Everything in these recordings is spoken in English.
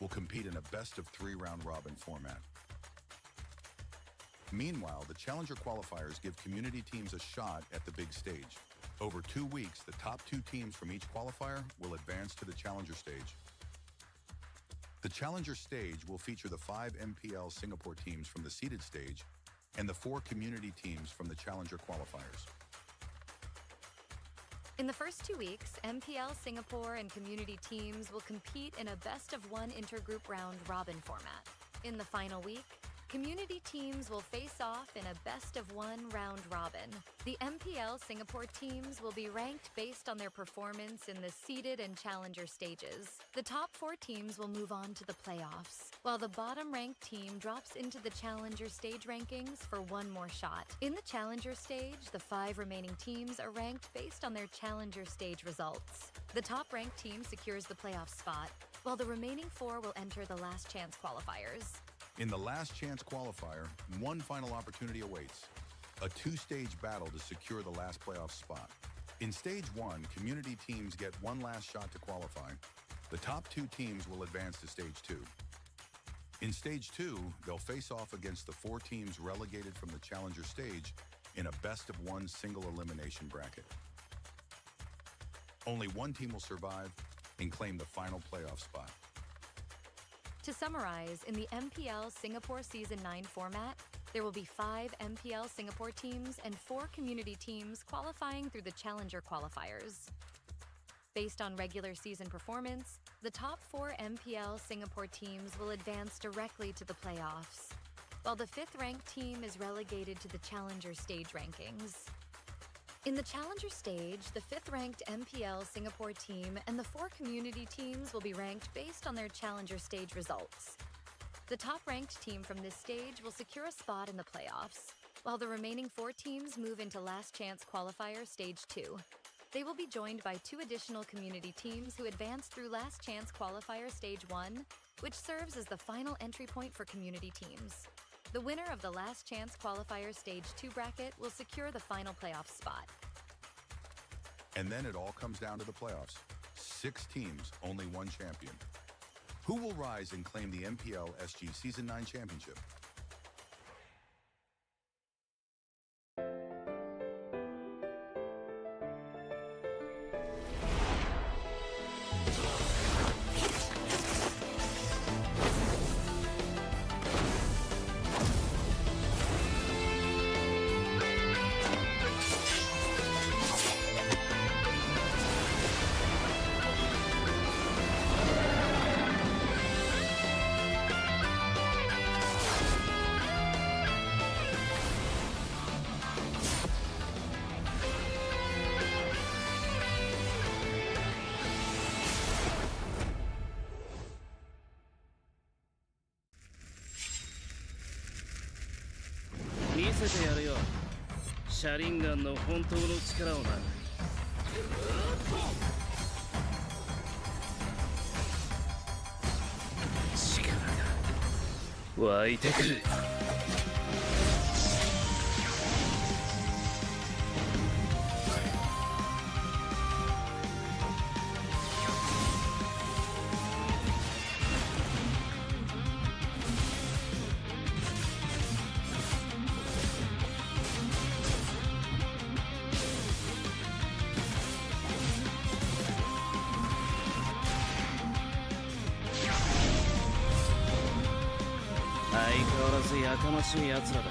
will compete in a best-of-3 round-robin format. Meanwhile, the Challenger Qualifiers give community teams a shot at the big stage. Over 2 weeks, the top 2 teams from each qualifier will advance to the Challenger stage. The Challenger stage will feature the 5 MPL Singapore teams from the seeded stage and the 4 community teams from the Challenger Qualifiers. In the first 2 weeks, MPL Singapore and community teams will compete in a best-of-1 intergroup round-robin format. In the final week, community teams will face off in a best-of-1 round-robin. The MPL Singapore teams will be ranked based on their performance in the seeded and challenger stages. The top 4 teams will move on to the playoffs, while the bottom-ranked team drops into the challenger stage rankings for one more shot. In the challenger stage, the 5 remaining teams are ranked based on their challenger stage results. The top-ranked team secures the playoff spot, while the remaining 4 will enter the last chance qualifiers. In the last chance qualifier, one final opportunity awaits, a 2-stage battle to secure the last playoff spot. In stage 1, community teams get one last shot to qualify. The top 2 teams will advance to stage 2. In stage 2, they'll face off against the 4 teams relegated from the challenger stage in a best-of-1 single elimination bracket. Only one team will survive and claim the final playoff spot. To summarize, in the MPL Singapore Season 9 format, there will be 5 MPL Singapore teams and 4 community teams qualifying through the Challenger Qualifiers. Based on regular season performance, the top 4 MPL Singapore teams will advance directly to the playoffs, while the 5th-ranked team is relegated to the Challenger stage rankings. In the Challenger stage, the 5th-ranked MPL Singapore team and the 4 community teams will be ranked based on their Challenger stage results. The top-ranked team from this stage will secure a spot in the playoffs, while the remaining 4 teams move into Last Chance Qualifier Stage 2. They will be joined by 2 additional community teams who advance through Last Chance Qualifier Stage 1, which serves as the final entry point for community teams. The winner of the Last Chance Qualifier Stage 2 bracket will secure the final playoff spot. And then it all comes down to the playoffs. 6 teams, only one champion. Who will rise and claim the MPL SG Season 9 championship?見せてやるよ。シャリンガンの本当の力をな。力が湧いてくる。相変わらずやかましい奴らだ。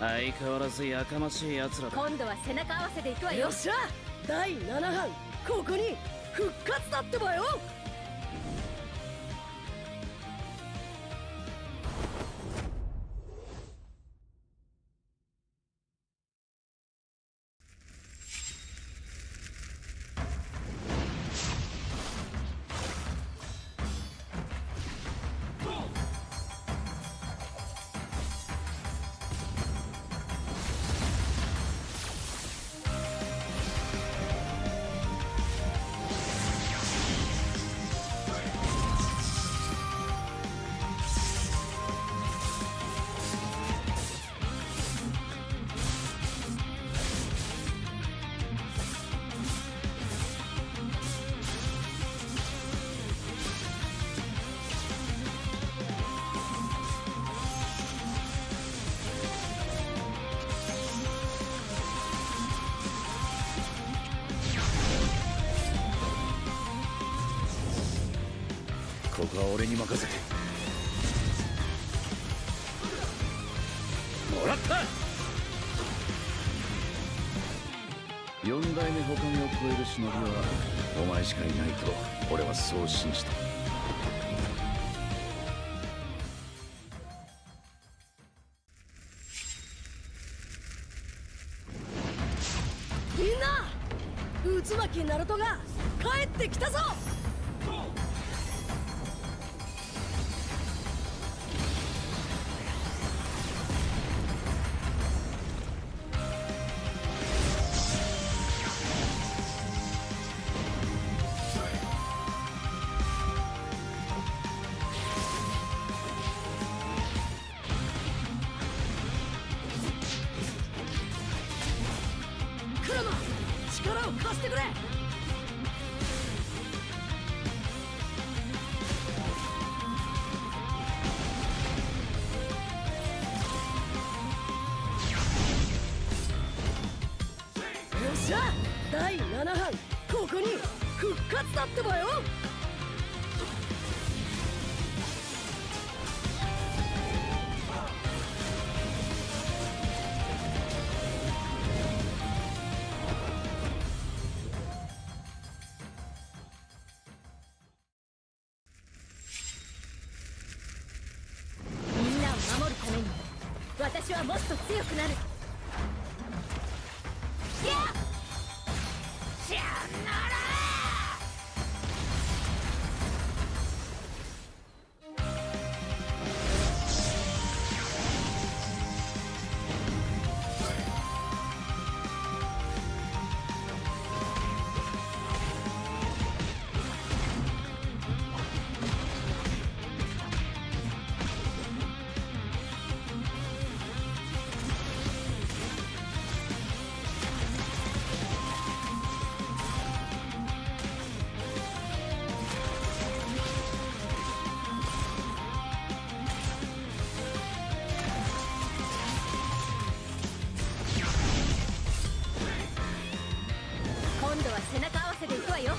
相変わらずやかましい奴らだ。今度は背中合わせで行くわよ。よっしゃ、第7班ここに復活だってばよ。ここは俺に任せてもらった。四代目ほかげを超える忍びはお前しかいないと俺はそう信じた。みんな、渦巻きナルトが帰ってきたぞ。クラマ、力を貸してくれ。よっしゃ、第7班ここに復活だってばよ。みんなを守るために私はもっと強くなる。やっさよなら。今度は背中合わせで行くわよ。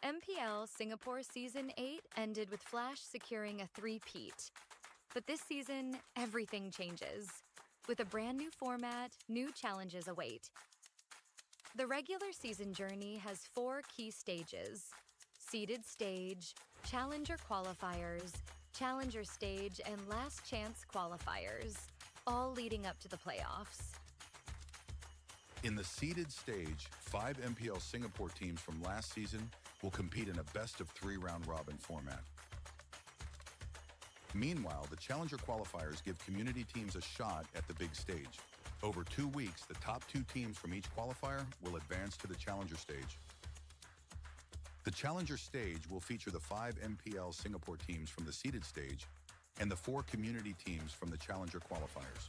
MPL Singapore Season 8 ended with Flash securing a three-peat. But this season, everything changes. With a brand new format, new challenges await. The regular season journey has 4 key stages: seeded stage, challenger qualifiers, challenger stage, and last chance qualifiers, all leading up to the playoffs. In the seeded stage, 5 MPL Singapore teams from last season will compete in a best-of-3 round-robin format. Meanwhile, the challenger qualifiers give community teams a shot at the big stage. Over 2 weeks, the top 2 teams from each qualifier will advance to the challenger stage. The challenger stage will feature the 5 MPL Singapore teams from the seeded stage and the 4 community teams from the challenger qualifiers.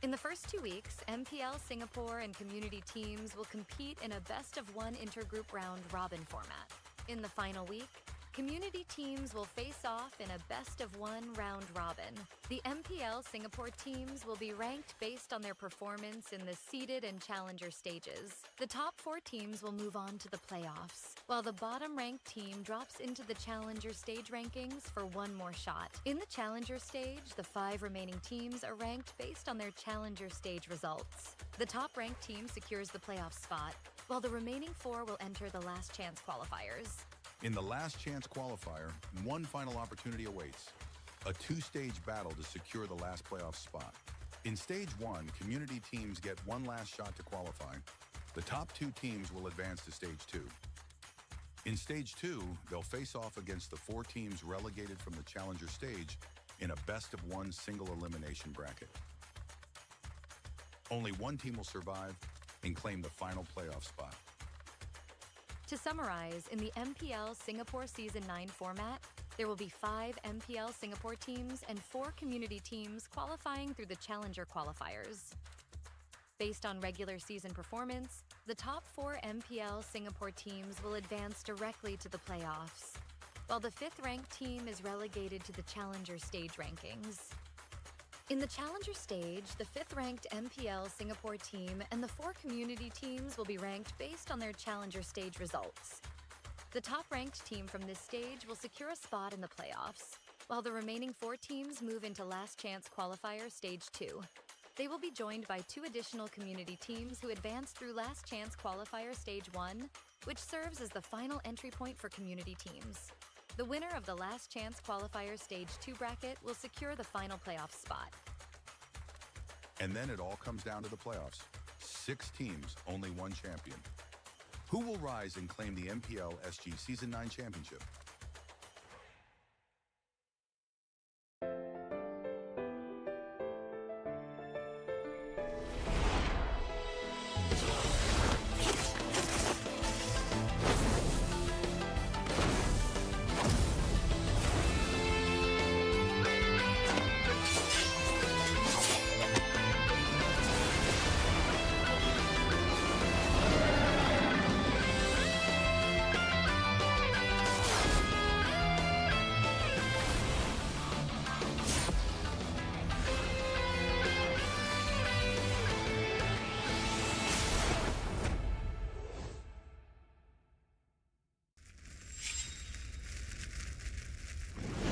In the first 2 weeks, MPL Singapore and community teams will compete in a best-of-1 intergroup round-robin format. In the final week, community teams will face off in a best-of-1 round-robin. The MPL Singapore teams will be ranked based on their performance in the seeded and challenger stages. The top 4 teams will move on to the playoffs, while the bottom-ranked team drops into the challenger stage rankings for one more shot. In the challenger stage, the 5 remaining teams are ranked based on their challenger stage results. The top-ranked team secures the playoff spot, while the remaining 4 will enter the last chance qualifiers. In the last chance qualifier, one final opportunity awaits: a 2-stage battle to secure the last playoff spot. In stage 1, community teams get one last shot to qualify. The top 2 teams will advance to stage 2. In stage 2, they'll face off against the 4 teams relegated from the challenger stage in a best-of-1 single elimination bracket. Only one team will survive and claim the final playoff spot. To summarize, in the MPL Singapore Season 9 format, there will be 5 MPL Singapore teams and 4 community teams qualifying through the challenger qualifiers. Based on regular season performance, the top 4 MPL Singapore teams will advance directly to the playoffs, while the 5th-ranked team is relegated to the challenger stage rankings. In the challenger stage, the 5th-ranked MPL Singapore team and the 4 community teams will be ranked based on their challenger stage results. The top-ranked team from this stage will secure a spot in the playoffs, while the remaining 4 teams move into last chance qualifier stage 2. They will be joined by 2 additional community teams who advance through last chance qualifier stage 1, which serves as the final entry point for community teams. The winner of the last chance qualifier stage 2 bracket will secure the final playoff spot. And then it all comes down to the playoffs. 6 teams, only one champion. Who will rise and claim the MPL SG Season 9 championship?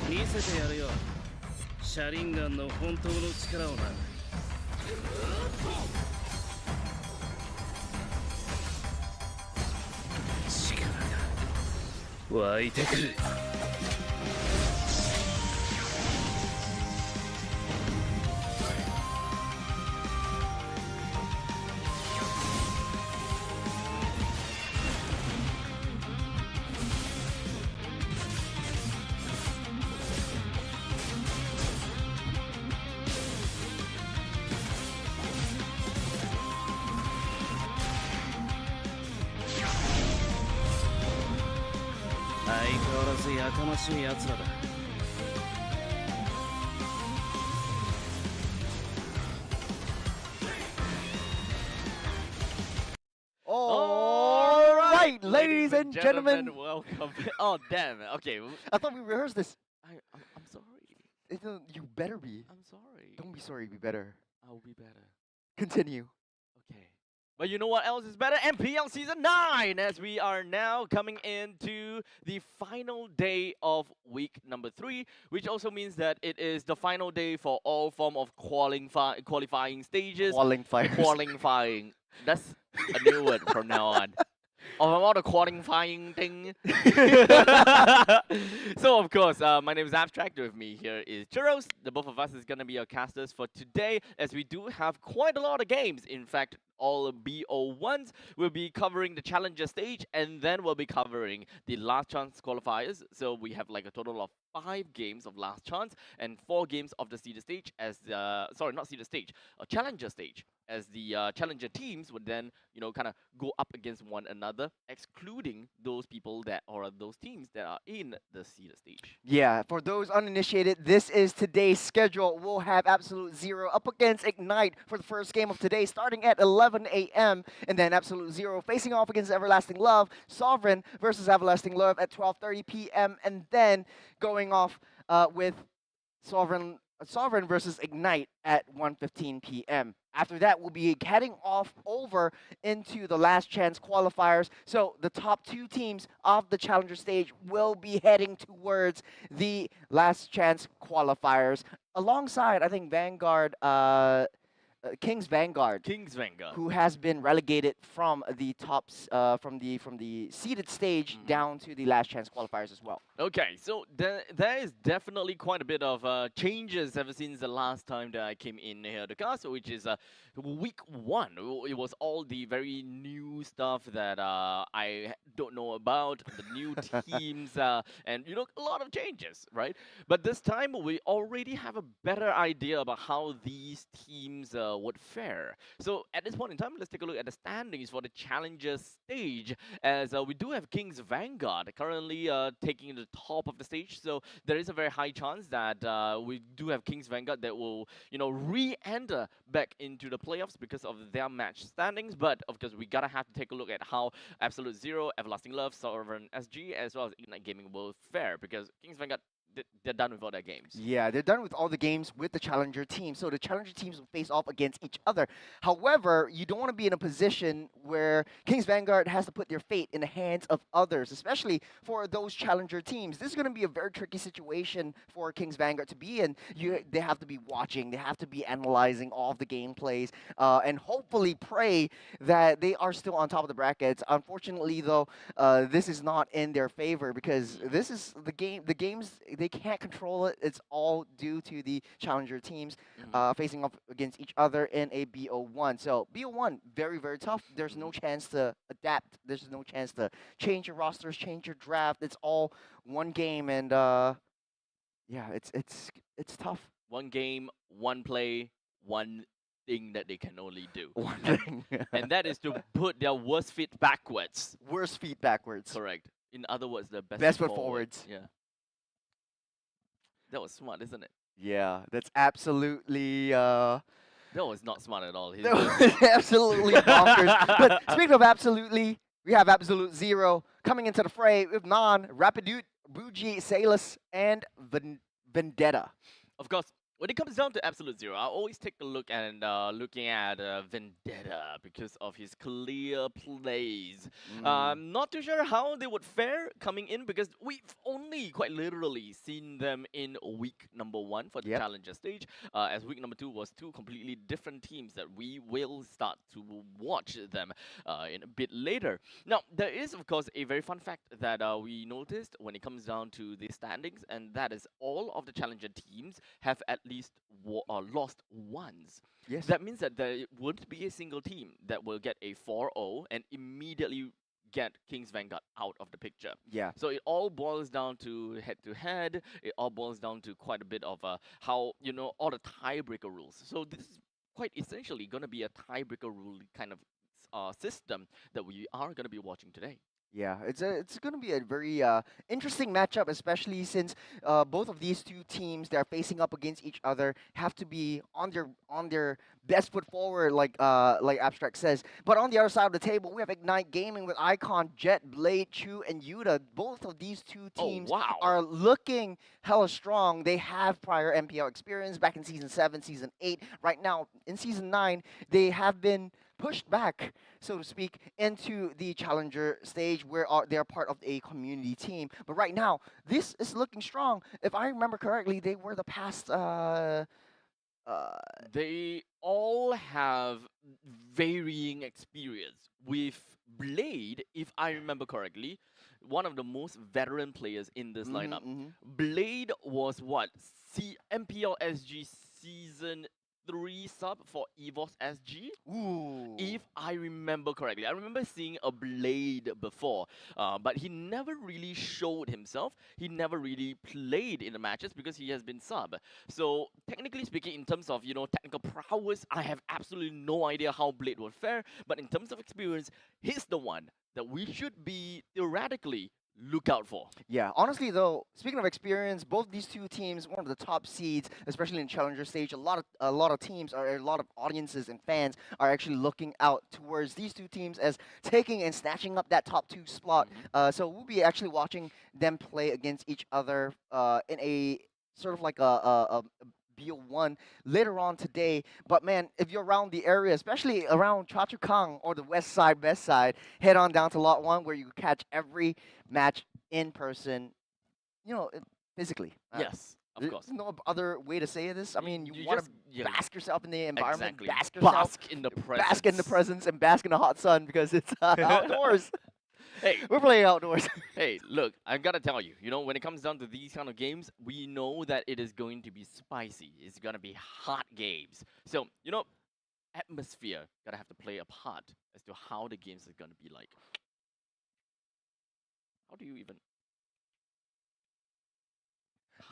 見せてやるよ。シャリンガンの本当の力をな。力が湧いてくる。相変わらずやかましい奴らだ。All right, ladies and gentlemen. Welcome. Oh damn! Okay, I thought we rehearsed this. I'm sorry. You better be. I'm sorry. Don't be sorry. Be better. I'll be better. Continue. Okay. But you know what else is better? MPL Season 9! As we are now coming into the final day of week number 3, which also means that it is the final day for all form of qualifying stages. Qualifiers. Qualifying. That's a new word from now on. Of all the qualifying thing. So of course, my name is Abstract. With me here is Churros. The both of us is gonna be your casters for today, as we do have quite a lot of games. In fact, all BO1s will be covering the challenger stage, and then we'll be covering the last chance qualifiers. So we have like a total of 5 games of last chance and 4 games of the seeder stage as the not seeder stage, a challenger stage, as the challenger teams would then kind of go up against one another, excluding those people that or those teams that are in the seeder stage. Yeah, for those uninitiated, this is today's schedule. We'll have Absolute Zero up against Ignite for the first game of today, starting at 11 a.m. And then Absolute Zero facing off against Everlasting Love, Sovereign versus Everlasting Love at 12:30 p.m. And then going off with Sovereign versus Ignite at 1:15 p.m. After that, we'll be heading off over into the last chance qualifiers. So the top 2 teams of the challenger stage will be heading towards the last chance qualifiers, alongside, I think, Kings Vanguard, Kings Vanguard. who has been relegated from the tops, from the seeded stage down to the last chance qualifiers as well. Okay, so there is definitely quite a bit of changes ever since the last time that I came in here to cast, which is week 1. It was all the very new stuff that I don't know about, the new teams, and a lot of changes, right? But this time we already have a better idea about how these teams would fare. So at this point in time, let's take a look at the standings for the challenger stage, as we do have Kings Vanguard currently taking the top of the stage. So there is a very high chance that we do have Kings Vanguard that will re-enter back into the playoffs because of their match standings. But of course, we gotta have to take a look at how Absolute Zero, Everlasting Love, Sovereign SG, as well as Ignite Gaming will fare, because Kings Vanguard, they're done with all their games. Yeah, they're done with all the games with the challenger team. So the challenger teams will face off against each other. However, you don't want to be in a position where Kings Vanguard has to put their fate in the hands of others, especially for those challenger teams. This is going to be a very tricky situation for Kings Vanguard to be in. They have to be watching, they have to be analyzing all of the gameplays, and hopefully pray that they are still on top of the brackets. Unfortunately, though, this is not in their favor, because this is the games, they can't control it. It's all due to the challenger teams facing off against each other in a BO1. So BO1, very, very tough. There's no chance to adapt. There's no chance to change your rosters, change your draft. It's all one game, and yeah, it's tough. One game, one play, one thing that they can only do. One thing. And that is to put their worst feet backwards. Worst feet backwards. Correct. In other words, the Best foot forwards. Yeah. That was smart, isn't it? Yeah, that's absolutely. That was not smart at all. That was absolutely bonkers. But speaking of absolutely, we have Absolute Zero coming into the fray with Non, Rapidoot, Buji, Salus, and Vendetta. Of course, when it comes down to Absolute Zero, I always take a look and looking at Vendetta because of his clear plays. Not too sure how they would fare coming in, because we've only quite literally seen them in week number 1 for the challenger stage, as week number 2 was 2 completely different teams that we will start to watch them in a bit later. Now, there is, of course, a very fun fact that we noticed when it comes down to the standings, and that is all of the challenger teams have at least lost once. Yes. That means that there wouldn't be a single team that will get a 4-0 and immediately get Kings Vanguard out of the picture. Yeah. So it all boils down to head-to-head. It all boils down to quite a bit of how, all the tiebreaker rules. So this is quite essentially going to be a tiebreaker rule kind of system that we are going to be watching today. Yeah, it's going to be a very interesting matchup, especially since both of these 2 teams that are facing up against each other have to be on their best foot forward, like Abstract says. But on the other side of the table, we have Ignite Gaming with Icon, Jet, Blade, Chu, and Yuta. Both of these 2 teams are looking hella strong. They have prior MPL experience back in Season 7, Season 8. Right now, in Season 9, they have been pushed back, so to speak, into the challenger stage where they are part of a community team. But right now, this is looking strong. If I remember correctly, they were the past. They all have varying experience. With Blade, if I remember correctly, one of the most veteran players in this lineup. Blade was what? MPL SG season 3 sub for EVOS SG? Ooh. If I remember correctly. I remember seeing a Blade before, but he never really showed himself. He never really played in the matches because he has been sub. So technically speaking, in terms of, technical prowess, I have absolutely no idea how Blade would fare. But in terms of experience, he's the one that we should be theoretically look out for. Yeah, honestly though, speaking of experience, both these two teams, one of the top seeds, especially in challenger stage, a lot of teams a lot of audiences and fans are actually looking out towards these two teams as taking and snatching up that top 2 slot. So we'll be actually watching them play against each other in a sort of like a BO1 later on today. But man, if you're around the area, especially around Choa Chu Kang or the west side, head on down to lot 1 where you catch every match in person, physically. Yes, of course. There's no other way to say this. I mean, you want to bask yourself in the environment, Exactly. bask in the presence. bask in the presence, and bask in the hot sun because it's outdoors. Hey, we're playing outdoors. Hey, look, I gotta tell you, when it comes down to these kind of games, we know that it is going to be spicy. It's gonna be hot games. So, atmosphere gotta have to play a part as to how the games are gonna be like. How do you even?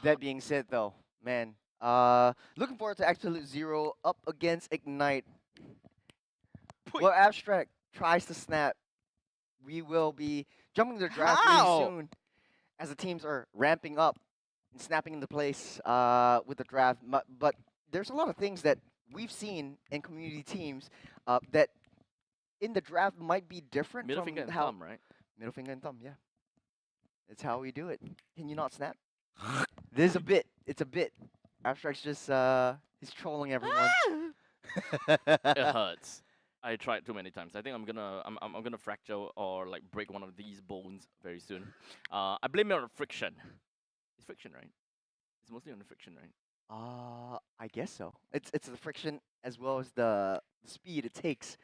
That being said, though, man, looking forward to Absolute Zero up against Ignite. Well, Abstract tries to snap. We will be jumping to the draft really soon as the teams are ramping up and snapping into place with the draft. But there's a lot of things that we've seen in community teams that in the draft might be different Middle from finger and how thumb, right? middle finger and thumb, yeah. It's how we do it. Can you not snap? This is a bit. It's a bit. Abstract's just he's trolling everyone. It hurts. I tried too many times. I think I'm gonna fracture or like break one of these bones very soon. I blame it on friction. It's friction, right? It's mostly on the friction, right? I guess so. It's the friction as well as the speed it takes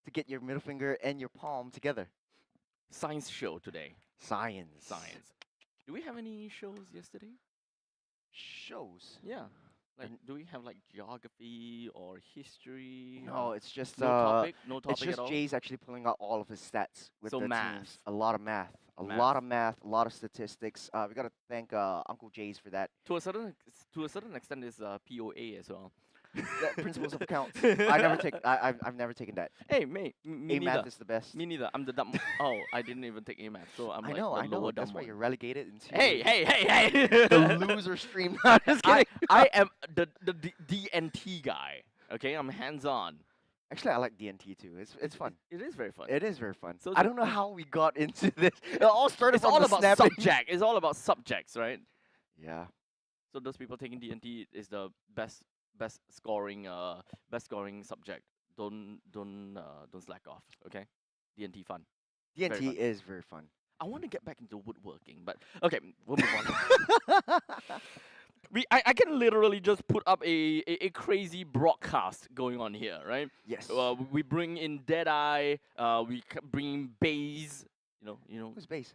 to get your middle finger and your palm together. Science show today. Science. Do we have any shows yesterday? Shows. Yeah. Like, do we have like geography or history? No, it's just No topic it's just at all. Jay's actually pulling out all of his stats with So the math. teams. A lot of math. A Math. lot of math. A lot of statistics. We gotta thank Uncle Jay's for that. To a certain extent, is POA as well. That principles of accounts. I've never taken that. Hey, mate, me A neither. math is the best. Me neither. I'm the dumb. Oh, I didn't even take A math, so I'm I like know. the lower That's dumb why one. you're relegated into Hey! the loser stream. I'm just kidding. I am the DNT guy. Okay, I'm hands on. Actually, I like DNT too. It's fun. It is very fun. It is very fun. So I don't know how we got into this. It all started It's from all the about snapping. subject. It's all about subjects, right? Yeah. So those people taking DNT is the best scoring subject. Don't slack off. Okay, DNT fun. Very DNT fun. is very fun. I want to get back into woodworking, but okay, we'll move on. I can literally just put up a crazy broadcast going on here, right? Yes. We bring in Deadeye. We bring in Baze. You know, Who's base?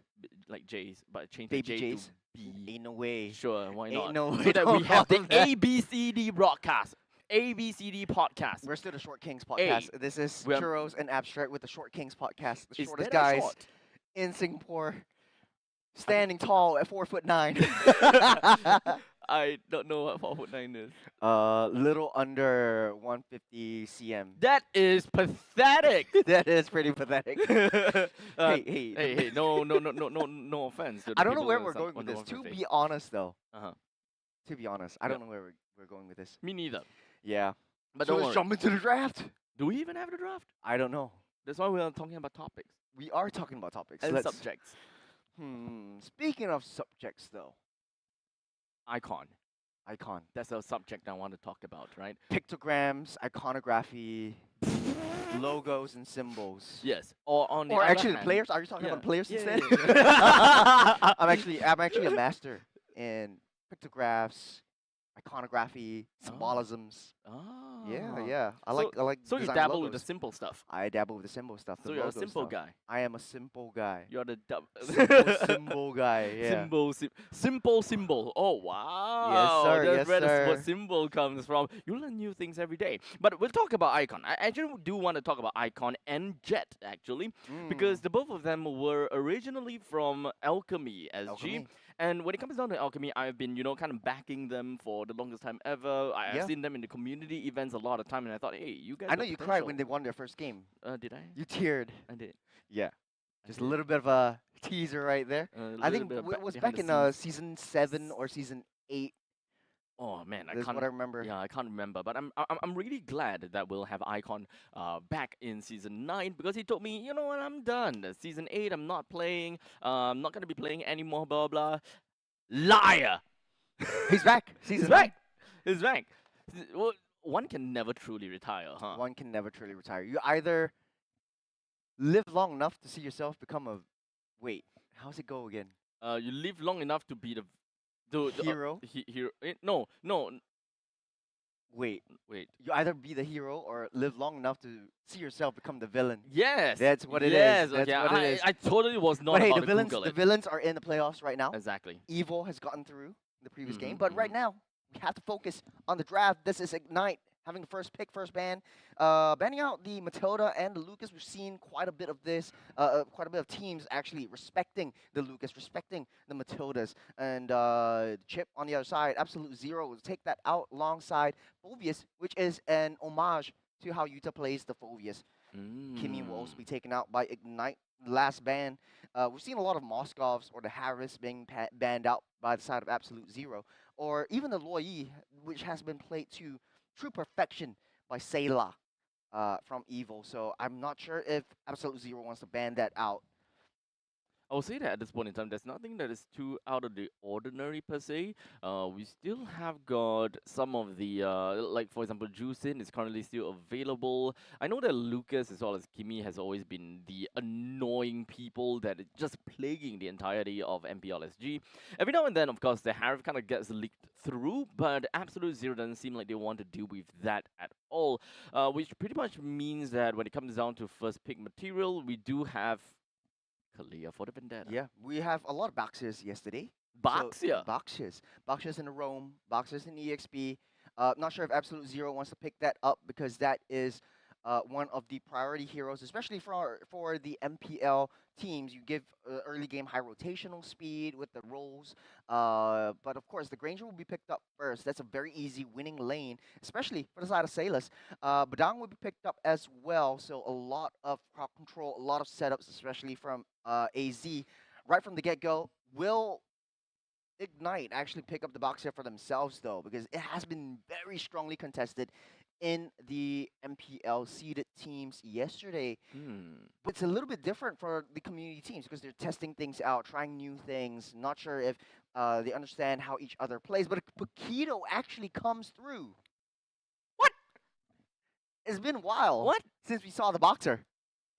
like J's, but change the Baby J J's? to B. Ain't no way. Sure, why Ain't not? no way So that we to have the hold that. ABCD broadcast, ABCD podcast. We're still the Short Kings Hey, podcast. This is we're- Churros and Abstract with the Short Kings podcast. The Is shortest that a guys short? in Singapore, standing tall at 4'9". I don't know what 4'9" is. Little under 150 cm. That is pathetic. That is pretty pathetic. Hey, no offense. To the I don't know people where that we're are going with under this. To 150. be honest, though. Uh-huh. To be honest, I don't know where we're going with this. Me neither. Yeah. But So don't let's worry. jump into the draft. Do we even have the draft? I don't know. That's why we are talking about topics We are talking about topics. and Let's- subjects. Speaking of subjects, though, Icon. icon, That's a subject I want to talk about, right? pictograms, iconography. logos and symbols. Yes. Or on the Or other actually, the hand, players. Are you talking yeah. about players Yeah, instead? yeah, yeah. I'm actually a master in pictographs, iconography, symbolisms. Yeah, Ah. yeah. I So, like so you designing dabble with the logos. simple stuff. I dabble with the symbol stuff, the So you're a logo simple stuff. guy. I am a simple guy. You're the Symbol guy. Yeah. Simple. Oh wow. sir, That's yes, where the word sir. symbol comes from. You learn new things every day. But we'll talk about Icon. I actually do want to talk about Icon and Jet actually, because the both of them were originally from Alchemy SG. Alchemy. And when it comes down to Alchemy, I've been, kind of backing them for the longest time ever. I've Yeah. seen them in the community events a lot of time, and I thought, hey, you guys. I got know you cried when they potential. won their first game. Did I? You teared. I did. Yeah. I Just a did. little bit of a teaser right there. A I little think bit of it was behind back the in scenes. season 7 or season 8. Oh man, I That's can't. what I remember. Yeah, I can't remember, but I'm really glad that we'll have Icon back in season 9 because he told me, you know what, I'm done. Season 8, I'm not playing. I'm not gonna be playing anymore. Blah blah. Liar. He's back. He's Season back. He's back. Well, one can never truly retire, huh? 9. One can never truly retire. You either live long enough to see yourself become a. Wait, how's it go again? You live long enough to be the Hero? hero. No, no. Wait, Wait. you either be the hero or live long enough to see yourself become the villain. Yes. That's what it is. yes, That's okay. what it is. I totally was not But hey, about the to Google it. villains are in the playoffs right now. Exactly. Evil has gotten through the previous game, Mhm, but right mhm. now we have to focus on the draft. This is Ignite having the first pick, first ban, banning out the Matilda and the Lucas. We've seen quite a bit of this, quite a bit of teams actually respecting the Lucas, respecting the Matildas, and Chip on the other side, Absolute Zero will take that out alongside Phobius, which is an homage to how Utah plays the Phobius. Kimmy will also be taken out by Ignite. Last ban, we've seen a lot of Moscovs or the Harris being banned out by the side of Absolute Zero, or even the Loi, which has been played to true perfection by Sayla from Evil. So I'm not sure if Absolute Zero wants to ban that out. I will say that at this point in time, there's nothing that is too out of the ordinary per se. We still have got some of the, like for example, Juicin is currently still available. I know that Lucas as well as Kimmy has always been the annoying people that is just plaguing the entirety of MPLSG. Every now and then, of course, the Harif kind of gets leaked through, but Absolute Zero doesn't seem like they want to deal with that at all, which pretty much means that when it comes down to first pick material, we do have Kalia for the Vendetta. Yeah, we have a lot of boxes yesterday. Baxia. Boxes in the Rome, boxes in EXP. Not sure if Absolute Zero wants to pick that up because that is one of the priority heroes, especially for the MPL teams. You give early game high rotational speed with the rolls, but of course the Granger will be picked up first. That's a very easy winning lane, especially for the side of Salas. Badang will be picked up as well, so a lot of crowd control, a lot of setups, especially from AZ. Right from the get-go, will Ignite actually pick up the box here for themselves, though, because it has been very strongly contested in the MPL seeded teams yesterday. It's a little bit different for the community teams because they're testing things out, trying new things. Not sure if they understand how each other plays, but Paquito actually comes through. What? It's been a while What? since we saw the boxer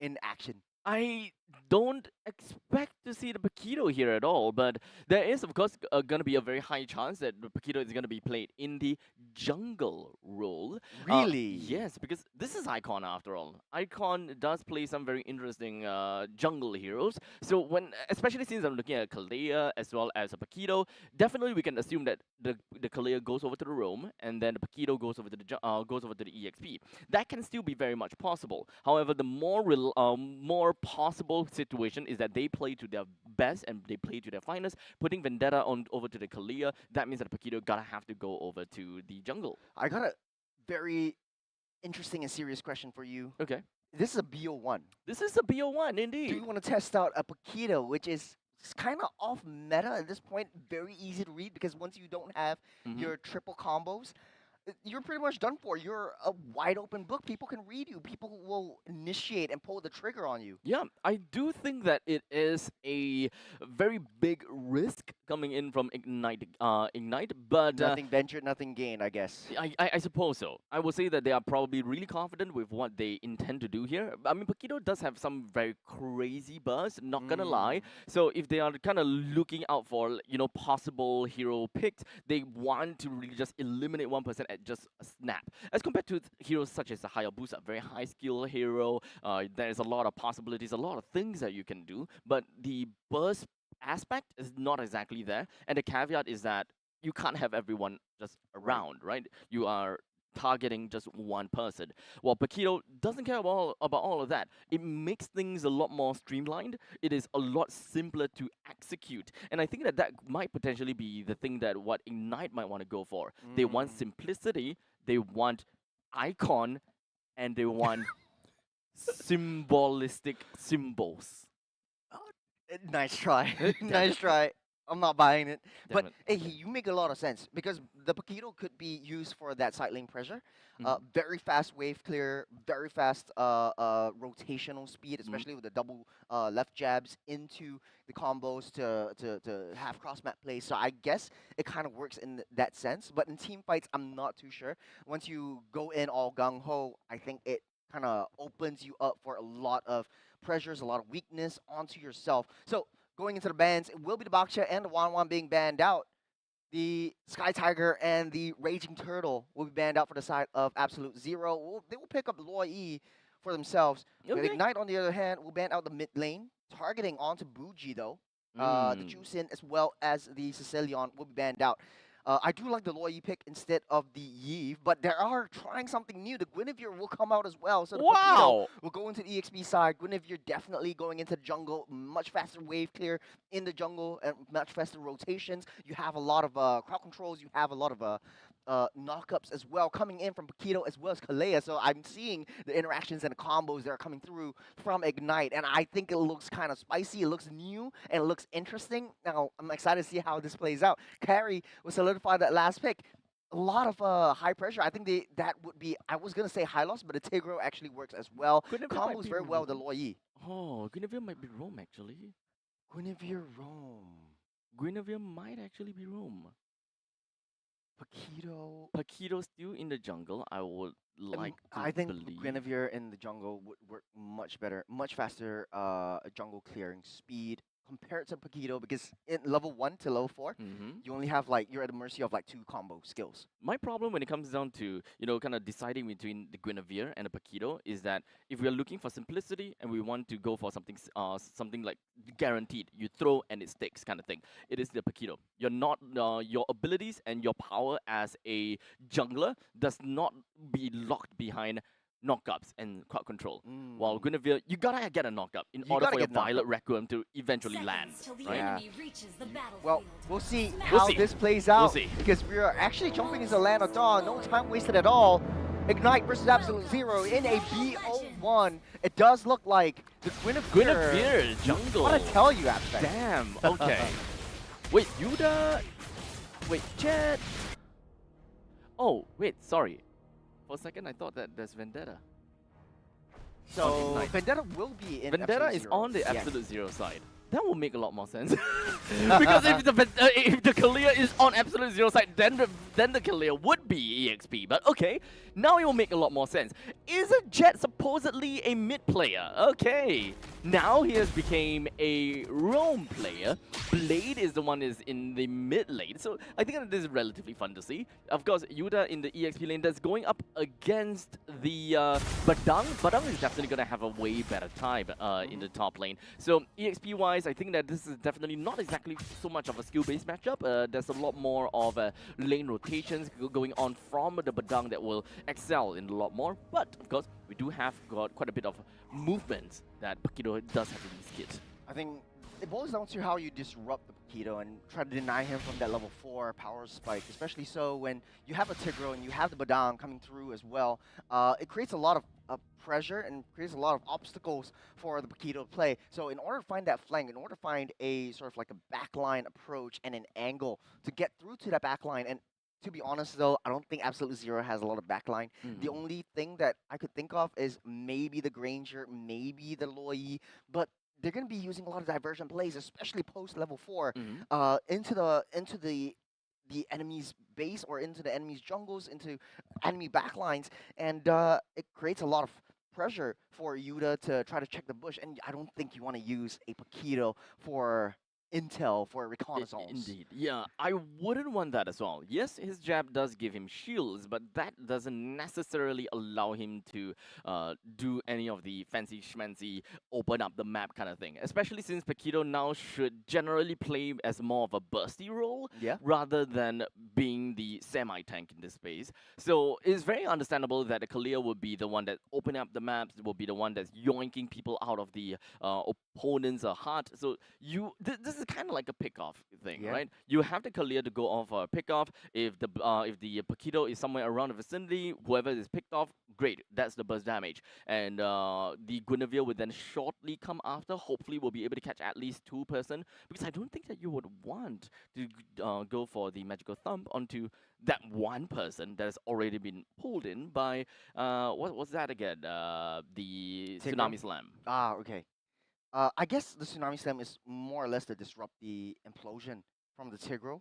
in action. I don't expect to see the Paquito here at all, but there is, of course, going to be a very high chance that the Paquito is going to be played in the jungle role. Really? Yes, because this is Icon after all. Icon does play some very interesting jungle heroes. So especially since I'm looking at Kalea as well as a Paquito, definitely we can assume that the Kalea goes over to the roam and then the Paquito goes over to the EXP. That can still be very much possible. However, the more possible situation is that they play to their best and they play to their finest, putting Vendetta over to the Kalia. That means that Paquito gotta have to go over to the jungle. I got a very interesting and serious question for you. Okay. This is a BO1. This is a BO1 indeed. Do you want to test out a Paquito, which is kind of off meta at this point, very easy to read because once you don't have your triple combos, you're pretty much done for. You're a wide open book. People can read you. People will initiate and pull the trigger on you. Yeah, I do think that it is a very big risk coming in from Ignite, but Nothing ventured, nothing gained, I guess. I suppose so. I would say that they are probably really confident with what they intend to do here. I mean, Paquito does have some very crazy bursts, not gonna lie. So if they are kind of looking out for, possible hero picks, they want to really just eliminate 1% at just a snap. As compared to heroes such as the Hayabusa, very high skill hero, there's a lot of possibilities, a lot of things that you can do, but the burst aspect is not exactly there. And the caveat is that you can't have everyone just around, right? You are targeting just one person. Well, Paquito doesn't care about all of that. It makes things a lot more streamlined. It is a lot simpler to execute. And I think that that might potentially be the thing that what Ignite might want to go for. They want simplicity, they want icon, and they want symbolistic symbols. Nice try. Nice try. I'm not buying it. Damn But it. hey, you make a lot of sense because the Paquito could be used for that side lane pressure. Very fast wave clear, very fast rotational speed, especially with the double left jabs into the combos to have cross map play. So I guess it kind of works in that sense. But in team fights, I'm not too sure. Once you go in all gung ho, I think it kind of opens you up for a lot of pressures, a lot of weakness onto yourself. So going into the bans, it will be the Baksha and the Wan being banned out. The Sky Tiger and the Raging Turtle will be banned out for the side of Absolute Zero. They will pick up Loi E for themselves. But Okay. Ignite, on the other hand, will ban out the mid lane, targeting onto Buji though. The Juicin as well as the Sicilian will be banned out. I do like the Loi pick instead of the Yve, but they are trying something new. The Guinevere will come out as well. So the Paquito Wow! will go into the EXP side. Guinevere definitely going into the jungle. Much faster wave clear in the jungle and much faster rotations. You have a lot of crowd controls. You have a lot of knockups as well coming in from Paquito as well as Kalea. So I'm seeing the interactions and the combos that are coming through from Ignite. And I think it looks kind of spicy. It looks new and it looks interesting. Now, I'm excited to see how this plays out. Carry will solidify that last pick. A lot of high pressure. I think that would be, I was going to say high loss, but the Tigro actually works as well. Guinevere might Combos be very well with the Rome. Loi. Oh, Guinevere might be Rome actually. Guinevere Rome. Guinevere might actually be Rome. Paquito. Paquito still in the jungle. I would like to I think believe. Guinevere in the jungle would work much better, much faster jungle clearing speed compared to Paquito because in level 1 to level 4, you only have you're at the mercy of 2 combo skills. My problem when it comes down to, kind of deciding between the Guinevere and the Paquito is that if we are looking for simplicity and we want to go for something like guaranteed, you throw and it sticks kind of thing, it is the Paquito. You're not, your abilities and your power as a jungler does not be locked behind knockups and crowd control. While Guinevere, you gotta get a knockup in order for your Violet Requiem to eventually land. Right? Yeah. Reaches the battlefield. Well, we'll see how see. this plays out see. because we are actually jumping into Land of Dawn. No time wasted at all. Ignite versus Absolute Zero in a BO1. It does look like the Guinevere. Guinevere jungle. What I tell you, Abstract. Damn. Okay. Wait, Yuda. Wait, Jet. Oh, wait. Sorry. For a second, I thought that there's Vendetta. So Ignite. Vendetta will be in Vendetta Absolute is Zero. on the Yes. Absolute Zero side. That will make a lot more sense. Because if the Kalia is on Absolute Zero side, then the Kalia would be EXP. But okay, now it will make a lot more sense. Isn't Jet supposedly a mid player? Okay, now he has became a roam player. Blade is the one is in the mid lane. So I think that this is relatively fun to see. Of course, Yuda in the EXP lane that's going up against the Badang. Badang is definitely going to have a way better time in the top lane. So EXP wise, I think that this is definitely not exactly so much of a skill-based matchup. There's a lot more of lane rotations going on from the Badang that will excel in a lot more. But of course, we do have got quite a bit of movement that Paquito does have in this kit. I think it boils down to how you disrupt the Paquito and try to deny him from that level 4 power spike, especially so when you have a Tigro and you have the Badang coming through as well. It creates a lot of pressure and creates a lot of obstacles for the Paquito to play. So in order to find that flank, in order to find a sort of like a backline approach and an angle to get through to that backline and To be honest, though, I don't think Absolute Zero has a lot of backline. The only thing that I could think of is maybe the Granger, maybe the Loi, but they're going to be using a lot of diversion plays, especially post level 4, into the enemy's base or into the enemy's jungles, into enemy backlines, and it creates a lot of pressure for Yuta to try to check the bush. And I don't think you want to use a Paquito for intel, for reconnaissance. Indeed, yeah, I wouldn't want that as well. Yes, his jab does give him shields, but that doesn't necessarily allow him to do any of the fancy schmancy open up the map kind of thing. Especially since Paquito now should generally play as more of a bursty role Yeah. rather than being the semi-tank in this space. So it's very understandable that the Kalia will be the one that open up the maps, will be the one that's yoinking people out of the opponent's heart. So this is kind of like a pick-off thing, Yeah. right? You have the Kalia to go off a pick-off. If the Paquito is somewhere around the vicinity, whoever is picked off, great. That's the burst damage. And the Guinevere would then shortly come after. Hopefully, we'll be able to catch at least 2-person, because I don't think that you would want to go for the magical thumb onto that one person that has already been pulled in by what was that again? The Tigro? Tsunami Slam. Ah, okay. I guess the Tsunami Slam is more or less to disrupt the implosion from the Tigro.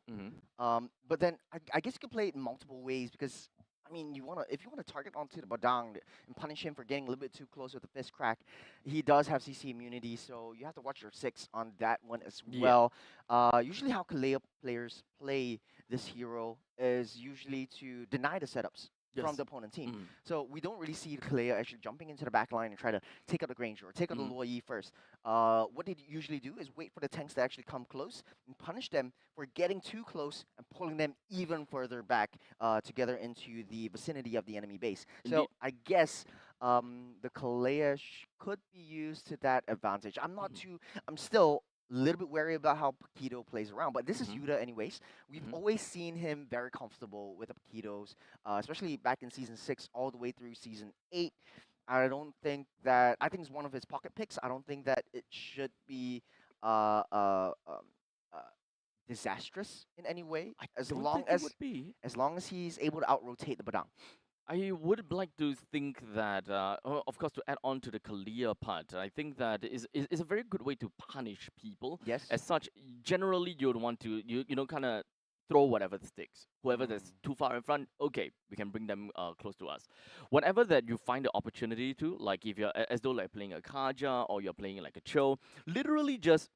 But then I guess you could play it in multiple ways, because I mean, if you wanna target onto the Badang and punish him for getting a little bit too close with the fist crack, he does have CC immunity, so you have to watch your 6 on that one as Yeah. well. Usually how Kalea players play this hero is usually to deny the setups from Yes. the opponent team. So we don't really see Kalea actually jumping into the back line and try to take out the Granger or take out the Loi first. What they usually do is wait for the tanks to actually come close and punish them for getting too close and pulling them even further back together into the vicinity of the enemy base. So Indeed. I guess the Kalea could be used to that advantage. I'm still a little bit wary about how Paquito plays around, but this is Yuta anyways. We've always seen him very comfortable with the Paquitos, especially back in Season 6 all the way through Season 8. I think it's one of his pocket picks. I don't think that it should be uh, uh, um, uh, disastrous in any way, as Don't long think it as would be. he's able to out-rotate the Badang. I would like to think that, of course, to add on to the Kalia part, I think that is a very good way to punish people. Yes. As such, generally, you'd want to, kind of throw whatever sticks. Whoever that's too far in front, okay, we can bring them close to us. Whatever that you find the opportunity to, like if you're, as though like playing a Kaja or you're playing like a Cho, literally just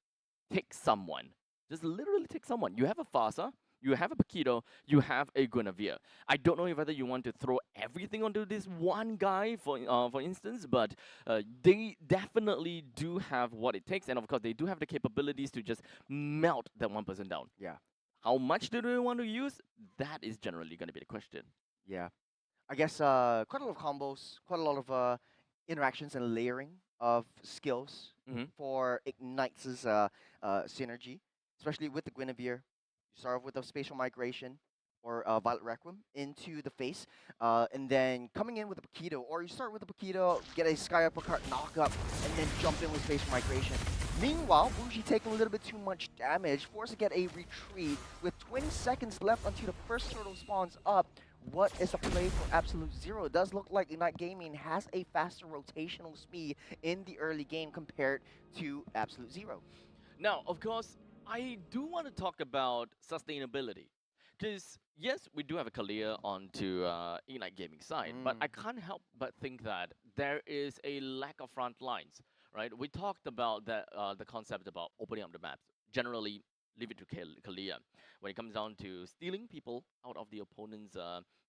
take someone. Just literally take someone. You have a Fasa, you have a Paquito, you have a Guinevere. I don't know whether you want to throw everything onto this one guy, for instance, but they definitely do have what it takes, and of course they do have the capabilities to just melt that one person down. Yeah. How much do they want to use? That is generally going to be the question. Yeah. I guess quite a lot of combos, quite a lot of interactions and layering of skills for Ignite's synergy, especially with the Guinevere. You start off with a spatial migration or Violet Requiem into the face, and then coming in with a Paquito, or you start with a Paquito, get a Sky Uppercut knock up, and then jump in with spatial migration. Meanwhile, Bougie taking a little bit too much damage, forced to get a retreat with 20 seconds left until the first turtle spawns up. What is the play for Absolute Zero? It does look like Ignite Gaming has a faster rotational speed in the early game compared to Absolute Zero. Now, of course, I do want to talk about sustainability. Because, yes, we do have a Kalia onto Ignite Gaming side, but I can't help but think that there is a lack of front lines, right? We talked about that, the concept about opening up the maps. Generally, leave it to Kalia. When it comes down to stealing people out of the opponent's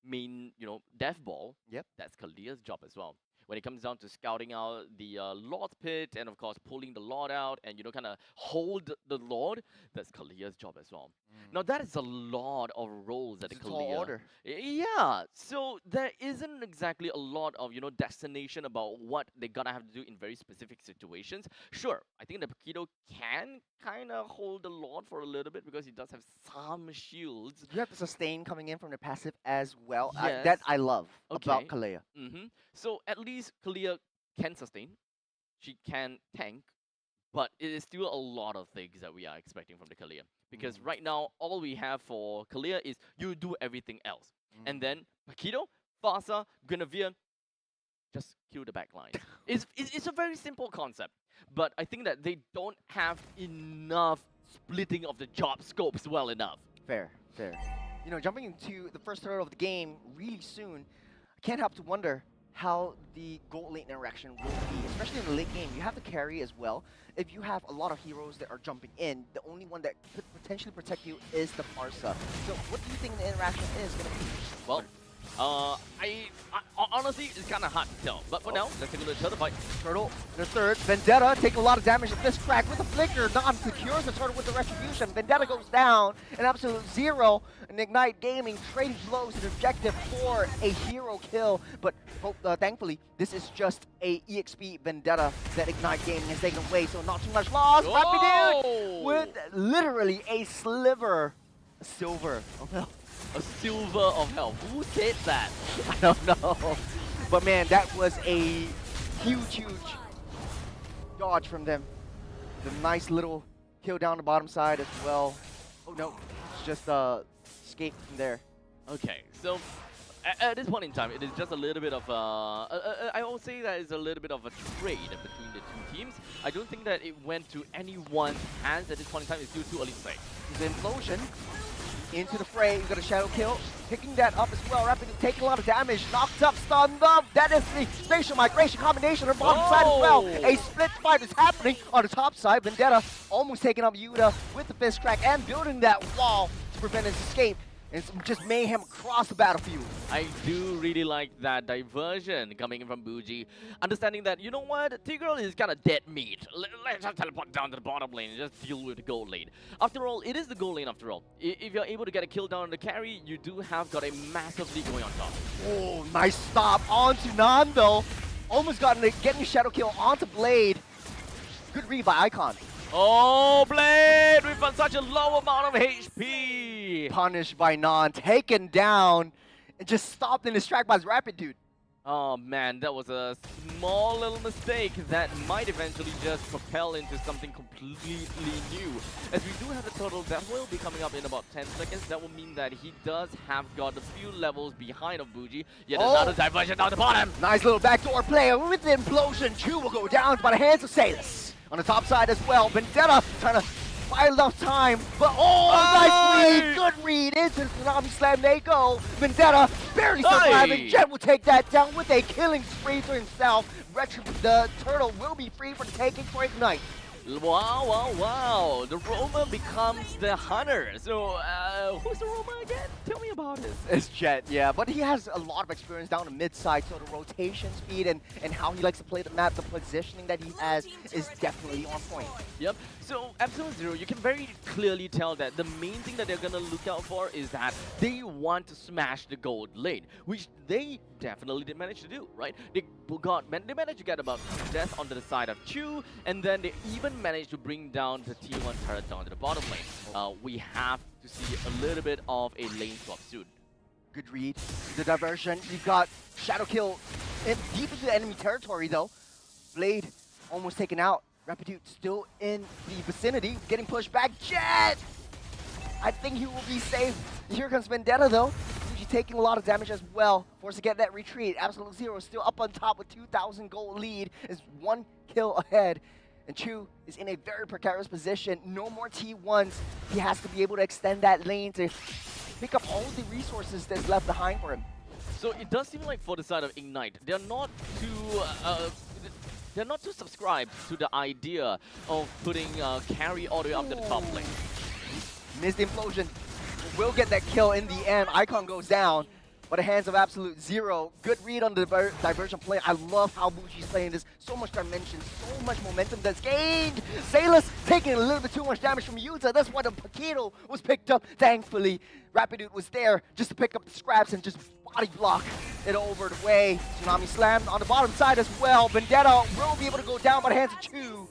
main, death ball, that's Kalia's job as well. When it comes down to scouting out the Lord pit and, of course, pulling the Lord out and, kind of hold the Lord, that's Kalia's job as well. Now, that is a lot of roles that It's the a tall Kalia... order. Yeah, so there isn't exactly a lot of, destination about what they gotta have to do in very specific situations. Sure, I think the Paquito can kind of hold the Lord for a little bit because he does have some shields. You have the sustain coming in from the passive as well. Yes. That I love about Okay. Kalea. So at least Kalia can sustain. She can tank. but it is still a lot of things that we are expecting from the Kalia. Because right now, all we have for Kalia is you do everything else. And then Paquito, Fasa, Guinevere, just kill the backline. It's a very simple concept, but I think that they don't have enough splitting of the job scopes well enough. Fair, fair. You know, jumping into the first third of the game really soon, I can't help to wonder how the gold lane interaction will be, especially in the late game. You have to carry as well. If you have a lot of heroes that are jumping in, the only one that could potentially protect you is the Parsa. So what do you think the interaction is going to be? Well, I honestly, it's kind of hard to tell. But for now, let's take a look at Turtle fight. Turtle, the third. Vendetta taking a lot of damage at this crack with the flicker. Not secures the Turtle with the retribution. Vendetta goes down. An absolute zero. And Ignite Gaming trading blows an objective for a hero kill. But thankfully, this is just a EXP Vendetta that Ignite Gaming has taken away. So not too much loss. Rapidude with literally a sliver, a silver of health. A silver of health. Who said that? I don't know. But man, that was a huge dodge from them. The nice little kill down the bottom side as well. Oh no, it's just escape from there. Okay, so at this point in time, it is just a little bit of I will say that it's a little bit of a trade between the two teams. I don't think that it went to anyone's hands at this point in time. It's still too early to say. The implosion into the fray. You got a shadow kill, picking that up as well. Rapidly taking a lot of damage, knocked up, stunned up. That is the spatial migration combination on the bottom side as well. A split fight is happening on the top side. Vendetta almost taking up Yuta with the fist crack and building that wall to prevent his escape. And some just mayhem across the battlefield. I do really like that diversion coming in from Bougie. Understanding that, you know what, Tigreal is kind of dead meat. Let's just teleport down to the bottom lane and just deal with the gold lane. After all, it is the gold lane after all. If you're able to get a kill down on the carry, you do have got a massive lead going on top. Oh, nice stop onto Nando. Almost getting a shadow kill onto Blade. Good read by Icon. Oh, Blade with such a low amount of HP. Punished by Nan, taken down, and just stopped in his track by his Rapidude. Oh man, that was a small little mistake that might eventually just propel into something completely new. As we do have the turtle that will be coming up in about 10 seconds, that will mean that he does have got a few levels behind of Bougie. Yet another diversion down the bottom. Nice little backdoor play with the implosion. Chu will go down by the hands of Salus. On the top side as well, Vendetta trying to buy enough time, but nice read, good read into the Tsunami Slam, they go. Vendetta barely surviving, Jet will take that down with a killing spree for himself. The turtle will be free for the taking for Ignite. Wow, wow, wow. The Roma becomes the hunter. So, who's the Roma again? Tell me about it. It's Jet, yeah. But he has a lot of experience down the mid side, so the rotation speed and how he likes to play the map, the positioning that he has is definitely on point. Yep. So, Absolute Zero, you can very clearly tell that the main thing that they're going to look out for is that they want to smash the gold lane, which they definitely did manage to do, right? They managed to get about death onto the side of Chu, and then they even managed to bring down the T1 turret down to the bottom lane. We have to see a little bit of a lane swap soon. Good read. The diversion. You've got Shadow Kill deep into the enemy territory, though. Blade almost taken out. Rapidude still in the vicinity, getting pushed back. Jet! I think he will be safe. Here comes Vendetta, though. He's taking a lot of damage as well. Forced to get that retreat. Absolute Zero still up on top with 2,000 gold lead. Is one kill ahead. And Chu is in a very precarious position. No more T1s. He has to be able to extend that lane to pick up all the resources that's left behind for him. So it does seem like for the side of Ignite, they're not too subscribed to the idea of putting carry all the way up to the top lane. Missed the implosion. Will get that kill in the end. Icon goes down. By the hands of Absolute Zero. Good read on the diversion play. I love how Bougie's playing this. So much dimension, so much momentum that's gained. Salus taking a little bit too much damage from Yuta. That's why the Paquito was picked up. Thankfully, Rapidude was there just to pick up the scraps and just body block it over the way. Tsunami Slam on the bottom side as well. Vendetta will be able to go down by the hands of Chu.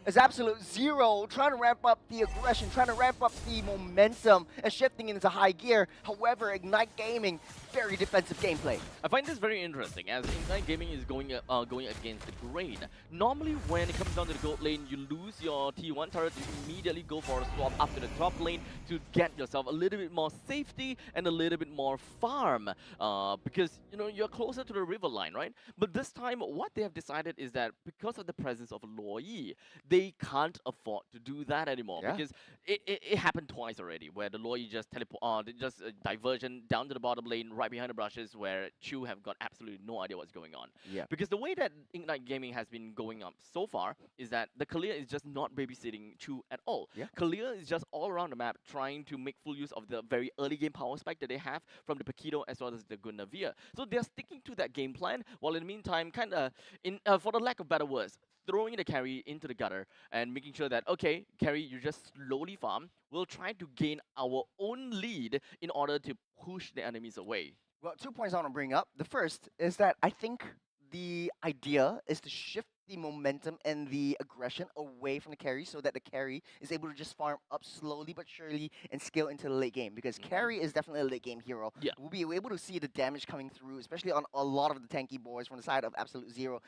is Absolute Zero trying to ramp up the aggression, trying to ramp up the momentum and shifting into high gear. However, Ignite Gaming, very defensive gameplay. I find this very interesting as Ignite Gaming is going against the grain. Normally when it comes down to the gold lane, you lose your T1 turret, you immediately go for a swap up to the top lane to get yourself a little bit more safety and a little bit more farm because you're closer to the river line, right? But this time what they have decided is that because of the presence of Luo Yi, they can't afford to do that anymore because it happened twice already where the Luo Yi just diversion down to the bottom lane right behind the brushes where Chu have got absolutely no idea what's going on. Yeah. Because the way that Ignite Gaming has been going up so far is that the Kalia is just not babysitting Chu at all. Yeah. Kalia is just all around the map trying to make full use of the very early game power spike that they have from the Paquito as well as the Guinevere. So they're sticking to that game plan while in the meantime kind of, for the lack of better words, throwing the carry into the gutter and making sure that, okay, carry, you just slowly farm. We'll try to gain our own lead in order to push the enemies away. Well, 2 points I want to bring up. The first is that I think the idea is to shift the momentum and the aggression away from the carry so that the carry is able to just farm up slowly but surely and scale into the late game because carry is definitely a late game hero. Yeah. We'll be able to see the damage coming through, especially on a lot of the tanky boys from the side of Absolute Zero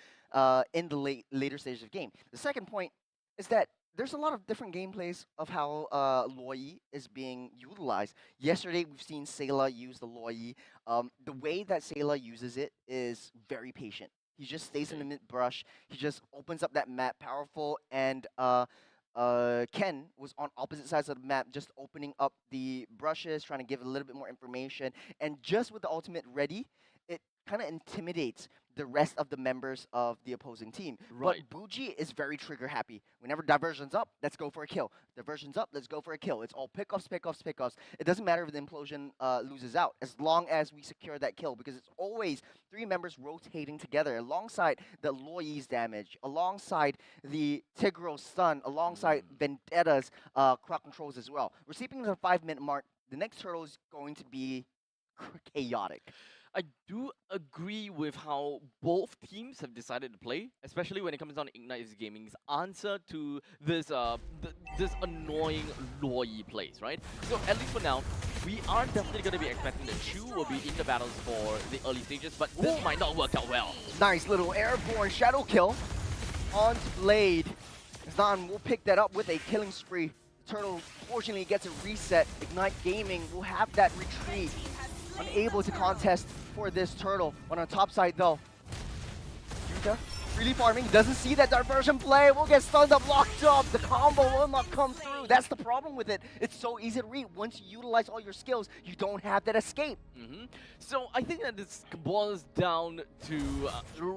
in the later stages of game. The second point is that there's a lot of different gameplays of how Luo Yi is being utilized. Yesterday, we've seen Sayla use the Luo Yi. The way that Sayla uses it is very patient. He just stays in the mid brush. He just opens up that map, powerful, and Ken was on opposite sides of the map, just opening up the brushes, trying to give a little bit more information. And just with the ultimate ready, it kind of intimidates the rest of the members of the opposing team. Right. But Buji is very trigger happy. Whenever diversion's up, let's go for a kill. Diversion's up, let's go for a kill. It's all pickoffs, pickoffs, pickoffs. It doesn't matter if the implosion loses out, as long as we secure that kill, because it's always 3 members rotating together alongside the Luo Yi's damage, alongside the Tigro's stun, alongside Vendetta's crowd controls as well. We're sleeping at the 5-minute mark. The next turtle is going to be chaotic. I do agree with how both teams have decided to play, especially when it comes down to Ignite Gaming's answer to this this annoying Luo Yi plays, right? So at least for now, we are definitely going to be expecting that Chu will be in the battles for the early stages, but this might not work out well. Nice little airborne shadow kill onto Blade. Zan will pick that up with a killing spree. Turtle fortunately gets a reset. Ignite Gaming will have that retreat. Unable to contest for this turtle. On the top side though, Yuta really farming, doesn't see that diversion play, will get stunned up, locked up, the combo will not come through. That's the problem with it. It's so easy to read. Once you utilize all your skills, you don't have that escape. So I think that this boils down to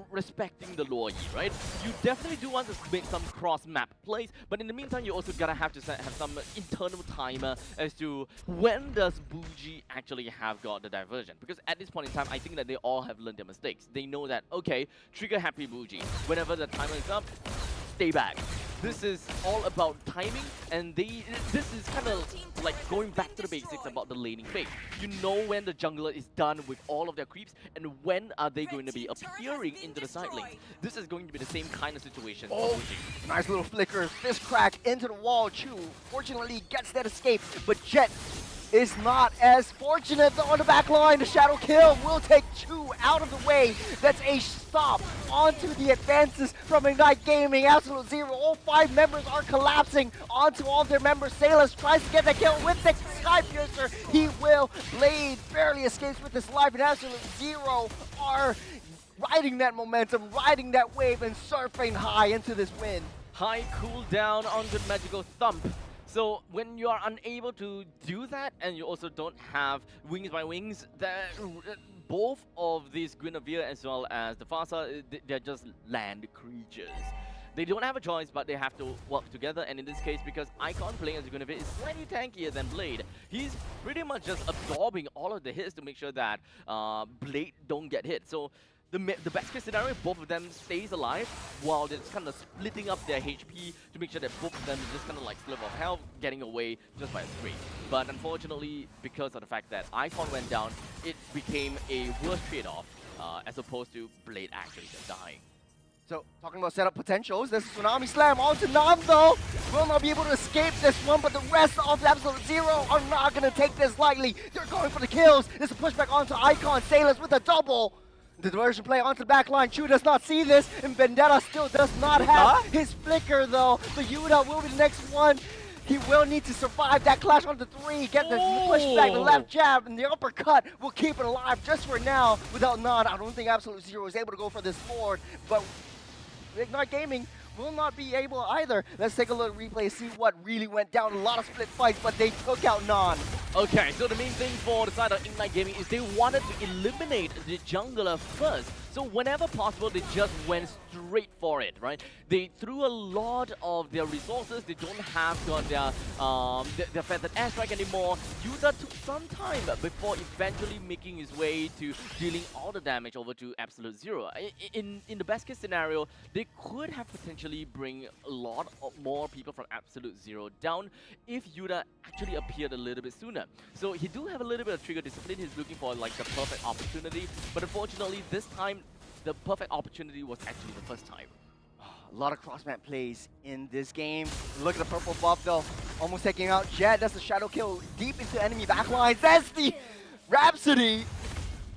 respecting the Luo Yi, right? You definitely do want to make some cross-map plays, but in the meantime, you also gotta have some internal timer as to when does Buji actually have got the diversion. Because at this point in time, I think that they all have learned their mistakes. They know that, okay, trigger happy Buji. Whenever the timer is up, stay back. This is all about timing, and this is kind of like going back to the basics about the laning phase. You know when the jungler is done with all of their creeps, and when are they going to be appearing into the side lanes. This is going to be the same kind of situation. Oh, nice little flicker, fist crack into the wall. Chu fortunately gets that escape, but Jet is not as fortunate on the back line. The shadow kill will take Chu out of the way. That's a stop onto the advances from Ignite Gaming. Absolute Zero. All 5 members are collapsing onto all of their members. Salas tries to get the kill with the Sky Piercer. He will. Blade barely escapes with his life, and Absolute Zero are riding that momentum, riding that wave, and surfing high into this win. High cooldown onto the magical thump. So when you are unable to do that, and you also don't have Wings by Wings, both of these Guinevere as well as the Fasa, they're just land creatures. They don't have a choice, but they have to work together, and in this case, because Icon playing as a Guinevere is slightly tankier than Blade, he's pretty much just absorbing all of the hits to make sure that Blade don't get hit. So the best case scenario, both of them stays alive while they're just kind of splitting up their HP to make sure that both of them just kind of like sliver of health, getting away just by a scream. But unfortunately, because of the fact that Icon went down, it became a worse trade-off as opposed to Blade actually just dying. So, talking about setup potentials, there's a Tsunami Slam onto Nam though. Will not be able to escape this one, but the rest of Absolute Zero are not going to take this lightly. They're going for the kills. There's a pushback onto Icon. Sailors with a double. The diversion play onto the back line. Chu does not see this, and Vendetta still does not have his flicker though. So Yuta will be the next one. He will need to survive that clash on the 3, get the pushback, the left jab, and the uppercut will keep it alive just for now. Without Nod, I don't think Absolute Zero is able to go for this board, but Ignite Gaming will not be able either. Let's take a look at replay, see what really went down. A lot of split fights, but they took out Non. Okay, so the main thing for the side of Ignite Gaming is they wanted to eliminate the jungler first. So whenever possible, they just went straight for it, right? They threw a lot of their resources. They don't have their feathered airstrike anymore. Yuta took some time before eventually making his way to dealing all the damage over to Absolute Zero. In the best case scenario, they could have potentially bring a lot more people from Absolute Zero down if Yuta actually appeared a little bit sooner. So he do have a little bit of trigger discipline. He's looking for like the perfect opportunity, but unfortunately this time the perfect opportunity was actually the first time. A lot of cross-map plays in this game. Look at the purple buff though, almost taking out Jet. That's the shadow kill deep into enemy backlines. That's the Rhapsody,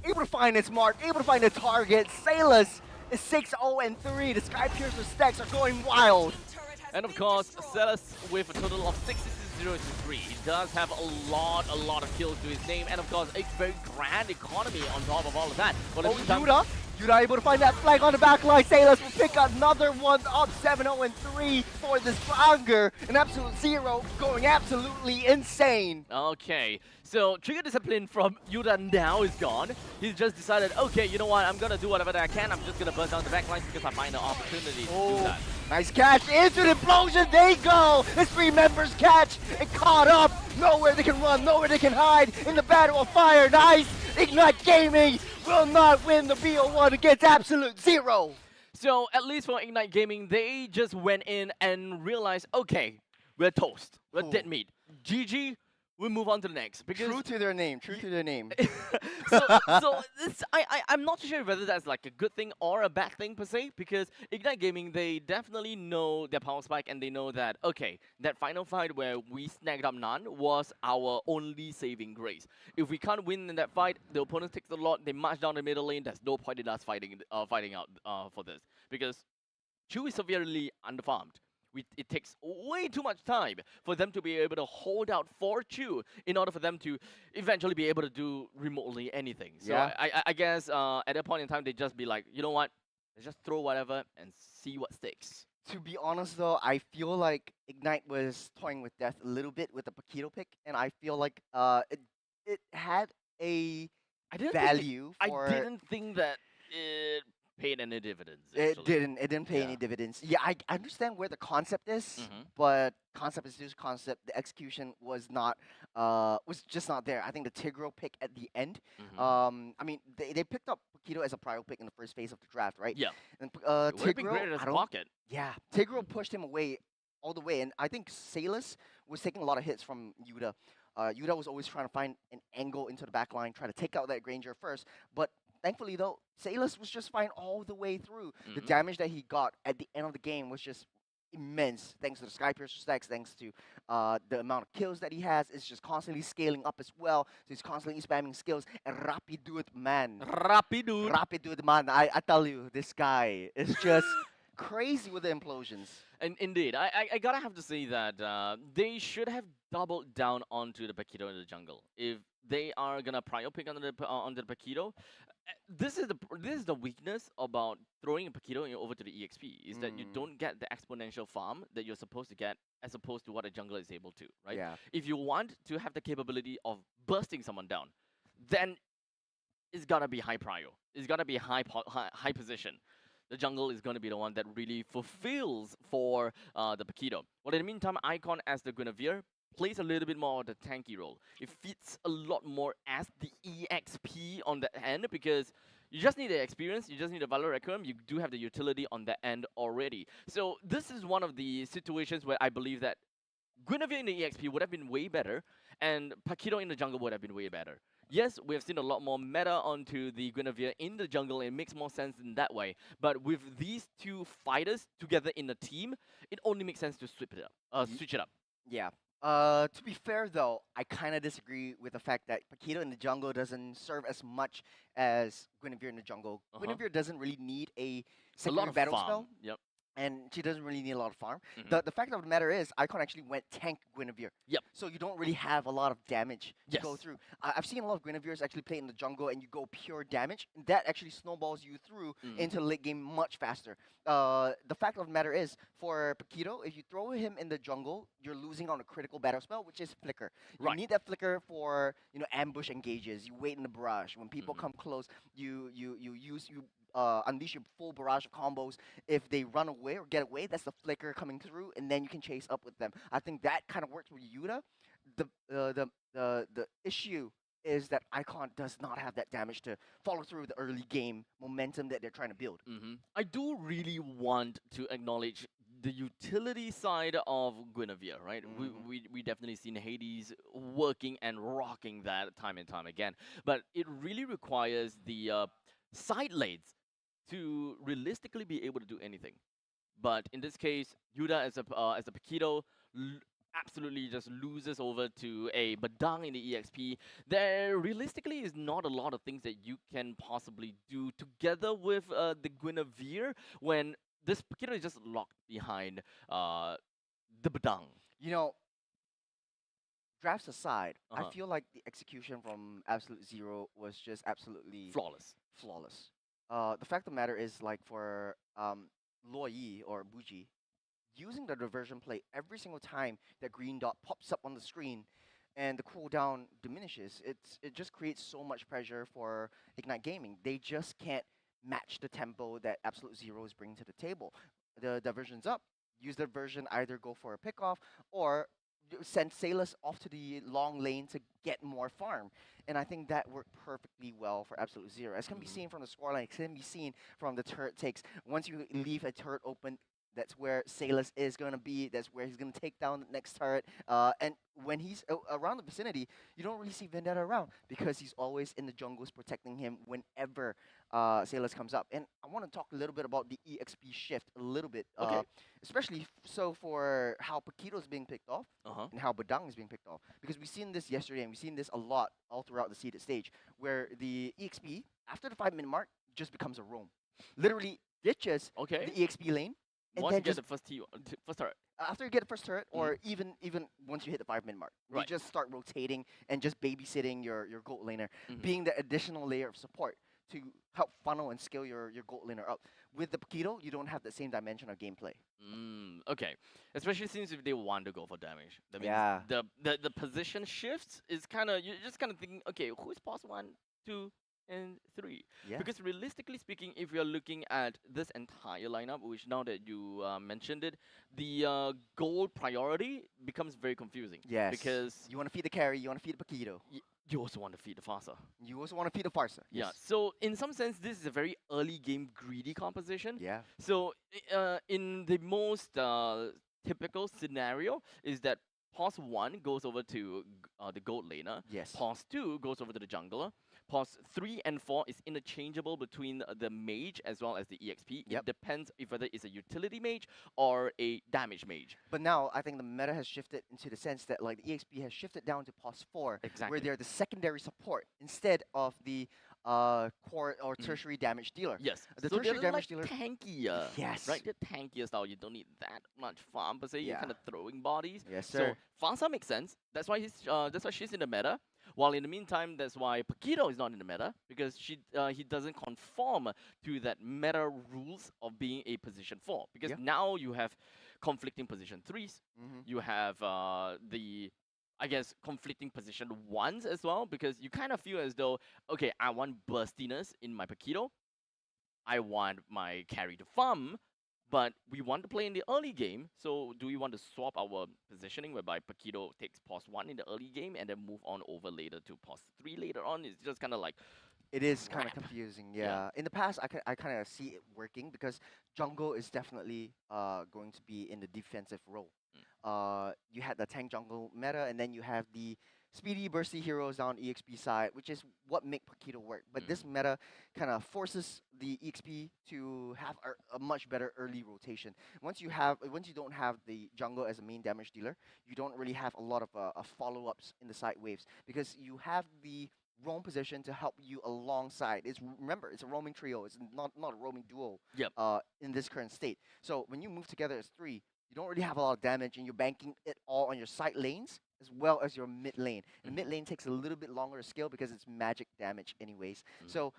able to find its mark, able to find the target. Sailors is 6-0-3. The Sky Piercer stacks are going wild. And of course, Celis with a total of 6-0-3. He does have a lot of kills to his name, and of course, a very grand economy on top of all of that. But Yuta able to find that flag on the back line. Sailors will pick another one up, 7-0-3 for this Flanger. An Absolute Zero going absolutely insane. Okay, so trigger discipline from Yuta now is gone. He's just decided, okay, you know what, I'm gonna do whatever that I can. I'm just gonna burst down the back lines because I find an opportunity to do that. Nice catch into the implosion. They go. His 3 members catch and caught up. Nowhere they can run, nowhere they can hide in the battle of fire. Nice. Ignite Gaming will not win the BO1 against Absolute Zero. So at least for Ignite Gaming, they just went in and realized, okay, we're toast. We're dead meat. GG. We'll move on to the next. Because True to their name. True to their name. so this, I'm not sure whether that's like a good thing or a bad thing per se, because Ignite Gaming, they definitely know their power spike and they know that, okay, that final fight where we snagged up Nan was our only saving grace. If we can't win in that fight, the opponent takes a lot, they march down the middle lane, there's no point in us fighting out for this. Because Chu is severely underfarmed. It takes way too much time for them to be able to hold out for Chu in order for them to eventually be able to do remotely anything. So yeah. I guess at that point in time, they just be like, you know what, let's just throw whatever and see what sticks. To be honest though, I feel like Ignite was toying with death a little bit with the Paquito pick, and I feel like it had a value. I didn't think that it paid any dividends. It didn't pay any dividends. Yeah, I understand where the concept is, but concept is just concept. The execution was not was just not there. I think the Tigro pick at the end. I mean, they picked up Paquito as a prior pick in the first phase of the draft, right? Yeah. And It would have been great as a pocket. Yeah, Tigro pushed him away all the way, and I think Sailus was taking a lot of hits from Yuta. Yuta was always trying to find an angle into the back line, try to take out that Granger first, but thankfully, though, Sailus was just fine all the way through. The damage that he got at the end of the game was just immense, thanks to the Sky Piercer stacks, thanks to the amount of kills that he has. It's just constantly scaling up as well. So he's constantly spamming skills. And Rapidud, man. Rapidud, man. I tell you, this guy is just crazy with the implosions. And indeed, I gotta have to say that they should have doubled down onto the Paquito in the jungle. If they are gonna prior pick onto the Paquito, this is the weakness about throwing a Paquito over to the EXP, is that you don't get the exponential farm that you're supposed to get as opposed to what a jungler is able to, right? Yeah. If you want to have the capability of bursting someone down, then it's gotta be high prio. It's gotta be high position. The jungle is going to be the one that really fulfills for the Paquito. But in the meantime, Icon as the Guinevere plays a little bit more of the tanky role. It fits a lot more as the EXP on the end, because you just need the experience, you just need the Valor Requiem, you do have the utility on the end already. So this is one of the situations where I believe that Guinevere in the EXP would have been way better, and Paquito in the jungle would have been way better. Yes, we have seen a lot more meta onto the Guinevere in the jungle. It makes more sense in that way. But with these two fighters together in a team, it only makes sense to switch it up. Yeah. To be fair though, I kind of disagree with the fact that Paquito in the jungle doesn't serve as much as Guinevere in the jungle. Guinevere doesn't really need a A lot secondary of battle farm. spell, Yep. and she doesn't really need a lot of farm. Mhm. The fact of the matter is, Icon actually went tank Guinevere. Yep. So you don't really have a lot of damage to go Yes. through. I've seen a lot of Guineveres actually play in the jungle, and you go pure damage. And that actually snowballs you through into the late game much faster. The fact of the matter is, for Paquito, if you throw him in the jungle, you're losing on a critical battle spell, which is Flicker. You Right. need that Flicker for ambush engages. You wait in the barrage when people come close. You unleash your full barrage of combos. If they run away or get away, that's the Flicker coming through, and then you can chase up with them. I think that kind of works with Yuta. The issue is that Icon does not have that damage to follow through the early game momentum that they're trying to build. I do really want to acknowledge the utility side of Guinevere, right? We definitely seen Hades working and rocking that time and time again. But it really requires the side lanes to realistically be able to do anything. But in this case, Yuda as a Paquito absolutely just loses over to a Badang in the EXP. There realistically is not a lot of things that you can possibly do together with the Guinevere when this Paquito is just locked behind the Badang. You know, drafts aside, I Uh-huh. feel like the execution from Absolute Zero was just absolutely Flawless. flawless. The fact of the matter is, like for Luo Yi or Buji, using the diversion play every single time that green dot pops up on the screen and the cooldown diminishes, it just creates so much pressure for Ignite Gaming. They just can't match the tempo that Absolute Zero is bringing to the table. The diversion's up. Use the diversion, either go for a pickoff or send Salus off to the long lane to get more farm. And I think that worked perfectly well for Absolute Zero. As can be seen from the scoreline, it can be seen from the turret takes. Once you leave a turret open, that's where Salus is going to be. That's where he's going to take down the next turret. And when he's around the vicinity, you don't really see Vendetta around because he's always in the jungles protecting him whenever Salus comes up. And I want to talk a little bit about the EXP shift a little bit. Okay. Especially so for how Paquito is being picked off and how Badang is being picked off. Because we've seen this yesterday and we've seen this a lot all throughout the seeded stage where the EXP, after the 5-minute mark, just becomes a roam. Literally ditches Okay. the EXP lane. And Once then you get just the first turret. after you get the first turret, or even once you hit the 5-minute mark, you Right. just start rotating and just babysitting your gold laner, Mhm. being the additional layer of support to help funnel and scale your gold laner up. With the Paquito, you don't have the same dimension of gameplay. Okay. Especially since if they want to go for damage. That means Yeah. the position shifts is you're just kind of thinking, okay, who's past 1, 2, and 3? Yeah. Because realistically speaking, if you're looking at this entire lineup, which now that you mentioned it, the goal priority becomes very confusing. Yes. Because you want to feed the carry, you want to feed the Paquito, you also want to feed the Farsa. you also want to feed the Farsa. Yeah. Yes. So in some sense, this is a very early game greedy composition. Yeah. So in the most typical scenario is that pause 1 goes over to the gold laner. Yes. Pause 2 goes over to the jungler. Pause 3 and 4 is interchangeable between the mage as well as the EXP. Yep. It depends if whether it's a utility mage or a damage mage. But now I think the meta has shifted into the sense that like the EXP has shifted down to pause 4, Exactly. where they're the secondary support instead of the core or tertiary damage dealer. Yes. The so tertiary they're damage like dealer. tankier. Yes. Right? They're tankier style. You don't need that much farm per se. You're Yeah. kind of throwing bodies. Yes, sir. So Farsa makes sense. That's why she's in the meta. While in the meantime, that's why Paquito is not in the meta because he doesn't conform to that meta rules of being a position 4. Because Yeah. now you have conflicting position 3s. Mhm. You have I guess conflicting position 1s as well because you kind of feel as though, okay, I want burstiness in my Paquito. I want my carry to farm, but we want to play in the early game. So do we want to swap our positioning whereby Paquito takes pause 1 in the early game and then move on over later to pause 3 later on? It's just kind of like It is kind of crap. confusing, Yeah. yeah. In the past, I kind of see it working because jungle is definitely going to be in the defensive role. You had the tank jungle meta, and then you have the speedy bursty heroes on EXP side, which is what make Paquito work. But this meta kind of forces the EXP to have a much better early rotation. Once you don't have the jungle as a main damage dealer, you don't really have a lot of follow-ups in the side waves because you have the roam position to help you alongside. Remember, it's a roaming trio. It's not a roaming duo. Yep. In this current state. So when you move together as three, you don't really have a lot of damage, and you're banking it all on your side lanes as well as your mid lane. And mid lane takes a little bit longer to scale because it's magic damage anyways. So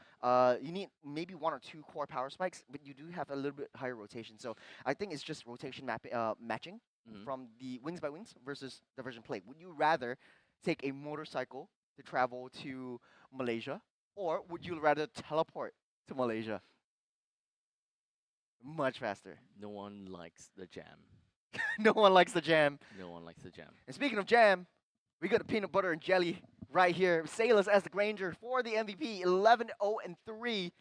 you need maybe 1 or 2 core power spikes, but you do have a little bit higher rotation. So I think it's just rotation matching from the wings by wings versus diversion play. Would you rather take a motorcycle to travel to Malaysia, or would you rather teleport to Malaysia? Much faster. No one likes the jam. No one likes the jam. No one likes the jam. And speaking of jam, we got the peanut butter and jelly right here. Sailors as the Granger for the MVP, 11-0-3.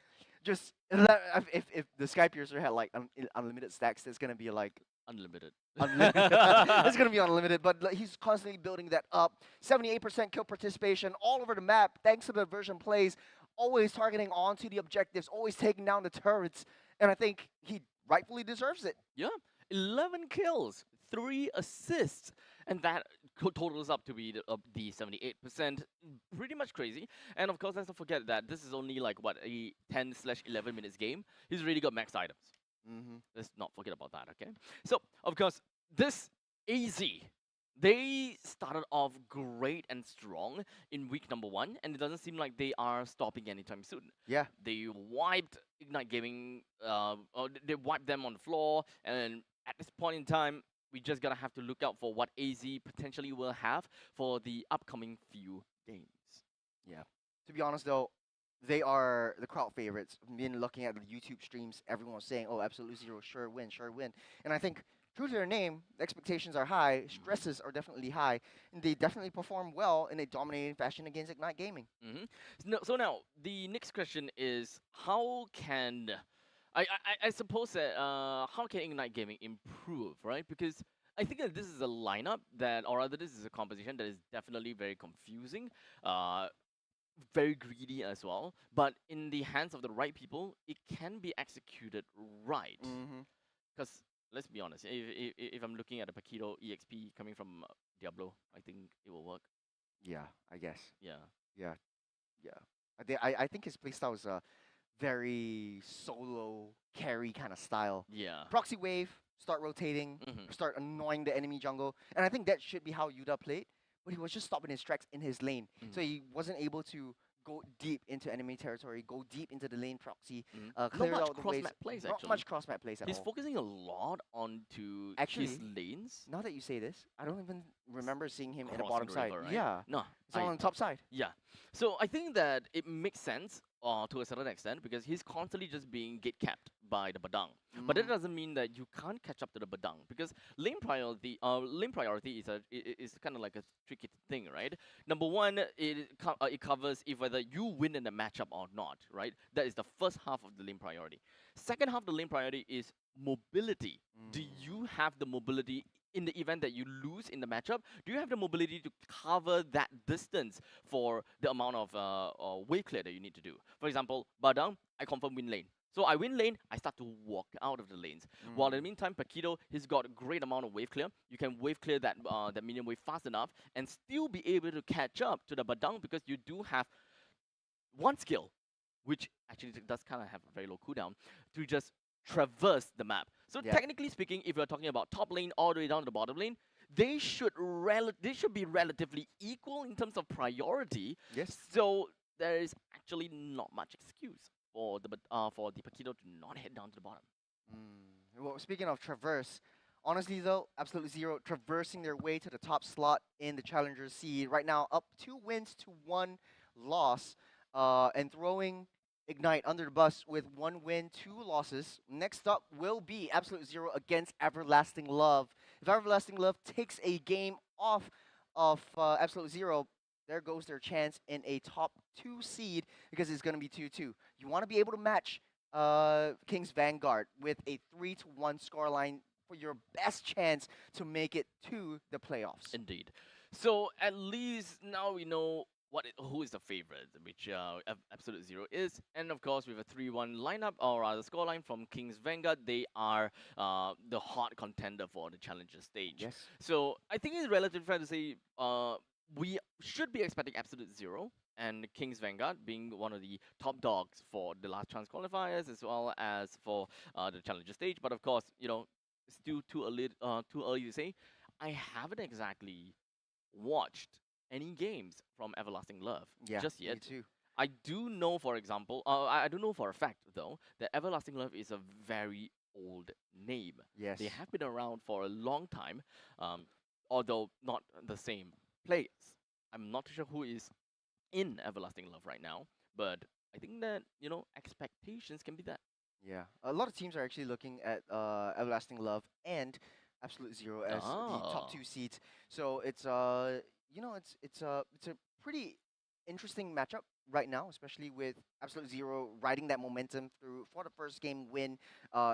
Just if the Sky Piercer had like unlimited stacks, it's gonna be like Unlimited. it's gonna be unlimited. But he's constantly building that up. 78% kill participation all over the map, thanks to the diversion plays. Always targeting onto the objectives, always taking down the turrets, and I think he rightfully deserves it. Yeah, 11 kills, 3 assists, and that totals up to be the 78%. Pretty much crazy. And of course, let's not forget that this is only like what, a 10/11 minutes game. He's really got max items. Let's not forget about that, okay? So, of course, this AZ, they started off great and strong in week number 1, and it doesn't seem like they are stopping anytime soon. Yeah. They wiped Ignite Gaming, or they wiped them on the floor, and at this point in time, we just gotta have to look out for what AZ potentially will have for the upcoming few games. Yeah. To be honest though, they are the crowd favorites. Been looking at the YouTube streams, everyone was saying, "Oh, Absolute Zero, sure win, sure win." And I think, true to their name, the expectations are high, stresses are definitely high, and they definitely perform well in a dominating fashion against Ignite Gaming. So now, the next question is, how can... I suppose that how can Ignite Gaming improve, right? Because I think that this is a lineup that, or rather this is a composition that is definitely very confusing, very greedy as well. But in the hands of the right people, it can be executed right. Because let's be honest, if I'm looking at a Paquito EXP coming from Diablo, I think it will work. Yeah, I guess. Yeah. Yeah, yeah. I think his playstyle is a very solo carry kind of style. Yeah. Proxy wave, start rotating, start annoying the enemy jungle, and I think that should be how Yuda played. But he was just stopping his tracks in his lane, so he wasn't able to go deep into enemy territory, go deep into the lane proxy, clear Not much out the waves. cross-map plays, Not actually. much cross-map plays at He's all. focusing a lot onto Actually, his lanes. Now that you say this, I don't even remember seeing him in the Crossing bottom the side. river, right? Yeah, No. it's all on the top side. Yeah. So I think that it makes sense to a certain extent because he's constantly just being gate capped by the Badang. But that doesn't mean that you can't catch up to the Badang because lane priority is kind of like a tricky thing, right? Number one, it covers if whether you win in the matchup or not, right? That is the first half of the lane priority. Second half of the lane priority is mobility. Do you have the mobility in the event that you lose in the matchup? Do you have the mobility to cover that distance for the amount of wave clear that you need to do? For example, Badang, I confirm win lane. So I win lane, I start to walk out of the lanes. While in the meantime, Paquito, he's got a great amount of wave clear. You can wave clear that minion wave fast enough and still be able to catch up to the Badang because you do have one skill, which actually does kind of have a very low cooldown, to just traverse the map. So technically speaking, if you're talking about top lane all the way down to the bottom lane, they should be relatively equal in terms of priority. Yes. So there is actually not much excuse for the Paquito to not head down to the bottom. Well, speaking of traverse, honestly though, Absolute Zero traversing their way to the top slot in the Challenger seed right now, up 2 wins to 1 loss, and throwing Ignite under the bus with 1 win, 2 losses. Next up will be Absolute Zero against Everlasting Love. If Everlasting Love takes a game off of Absolute Zero, there goes their chance in a top 2 seed because it's going to be 2-2. You want to be able to match Kings Vanguard with a 3-1 scoreline for your best chance to make it to the playoffs. Indeed. So at least now we know who is the favorite, which Absolute Zero is, and of course with a 3-1 lineup or rather scoreline from Kings Vanguard, they are the hot contender for the challenger stage. Yes. So I think it's relatively fair to say we should be expecting Absolute Zero and Kings Vanguard being one of the top dogs for the last chance qualifiers as well as for the challenger stage. But of course, it's still too early to say. I haven't exactly watched any games from Everlasting Love just yet. Me too. I do know, for example, I do know for a fact though that Everlasting Love is a very old name. Yes. They have been around for a long time, although not the same players. I'm not sure who is in Everlasting Love right now, but I think that expectations can be that. Yeah, a lot of teams are actually looking at Everlasting Love and Absolute Zero as the top 2 seeds. So it's it's a pretty interesting matchup right now, especially with Absolute Zero riding that momentum through for the first game win,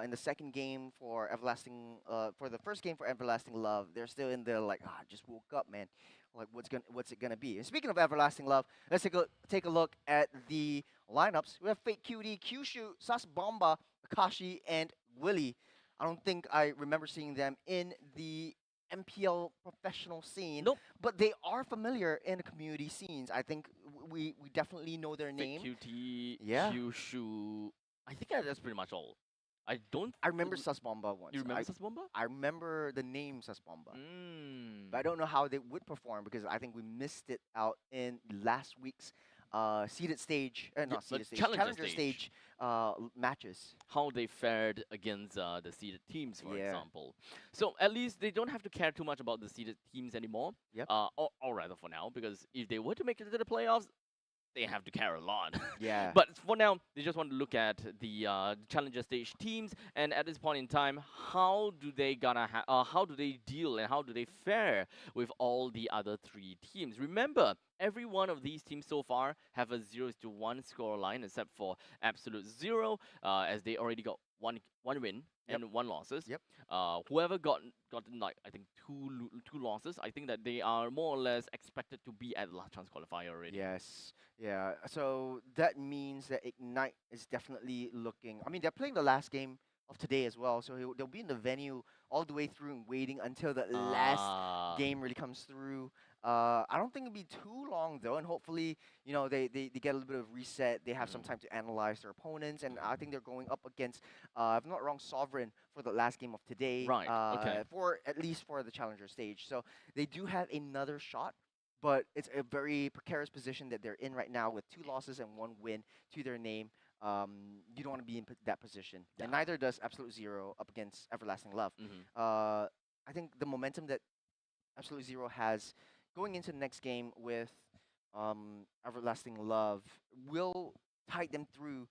in the second game for for the first game for Everlasting Love. They're still in there like, just woke up, man. Like what's it gonna be? And speaking of Everlasting Love, let's take a look at the lineups. We have Fake QD, Kyushu, Sas Bomba, Akashi, and Willie. I don't think I remember seeing them in the MPL professional scene. Nope. But they are familiar in the community scenes. I think we definitely know their name. Fake QT, Yeah. Kyushu. I think that's pretty much all. I remember Sas Bomba once. You remember Sas Bomba? I remember the name Sas Bomba. Mm. But I don't know how they would perform because I think we missed it out in last week's seeded stage, not seeded stage, challenger stage matches. How they fared against the seeded teams, for Yeah. example. So at least they don't have to care too much about the seeded teams anymore. Yep. Or rather for now, because if they were to make it to the playoffs, they have to care a lot. Yeah. But for now, they just want to look at the challenger stage teams, and at this point in time, how do they deal and how do they fare with all the other 3 teams? Remember, every one of these teams so far have a 0-1 score line, except for Absolute Zero, as they already got one win and 1 losses. Yep. Whoever gotten like I think two losses, I think that they are more or less expected to be at the last chance qualifier already. Yes. Yeah. So that means that Ignite is definitely looking. I mean, they're playing the last game of today as well, so they'll be in the venue all the way through and waiting until the last game really comes through. I don't think it'll be too long though, and hopefully, they get a little bit of reset. They have some time to analyze their opponents, and I think they're going up against, if I'm not wrong, Sovereign for the last game of today. Right. Okay. For at least for the challenger stage, so they do have another shot. But it's a very precarious position that they're in right now with 2 losses and 1 win to their name. You don't want to be in that position, and neither does Absolute Zero up against Everlasting Love. I think the momentum that Absolute Zero has going into the next game with Everlasting Love will tide them through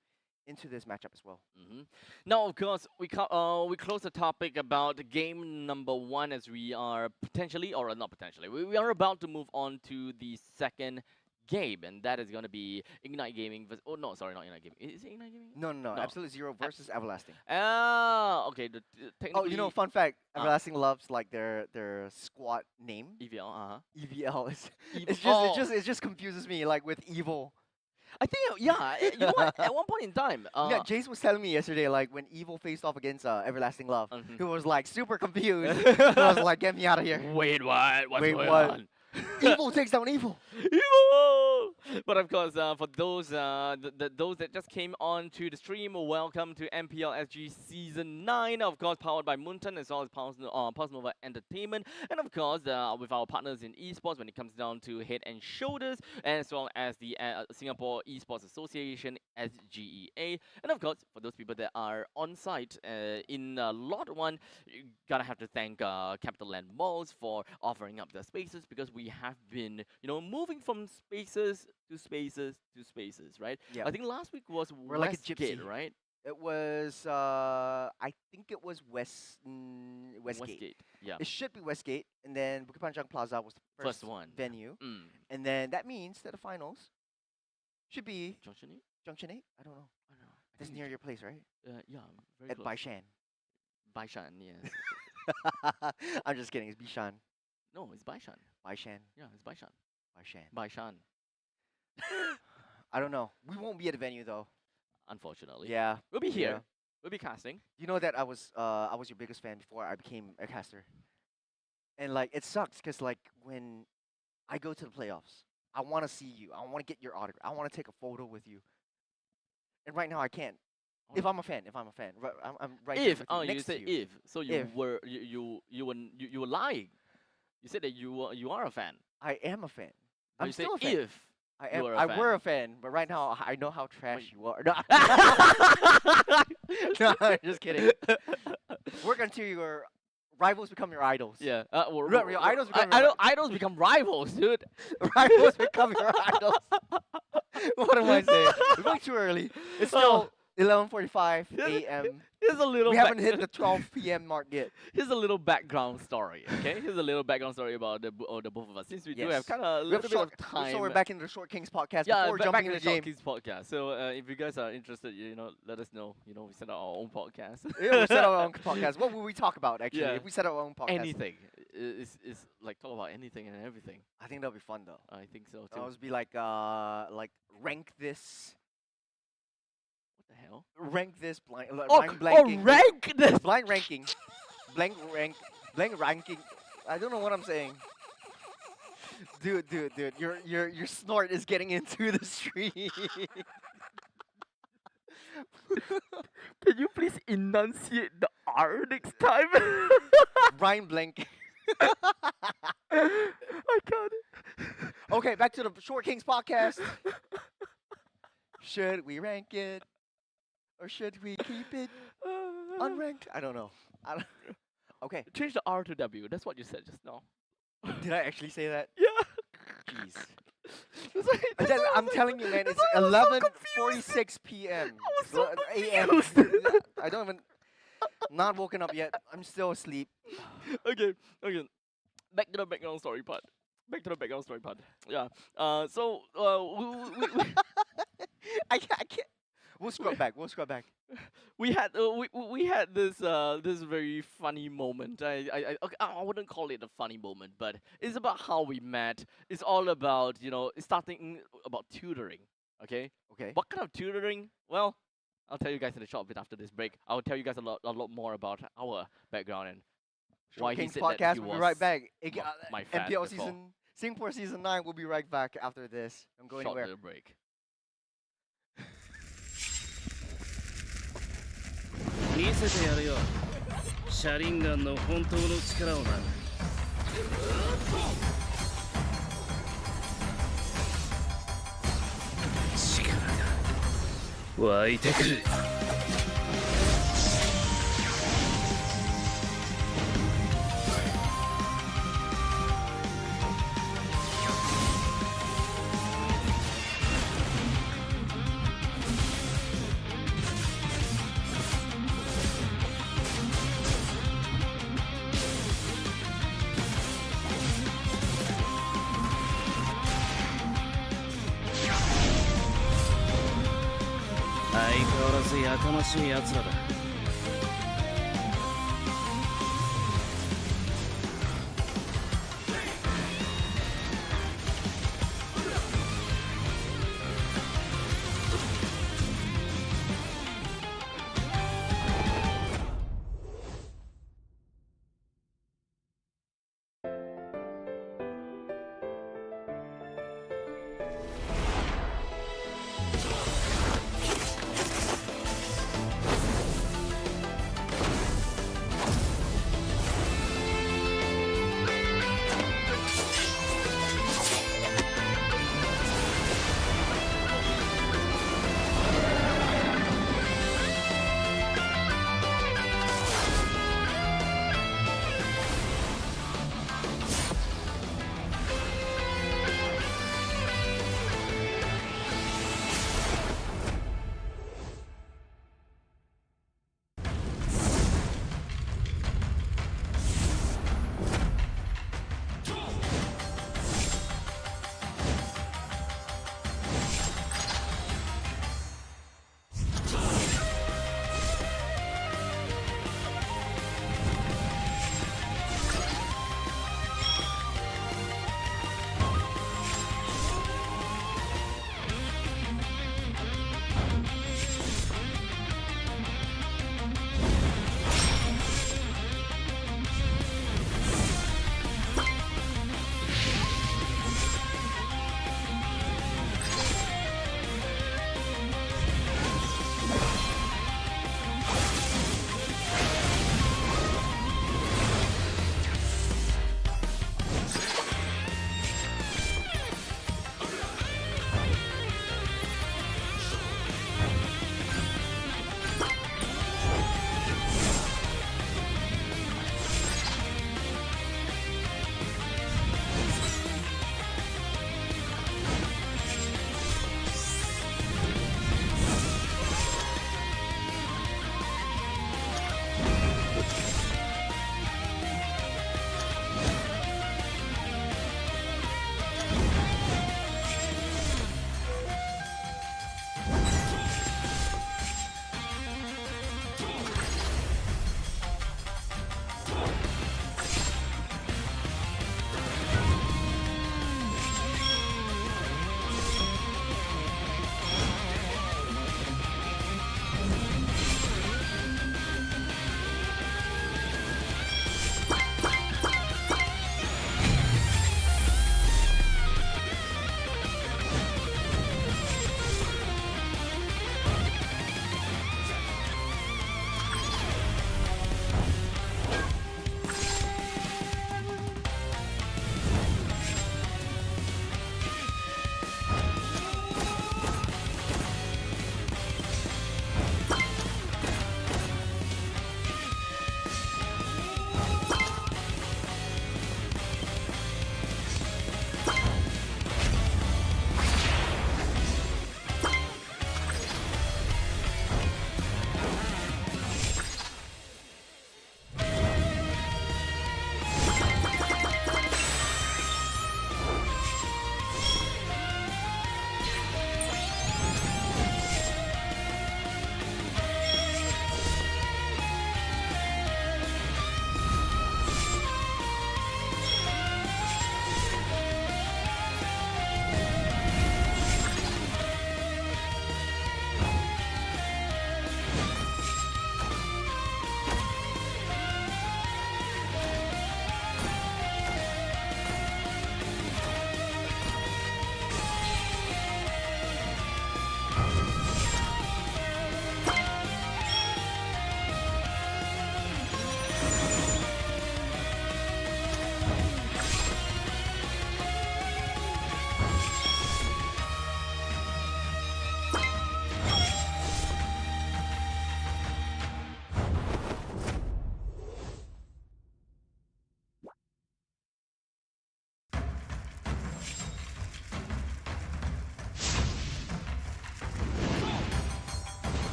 into this matchup as well. Now, of course, we close the topic about game number 1 as we are potentially, or not potentially, we are about to move on to the second game, and that is going to be Ignite Gaming versus, oh no, sorry, not Ignite Gaming. Is it Ignite Gaming? No. Absolute Zero versus Everlasting. Okay. Technically, Oh, fun fact. Everlasting Love's like their squad name. EVL, EVL is. Evil. It just confuses me like with evil. I think, yeah, you know what? At one point in time, Yeah, Jace was telling me yesterday, like when Evil faced off against Everlasting Love, he was like super confused. And I was like, "Get me out of here!" Wait, what? What's going what? on? Evil takes down Evil. Evil! But of course, for those those that just came on to the stream, welcome to MPL SG Season 9, of course, powered by Moonton as well as Pulse Nova Entertainment, and of course, with our partners in esports when it comes down to Head and Shoulders, as well as the Singapore Esports Association, SGEA, and of course, for those people that are on site in Lot 1, you gotta have to thank Capital Land Malls for offering up their spaces, because we have been, moving from spaces to spaces to spaces, right? Yeah. I think last week was We're like a Westgate, gypsy. right? It was, I think it was Westgate. Westgate, yeah. It should be Westgate, and then Bukit Panjang Plaza was the First one. venue, Mm. and then that means that the finals should be Junction 8? Junction 8. I don't know. I don't know. I That's think near your place, right? yeah, very At close. Baishan. Baishan, yes. I'm just kidding. It's Bishan. No, it's Baishan. Baishan. Yeah, it's Baishan. Baishan. Baishan. I don't know. We won't be at the venue though. Unfortunately. Yeah. We'll be here. Yeah. We'll be casting. You know that I was your biggest fan before I became a caster. And like it sucks because like when I go to the playoffs, I want to see you. I want to get your autograph. I want to take a photo with you. And right now I can't. If I'm a fan, I'm right here If with you, you next said to you. if, so you were lying. You said that you are a fan. I am a fan. But I'm you said still a fan. if I you am. were a I fan. were a fan, but right now I know how trash Wait. you are. No, no, I'm just kidding. Work until your rivals become your idols. Yeah. Your idols become your idols become rivals, dude. Rivals become your idols. What am I saying? We're going too early. It's still 11:45 a.m. Here's a little. We haven't hit the 12 p.m. mark yet. Here's a little background story. Okay. Here's a little background story about the both of us. Since we do have Yes. kind of a We have little bit of short- time. So we're back in the Short Kings podcast Yeah, before back jumping in into the the Short game. Kings podcast. So if you guys are interested, let us know. We set up our own podcast. Yeah, we set our own podcast. What would we talk about actually Yeah. if we set our own podcast? Anything. It's like talk about anything and everything. I think that'll be fun though. I think so too. It'll just be like rank this What the hell? blind Oh, blanking. rank this. Blind ranking. Blank ranking. I don't know what I'm saying. Dude, your snort is getting into the stream. Can you please enunciate the R next time? Brian blank. I can't. Okay, back to the Short Kings podcast. Should we rank it? Or should we keep it unranked? I don't know. Okay. Change the R to W. That's what you said just now. Did I actually say that? Yeah. Jeez. That's why- that's why I I'm was telling you, man, that's it's why I was so 11:46 p.m. was so a.m. confused. I don't even. Not woken up yet. I'm still asleep. Okay. Back to the background story part. Yeah. So we I can't. We'll scrub back. we had this this very funny moment. Okay, I wouldn't call it a funny moment, but it's about how we met. It's all about it's starting about tutoring. Okay. Okay. What kind of tutoring? Well, I'll tell you guys in a short bit after this break. I'll tell you guys a lot more about our background and why Short he Kings said that podcast. he We'll was be right back. my fan MPL before. season Singapore season 9. We'll be right back after this. Don't go Short anywhere. little break. 見せてやるよシャリンガンの本当の力をな力が湧いてくる相変わらずやかましい奴らだ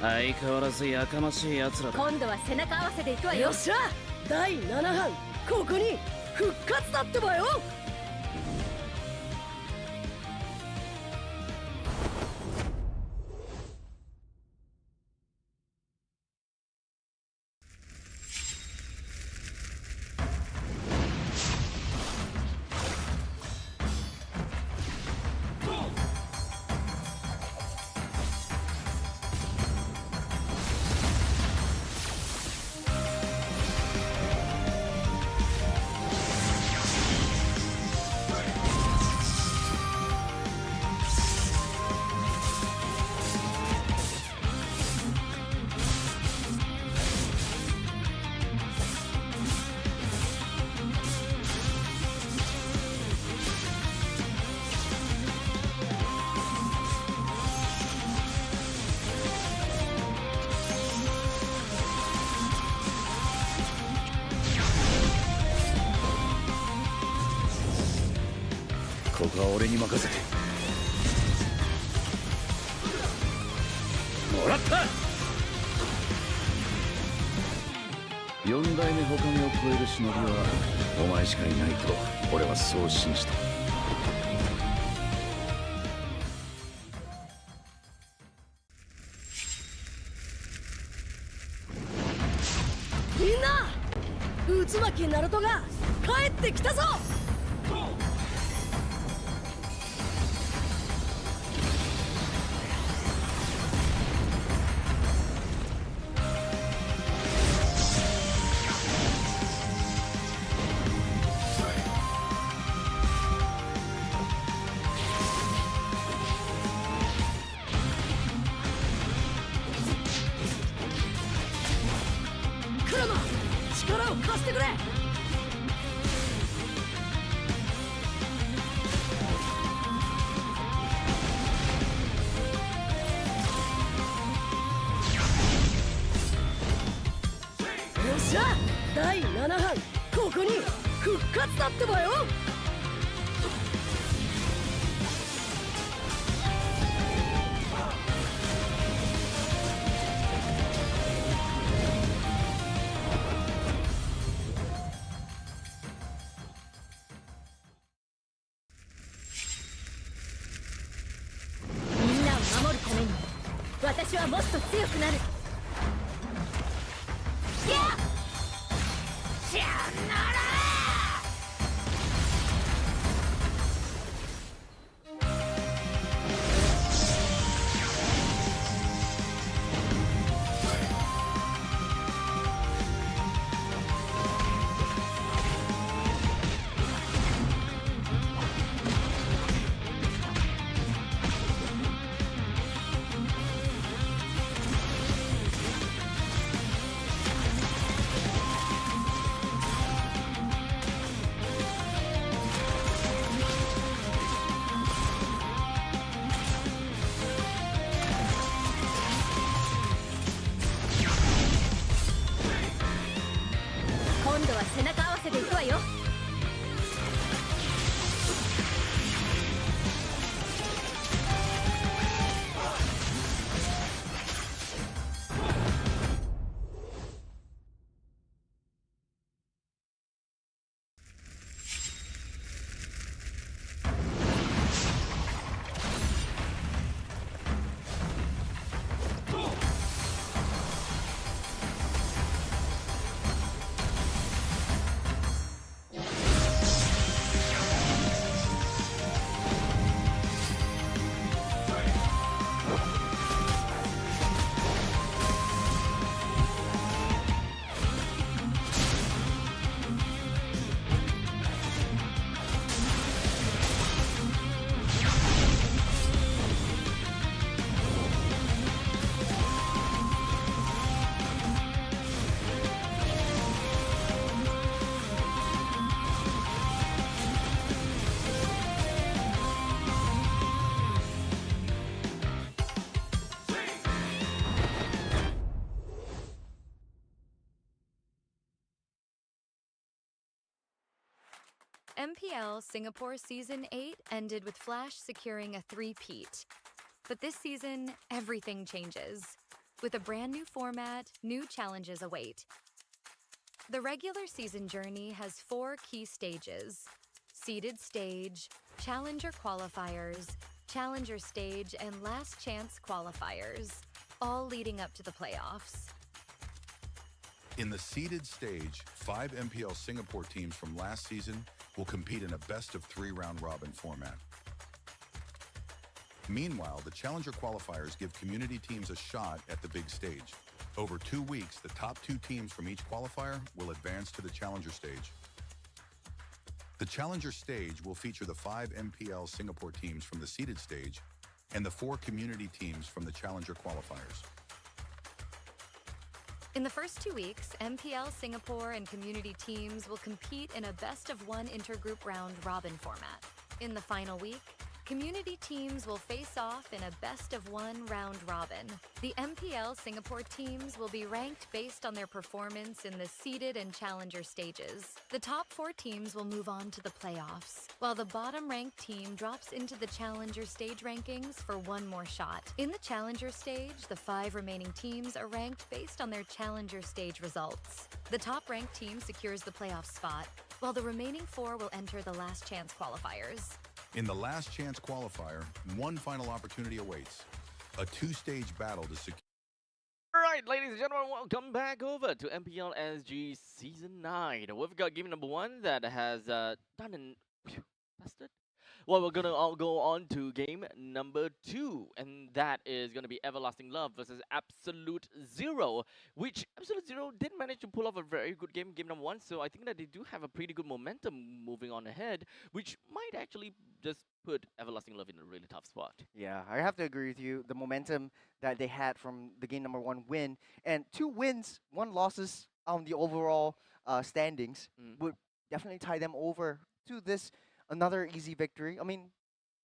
相変わらずやかましい奴らだ。今度は背中合わせでいくわよ。よっしゃ第7班ここに復活だってばよ。ここは俺に任せてもらった。4代目火影を超える忍びはお前しかいないと俺はそう信じた。みんな渦巻きナルトが帰ってきたぞ。クラマ力を貸してくれ。よっしゃ第7班ここに復活だってばよ。みんなを守るために私はもっと強くなる。やっじゃあなら今度は背中合わせでいくわよ。MPL Singapore Season 8 ended with Flash securing a three-peat. But this season, everything changes. With a brand new format, new challenges await. The regular season journey has 4 key stages: seeded stage, challenger qualifiers, challenger stage, and last chance qualifiers, all leading up to the playoffs. In the seeded stage, 5 MPL Singapore teams from last season will compete in a best-of-3 round-robin format. Meanwhile, the challenger qualifiers give community teams a shot at the big stage. Over 2 weeks, the top 2 teams from each qualifier will advance to the challenger stage. The challenger stage will feature the 5 MPL Singapore teams from the seeded stage and the 4 community teams from the challenger qualifiers. In the first 2 weeks, MPL Singapore and community teams will compete in a best-of-1 intergroup round-robin format. In the final week, community teams will face off in a best-of-1 round-robin. The MPL Singapore teams will be ranked based on their performance in the seeded and challenger stages. The top 4 teams will move on to the playoffs, while the bottom-ranked team drops into the challenger stage rankings for one more shot. In the challenger stage, the 5 remaining teams are ranked based on their challenger stage results. The top-ranked team secures the playoff spot, while the remaining 4 will enter the last chance qualifiers. In the last chance qualifier, one final opportunity awaits. A 2-stage battle to secure. All right, ladies and gentlemen, welcome back over to MPL SG Season 9. We've got game number 1 that has done and dusted. Well, we're going to all go on to game number 2, and that is going to be Everlasting Love versus Absolute Zero, which Absolute Zero did manage to pull off a very good game number 1, so I think that they do have a pretty good momentum moving on ahead, which might actually just put Everlasting Love in a really tough spot. Yeah, I have to agree with you. The momentum that they had from the game number 1 win, and 2 wins, 1 losses on the overall standings would definitely tie them over to this another easy victory. I mean,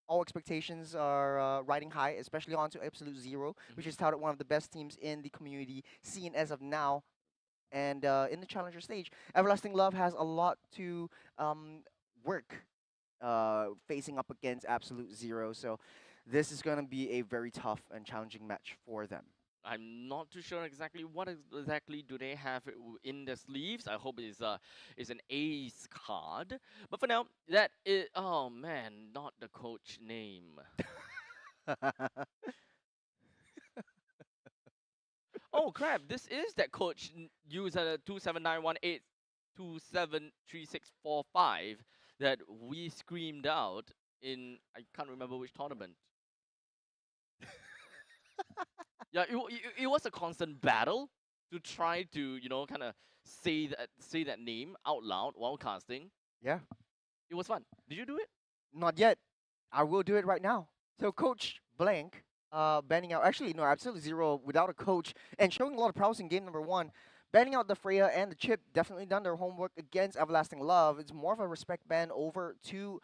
all expectations are riding high, especially onto Absolute Zero, which is touted one of the best teams in the community scene as of now. And in the challenger stage, Everlasting Love has a lot to work facing up against Absolute Zero. So this is going to be a very tough and challenging match for them. I'm not too sure exactly what exactly do they have in the sleeves. I hope it's an ace card. But for now, that is, oh man, not the coach name. Oh crap! This is that coach user 27918273645 that we screamed out in, I can't remember which tournament. Yeah, it was a constant battle to try to, you know, kind of say that name out loud while casting. Yeah. It was fun. Did you do it? Not yet. I will do it right now. So Coach Blank, banning out, actually, no, Absolute Zero without a coach and showing a lot of prowess in game number 1. Banning out the Freya and the Chip, definitely done their homework against Everlasting Love. It's more of a respect ban over to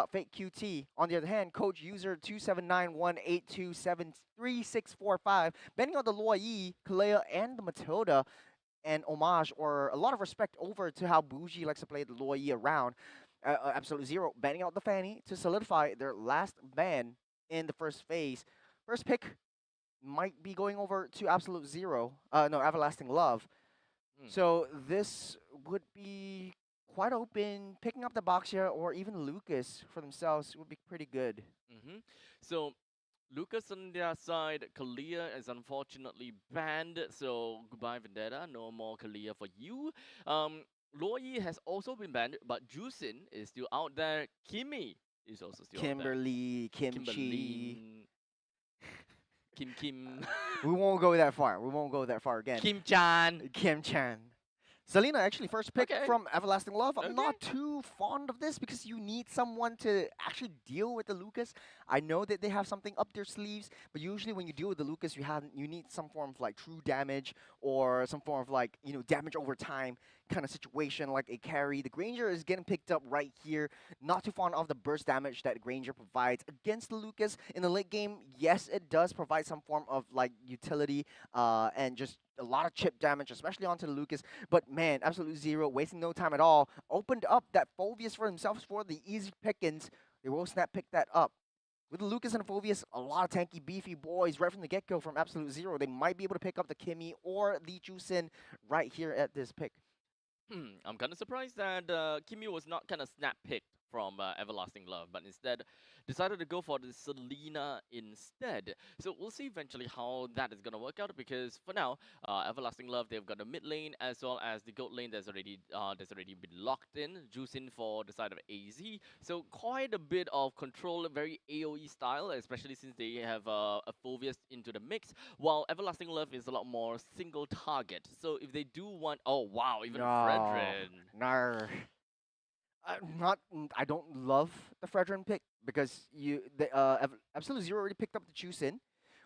Fake QT. On the other hand, Coach User 27918273645, banning out the Luai, Kalea, and the Matilda, and homage or a lot of respect over to how Bougie likes to play the Luai around. Absolute Zero banning out the Fanny to solidify their last ban in the first phase. First pick might be going over to Absolute Zero. No, Everlasting Love. So this would be quite open. Picking up the box here or even Lucas for themselves would be pretty good. So Lucas on their side, Kalia is unfortunately banned. So goodbye Vendetta, no more Kalia for you. Loi has also been banned, but Jusin is still out there. Kimmy is also still Kimberly, out there. Kimchi. Kim. We won't go that far. We won't go that far again. Kim-chan. Kim-chan. Selena, actually, first pick Okay. from Everlasting Love. I'm Okay. not too fond of this because you need someone to actually deal with the Lucas. I know that they have something up their sleeves, but usually when you deal with the Lucas, you need some form of like true damage or some form of like, you know, damage over time kind of situation like a carry. The Granger is getting picked up right here. Not too fond of the burst damage that Granger provides against the Lucas. In the late game, yes, it does provide some form of like utility and just a lot of chip damage, especially onto the Lucas. But man, Absolute Zero, wasting no time at all, opened up that Phobius for themselves for the easy pickings. They will snap pick that up. With Lucas and Phovius, a lot of tanky, beefy boys right from the get-go from Absolute Zero. They might be able to pick up the Kimmy or the Jusin right here at this pick. I'm kind of surprised that Kimmy was not kind of snap picked from Everlasting Love, but instead decided to go for the Selena instead. So we'll see eventually how that is going to work out, because for now, Everlasting Love, they've got the mid lane as well as the gold lane that's already been locked in. Juicing for the side of AZ. So quite a bit of control, very AoE style, especially since they have a Phovius into the mix, while Everlasting Love is a lot more single target. So if they do want, oh wow, even Fredrin. No. I don't love the Fredrin pick because Absolute Zero already picked up the Jusin,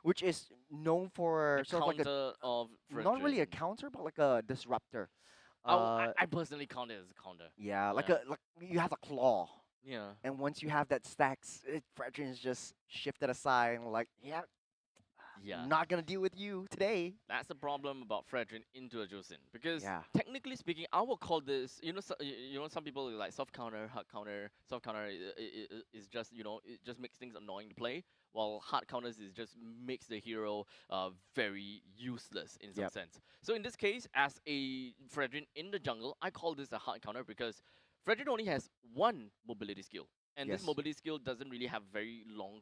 which is known for The sort of like counter of not really a Fredrin. counter, but like a disruptor. I personally count it as a counter. Yeah, like Yeah. like you have a claw, Yeah. and once you have that stacks, Fredrin is just shifted aside and like, yeah, Yeah. not gonna deal with you today. That's the problem about Fredrin into a Josin, because Yeah. technically speaking, I will call this, some people like soft counter, hard counter. Soft counter is just, it just makes things annoying to play, while hard counters is just makes the hero very useless in some Yep. sense. So in this case, as a Fredrin in the jungle, I call this a hard counter because Fredrin only has one mobility skill. And this Yes. mobility skill doesn't really have very long,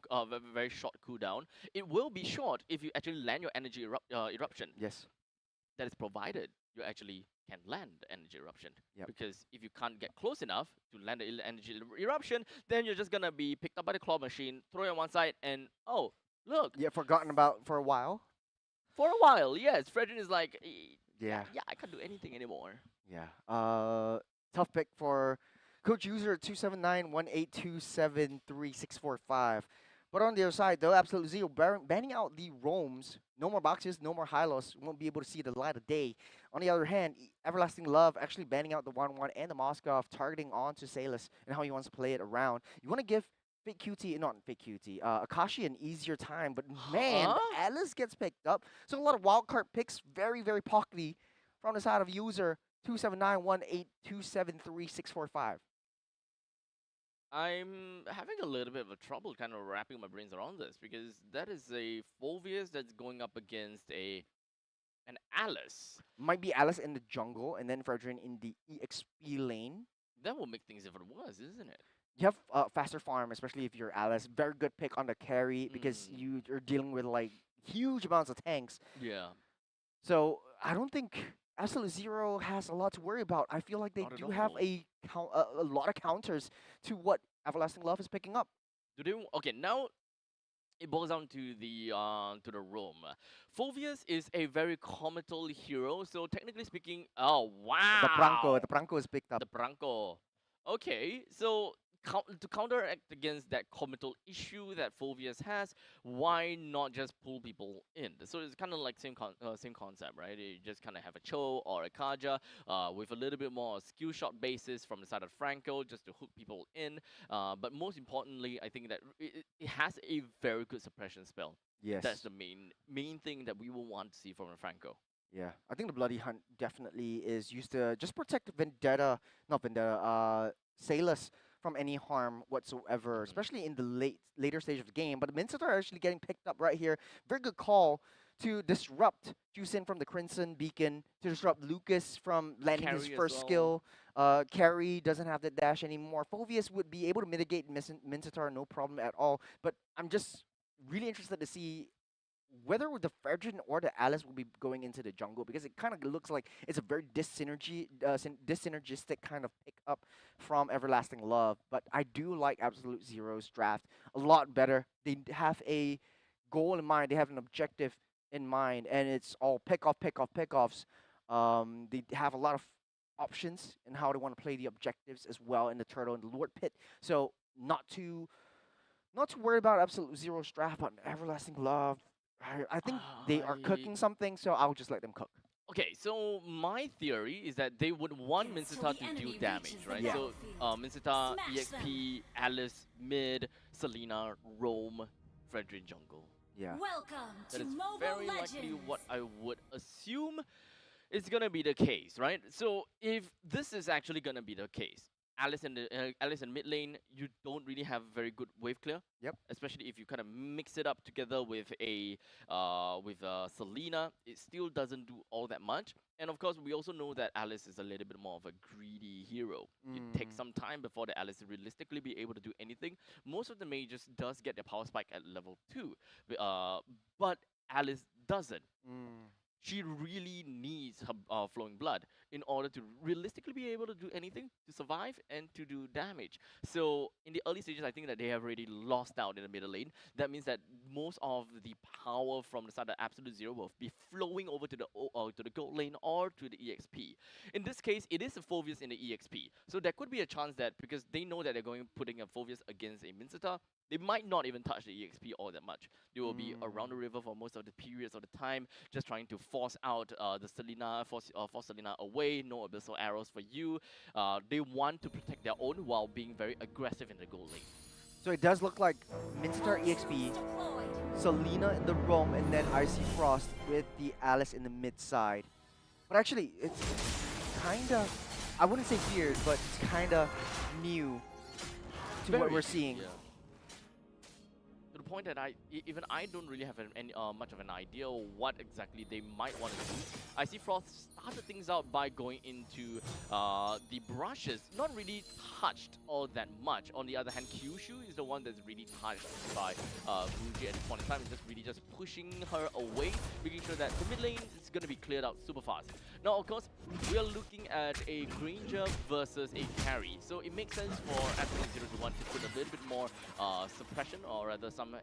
very short cooldown. It will be short if you actually land your energy eruption. Yes. That is provided you actually can land the energy eruption. Yep. Because if you can't get close enough to land the energy eruption, then you're just gonna be picked up by the claw machine, throw it on one side, and oh, look. Yeah, forgotten about for a while. For a while, yes, Fredrin is like, Yeah. yeah, I can't do anything anymore. Yeah. Tough pick for Coach User 279-18273-645. But on the other side, though, Absolute Zero banning out the roams. No more boxes, no more high-lows. Won't be able to see the light of day. On the other hand, Everlasting Love actually banning out the 1-1 and the Moskov, targeting onto Salus and how he wants to play it around. You want to give Fake QT, not Fake QT, Akashi an easier time, but man, Huh? Alice gets picked up. So a lot of wildcard picks, very, very pockety from the side of User 279-18273-645. I'm having a little bit of a trouble kind of wrapping my brains around this, because that is a Phovius that's going up against an Alice. Might be Alice in the jungle and then Fredrin in the EXP lane. That will make things even worse, isn't it? You have faster farm, especially if you're Alice. Very good pick on the carry because you're dealing with like huge amounts of tanks. Yeah. So I don't think Absolute Zero has a lot to worry about. I feel like they Not at do have all. a lot of counters to what Everlasting Love is picking up. Do they? Okay, now it boils down to the roam. Phovius is a very comical hero, so technically speaking, oh wow, The Branco is picked up. the Branco. Okay, so to counteract against that comical issue that Phovius has, why not just pull people in? So it's kind of like same concept, right? You just kind of have a Cho or a Kaja with a little bit more skill shot basis from the side of Franco, just to hook people in. But most importantly, I think that it has a very good suppression spell. Yes. That's the main thing that we will want to see from a Franco. Yeah, I think the Bloody Hunt definitely is used to just protect Salus from any harm whatsoever, especially in the later stage of the game. But the Minster are actually getting picked up right here. Very good call to disrupt Jusin from the Crimson Beacon, to disrupt Lucas from landing his Carry as first well. skill. Carry doesn't have the dash anymore. Phovius would be able to mitigate Minster no problem at all. But I'm just really interested to see whether the Fredrin or the Alice will be going into the jungle, because it kind of looks like it's a very dissynergistic kind of pickup from Everlasting Love. But I do like Absolute Zero's draft a lot better. They have a goal in mind. They have an objective in mind, and it's all pickoffs. They have a lot of options in how they want to play the objectives as well in the Turtle and the Lord Pit. So not to worry about Absolute Zero's draft, but Everlasting Love, I think they are cooking something, so I'll just let them cook. Okay, so my theory is that they would want Hits till Minsita the to enemy do damage, reaches the right? Yeah. So Minsita, Smash EXP, Alice, mid, Selena, Roam, Fredrin jungle. Yeah. Welcome That to is Mobile very Legends. likely what I would assume is gonna be the case, right? So if this is actually gonna be the case, Alice in mid lane, you don't really have very good wave clear. Yep. Especially if you kind of mix it up together with a Selena, it still doesn't do all that much. And of course, we also know that Alice is a little bit more of a greedy hero. It takes some time before the Alice realistically be able to do anything. Most of the mages does get their power spike at level 2, but Alice doesn't. She really needs her flowing blood in order to realistically be able to do anything, to survive, and to do damage. So in the early stages, I think that they have already lost out in the middle lane. That means that most of the power from the side of Absolute Zero will be flowing over to the gold lane or to the EXP. In this case, it is a Phoveus in the EXP. So there could be a chance that because they know that they're going putting a Phoveus against a Minseta, they might not even touch the EXP all that much. They will be around the river for most of the periods of the time, just trying to force out the Selena, force Selena away, no abyssal arrows for you. They want to protect their own while being very aggressive in the gold lane. So it does look like Minstar EXP, Selena in the roam, and then Icy Frost with the Alice in the mid side. But actually, it's kinda, I wouldn't say weird, but it's kinda new to what we're seeing. Yeah. To the point that even I don't really have much of an idea what exactly they might want to do. I see Frost started things out by going into the brushes, not really touched all that much. On the other hand, Kyushu is the one that's really touched by Buji at this point in time, and just pushing her away, making sure that the mid lane is going to be cleared out super fast. Now, of course, we are looking at a Granger versus a carry, so it makes sense for Absolute Zero to want to put a little bit more suppression, or rather some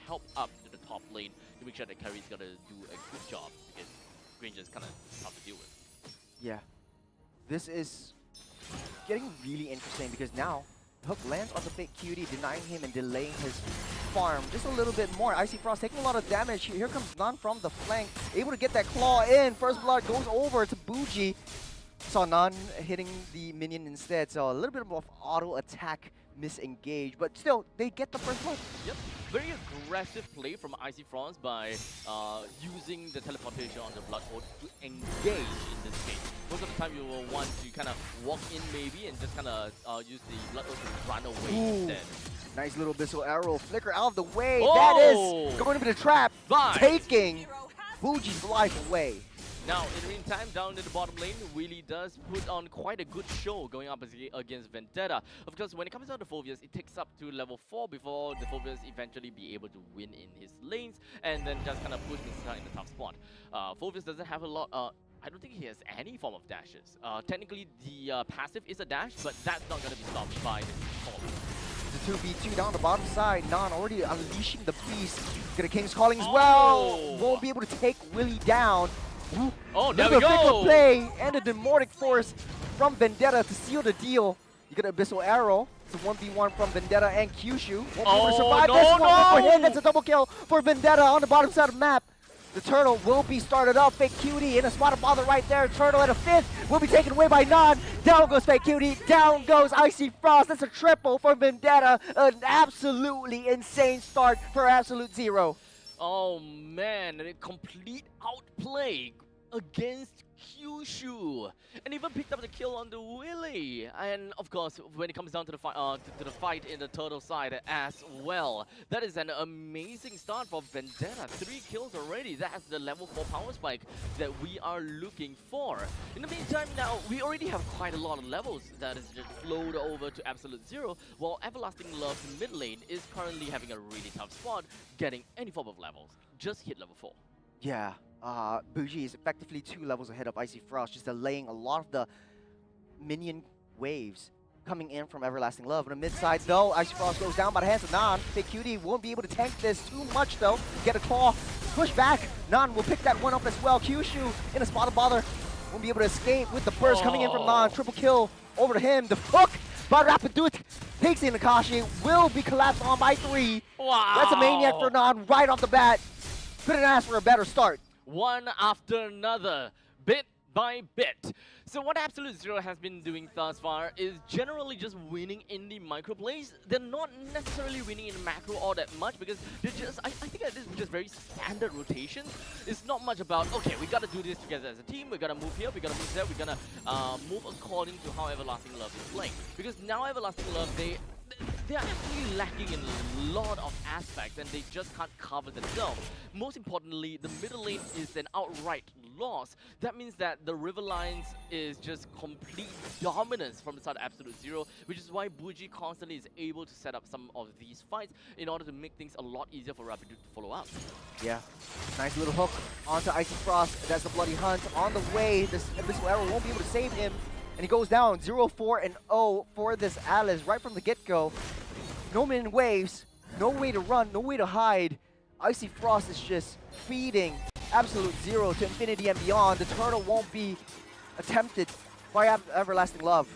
help up to the top lane to make sure that carry is going to do a good job, because Granger is kind of tough to deal with. Yeah. This is getting really interesting because now Hook lands on the fake cutie, denying him and delaying his farm just a little bit more. Icy Frost taking a lot of damage. Here comes Nan from the flank, able to get that claw in. First blood goes over to Buji. Saw Nan hitting the minion instead, so a little bit of auto attack misengaged, but still they get the first blood. Yep, very aggressive play from Icy Frost by using the teleportation on the Blood Oath to engage in this case. Most of the time you will want to kind of walk in maybe and just kind of use the Blood Oath to run away instead. Nice little abyssal arrow flicker out of the way. Oh! That is going into the trap, Bye. taking Buji's life away. Now, in the meantime, down in the bottom lane, Willie does put on quite a good show going up against Vendetta. Of course, when it comes down to Phoveus, it takes up to level 4 before the Phoveus eventually be able to win in his lanes and then just kind of push Minseta in the tough spot. Phoveus doesn't have a lot, I don't think he has any form of dashes. Technically, the passive is a dash, but that's not going to be stopped by the call. The 2v2 down the bottom side. Nan already unleashing the beast. Gonna King's Calling as well. Won't be able to take Willie down. Ooh. Oh, there we go! Play and a Demonic Force from Vendetta to seal the deal. You got an Abyssal Arrow. It's a 1v1 from Vendetta and Kyushu. Won't be able to survive this one for him. That's a double kill for Vendetta on the bottom side of the map. The turtle will be started up. Fake Cutie in a spot of bother right there. Turtle at a 5th will be taken away by Nan. Down goes Fake Cutie. Down goes Icy Frost. That's a triple for Vendetta. An absolutely insane start for Absolute Zero. Oh man, a complete outplay against Kyushu, and even picked up the kill on the Willy. And of course, when it comes down to the fight in the turtle side as well, that is an amazing start for Vendetta. 3 kills already. That's the level 4 power spike that we are looking for. In the meantime, now we already have quite a lot of levels that is just flowed over to Absolute Zero, while Everlasting Love's mid lane is currently having a really tough spot, getting any form of levels. Just hit level 4. Yeah. Buji is effectively 2 levels ahead of Icy Frost, just delaying a lot of the minion waves coming in from Everlasting Love. On the mid side, though, Icy Frost goes down by the hands of Nan. Fake Cutie won't be able to tank this too much, though. Get a claw, push back. Nan will pick that one up as well. Kyushu in a spot of bother. Won't be able to escape with the burst coming in from Nan. Triple kill over to him. The hook by Rapiduit takes in Akashi. Will be collapsed on by 3. Wow. That's a maniac for Nan right off the bat. Couldn't ask for a better start. One after another, bit by bit. So what Absolute Zero has been doing thus far is generally just winning in the micro plays. They're not necessarily winning in macro all that much because they're just, I think that this is just very standard rotation. It's not much about, okay, we gotta do this together as a team, we gotta move here, we gotta move there, we're gonna move according to how Everlasting Love is playing. Because now Everlasting Love, they're actually lacking in a lot of aspects and they just can't cover themselves. Most importantly, the middle lane is an outright loss. That means that the Riverlines is just complete dominance from the side of Absolute Zero, which is why Buji constantly is able to set up some of these fights in order to make things a lot easier for Rapidu to follow up. Yeah, nice little hook onto Icy Frost. That's the Bloody Hunt on the way. This Abyssal Arrow won't be able to save him. And he goes down 0-4-0 for this Alice right from the get-go. No min waves, no way to run, no way to hide. Icy Frost is just feeding Absolute Zero to infinity and beyond. The turtle won't be attempted by Everlasting Love.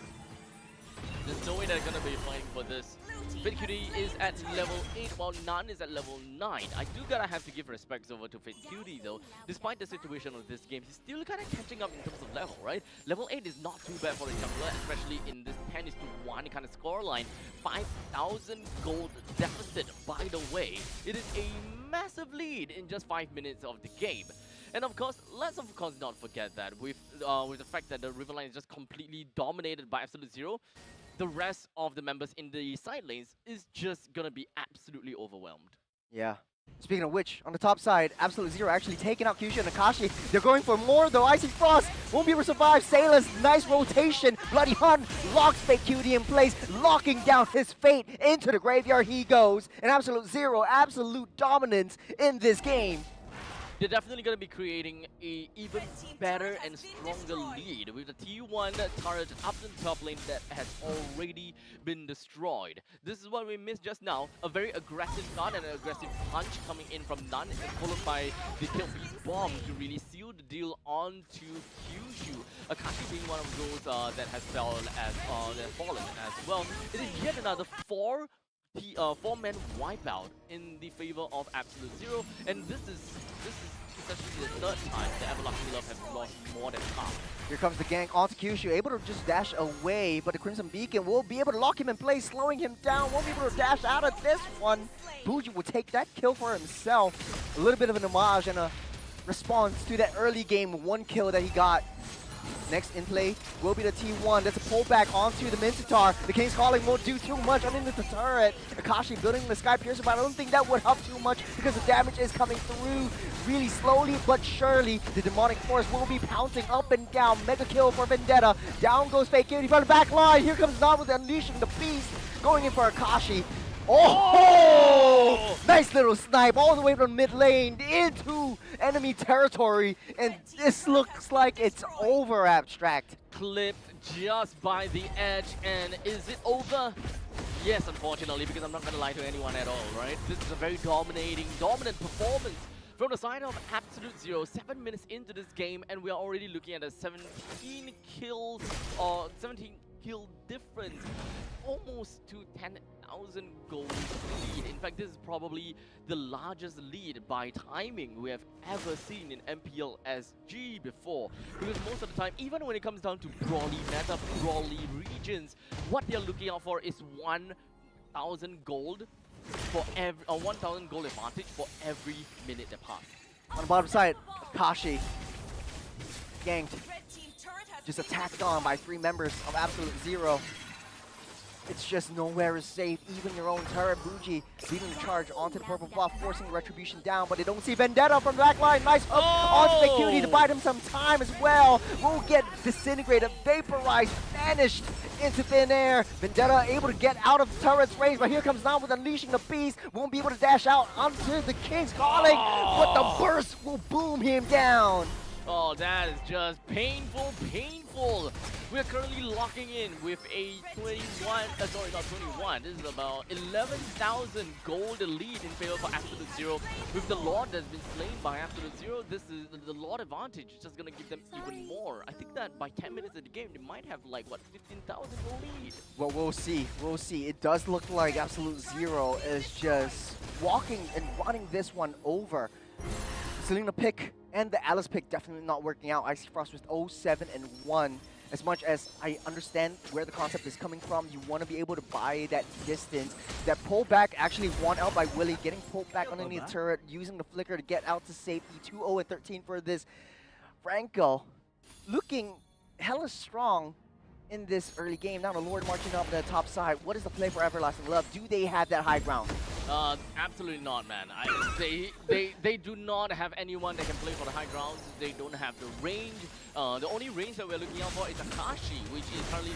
There's no way they're gonna be fighting for this. Fate Cutie is at level 8 while Nan is at level 9. I do gotta have to give respects over to Fate Cutie though. Despite the situation of this game, he's still kinda catching up in terms of level, right? Level 8 is not too bad for the jungler, especially in this 10-1 kind of scoreline. 5,000 gold deficit, by the way. It is a massive lead in just 5 minutes of the game. And of course, let's of course not forget that with the fact that the Riverline is just completely dominated by Absolute Zero, the rest of the members in the side lanes is just gonna be absolutely overwhelmed. Yeah. Speaking of which, on the top side, Absolute Zero actually taking out Kyushu and Akashi. They're going for more though. Icy Frost won't be able to survive. Sailor's nice rotation. Bloody Hunt locks Fate Cutie in place, locking down his fate. Into the graveyard he goes. And Absolute Zero, absolute dominance in this game. They're definitely going to be creating a even better and stronger lead with the T1 turret up in top lane that has already been destroyed. This is what we missed just now. A very aggressive start and an aggressive punch coming in from Nun, followed by the Kill Beast Bomb to really seal the deal onto Kyushu. Akashi being one of those that has fallen as well. It is yet another four-man wipeout in the favor of Absolute Zero, and this is essentially the third time that Everlasting Love has lost more than half. Here comes the gank onto Kyushu, able to just dash away, but the Crimson Beacon will be able to lock him in place, slowing him down, won't be able to dash out of this one. Buji will take that kill for himself. A little bit of an homage and a response to that early game 1 kill that he got. Next in play will be the T1. That's a pullback onto the Minotaur. The King's Calling won't do too much underneath the turret. Akashi building the Sky Piercer, but I don't think that would help too much because the damage is coming through really slowly but surely. The Demonic Force will be pouncing up and down. Mega kill for Vendetta. Down goes Fate Cutie from the back line. Here comes Nan with Unleashing the Beast. Going in for Akashi. Oh! Nice little snipe all the way from mid lane into enemy territory, and this looks like it's over, Abstract. Clipped just by the edge, and is it over? Yes, unfortunately, because I'm not going to lie to anyone at all, right? This is a very dominant performance from the side of Absolute Zero. 7 minutes into this game, and we are already looking at a 17 kills or 17 kill difference, almost to 10,000 gold lead. In fact, this is probably the largest lead by timing we have ever seen in MPL SG before. Because most of the time, even when it comes down to brawly meta, brawly regions, what they're looking out for is 1,000 gold for every 1,000 gold advantage for every minute that passes. On the bottom side, Kashi ganked. Just attacked on by 3 members of Absolute Zero. It's just nowhere is safe. Even your own turret, Buji, leading the charge onto the purple buff, forcing the retribution down, but they don't see Vendetta from the back line. Nice hook onto the Cutie to buy them some time as well. Will get disintegrated, vaporized, vanished into thin air. Vendetta able to get out of the turret's range, but here comes Nan with Unleashing the Beast. Won't be able to dash out onto the King's Calling, but the burst will boom him down. Oh, that is just painful. We are currently locking in with a 21, sorry, not 21. This is about 11,000 gold lead in favor for Absolute Zero. With the Lord that's been slain by Absolute Zero, this is the Lord advantage. It's just gonna give them even more. I think that by 10 minutes of the game, they might have like, what, 15,000 gold lead. Well, we'll see. It does look like Absolute Zero is just walking and running this one over. Selena pick And the Alice pick definitely not working out. Icy Frost with 0-7 and 1. As much as I understand where the concept is coming from, you want to be able to buy that distance. That pullback actually won out by Willie, getting pulled back underneath the turret, using the flicker to get out to safety. 2-0 and 13 for this. Franco looking hella strong in this early game. Now the Lord marching up the top side. What is the play for Everlasting Love? Do they have that high ground? Absolutely not, man. They do not have anyone that can play for the high grounds. They don't have the range. The only range that we're looking out for is Akashi, which is currently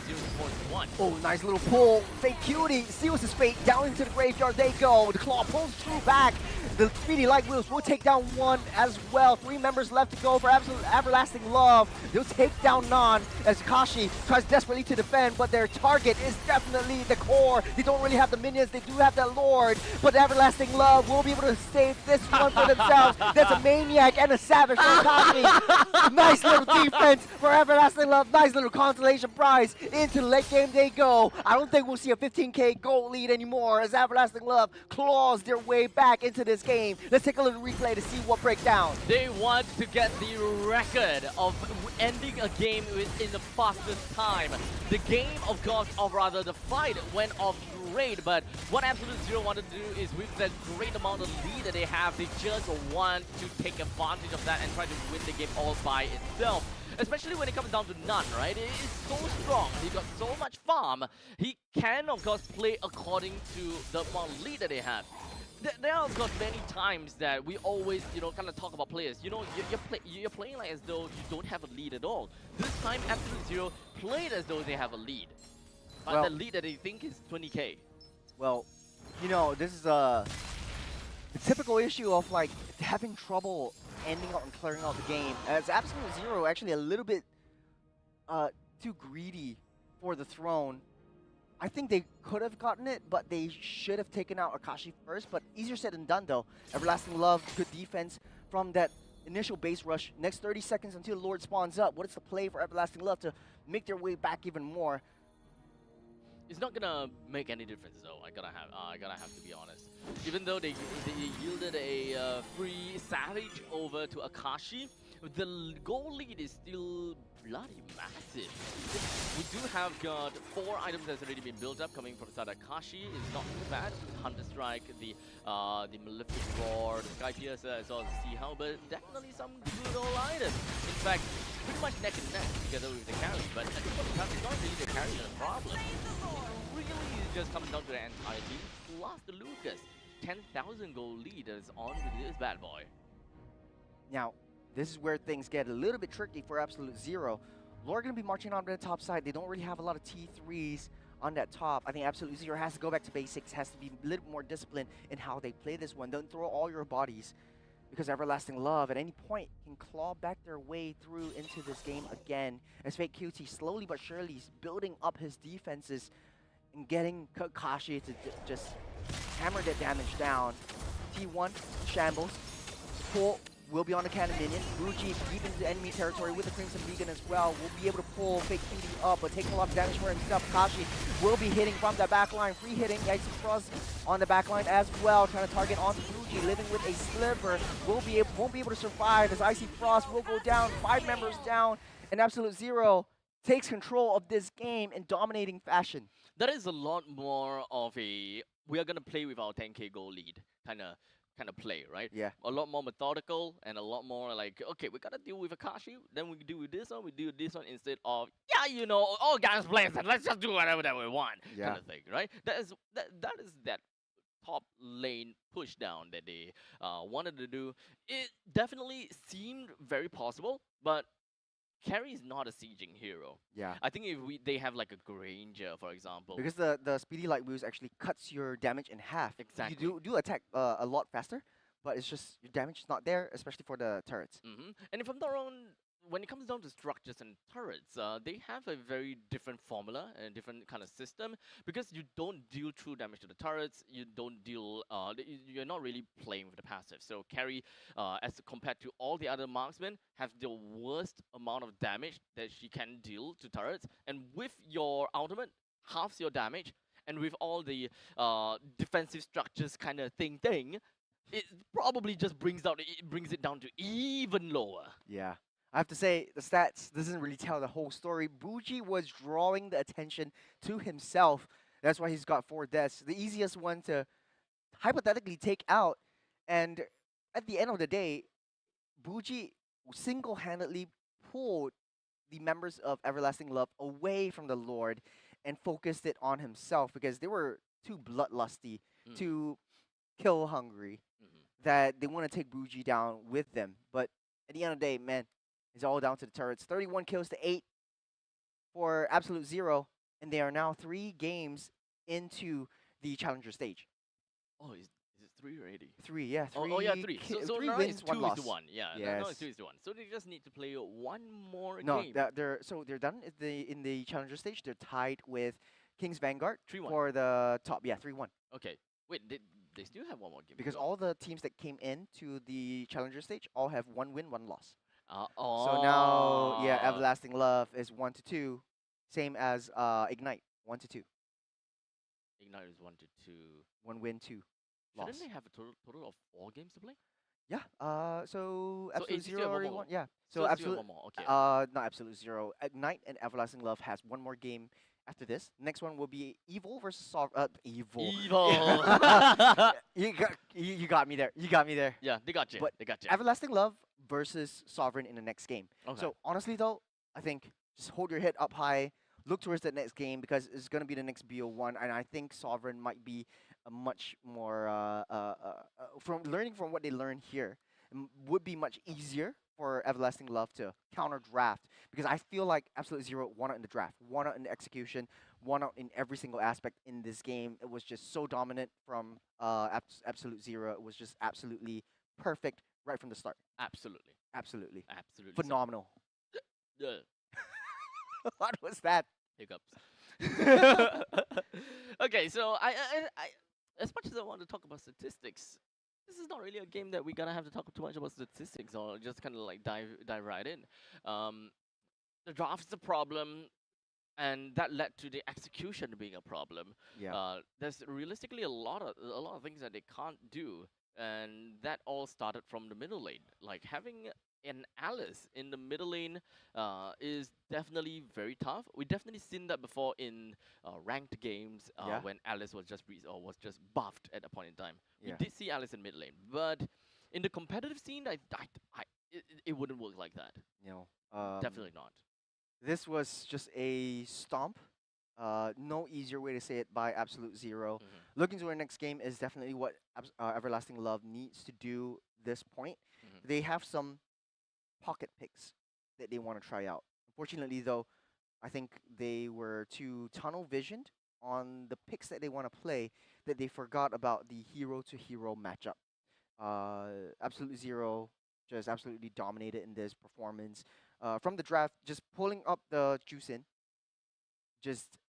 0-1. Oh, nice little pull. Fake Cutie seals his fate. Down into the graveyard they go. The Claw pulls through back. The Speedy Light Wheels will take down one as well. 3 members left to go for Everlasting Love. They'll take down Nan as Akashi tries desperately to defend, but their target is definitely the core. They don't really have the minions. They do have that Lord, but Everlasting Love will be able to save this one for themselves. That's a Maniac and a Savage from Akashi. Nice little defense for Everlasting Love. Nice little consolation prize. Into the late game they go. I don't think we'll see a 15k goal lead anymore as Everlasting Love claws their way back into this game. Let's take a little replay to see what breaks down. They want to get the record of ending a game in the fastest time. The game, of course, or rather the fight went off great, but what Absolute Zero want to do is with the great amount of lead that they have, they just want to take advantage of that and try to win the game all by itself. Especially when it comes down to Nun, right? It is so strong. He got so much farm. He can, of course, play according to the amount of lead that they have. There are, of course, many times that we always, kind of talk about players. You're playing like as though you don't have a lead at all. This time, Absolute Zero played as though they have a lead. But the lead that they think is 20k. Well, this is the typical issue of like having trouble ending out and clearing out the game. As Absolute Zero actually a little bit too greedy for the throne. I think they could have gotten it, but they should have taken out Akashi first. But easier said than done, though. Everlasting Love, good defense from that initial base rush. Next 30 seconds until the Lord spawns up. What is the play for Everlasting Love to make their way back even more? It's not gonna make any difference, though. I gotta have to be honest. Even though they yielded a free Savage over to Akashi, the goal lead is still bloody massive. We do have got 4 items that's already been built up coming from Sadakashi. It's not too bad. Hunter Strike, the Malefic Roar, the Sky Piercer, as well as the Sea Hound, but definitely some good old items. In fact, pretty much neck and neck together with the carry, but at this point in time, it's not really the carry that's a problem. It really just comes down to the entire team, plus the Lucas. 10,000 goal lead is on with this bad boy. Now, this is where things get a little bit tricky for Absolute Zero. Lord going to be marching on the top side. They don't really have a lot of T3s on that top. I think Absolute Zero has to go back to basics, has to be a little more disciplined in how they play this one. Don't throw all your bodies, because Everlasting Love at any point can claw back their way through into this game again. As Fake QT slowly but surely is building up his defenses and getting Kakashi to just hammer that damage down. T1, Shambles, pull. Will be on the cannon minion. Ruji deep into enemy territory with the Crimson Beacon as well. Will be able to pull Fake Cutie up, but taking a lot of damage for himself. Kashi will be hitting from the back line. Free hitting Icy Frost on the back line as well. Trying to target onto Ruji, living with a sliver. Won't be able to survive as Icy Frost will go down. 5 members down. And Absolute Zero takes control of this game in dominating fashion. That is a lot more of a, we are going to play with our 10k goal lead kind of play, right? Yeah. A lot more methodical and a lot more like, okay, we gotta deal with Akashi, then we deal with this one, we do this one instead of, all guys play and let's just do whatever that we want, kind of thing, right? That is that top lane push down that they wanted to do. It definitely seemed very possible, but Carry is not a sieging hero. Yeah. I think if they have like a Granger, for example. Because the Speedy Light Wheels actually cuts your damage in half. Exactly. You do attack a lot faster, but it's just your damage is not there, especially for the turrets. And if I'm not wrong, when it comes down to structures and turrets, they have a very different formula and a different kind of system, because you don't deal true damage to the turrets, you don't deal, you're not really playing with the passive. So Carry, as compared to all the other marksmen, have the worst amount of damage that she can deal to turrets, and with your ultimate, halves your damage, and with all the defensive structures kind of thing, it probably just brings it down to even lower. Yeah. I have to say, the stats doesn't really tell the whole story. Buji was drawing the attention to himself. That's why he's got 4 deaths. The easiest one to hypothetically take out. And at the end of the day, Buji single-handedly pulled the members of Everlasting Love away from the Lord and focused it on himself because they were too bloodlusty, Mm. too kill hungry, Mhm. that they want to take Buji down with them. But at the end of the day, man, it's all down to the turrets. 31 kills to 8 for Absolute Zero, and they are now 3 games into the Challenger stage. Oh, is it 3 already? 3, yeah, 3. Oh, yeah, 3. So 3 now wins, it's 1 2 loss. to 1. Yeah, now Yes. it's 2 to 1. So they just need to play one more No, game. they're done in the Challenger stage. They're tied with Kings Vanguard 3-1. for the top. Yeah, 3-1. Okay. Wait, they still have one more game. to Because go. all the teams that came in to the Challenger stage all have 1 win, 1 loss. Oh. So now, yeah, Everlasting Love is 1 to 2, same as Ignite 1 to 2. Ignite is 1 to 2. 1 win, 2 loss. Shouldn't they have a total of 4 games to play? Yeah. So Absolute it's still Zero one already more. won. Yeah. So So it's still Absolute. one more. Okay. Not Absolute Zero. Ignite and Everlasting Love has 1 more game after this. Next one will be Evil versus Evil. Evil. You got me there. You got me there. Yeah, they got you. But They got you. Everlasting Love versus Sovereign in the next game. Okay. So honestly though, I think just hold your head up high, look towards the next game because it's gonna be the next BO1, and I think Sovereign might be a much more from learning from what they learned here, would be much easier for Everlasting Love to counter draft because I feel like Absolute Zero won out in the draft, won out in the execution, won out in every single aspect in this game. It was just so dominant from Absolute Zero. It was just absolutely perfect right from the start. Absolutely. Absolutely. Absolutely. so- Phenomenal. Yeah. What was that? Hiccups. Okay, so I, as much as I want to talk about statistics, this is not really a game that we're gonna have to talk too much about statistics or just kind of like dive right in. The draft is a problem, and that led to the execution being a problem. Yeah. There's realistically a lot of things that they can't do, and that all started from the middle lane. Like having an Alice in the middle lane is definitely very tough. We definitely seen that before in ranked games Yeah. when Alice was just was just buffed at a point in time. Yeah. We did see Alice in mid lane, but in the competitive scene, it wouldn't work like that. You know, Definitely not. this was just a stomp. No easier way to say it by Absolute Zero. Mhm. Looking to our next game is definitely what Everlasting Love needs to do this point. Mhm. They have some pocket picks that they want to try out. Unfortunately, though, I think they were too tunnel visioned on the picks that they want to play that they forgot about the hero to hero matchup. Absolute Zero just absolutely dominated in this performance. From the draft, just pulling up the Juicin, just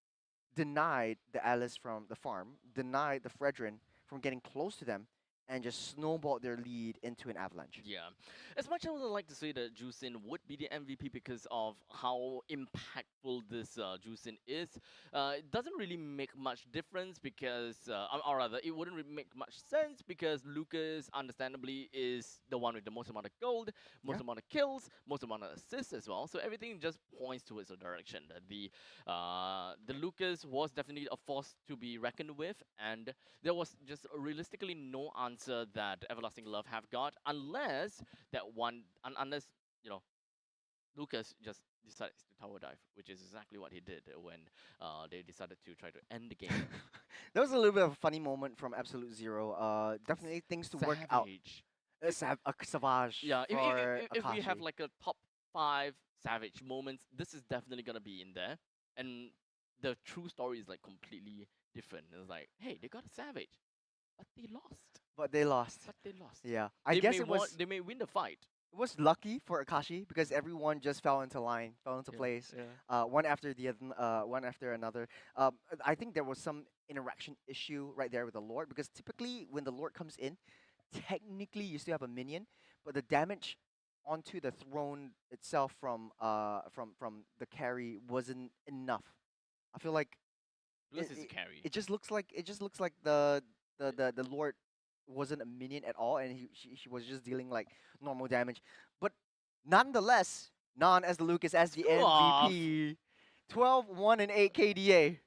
denied the Alice from the farm, denied the Fredrin from getting close to them, and just snowballed their lead into an avalanche. Yeah. As much as I would like to say that Juicin would be the MVP because of how impactful this Juicin is, it doesn't really make much difference because, or rather, it wouldn't really make much sense because Lucas, understandably, is the one with the most amount of gold, most Yeah. amount of kills, most amount of assists as well. So everything just points towards a direction. That the Lucas was definitely a force to be reckoned with, and there was just realistically no answer that Everlasting Love have got unless unless Lucas just decides to tower dive, which is exactly what he did when they decided to try to end the game. That was a little bit of a funny moment from Absolute Zero. Definitely things to work out. Savage. A Savage Yeah, for if we have Akashi. like a top 5 Savage moments, this is definitely gonna be in there. And the true story is like completely different. It's like, hey, they got a Savage, but they lost. But they lost. But they lost. Yeah, I They guess may it they may win the fight. was lucky for Akashi because everyone just fell into line, fell into Yeah, place, yeah. one after the other, one after another. I think there was some interaction issue right there with the Lord because typically when the Lord comes in, technically you still have a minion, but the damage onto the throne itself from the carry wasn't enough. I feel like Bliss it, is a it, carry. it just looks like the Lord wasn't a minion at all, and she was just dealing like normal damage. But nonetheless, Non as the Lucas as the Off. MVP. 12, 1, and 8 KDA.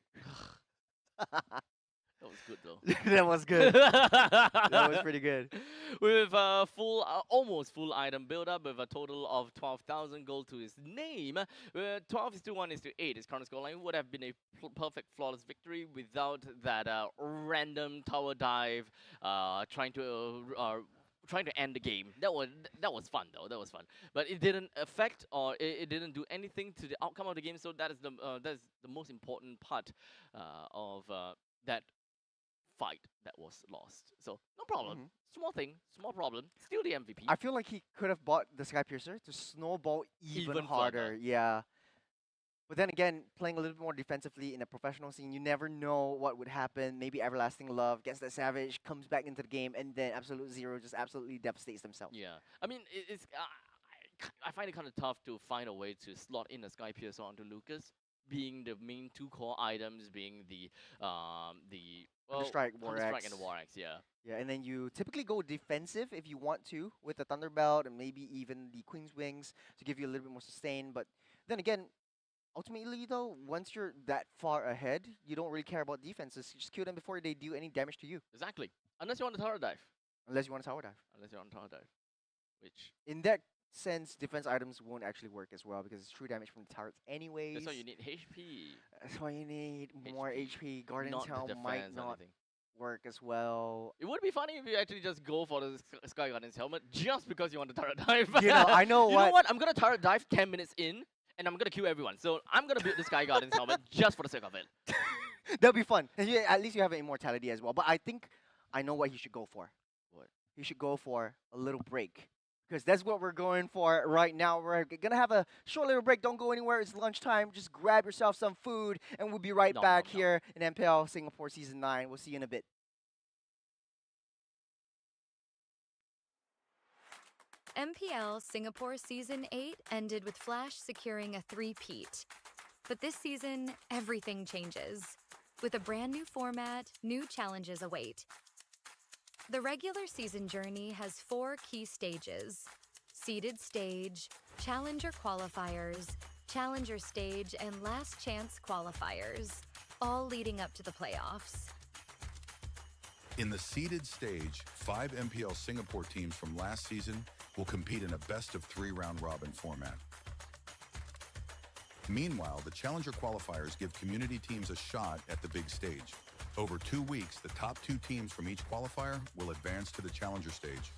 That was good though. That was good. That was pretty good. With a full, almost full item build up with a total of 12,000 gold to his name. 12:1:8. His current scoreline would have been a perfect flawless victory without that random tower dive, trying to end the game. That was fun though. That was fun, but it didn't affect or it didn't do anything to the outcome of the game. So that is the most important part of that fight that was lost. So no problem. Small thing, small problem. Still the MVP. I feel like he could have bought the Skypiercer to snowball even harder. further. Yeah. But then again, playing a little bit more defensively in a professional scene, you never know what would happen. Maybe Everlasting Love gets that Savage, comes back into the game, and then Absolute Zero just absolutely devastates themselves. Yeah, I mean it's I find it kind of tough to find a way to slot in a Skypiercer onto Lucas, being the main two core items, being the Counter-Strike, War Counter-Strike Axe. and the War Axe, yeah. Yeah, and then you typically go defensive if you want to with the Thunderbelt and maybe even the Queen's Wings to give you a little bit more sustain. But then again, ultimately though, once you're that far ahead, you don't really care about defenses. You just kill them before they do any damage to you. Exactly. Unless you want to tower dive. Unless you want to tower dive. Unless you want to tower dive. Which In that sense, defense items won't actually work as well because it's true damage from the turrets anyways. that's why you need HP. That's why you need more HP. Guardian's not the Helm defense might or not anything. work as well. It would be funny if you actually just go for the Sky Guardian's helmet just because you want to turret dive. You know, I know You what. know what? I'm gonna turret dive 10 minutes in, and I'm gonna kill everyone. So I'm gonna build the Sky Guardian's helmet just for the sake of it. That'll be fun. And at least you have an immortality as well. But I think I know what he should go for. What? He should go for a little break. Because that's what we're going for right now. We're going to have a short little break. Don't go anywhere. It's lunchtime. Just grab yourself some food. And we'll be right Nom, back nom, nom. here in MPL Singapore Season 9. We'll see you in a bit. MPL Singapore Season 8 ended with Flash securing a three-peat. But this season, everything changes. With a brand new format, new challenges await. The regular season journey has 4 key stages: seeded stage, challenger qualifiers, challenger stage, and last chance qualifiers, all leading up to the playoffs. In the seeded stage, 5 MPL Singapore teams from last season will compete in a best-of-3 round-robin format. Meanwhile, the Challenger qualifiers give community teams a shot at the big stage. Over 2 weeks, the top 2 teams from each qualifier will advance to the Challenger stage.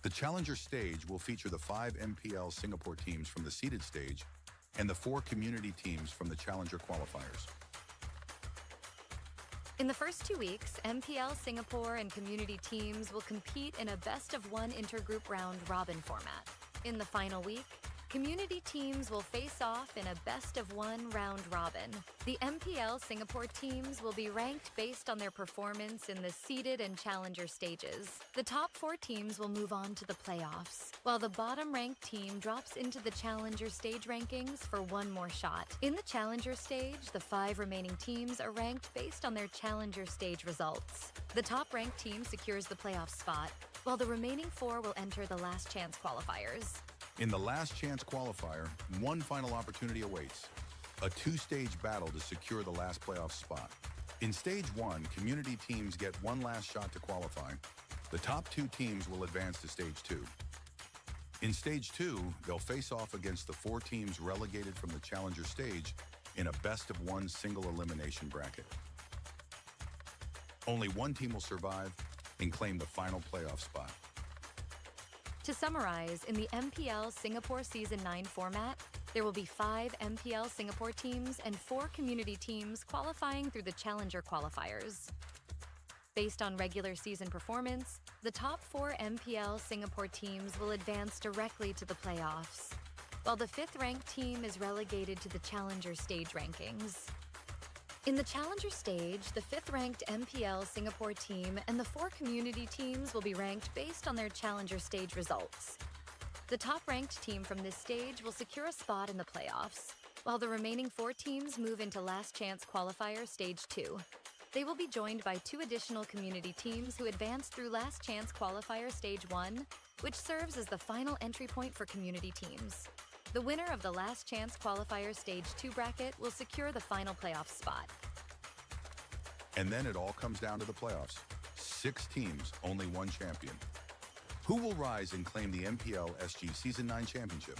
The Challenger stage will feature the 5 MPL Singapore teams from the seeded stage and the 4 community teams from the Challenger qualifiers. In the first 2 weeks, MPL Singapore and community teams will compete in a best-of-1 intergroup round-robin format. In the final week, community teams will face off in a best-of-1 round-robin. The MPL Singapore teams will be ranked based on their performance in the seeded and challenger stages. The top 4 teams will move on to the playoffs, while the bottom-ranked team drops into the challenger stage rankings for one more shot. In the challenger stage, the 5 remaining teams are ranked based on their challenger stage results. The top-ranked team secures the playoff spot, while the remaining 4 will enter the last chance qualifiers. In the last chance qualifier, one final opportunity awaits: a 2-stage battle to secure the last playoff spot. In stage 1, community teams get one last shot to qualify. The top 2 teams will advance to stage 2. In stage 2, they'll face off against the 4 teams relegated from the challenger stage in a best-of-1 single elimination bracket. Only one team will survive and claim the final playoff spot. To summarize, in the MPL Singapore Season 9 format, there will be 5 MPL Singapore teams and 4 community teams qualifying through the Challenger qualifiers. Based on regular season performance, the top 4 MPL Singapore teams will advance directly to the playoffs, while the 5th-ranked team is relegated to the Challenger stage rankings. In the Challenger stage, the 5th-ranked MPL Singapore team and the 4 community teams will be ranked based on their Challenger stage results. The top-ranked team from this stage will secure a spot in the playoffs, while the remaining 4 teams move into Last Chance Qualifier Stage 2. They will be joined by 2 additional community teams who advance through Last Chance Qualifier Stage 1, which serves as the final entry point for community teams. The winner of the Last Chance Qualifier Stage 2 bracket will secure the final playoff spot. And then it all comes down to the playoffs. 6 teams, only 1 champion. Who will rise and claim the MPL SG Season 9 championship?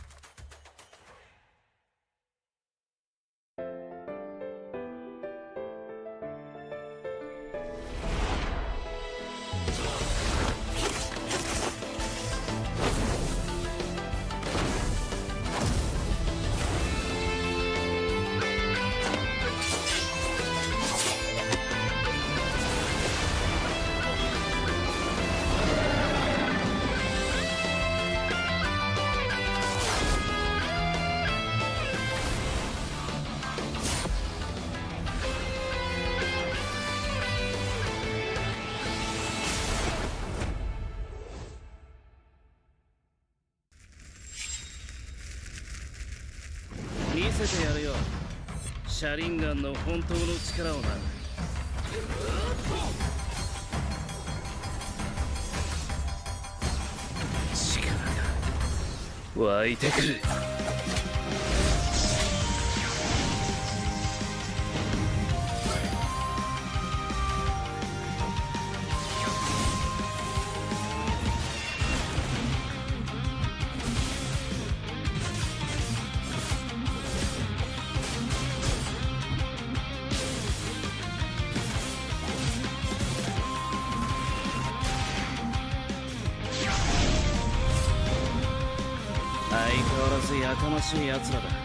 見せてやるよシャリンガンの本当の力をな力が湧いてくる相変わらずやかましい奴らだ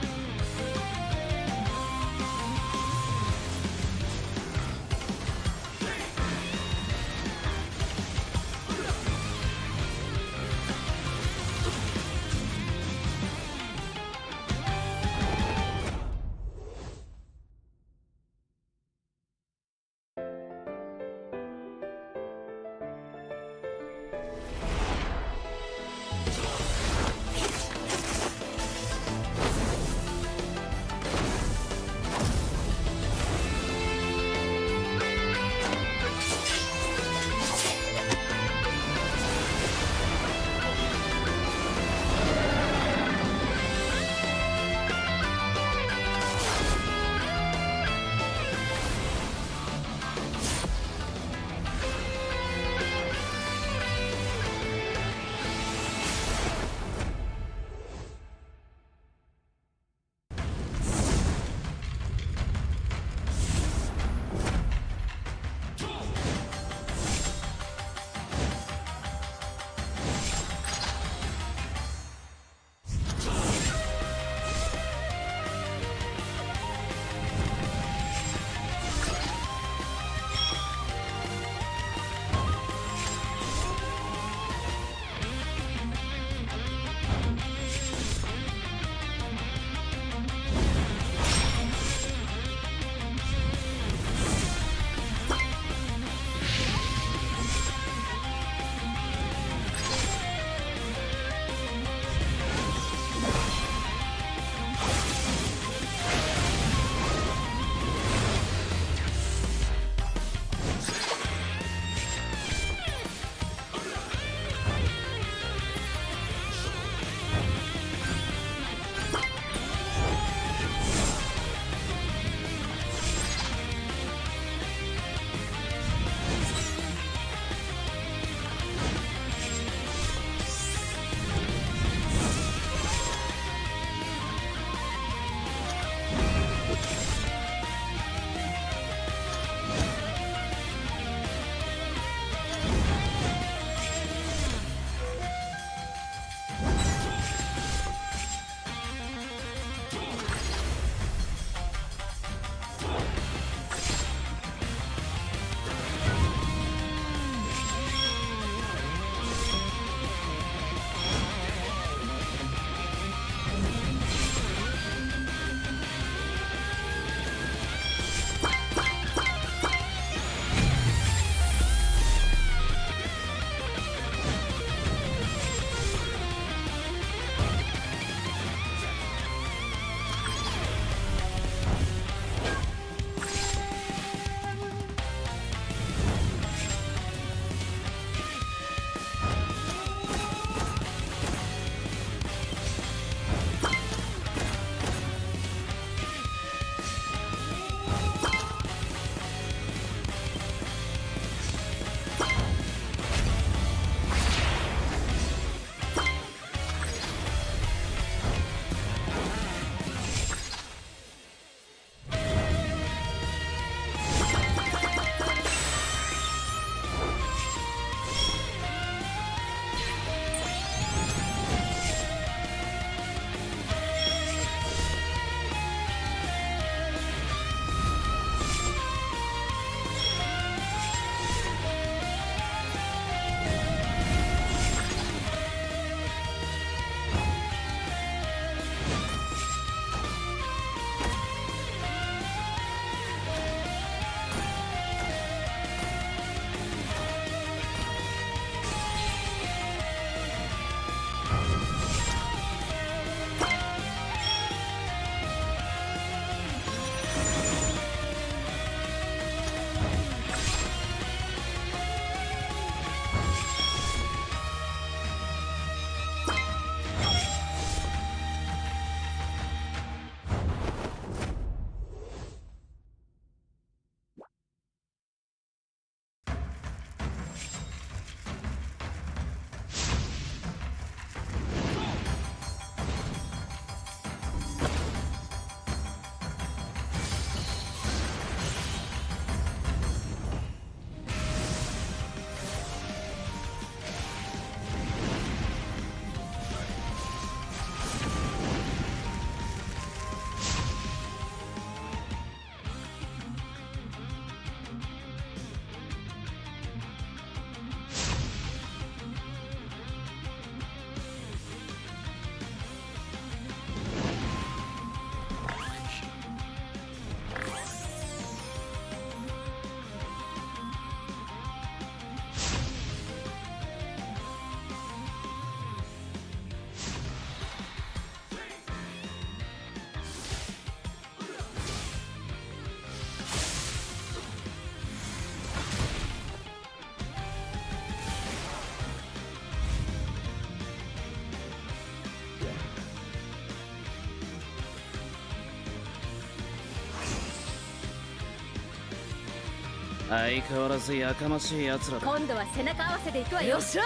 相変わらずやかましい奴らだ。今度は背中合わせでいくわよ。よっしゃ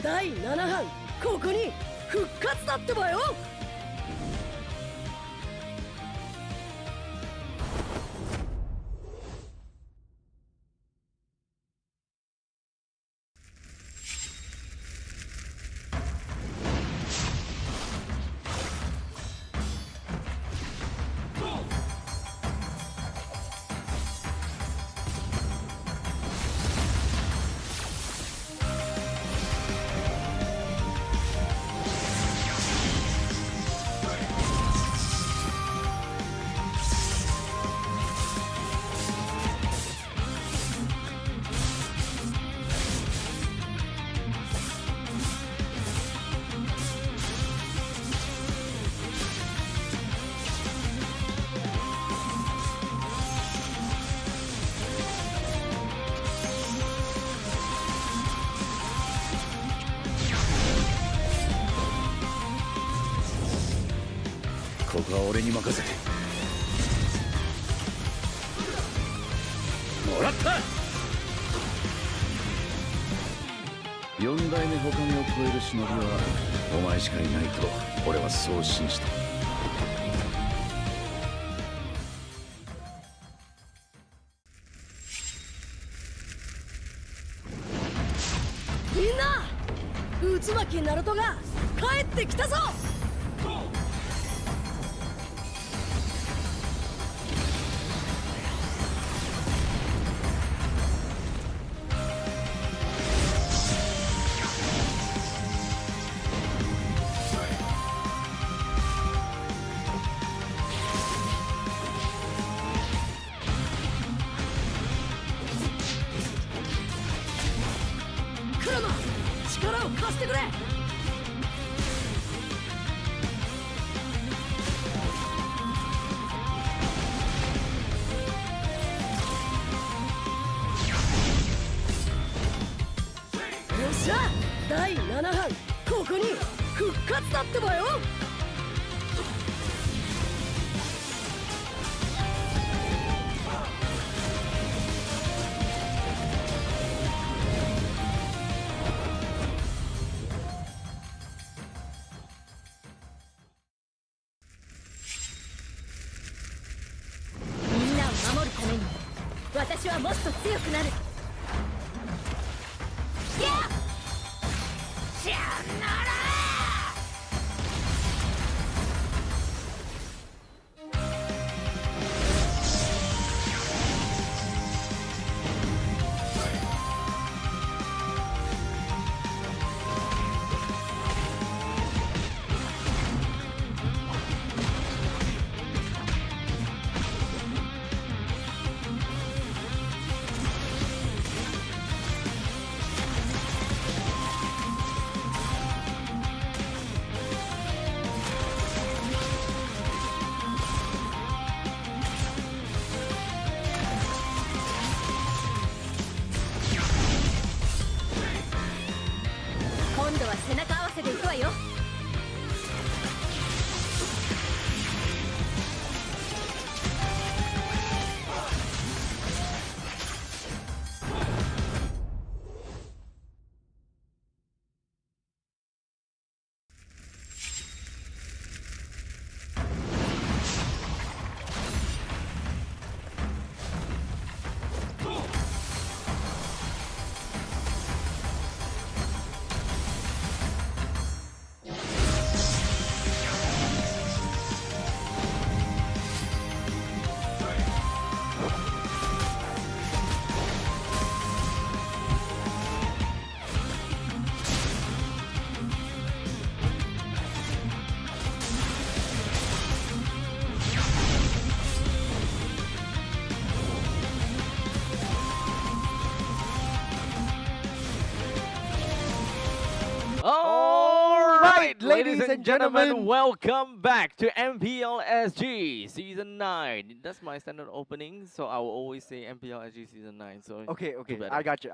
第7班ここに復活だってばよ。ここは俺に任せて。もらった。4代目ほかげを超える忍びはお前しかいないと俺はそう信じた。みんな渦巻きナルトが帰ってきたぞ。クラマ力を貸してくれ。よっしゃ第7班ここに復活だってばよ。みんなを守るために私はもっと強くなる。やっさよなら。今度は背中合わせでいくわよ。Alright, ladies and gentlemen. welcome back to MPLSG Season 9. That's my standard opening, so I will always say MPLSG Season 9. So Okay, do better. I got you.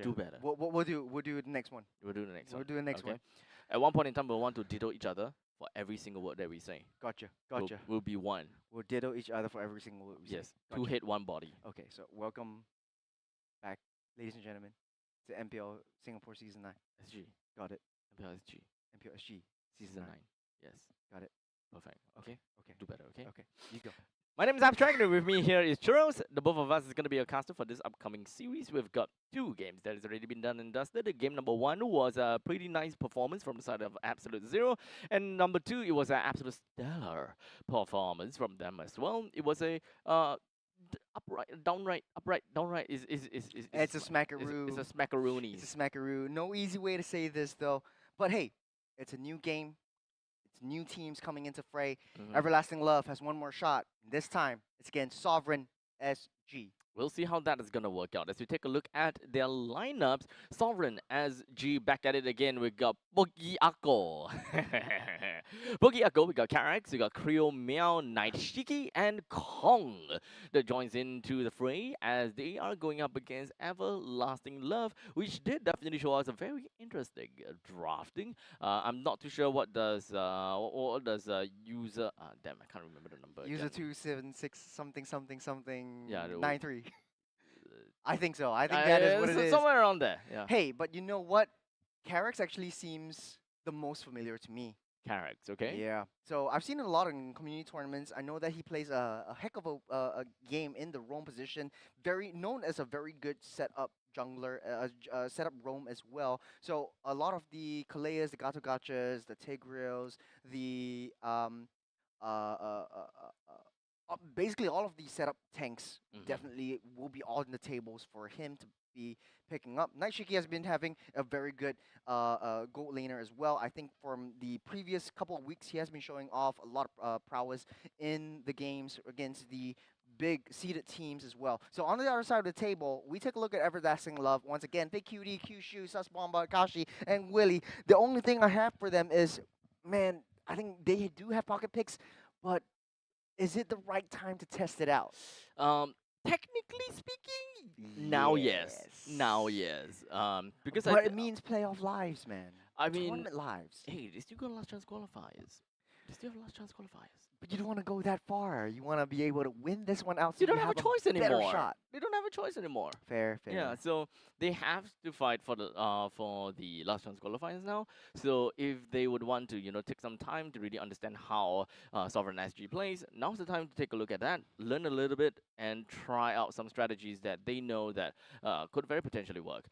Do better. We'll do the next one. We'll do the next one. We'll do the next one. At one point in time, we'll want to ditto each other for every single word that we say. Gotcha. We'll be one. We'll ditto each other for every single word we say. Yes. Gotcha. 2 head, 1 body. Okay, so welcome back, ladies and gentlemen, to MPL Singapore Season 9. SG. Got it. MPL SG. MPL SG Season 9. Yes. Got it. Perfect. Okay. Okay. Do better, okay? Okay. You go. My name is Abstract, and with me here is Churros. The both of us is going to be a caster for this upcoming series. We've got 2 games that has already been done and dusted. Game number 1 was a pretty nice performance from the side of Absolute Zero. And number 2, it was an absolute stellar performance from them as well. It was a downright. It's a smackaroo. It's a smackaroony. It's a smackaroo. No easy way to say this, though. But hey, it's a new game. It's new teams coming into fray. Everlasting Love has one more shot. This time, it's against Sovereign SG. We'll see how that is going to work out. As we take a look at their lineups, Sovereign SG back at it again. We got Bogi Ako. Bogi Ako, we got Carax, we got Creo Meow, Night Shiki, and Kong that joins into the fray as they are going up against Everlasting Love, which did definitely show us a very interesting drafting. I'm not too sure what does user. Damn, I can't remember the number. User again. 276 something Yeah, 93. I think so. I think that is what it is. Somewhere around there. Yeah. Hey, but you know what? Carax actually seems the most familiar to me. Carax, okay. Yeah. So I've seen him a lot in community tournaments. I know that he plays a heck of a game in the roam position. Very known as a very good setup jungler, setup roam as well. So a lot of the Kaleas, the Gato Gachas, the Tigreals, the basically all of these setup tanks definitely will be on the tables for him to be picking up. Night Shiki has been having a very good gold laner as well. I think from the previous couple of weeks, he has been showing off a lot of prowess in the games against the big seeded teams as well. So on the other side of the table, we take a look at Everlasting Love. Once again, Big Cutie, Kyushu, Susbomba, Kashi, and Willie. The only thing I have for them is, man, I think they do have pocket picks, but is it the right time to test it out? Technically speaking, now yes. Because but it means playoff lives, man. I mean, tournament lives. Hey, they still got last chance qualifiers. But you don't want to go that far. You want to be able to win this one out. So You don't have a choice anymore. Shot. They don't have a choice anymore. Fair. Yeah, so they have to fight for the last chance qualifiers now. So if they would want to, take some time to really understand how Sovereign SG plays, now's the time to take a look at that, learn a little bit, and try out some strategies that they know that could very potentially work.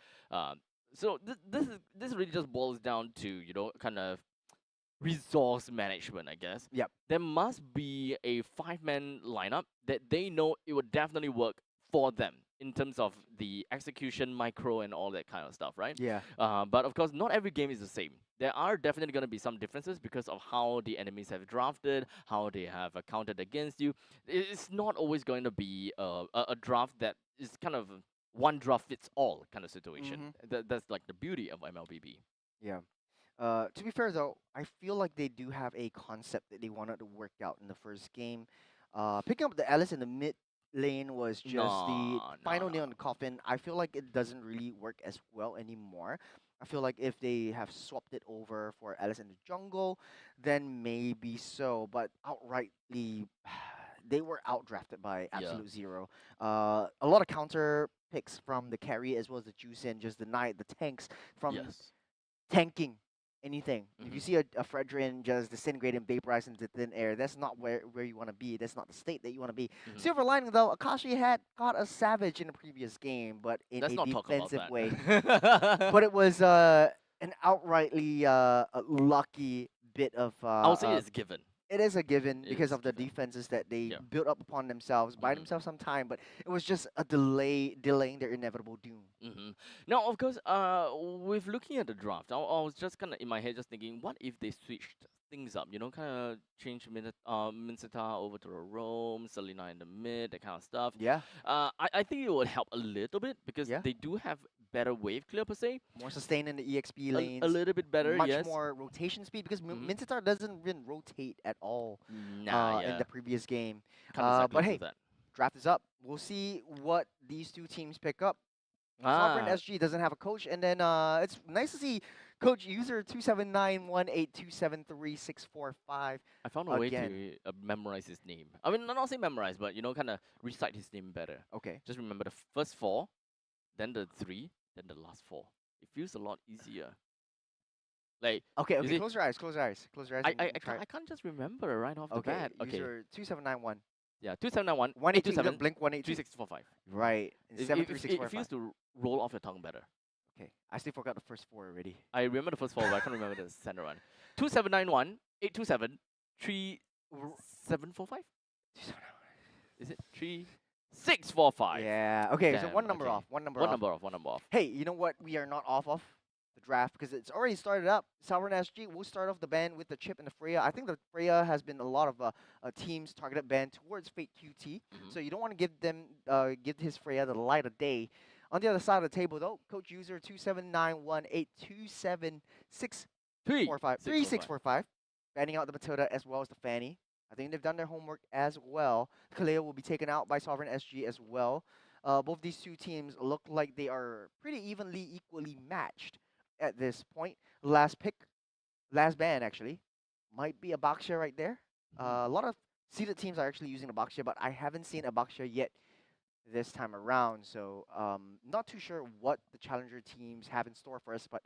So this really just boils down to kind of resource management, I guess. Yep. There must be a 5-man lineup that they know it would definitely work for them in terms of the execution, micro, and all that kind of stuff, right? Yeah. But of course, not every game is the same. There are definitely going to be some differences because of how the enemies have drafted, how they have counted against you. It's not always going to be a draft that is kind of one draft fits all kind of situation. That's like the beauty of MLBB. Yeah. To be fair, though, I feel like they do have a concept that they wanted to work out in the first game. Picking up the Alice in the mid lane was just the final nail in the coffin. I feel like it doesn't really work as well anymore. I feel like if they have swapped it over for Alice in the jungle, then maybe so. But outrightly, they were outdrafted by Absolute Zero. A lot of counter picks from the carry as well as the juice and just the knight, the tanks from tanking anything. If you see a Fredrin just disintegrate and vaporize into thin air, that's not where you want to be. That's not the state that you want to be. Silver lining, though, Akashi had caught a Savage in the previous game, but in Let's a not talk about defensive that. way. But it was an outrightly lucky bit of... I would say it's given. It is a given It because is of the given. defenses that they built up upon themselves, buy themselves some time, but it was just a delaying their inevitable doom. Now, of course, with looking at the draft, I was just kind of in my head just thinking, what if they switched things up? Kind of change Minsita over to a roam, Selena in the mid, that kind of stuff. Yeah. I think it would help a little bit because they do have better wave clear per se. More sustain in the EXP lanes. A little bit better, much yes. more rotation speed because Mincetar doesn't even rotate at all in Yeah. the previous game. Kinda But succulent hey, with that. draft is up. We'll see what these two teams pick up. Sovereign SG doesn't have a coach, and then it's nice to see coach user 27918273645. I found a way again. to memorize his name. I mean, not say memorize, but kind of recite his name better. Okay. Just remember the first 4, then the 3, then the last 4. It feels a lot easier. Like, Okay, you okay. see, Close your eyes. Close your eyes. Close your eyes. I, and I, I, try can't, I can't just remember right off the Okay, bat. use Okay, your 2791. yeah, 2791, 182, 827, Blink 182. 3645. Right. And It 73645. feels to roll off your tongue better. Okay, I still forgot the first 4 already. I remember the first 4, but I can't remember the center one. 2791, 827, 3745? Is it 3645? Yeah. Okay, so Damn, one number okay. off. One number One off. number off, one number off. Hey, you know what? We are not off of the draft because it's already started up. Sovereign SG will start off the ban with the chip and the Freya. I think the Freya has been a lot of teams targeted ban towards Fate QT. So you don't want to give them give his Freya the light of day. On the other side of the table, though, coach user 27918273645 banning out the Matilda as well as the Fanny. I think they've done their homework as well. Kaleo will be taken out by Sovereign SG as well. Both these two teams look like they are pretty equally matched at this point. Last pick, last ban actually, might be a Baxia right there. A lot of seeded teams are actually using a Baxia, but I haven't seen a Baxia yet this time around. So not too sure what the challenger teams have in store for us, but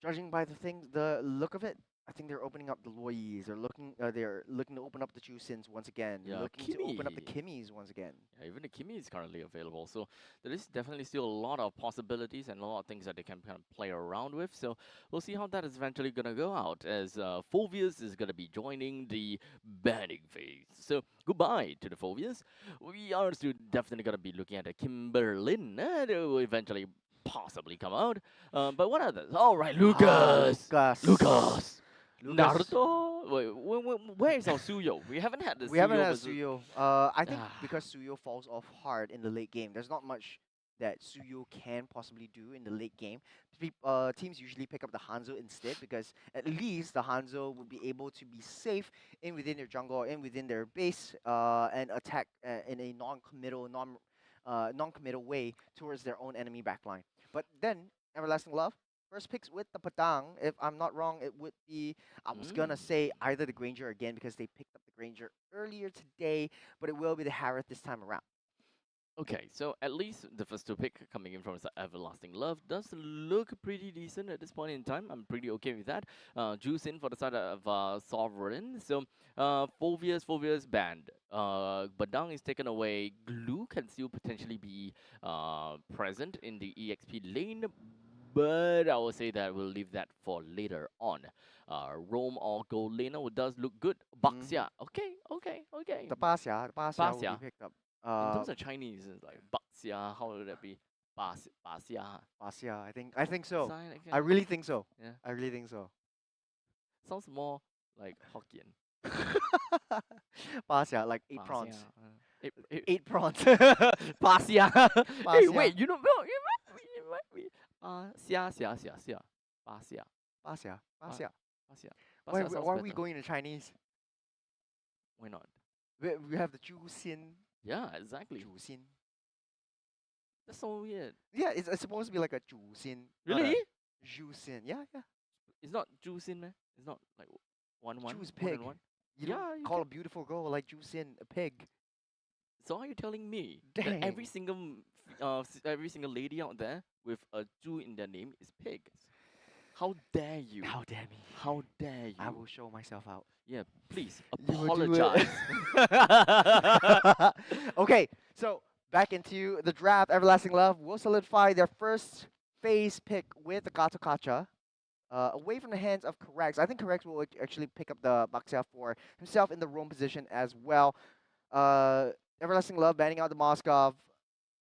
judging by the look of it, I think they're opening up the Loyis. They're looking to open up the Chusins once again. Yeah, looking to open up the Kimmy. Kimmies once again. Yeah, even the Kimmy is currently available. So there is definitely still a lot of possibilities and a lot of things that they can kind of play around with. So we'll see how that is eventually going to go out as Phovius is going to be joining the banning phase. So goodbye to the Phovius. We are still definitely going to be looking at the Kimberlin. They will eventually possibly come out. But what others? All right, Lucas. Lucas. Naruto? Wait, where is our Suyo? We haven't had the We haven't had versus- Suyo. I think because Suyo falls off hard in the late game, there's not much that Suyo can possibly do in the late game. Teams usually pick up the Hanzo instead because at least the Hanzo would be able to be safe in within their jungle or in within their base and attack in a non-committal way towards their own enemy backline. But then Everlasting Love. First picks with the Padang. If I'm not wrong, it would be, I was going to say either the Granger again because they picked up the Granger earlier today, but it will be the Harith this time around. Okay, so at least the first 2 pick coming in from Everlasting Love does look pretty decent at this point in time. I'm pretty okay with that. Juice in for the side of Sovereign. So Phovius banned. Badang is taken away. Glue can still potentially be present in the EXP lane. But I will say that we'll leave that for later on. Rome or Gold Laner does look good. Baxia. Okay. The Pasya will Pasya. be picked up. In terms of Chinese, it's like Baxia. How would that be? Pasya. Pasya, I think so. Sign again. I really think so. Yeah. I really think so. Sounds more like Hokkien. Pasya, like 8 prawns. Pasya, 8 prawns. Pasya. Hey, Pasya. wait, you know, Xia. Pasya. Pasya. Pasya. Why Pasya sounds are we better. going into Chinese? Why not? We have the Chu Xin. Yeah, exactly. Chu Xin. That's so weird. Yeah, it's supposed to be like a Chu Xin. Really? Zhu Xin. Yeah. It's not Zhu Xin, man. It's not like one. Choose one pig. and one. You Yeah, don't you call can- a beautiful girl like Zhu Xin a pig. So are you telling me Dang. that every single lady out there with a Zhu in their name is pig? How dare you? How dare me. How dare you? I will show myself out. Yeah, please You will do it. apologize. Okay, so back into the draft. Everlasting Love will solidify their first phase pick with the Gato Kacha. Away from the hands of Correx. I think Correx will actually pick up the Baxia for himself in the roam position as well. Everlasting Love banning out the Moskov.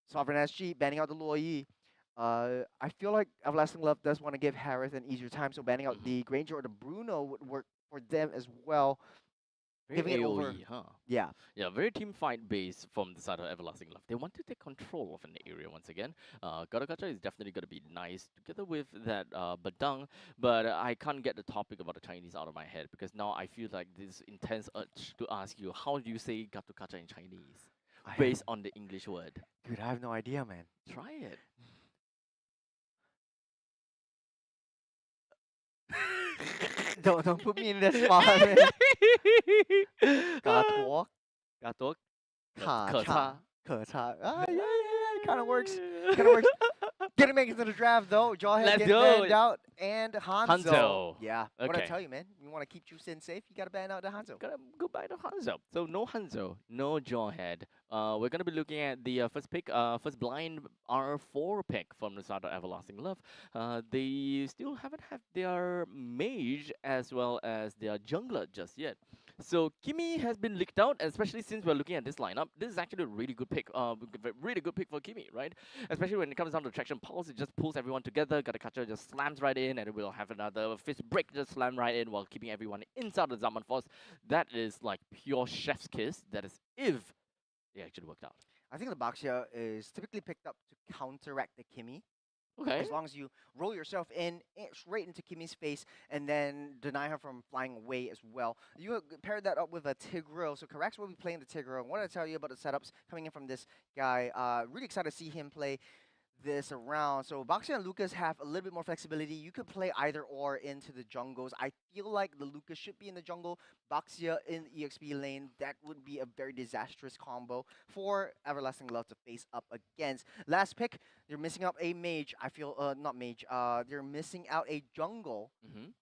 Sovereign SG banning out the Luoyi. I feel like Everlasting Love does want to give Harith an easier time, so banning out the Granger or the Bruno would work for them as well. Very Giving it over. AoE, huh? Yeah. Yeah, very team fight based from the side of Everlasting Love. They want to take control of an area once again. Gacha is definitely going to be nice together with that Badang, but I can't get the topic about the Chinese out of my head because now I feel like this intense urge to ask you, how do you say Gacha in Chinese? Based on the English word. Dude, I have no idea, man. Try it. don't put me in that spot, man. Gato. Gatok. 卡 可 差 差. 可差. Ah, yeah. Kind of works. Kind of works. Didn't make it to the draft though. Jawhead Let's getting go. banned out, and Hanzo. Hanzo. Yeah. What I Okay. tell you, man. You want to keep Jusin safe, you gotta ban out the Hanzo. Gotta go back to Hanzo. So no Hanzo, no Jawhead. We're gonna be looking at the first pick, first blind R4 pick from the start of Everlasting Love. They still haven't had their mage as well as their jungler just yet. So Kimi has been leaked out, especially since we're looking at this lineup. This is actually a really good pick, really good pick for Kimi, right? Especially when it comes down to Traction Pulse, it just pulls everyone together. Gatakacha just slams right in, and it will have another fist break just slam right in while keeping everyone inside the Zaman Force. That is like pure chef's kiss. That is if it actually worked out. I think the Baxia is typically picked up to counteract the Kimi. Okay. As long as you roll yourself in straight into Kimi's face and then deny her from flying away as well. You pair that up with a Tigreal. So Karax will be playing the Tigreal. What did I tell you about the setups coming in from this guy? Really excited to see him play this around. So Baxia and Lucas have a little bit more flexibility. You could play either or into the jungles. I feel like the Lucas should be in the jungle, Baxia in the EXP lane. That would be a very disastrous combo for Everlasting Love to face up against. Last pick, they're missing out a mage. I feel, not mage, they're missing out a jungle.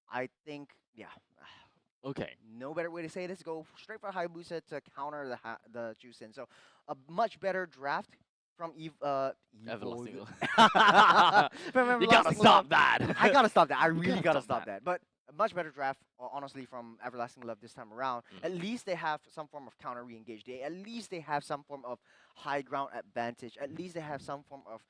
I think, yeah. Okay. No better way to say this. Go straight for Hayabusa to counter the Jusin. So a much better draft from Everlasting Love. You gotta stop that. I gotta stop that. I really gotta gotta stop stop that. But a much better draft, honestly, from Everlasting Love this time around. At least they have some form of counter re-engage. At least they have some form of high ground advantage. At least they have some form of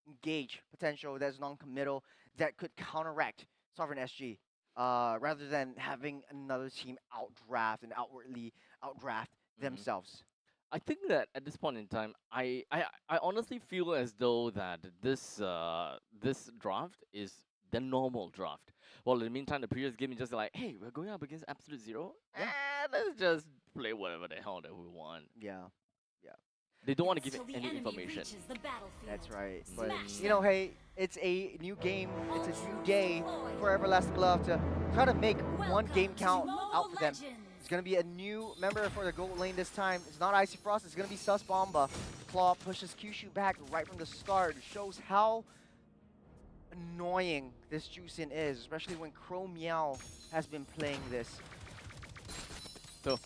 engage potential that's non-committal that could counteract Sovereign SG. Rather than having another team outdraft and outwardly outdraft themselves. I think that at this point in time, I honestly feel as though that this this draft is the normal draft. Well, in the meantime, the previous game is just like, hey, we're going up against Absolute Zero. Let's just play whatever the hell that we want. Yeah. They don't want to give any information. That's right. But, you know, hey, it's a new game. It's a new day for Everlasting Love to try to make one game count out for them. It's going to be a new member for the gold lane this time. It's not Icy Frost. It's going to be Sus Bomba. Claw pushes Kyushu back right from the start. It shows how annoying this Jusin is, especially when Crow Meow has been playing this. So,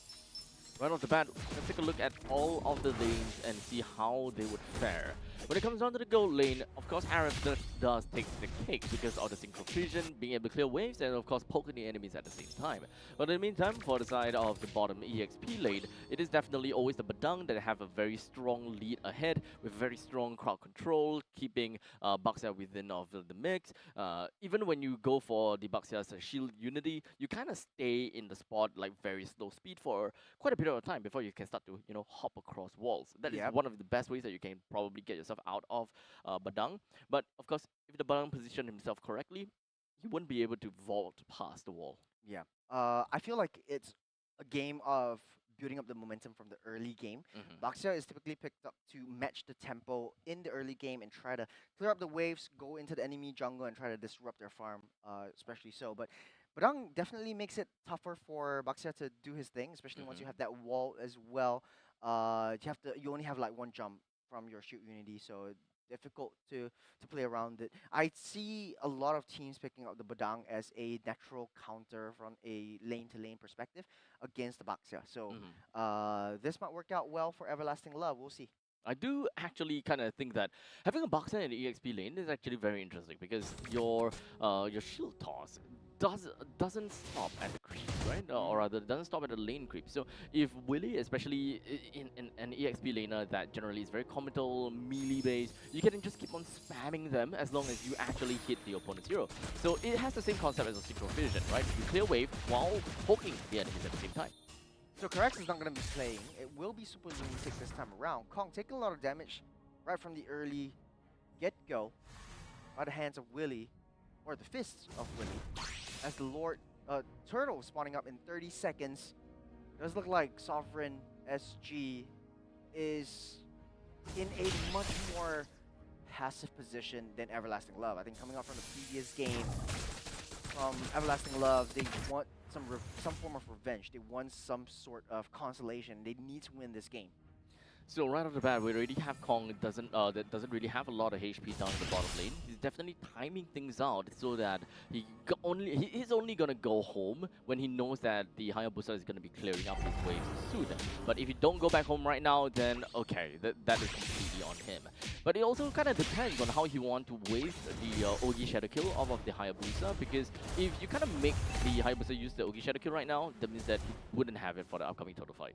right off the bat, let's take a look at all of the lanes and see how they would fare. When it comes down to the gold lane, of course, Arab does take the cake because of the synchro fusion, being able to clear waves, and of course, poking the enemies at the same time. But in the meantime, for the side of the bottom EXP lane, it is definitely always the Badang that have a very strong lead ahead with very strong crowd control, keeping Baxia within of the mix. Even when you go for the Baxia's shield unity, you kind of stay in the spot like very slow speed for quite a bit of time before you can start to, you know, hop across walls. That is one of the best ways that you can probably get yourself out of Badang. But of course, if the Badang positioned himself correctly, he wouldn't be able to vault past the wall. Yeah. I feel like it's a game of building up the momentum from the early game. Baxia is typically picked up to match the tempo in the early game and try to clear up the waves, go into the enemy jungle and try to disrupt their farm, especially so. But Badang definitely makes it tougher for Baxia to do his thing, especially once you have that wall as well. You only have like one jump from your shoot unity, so difficult to play around it. I see a lot of teams picking up the Badang as a natural counter from a lane-to-lane perspective against the Baxia. So this might work out well for Everlasting Love. We'll see. I do actually kind of think that having a Baxia in the EXP lane is actually very interesting because your shield toss doesn't stop at the creep, right? Or rather, doesn't stop at the lane creep. So if Willy, especially in an EXP laner that generally is very committal, melee based, you can just keep on spamming them as long as you actually hit the opponent's hero. So it has the same concept as a synchro fusion, right? You clear wave while poking the enemies at the same time. So Karax is not going to be playing. It will be Super Lunatic this time around. Kong taking a lot of damage right from the early get-go by the hands of Willy, or the fists of Willy, as the Lord Turtle spawning up in 30 seconds. It does look like Sovereign SG is in a much more passive position than Everlasting Love. I think coming up from the previous game, from Everlasting Love, they want some form of revenge. They want some sort of consolation. They need to win this game. So right off the bat, we already have Kong that doesn't really have a lot of HP down in the bottom lane. He's definitely timing things out so that he's only gonna go home when he knows that the Hayabusa is gonna be clearing up his waves soon. But if you don't go back home right now, then okay, that is completely on him. But it also kind of depends on how he wants to waste the Ogi Shadow Kill off of the Hayabusa, because if you kind of make the Hayabusa use the Ogi Shadow Kill right now, that means that he wouldn't have it for the upcoming total fight.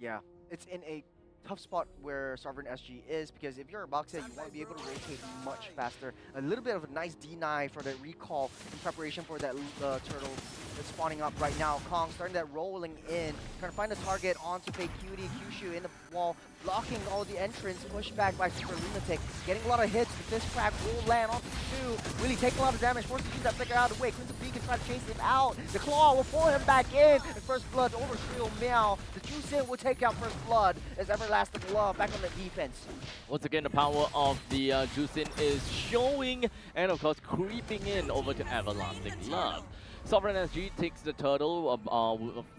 Yeah, it's in a tough spot where Sovereign SG is, because if you're a Boxhead, you want to be able to rotate much faster. A little bit of a nice deny for the recall in preparation for that turtle that's spawning up right now. Kong starting that rolling in, trying to find a target onto Fake Cutie. Kyushu in the wall, blocking all the entrance, pushed back by Super Lunatic, getting a lot of hits. The fist crack will land onto two. Really taking a lot of damage, forced to use that flicker out of the way. Crimson Beacon trying to chase him out. The claw will pull him back in. And First Blood over Shrill Meow. The Juicin will take out First Blood as Everlasting Love back on the defense. Once again, the power of the Juicin is showing, and of course creeping in over to Everlasting Love. Sovereign SG takes the turtle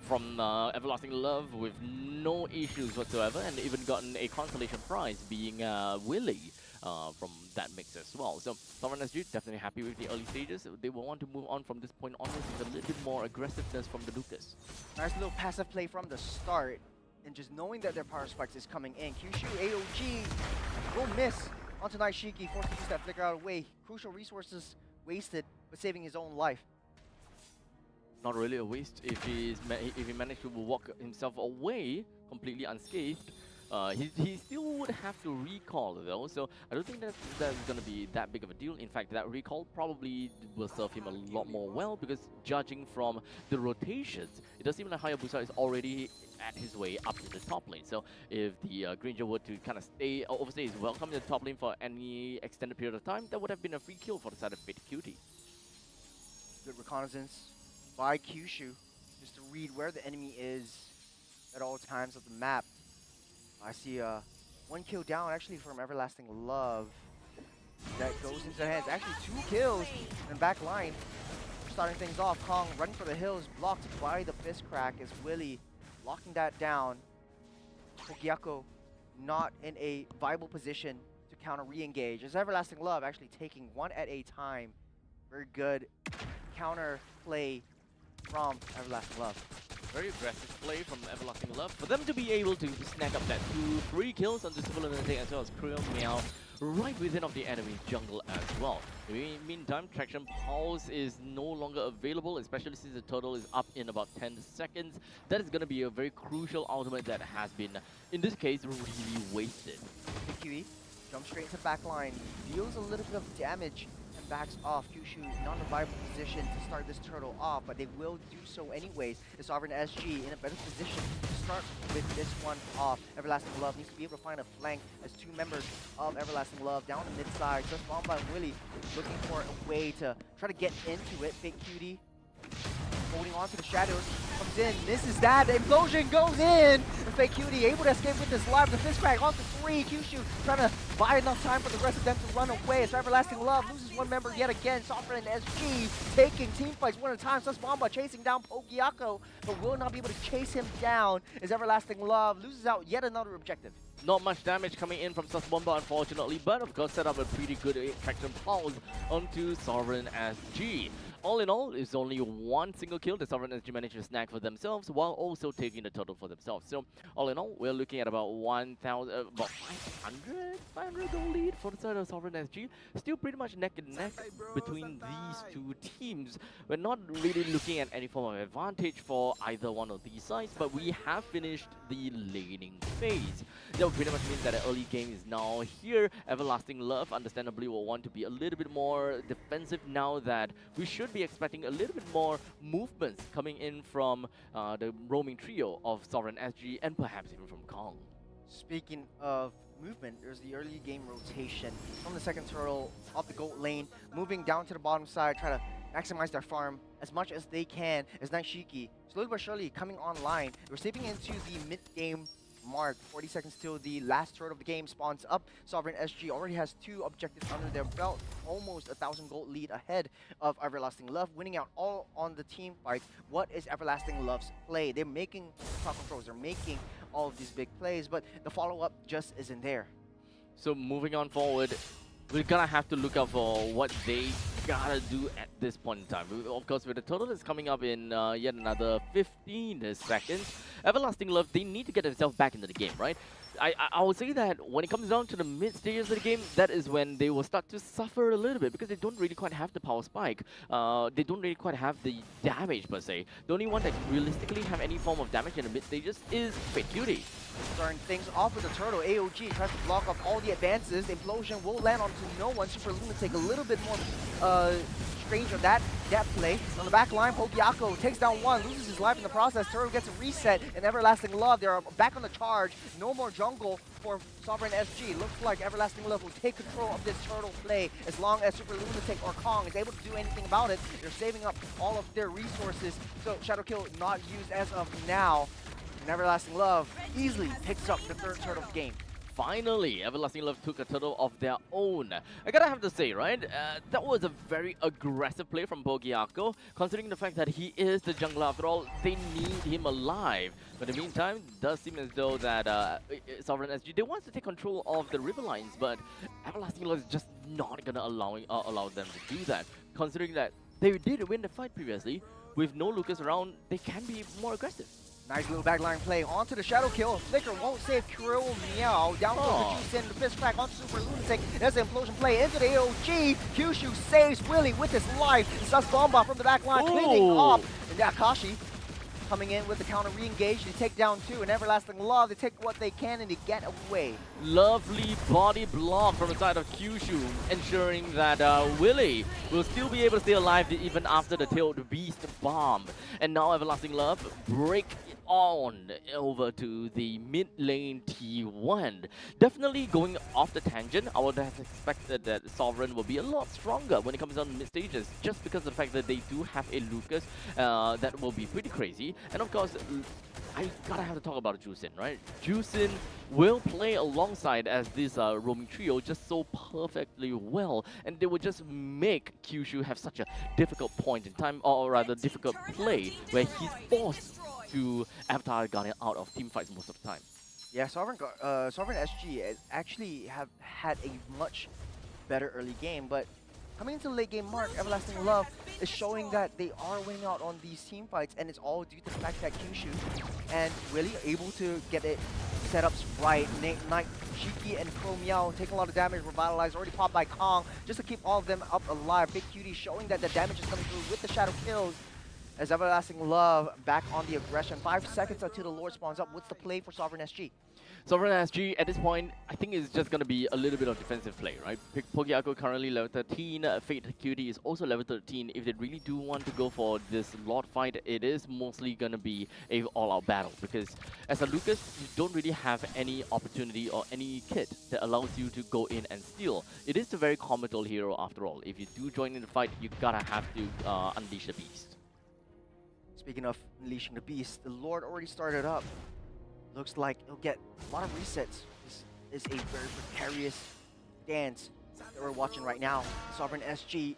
from Everlasting Love with no issues whatsoever, and even gotten a consolation prize being Willie from that mix as well. So Sovereign SG definitely happy with the early stages. They will want to move on from this point onwards with a little bit more aggressiveness from the Lucas. Nice little passive play from the start, and just knowing that their power spikes is coming in. Kyushu AOG will miss onto Naishiki, forced to use that flicker out of the way. Crucial resources wasted, but saving his own life. Not really a waste if he managed to walk himself away completely unscathed. He still would have to recall though, so I don't think that's going to be that big of a deal. In fact, that recall probably will serve him a lot more well, because judging from the rotations, it does seem like Hayabusa is already at his way up to the top lane. So if the Granger were to kind of overstay his welcome in the top lane for any extended period of time, that would have been a free kill for the side of Fate Cutie. Good reconnaissance by Kyushu, just to read where the enemy is at all times of the map. I see one kill down actually from Everlasting Love that goes into their hands. Actually 2 kills in back line. Starting things off, Kong running for the hills, blocked by the fist crack as Willie locking that down. Pogyako not in a viable position to counter re-engage, as Everlasting Love actually taking one at a time. Very good counter play from Everlasting Love. Very aggressive play from Everlasting Love. For them to be able to snag up that 2 free kills on the Super Lunatic as well as Krill Meow right within of the enemy jungle as well. In the meantime, Traction Pulse is no longer available, especially since the turtle is up in about 10 seconds. That is going to be a very crucial ultimate that has been, in this case, really wasted. Kiwi jumps straight into back line, deals a little bit of damage, and backs off. Kyushu not in a viable position to start this turtle off, but they will do so anyways. The Sovereign SG in a better position to start with this one off. Everlasting Love needs to be able to find a flank as 2 members of Everlasting Love down the mid side. Just Bomba and Willie looking for a way to try to get into it. Fake Cutie holding on to the shadows, comes in, misses that, the implosion goes in, and Fake Cutie able to escape with his life. The fist crack onto 3, Kyushu trying to buy enough time for the rest of them to run away as Everlasting Love loses 1 member yet again. Sovereign SG taking team fights one at a time. Sus Bomba chasing down Pogyako, but will not be able to chase him down as Everlasting Love loses out yet another objective. Not much damage coming in from Sus Bomba, unfortunately, but of course set up a pretty good Traction Pulse onto Sovereign SG. All in all, it's only 1 single kill the Sovereign SG managed to snag for themselves, while also taking the total for themselves. So all in all, we're looking at about 500 goal lead for the side of Sovereign SG. Still pretty much neck and neck between these 2 teams. We're not really looking at any form of advantage for either one of these sides, but we have finished the laning phase. That would pretty much mean that the early game is now here. Everlasting Love understandably will want to be a little bit more defensive now that we should be expecting a little bit more movements coming in from the roaming trio of Sovereign SG and perhaps even from Kong. Speaking of movement, there's the early game rotation from the second turtle off the gold lane, moving down to the bottom side, try to maximize their farm as much as they can as Naishiki slowly but surely coming online. We're stepping into the mid-game mark. 40 seconds till the last turret of the game spawns up. Sovereign SG already has 2 objectives under their belt. Almost 1,000 gold lead ahead of Everlasting Love, winning out all on the team fight. What is Everlasting Love's play? They're making top controls. They're making all of these big plays, but the follow-up just isn't there. So moving on forward, we're gonna have to look out for what they gotta do at this point in time. Of course, with the total that's coming up in yet another 15 seconds, Everlasting Love, they need to get themselves back into the game, right? I would say that when it comes down to the mid stages of the game, that is when they will start to suffer a little bit because they don't really quite have the power spike. They don't really quite have the damage per se. The only one that can realistically have any form of damage in the mid stages is Fate Cutie. Starting things off with the turtle. AOG tries to block off all the advances. The implosion will land onto no one. Super Lunatic a little bit more strange of that play. On the back line, Pogiako takes down one, loses his life in the process. Turtle gets a reset, and Everlasting Love, they're back on the charge. No more jungle for Sovereign SG. Looks like Everlasting Love will take control of this turtle play as long as Super Lunatic or Kong is able to do anything about it. They're saving up all of their resources, so Shadow Kill not used as of now. And Everlasting Love easily picks up the 3rd turtle of the game. Finally, Everlasting Love took a turtle of their own. I gotta have to say, right, that was a very aggressive play from Pogiako, considering the fact that he is the jungler. After all, they need him alive. But in the meantime, it does seem as though that Sovereign SG, they want to take control of the river lines, but Everlasting Love is just not gonna allow them to do that. Considering that they did win the fight previously, with no Lucas around, they can be more aggressive. Nice little backline play onto the Shadow Kill. Flicker won't save Kuro Meow. Down goes the Juice in the fist crack onto Super Lunatic. There's an implosion play into the AOG. Kyushu saves Willie with his life. Sus Bomba from the back line cleaning up. And Akashi coming in with the counter re-engage. They take down 2. And Everlasting Love, they take what they can and they get away. Lovely body block from the side of Kyushu, ensuring that Willie will still be able to stay alive even after the Tailed Beast bomb. And now Everlasting Love break on over to the mid lane T1. Definitely going off the tangent, I would have expected that Sovereign will be a lot stronger when it comes down to mid stages, just because of the fact that they do have a Lucas that will be pretty crazy. And of course, I gotta have to talk about Juicin, right? Juicin will play alongside as this roaming trio just so perfectly well, and they will just make Kyushu have such a difficult point in time, or rather difficult play, where he's forced to Avatar Guardian out of team fights most of the time. Yeah, Sovereign SG actually have had a much better early game, but coming into the late game mark, Everlasting Love is showing that they are winning out on these team fights, and it's all due to the fact that Kyushu and Willie are able to get it setups right. Knight, Shiki, and Crow Meow taking a lot of damage, revitalized, already popped by Kong, just to keep all of them up alive. Big Cutie showing that the damage is coming through with the Shadow Kills. As Everlasting Love back on the aggression. 5 seconds until the Lord spawns up. What's the play for Sovereign SG? Sovereign SG, at this point, I think it's just going to be a little bit of defensive play, right? Pogiako currently level 13, Fate Cutie is also level 13. If they really do want to go for this Lord fight, it is mostly going to be a all-out battle, because as a Lucas, you don't really have any opportunity or any kit that allows you to go in and steal. It is a very comical hero after all. If you do join in the fight, you gotta have to unleash the beast. Speaking of unleashing the beast, the Lord already started up. Looks like he'll get a lot of resets. This is a very precarious dance that we're watching right now. Sovereign SG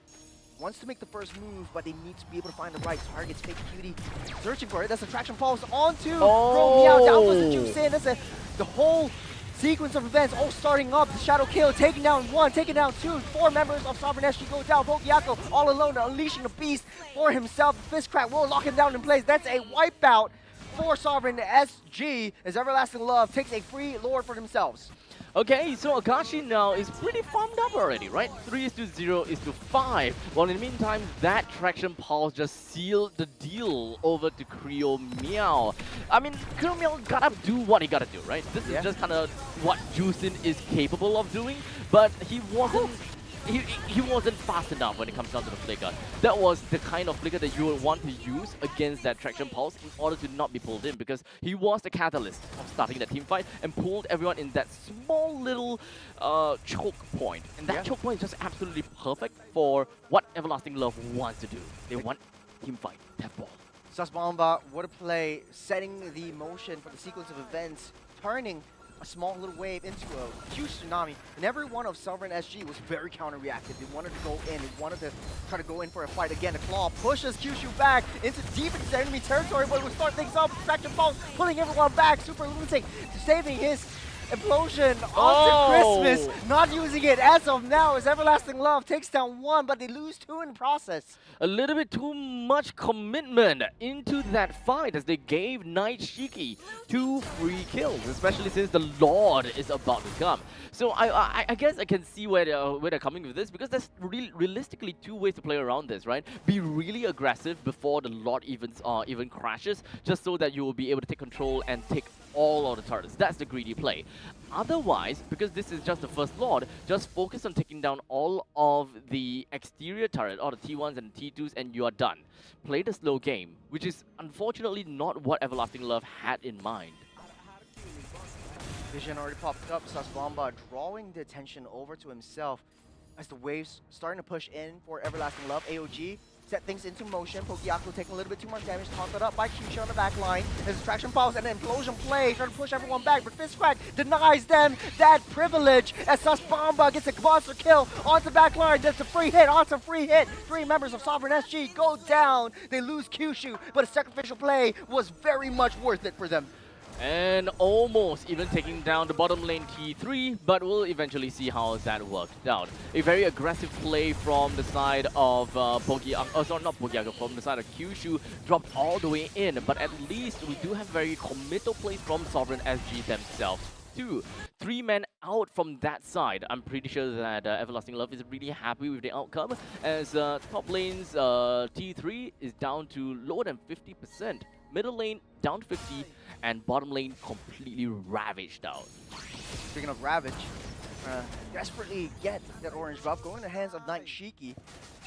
wants to make the first move, but they need to be able to find the right targets. Fake Cutie searching for it. That's a traction pulse onto Crow Meow. Down goes the Juice in. That's the whole sequence of events all starting up. The Shadow Kill taking down 1, taking down 2. 4 members of Sovereign SG go down. Pogiako all alone, unleashing the beast for himself. The Fist Crack will lock him down in place. That's a wipeout for Sovereign SG as Everlasting Love takes a free Lord for themselves. Okay, so Akashi now is pretty farmed up already, right? 3:0:5. Well, in the meantime, that traction pulse just sealed the deal over to Creo Meow. I mean, Creo Meow gotta do what he gotta do, right? This is just kind of what Juicin is capable of doing, but he wasn't... He wasn't fast enough when it comes down to the flicker. That was the kind of flicker that you would want to use against that traction pulse in order to not be pulled in, because he was the catalyst of starting that team fight and pulled everyone in that small little choke point. And that choke point is just absolutely perfect for what Everlasting Love wants to do. They want team fight, death ball. Sus Bomba, what a play, setting the motion for the sequence of events turning a small little wave into a huge tsunami, and every one of Sovereign SG was very counter-reactive. They wanted to go in, they wanted to try to go in for a fight again. The Claw pushes Kyushu back into deep into enemy territory, but it will start things up. Distraction Pulse pulling everyone back. Super Lunatic saving his implosion onto Christmas, not using it as of now as Everlasting Love takes down one, but they lose two in the process. A little bit too much commitment into that fight as they gave Night Shiki 2 free kills, especially since the Lord is about to come. So I guess I can see where they're coming with this, because there's realistically two ways to play around this, right? Be really aggressive before the Lord even crashes, just so that you will be able to take control and take all of the turrets. That's the greedy play. Otherwise, because this is just the first Lord, just focus on taking down all of the exterior turret, all the T1s and T2s, and you are done. Play the slow game, which is unfortunately not what Everlasting Love had in mind. Vision already popped up, Bomba drawing the attention over to himself as the waves starting to push in for Everlasting Love. AOG set things into motion. Pogiaco taking a little bit too much damage, taunted up by Kyushu on the back line. There's a distraction pulse and an implosion play, trying to push everyone back, but Fist Crack denies them that privilege as Bomba gets a monster kill onto the back line. That's a free hit, onto free hit. Three members of Sovereign SG go down. They lose Kyushu, but a sacrificial play was very much worth it for them. And almost even taking down the bottom lane T3, but we'll eventually see how that worked out. A very aggressive play from the side of from the side of Kyushu, dropped all the way in, but at least we do have very committal plays from Sovereign SG themselves. 3 men out from that side. I'm pretty sure that Everlasting Love is really happy with the outcome, as top lane's T3 is down to lower than 50%. Middle lane down to 50, and bottom lane completely ravaged out. Speaking of Ravage, desperately get that orange buff, going in the hands of Night Shiki.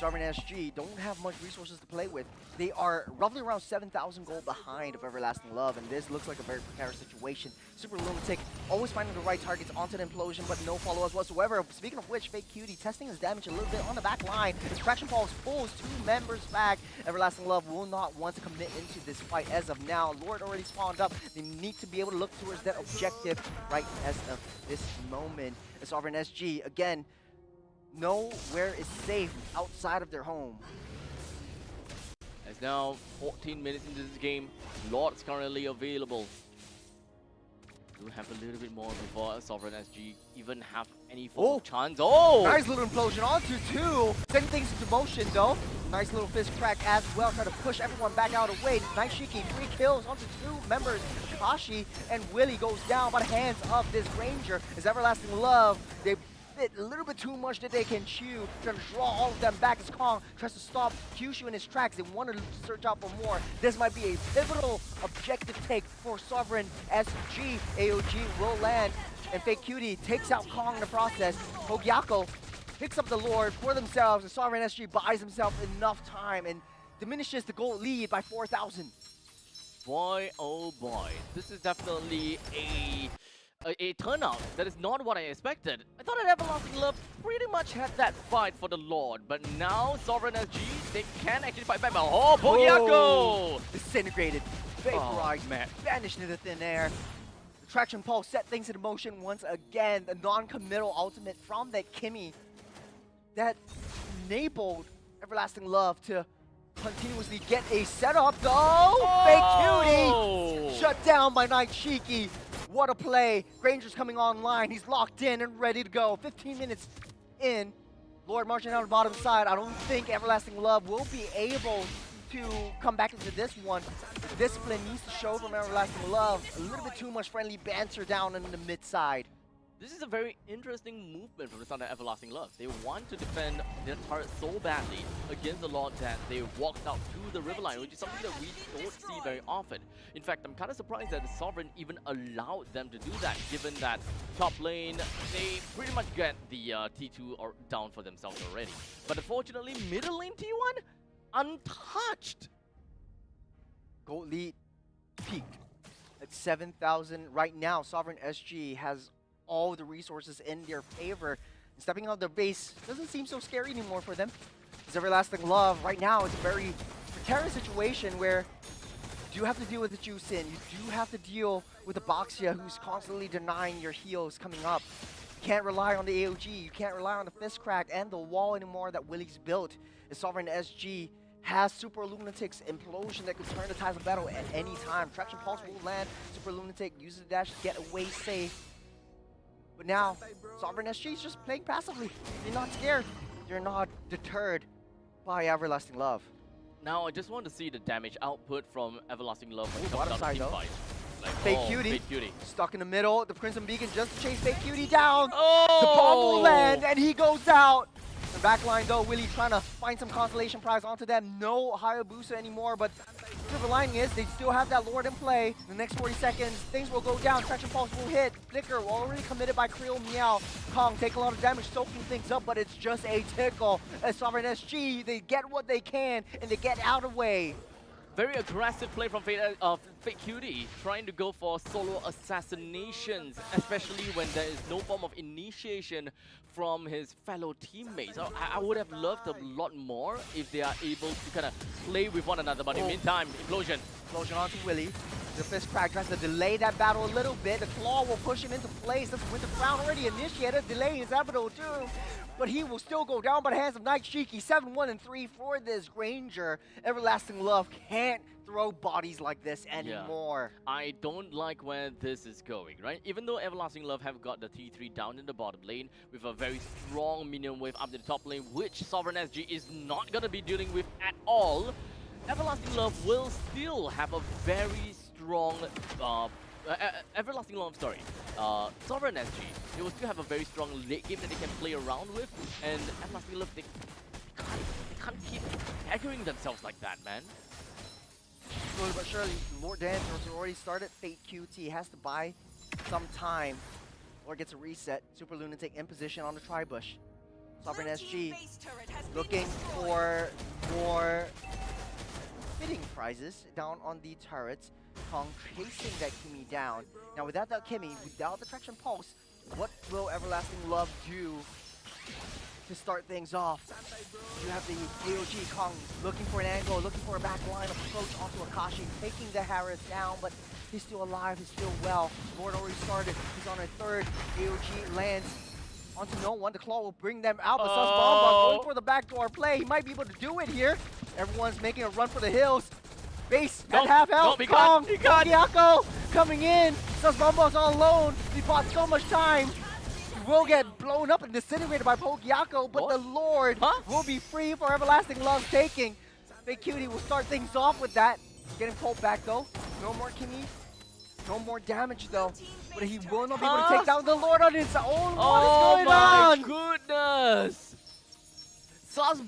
Sovereign SG don't have much resources to play with. They are roughly around 7,000 gold behind of Everlasting Love, and this looks like a very precarious situation. Super Lunatic always finding the right targets onto the implosion, but no follow-ups whatsoever. Speaking of which, Fake Cutie testing his damage a little bit on the back line. His Distraction Pulse pulls 2 members back. Everlasting Love will not want to commit into this fight as of now. Lord already spawned up. They need to be able to look towards that objective right as of this moment. And Sovereign SG, again, nowhere is safe outside of their home. As now 14 minutes into this game, Lord's currently available. Do have a little bit more before Sovereign SG even have any form of chance. Oh! Nice little implosion onto 2. Sending things into motion though. Nice little Fist Crack as well, trying to push everyone back out of the way. Night Shiki, 3 kills onto 2 members. Kashi and Willie goes down by the hands of this Ranger. As Everlasting Love, they bit a little bit too much that they can chew, trying to draw all of them back as Kong tries to stop Kyushu in his tracks. They want to search out for more. This might be a pivotal objective take for Sovereign SG. AOG will land, and Fake Cutie takes out Kong in the process. Pogiaco picks up the Lord for themselves, and Sovereign SG buys himself enough time and diminishes the gold lead by 4,000. Boy, oh boy, this is definitely a turnout that is not what I expected. I thought that Everlasting Love pretty much had that fight for the Lord, but now Sovereign SG, they can actually fight back. Oh, Pogiaco! Disintegrated, vaporized, vanished into thin air. The Traction Pulse set things into motion once again. The non-committal ultimate from that Kimmy that enabled Everlasting Love to continuously get a setup though. Fake Cutie shut down by Night Shiki. What a play. Granger's coming online. He's locked in and ready to go. 15 minutes in. Lord marching down the bottom side. I don't think Everlasting Love will be able to come back into this one. Discipline needs to show from Everlasting Love. A little bit too much friendly banter down in the mid side. This is a very interesting movement from the side of Everlasting Love. They want to defend their turret so badly against the Lord that they walked out to the riverline, which is something that we don't see very often. In fact, I'm kind of surprised that the Sovereign even allowed them to do that, given that top lane, they pretty much get the T2 or down for themselves already. But unfortunately, middle lane T1, untouched. Gold lead peaked at 7,000 right now. Sovereign SG has all the resources in their favor. Stepping out their base doesn't seem so scary anymore for them. It's Everlasting Love right now. It's a very precarious situation where do have to deal with the Juice in. You do have to deal with the Boxia who's constantly denying your heals coming up. You can't rely on the AOG. You can't rely on the Fist Crack and the wall anymore that Willie's built. The Sovereign SG has Super Lunatic's Implosion that could turn the tides of battle at any time. Traction Pulse will land. Super Lunatic uses the dash to get away safe. But now, Sovereign SG is just playing passively. You're not scared. You're not deterred by Everlasting Love. Now I just want to see the damage output from Everlasting Love when it Ooh, comes bottom down to side though. team fight. Like, Fake Cutie. Fake Cutie. Stuck in the middle. The Crimson Beacon just to chase Fake Cutie down. Oh! The bomb will land and he goes out. The backline though, Willie trying to find some consolation prize onto them. No Hayabusa anymore, but silver lining is they still have that Lord in play. The next 40 seconds, things will go down. Traction Pulse will hit. Flicker already committed by Creole Meow. Kong take a lot of damage, soaking things up, but it's just a tickle. As Sovereign SG, they get what they can and they get out of the way. Very aggressive play from Fake Cutie, trying to go for solo assassinations, especially when there is no form of initiation from his fellow teammates. So I would have loved a lot more if they are able to kind of play with one another, but in the meantime, Implosion. Implosion onto Willie. The Fist Crack tries to delay that battle a little bit. The Claw will push him into place. The Winter Crown already initiated, delaying his Abido too. But he will still go down by the hands of Night Shiki. 7-1 and 3 for this Granger. Everlasting Love can't throw bodies like this anymore. Yeah. I don't like where this is going, right? Even though Everlasting Love have got the T3 down in the bottom lane with a very strong minion wave up to the top lane, which Sovereign SG is not going to be dealing with at all, Everlasting Love will still have a very strong Everlasting Love, Sovereign SG, they will still have a very strong late game that they can play around with, and Everlasting Love, they can't keep aggroing themselves like that, man. Slowly but surely, more damage has already started. Fate QT has to buy some time, or gets a reset. Super Lunatic in position on the Tri-Bush. Sovereign SG looking for more fitting prizes down on the turrets. Kong chasing that Kimi down. Now without that Kimi, without the Traction Pulse, what will Everlasting Love do to start things off? You have the AOG Kong looking for an angle, looking for a backline approach onto Akashi, taking the Harris down, but he's still alive, he's still well. Lord already started, he's on a third. AOG lands onto no one. The Claw will bring them out, but Bomba going for the backdoor play. He might be able to do it here. Everyone's making a run for the hills. Base at half health. Kong, Yako coming in. Bomba's all alone. He bought so much time. He will get blown up and disintegrated by Pogyako, but the Lord will be free for Everlasting Love taking. Fake Cutie will start things off with that. Getting pulled back though. No more Kimi. No more damage though. But he will not be able to take down the Lord on his own. What is going on? Oh my goodness!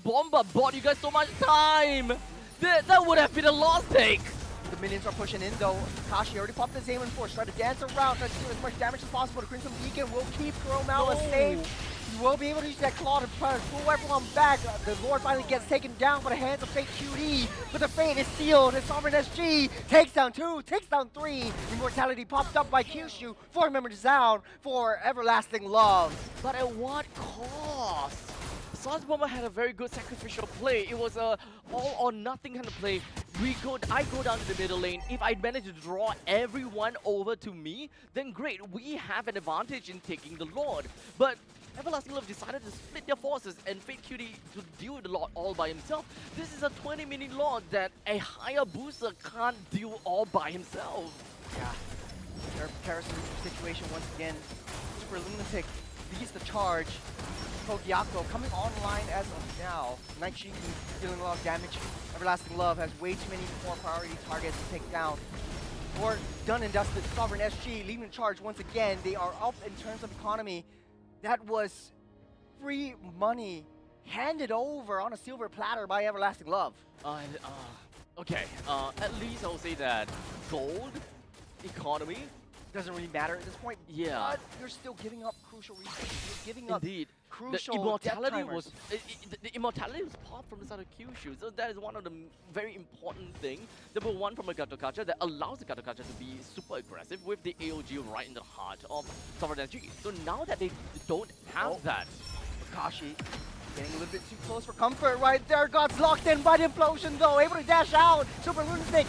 Bomba bought you guys so much time! That would have been a lost take! The minions are pushing in though. Kashi already popped his aim and force. Try to dance around, try to do as much damage as possible. The Crimson Beacon will keep Kuromala safe. He will be able to use that claw to try to pull everyone back. The Lord finally gets taken down by the hands of Fake QD. But the fate is sealed. And Sovereign SG takes down 2, takes down 3. Immortality popped up by Kyushu. 4 members down for Everlasting Love. But at what cost? Bomba had a very good sacrificial play. It was a all or nothing kind of play. I go down to the middle lane. If I manage to draw everyone over to me, then great. We have an advantage in taking the Lord. But Everlasting Love decided to split their forces and Fate Cutie to deal with the Lord all by himself. This is a 20-minute Lord that a higher booster can't deal all by himself. Yeah. Their comparison situation once again. Super Lunatic leads the charge. Pogyako coming online as of now. Night Shiki dealing a lot of damage. Everlasting Love has way too many more priority targets to take down. Or done and dusted. Sovereign SG leading the charge once again. They are up in terms of economy. That was free money handed over on a silver platter by Everlasting Love. Okay, at least I'll say that gold economy doesn't really matter at this point. Yeah. But you're still giving up crucial resources. You're giving up crucial the immortality was the immortality was popped from the side of Kyushu, so that is one of the very important things. Number one from a Gatokacha that allows the Gatokacha to be super aggressive with the AOG right in the heart of Sovereign SG. So now that they don't have that, Akashi getting a little bit too close for comfort right there. God's locked in by the implosion though, able to dash out. Super Lunatic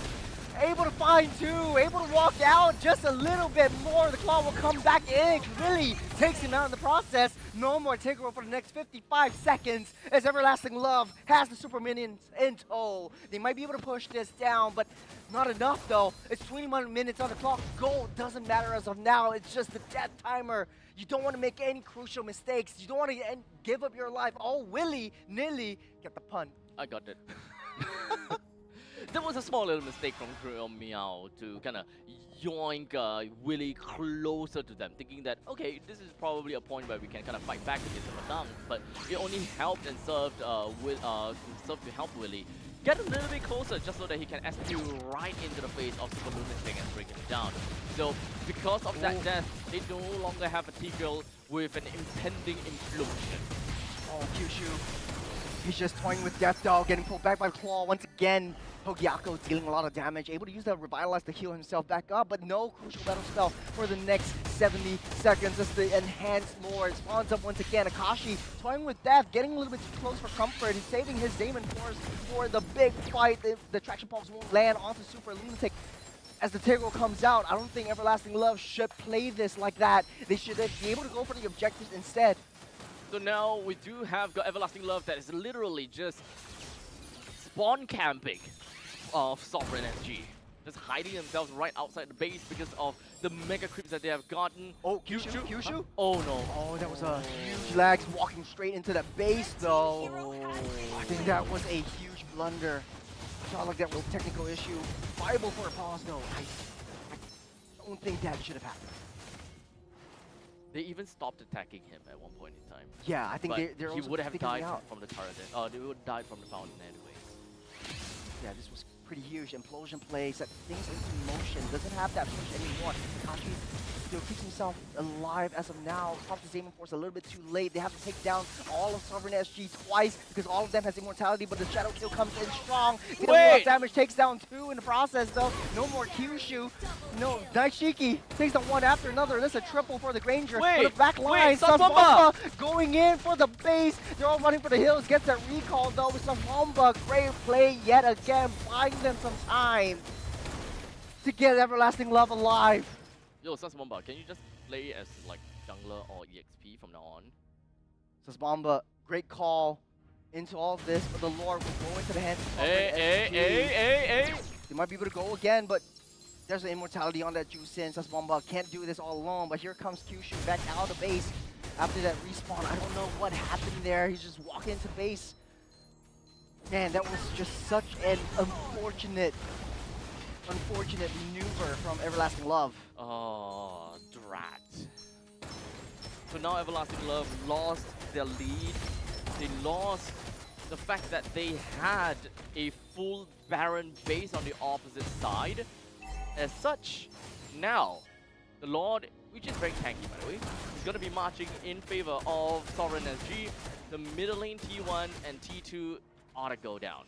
Able to find two, able to walk out just a little bit more. The claw will come back in. Really takes him out in the process. No more Tigro for the next 55 seconds as Everlasting Love has the super minions in tow. They might be able to push this down, but not enough though. It's 21 minutes on the clock. Gold doesn't matter as of now. It's just the death timer. You don't want to make any crucial mistakes. You don't want to give up your life all willy-nilly. Get the pun. I got it. There was a small little mistake from Meow to kind of yoink Willy closer to them, thinking that, okay, this is probably a point where we can kind of fight back against the dunk, but it only helped and served to help Willy get a little bit closer just so that he can SQ right into the face of Super Lunatic and bring him down. So because of that death, they no longer have a T-Girl with an impending implosion. Oh, Kyushu. He's just toying with Death Dog, getting pulled back by Claw once again. Hogyako dealing a lot of damage, able to use that Revitalize to heal himself back up, but no crucial battle spell for the next 70 seconds as the Enhanced Lord spawns up once again. Akashi toying with death, getting a little bit too close for comfort. He's saving his Damon Force for the big fight. The traction pulse won't land onto Super Lunatic. As the Tigro comes out, I don't think Everlasting Love should play this like that. They should be able to go for the objectives instead. So now we do have got Everlasting Love that is literally just spawn camping of Sovereign SG. Just hiding themselves right outside the base because of the mega creeps that they have gotten. Oh, Kyushu? Huh? Oh no. Oh, that was a huge lag, walking straight into that base though. I think that was a huge blunder. I felt like that was a technical issue. Viable for a pause though. I don't think that should have happened. They even stopped attacking him at one point in time. Yeah, I think they're he also would have figuring died out. from the turret. They would have died from the fountain anyways. Yeah, this was pretty huge. Implosion play, set things into motion. Doesn't have that push anymore. Takashi still keeps himself alive as of now. Pops his Aiming Force a little bit too late. They have to take down all of Sovereign SG twice because all of them has immortality, but the Shadow Kill comes in strong. Deals a lot of damage, takes down two in the process though. No more Kyushu. No, Daishiki takes down one after another. That's a triple for the Granger. For the back line, Sasbomba going in for the base. They're all running for the hills. Gets that recall though with Sasbomba. Great play yet again, buying them some time to get Everlasting Love alive. Yo, Sasbomba, can you just play as like jungler or EXP from now on? Sasbomba, great call into all of this, but the Lord will go into the hands of Hey. They might be able to go again, but there's an immortality on that Juicin. Sasbomba can't do this all alone, but here comes Kyushu back out of base after that respawn. I don't know what happened there. He's just walking into base. Man, that was just such an unfortunate maneuver from Everlasting Love. Oh, drat. So now Everlasting Love lost their lead. They lost the fact that they had a full Baron base on the opposite side. As such, now, the Lord, which is very tanky by the way, is going to be marching in favor of Sovereign SG. The middle lane T1 and T2 ought to go down.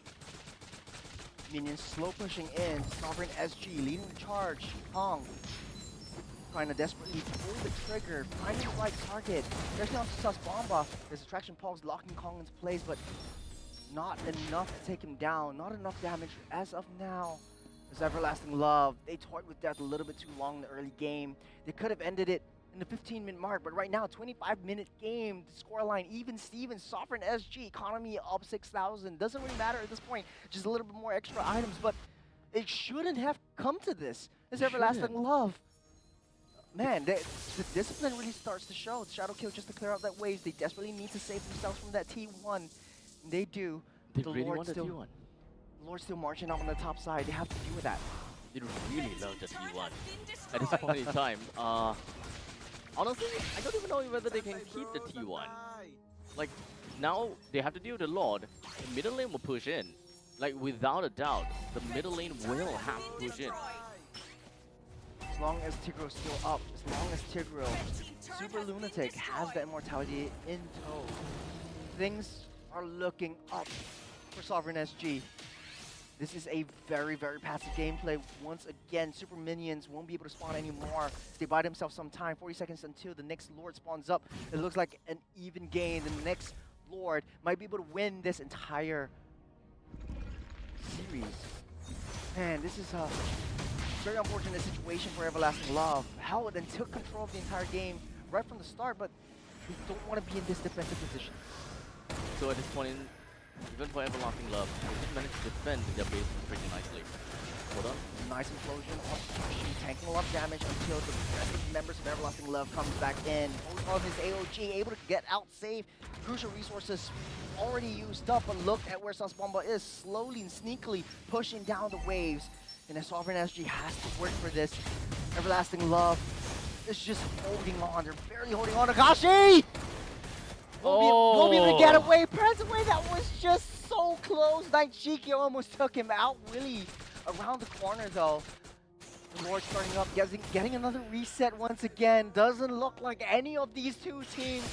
Minions slow pushing in. Sovereign SG leading the charge. Hong trying to desperately pull the trigger, finding the right target. There's now Sasbomba. There's Attraction Pulse locking Kong into place, but not enough to take him down. Not enough damage as of now. There's Everlasting Love. They toyed with death a little bit too long in the early game. They could have ended it in the 15-minute mark, but right now, 25-minute game, the scoreline, even Steven, Sovereign SG, economy up 6,000. Doesn't really matter at this point, just a little bit more extra items, but it shouldn't have come to this. It's Everlasting Love. Man, the discipline really starts to show. The Shadow Kill just to clear out that wave. They desperately need to save themselves from that T1. And they do. They really want the T1. The Lord's still marching up on the top side. They have to deal with that. They really love the T1 at this point in time. Honestly, I don't even know whether they can keep the T1. Like, now they have to deal with the Lord. The middle lane will push in. Like, without a doubt, the middle lane will have to push in. As long as Tigro's still up, as long as Tigro, Super Lunatic has that immortality in tow, things are looking up for Sovereign SG. This is a very, very passive gameplay. Once again, Super Minions won't be able to spawn anymore. They buy themselves some time, 40 seconds until the next Lord spawns up. It looks like an even game. The next Lord might be able to win this entire series. Man, this is a very unfortunate situation for Everlasting Love. Held and took control of the entire game right from the start, but we don't want to be in this defensive position. So at this point, even for Everlasting Love, they did manage to defend their base pretty nicely. Hold on. Nice implosion on Sushi, tanking a lot of damage until the rest of the members of Everlasting Love comes back in. On his AOG, able to get out safe. Crucial resources already used up, but look at where Sasbomba is, slowly and sneakily pushing down the waves. And as Sovereign SG has to work for this, Everlasting Love is just holding on. They're barely holding on. Akashi! Won't be able to get away. Press away. That was just so close. Nightshiki almost took him out. Really around the corner though. The Lord starting up, getting another reset once again. Doesn't look like any of these two teams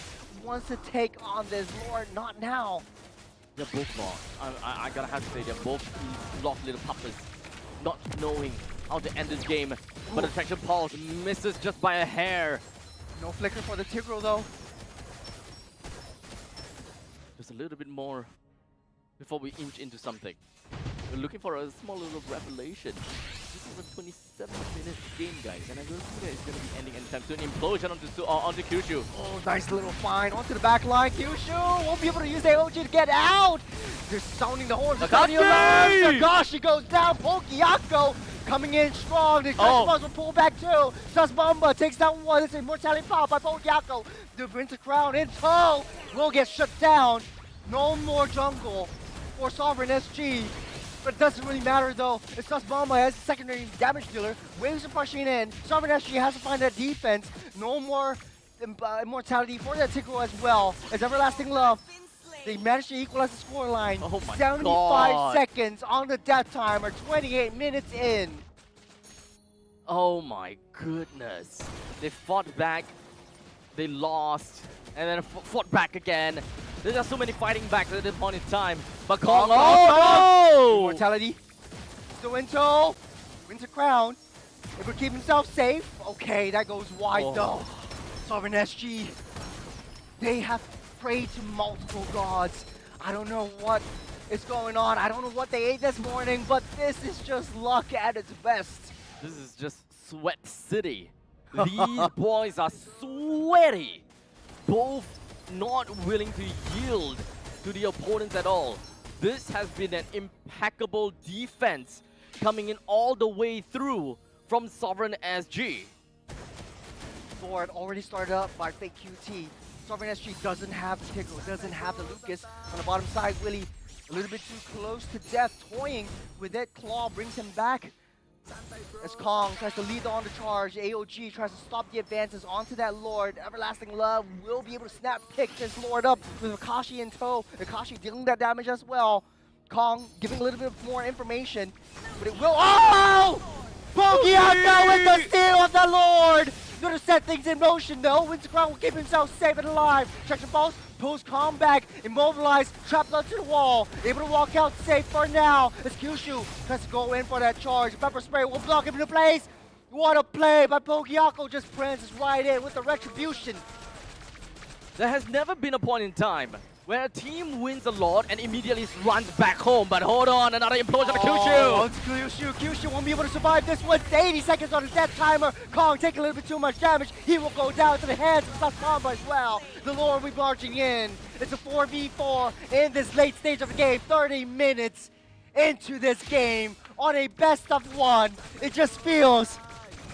wants to take on this Lord. Not now. They're both lost. I gotta have to say, they're both lost little puppets, not knowing how to end this game. But Attraction Pulse misses just by a hair. No flicker for the Tigreal though. Just a little bit more before we inch into something. We're looking for a small little revelation. This is a 27-minute game, guys, and I don't think that it's going to be ending anytime soon. Implosion onto Kyushu. Oh, nice little find onto the back line. Kyushu won't be able to use the AOG to get out. They're sounding the horns. Akashi goes down. Pokiako coming in strong. The Attraction will pull back too. Sasbomba takes down one. It's Immortality Pop by Pokiako. The Winter Crown in tow will get shut down. No more jungle for Sovereign SG. But it doesn't really matter though. It's Sasbomba as a secondary damage dealer. Waves are pushing in. Sovereign SG has to find that defense. No more immortality for that Tigreal as well. As Everlasting Love, they managed to equalize the scoreline. Oh my 75 God. seconds on the death timer. 28 minutes in. Oh my goodness. They fought back. They lost. And then fought back again. There's just so many fighting backs at this point in time. But Kong, Immortality. Still in tow. Winter Crown. Able to keep himself safe. Okay, that goes wide though. Sovereign SG. They have prayed to multiple gods. I don't know what is going on. I don't know what they ate this morning, but this is just luck at its best. This is just Sweat City. These boys are sweaty. Both not willing to yield to the opponents at all. This has been an impeccable defense coming in all the way through from Sovereign SG. Lord already started up by Fake QT. Sovereign SG doesn't have the Tigreal, doesn't have the Lucas. On the bottom side, Willie a little bit too close to death, toying with that claw, brings him back. As Kong tries to lead on the charge, AOG tries to stop the advances onto that Lord. Everlasting Love will be able to snap pick this Lord up with Akashi in tow. Akashi dealing that damage as well. Kong giving a little bit more information, but it will. Oh! Pokiako with the steal of the Lord! Gonna set things in motion though. Winter Crown will keep himself safe and alive. Traction Pulse pulls Kong back, immobilized, trapped onto the wall. Able to walk out safe for now. As Kyushu tries to go in for that charge. Pepper Spray will block him into place. What a play by Pokiako, just prances right in with the retribution. There has never been a point in time where a team wins a lot and immediately runs back home. But hold on, another implosion of Kyushu. It's Kyushu. Kyushu won't be able to survive this one. 80 seconds on his death timer. Kong taking a little bit too much damage. He will go down to the hands of Sasbomba as well. The Lord will be marching in. It's a 4v4 in this late stage of the game. 30 minutes into this game on a best of one. It just feels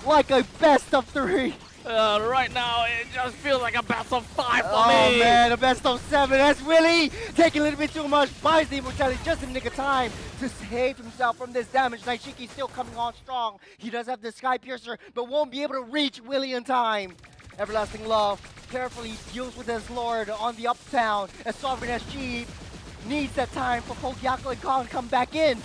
like a best of three. Right now, it just feels like a best of 5 for me. Oh man, a best of 7. That's Willie taking a little bit too much. Buys the immortality just in the nick of time to save himself from this damage. Nightshiki still coming on strong. He does have the Sky Piercer, but won't be able to reach Willie in time. Everlasting Love carefully deals with his Lord on the uptown as Sovereign SG needs that time for Pokiako and Kong to come back in.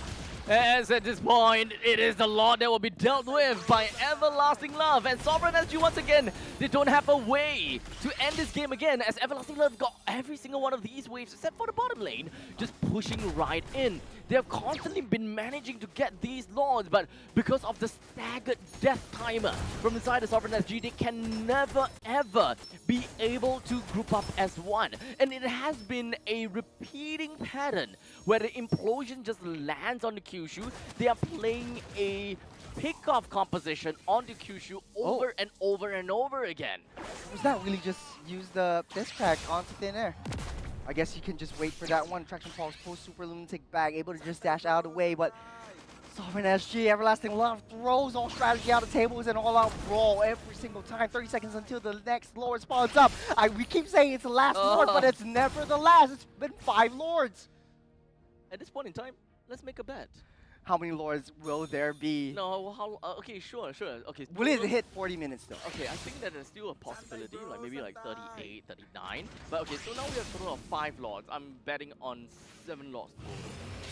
As at this point, it is the Lord that will be dealt with by Everlasting Love. And Sovereign SG once again They don't have a way to end this game again, as Everlasting Love got every single one of these waves, except for the bottom lane, just pushing right in. They have constantly been managing to get these lords, but because of the staggered death timer from inside the Sovereign SG, they can never ever be able to group up as one. And it has been a repeating pattern where the implosion just lands on the Kyushu. They are playing a pick-off composition on the Kyushu over and over and over again. Was that really just use the disc pack onto thin air? I guess you can just wait for that one. Traction Pulse, post Super Lunatic back, able to just dash out of the way, but Sovereign SG, Everlasting Love throws all strategy out the table. It's an all-out brawl every single time. 30 seconds until the next Lord spawns up. We keep saying it's the last Lord, but it's never the last. It's been 5 Lords. At this point in time, let's make a bet. How many Lords will there be? No, how? Okay, sure. Okay. Will it hit 40 minutes though? Okay, I think that there's still a possibility, like maybe like 38, 39. But okay, so now we have a total of 5 lords. I'm betting on 7 lords.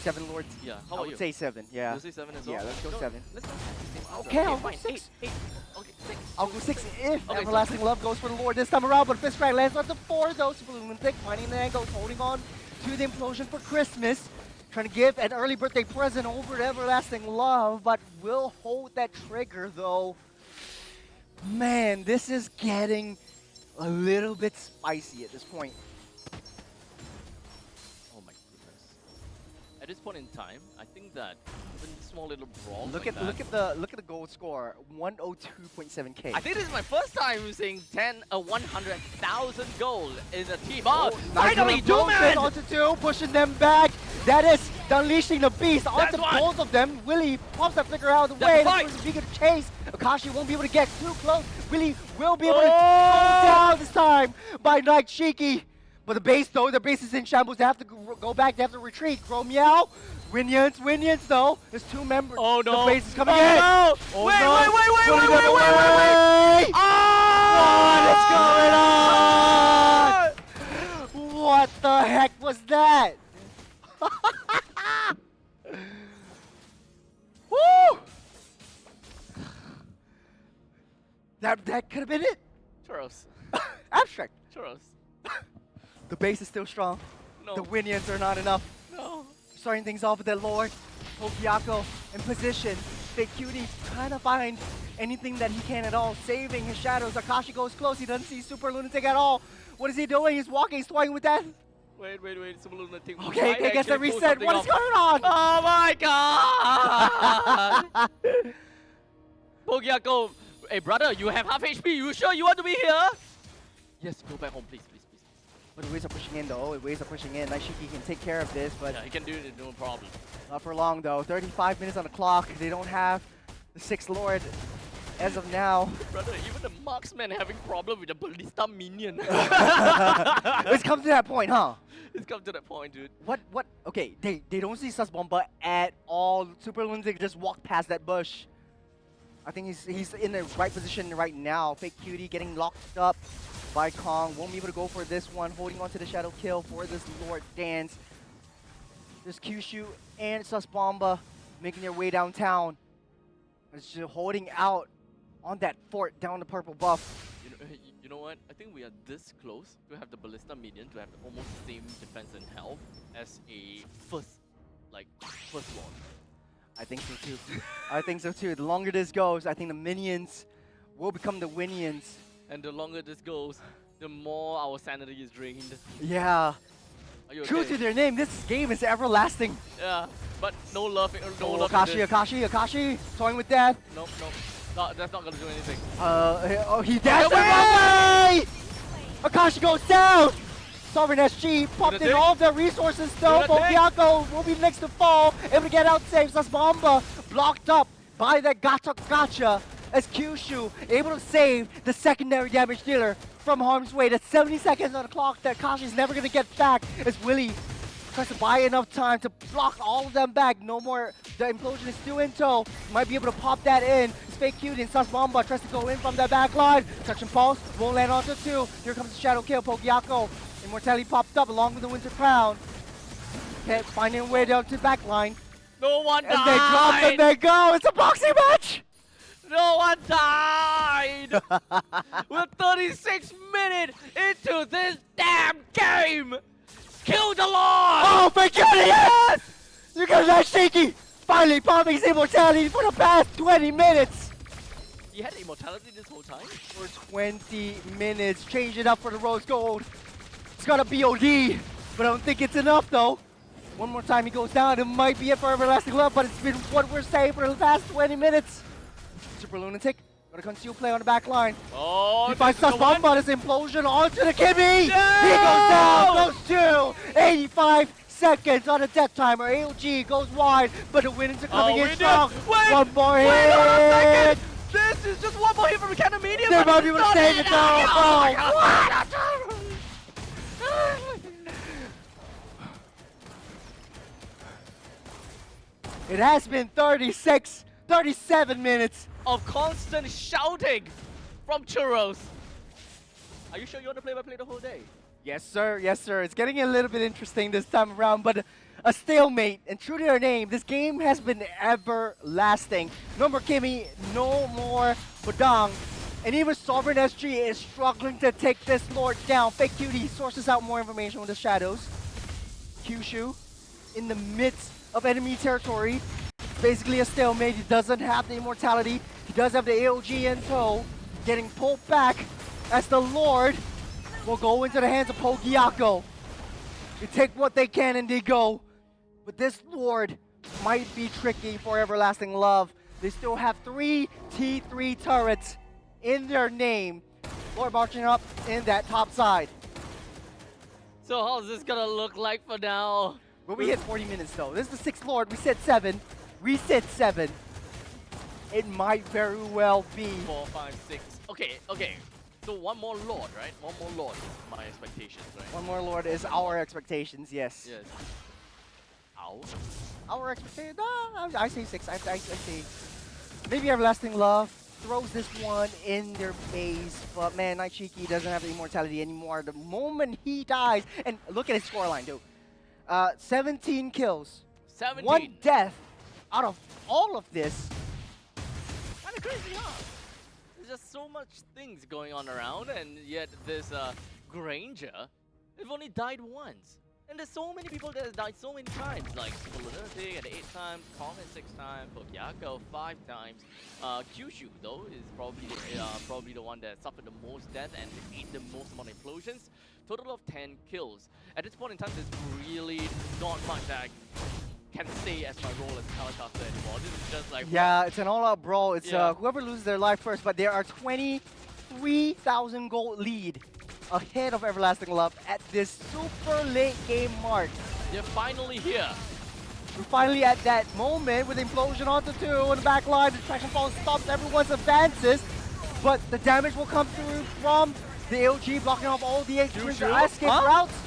7 Lords? Yeah. How I about would you? say 7. Yeah. You'll say 7 as well. Yeah, let's go 7. Let's go 6. Okay, I'll go fine. 6. 8. Okay, 6. I'll go 6 if Okay, Everlasting Love goes for the Lord this time around, but Fist Crack lands on the 4 though. Super Lunatic finding the angle, holding on to the implosion for Christmas. Trying to give an early birthday present over to Everlasting Love, but will hold that trigger though. Man, this is getting a little bit spicy at this point. Oh my goodness. At this point in time, I think that even small little brawl. Look like at the gold score, 102.7k. I think this is my first time seeing 100,000 gold in a team. Oh, Finally, nice little man! onto 2, pushing them back. That is unleashing the beast onto That's both of them. Willie pops that flicker out of the way. That's That's a big chase. Akashi won't be able to get too close. Willie will be able to go down this time by Night Shiki. But the base though, the base is in shambles. They have to go back. They have to retreat. Grow Meow. Winions though. There's 2 members. Oh no. The base is coming in. No. Oh, Wait. What is going on? What the heck was that? Woo! That could have been it. Churros. Abstract. Churros. The base is still strong. No. The Winions are not enough. No. Starting things off with that Lord. Pokiako in position. Big Cutie trying to find anything that he can at all. Saving his shadows. Akashi goes close. He doesn't see Super Lunatic at all. What is he doing? He's walking. He's toying with that. Wait. Super Lunatic. Okay, he gets a reset. What is going on? Oh my god! Pogiako, hey brother, you have half HP. You sure you want to be here? Yes, go back home, please. But the waves are pushing in though. The waves are pushing in. Nishiki can take care of this, but Yeah, he can do it, no problem. not for long though. 35 minutes on the clock. They don't have the 6th Lord as of now. Brother, even the marksman having problem with the ballista minion. It's come to that point, huh? It's come to that point, dude. What? Okay, they don't see Sus Bomba at all. Super Lunatic just walked past that bush. I think he's in the right position right now. Fake Cutie getting locked up by Kong. Won't be able to go for this one. Holding on to the Shadow Kill for this Lord dance. There's Kyushu and Sus Bomba making their way downtown. It's just holding out on that fort down the purple buff. You know what? I think we are this close to have the ballista minion to have the almost same defense and health as a first lord. I think so too. I think so too. The longer this goes, I think the minions will become the Winions. And the longer this goes, the more our sanity is drained. Yeah. Are you True okay? to their name, this game is everlasting. Yeah, but no love. No Oh, love. Akashi, toying with death. Nope. No, that's not gonna do anything. He dashed away! Akashi goes down! Sovereign SG popped in all of their resources though. Pokiako will be next to fall. Able to get out safe. Sus Bomba blocked up by that gotcha as Kyushu able to save the secondary damage dealer from harm's way. That's 70 seconds on the clock that Akashi's never gonna get back as Willie tries to buy enough time to block all of them back. No more. The implosion is still in tow. Might be able to pop that in. It's Fake Cute and Sus Bomba tries to go in from the back line. Traction Pulse won't land onto 2. Here comes the Shadow Kill. Pokiako. Immortality popped up along with the Winter Crown. Can't find their way down to the back line. No one And they drop and they go. It's a boxing match. No one died! We're 36 minutes into this damn game! Kill the Lord! Oh, thank God, yes! You got that shaky! Finally popping his immortality for the past 20 minutes! He had immortality this whole time? For 20 minutes, change it up for the rose gold. It's got a BOD, but I don't think it's enough though. One more time he goes down, it might be it for Everlasting Love, but it's been what we're saying for the past 20 minutes. Super Lunatic, got a conceal play on the back line. Oh, He finds this is the Suspon, one. but his implosion onto the Kimmy! No! He goes down, goes to 85 seconds on a death timer. AOG goes wide, but the winners are coming in strong. Wait, One more hit! wait, hold on a second! This is just one more hit from a cannon medium. They but might it's be able to not save it though! enough. Oh, what? It has been 37 minutes. Of constant shouting from Churros. Are you sure you want to play the whole day? Yes, sir. Yes, sir. It's getting a little bit interesting this time around, but a stalemate. And true to their name, this game has been everlasting. No more Kimmy, no more Badang. And even Sovereign SG is struggling to take this Lord down. Fake Cutie sources out more information with the shadows. Kyushu in the midst of enemy territory. Basically a stalemate. He doesn't have the immortality. He does have the AOG in tow. Getting pulled back as the Lord will go into the hands of Pogiako. They take what they can and they go. But this Lord might be tricky for Everlasting Love. They still have 3 T3 turrets in their name. Lord marching up in that top side. So how's this gonna look like for now? But we hit 40 minutes though. This is the 6th Lord. We said 7. We said 7. It might very well be. 4, 5, 6. Okay, okay. So one more Lord, right? One more Lord is my expectations, right? One more Lord is our expectations, yes. Yes. Ow. Our expectations, I say 6. I say maybe Everlasting Love throws this one in their face, but man, Night Shiki doesn't have the immortality anymore. The moment he dies, and look at his scoreline, dude. 17 kills. 17. 1 death out of all of this. Kinda crazy, huh? There's just so much things going on around, and yet this Granger, they've only died once. And there's so many people that have died so many times, like Lunatic at 8 times, Common 6 times, Pogyako 5 times. Kyushu though is probably the one that suffered the most death and ate the most amount of implosions. Total of 10 kills. At this point in time, there's really not much that I can say as my role as Telecaster anymore. This is just like Yeah, it's an all-out brawl. It's Yeah. whoever loses their life first, but there are 23,000 gold lead ahead of Everlasting Love at this super late game mark. they're finally here. We're finally at that moment with implosion onto 2 on the back line. The traction fall stops everyone's advances, but the damage will come through from the AOG blocking off all the escape routes.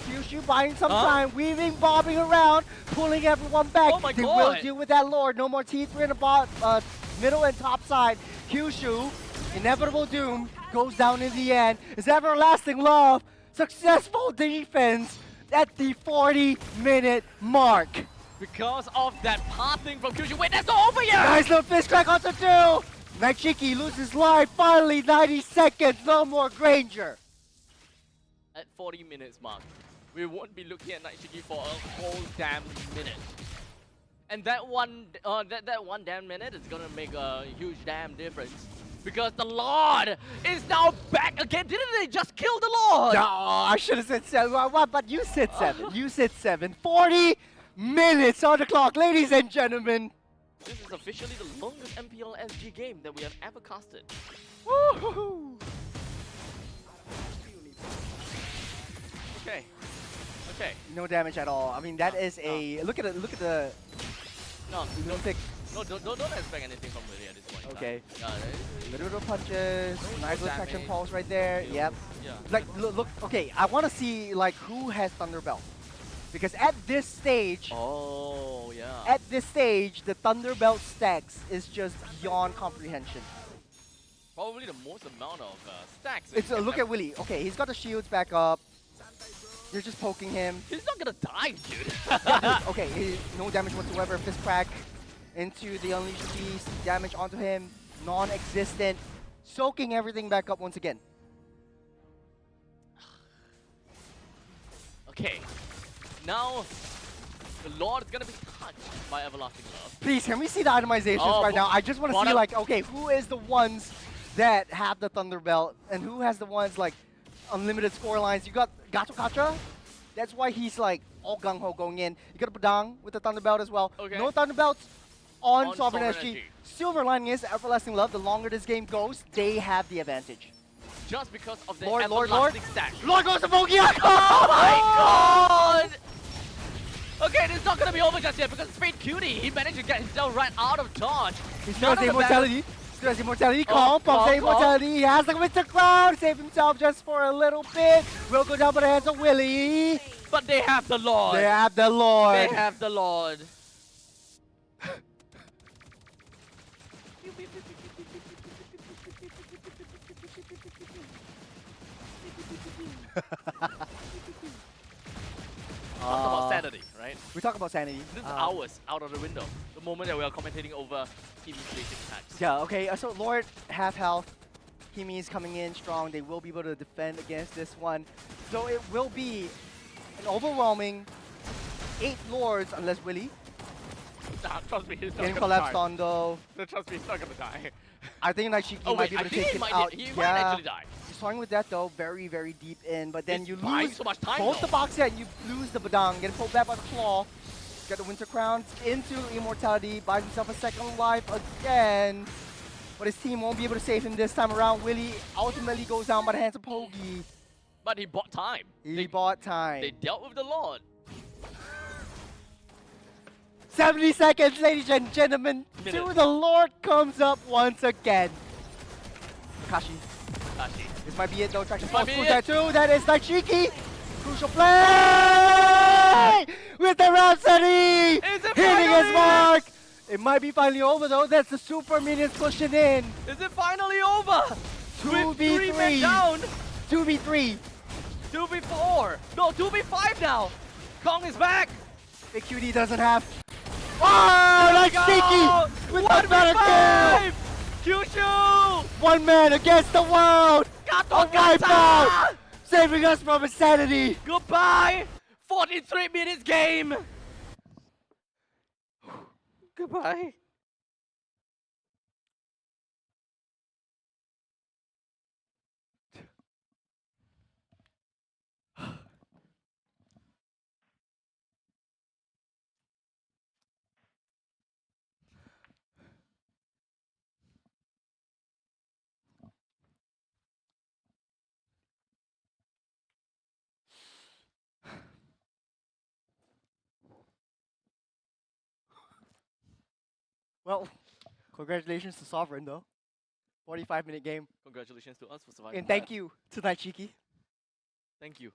Kyushu buying some time, weaving, bobbing around, pulling everyone back. Oh my they God. will deal with that Lord. No more T3 in the middle and top side. Kyushu, inevitable doom, goes down in the end. Is Everlasting Love successful defense at the 40-minute mark? Because of that pathing from Kyushu. Wait, that's not over yet! Nice little fist crack onto 2. Night Shiki loses life. Finally, 90 seconds. No more Granger. At 40 minutes mark, we won't be looking at Night Shiki for a whole damn minute. And that one damn minute is gonna make a huge damn difference. Because the Lord is now back again. Didn't they just kill the Lord? No, I should have said 7. What? But you said 7. You said 7. 40 minutes on the clock, ladies and gentlemen. This is officially the longest MPL SG game that we have ever casted. Woo-hoo-hoo. Okay. Okay. No damage at all. I mean, that is a look at the No, Lunatic. don't expect anything from Lily at this point. in Okay. time. Little punches, nice little traction damage. pulse right there. Kills. Yep. Yeah. Like look. Okay, I want to see like who has Thunderbelt, because at this stage. Oh, yeah. At this stage, the Thunderbelt stacks is just beyond comprehension. Probably the most amount of stacks. It's look at Willy. Okay, he's got the shields back up. You're just poking him. He's not gonna die, dude. Okay, no damage whatsoever. Fist crack into the Unleashed Beast. Damage onto him. non-existent, soaking everything back up once again. Okay. Now, the Lord is gonna be touched by everlasting love. Please, can we see the itemizations Oh, right now? I just want to see, bottom- like, okay, who is the ones that have the Thunder Belt, and who has the ones, like, unlimited score lines? You got Gato Katra. That's why he's, like, all gung-ho going in. You got Badang with the Thunder Belt as well. Okay. No Thunder Belts on On Sovereign Sovereign SG. SG. Silver lining is, everlasting love, the longer this game goes, they have the advantage. Just because of the Lord, everlasting stack. Lord goes to Bogiak! Oh my god! Okay, this is not gonna be over just yet because Fate Cutie, he managed to get himself right out of dodge. He still has the immortality. Still has immortality. Oh, Calm, pumps the calm. immortality. He has the winter crown. Save himself just for a little bit. Will go down by the hands of Willie. But they have the Lord. They have the Lord. They have the Lord. Talk about sanity, right? We talk about sanity. This is hours out of the window. The moment that we are commentating over Kimmy's basic attacks. Yeah, okay. So Lord, half health. Kimi is coming in strong. They will be able to defend against this one. So it will be an overwhelming 8 Lords, unless Willie Nah, trust me, he's not getting gonna collapsed die. on though. No, trust me, he's not gonna die. I think like Shiki Oh might wait, be I able to think take he him might, out. he yeah. might actually die. Starting with that though, very, very deep in, but then It's you buying lose so much time, both though. the box set and you lose the Badang, get pulled back by the claw, get the Winter Crown into immortality, buys himself a second life again, but his team won't be able to save him this time around. Willie ultimately goes down by the hands of Pogi. But he bought time. He bought time. They dealt with the Lord. 70 seconds, ladies and gentlemen, Minute. to the Lord comes up once again. Akashi. Tashi. This might be it though. Traction Might force be push it. that too. That is Daichiki. Crucial play with the Rhapsody Is it hitting his finally? mark. It might be finally over though. That's the super minions pushing in. Is it finally over? With 3 men 2v3. down. 2v3. 2v4. No, 2v5 now. Kong is back. Big QD doesn't have. Oh, Let's Daichiki go. with the better kill. Kyushu. One man against the world. Gato A wipeout. Kata. Saving us from insanity. Goodbye. 43 minutes game. Goodbye. Well, congratulations to Sovereign though. 45-minute game. Congratulations to us for surviving. And thank you to Daichiki. Thank you.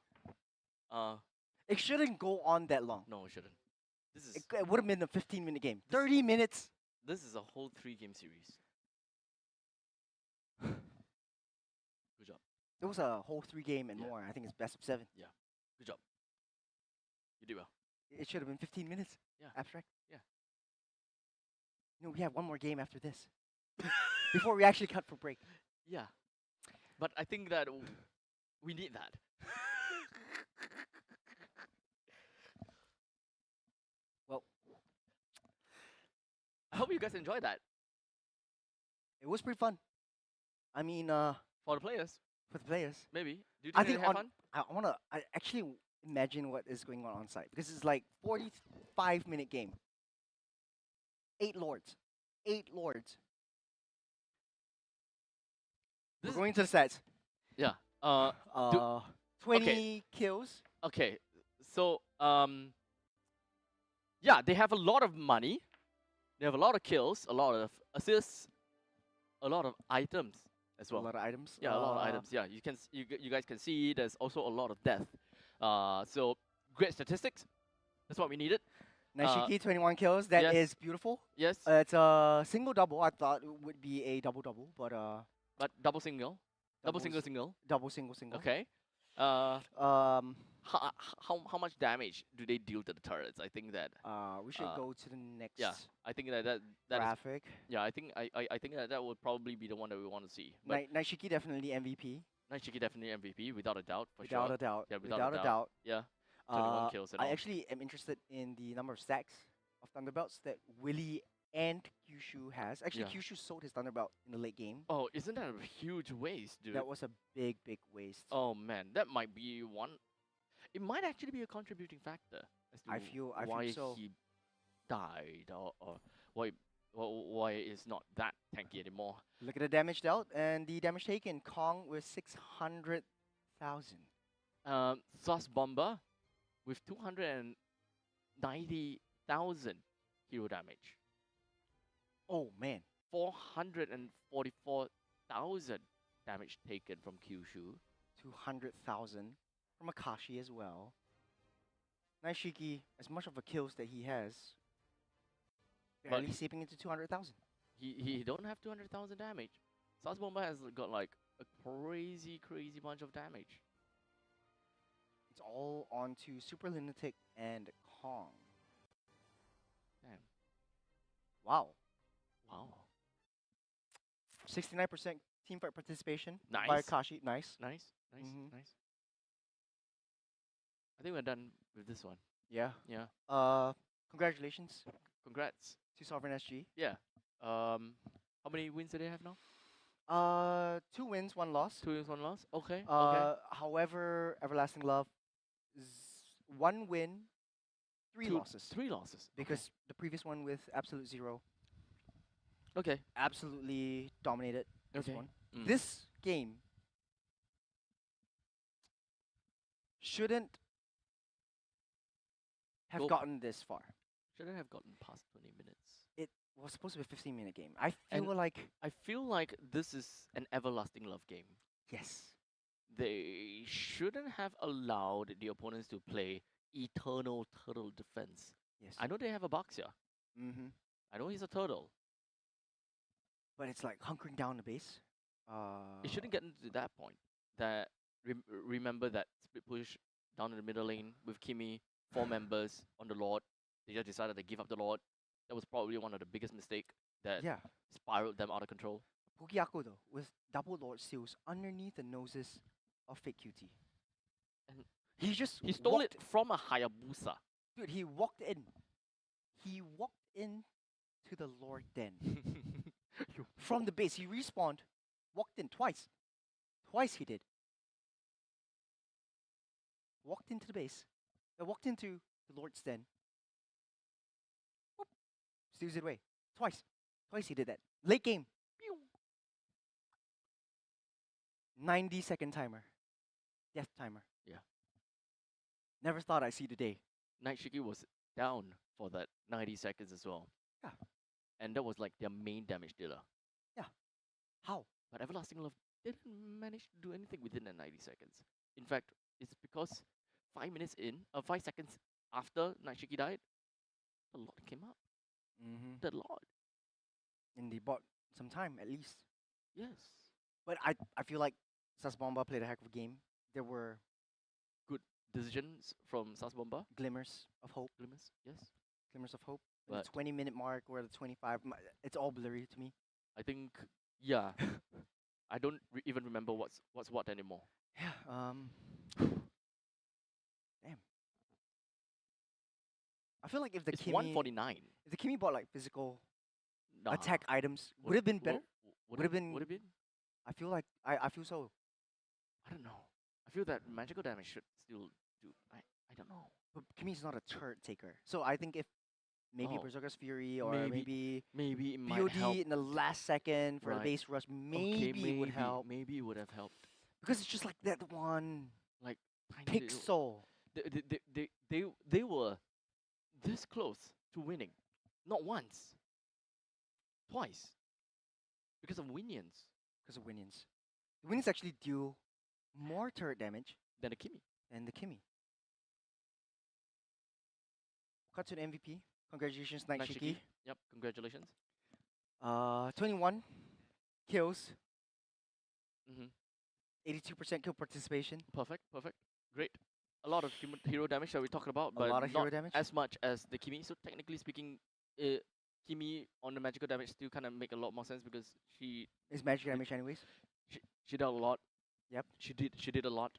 It shouldn't go on that long. No, it shouldn't. This is It would have been a 15-minute game. 30 minutes. this is a whole 3-game series. Good job. It was a whole 3-game and Yeah. more. I think it's best of 7. Good job. You did well. It should have been 15 minutes. Yeah. Abstract. Yeah. No, we have one more game after this. Before we actually cut for break. Yeah. But I think that we need that. Well, I hope you guys enjoyed that. it was pretty fun. I mean, For the players, for the players. maybe. Do you I think think they have fun? I actually imagine what is going on site because it's like 45-minute game. 8 Lords. 8 Lords. We're This- going to the sets. Yeah. 20 kills. Okay. So, yeah, they have a lot of money. They have a lot of kills, a lot of assists, a lot of items as A well. lot of items. Yeah, a lot of items. Yeah, you guys can see there's also a lot of death. So great statistics. That's what we needed. Naishiki, 21 kills. That is yes. beautiful. Yes, It's a single double. I thought it would be a double double, but but double single, double doubles- single. double single single. Okay. Um, how much damage do they deal to the turrets? I think that We should Uh, go to the next yeah, I think that that is graphic. yeah. I think that that would probably be the one that we want to see. But Naishiki definitely MVP, Nishiki definitely MVP without a doubt for without sure. a doubt. Yeah, Without a doubt. Yeah, 21 kills and I all. actually am interested in the number of stacks of Thunderbelts that Willie and Kyushu has. Actually, Yeah. Kyushu sold his Thunderbelt in the late game. Oh, isn't that a huge waste, dude? That was a big, big waste. Oh man, that might be one. It might actually be a contributing factor as to I feel why so. he died or why it's not that tanky anymore. Look at the damage dealt and the damage taken. Kong with 600,000. Sauce Bomber with 290,000 hero damage. Oh man. 444,000 damage taken from Kyushu. 200,000 from Akashi as well. Naishiki, as much of a kills that he has, barely seeping into 200,000. He don't have 200,000 damage. Sauce Bomber has got like a crazy bunch of damage. It's all onto Super Lunatic and Kong. Damn. Wow. Wow. 69% team fight participation by Nice. Akashi. Nice. Nice. Mhm. Nice. I think we're done with this one. Yeah. Yeah. Congratulations Congrats. to Sovereign SG. Yeah. How many wins do they have now? 2 wins, 1 loss. 2 wins, 1 loss. Okay. Okay. However, Everlasting Love is 1 win, 3 losses. 3 losses. Because the previous one with Absolute Zero Okay. absolutely dominated this Okay. one. Mm. This game shouldn't have Go- gotten this far. Shouldn't have gotten past 20 minutes. It was supposed to be a 15-minute game. I And- feel like I feel like this is an everlasting love game. yes. They shouldn't have allowed the opponents to play eternal turtle defense. Yes. I know they have a boxer. Mm-hmm. I know he's a turtle. But it's like hunkering down the base. It shouldn't get into that point. That remember that split push down in the middle lane with Kimi, 4 members on the Lord. They just decided to give up the Lord. That was probably one of the biggest mistake that Yeah. spiraled them out of control. Pugiako though, with double Lord Seals underneath the noses of Fake QT. And he just He stole walked, it from a Hayabusa. Dude, he walked in. He walked in to the Lord Den. From the base. He respawned, walked in twice. Twice he did. Walked into the base. Walked into the Lord's Den. Whoop. Steals it away. Twice. Twice he did that. Late game. Pew. 90-second timer. Death timer. Yeah. Never thought I'd see the day. Night Shiki was down for that 90 seconds as well. Yeah. And that was like their main damage dealer. How? But Everlasting Love didn't manage to do anything within that 90 seconds. In fact, it's because 5 seconds after Night Shiki died, the Lord came up. Mm-hmm. The Lord. And they bought some time at least. Yes. But I feel like Sasbomba played a heck of a game. There were Good decisions from Sas Bomba. glimmers of hope. Glimmers. Yes. Glimmers of hope. At But the 20-minute mark or the 25, it's all blurry to me. I think, yeah. I don't even remember what's what anymore. Yeah. Damn. I feel like if the It's Kimi, 149. if the Kimi bought like physical Nah. attack items, would have been better. Would Would've been- Would have been. I feel like I feel so. I don't know. I feel that magical damage should still do. I don't know. But Kimi's not a turret taker, so I think if maybe Oh. Berserker's Fury or Maybe- maybe Maybe it might BOD help. in the last second for the Right. base rush, Okay, maybe would help Maybe it would have helped. because it's just like that one Like tiny little- pixel. They were this close to winning, not once, twice, because of Winions Because of Winions. The Winions actually deal more turret damage than the Kimi. than the Kimi. Cut to the MVP. Congratulations, Night Night Shiki. Yep, congratulations. 21 kills, Mm-hmm. 82% kill participation. Perfect, great. A lot of hero damage that we talked about, but lot of not hero damage? as much as the Kimi. So technically speaking, Kimi on the magical damage still kind of make a lot more sense because she Is magic damage anyways? she did a lot. Yep. She did a lot.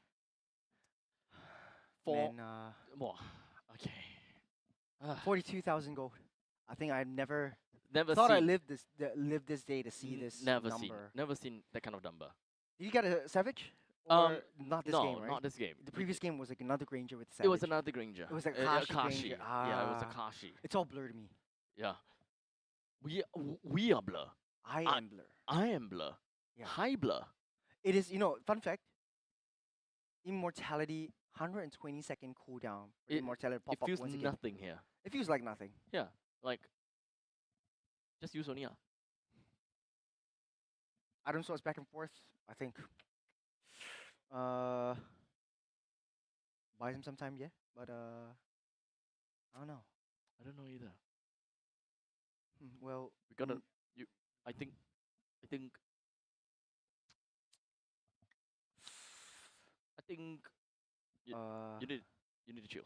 For Man, well, okay. 42,000 gold. I think I've never Never thought I seen. lived this day to see this Never number. never seen that kind of number. Did you get a Savage? Um, Or not this no, game, right? not this game. The previous game was like another Granger with Savage. It was another Granger. It was like Kashi. Kashi Granger. Yeah, it was a Ah. Kashi. It's all blur to me. Yeah. We are blur. I I- am blur. I am blur. Yeah. High blur. It is, fun fact. Immortality, 120-second cooldown. For It- immortality pop It up feels once again. nothing here. It feels like nothing. Yeah, like just use only. Item sorts back and forth. I think. Buys him some time, yeah. But I don't know. I don't know either. Well, We gotta. Mm. You. I think. I think. I think uh, you need. You need to chill.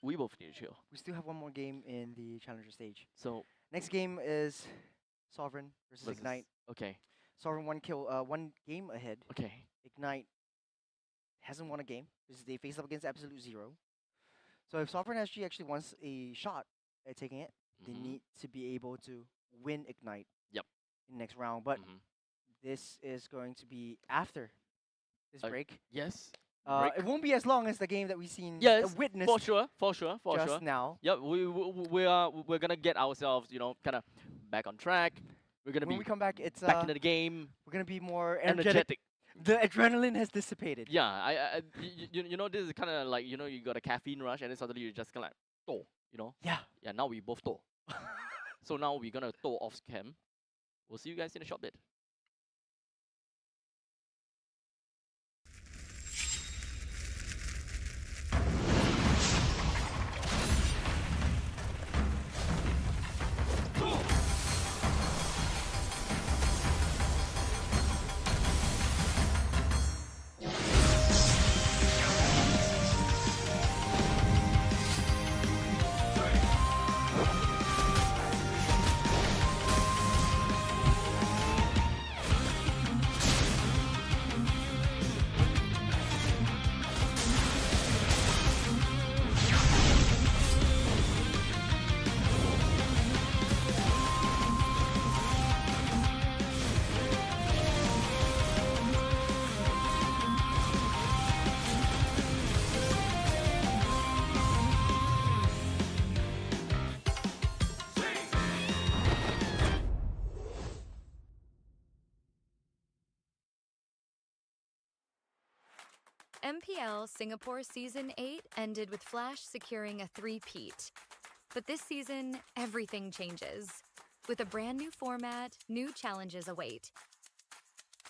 We both need to chill. we still have one more game in the challenger stage. So Next game is Sovereign versus versus- Ignite. Okay. Sovereign one game ahead. Okay. Ignite hasn't won a game because they face up against Absolute Zero. So if Sovereign actually wants a shot at taking it, they Mhm. need to be able to win Ignite. Yep. In the next round, but Mhm. this is going to be after this Uh, break. Yes. break. It won't be as long as the game that we've seen Yes. witnessed For sure. For sure. For just sure. now. Yeah. We're gonna get ourselves, kind of back on track. We're gonna When be we come back, it's back into the game. we're gonna be more energetic. Energetic. The adrenaline has dissipated. Yeah, this is kind of like, you got a caffeine rush, and then suddenly you just kind of like, Yeah. Yeah, now we both toh. So now we're gonna toh off cam. We'll see you guys in a short bit. MPL Singapore Season 8 ended with Flash securing a three-peat. But this season, everything changes. With a brand new format, new challenges await.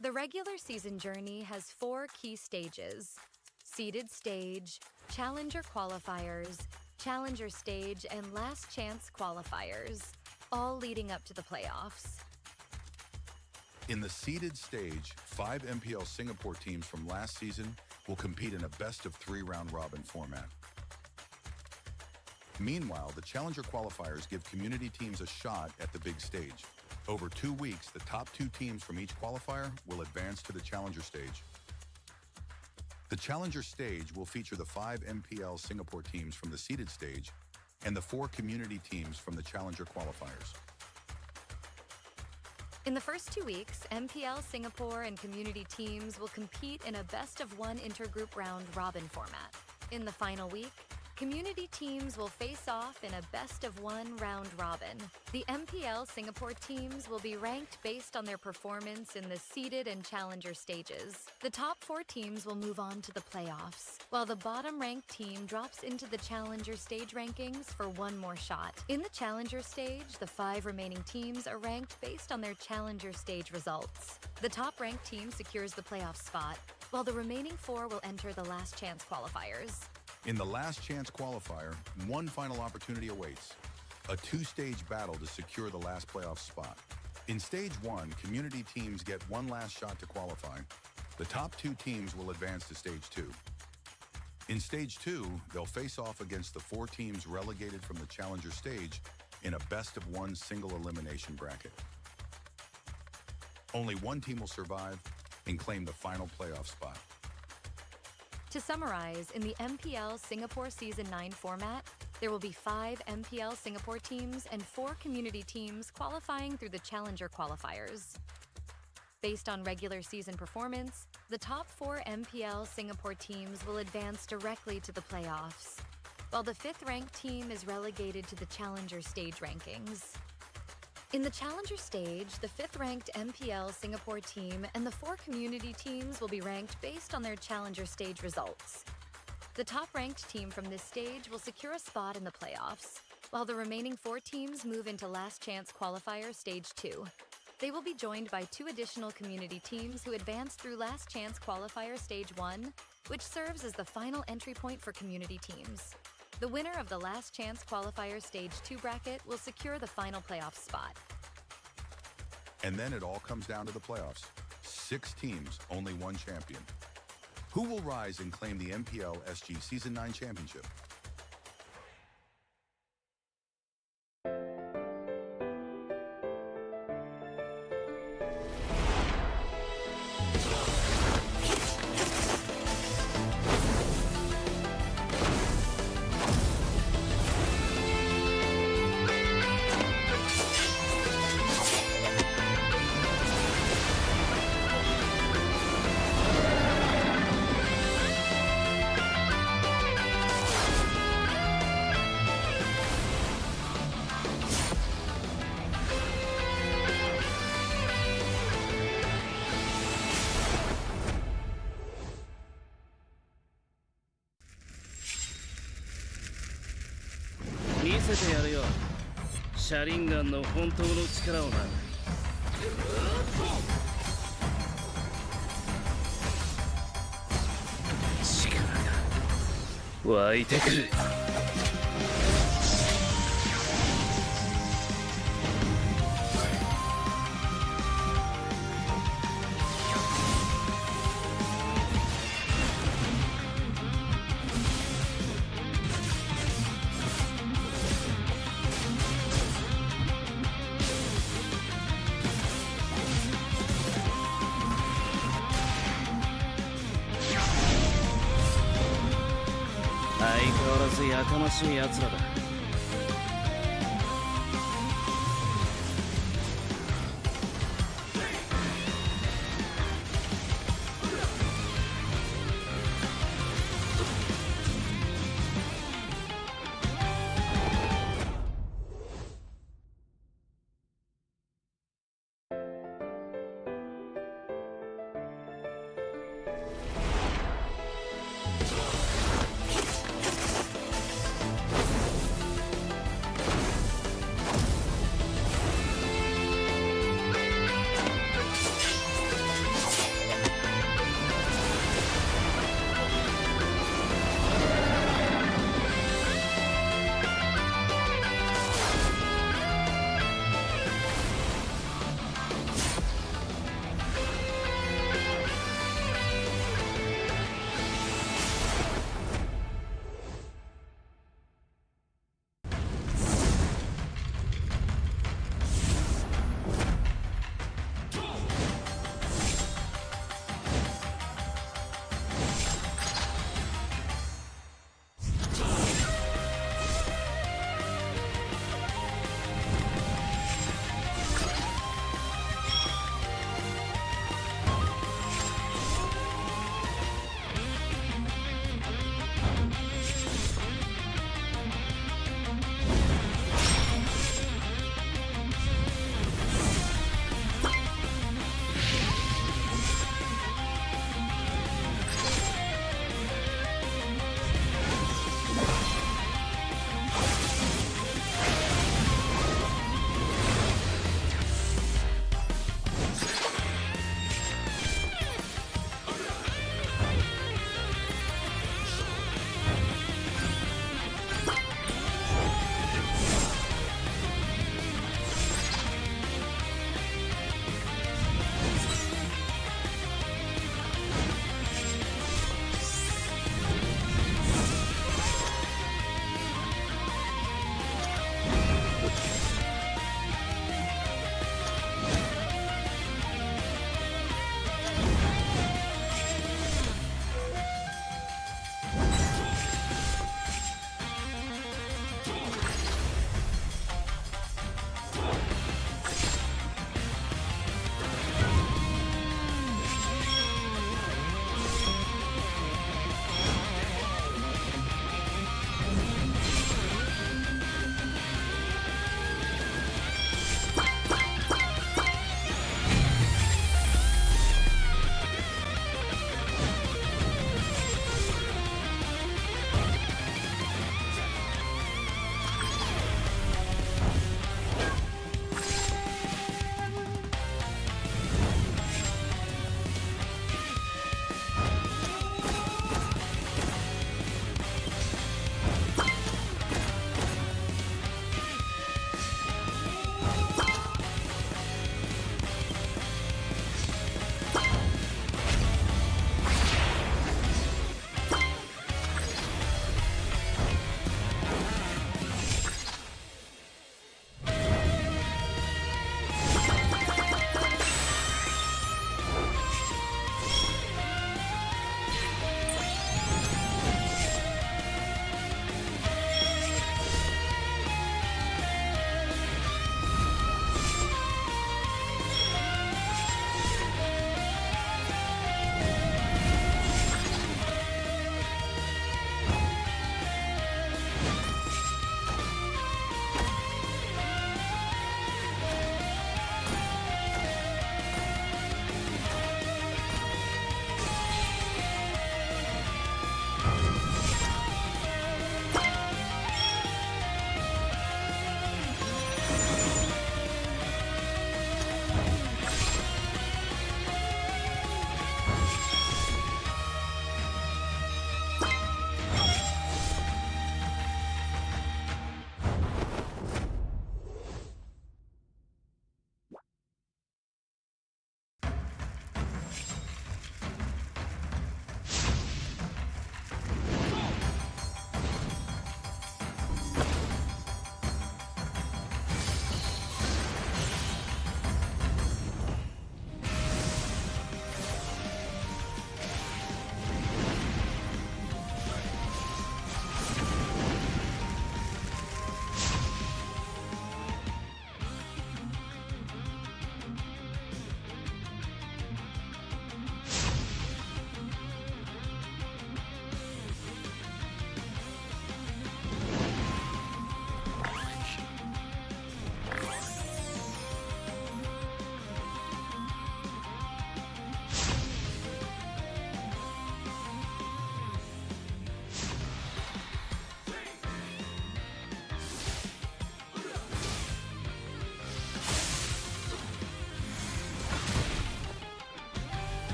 The regular season journey has 4 key stages: seeded stage, challenger qualifiers, challenger stage, and last chance qualifiers, all leading up to the playoffs. In the seeded stage, 5 MPL Singapore teams from last season will compete in a best-of-3 round-robin format. Meanwhile, the Challenger qualifiers give community teams a shot at the big stage. Over 2 weeks, the top 2 teams from each qualifier will advance to the Challenger stage. The Challenger stage will feature the 5 MPL Singapore teams from the seeded stage and the 4 community teams from the Challenger qualifiers. In the first 2 weeks, MPL Singapore and community teams will compete in a best-of-1 intergroup round-robin format. In the final week, community teams will face off in a best-of-1 round-robin. The MPL Singapore teams will be ranked based on their performance in the seeded and challenger stages. The top 4 teams will move on to the playoffs, while the bottom-ranked team drops into the challenger stage rankings for one more shot. In the challenger stage, the 5 remaining teams are ranked based on their challenger stage results. The top-ranked team secures the playoff spot, while the remaining 4 will enter the last chance qualifiers. In the last chance qualifier, one final opportunity awaits: a 2-stage battle to secure the last playoff spot. In stage 1, community teams get one last shot to qualify. The top 2 teams will advance to stage 2. In Stage 2, they'll face off against the 4 teams relegated from the Challenger stage in a best-of-1 single elimination bracket. Only one team will survive and claim the final playoff spot. To summarize, in the MPL Singapore Season 9 format, there will be 5 MPL Singapore teams and 4 community teams qualifying through the Challenger Qualifiers. Based on regular season performance, the top 4 MPL Singapore teams will advance directly to the playoffs, while the 5th-ranked team is relegated to the Challenger stage rankings. In the Challenger stage, the 5th-ranked MPL Singapore team and the 4 community teams will be ranked based on their Challenger stage results. The top-ranked team from this stage will secure a spot in the playoffs, while the remaining 4 teams move into Last Chance Qualifier Stage 2. They will be joined by 2 additional community teams who advance through Last Chance Qualifier Stage 1, which serves as the final entry point for community teams. The winner of the Last Chance Qualifier Stage 2 bracket will secure the final playoff spot. And then it all comes down to the playoffs. 6 teams, only 1 champion. Who will rise and claim the MPL SG Season 9 championship?見せてやるよ車輪ガンの本当の力をな力が湧いてくる相変わらずやかましい奴らだ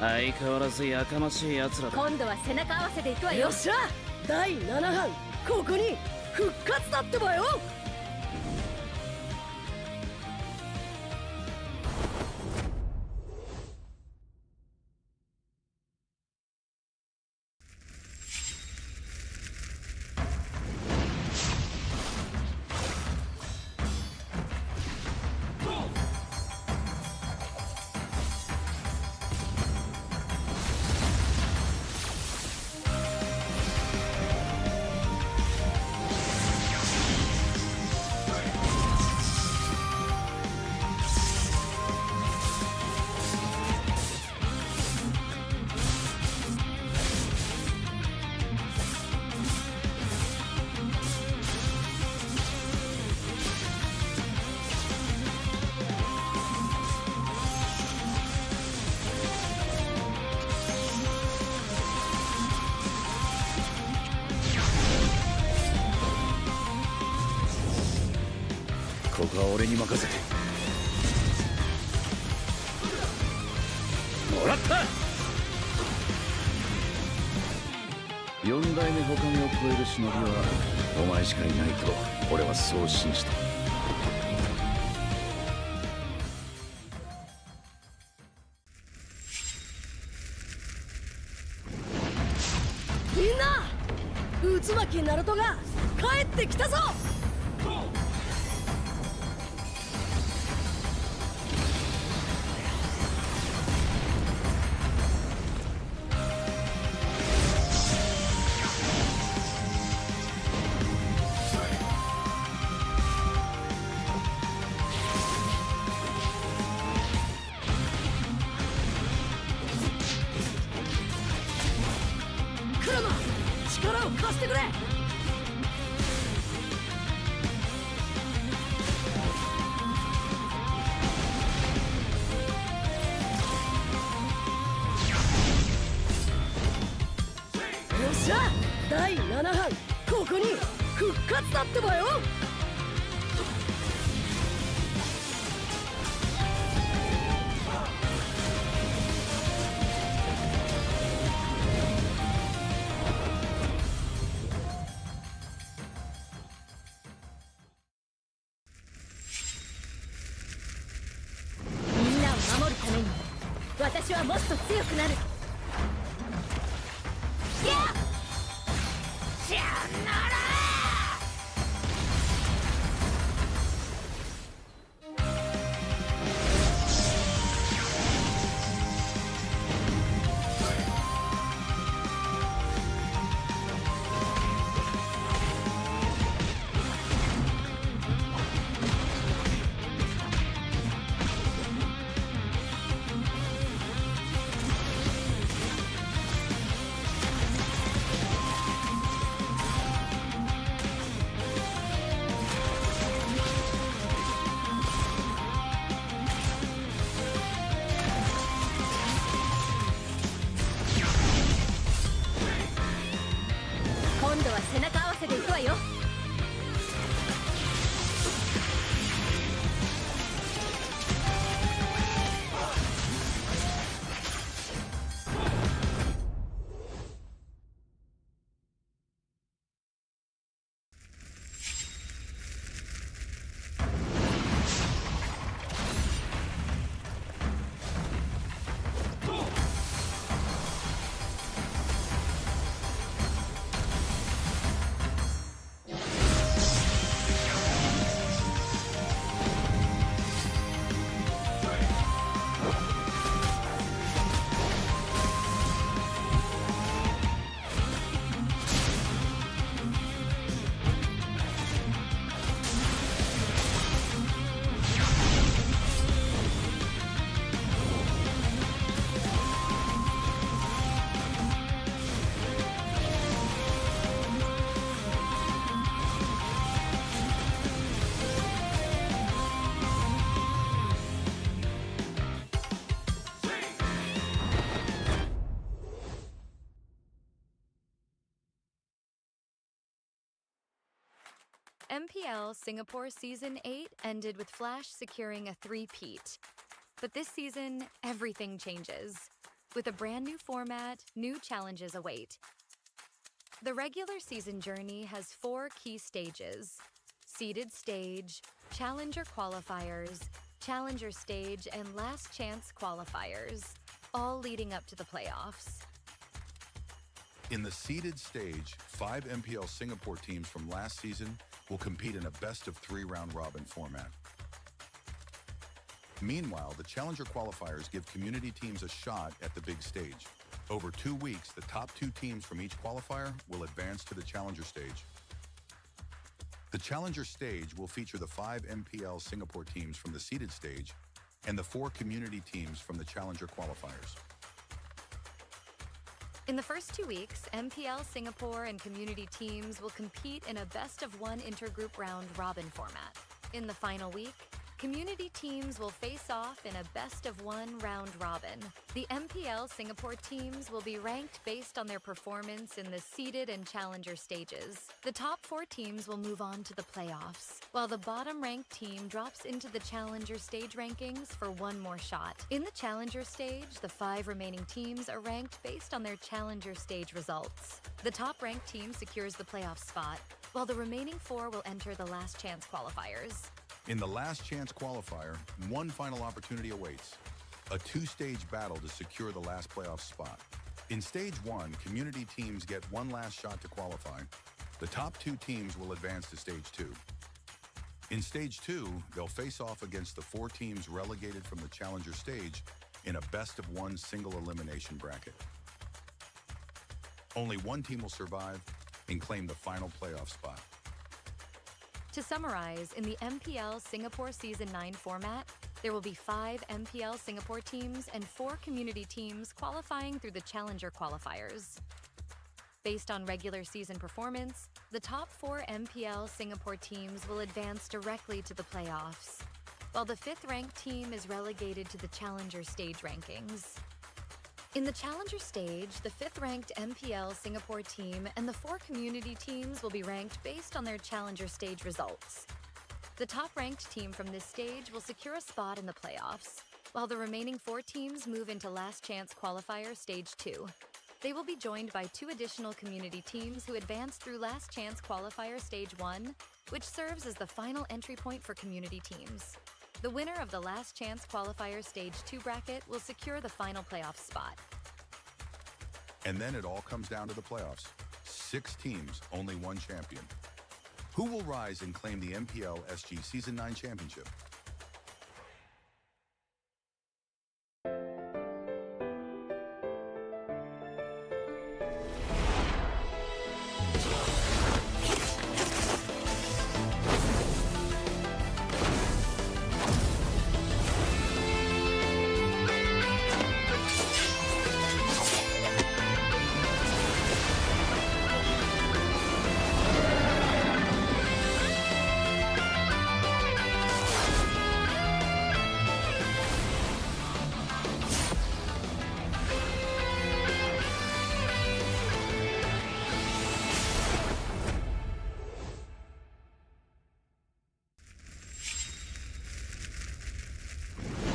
相変わらずやかましい奴らだ。今度は背中合わせでいくわよ。よっしゃ第7班ここに復活だってばよ。ここは俺に任せてもらった。4代目ほかげを超える忍びはお前しかいないと俺はそう信じた。みんな渦巻きナルトが帰ってきたぞ。クラマ力を貸してくれ。よっしゃ第7班ここに復活だってばよ。みんなを守るために私はもっと強くなる。今度は背中合わせでいくわよ。MPL Singapore Season 8 ended with Flash securing a three-peat. But this season, everything changes. With a brand new format, new challenges await. The regular season journey has 4 key stages: seeded stage, challenger qualifiers, challenger stage, and last chance qualifiers, all leading up to the playoffs. In the seeded stage, 5 MPL Singapore teams from last season will compete in a best-of-3 round-robin format. Meanwhile, the challenger qualifiers give community teams a shot at the big stage. Over 2 weeks, the top 2 teams from each qualifier will advance to the challenger stage. The challenger stage will feature the 5 MPL Singapore teams from the seeded stage and the 4 community teams from the challenger qualifiers. In the first 2 weeks, MPL Singapore and community teams will compete in a best-of-1 intergroup round-robin format. In the final week, community teams will face off in a best-of-1 round-robin. The MPL Singapore teams will be ranked based on their performance in the seeded and challenger stages. The top 4 teams will move on to the playoffs, while the bottom-ranked team drops into the challenger stage rankings for one more shot. In the challenger stage, the 5 remaining teams are ranked based on their challenger stage results. The top-ranked team secures the playoff spot, while the remaining 4 will enter the last chance qualifiers. In the last chance qualifier, one final opportunity awaits: a 2-stage battle to secure the last playoff spot. In stage 1, community teams get one last shot to qualify. The top 2 teams will advance to stage 2. In stage 2, they'll face off against the 4 teams relegated from the challenger stage in a best-of-1 single elimination bracket. Only one team will survive and claim the final playoff spot. To summarize, in the MPL Singapore Season 9 format, there will be 5 MPL Singapore teams and 4 community teams qualifying through the challenger qualifiers. Based on regular season performance, the top 4 MPL Singapore teams will advance directly to the playoffs, while the 5th-ranked team is relegated to the challenger stage rankings. In the challenger stage, the 5th-ranked MPL Singapore team and the 4 community teams will be ranked based on their challenger stage results. The top-ranked team from this stage will secure a spot in the playoffs, while the remaining 4 teams move into last chance qualifier stage 2. They will be joined by 2 additional community teams who advance through last chance qualifier stage 1, which serves as the final entry point for community teams. The winner of the last chance qualifier stage 2 bracket will secure the final playoff spot. And then it all comes down to the playoffs. 6 teams, only one champion. Who will rise and claim the MPL SG Season 9 championship?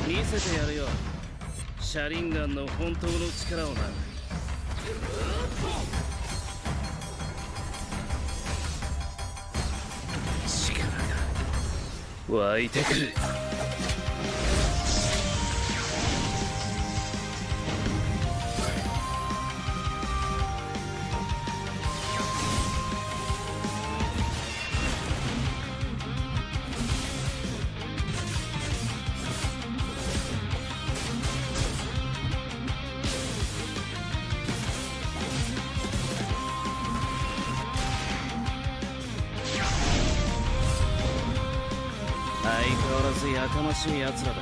見せてやるよシャリンガンの本当の力をな力が湧いてくる相変わらずやかましい奴らだ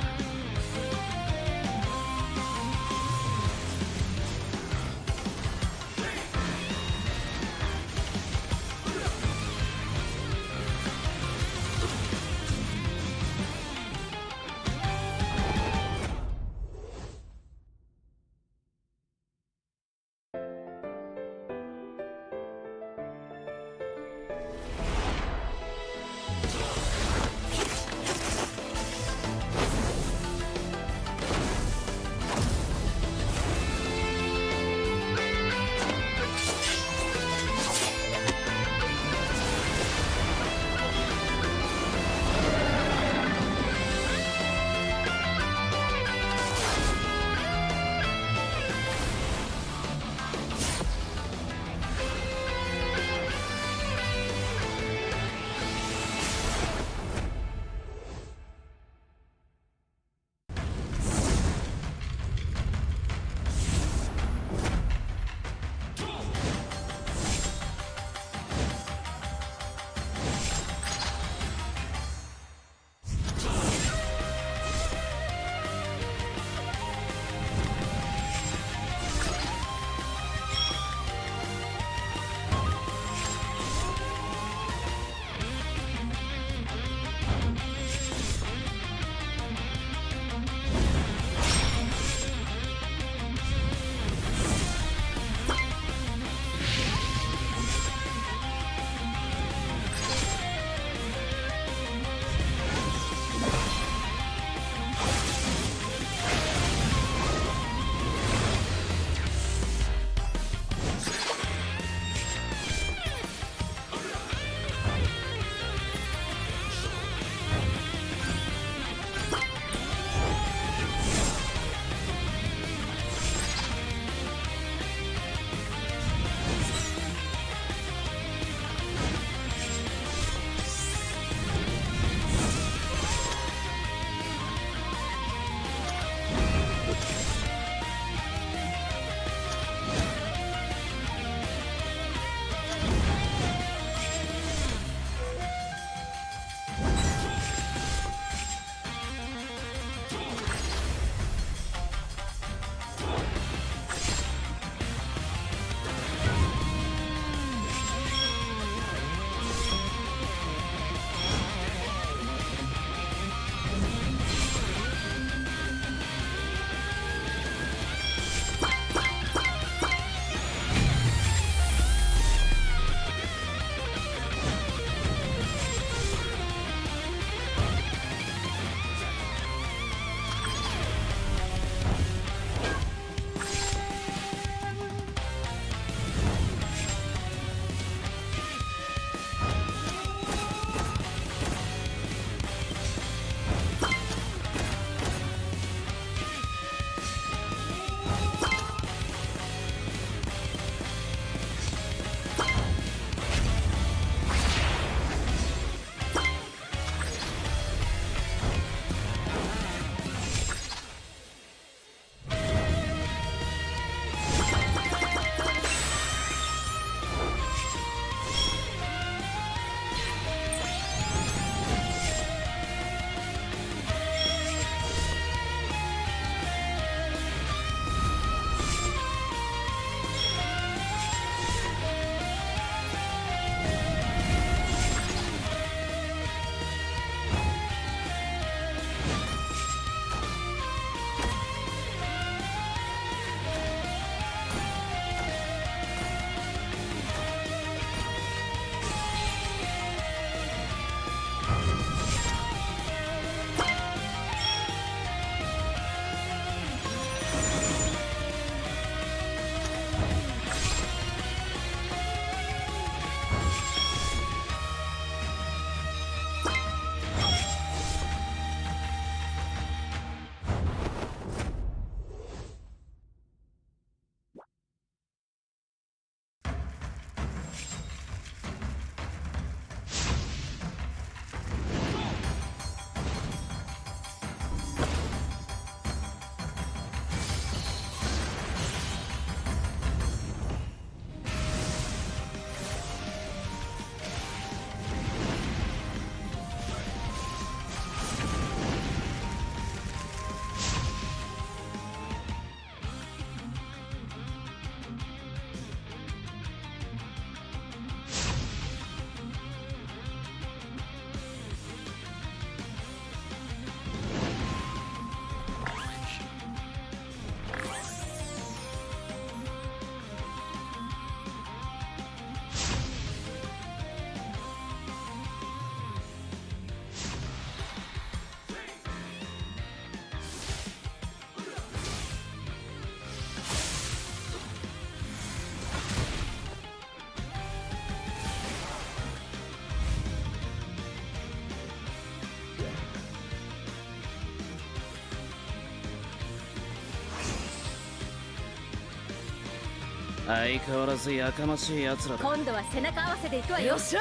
相変わらずやかましい奴らだ。今度は背中合わせでいくわよ。よっしゃ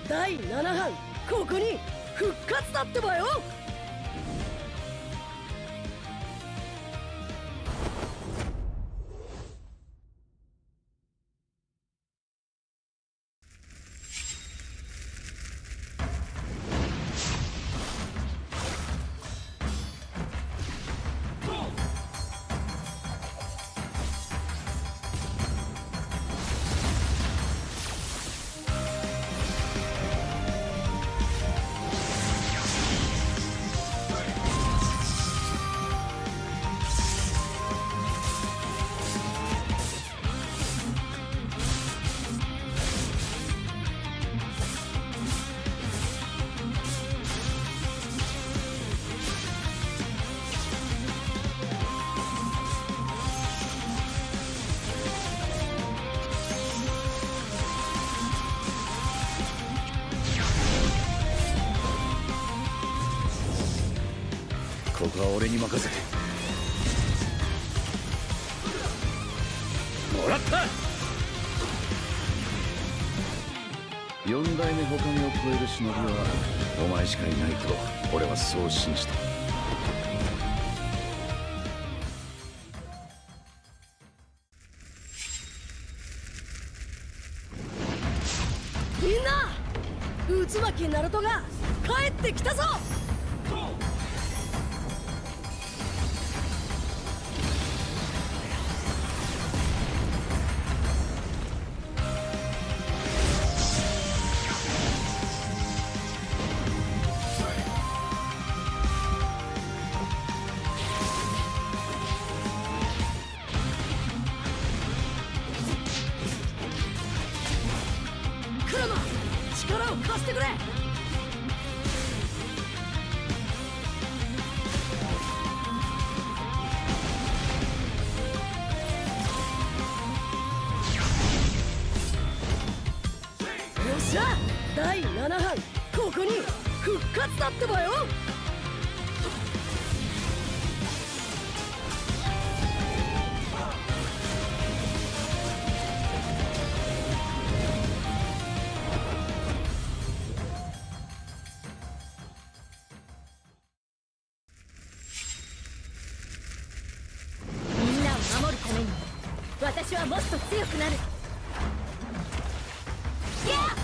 第7班ここに復活だってばよ。ここは俺に任せてもらった。4代目他目を超える忍びはお前しかいないと俺はそう信じた。みんな渦巻きナルトが帰ってきたぞ。クラマ力を貸してくれ。よっしゃ第7班ここに復活だってばよ。みんなを守るために私はもっと強くなる。やっ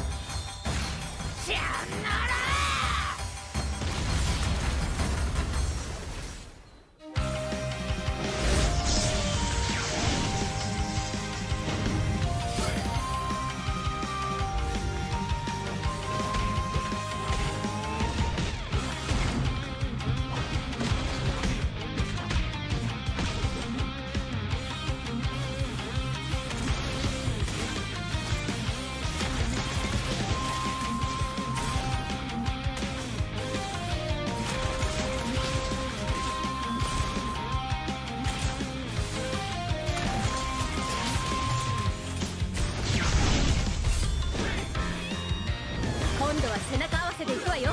じゃあなら今度は背中合わせでいくわよ。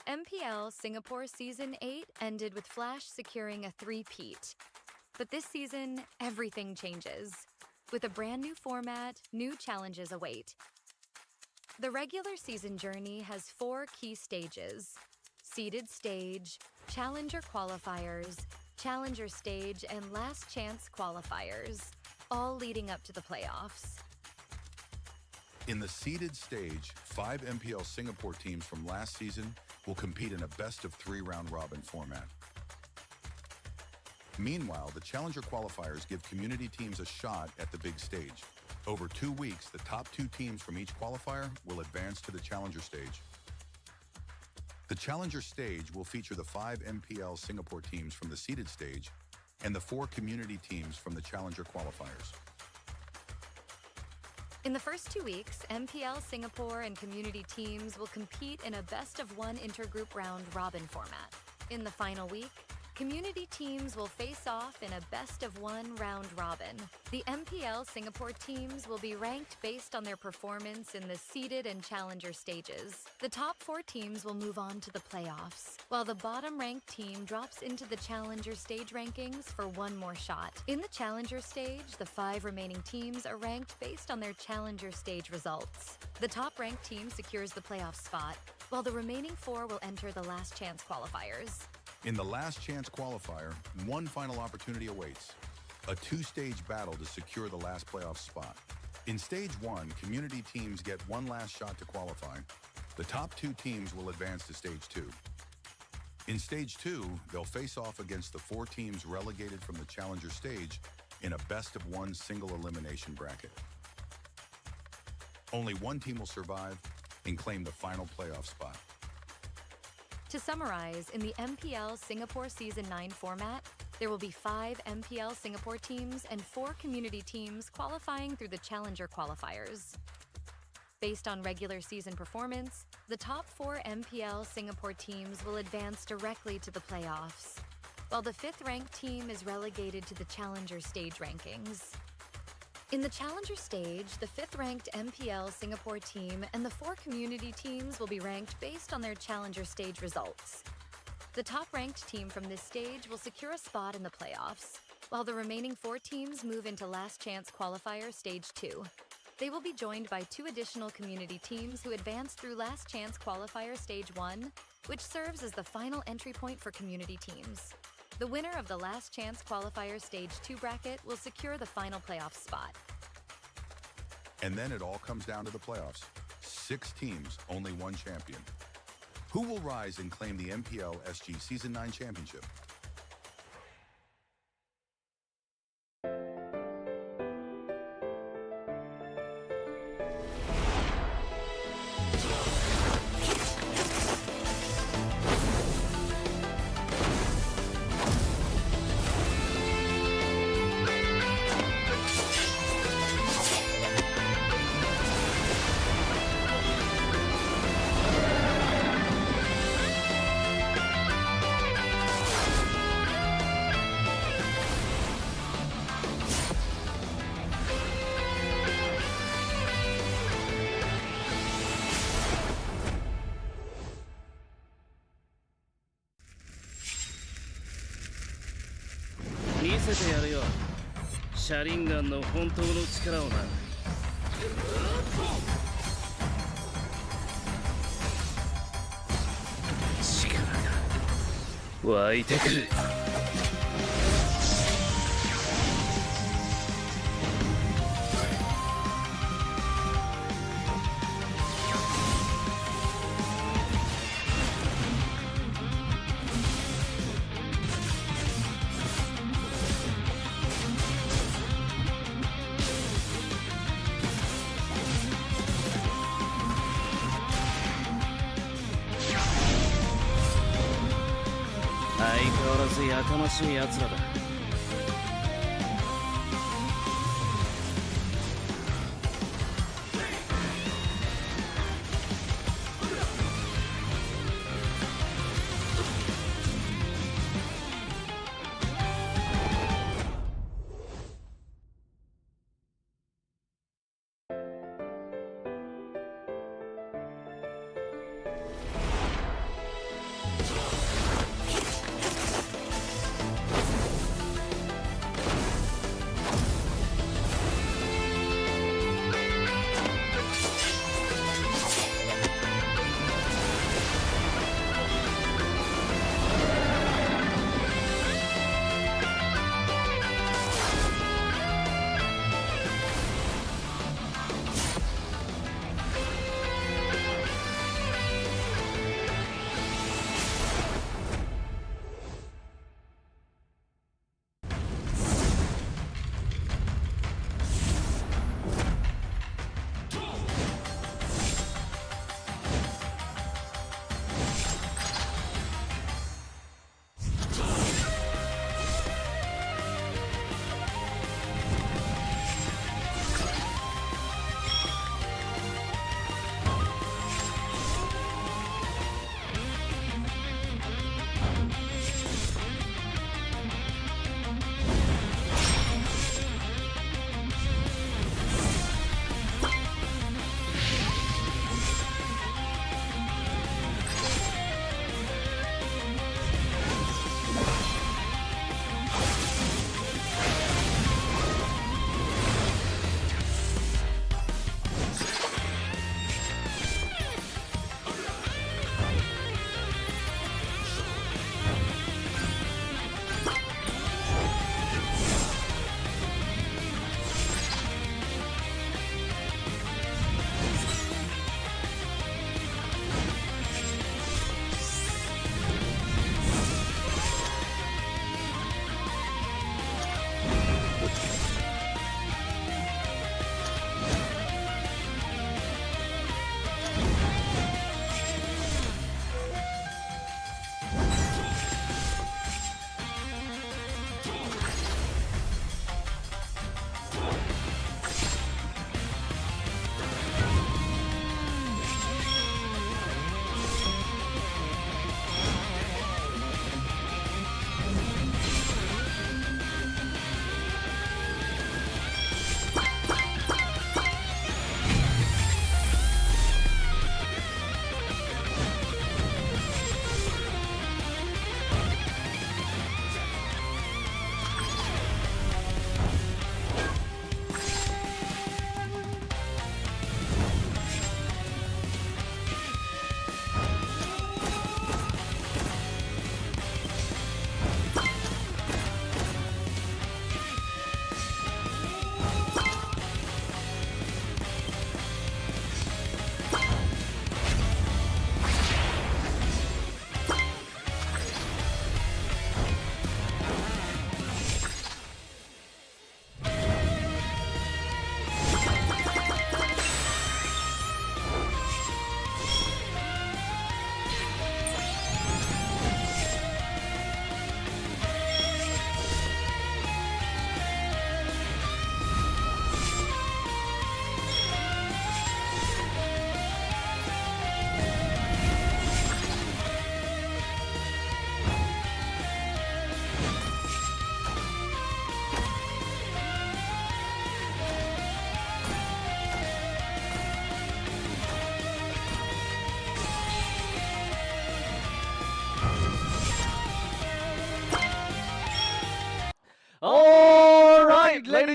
MPL Singapore Season 8 ended with Flash securing a three-peat. But this season, everything changes. With a brand new format, new challenges await. The regular season journey has 4 key stages: seeded stage, challenger qualifiers, challenger stage, and last chance qualifiers, all leading up to the playoffs. In the seeded stage, 5 MPL Singapore teams from last season will compete in a best-of-3 round-robin format. Meanwhile, the challenger qualifiers give community teams a shot at the big stage. Over 2 weeks, the top 2 teams from each qualifier will advance to the challenger stage. The challenger stage will feature the 5 MPL Singapore teams from the seeded stage and the 4 community teams from the challenger qualifiers. In the first 2 weeks, MPL Singapore and community teams will compete in a best-of-1 intergroup round-robin format. In the final week, community teams will face off in a best-of-1 round-robin. The MPL Singapore teams will be ranked based on their performance in the seeded and challenger stages. The top 4 teams will move on to the playoffs, while the bottom-ranked team drops into the challenger stage rankings for one more shot. In the challenger stage, the 5 remaining teams are ranked based on their challenger stage results. The top-ranked team secures the playoff spot, while the remaining 4 will enter the last chance qualifiers. In the last chance qualifier, one final opportunity awaits: a 2-stage battle to secure the last playoff spot. In stage 1, community teams get one last shot to qualify. The top 2 teams will advance to stage 2. In stage 2, they'll face off against the 4 teams relegated from the challenger stage in a best-of-1 single elimination bracket. Only one team will survive and claim the final playoff spot. To summarize, in the MPL Singapore Season 9 format, there will be 5 MPL Singapore teams and 4 community teams qualifying through the challenger qualifiers. Based on regular season performance, the top 4 MPL Singapore teams will advance directly to the playoffs, while the 5th-ranked team is relegated to the challenger stage rankings. In the challenger stage, the 5th-ranked MPL Singapore team and the 4 community teams will be ranked based on their challenger stage results. The top-ranked team from this stage will secure a spot in the playoffs, while the remaining 4 teams move into last chance qualifier stage 2. They will be joined by 2 additional community teams who advance through last chance qualifier stage 1, which serves as the final entry point for community teams. The winner of the last chance qualifier stage 2 bracket will secure the final playoff spot. And then it all comes down to the playoffs. 6 teams, only one champion. Who will rise and claim the MPL SG Season 9 championship?見せてやるよ車輪ガンの本当の力をな力が湧いてくる相変わらずやかましい奴らだ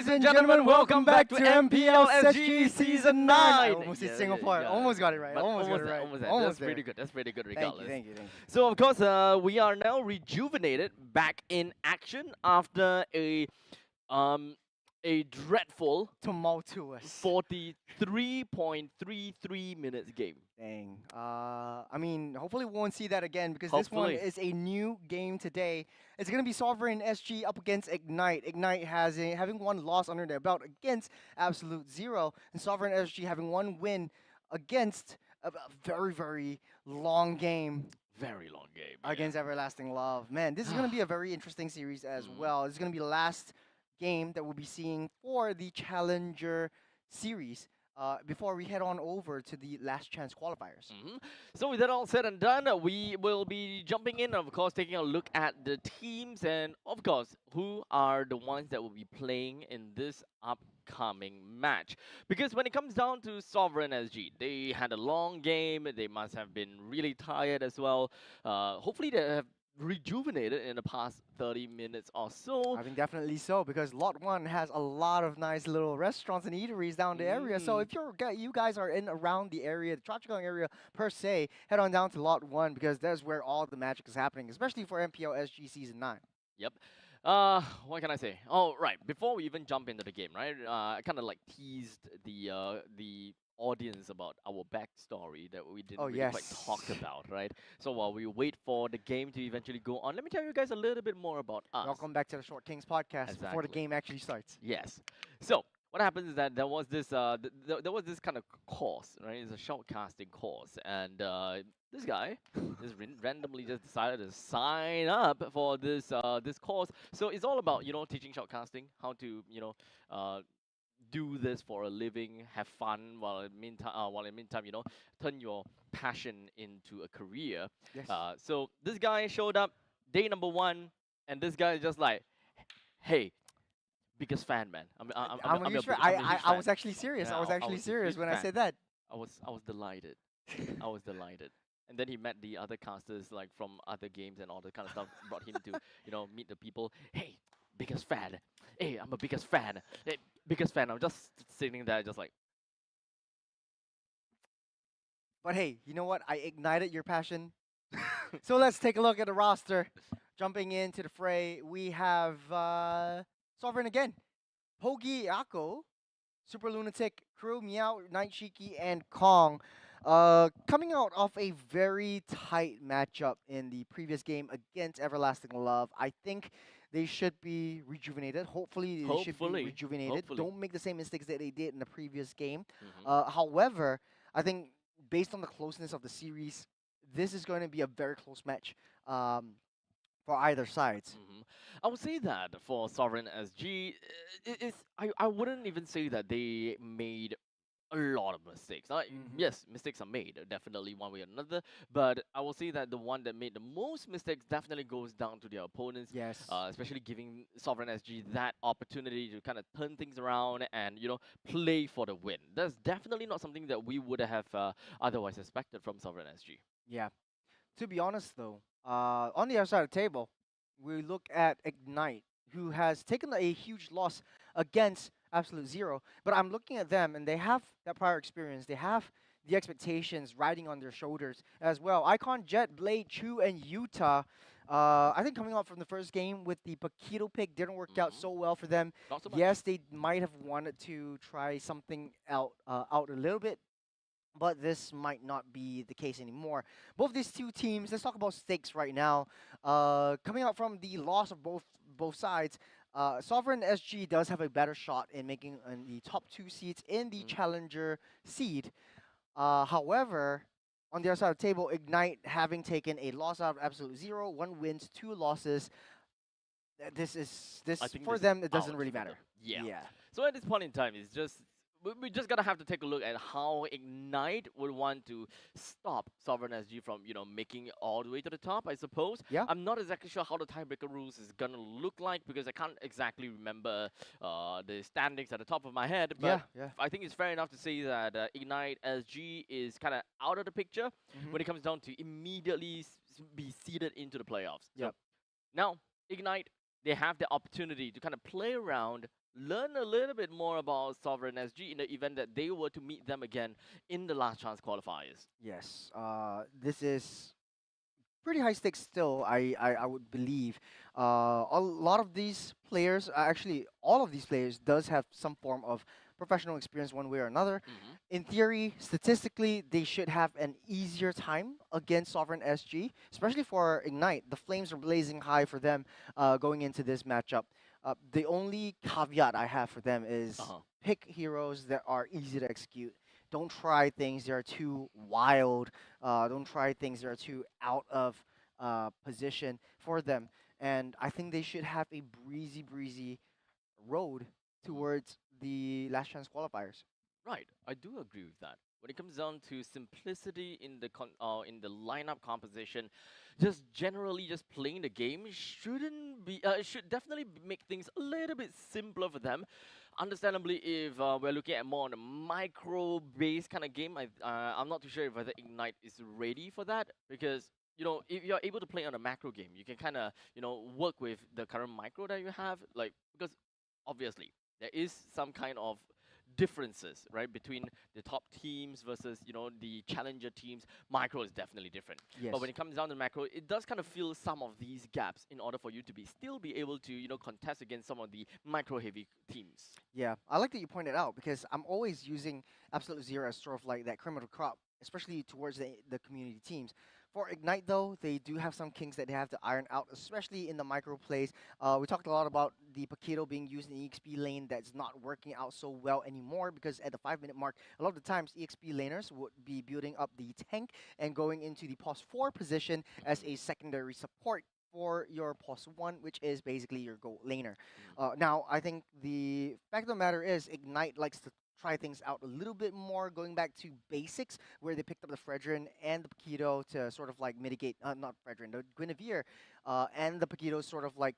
Ladies and gentlemen, welcome back to MPL SG Season 9. I almost said Singapore. Almost got it right. Almost got it right. Almost That's there. pretty good. That's pretty good regardless. Thank you. So of course, we are now rejuvenated, back in action after a dreadful Tumultuous. 43.33 minutes game. Dang. I mean, hopefully we won't see that again because this one is a new game today. It's going to be Sovereign SG up against Ignite. Ignite having one loss under their belt against Absolute Zero, and Sovereign SG having one win against a very, very long game. Very long game. Against Everlasting Love. Man, this is going to be a very interesting series as well. This is going to be the last game that we'll be seeing for the Challenger series before we head on over to the last chance qualifiers. So with that all said and done, we will be jumping in, of course, taking a look at the teams and, of course, who are the ones that will be playing in this upcoming match. Because when it comes down to Sovereign SG, they had a long game. They must have been really tired as well. Hopefully they have rejuvenated in the past 30 minutes or so. I think definitely so, because Lot 1 has a lot of nice little restaurants and eateries down the area. So if you guys are in around the area, the Choa Chu Kang area per se, head on down to Lot 1 because that's where all the magic is happening, especially for MPL SG Season 9. Yep. What can I say? Oh, right. Before we even jump into the game, right? I kind of like teased the audience about our backstory that we didn't really quite talk about, right? So while we wait for the game to eventually go on, let me tell you guys a little bit more about us. Welcome back to the Short Kings podcast before the game actually starts. Yes. So what happens is that there was this there was this kind of course, right? It's a shoutcasting course, and this guy just randomly just decided to sign up for this this course. So it's all about teaching shoutcasting, how to do this for a living, have fun while in the meantime turn your passion into a career. Yes. So this guy showed up day number 1, and this guy is just like, hey, biggest fan, man. I was actually serious. Yeah, I was actually serious when fan. I said that. I was delighted. I was delighted. And then he met the other casters like from other games and all that kind of stuff. Brought him to meet the people. Hey, biggest fan. Hey, I'm a biggest fan. Hey, biggest fan. I'm just sitting there, just like. But hey, you know what? I ignited your passion. So let's take a look at the roster. Jumping into the fray, we have Sovereign again, Pogi Ako, Super Lunatic, Crew, Meow, Night Shiki, and Kong. Coming out of a very tight matchup in the previous game against Everlasting Love, I think they should be rejuvenated. Hopefully, they should be rejuvenated. Don't make the same mistakes that they did in the previous game. However, I think based on the closeness of the series, this is going to be a very close match for either sides. I would say that for Sovereign SG, I wouldn't even say that they made a lot of mistakes. Yes, mistakes are made, definitely one way or another. But I will say that the one that made the most mistakes definitely goes down to their opponents. Yes. Especially giving Sovereign SG that opportunity to kind of turn things around and play for the win. That's definitely not something that we would have otherwise expected from Sovereign SG. Yeah. To be honest, though, on the other side of the table, we look at Ignite, who has taken a huge loss against Absolute Zero. But I'm looking at them, and they have that prior experience. They have the expectations riding on their shoulders as well. Icon, Jet, Blade, Chu, and Utah. I think coming out from the first game with the Paquito pick didn't work out so well for them. Not so much. Yes, they might have wanted to try something out a little bit, but this might not be the case anymore. Both these two teams, let's talk about stakes right now. Coming out from the loss of both sides, Sovereign SG does have a better shot in making the top 2 seeds in the Challenger seed. However, on the other side of the table, Ignite having taken a loss out of Absolute Zero, 1 wins, 2 losses. This for them, it doesn't really matter. Yeah. So at this point in time, it's just we just gotta have to take a look at how Ignite would want to stop Sovereign SG from making it all the way to the top, I suppose. Yeah. I'm not exactly sure how the tiebreaker rules is gonna look like because I can't exactly remember the standings at the top of my head. But yeah. I think it's fair enough to say that Ignite SG is kind of out of the picture when it comes down to immediately be seeded into the playoffs. Yep. So now Ignite, they have the opportunity to kind of play around learn a little bit more about Sovereign SG in the event that they were to meet them again in the last chance qualifiers. Yes, this is pretty high stakes still. I would believe. A lot of these players, actually, all of these players, does have some form of professional experience one way or another. Hmm. In theory, statistically, they should have an easier time against Sovereign SG, especially for Ignite. The flames are blazing high for them going into this matchup. The only caveat I have for them is Uh-huh. pick heroes that are easy to execute. Don't try things that are too wild. Don't try things that are too out of position for them. And I think they should have a breezy road Mhm. towards the last chance qualifiers. Right, I do agree with that. When it comes down to simplicity in the lineup composition, just generally just playing the game shouldn't be should definitely make things a little bit simpler for them. Understandably, if we're looking at more on a micro based kind of game, I'm not too sure if whether Ignite is ready for that because if you're able to play on a macro game, you can kind of work with the current micro that you have, like because obviously there is some kind of differences, right, between the top teams versus the challenger teams. Micro is definitely different, but when Yes. it comes down to macro, it does kind of fill some of these gaps in order for you to be still be able to contest against some of the micro heavy teams. Yeah, I like that you pointed out because I'm always using Absolute Zero as sort of like that criminal crop, especially towards the community teams. For Ignite, though, they do have some kinks that they have to iron out, especially in the micro plays. We talked a lot about the Paquito being used in the EXP lane that's not working out so well anymore because at the 5 minute mark, a lot of the times EXP laners would be building up the tank and going into the pos 4 position as a Mhm. secondary support for your pos 1, which is basically your gold laner. Mm. Now, I think the fact of the matter is, Ignite likes to try things out a little bit more, going back to basics, where they picked up the Fredrin and the Paquito to sort of like mitigate, not Fredrin, the Guinevere, and the Paquito sort of like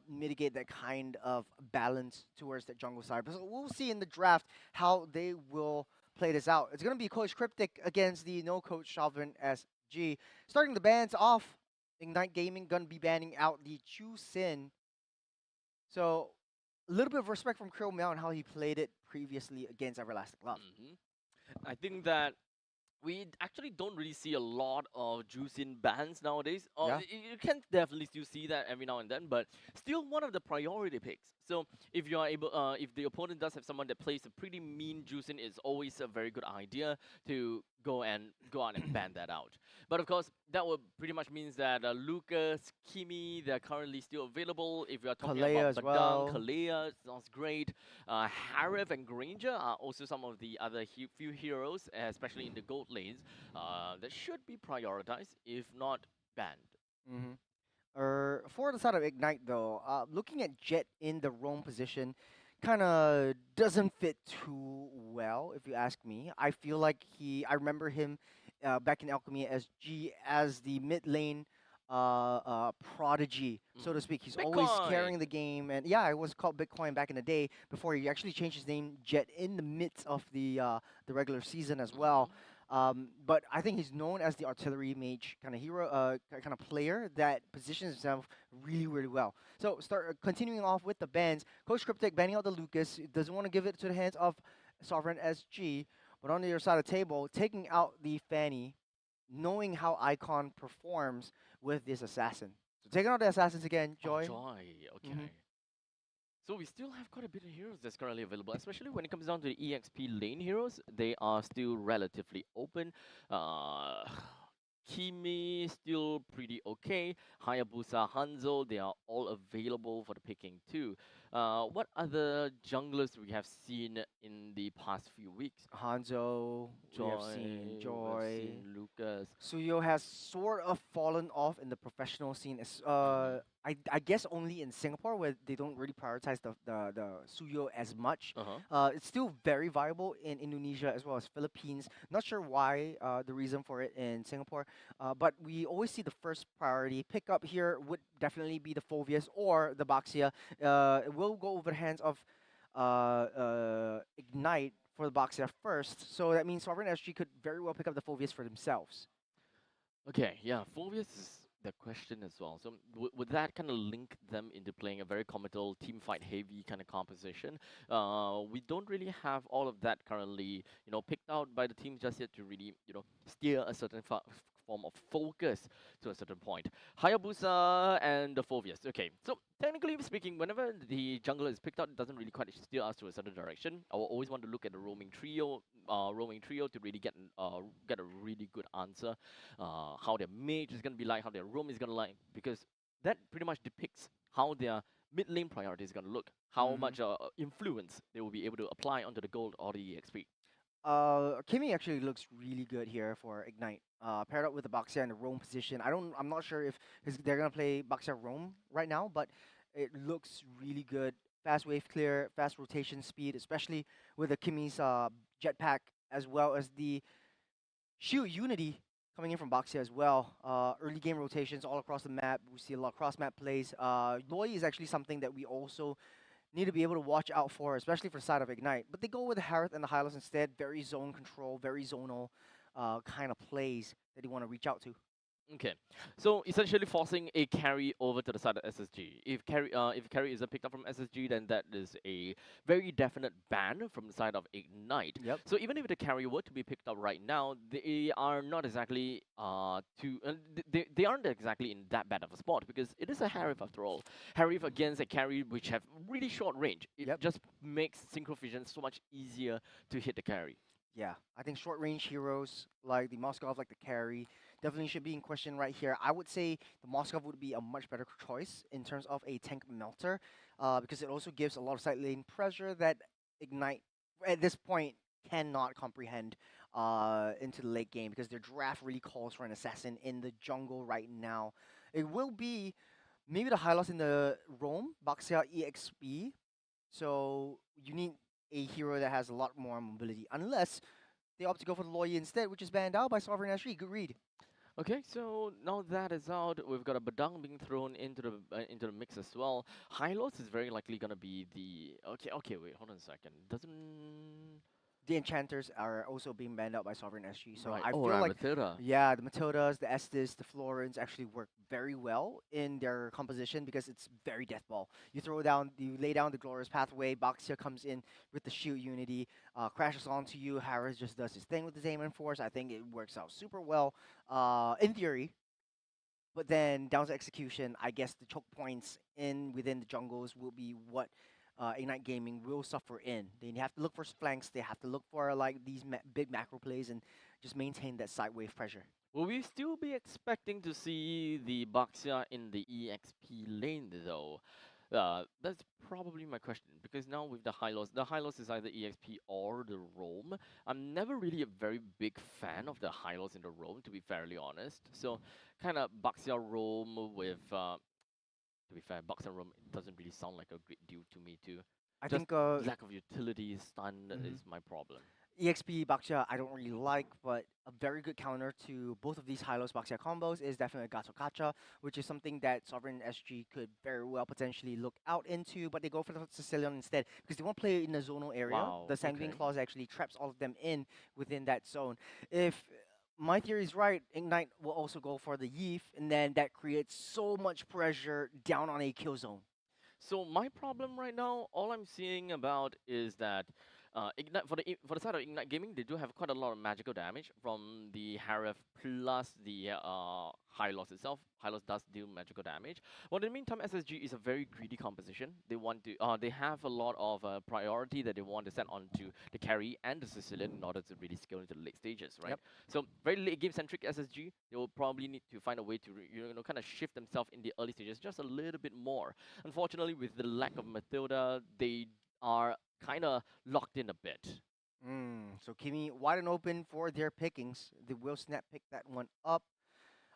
mitigate that kind of balance towards the jungle side. But so we'll see in the draft how they will play this out. It's going to be Coach Cryptic against the no coach Sovereign SG. Starting the bans off, Ignite Gaming going to be banning out the Chu Sin. So a little bit of respect from Krill Meow and how he played it previously against Everlasting Love. Mhm. I think that we actually don't really see a lot of juice in bans nowadays. Yeah. You can definitely still see that every now and then, but still one of the priority picks. So if you are able, if the opponent does have someone that plays a pretty mean juice in, it's always a very good idea to go out and ban that out. But of course, that would pretty much means that Lucas, Kimi, they're currently still available. If you are talking Kalea about as Badang, well. Kalea, sounds great. Harif and Granger are also some of the other few heroes, especially in the gold lanes, that should be prioritized, if not banned. Mm-hmm. For the side of Ignite, though, looking at Jet in the roam position kind of doesn't fit too well, if you ask me. I feel like I remember him back in Alchemy SG as the mid lane prodigy, so to Mm. speak. He's always Bitcoin! carrying the game, and yeah, it was called Bitcoin back in the day before he actually changed his name Jet in the midst of the regular season as well. Mhm. But I think he's known as the artillery mage kind of hero, kind of player that positions himself really well. So continuing off with the bans. Coach Cryptic banning out the Lucas, doesn't want to give it to the hands of Sovereign SG, but on the other side of the table, taking out the Fanny, knowing how Icon performs with this assassin. So taking out the assassins again, Oh, Joy. Joy. Okay. Mhm. So we still have quite a bit of heroes that's currently available, especially when it comes down to the EXP lane heroes. They are still relatively open. Uh, Kimi still pretty okay. Hayabusa, Hanzo, they are all available for the picking too. What other junglers we have seen in the past few weeks? Hanzo, we have Joy, seen we've Joy. seen Lucas. Suyo has sort of fallen off in the professional scene. Mhm. I guess only in Singapore where they don't really prioritize the Suyo as much. Uh-huh. It's still very viable in Indonesia as well as Philippines. Not sure why the reason for it in Singapore, but we always see the first priority pickup here would definitely be the Phovius or the Baxia. It will go over the hands of Ignite for the Baxia first, so that means Sovereign SG could very well pick up the Phovius for themselves. Okay, yeah, Phobius is the question as well. So would that kind of link them into playing a very committal, team fight heavy kind of composition? We don't really have all of that currently, picked out by the team just yet to really, steer a certain form of focus to a certain point. Hayabusa and the Phobias. Okay, so technically speaking, whenever the jungler is picked out, it doesn't really quite steer us to a certain direction. I will always want to look at the roaming trio to really get a really good answer. How their mage is gonna be like, how their roam is gonna like, because that pretty much depicts how their mid lane priority is gonna look, how much influence they will be able to apply onto the gold or the EXP. Kimmy actually looks really good here for Ignite. Paired up with the Baxia in the roam position. I'm not sure if they're gonna play Baxia roam right now, but it looks really good. Fast wave clear, fast rotation speed, especially with the Kimmy's jetpack as well as the Shield Unity coming in from Baxia as well. Early game rotations all across the map. We see a lot of cross map plays. Loi is actually something that we also need to be able to watch out for, especially for the side of Ignite. But they go with the Harith and the Hylos instead. Very zone control, very zonal kind of plays that you want to reach out to. Okay, so essentially forcing a carry over to the side of SSG. If carry isn't picked up from SSG, then that is a very definite ban from the side of Ignite. Yep. So even if the carry were to be picked up right now, they are not exactly they aren't exactly in that bad of a spot because it is a Harif after all. Harif against a carry which have really short range. It just makes synchro vision so much easier to hit the carry. Yeah, I think short range heroes like the Moskov, like the carry, definitely should be in question right here. I would say the Moskov would be a much better choice in terms of a tank melter, because it also gives a lot of side lane pressure that Ignite at this point cannot comprehend into the late game because their draft really calls for an assassin in the jungle right now. It will be maybe the Hylos in the roam, Baxia EXP. So you need a hero that has a lot more mobility, unless they opt to go for the Lawyer instead, which is banned out by Sovereign SG. Good read. Okay, so now that is out, we've got a Badang being thrown into the mix as well. Hylos is very likely gonna be the okay. Wait, hold on a second. Doesn't The enchanters are also being banned out by Sovereign SG. So right? I Oh, feel right, like Matilda. yeah, the Matildas, the Estes, the Florins actually work very well in their composition because it's very death ball. You lay down the glorious pathway. Baxia comes in with the shield unity, crashes onto you. Harris just does his thing with the Zaman Force. I think it works out super well in theory. But then down to execution, I guess the choke points within the jungles will be what Ignite Gaming will suffer in. They have to look for flanks. They have to look for like these big macro plays and just maintain that side wave pressure. Will we still be expecting to see the Baxia in the EXP lane though? That's probably my question because now with the Hylos is either EXP or the roam. I'm never really a very big fan of the Hylos in the roam, to be fairly honest. So kind of Baxia roam with to be fair, Bucks and Rome doesn't really sound like a great deal to me too. I Just think lack of utility, stun is my problem. EXP Baxia I don't really like, but a very good counter to both of these Hylos Baxia combos is definitely Gato Kacha, which is something that Sovereign SG could very well potentially look out into, but they go for the Sicilian instead because they want to play in the zonal area. Wow, The Sanguine okay. Claws actually traps all of them in within that zone. If my theory is right, Ignite will also go for the Yeef, and then that creates so much pressure down on a kill zone. So my problem right now, all I'm seeing about is that Ignite for the side of Ignite Gaming, they do have quite a lot of magical damage from the Harif plus the Hylos itself. Hylos does deal magical damage. Well, in the meantime, SSG is a very greedy composition. They have a lot of priority that they want to set onto the carry and the Sicilian in order to really scale into the late stages, right? Yep. So very late game centric SSG. They will probably need to find a way to kind of shift themselves in the early stages just a little bit more. Unfortunately, with the lack of Matilda, they are kind of locked in a bit. So Kimi wide and open for their pickings. They will snap pick that one up.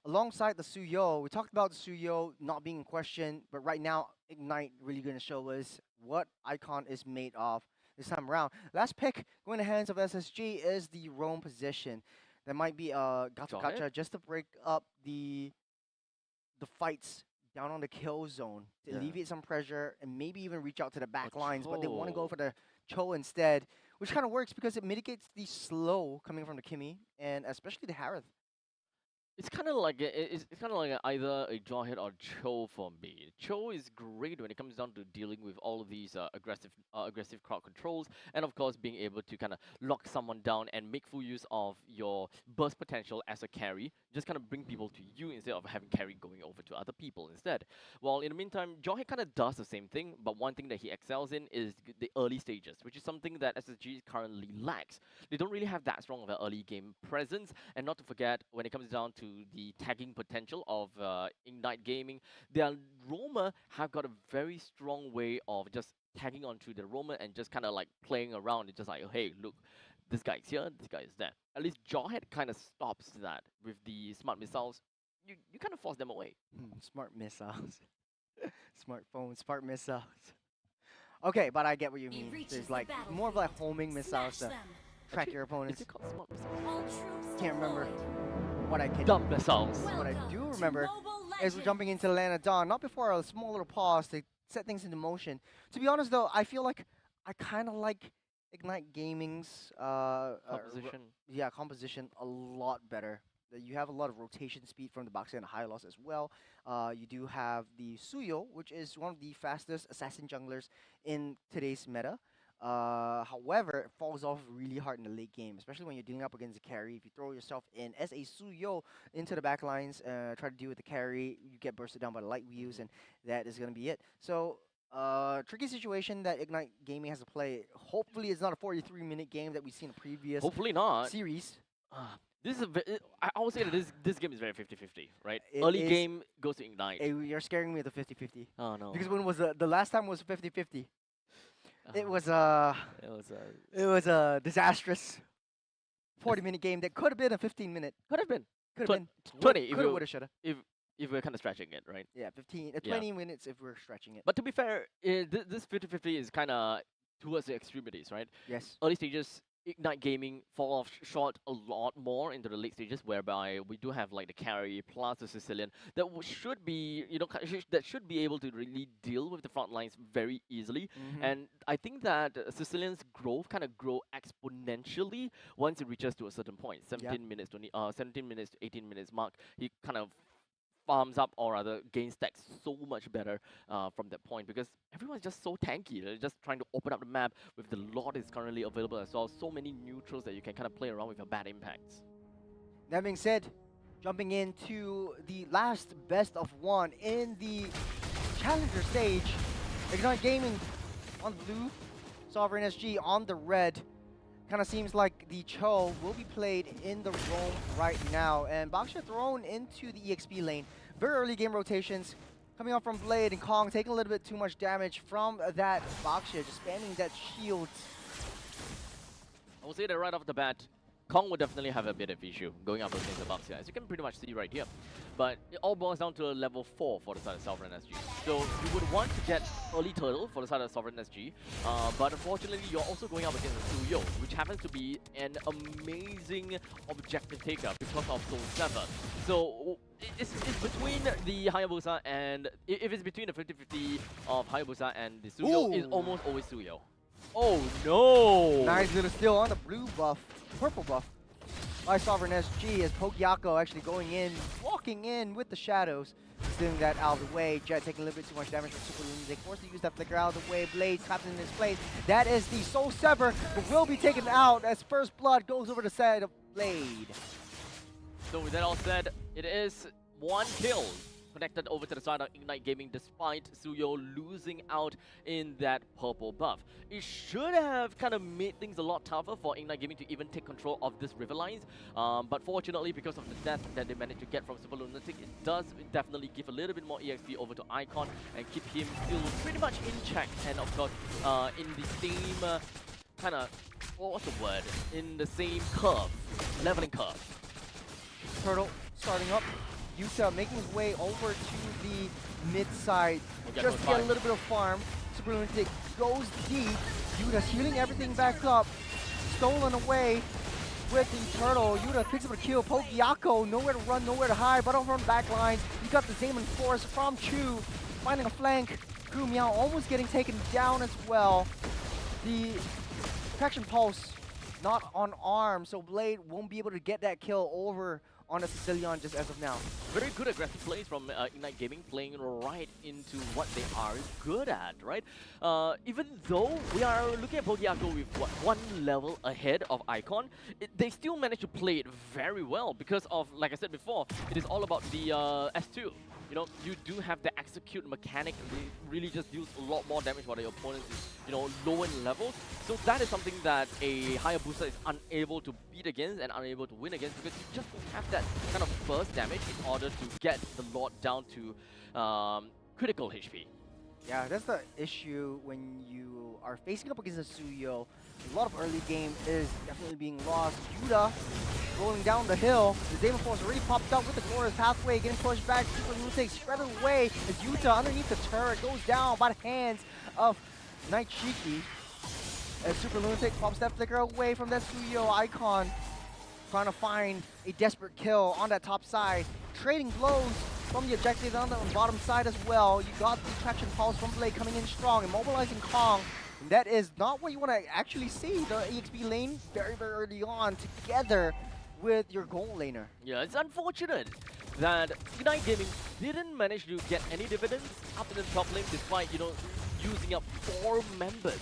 Alongside the Suyo, we talked about the Suyo not being in question, but right now Ignite really going to show us what Icon is made of this time around. Last pick going to hands of SSG is the roam position. There might be a Gato Got it. Gacha just to break up the fights down on the kill zone to Yeah. alleviate some pressure and maybe even reach out to the back lines, but they want to go Cho. for the Cho instead, which kind of works because it mitigates the slow coming from the Kimi and especially the Harith. It's kind of like it's kind of like either a Jawhead or Cho for me. Cho is great when it comes down to dealing with all of these aggressive crowd controls, and of course being able to kind of lock someone down and make full use of your burst potential as a carry. Just kind of bring people to you instead of having carry going over to other people instead. While in the meantime, Jawhead kind of does the same thing, but one thing that he excels in is the early stages, which is something that SSG currently lacks. They don't really have that strong of an early game presence, and not to forget when it comes down to the tagging potential of Ignite Gaming, their roamer have got a very strong way of just tagging onto the roamer and just kind of like playing around. It's just like, hey, look, this guy's here, this guy is there. At least Jawhead kind of stops that with the smart missiles. You kind of force them away. Smart missiles. Smartphones, smart missiles. Okay, but I get what you mean. There's like more of like homing missiles to track your Is opponents. it called smart missiles? Can't remember what I can. Dumb missiles. What I do remember is we're jumping into the land of dawn, not before a small little pause to set things into motion. To be honest though, I feel like I kind of like Ignite Gaming's composition a lot better. You have a lot of rotation speed from the Baxia and high loss as well. You do have the Suyo, which is one of the fastest assassin junglers in today's meta. However, it falls off really hard in the late game, especially when you're dealing up against a carry. If you throw yourself in as a Suyo into the back lines, try to deal with the carry, you get bursted down by the light wheels, and that is going to be it. So, tricky situation that Ignite Gaming has to play. Hopefully, it's not a 43-minute game that we've seen in previous Hopefully not. series. This is I would say that this game is very 50-50, right? It Early is- game goes to Ignite. Hey, you're scaring me with the 50-50. Oh no. Because when was the last time was 50-50? It was it was a disastrous 40-minute game that could have been a 15-minute. could have been Could have Twen- been 20 if Could have, you- would have, should have. if we're kind of stretching it, right? Yeah, 15, Yeah. 20 minutes if we're stretching it. But to be fair, this 50-50 is kind of towards the extremities, right? Yes. Early stages, Ignite Gaming fall off short a lot more into the late stages, whereby we do have like the carry plus the Sicilian that should be, that should be able to really deal with the front lines very easily. And I think that Sicilian's growth kind of grow exponentially once it reaches to a certain point, 17 minutes to 17 minutes to 18 minutes mark. He kind of farms up or rather gains stacks so much better from that point, because everyone's just so tanky. They're just trying to open up the map with the lot is currently available as well. So many neutrals that you can kind of play around with your bad impacts. That being said, jumping into the last best of one in the Challenger stage, Ignite Gaming on the blue, Sovereign SG on the red. Kind of seems like the Cho will be played in the roam right now, and Baxia thrown into the EXP lane. Very early game rotations coming up from Blade, and Kong taking a little bit too much damage from that Baxia, just spamming that shield. I would say that right off the bat, Kong would definitely have a bit of issue going up against the Baxia, as you can pretty much see right here. But it all boils down to a level 4 for the side of Sovereign SG. So you would want to get early turtle for the side of Sovereign SG, but unfortunately you're also going up against Suyo, which happens to be an amazing objective taker because of Soul Sever. So it's between the Hayabusa and, if it's between the 50-50 of Hayabusa and the Suyo, it's almost always Suyo. Oh no! Nice little steal on the blue buff, purple buff by Sovereign SG, as Pogyako actually going in, walking in with the shadows, stealing that out of the way. Jet taking a little bit too much damage from Super Lunatic, forced to use that flicker out of the way. Blade trapped in his place. That is the Soul Sever, but will be taken out as First Blood goes over the side of Blade. So with that all said, it is one kill connected over to the side of Ignite Gaming, despite Suyo losing out in that purple buff. It should have kind of made things a lot tougher for Ignite Gaming to even take control of this river lines, but fortunately, because of the death that they managed to get from Super Lunatic, it does definitely give a little bit more EXP over to Icon and keep him still pretty much in check, and of course, in the same kind of, what's the word? In the same curve, leveling curve. Turtle starting up. Yuta making his way over to the mid side, just to get a little bit of farm. Super Lunatic goes deep. Yuta's healing everything back up. Stolen away with the turtle. Yuta picks up a kill. Pogyako, nowhere to run, nowhere to hide. But over on the back lines, you got the Zaman Force from Chu, finding a flank. Gu Miao almost getting taken down as well. The Traction Pulse not on arm, so Blade won't be able to get that kill over on a Sicilian just as of now. Very good aggressive plays from Ignite Gaming, playing right into what they are good at, right? Even though we are looking at Pogiaco with what, one level ahead of Icon, they still manage to play it very well because of, like I said before, it is all about the S2. You know, you do have the execute mechanic, they really just deals a lot more damage while the opponent is, you know, low in levels. So that is something that a Hayabusa is unable to beat against and unable to win against because you just don't have that kind of burst damage in order to get the Lord down to critical HP. Yeah, that's the issue when you are facing up against a Suyo. A lot of early game is definitely being lost. Yuta rolling down the hill. The Demon Force already popped up with the glorious pathway, getting pushed back. Super Lunatic spread away as Yuta underneath the turret goes down by the hands of Night Shiki. As Super Lunatic pops that flicker away from that Suyo icon, trying to find a desperate kill on that top side. Trading blows from the objective on the bottom side as well. You got the traction pulse from Blade coming in strong, immobilizing Kong. And that is not what you want to actually see. The EXP lane very, very early on together with your gold laner. Yeah, it's unfortunate that Ignite Gaming didn't manage to get any dividends up in the top lane despite, you know, using up 4 members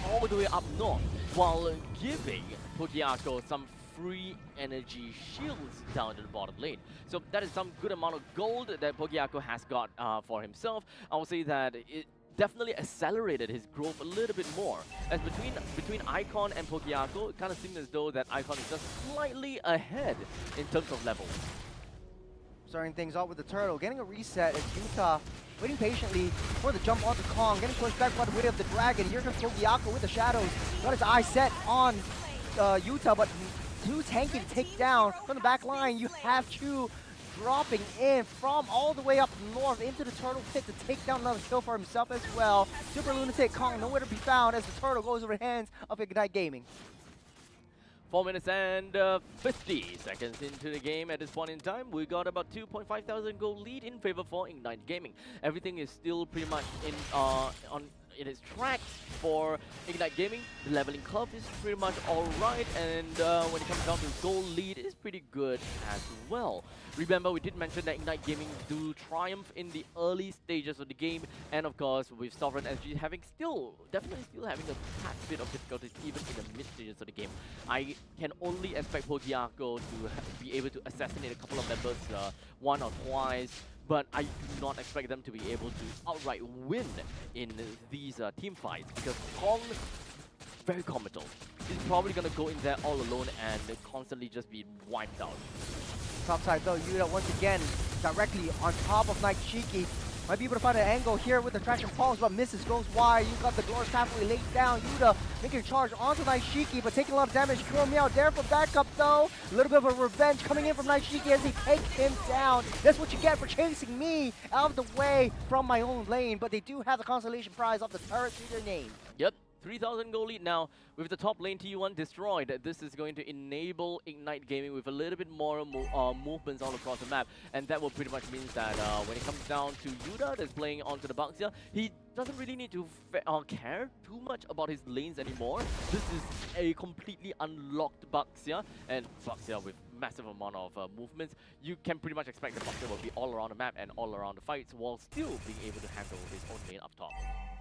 all the way up north while giving Pogiaco some free energy shields down to the bottom lane. So that is some good amount of gold that Pogiaco has got for himself. I would say that it definitely accelerated his growth a little bit more. As between Icon and Pogiaco, it kind of seems as though that Icon is just slightly ahead in terms of level. Starting things off with the turtle, getting a reset as Yuta waiting patiently for the jump onto Kong, getting pushed back by the weight of the dragon. Here comes Pogiaco with the shadows. Got his eye set on Yuta, but too tanky to take down from the back line. You have Chu dropping in from all the way up north into the turtle pit to take down another kill for himself as well. Super Lunatic Kong nowhere to be found as the turtle goes over the hands of Ignite Gaming. 4 minutes and 50 seconds into the game at this point in time. We got about 2.5 thousand gold lead in favor for Ignite Gaming. Everything is still pretty much in its tracks for Ignite Gaming. The leveling curve is pretty much alright, and when it comes down to gold lead, it's pretty good as well. Remember, we did mention that Ignite Gaming do triumph in the early stages of the game, and of course, with Sovereign SG definitely still having a tad bit of difficulties even in the mid stages of the game. I can only expect Pogiaco to be able to assassinate a couple of members one or twice, but I do not expect them to be able to outright win in these team fights because Kong, very comical. He's probably going to go in there all alone and constantly just be wiped out. Top side though, Yuta once again directly on top of Night Shiki. Might be able to find an angle here with the traction pulse, but misses, goes wide. You got the glorious pathway laid down. Yuta making a charge onto Night Shiki, but taking a lot of damage. Kuro Meow there for backup though. A little bit of a revenge coming in from Night Shiki as they take him down. That's what you get for chasing me out of the way from my own lane. But they do have the consolation prize of the turret to their name. Yep. 3,000 gold lead now with the top lane T1 destroyed. This is going to enable Ignite Gaming with a little bit more movements all across the map, and that will pretty much mean that when it comes down to Yuta that's playing onto the Baxia, he doesn't really need to care too much about his lanes anymore. This is a completely unlocked Baxia, and Baxia with massive amount of movements. You can pretty much expect the Baxia will be all around the map and all around the fights while still being able to handle his own lane up top.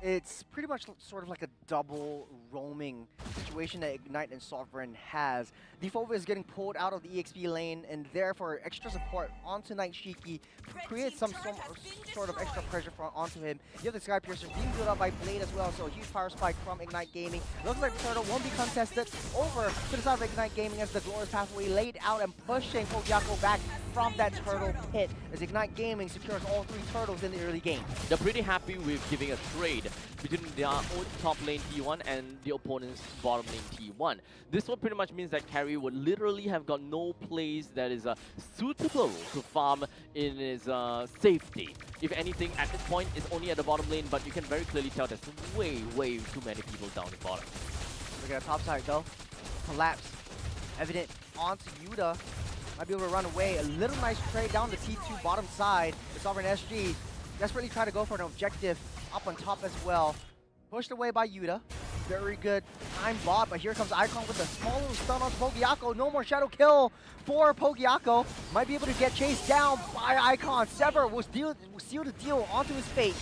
It's pretty much sort of like a double roaming situation that Ignite and Sovereign has. Defova is getting pulled out of the EXP lane, and therefore extra support onto Night Shiki creates some sort of extra pressure onto him. You have the Sky Piercer being built up by Blade as well, so a huge power spike from Ignite Gaming. Looks like the turtle won't be contested over to the side of Ignite Gaming as the glorious pathway laid out and pushing Pogiaco back from that turtle pit as Ignite Gaming secures all 3 turtles in the early game. They're pretty happy with giving a trade between their own top lane T1 and the opponent's bottom lane T1. This one pretty much means that Carry would literally have got no place that is suitable to farm in his safety. If anything, at this point, it's only at the bottom lane, but you can very clearly tell there's way too many people down the bottom. Look at the top side though. Collapse. Evident onto Yuta. Might be able to run away. A little nice trade down the T2 bottom side. The Sovereign SG desperately try to go for an objective up on top as well. Pushed away by Yuta. very good time bot, but here comes Icon with a small little stun on Pogiaco. No more shadow kill for Pogiaco. Might be able to get chased down by Icon. Sever will seal the deal onto his fate.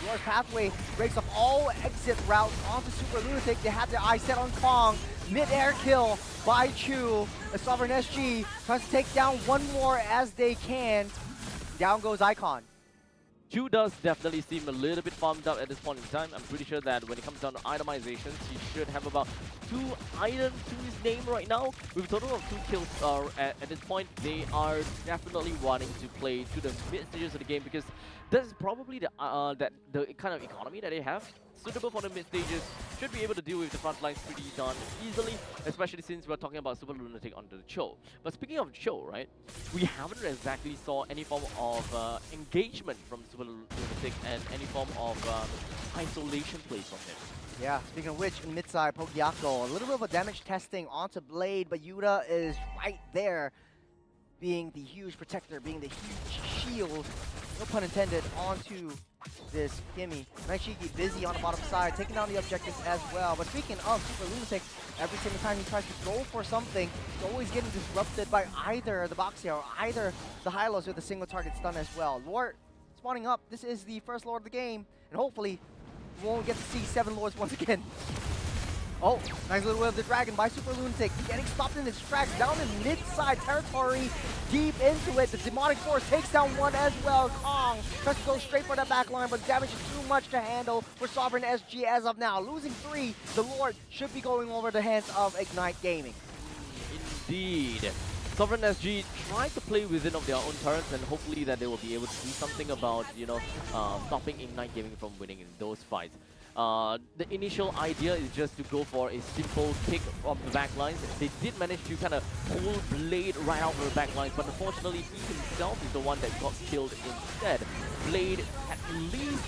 Yours Pathway breaks up all exit routes onto Super Lunatic. They have their eye set on Kong. Mid-air kill by Chu. The Sovereign SG tries to take down one more as they can. Down goes Icon. Chu does definitely seem a little bit farmed up at this point in time. I'm pretty sure that when it comes down to itemizations, he should have about 2 items to his name right now. With a total of 2 kills at this point, they are definitely wanting to play to the mid stages of the game because that's probably the kind of economy that they have. Suitable for the mid stages, should be able to deal with the front lines pretty darn easily, especially since we're talking about Super Lunatic onto the Cho. But speaking of Cho, right, we haven't exactly saw any form of engagement from Super Lunatic and any form of isolation play from him. Yeah, speaking of which, in mid-side, Pogiaco, a little bit of a damage testing onto Blade, but Yuta is right there, being the huge protector, being the huge shield, no pun intended, onto this Gimme. Naishiki busy on the bottom side, taking down the objectives as well. But speaking of Super Lunatic, every single time he tries to go for something, he's always getting disrupted by either the Boxia or either the Hylos with a single target stun as well. Lord spawning up, this is the first Lord of the game, and hopefully we won't get to see 7 Lords once again. Oh, nice little Will of the Dragon by Super Lunatic, getting stopped in its tracks, down in mid-side territory, deep into it. The Demonic Force takes down one as well. Kong tries to go straight for that back line, but damage is too much to handle for Sovereign SG as of now. Losing 3, the Lord should be going over the hands of Ignite Gaming. Indeed. Sovereign SG trying to play within of their own turrets, and hopefully that they will be able to do something about, stopping Ignite Gaming from winning in those fights. The initial idea is just to go for a simple kick from the backlines. They did manage to kind of pull Blade right out of the backlines, but unfortunately he himself is the one that got killed instead. Blade at least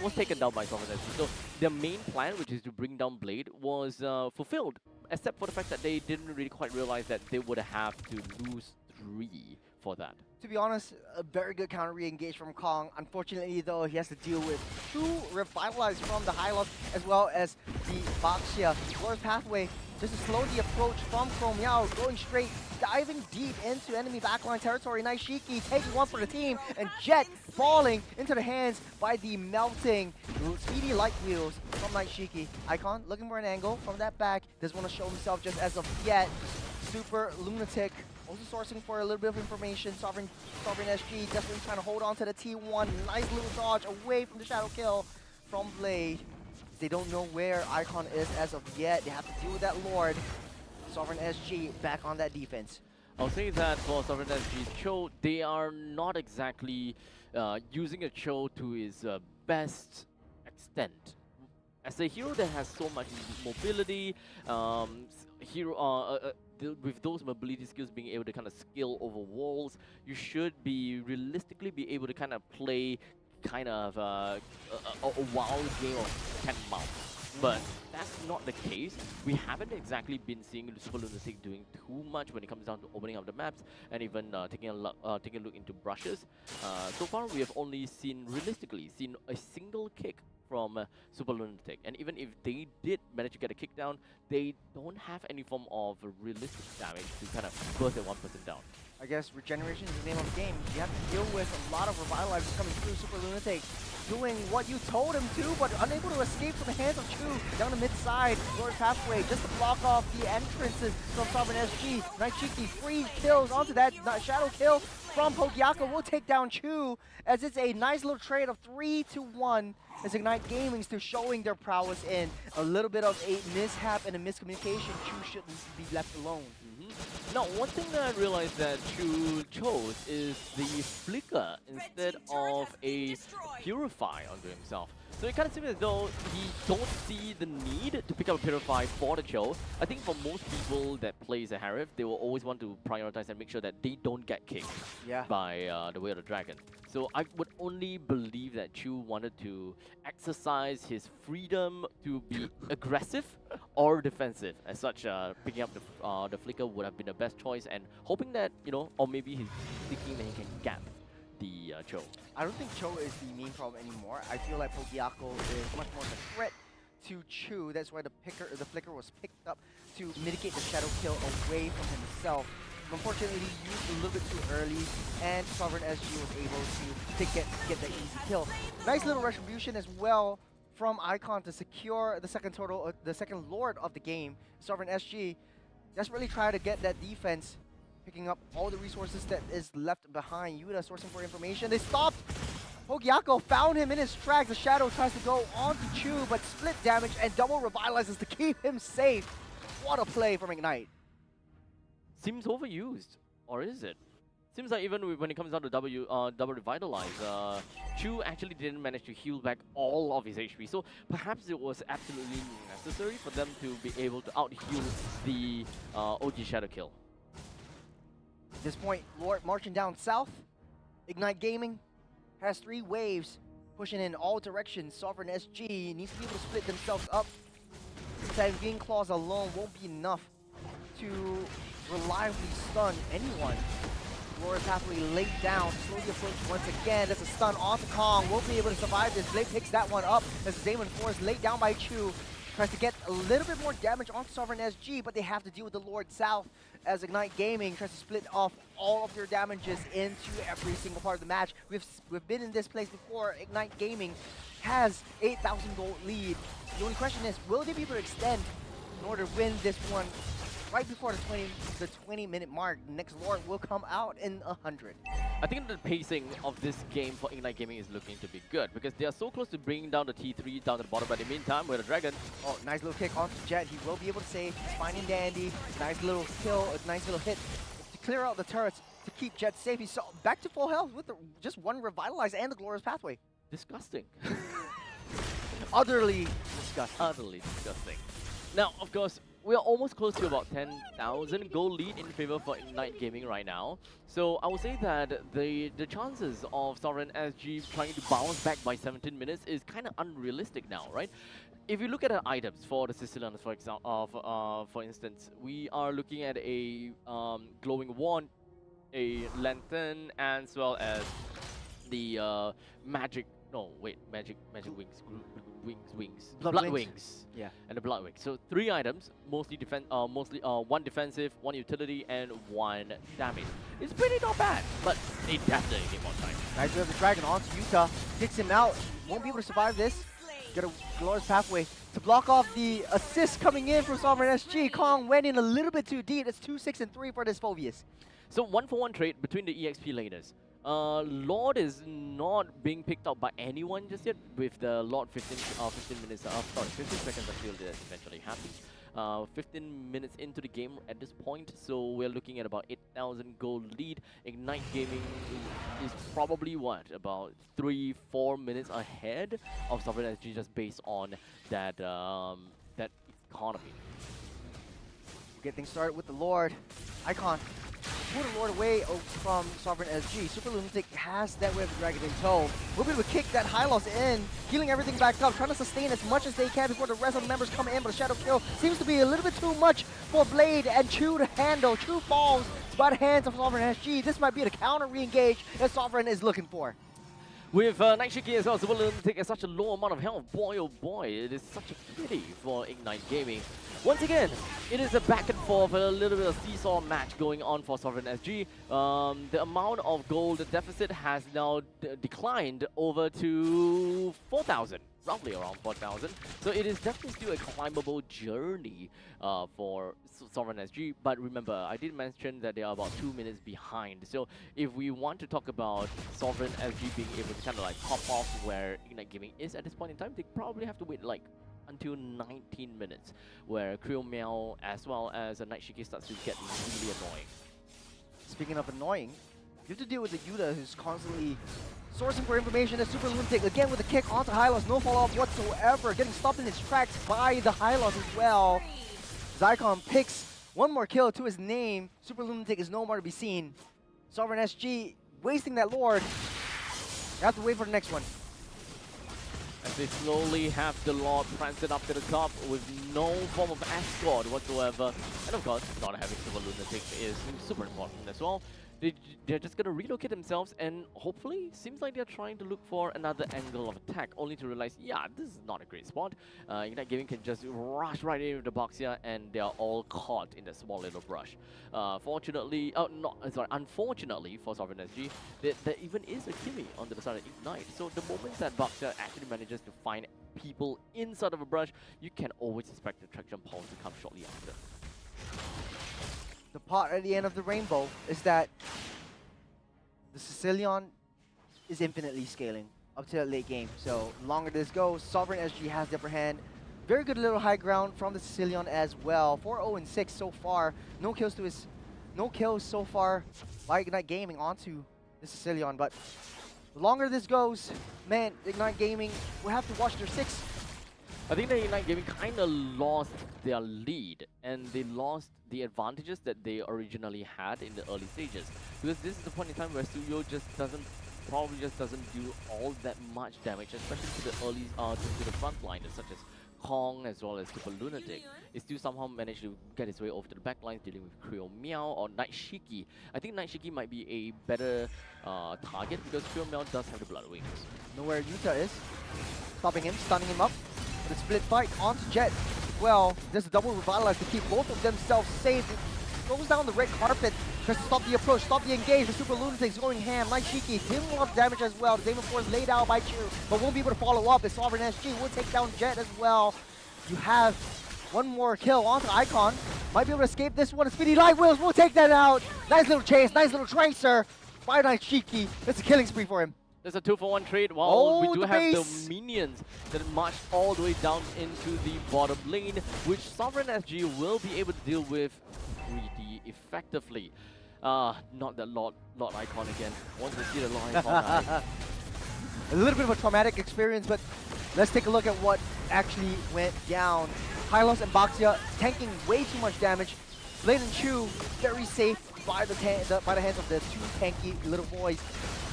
was taken down by Sovereign SG. So their main plan, which is to bring down Blade, was fulfilled, except for the fact that they didn't really quite realize that they would have to lose 3 for that. To be honest, a very good counter re-engage from Kong. Unfortunately, though, he has to deal with 2 Revitalize from the Hylos as well as the Baxia. Lord's Pathway just to slow the approach from Chrome Yao, going straight, diving deep into enemy backline territory. Naishiki taking one for the team, and Jet falling into the hands by the melting speedy light wheels from Naishiki. Icon looking for an angle from that back, doesn't want to show himself just as of yet. Super Lunatic also sourcing for a little bit of information. Sovereign SG definitely trying to hold on to the T1. Nice little dodge away from the shadow kill from Blade. They don't know where Icon is as of yet. They have to deal with that Lord. Sovereign SG back on that defense. I'll say that for Sovereign SG's Cho, they are not exactly using a Cho to his best extent. As a hero that has so much mobility, with those mobility skills being able to kind of scale over walls, you should be realistically be able to kind of play kind of a wild game of cat and mouse. But that's not the case. We haven't exactly been seeing Super Lunatic doing too much when it comes down to opening up the maps and even taking a look into brushes. So far, we have only realistically seen a single kick from Super Lunatic, and even if they did manage to get a kick down, they don't have any form of realistic damage to kind of burst that one person down. I guess regeneration is the name of the game. You have to deal with a lot of revitalizers coming through. Super Lunatic doing what you told him to, but unable to escape from the hands of Chu down the mid-side. Lord's Pathway just to block off the entrances from Sovereign SG. Naishiki free kills onto that shadow kill from Pogiaco. Will take down Chu as it's a nice little trade of 3-1 as Ignite Gaming still showing their prowess in a little bit of a mishap and a miscommunication. Chu shouldn't be left alone. Now, one thing that I realized that Chu chose is the Flicker instead of a Purify onto himself. So it kind of seems as though he don't see the need to pick up a Purify for the Cho. I think for most people that plays a Harif, they will always want to prioritize and make sure that they don't get kicked by the Way of the Dragon. So I would only believe that Chu wanted to exercise his freedom to be aggressive or defensive. As such, picking up the Flicker would have been the best choice, and hoping that, or maybe he's thinking that he can gap the Cho. I don't think Cho is the main problem anymore. I feel like Pogiaco is much more of a threat to Chu. That's why the flicker was picked up to mitigate the shadow kill away from himself. Unfortunately, he used a little bit too early, and Sovereign SG was able to get the easy kill. Nice little retribution as well from Icon to secure the second total, the second Lord of the game. Sovereign SG desperately try to get that defense, picking up all the resources that is left behind. Yuta sourcing for information. They stopped. Hogyako found him in his tracks. The Shadow tries to go on to Chu, but split damage and double revitalizes to keep him safe. What a play from Ignite. Seems overused, or is it? Seems like even when it comes down to double revitalize, Chu actually didn't manage to heal back all of his HP. So perhaps it was absolutely necessary for them to be able to out-heal the OG Shadow kill. At this point, Lord marching down south. Ignite Gaming has 3 waves pushing in all directions. Sovereign SG needs to be able to split themselves up. Sanguine Claws alone won't be enough to reliably stun anyone. Glory Pathway laid down, slowly approach once again. There's a stun onto Kong, won't be able to survive this. Blade picks that one up as Zaman Force laid down by Chu. Tries to get a little bit more damage onto Sovereign SG, but they have to deal with the Lord South as Ignite Gaming tries to split off all of their damages into every single part of the match. We've been in this place before. Ignite Gaming has 8,000 gold lead. The only question is, will they be able to extend in order to win this one right before the 20-minute mark? Next Lord will come out in 100. I think the pacing of this game for Ignite Gaming is looking to be good because they are so close to bringing down the T3 down to the bottom. But in the meantime, with a Dragon. Oh, nice little kick onto Jet. He will be able to save. He's fine and dandy. Nice little kill, a nice little hit to clear out the turrets to keep Jet safe. He's back to full health with just one Revitalize and the Glorious Pathway. Disgusting. Utterly disgusting. Utterly disgusting. Now, of course, we are almost close to about 10,000 goal lead in favor for Ignite Gaming right now. So I would say that the chances of Sovereign SG trying to bounce back by 17 minutes is kind of unrealistic now, right? If you look at the items for the Sicilians, for example, for instance, we are looking at a glowing wand, a lantern, as well as the magic. No, wait, magic wings. Blood wings. Yeah. And the blood wings. So 3 items, mostly one defensive, 1 utility, and 1 damage. It's pretty not bad, but they definitely need more time. Nice, we have the Dragon onto Yuta, kicks him out. Won't be able to survive this. Get a Glorious Pathway to block off the assist coming in from Sovereign SG. Kong went in a little bit too deep. It's 2, 6, and 3 for this Phobius. So 1-for-1 trade between the EXP laners. Lord is not being picked up by anyone just yet with the Lord 15 minutes, sorry, 15 seconds until that eventually happens. 15 minutes into the game at this point, so we're looking at about 8,000 gold lead. Ignite Gaming is probably, what, about 3-4 minutes ahead of Sovereign SG just based on that, that economy. Get things started with the Lord. Icon. Put a Lord away from Sovereign SG. Super Lunatic has that Wave of Dragon in tow. We'll be able to kick that high loss in, healing everything back up, trying to sustain as much as they can before the rest of the members come in, but the Shadow Kill seems to be a little bit too much for Blade and Chu to handle. Chu falls by the hands of Sovereign SG. This might be the counter re-engage that Sovereign is looking for. With Nightshiki as well, Super Lunatic has such a low amount of health. Boy, oh boy, it is such a pity for Ignite Gaming. Once again, it is a back and forth, a little bit of seesaw match going on for Sovereign SG. The amount of gold deficit has now declined over to 4,000, roughly around 4,000. So it is definitely still a climbable journey for Sovereign SG. But remember, I did mention that they are about 2 minutes behind. So if we want to talk about Sovereign SG being able to kind of like pop off where Ignite Gaming is at this point in time, they probably have to wait like until 19 minutes, where Creel Meow as well as a Nightshiki starts to get really annoying. Speaking of annoying, you have to deal with the Yuta who's constantly sourcing for information. As Super Lunatic again with a kick onto Hylos, no follow-up whatsoever, getting stopped in his tracks by the Hylos as well. Zycon picks one more kill to his name. Super Lunatic is no more to be seen. Sovereign SG wasting that Lord. You have to wait for the next one. As they slowly have the Lord prancing up to the top with no form of escort whatsoever. And of course, not having Super Lunatic is super important as well. they're just gonna relocate themselves, and hopefully, seems like they're trying to look for another angle of attack, only to realize, yeah, this is not a great spot. Ignite Gaming can just rush right into the box here, and they are all caught in that small little brush. Fortunately, unfortunately for Sovereign SG, there even is a Kimi on the side of Ignite. So the moment that Boxer actually manages to find people inside of a brush, you can always expect the traction pulse to come shortly after. The part at the end of the rainbow is that the Sicilian is infinitely scaling up to the late game. So the longer this goes, Sovereign SG has the upper hand. Very good little high ground from the Sicilian as well. 4-0-6 so far. No kills so far by Ignite Gaming onto the Sicilian. But the longer this goes, man, Ignite Gaming will have to watch their 6. I think the Ignite Gaming kind of lost their lead, and they lost the advantages that they originally had in the early stages. Because this is the point in time where Studio probably just doesn't do all that much damage, especially to the early, to the front liners such as Kong as well as Super Lunatic. It still somehow managed to get its way over to the backlines, dealing with Creo Meow or Night Shiki. I think Night Shiki might be a better target because Creo Meow does have the Blood Wings. Know where Yuta is. Stopping him, stunning him up. The split fight onto Jet. Well, there's a double revitalize to keep both of themselves safe. It goes down the red carpet. Tries to stop the approach, stop the engage. The Super Lunatic's going ham. Night Shiki, him a lot of damage as well. The Demon Force laid out by Chu, but won't be able to follow up. The Sovereign SG will take down Jet as well. You have one more kill onto Icon. Might be able to escape this one. Speedy Light Wheels will take that out. Nice little chase, nice little tracer by Night Shiki. That's a killing spree for him. There's a 2-for-1 trade. While we do the have base. the minions that march all the way down into the bottom lane, which Sovereign SG will be able to deal with pretty effectively. Not that Lord Icon again. Want to see the Lord Icon. A little bit of a traumatic experience, but let's take a look at what actually went down. Hylos and Baxia tanking way too much damage. Blade and Chu very safe by the hands of the two tanky little boys.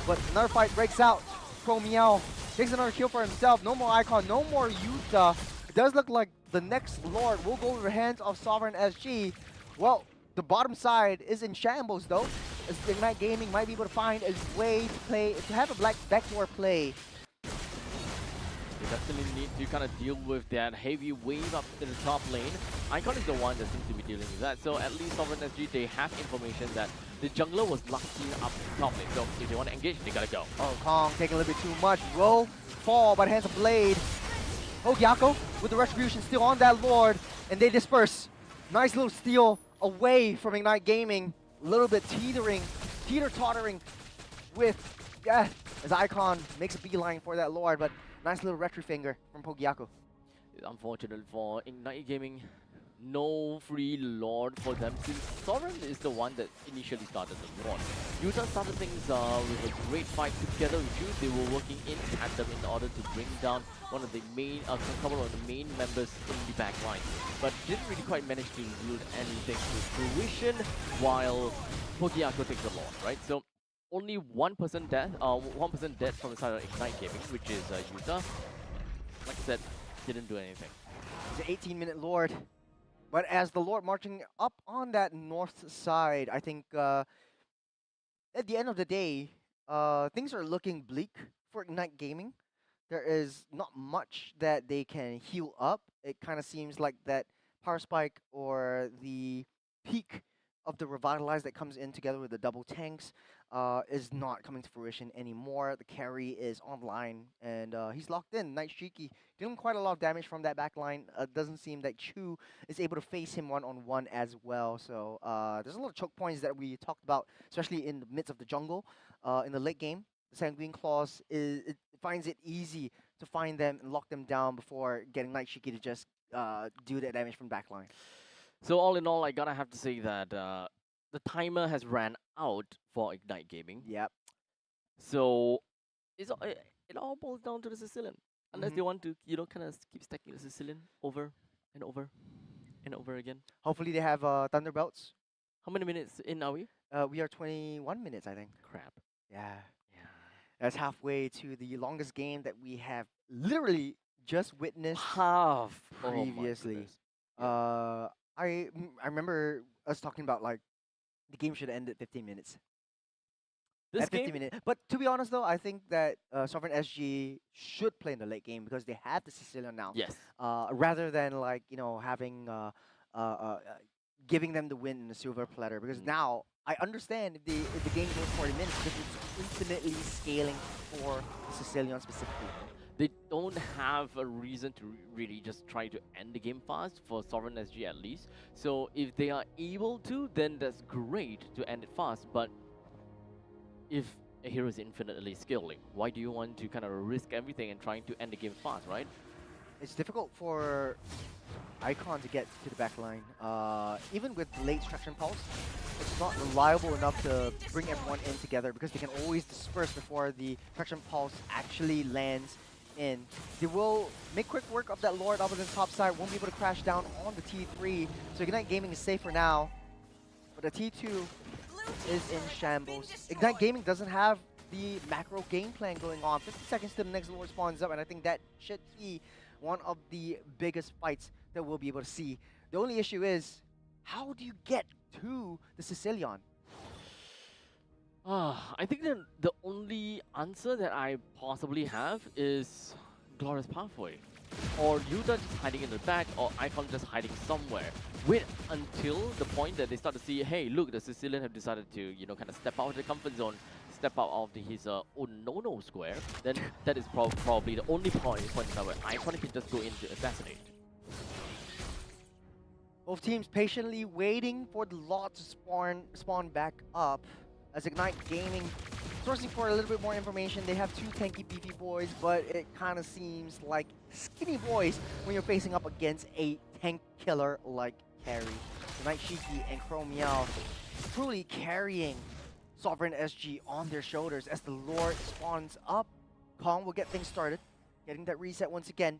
But another fight breaks out. Pro Meow takes another kill for himself. No more Icon, no more Yuta. It does look like the next Lord will go over the hands of Sovereign SG. Well, the bottom side is in shambles though, as Ignite Gaming might be able to find a way to have a black backdoor play. They definitely need to kind of deal with that heavy wave up in the top lane. Icon is the one that seems to be dealing with that. So at least Sovereign SG, they have information that the jungler was locked in up top lane. So if they want to engage, they gotta go. Oh, Kong taking a little bit too much. Will fall by the hands of Blade. Hogyako with the retribution still on that Lord, and they disperse. Nice little steal away from Ignite Gaming. A little bit teeter-tottering with, as Icon makes a beeline for that Lord, but nice little retry finger from Pogiako. Unfortunate for Ignite Gaming, no free Lord for them since Sovereign is the one that initially started the Lord. Yuta started things with a great fight together with Chu. They were working in tandem in order to bring down one of the main, couple of the main members in the back line, but didn't really quite manage to yield anything to fruition while Pogiako takes the Lord, right? So only 1% death, 1% dead from the side of Ignite Gaming, which is Yuta. Like I said, didn't do anything. He's an 18-minute Lord. But as the Lord marching up on that north side, I think at the end of the day, things are looking bleak for Ignite Gaming. There is not much that they can heal up. It kind of seems like that Power Spike or the peak of the Revitalize that comes in together with the double tanks is not coming to fruition anymore. The carry is online, and he's locked in. Night Shiki dealing quite a lot of damage from that back line. Doesn't seem that Chu is able to face him one-on-one as well. So there's a lot of choke points that we talked about, especially in the midst of the jungle. In the late game, the Sanguine Claws, it finds it easy to find them and lock them down before getting Night Shiki to just do that damage from backline. So all in all, I gotta have to say that the timer has ran out for Ignite Gaming. Yep. So it all boils down to the Sicilian. Unless they want to, kind of keep stacking the Sicilian over and over and over again. Hopefully they have Thunderbelts. How many minutes in are we? We are 21 minutes, I think. Crap. Yeah. That's halfway to the longest game that we have literally just witnessed Half. previously. Oh I remember us talking about like the game should have ended 15 minutes. This at 50 game, minutes. But to be honest, though, I think that Sovereign SG should play in the late game because they have the Sicilian now. yes. Rather than like having giving them the win in the silver platter. Because now I understand if the game goes 40 minutes because it's infinitely scaling for the Sicilian specifically. They don't have a reason to really just try to end the game fast for Sovereign SG at least. So if they are able to, then that's great to end it fast. But if a hero is infinitely scaling, why do you want to kind of risk everything and trying to end the game fast, right? It's difficult for Icon to get to the back line. Even with late Traction Pulse, it's not reliable enough to bring everyone in together because they can always disperse before the Traction Pulse actually lands in. They will make quick work of that Lord up on the top side, won't be able to crash down on the T3. So Ignite Gaming is safe for now. But the T2 is in shambles. Ignite Gaming doesn't have the macro game plan going on. 50 seconds till the next Lord spawns up, and I think that should be one of the biggest fights that we'll be able to see. The only issue is, how do you get to the Sicilian? I think that the only answer that I possibly have is Glorious Pathway. Or Yuta just hiding in the back, or Icon just hiding somewhere. Wait until the point that they start to see, hey, look, the Sicilian have decided to, kind of step out of the comfort zone, step out of his own no-no square. Then that is probably the only point in time where Icon can just go in to assassinate. Both teams patiently waiting for the lot to spawn back up. As Ignite Gaming sourcing for a little bit more information, they have two tanky beefy boys, but it kind of seems like skinny boys when you're facing up against a tank killer like Carry. Ignite Shiki and Chromiel truly carrying Sovereign SG on their shoulders as the Lord spawns up. Kong will get things started, getting that reset once again.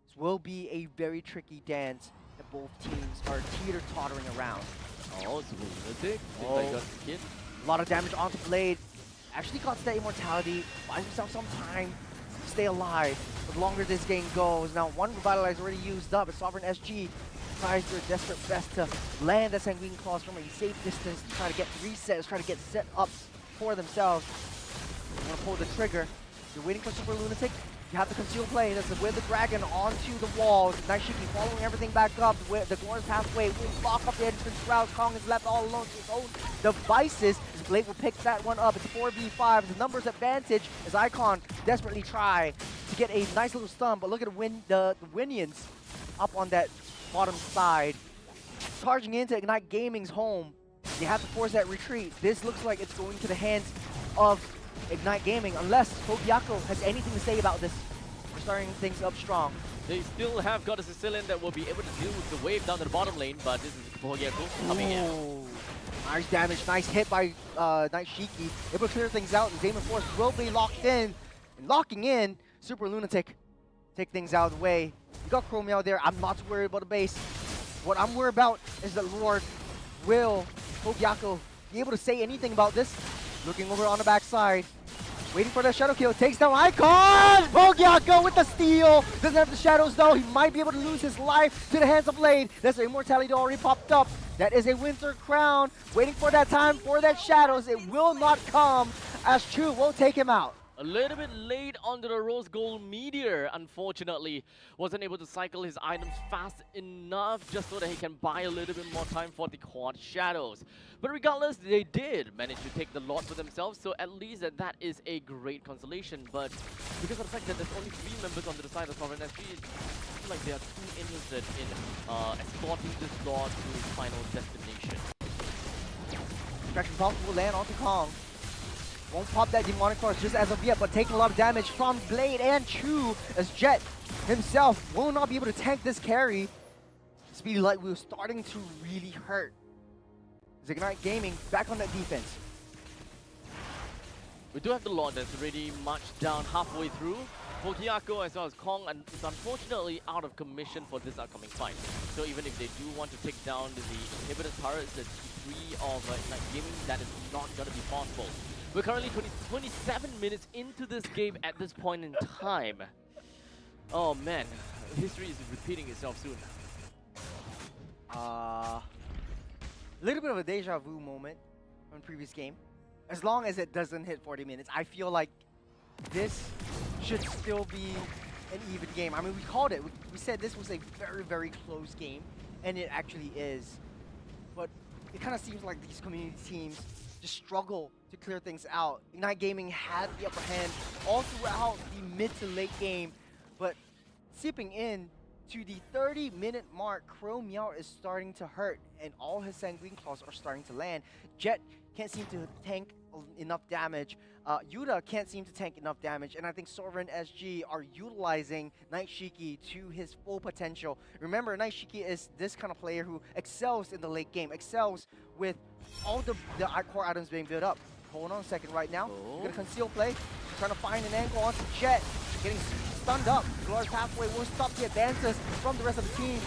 This will be a very tricky dance that both teams are teeter-tottering around. Oh, it's lunatic. Oh. Like got hit. A lot of damage onto Blade. Actually got that immortality. Buys himself some time to stay alive. The longer this game goes. Now one Revitalize already used up. But Sovereign SG tries their desperate best to land that Sanguine Claws from a safe distance to try to get resets, try to get set up for themselves. They want to pull the trigger. You're waiting for Super Lunatic. You have to conceal play. That's with the dragon onto the walls. Nice Shiki following everything back up. With the Glorious Pathway will block up the entrance route. Kong is left all alone to his own devices. His Blade will pick that one up. It's 4v5. The numbers advantage as Icon desperately try to get a nice little stun. But look at the Winions up on that bottom side. Charging into Ignite Gaming's home. They have to force that retreat. This looks like it's going to the hands of Ignite Gaming, unless Kobyako has anything to say about this. We're starting things up strong. They still have got a Sicilian that will be able to deal with the wave down to the bottom lane, but this is Kobyako coming in. Nice damage, nice hit by Night Shiki. Able to clear things out, and Damon Force will be locked in. And locking in, Super Lunatic. Take things out of the way. You got Chromiel there. I'm not too worried about the base. What I'm worried about is that Lord will Kobyako be able to say anything about this. Looking over on the backside. Waiting for the shadow kill. Takes down Icon! Kobyako with the steal. Doesn't have the shadows though. He might be able to lose his life to the hands of Blade. That's an immortality already popped up. That is a Winter Crown. Waiting for that time for that shadows. It will not come as Chu will take him out. A little bit late onto the Rose Gold Meteor, unfortunately. Wasn't able to cycle his items fast enough just so that he can buy a little bit more time for the Quad Shadows. But regardless, they did manage to take the Lord for themselves, so at least that is a great consolation. But because of the fact that there's only 3 members onto the side of Sovereign SG, it seems like they are too interested in escorting this Lord to his final destination. Distraction Pulse will land onto Kong. Won't pop that Demonic Cross just as of yet, but taking a lot of damage from Blade and Chu as Jet himself will not be able to tank this carry. Speedy Light Wheel starting to really hurt. As Ignite Gaming back on that defense. We do have the Lord that's already marched down halfway through. Kobyako as well as Kong is unfortunately out of commission for this upcoming fight. So even if they do want to take down the inhibitor turrets, the T3 of Ignite Gaming, that is not going to be possible. We're currently 27 minutes into this game at this point in time. Oh man, history is repeating itself soon. A little bit of a deja vu moment from the previous game. as long as it doesn't hit 40 minutes, I feel like this should still be an even game. I mean, we called it. We said this was a very, very close game, and it actually is. But it kind of seems like these community teams just struggle to clear things out. Ignite Gaming had the upper hand all throughout the mid to late game, but seeping in to the 30-minute mark, Crow Meow is starting to hurt, and all his Sanguine Claws are starting to land. Jet can't seem to tank enough damage. Yuta can't seem to tank enough damage, and I think Sovereign SG are utilizing Night Shiki to his full potential. Remember, Night Shiki is this kind of player who excels in the late game, excels with all the core items being built up. Hold on a second right now. He's gonna conceal play, trying to find an angle onto Jet, getting stunned up. Glorious Pathway won't stop the advances from the rest of the team.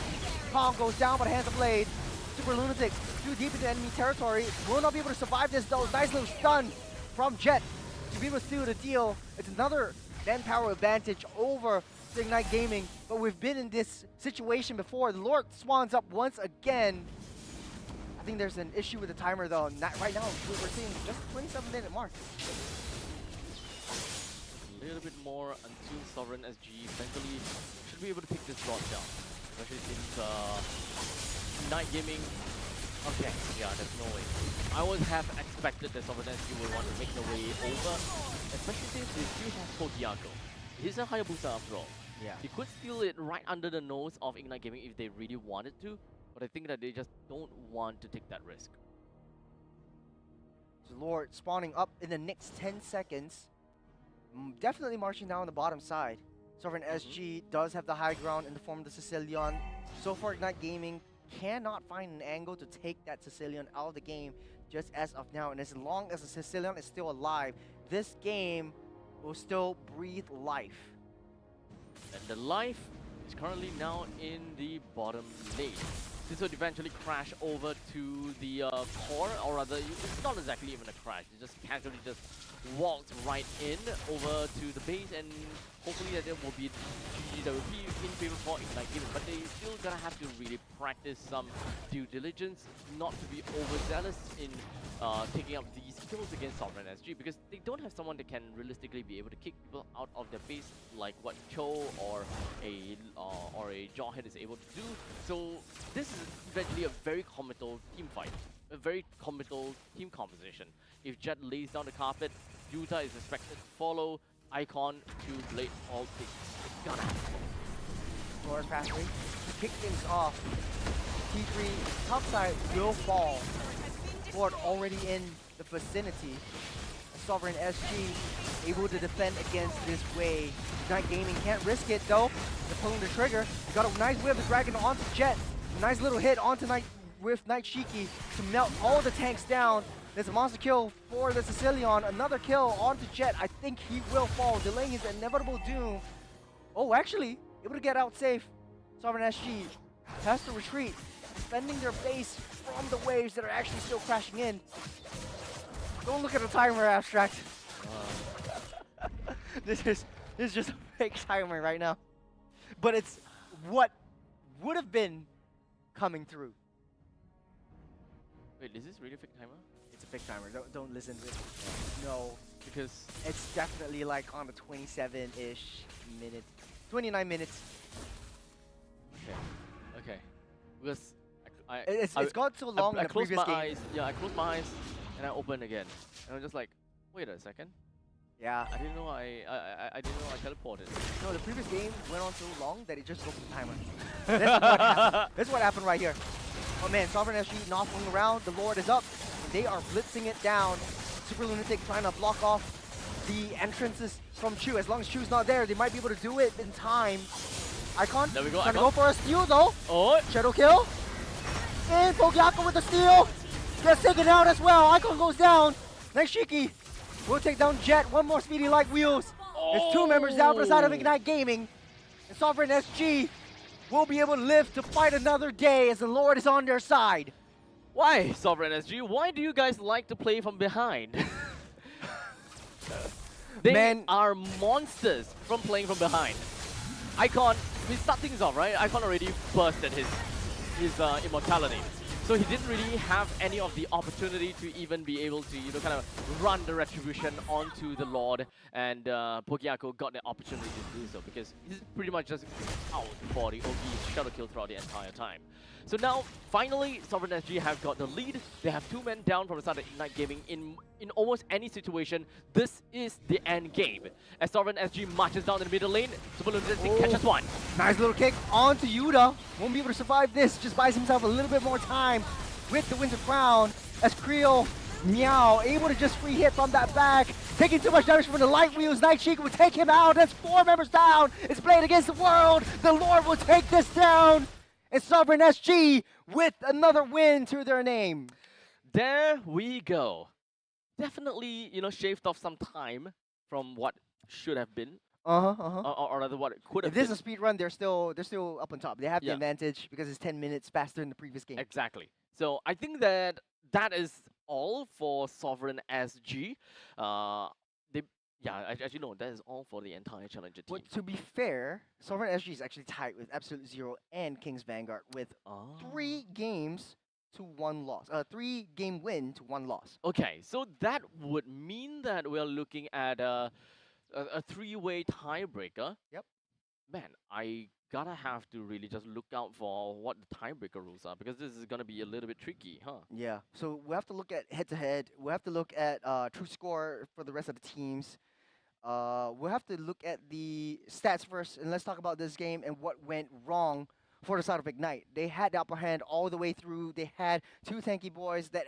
Kong goes down by the hands of Blade. Super Lunatic too deep into enemy territory. Will not be able to survive this though. Nice little stun from Jet to be able to seal the deal. It's another manpower advantage over Ignite Gaming, but we've been in this situation before. The Lord swans up once again. I think there's an issue with the timer though. Right now, we're seeing just a 27-minute mark. A little bit more until Sovereign SG eventually should be able to pick this rod down. Especially since Night Gaming. Okay, yeah, there's no way. I would have expected that Sovereign SG would want to make the way over, especially since they still have Pokiako. He's a Hayabusa after all. Yeah. He could steal it right under the nose of Ignite Gaming if they really wanted to, but I think that they just don't want to take that risk. So Lord spawning up in the next 10 seconds. Definitely marching down the bottom side. Sovereign SG does have the high ground in the form of the Sicilian. So far, Ignite Gaming cannot find an angle to take that Sicilian out of the game just as of now. And as long as the Sicilian is still alive, this game will still breathe life. And the life is currently now in the bottom lane. This would eventually crash over to the core, or rather, it's not exactly even a crash. It just casually just walked right in over to the base, and hopefully that there will be GG that will be in favor for Ignite Gaming. But they still gonna have to really practice some due diligence, not to be overzealous in taking up these kills against Sovereign SG, because they don't have someone that can realistically be able to kick people out of their base like what Cho or a Jawhead is able to do. So this is eventually a very committal team fight, a very committal team composition. If Jet lays down the carpet, Yuta is expected to follow, Icon to Blade all things. It's gonna happen. Glorious Pathway to kick things off. T3 top side will fall. Lord already in the vicinity. Sovereign SG able to defend against this wave. Ignite Gaming can't risk it though. They're pulling the trigger. They got a nice whip of the dragon onto Jet. Nice little hit onto Night Shiki to melt all the tanks down. There's a monster kill for the Sicilian. Another kill onto Jet. I think he will fall, delaying his inevitable doom. Oh, actually, able to get out safe. Sovereign SG has to retreat, defending their base from the waves that are actually still crashing in. Don't look at the timer, Abstract. This is just a fake timer right now. But it's what would have been coming through. Wait, is this really a fake timer? It's a fake timer. Don't listen to it. No, Because it's definitely like on the 27-ish minute, 29 minutes. okay, because It's gone so long in I the closed previous my game. eyes. Yeah, I closed my eyes and I opened again, and I'm just like, wait a second. Yeah. I didn't know I didn't know I teleported. No, the previous game went on so long that it just broke the timer. This is what happened. This is what happened right here. Oh man, Sovereign SG not fooling around. The Lord is up. And they are blitzing it down. Super Lunatic trying to block off the entrances from Chu. As long as Chu's not there, they might be able to do it in time. Icon There we go. trying to go for a steal though. Oh, Shadow kill. And Pogyako with the steal. Gets taken out as well. Icon goes down. Next Shiki will take down Jet. One more speedy like wheels. There's two members down for the side of Ignite Gaming. And Sovereign SG will be able to live to fight another day as the Lord is on their side. why, Sovereign SG? Why do you guys like to play from behind? They are monsters from playing from behind. Icon, we start things off, right? Icon already bursted his immortality. So he didn't really have any of the opportunity to even be able to, kind of run the retribution onto the Lord, and Pokiako got the opportunity to do so because he's pretty much just out for the OP shadow kill throughout the entire time. So now, finally, Sovereign SG have got the lead. They have 2 men down from the start of Ignite Gaming. In almost any situation, this is the end game. As Sovereign SG marches down in the middle lane, Super Lunatic catches one. Nice little kick onto Yuta. Won't be able to survive this. Just buys himself a little bit more time with the Winter Crown. As Creel, Meow, able to just free hit from that back. Taking too much damage from the light wheels. Nightshade will take him out. That's 4 members down. It's Blade against the world. The Lord will take this down. And Sovereign SG with another win to their name. There we go. Definitely, shaved off some time from what should have been. Or rather what it could have If this been. is a speed run, they're still up on top. They have the Yeah. advantage because it's 10 minutes faster than the previous game. Exactly. So I think that is all for Sovereign SG. Actually no, that is all for the entire Challenger team. But to be fair, Sovereign SG is actually tied with Absolute Zero and Kings Vanguard with 3 games to 1 loss. 3-game win to 1 loss. Okay, so that would mean that we're looking at a 3-way tiebreaker. Yep. Man, I gotta have to really just look out for what the tiebreaker rules are, because this is gonna be a little bit tricky, huh? Yeah. So we have to look at head-to-head. We have to look at true score for the rest of the teams. We'll have to look at the stats first, and let's talk about this game and what went wrong for the side of Ignite. They had the upper hand all the way through. They had 2 tanky boys that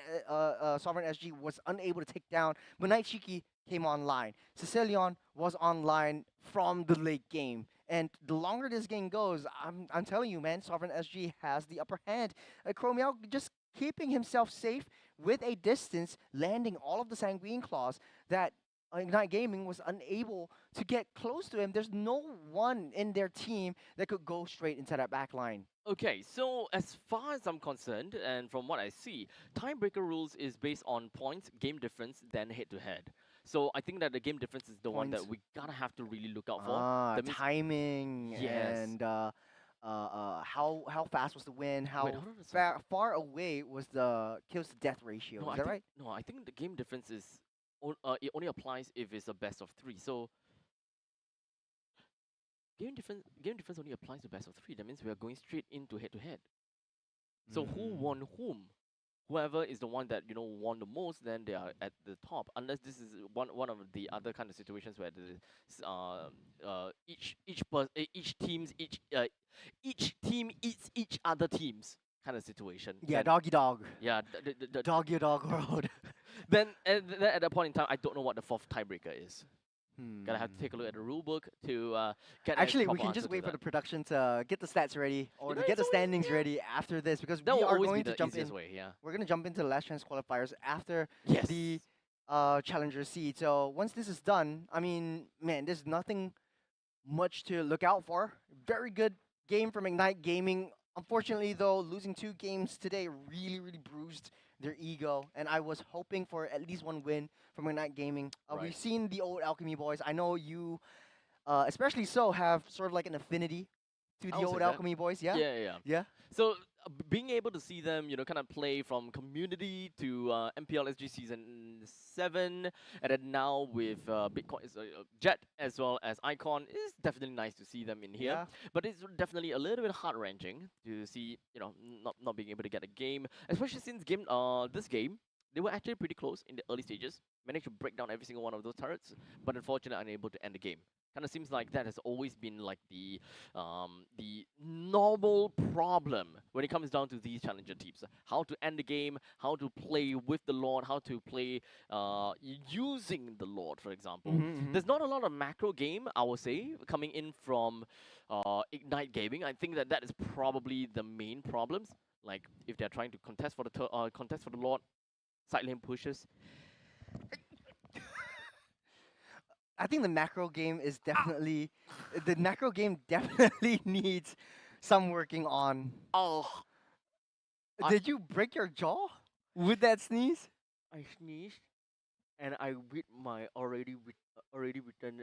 Sovereign SG was unable to take down, but Night Shiki came online. Cecilion was online from the late game. And the longer this game goes, I'm telling you, man, Sovereign SG has the upper hand. Chromeow just keeping himself safe with a distance, landing all of the Sanguine Claws that Ignite Gaming was unable to get close to him. There's no one in their team that could go straight into that back line. Okay, so as far as I'm concerned, and from what I see, tiebreaker rules is based on points, game difference, then head-to-head. So I think that the game difference is the one that we gotta have to really look out for. That means Timing Yes. and how fast was the win? How Wait, hold on a second. far away was the kills to death ratio? No, Is I that think, right? No, I think the game difference is it only applies if it's a best of 3. So game difference only applies to best of 3. That means we are going straight into head-to-head. So who won whom? Whoever is the one that won the most, then they are at the top. Unless this is one of the other kind of situations where each team eats each other teams kind of situation. Yeah, then, doggy dog. Yeah, the Doggy dog world. then at that point in time, I don't know what the 4th tiebreaker is. Gotta have to take a look at the rule book to get. Actually, a we proper can answer just to wait for that. the production to get the stats ready or to it's get the always- standings ready after this because That we will are always going be to the jump in. easiest way. Yeah. We're going to jump into the last chance qualifiers after Yes. the challenger seed. So once this is done, I mean, man, there's nothing much to look out for. Very good game from Ignite Gaming. Unfortunately, though, losing 2 games today really, really bruised their ego. And I was hoping for at least 1 win from Ignite Gaming. Right. We've seen the old Alchemy boys. I know you, especially so, have sort of like an affinity to I the would old say that. Alchemy boys. Yeah? Yeah. Yeah? So being able to see them, kind of play from community to MPL SG season 7, and then now with Bitcoin, Jet as well as Icon, is definitely nice to see them in here. Yeah. But it's definitely a little bit heart wrenching to see, not being able to get a game, especially since this game. They were actually pretty close in the early stages, managed to break down every single one of those turrets, but unfortunately unable to end the game. Kind of seems like that has always been like the normal problem when it comes down to these challenger teams. How to end the game, how to play with the Lord, how to play using the Lord, for example. There's not a lot of macro game, I would say, coming in from Ignite Gaming. I think that is probably the main problems. Like if they're trying to contest for the Lord, side lane pushes. I think the macro game is definitely the macro game definitely needs some working on. Oh, Did you break your jaw with that sneeze? I sneezed, and I with my already returned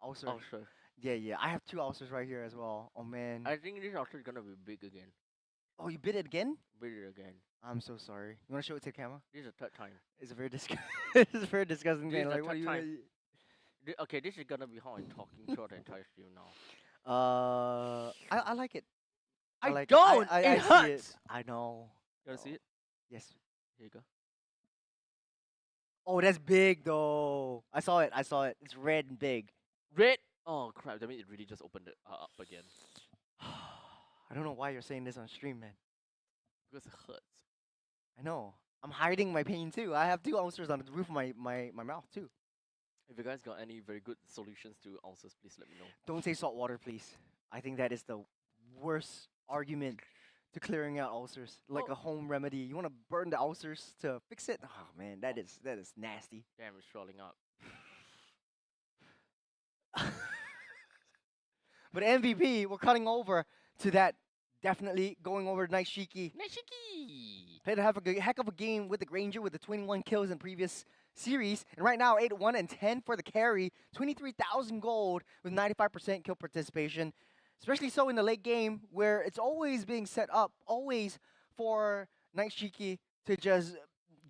Ulcer. ulcer. Yeah. I have 2 ulcers right here as well. Oh man. I think this ulcer is gonna be big again. Oh, you bit it again? Read it again. I'm so sorry. You want to show it to the camera? This is the third time. It's a very it's a very disgusting This thing. is the Like, what do third you? time. Okay, this is gonna be how I'm talking throughout the entire stream now. I like it. I like don't! I It see hurts! I know. You wanna see it? Yes. Here you go. Oh, that's big though. I saw it. I saw it. It's red and big. Red! Oh crap, that means it really just opened it up again. I don't know why you're saying this on stream, man. Because it hurts. I know. I'm hiding my pain too. I have 2 ulcers on the roof of my mouth too. If you guys got any very good solutions to ulcers, please let me know. Don't say salt water, please. I think that is the worst argument to clearing out ulcers. Like Oh. a home remedy. You want to burn the ulcers to fix it? Oh man, that is nasty. Damn, it's swelling up. But MVP, we're cutting over to that. Definitely going over to Night Shiki. Nashiki! Played a heck of a game with the Granger with the 21 kills in previous series. And right now, 8-1 and 10 for the carry. 23,000 gold with 95% kill participation. Especially so in the late game where it's always being set up, always for Night Shiki to just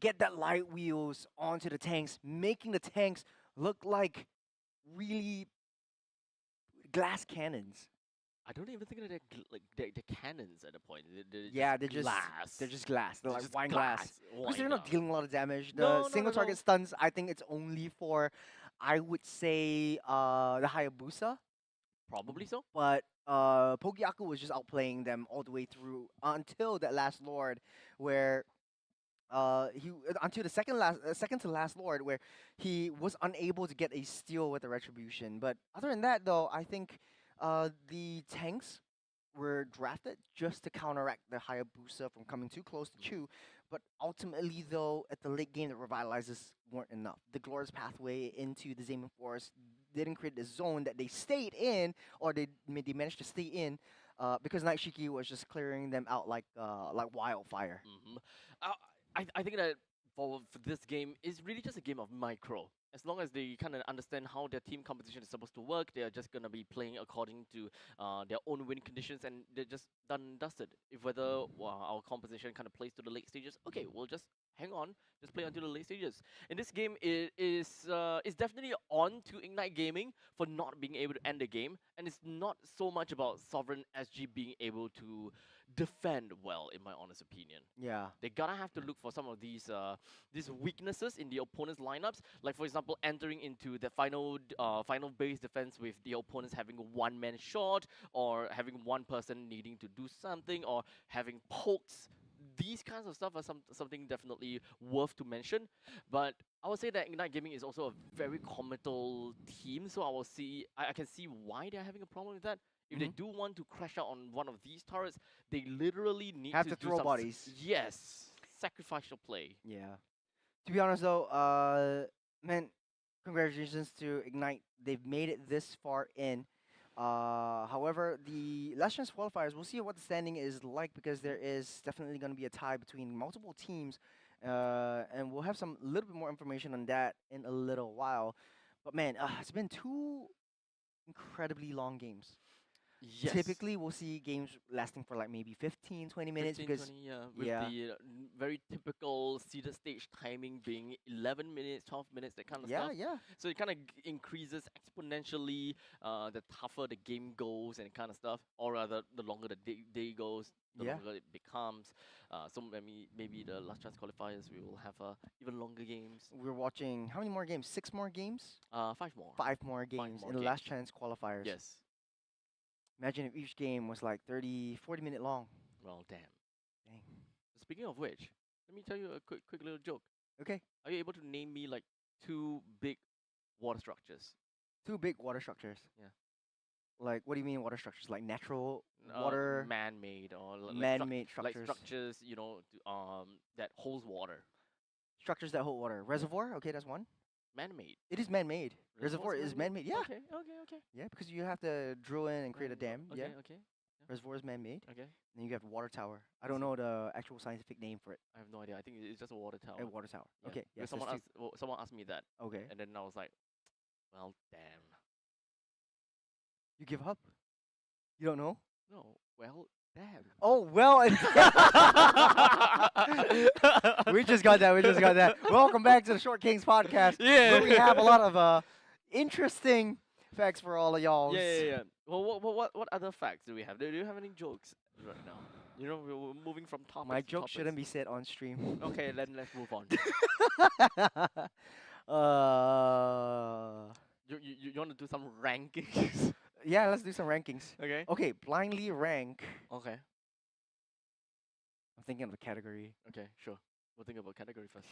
get that light wheels onto the tanks, making the tanks look like really glass cannons. I don't even think that they're cannons at the point. Yeah, just glass. they're just glass. They're like just wine glass. Because Wine they're not glass. dealing a lot of damage. The No, single not at target all. stuns, I think it's only for, I would say, the Hayabusa. Probably so. But Pogiaku was just outplaying them all the way through until that last Lord, where until the second to last Lord, where he was unable to get a steal with the Retribution. But other than that, though, I think the tanks were drafted just to counteract the Hayabusa from coming too close to Chu. But ultimately, though, at the late game, the revitalizers weren't enough. The Glorious Pathway into the Zamen Forest didn't create the zone that they stayed in, or they managed to stay in, because Night Shiki was just clearing them out like wildfire. I think that for this game, it's really just a game of micro. As long as they kind of understand how their team competition is supposed to work, they are just going to be playing according to their own win conditions, and they're just done and dusted. If whether our composition kind of plays to the late stages, okay, we'll just hang on, just play until the late stages. In this game, it's definitely on to Ignite Gaming for not being able to end the game, and it's not so much about Sovereign SG being able to defend well, in my honest opinion. Yeah. They gotta have to look for some of these weaknesses in the opponent's lineups. Like for example, entering into the final base defense with the opponents having one man short, or having one person needing to do something, or having pokes. These kinds of stuff are something definitely worth to mention. But I would say that Ignite Gaming is also a very committal team, so I can see why they're having a problem with that. If they do want to crash out on one of these turrets, they literally need Have to to do throw some bodies. Yes, sacrificial play. Yeah. To be honest, though, man, congratulations to Ignite. They've made it this far in. However, the last chance qualifiers, we'll see what the standing is like, because there is definitely going to be a tie between multiple teams, and we'll have some little bit more information on that in a little while. But man, it's been 2 incredibly long games. Yes. Typically, we'll see games lasting for like maybe 15, 20 minutes 15, because 20, with the very typical seeded stage timing being 11 minutes, 12 minutes, that kind of stuff. yeah. So it kind of increases exponentially the tougher the game goes and kind of stuff, or rather the longer the day goes, the longer it becomes. So maybe the last chance qualifiers, we will have even longer games. We're watching how many more games? 6 more games? 5 more. 5 more games more in the last games. chance qualifiers. Yes. Imagine if each game was like 30, 40-minute long. Well, damn. Dang. Speaking of which, let me tell you a quick little joke. Okay. Are you able to name me like 2 big water structures? 2 big water structures. Yeah. Like, what do you mean water structures? Like natural water? Man-made, or Man-made like structures. structures, that holds water. Structures that hold water. Reservoir? Okay, that's one. Man-made. It is man-made. Reservoir Reservoir's is man-made. Yeah. Okay. Yeah, because you have to drill in and create a dam. Okay, Yeah. okay. Reservoir is man-made. Okay. Then you have water tower. I don't know the actual scientific name for it. I have no idea. I think it's just a water tower. A water tower. Yeah. Okay. Because Yes, someone asked me that, okay. and then I was like, well, damn. You give up? You don't know? No. Well, Damn. Oh well. We just got that. We just got that. Welcome back to the Short Kings podcast. Yeah. Where we have a lot of interesting facts for all of y'all. Yeah. Well, what other facts do we have? Do you have any jokes right now? You know, we're moving from topic. My to joke topics. shouldn't be said on stream. Okay, then let's move on. You want to do some rankings? Yeah, let's do some rankings. Okay. Okay, blindly rank. Okay. I'm thinking of a category. Okay, sure. We'll think about category first.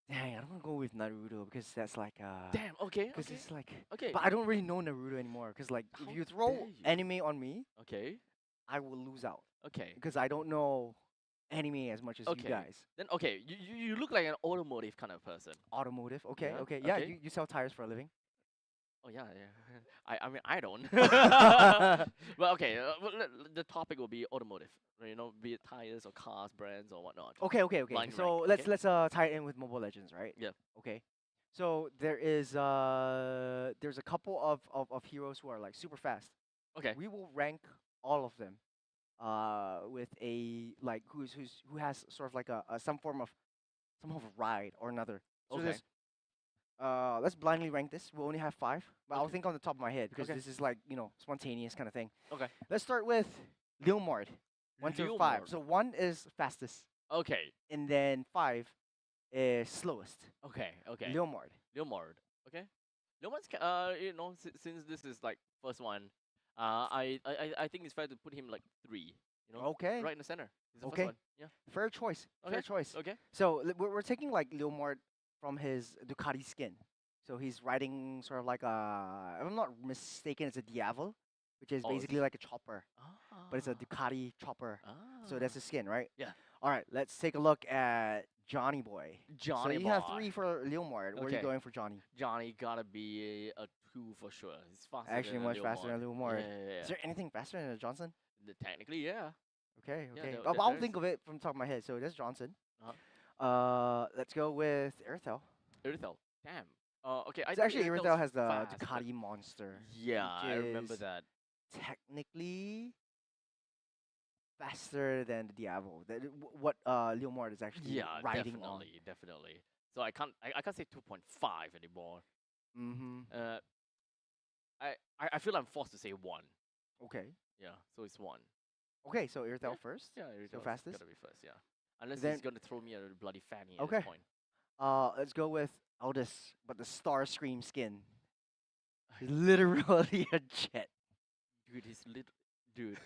Dang, I don't want to go with Naruto because that's like Damn. Okay. because Okay. it's like. Okay. But I don't really know Naruto anymore because like How if you dare throw you. anime on me, Okay. I will lose out Okay. because I don't know anime as much as Okay. you guys. Then okay, you look like an automotive kind of person. Automotive, okay, Yeah, okay, yeah. okay. You sell tires for a living. Oh yeah. I mean I don't. But okay, the topic will be automotive. You know, be it tires or cars, brands or whatnot. Okay. Blind So rank, let's okay? let's tie it in with Mobile Legends, right? Yeah. Okay. So there's a couple of heroes who are like super fast. Okay. We will rank all of them with a like who has sort of like a some form of ride or another. So Okay. there's let's blindly rank this. We'll only have 5, but I'll Okay. think on the top of my head because Okay. this is like, spontaneous kind of thing. Okay. Let's start with Leomord. 1 through 5. Leomord. So 1 is fastest, Okay. and then 5 is slowest. Okay. Leomord. Leomord. Okay. Leomord's since this is like first one, I think it's fair to put him like 3. You know. Okay. Right in the center. He's the Okay. first one. Yeah. Fair choice. Fair Okay. choice. Okay. So we're taking like Leomord from his Ducati skin. So he's riding sort of like a, if I'm not mistaken, it's a Diavel, which is Oh, is basically like a chopper, Ah. but it's a Ducati chopper. Ah. So that's his skin, right? Yeah. All right, let's take a look at Johnny Boy. Johnny So you have boy. 3 for Leomord. Where are you Okay. going for Johnny? Johnny gotta be a 2 for sure. He's faster. Actually, than much faster than Leomord. Yeah. Is there anything faster than a Johnson? Technically, yeah. Okay. Yeah, I'll there's- think of it from the top of my head. So that's Johnson. Uh-huh. Let's go with Earthel. Irithel. Damn. Okay. It's actually Irithel's Earthel has the fast, but- Ducati Monster. Yeah, which I remember is that. Technically faster than the Diablo. What Leomord is actually Yeah, riding definitely. So I can't say 2.5 anymore. on. I feel I'm forced to say 1. Okay. Yeah, so it's 1. Okay, so Earthel first. Yeah, So Irithel's fastest? gotta be first. Yeah, unless Then- he's gonna throw me a bloody fanny at Okay. this point. Let's go with Aldous, but the Starscream skin. He's literally a jet. Dude, he's dude.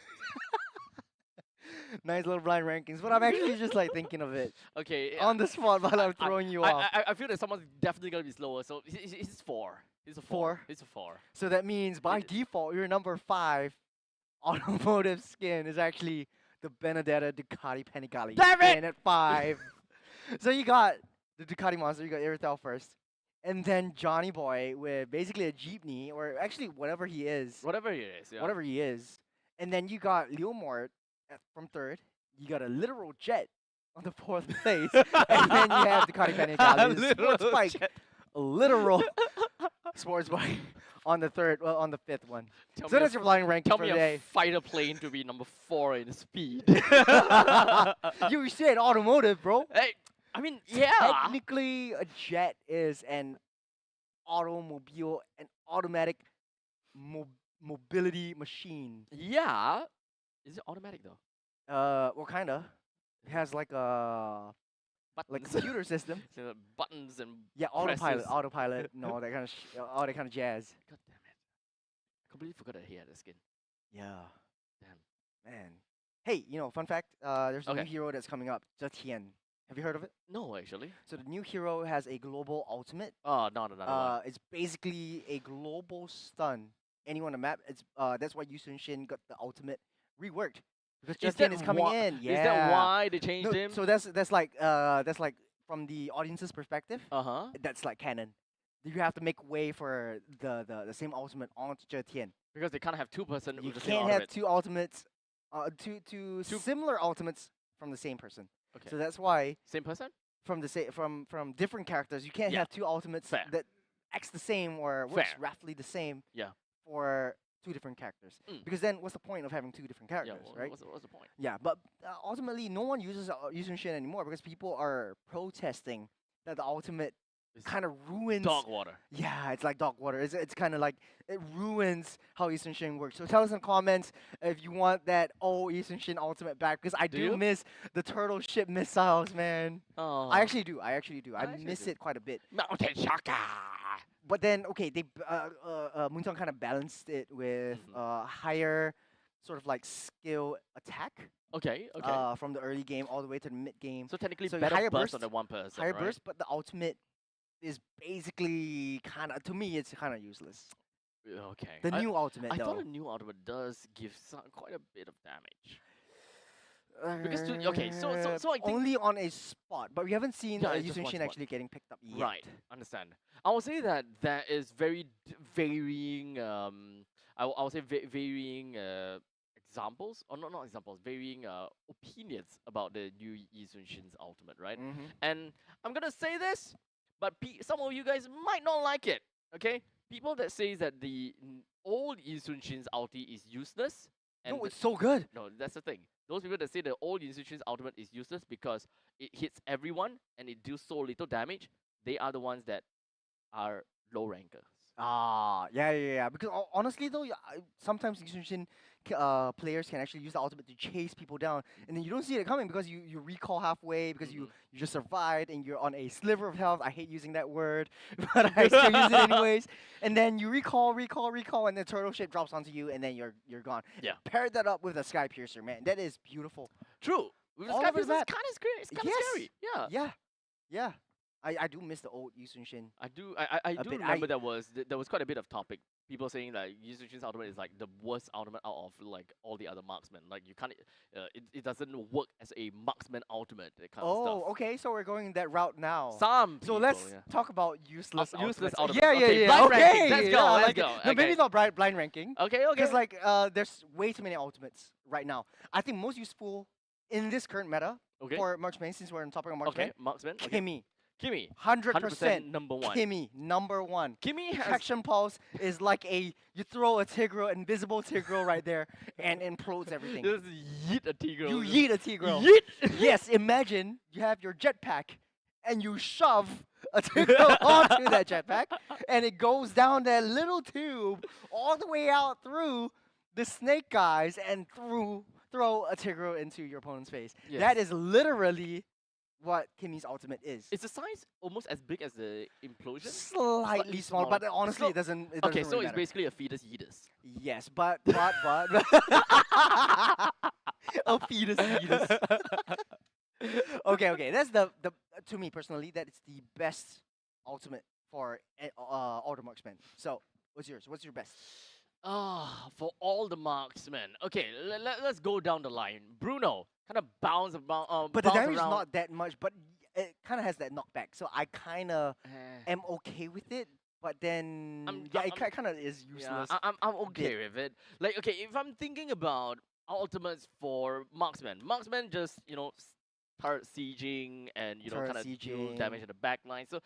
Nice little blind rankings, but I'm actually just like thinking of it Okay. on the spot while I'm throwing you off. I feel that someone's definitely gonna be slower. So he's 4. He's a 4. 4? He's a 4. So that means by It- default, your number 5 automotive skin is actually the Benedetta Ducati Panigale Damn it! skin at 5. So you got the Ducati Monster, you got Earthel first, and then Johnny Boy with basically a jeepney, or actually whatever he is, Whatever it is. Yeah. whatever he is, and then you got Leomord from 3rd. You got a literal jet on the 4th place, and then you have Ducati Panigale, the sports Literal bike, jet. a literal sports bike on the 5th one. Tell So me that's your blind ranking Tell for me today. a fighter plane to be number 4 in speed. You said automotive, bro. Hey, I mean, yeah. Technically, a jet is an automobile, an automatic mobility machine. Yeah. Is it automatic though? Well, kinda. It has like a Buttons. computer system. So buttons and Yeah, presses. autopilot, and all that kind of all that kind of jazz. God damn it! I completely forgot that he had a skin. Yeah. Damn. Man. Hey, fun fact. There's a new Okay. hero that's coming up, Zetian. Have you heard of it? No, actually. So the new hero has a global ultimate. Oh, no, no, no, no. It's basically a global stun. Anyone on the map. It's that's why Yu Sun Shin got the ultimate reworked because Is Zetian that is coming why- in. Yeah. Is that why they changed No, him? so that's like from the audience's perspective. Uh-huh. That's like canon. You have to make way for the same ultimate onto Zetian. Because they can't have 2-person You with the same can't have ultimate. two ultimates, two similar ultimates from the same person. Okay. So that's why Same person? from from different characters, you can't Yeah. have two ultimates Fair. that acts the same or works Fair. roughly the same. Yeah. For two different characters. Mm. Because then, what's the point of having two different Yeah, characters, right? what's the point? Yeah, but ultimately, no one uses Yuzun Shin anymore because people are protesting that the ultimate It's kind of ruins. dog water. Yeah, it's like dog water. It's kind of like it ruins how Yuzun Shin works. So tell us in the comments if you want that old Yuzun Shin ultimate back because I Do do you? miss the turtle ship missiles, man. Oh. I actually do. I actually miss do. it quite a bit. Mountain Shaka. But then, okay, they Moonton kind of balanced it with higher sort of like skill attack Okay, okay. from the early game all the way to the mid game. So technically, so better higher burst on burst, the one person. Higher right? burst, but the ultimate is basically kind of, to me, it's kind of useless. Okay. The new ultimate, I though. thought the new ultimate does give quite a bit of damage. Because okay, so I think only on a spot, but we haven't seen Yeah, it's just Yuzun one Shin spot. actually getting picked up yet. right, understand. I would say that there is very varying. I would say varying examples, or not examples, varying opinions about the new Yizun Shin's ultimate, right? Mhm. And I'm gonna say this, but some of you guys might not like it. Okay, people that say that the old Yizun Shin's ulti is useless. And No, it's so good. no, that's the thing. Those people that say the old Yizun Shin's ultimate is useless because it hits everyone and it deals so little damage, they are the ones that are low rankers. Yeah. Because honestly though, sometimes Yuzun Shin players can actually use the ultimate to chase people down, and then you don't see it coming because you recall halfway because you just survived and you're on a sliver of health. I hate using that word, but I still use it anyways. And then you recall, and the turtle ship drops onto you, and then you're gone. Yeah. Pair that up with a Sky Piercer, man. That is beautiful. True. With the All Sky over Piercer, that. it's kind of scary. It's kind of Yes. scary. Yeah. Yeah. I do miss the old Yuzun Shin. I do. I do bit. remember there was quite a bit of topic. People saying like Yizun Shin's ultimate is like the worst ultimate out of like all the other marksmen. Like you can't. It doesn't work as a marksman ultimate. That kind of stuff. Oh, okay. So we're going that route now. Some So people, let's yeah. talk about useless useless ultimates. ultimates. Yeah. Okay, blind Okay, ranking. Let's go, yeah, I let's like it. go. No, maybe Okay. not blind ranking. Okay. Because like there's way too many ultimates right now. I think most useful in this current meta Okay. for marksman, since we're on topic of marksman, Okay. Marksman. Okay. Kimmy, Kimmy. 100% number one. Kimmy, number one. Kimmy has Traction pulse is like you throw a Tigreal, invisible Tigreal right there, and implodes everything. just yeet a Tigreal. You yeet a Tigreal. Yeet. Yes, imagine you have your jetpack and you shove a Tigreal onto that jetpack, and it goes down that little tube all the way out through the snake guys and throw a Tigreal into your opponent's face. Yes. That is literally what Kimmy's ultimate is. Is the size almost as big as the implosion? Slightly small, but honestly, it doesn't. It Okay, doesn't so really it's matter. basically a fetus yeetus. Yes, but a fetus. Okay. That's the to me personally, that is the best ultimate for all the marksmen. So, what's yours? What's your best? For all the marksmen. Okay, let's go down the line. Bruno kind of bounce about. But the bounce damage is around. not that much, but it kind of has that knockback. So I kind of am okay with it. But then, it kind of is useless. Yeah, I'm okay with it. Like, okay, if I'm thinking about ultimates for marksmen just turret sieging and Turret kind of deal sieging. damage in the back line. So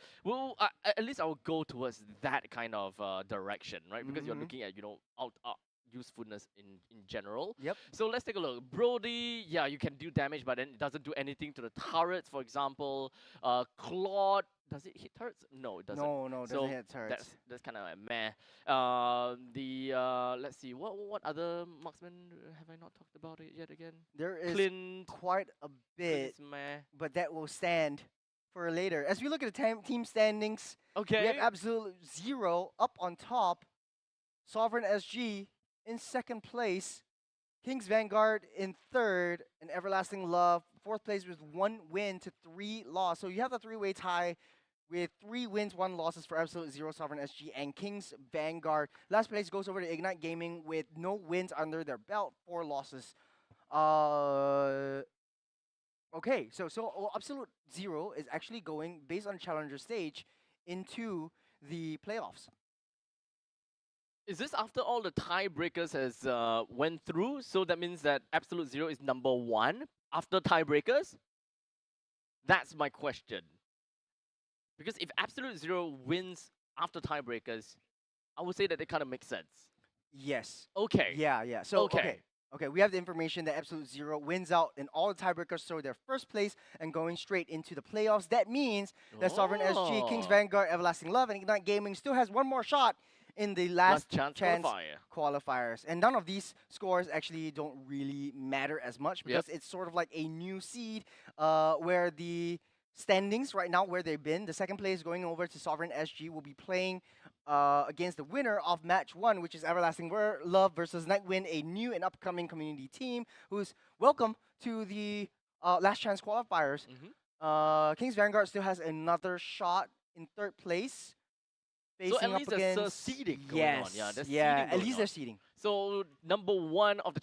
at least I will go towards that kind of direction, right? Because you're Mhm. looking at usefulness in general. Yep. So let's take a look. Brody, yeah, you can do damage, but then it doesn't do anything to the turrets, for example. Claude, does it hit turrets? No, it doesn't. No, it So doesn't hit turrets. that's kind of like meh. Let's see, what other marksmen have I not talked about it yet again? There is Clint, quite a Clint bit, is meh. but that will stand for later. As we look at the team standings, Okay. we have Absolute Zero up on top, Sovereign SG in second place, Kings Vanguard in third, and Everlasting Love fourth place with 1 win to 3 loss. So you have a 3-way tie with 3 wins, 1 losses for Absolute Zero, Sovereign SG, and Kings Vanguard. Last place goes over to Ignite Gaming with no wins under their belt, 4 losses. Okay, so Absolute Zero is actually going, based on Challenger stage, into the playoffs. Is this after all the tiebreakers has went through? So that means that Absolute Zero is number 1 after tiebreakers? That's my question. Because if Absolute Zero wins after tiebreakers, I would say that it kind of makes sense. Yes. Okay. Yeah. So Okay. okay, we have the information that Absolute Zero wins out in all the tiebreakers, so they're first place and going straight into the playoffs. That means that Sovereign SG, Kings Oh. Vanguard, Everlasting Love, and Ignite Gaming still has one more shot in the last chance qualifier. qualifiers. And none of these scores actually don't really matter as much because it's sort of like a new seed where the standings right now, where they've been, the second place going over to Sovereign SG will be playing against the winner of match 1, which is Everlasting Love versus Nightwind, a new and upcoming community team who's welcome to the last chance qualifiers. Kings Vanguard still has another shot in third place. So at Facing least up there's against seeding going on. Yeah, there's yeah, seeding at going least on. they're seeding. So number 1 of the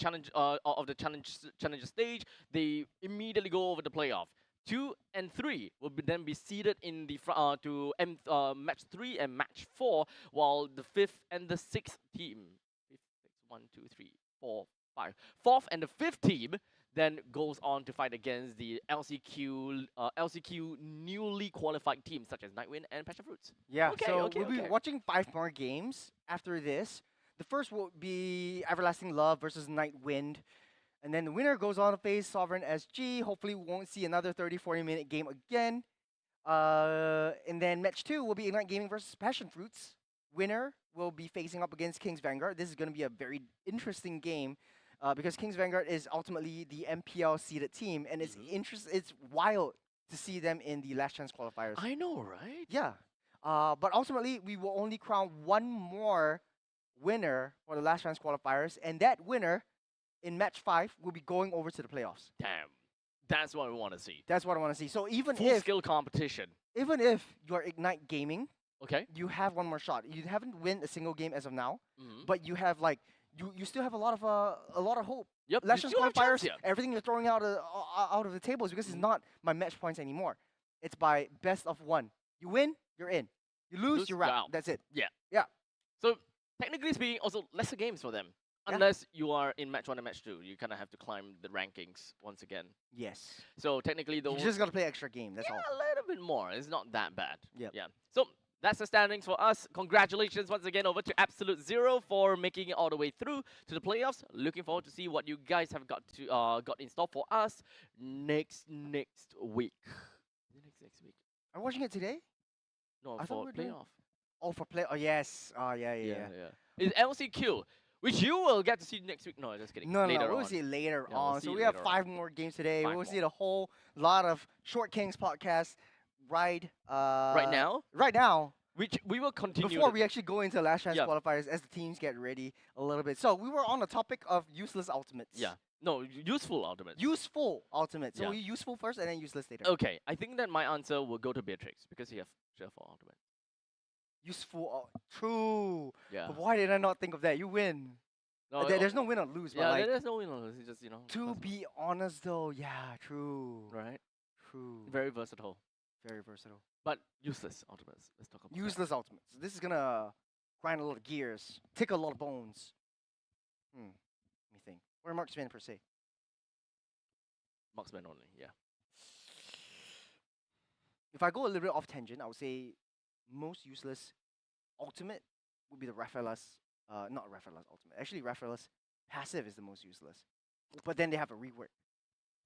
challenger stage, they immediately go over the playoff. 2 and 3 will then be seeded in the match 3 and match 4, while the 5th and the 6th team, 1, 2, 3, 4, 5, 4th and the 5th team then goes on to fight against the LCQ newly qualified teams such as Nightwind and Passion Fruits. Yeah, Okay, so okay, we'll be okay. watching 5 more games after this. The first will be Everlasting Love versus Nightwind. And then the winner goes on to face Sovereign SG. Hopefully we won't see another 30-40 minute game again. And then match 2 will be Ignite Gaming versus Passion Fruits. Winner will be facing up against Kings Vanguard. This is going to be a very interesting game because Kings Vanguard is ultimately the MPL seeded team. And it's wild to see them in the last chance qualifiers. I know, right? Yeah. But ultimately, we will only crown one more winner for the last chance qualifiers. And that winner in match 5 will be going over to the playoffs. Damn. That's what we want to see. That's what I want to see. So even Full skill competition. if you are Ignite Gaming, Okay. you have one more shot. You haven't win a single game as of now, Mhm. but you have like you still have a lot of hope. Yep. Last you chance still have chance qualifiers, here. everything you're throwing out of the tables because it's not by match points anymore. It's by best of 1. You win, you're in. You lose, you're out. That's it. So technically speaking, also lesser games for them. Yeah. Unless you are in match 1 and match 2, you kind of have to climb the rankings once again. Yes. So technically, You those just gotta play extra game. That's all. a little bit more. It's not that bad. Yep. Yeah. So that's the standings for us. Congratulations once again over to Absolute Zero for making it all the way through to the playoffs. Looking forward to see what you guys have got in store for us next week. Next week. Are you watching it today? No, I thought for we were doing- playoff. Oh, for play. Oh, yes. Oh, yeah. It's LCQ, which you will get to see next week. No, just kidding. No, Later we'll on. see it later Yeah, we'll on. see So it we have later on. 5 more games today. 5 We'll see more. a whole lot of Short Kings podcast right now? Right now. Which we will continue. Before we actually go into last chance Yeah. qualifiers as the teams get ready a little bit. So we were on the topic of useless ultimates. Yeah. No, useful ultimates. Useful ultimates. So Yeah. we useful first and then useless later. Okay, I think that my answer will go to Beatrix because you have cheerful ultimate. Useful. True. Yeah. But why did I not think of that? You win. No, There's no win or lose. But yeah, like, there's no win or lose. It's just to be honest though, yeah, true. right. True. Very versatile, Very versatile. but useless ultimates. Let's talk about that. Useless ultimates. This is gonna grind a lot of gears, tick a lot of bones. Let me think. Or marksman per se. Marksman only. Yeah. If I go a little bit off tangent, I would say most useless ultimate would be the Raphaelis. Not Raphaelis ultimate. Actually, Raphaelis passive is the most useless. But then they have a rework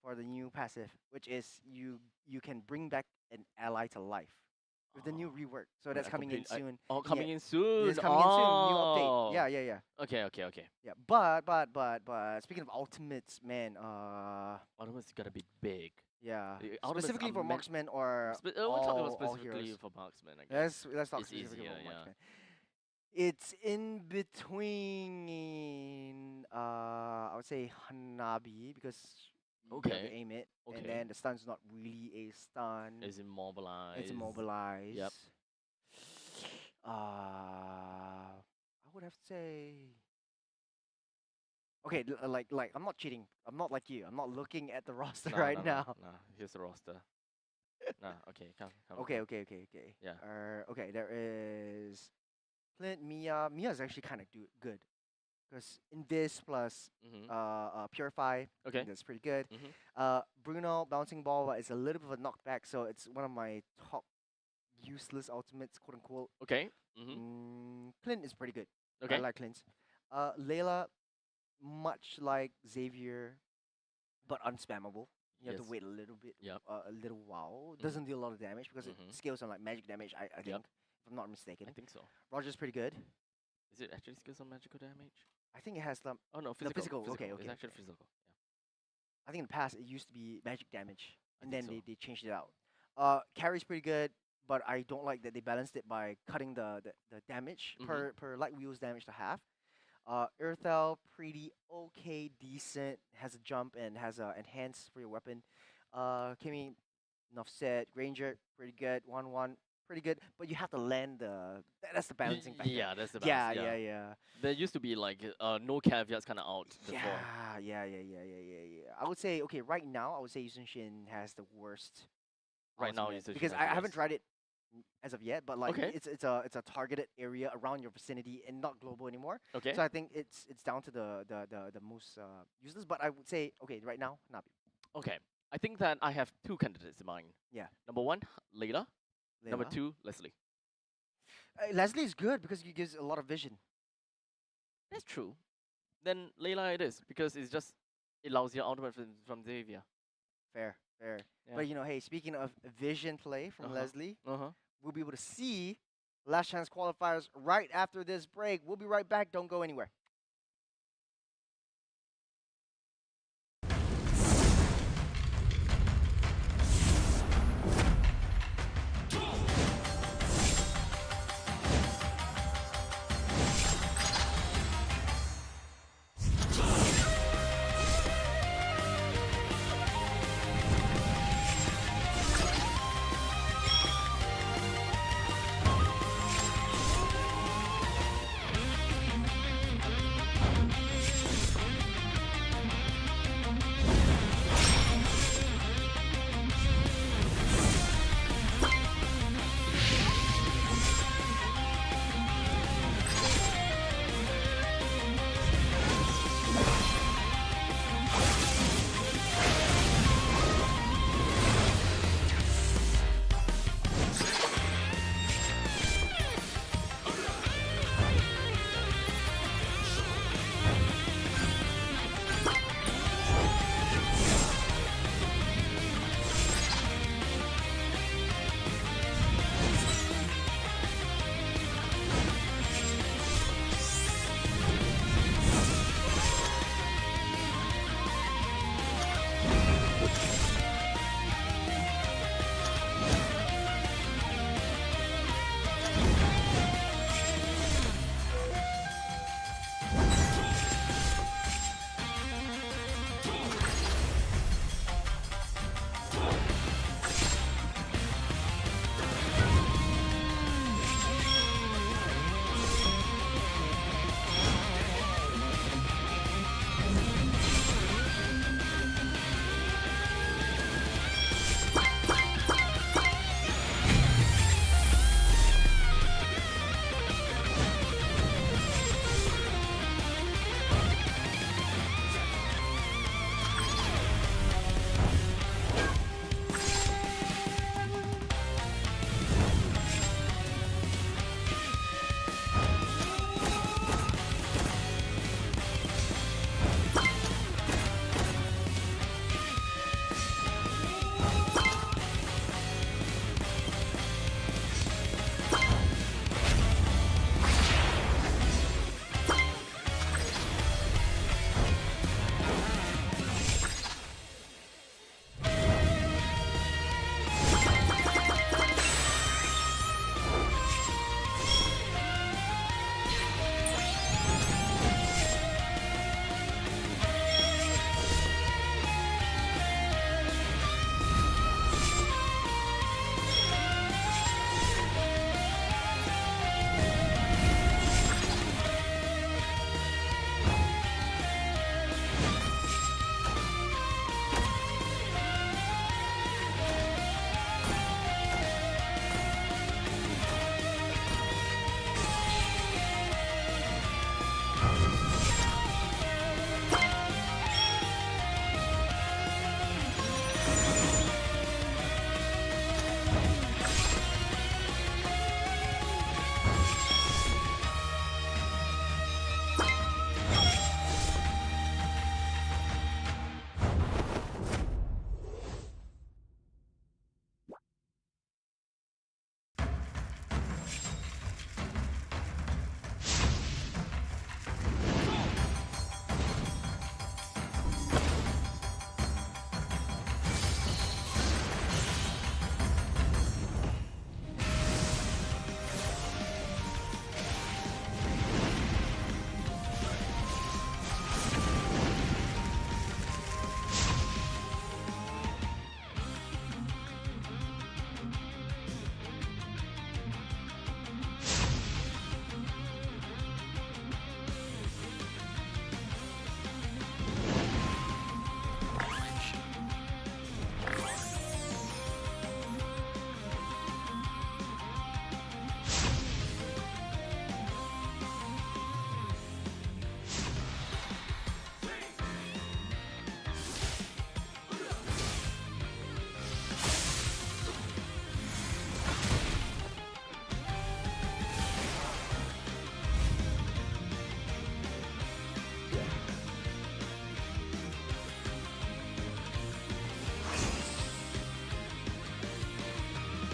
for the new passive, which is you can bring back an ally to life with the new rework. So that's coming in soon. Coming Yeah. in soon. It's coming in soon. New Oh. update. Yeah. Okay. Yeah. But speaking of ultimates, man. Ultimates gotta be big. Yeah. The ultimates Specifically are for meant- marksman or we're talking about all specifically heroes. for marksman. I guess. Let's talk It's specifically easier, about yeah. marksman. It's in between. I would say Hanabi because you have to Okay. aim it, Okay. and then the stun's not really a stun. It's immobilized. It's immobilized. Yep. I would have to say. Okay, like I'm not cheating. I'm not like you. I'm not looking at the roster right now. Nah, here's the roster. Nah, okay, come. Okay. Yeah. Okay, there is Clint, Mia. Mia is actually kind of good, because Invis plus Purify. Okay. That's pretty good. Mhm. Bruno bouncing ball, but it's a little bit of a knockback, so it's one of my top useless ultimates, quote unquote. Okay. Mhm. Clint is pretty good. Okay. I like Clint. Layla, much like Xavier, but unspammable. You have Yes. to wait a little bit, Yep. a little while. Doesn't deal a lot of damage because Mhm. it scales on like magic damage. I think, Yep. if I'm not mistaken. I think so. Roger's pretty good. Is it actually skills on magical damage? I think it has some. Oh no, The physical. physical, okay, It's okay, actually okay. physical. Yeah. I think in the past it used to be magic damage, I and think then so. they changed it out. Carry's pretty good, but I don't like that they balanced it by cutting the damage Mhm. per light wheels damage to half. Earthel, pretty okay, decent, has a jump and has a enhance for your weapon. Kimmy, enough said. Ranger, pretty good. 1-1, pretty good. But you have to land that's the balancing factor. Yeah, that's the Yeah, balance. yeah, yeah. There used to be like no caveats kind of out before. Yeah. I would say okay. Right now, I would say Yushin Shin has the worst. Right now, ultimate, Yushin Shin because has I the haven't worst. tried it as of yet, but like Okay. it's a targeted area around your vicinity and not global anymore. Okay. So I think it's down to the most useless. But I would say okay, right now, Nabi. Okay. I think that I have two candidates in mind. Yeah. Number one, Layla. Number Layla. two, Leslie. Leslie is good because he gives a lot of vision. That's true. Then Layla it is because it allows your ultimate from Xavier. Fair. Yeah. But hey, speaking of vision play from Uh-huh. Leslie, Uh-huh. we'll be able to see Last Chance Qualifiers right after this break. We'll be right back. Don't go anywhere.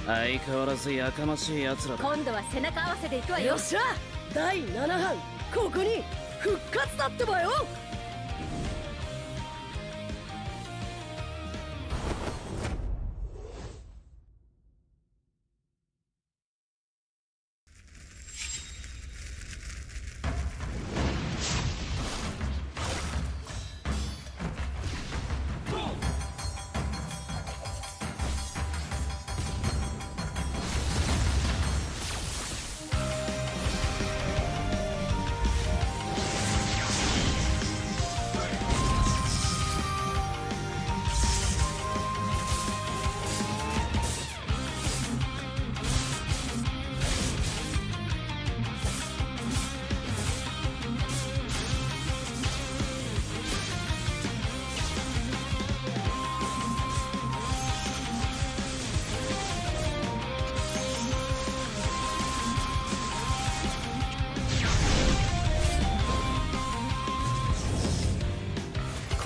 相変わらずやかましい奴らだ。今度は背中合わせでいくわよ。よっしゃ第7班ここに復活だってばよ。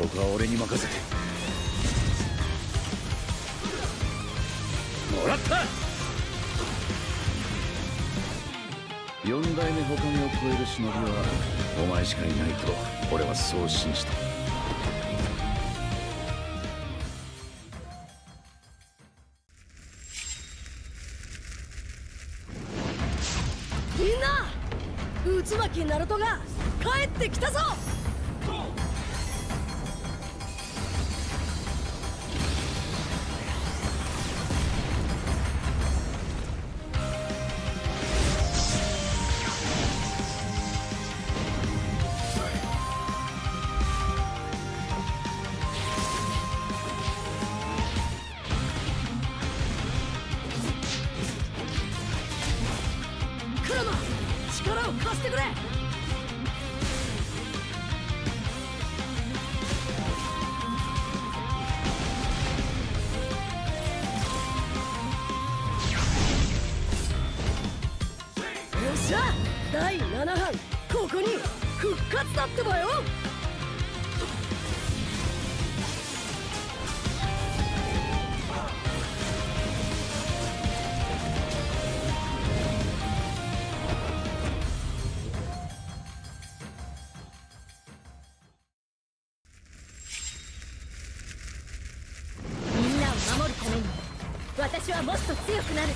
ここは俺に任せてもらった。4代目火影を超える忍びはお前しかいないと俺はそう信じた。みんな渦巻きナルトが帰ってきたぞ。クラマ力を貸してくれ。よっしゃ第7班ここに復活だってばよ。みんなを守るために私はもっと強くなる。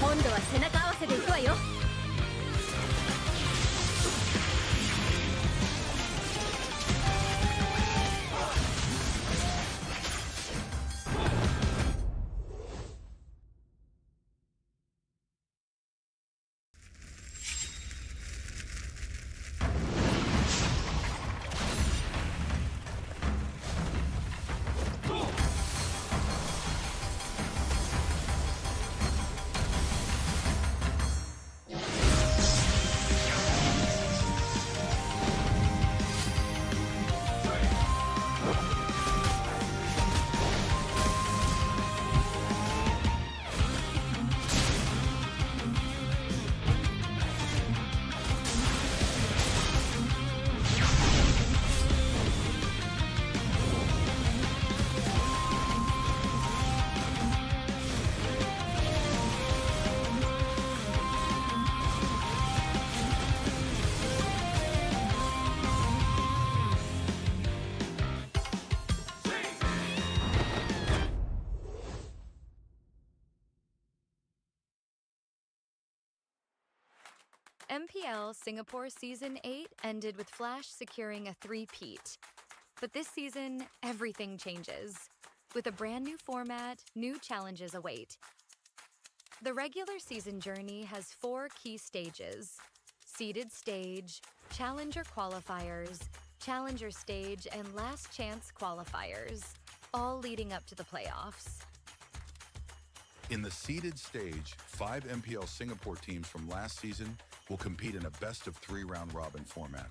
今度は背中合わせでいくわよ。MPL Singapore Season 8 ended with Flash securing a three-peat. But this season, everything changes. With a brand new format, new challenges await. The regular season journey has 4 key stages: seeded stage, challenger qualifiers, challenger stage, and last chance qualifiers, all leading up to the playoffs. In the seeded stage, 5 MPL Singapore teams from last season will compete in a best-of-3 round-robin format.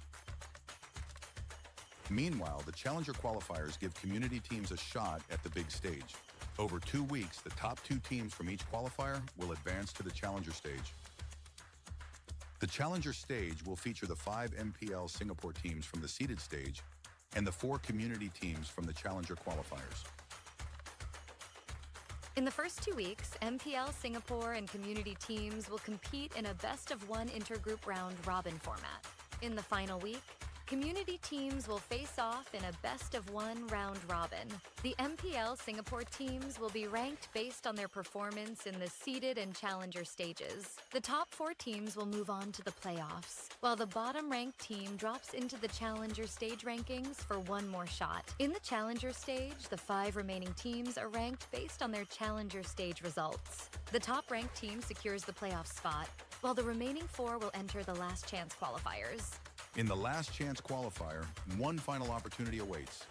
Meanwhile, the challenger qualifiers give community teams a shot at the big stage. Over 2 weeks, the top 2 teams from each qualifier will advance to the challenger stage. The challenger stage will feature the 5 MPL Singapore teams from the seeded stage and the 4 community teams from the challenger qualifiers. In the first 2 weeks, MPL Singapore and community teams will compete in a best-of-1 intergroup round-robin format. In the final week, community teams will face off in a best-of-1 round-robin. The MPL Singapore teams will be ranked based on their performance in the seeded and challenger stages. The top 4 teams will move on to the playoffs, while the bottom-ranked team drops into the challenger stage rankings for 1 more shot. In the challenger stage, the 5 remaining teams are ranked based on their challenger stage results. The top-ranked team secures the playoff spot, while the remaining 4 will enter the last chance qualifiers. In the last chance qualifier, 1 final opportunity awaits: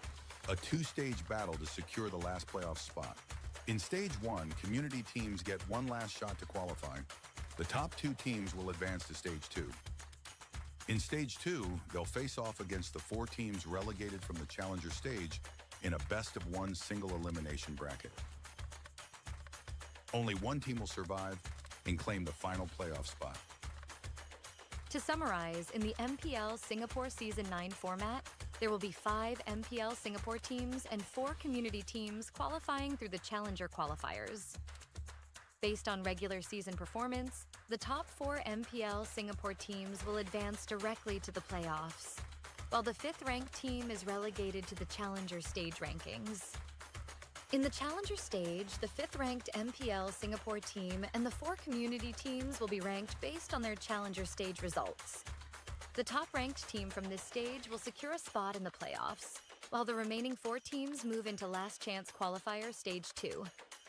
a 2-stage battle to secure the last playoff spot. In stage 1, community teams get 1 last shot to qualify. The top 2 teams will advance to stage 2. In stage 2, they'll face off against the 4 teams relegated from the challenger stage in a best-of-1 single elimination bracket. Only 1 team will survive and claim the final playoff spot. To summarize, in the MPL Singapore Season 9 format, there will be 5 MPL Singapore teams and 4 community teams qualifying through the challenger qualifiers. Based on regular season performance, the top 4 MPL Singapore teams will advance directly to the playoffs, while the 5th-ranked team is relegated to the challenger stage rankings. In the challenger stage, the 5th-ranked MPL Singapore team and the 4 community teams will be ranked based on their challenger stage results. The top-ranked team from this stage will secure a spot in the playoffs, while the remaining 4 teams move into last chance qualifier stage 2.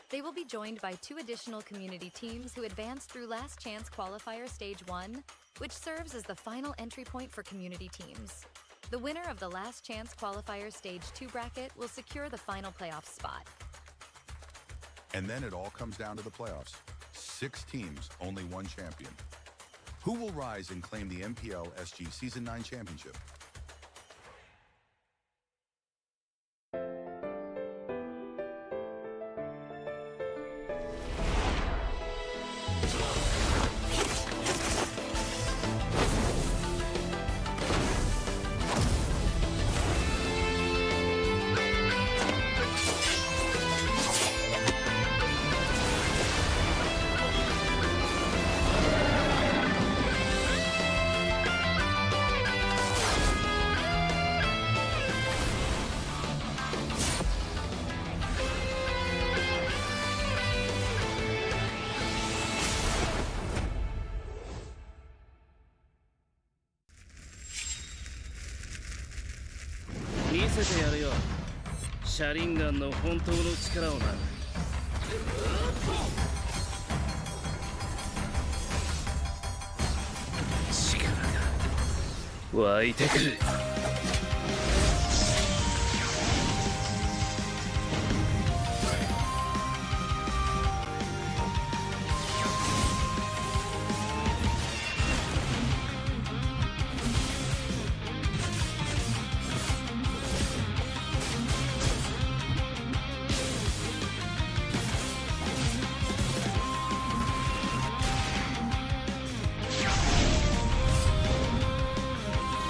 They will be joined by 2 additional community teams who advance through last chance qualifier stage 1, which serves as the final entry point for community teams. The winner of the last chance qualifier stage 2 bracket will secure the final playoff spot. And then it all comes down to the playoffs. 6 teams, only 1 champion. Who will rise and claim the MPL SG Season 9 championship?見せてやるよシャリンガンの本当の力をな力が湧いてくる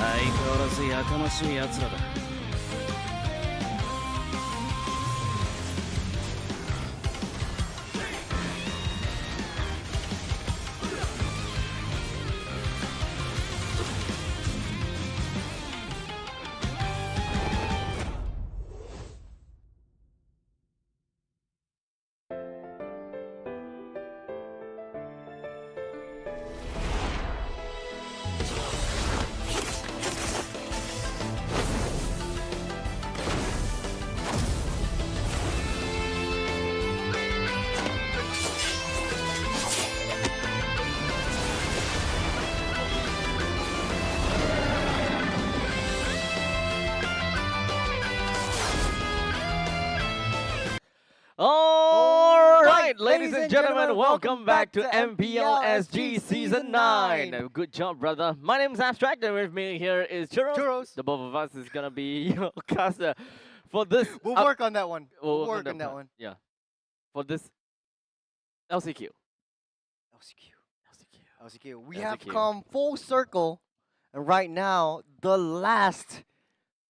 相変わらずやかましい奴らだ Ladies and gentlemen, welcome back to MPL SG Season 9. Good job, brother. My name is Abstract, and with me here is Churros. The both of us is gonna be your caster for this. We'll work on that one. We'll work on that part. one. Yeah. For this LCQ. LCQ. We have come full circle, and right now the last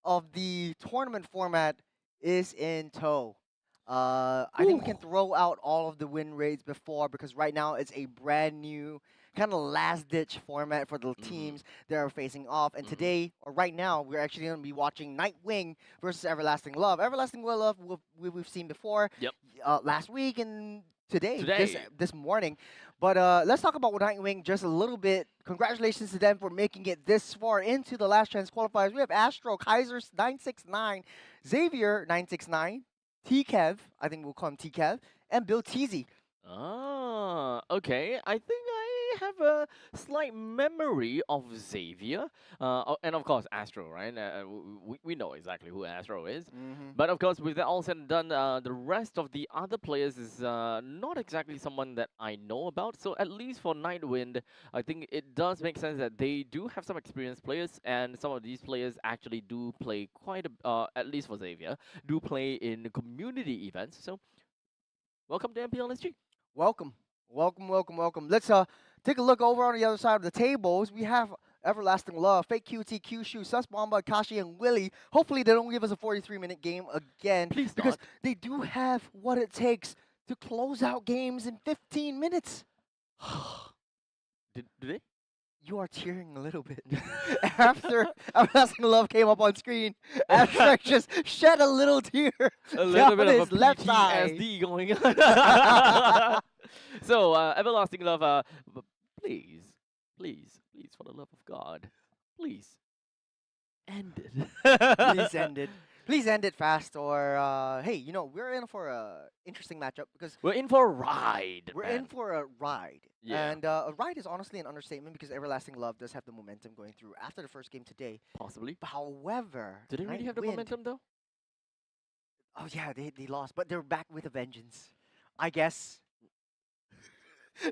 of the tournament format is in tow. I think we can throw out all of the win rates before, because right now it's a brand new kind of last-ditch format for the teams that are facing off. And today, or right now, we're actually going to be watching Nightwing versus Everlasting Love. Everlasting Love we've seen before last week and today. This morning. But let's talk about Nightwing just a little bit. Congratulations to them for making it this far into the last chance qualifiers. We have Astro, Kaiser 969, Xavier 969, TKev, I think we'll call him TKev, and Bill Teasy. Ah, okay. I think I have a slight memory of Xavier, and of course Astro, right? We know exactly who Astro is. But of course, with that all said and done, the rest of the other players is not exactly someone that I know about. So at least for Nightwind, I think it does make sense that they do have some experienced players, and some of these players actually do play quite a, at least for Xavier, do play in community events. So welcome to MPLSG. Welcome. Let's take a look over on the other side of the tables. We have Everlasting Love, Fake QT, Kyushu, Sus Bomba, Kashi, and Willie. Hopefully they don't give us a 43-minute game again. Please because not. they do have what it takes to close out games in 15 minutes. Do they? You are tearing a little bit. After Everlasting Love came up on screen, Abstract just shed a little tear. A little bit of his a left eye. PTSD going on. So, Everlasting Love, please, for the love of God, please, end it. Please end it fast, or hey, you know, we're in for a interesting matchup because we're in for a ride. We're in for a ride. Yeah. And a ride is honestly an understatement because Everlasting Love does have the momentum going through after the first game today. Possibly. However, Do they really have the momentum though? Oh yeah, they lost, but they're back with a vengeance, I guess.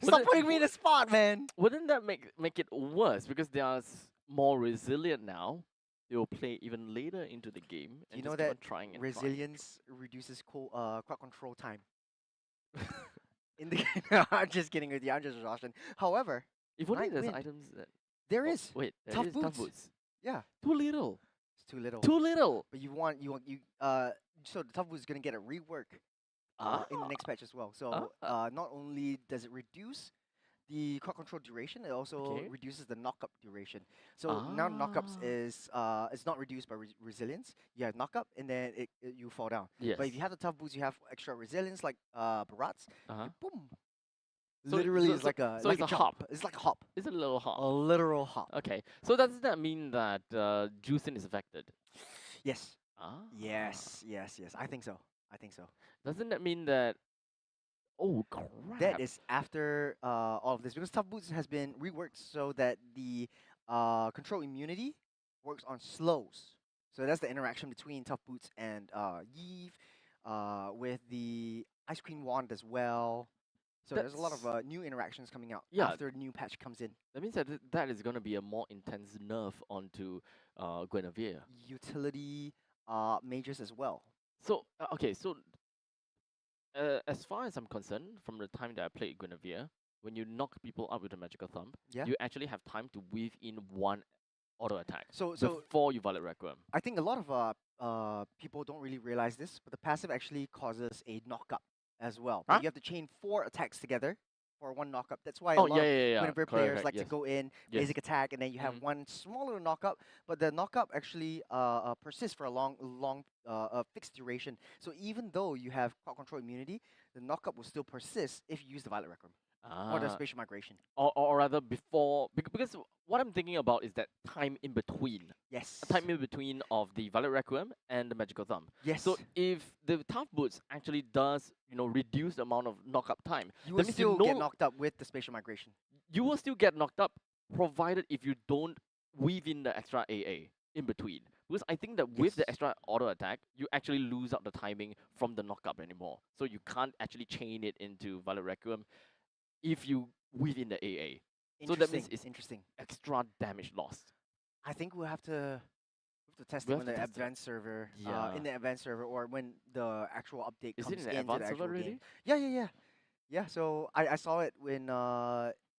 Stop putting me in a spot, man. Wouldn't that make it worse because they are more resilient now? They will play even later into the game. And You know just keep that on trying and resilience reduces crowd control time. In the game. I'm just kidding with you. I'm just rushing. However, if only there's Nightwind, items that there is. wait, there Tough is boots. Yeah, Too little. it's too little. Too little. But so the tough boot is gonna get a rework in the next patch as well. So not only does it reduce the crowd control duration, it also reduces the knockup duration. So now knockups is it's not reduced by resilience. You have knockup and then you fall down. Yes. But if you have the tough boots, you have extra resilience like Barats. Boom. So- Literally, so- it's so- like a so like it's a a hop. hop. It's like a hop. It's a little hot. A literal hop. Okay. So does that mean that Juicing is affected? Yes. Ah. Yes. I think so. Doesn't that mean that? Oh crap! That is after all of this, because Tough Boots has been reworked so that the control immunity works on slows. So that's the interaction between Tough Boots and Yves, with the Ice Cream Wand as well. So there's a lot of new interactions coming out after the new patch comes in. That means that that is going to be a more intense nerf onto Guinevere. Utility mages as well. So okay, so as far as I'm concerned, from the time that I played Guinevere, when you knock people up with a magical thumb, you actually have time to weave in one auto attack before you Violet Requiem. I think a lot of people don't really realize this, but the passive actually causes a knockup as well. But you have to chain 4 attacks together for one knockup. That's why a lot of Guinevere players like to go in, basic attack, and then you have one smaller knockup, but the knockup actually persists for a long fixed duration. So even though you have crowd control immunity, the knockup will still persist if you use the Violet Requiem or the Spatial Migration. Or rather before, because what I'm thinking about is that time in between. Yes. A time in between of the Violet Requiem and the Magical Thumb. Yes. So if the Tough Boots actually does, reduce the amount of knockup time, you will still get knocked up with the Spatial Migration. You will still get knocked up, provided if you don't weave in the extra AA in between. Because I think that with the extra auto attack, you actually lose out the timing from the knockup anymore. So you can't actually chain it into Violet Requiem if you within the AA. So that means it's interesting. extra damage lost. I think we'll have to test We it have on to the test it. advanced server. Yeah. In the advanced server, or when the actual update Is comes it in the into the advanced actual server game. already? Yeah. So I saw it when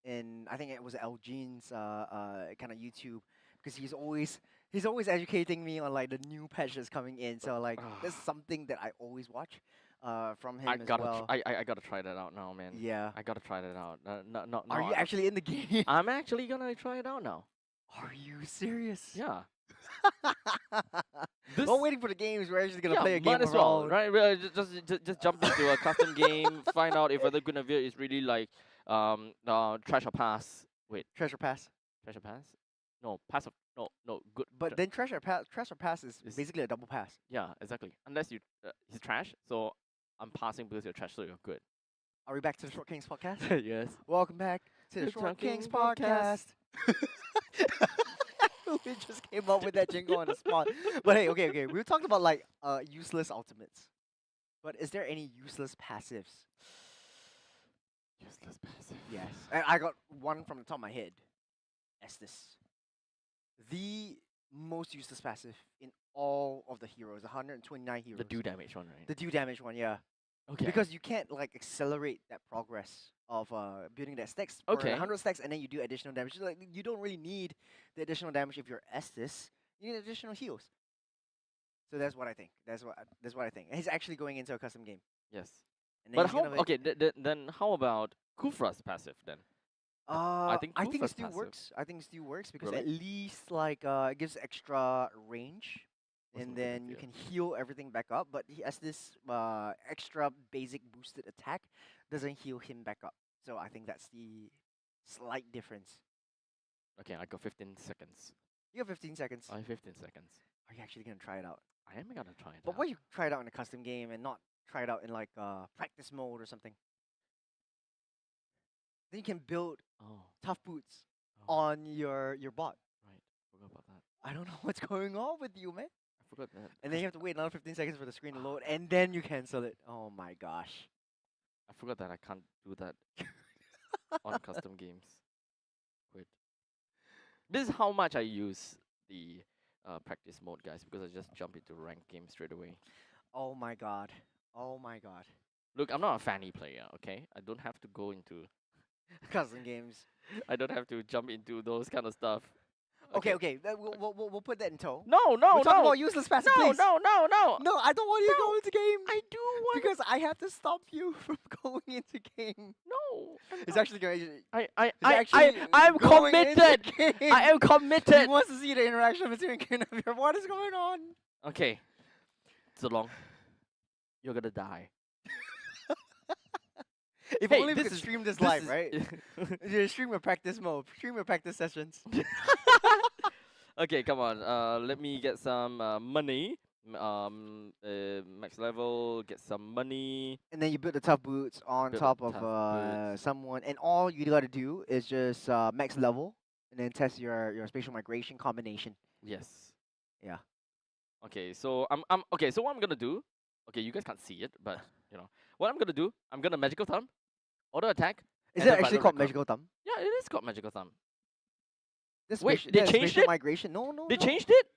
in I think it was Elgine's kind of YouTube, because he's always educating me on like the new patch that's coming in. So like that's something that I always watch from him as well. I gotta try that out now, man. Yeah. I gotta try that out. No, Are you actually in the game? I'm actually gonna try it out now. Are you serious? Yeah. While waiting for the games, we're actually gonna play a game might as well, around. right? Just jump into a custom game, find out if whether Guinevere is really like treasure pass. Wait, Treasure Pass. treasure pass? No, pass of no good. But then Treasure Pass is Is- basically a double pass. yeah, exactly. Unless you he's trash, so I'm passing because you're trash, so you're good. Are we back to the Short Kings podcast? Yes. Welcome back to the The Short Short Kings Kings podcast. We just came up with that jingle on the spot. But hey, okay. We talked about like useless ultimates. But is there any useless passives? Useless passive. Yes. And I got one from the top of my head. Estes. The most useless passive in all of the heroes, 129 heroes. The do damage one, right? The do damage one, yeah. Okay. Because you can't like accelerate that progress of building that stacks for Okay. 100 stacks, and then you do additional damage. Like you don't really need the additional damage if you're Estes. You need additional heals. So that's what I think. That's what I think. And he's actually going into a custom game. yes. And then But he's how? gonna make- Okay, then how about Kufra's passive then? I think think it Kufa's still passive. works. I think it still works because Really? at least like it gives extra range, What's and the then you idea? can heal everything back up. But he has this extra basic boosted attack, doesn't heal him back up. So I think that's the slight difference. Okay, I got 15 seconds. You have 15 seconds. I have 15 seconds. Are you actually gonna try it out? I am gonna try it But out. why you try it out in a custom game and not try it out in like practice mode or something? Then you can build Oh, tough boots oh, on your bot. right. Forgot about that. I don't know what's going on with you, man. I forgot that. And then you have to wait another 15 seconds for the screen to load, and then you cancel it. Oh my gosh. I forgot that I can't do that on custom games. Wait. This is how much I use the practice mode, guys, because I just jump into ranked game straight away. Oh my god. Oh my god. Look, I'm not a fanny player, okay? I don't have to go into. Custom games. I don't have to jump into those kind of stuff. Okay. We'll put that in tow. No, We're talking no. about useless passive, No, please. no. No, I don't want you to No. go into game. I do want. Because I have to stop you from going into game. No. It's actually going to... I'm committed. I am He committed. wants to see the interaction between Guinevere. What is going on? Okay. So long. You're gonna die. If Hey, only we this could is- stream this This live, is- right? You stream your practice mode. Stream your practice sessions. Okay, come on. Let me get some money. Max level. Get some money. And then you build the tough boots on Build top the of tough boots. someone, and all you gotta do is just max level, and then test your spatial migration combination. Yes. Yeah. Okay, so I'm okay. So what I'm gonna do? Okay, you guys can't see it, but you know what I'm gonna do. I'm gonna magical thumb, auto attack. Is and that then actually Violet called Requiem. magical thumb? Yeah, it is called magical thumb. That's Wait, spatial- they that's changed spatial it? migration? No. They changed it.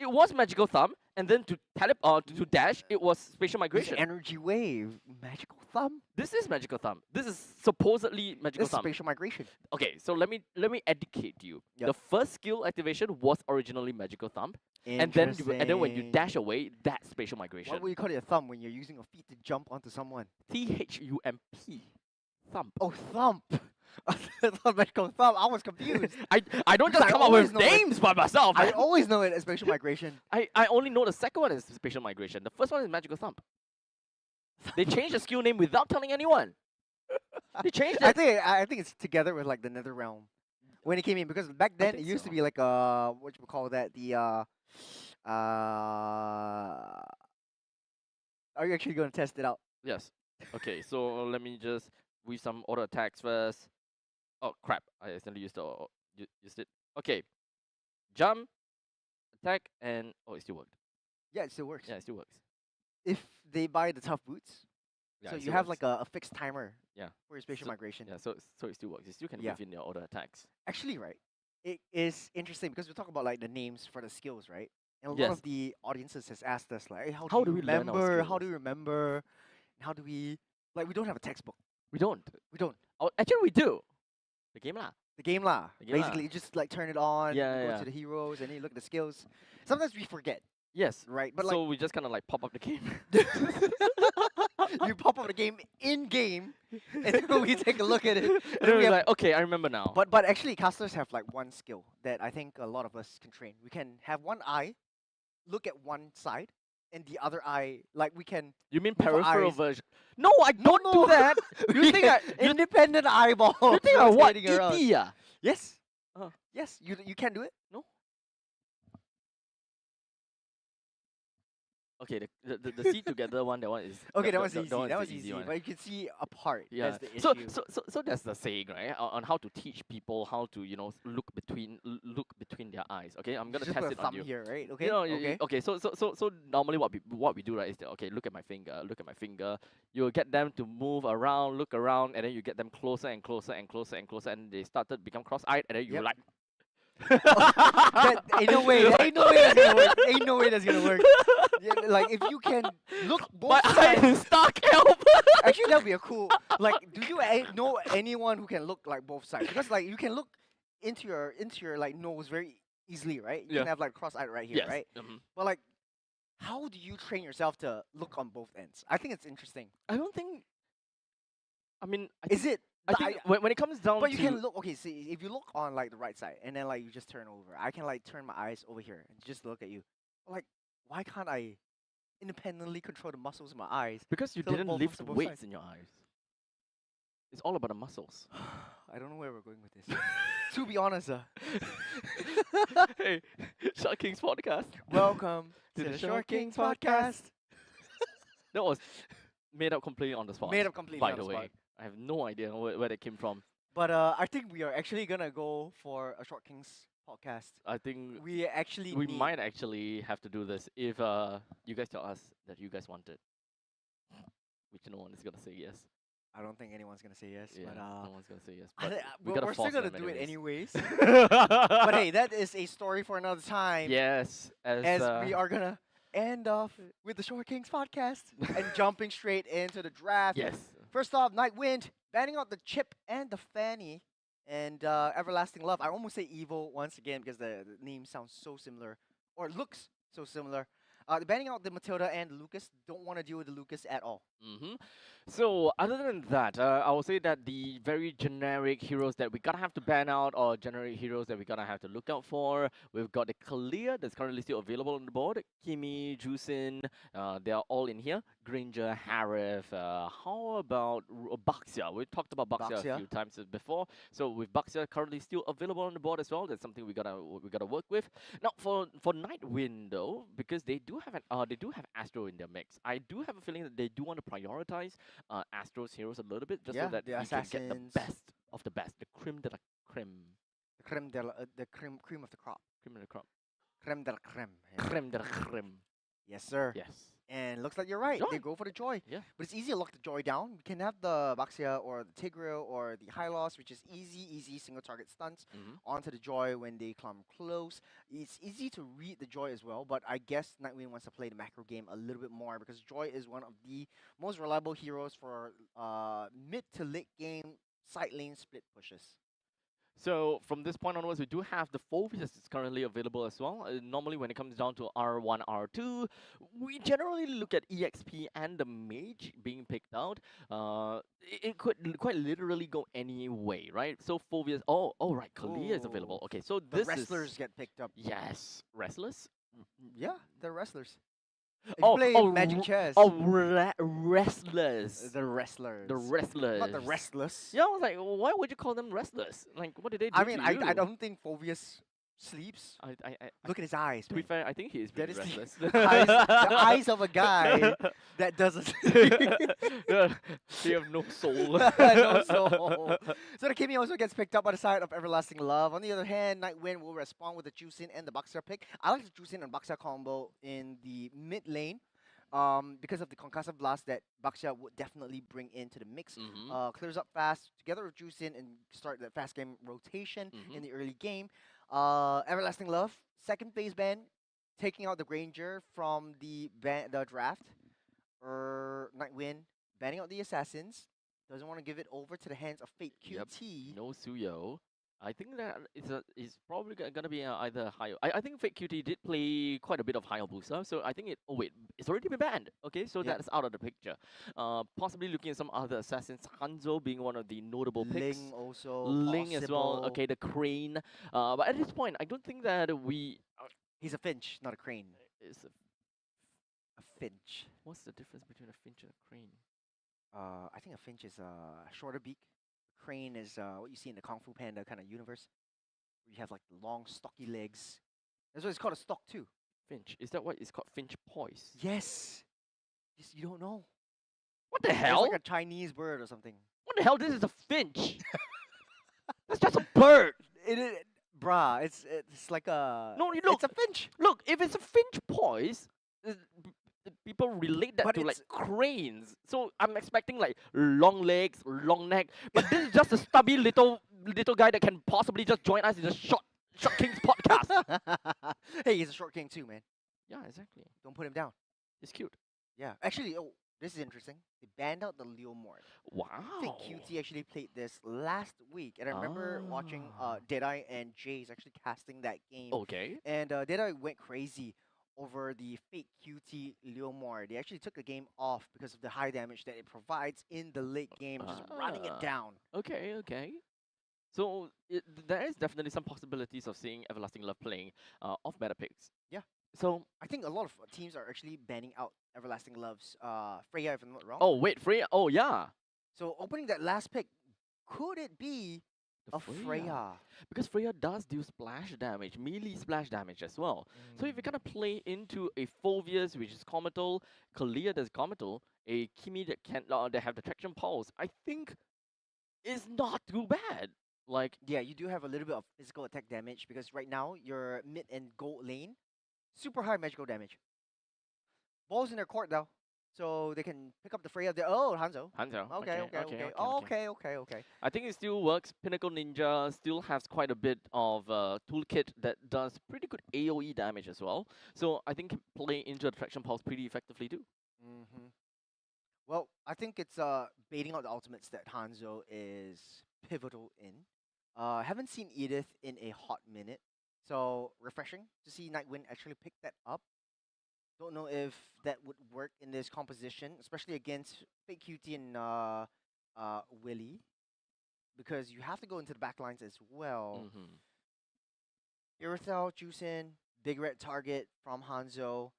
It was magical thumb, and then to to dash, it was spatial This migration. energy wave, magical thumb. This is magical thumb. This is supposedly magical This is thumb. spatial migration. Okay, so let me educate you. Yep. The first skill activation was originally magical thumb, and then when you Interesting. dash away, that's spatial migration. Why would you call it a thumb when you're using your feet to jump onto someone? THUMP, thump. Oh, thump. I thought magical thumb. I was confused. I don't Because just I come up always with know it- names by myself. I man. always know it as spatial migration. I only know the second one is spatial migration. The first one is magical thump. They changed the skill name without telling anyone. They changed it. I think it's together with like the Nether Realm when it came in, because back then it think used to so. be like what you call that, the are you actually going to test it out? Yes. Okay, so let me just with some auto attacks first. Oh crap! I accidentally used used it. Okay, jump, attack, and oh, it still worked. Yeah, it still works. Yeah, it still works. If they buy the tough boots, Yeah, so it you still have works. like a fixed timer Yeah. for your spatial So- migration. Yeah, so it still works. You still can Yeah. move in your auto attacks. Actually, right, it is interesting because we talk about like the names for the skills, right? And a lot Yes. of the audiences has asked us like, hey, how How do do you we learn our remember? How skills? do you remember? How do we like? We don't have a textbook. We don't. We don't. Oh, actually, we do. The game lah. The game lah. The game lah. Basically, you just like turn it on. Yeah, you go yeah. to the heroes and then you look at the skills. Sometimes we forget, Yes. right? But So we just kind of like pop up the game. like you pop up the game in game, and then we take a look at it. and then then we we're have like, okay, I remember now. But actually, casters have like one skill that I think a lot of us can train. We can have one eye, look at one side, and the other eye, like we can. You mean with our peripheral eyes. version? No, I don't no. do that. You think I? independent eyeball? You think I what? rotating around. ET ah? Yes. Uh. Yes. You can do it. Okay, the see together one, that one is Okay, that was the- easy. the one is That the was easy easy. one. But you can see apart. Yeah. That's the So issue. so that's the saying, right? On how to teach people how to look between their eyes. Okay, I'm gonna just test put a it on thumb you. here, right? Okay. You know, okay. okay. So normally what we do, right, is that, okay, look at my finger, look at my finger. You get them to move around, look around, and then you get them closer and closer and closer and closer, and they started to become cross-eyed, and then you Yep. like. That, ain't no way. Ain't no way that's gonna work. Ain't no way that's gonna work. Yeah, like if you can look both My eye sides. is stuck. Help! Actually, that'd be a cool. Like, do you know anyone who can look like both sides? Because like you can look into your like nose very easily, right? You Yeah. can have like cross-eyed right here, Yes. right? But like, how do you train yourself to look on both ends? I think it's interesting. I don't think. I mean, Is it? I think when it comes down But to. you can look. Okay, see, if you look on like the right side and then like you just turn over, I can like turn my eyes over here and just look at you. Like, why can't I independently control the muscles in my eyes? Because you to look didn't both lift to both weights sides? in your eyes. It's all about the muscles. I don't know where we're going with this. To be honest, Hey, Shark Kings podcast. welcome to the Short Kings podcast. That was made up completely on the spot. Made up completely by on the the way. spot. I have no idea where that came from. But I think we are actually gonna go for a Short Kings podcast. I think We actually we need- might actually have to do this if you guys tell us that you guys want it. Which no one is gonna say yes. I don't think anyone's gonna say yes. Yeah, but no one's gonna say yes. I But thi- we we're gotta we're still force gonna them do it anyways. anyways. But hey, that is a story for another time. Yes, As we are gonna end off with the Short Kings podcast and jumping straight into the draft. Yes. First off, Nightwind banning out the Chip and the Fanny, and Everlasting Love. I almost say Evil once again because the name sounds so similar or looks so similar. They're banning out the Matilda and the Lucas. Don't want to deal with the Lucas at all. So other than that, I will say that the very generic heroes that we gotta have to ban out, or generic heroes that we gotta have to look out for, we've got the Kalia that's currently still available on the board. Kimi, Jusin, they are all in here. Granger, Harif. How about Baxia? We talked about Baxia a Baxia. few times before. So with Baxia currently still available on the board as well, that's something we gotta work with. Now for Nightwind though, because they do have Astro in their mix. I do have a feeling that they do want to prioritize Astro's heroes a little bit, just Yeah, so that the we can get the assassins. best of the best, the creme de la creme, The cream of the crop. creme de la crop, Creme de la creme. Yeah. creme de la creme. Yes, sir. Yes. And looks like you're right. They Joy. go for the Joy. Yeah. But it's easy to lock the Joy down. We can have the Baxia or the Tigreal or the Hylos, which is easy single target stunts onto the Joy when they come close. It's easy to read the Joy as well, but I guess Nightwing wants to play the macro game a little bit more because Joy is one of the most reliable heroes for mid to late game side lane split pushes. So from this point onwards, we do have the Phobius that's currently available as well. Normally, when it comes down to R1, R2, we generally look at EXP and the Mage being picked out. It could quite literally go any way, right? So Phobius, oh right, Kalia is available. Ooh. Okay, so The this wrestlers is get picked up. yes, Restless. Yeah, they're wrestlers. If you play Magic Chess. Restless. The wrestlers. The Restless. Not the restless. Yeah, I was like, why would you call them Restless? Like, what did they do I mean, to I you? don't think Phobius sleeps. Look at his eyes. To be man. fair, I think he is That pretty is restless. the eyes of a guy that doesn't sleep. They have no soul. No soul. So the Kimi also gets picked up by the side of Everlasting Love. On the other hand, Nightwind will respond with the Juicin and the Baxia pick. I like the Juicin and Baxia combo in the mid lane. Because of the concussive blast that Baxia would definitely bring into the mix. Clears up fast together with Juicin and start the fast game rotation in the early game. Everlasting Love, second phase ban, taking out the Granger from the draft. Nightwind banning out the Assassins. Doesn't want to give it over to the hands of Fate QT. No Suyo. I think that it's probably gonna be either high. I think Fake QT did play quite a bit of Hayabusa, so I think it. Oh wait, it's already been banned. Okay, so that's out of the picture. Possibly looking at some other assassins. Hanzo being one of the notable picks. Ling also. Ling as well. possible. Okay, the Crane. But at this point, I don't think that we. He's a finch, not a crane. It's A finch. what's the difference between a finch and a crane? I think a finch is a shorter beak. Crane is what you see in the Kung Fu Panda kind of universe. Where you have like long, stocky legs. That's what it's called, a stock too. Finch. Is that what it's called? Finch poise. Yes. Yes, you don't know. What the It's hell? like a Chinese bird or something. What the hell? This is a finch. That's just a bird. It is, bruh. It's like a. No, you look. It's a finch. Look, if it's a finch poise, people relate that But to like it's- cranes. So I'm expecting like long legs, long neck. But this is just a stubby little guy that can possibly just join us in the Short Kings podcast. Hey, he's a short king too, man. Yeah, exactly. Don't put him down. It's cute. Yeah. Actually, oh, this is interesting. They banned out the Leomord. Wow. I think QT actually played this last week, and I remember watching Ah. Deadeye and Jace actually casting that game. Okay. And Deadeye went crazy over the fake QT Leomord. They actually took the game off because of the high damage that it provides in the late game, just running it Ah. down. Okay. Okay. So there is definitely some possibilities of seeing Everlasting Love playing off meta picks. Yeah. So I think a lot of teams are actually banning out Everlasting Love's Freya, if I'm not wrong. oh wait, Freya. Oh yeah. So opening that last pick, could it be The a Freya? Because Freya does do splash damage, melee splash damage as well. So if you kind of play into a Phoveus, which is Comatol, Kalia that's Comatol, a Kimi that can that have the traction pulse, I think is not too bad. Like Yeah, you do have a little bit of physical attack damage because right now your mid and gold lane, super high magical damage. Balls in their court though, so they can pick up the Freya there. Oh, Hanzo. Hanzo. Okay. I think it still works. Pinnacle Ninja still has quite a bit of toolkit that does pretty good AoE damage as well. So I think can play into the traction pulse pretty effectively too. Mm-hmm. Well, I think it's baiting out the ultimates that Hanzo is pivotal in. Haven't seen Edith in a hot minute, so refreshing to see Nightwind actually pick that up. Don't know if that would work in this composition, especially against Fake QT and Willy, because you have to go into the backlines as well. Irithel, Juicin, big red target from Hanzo.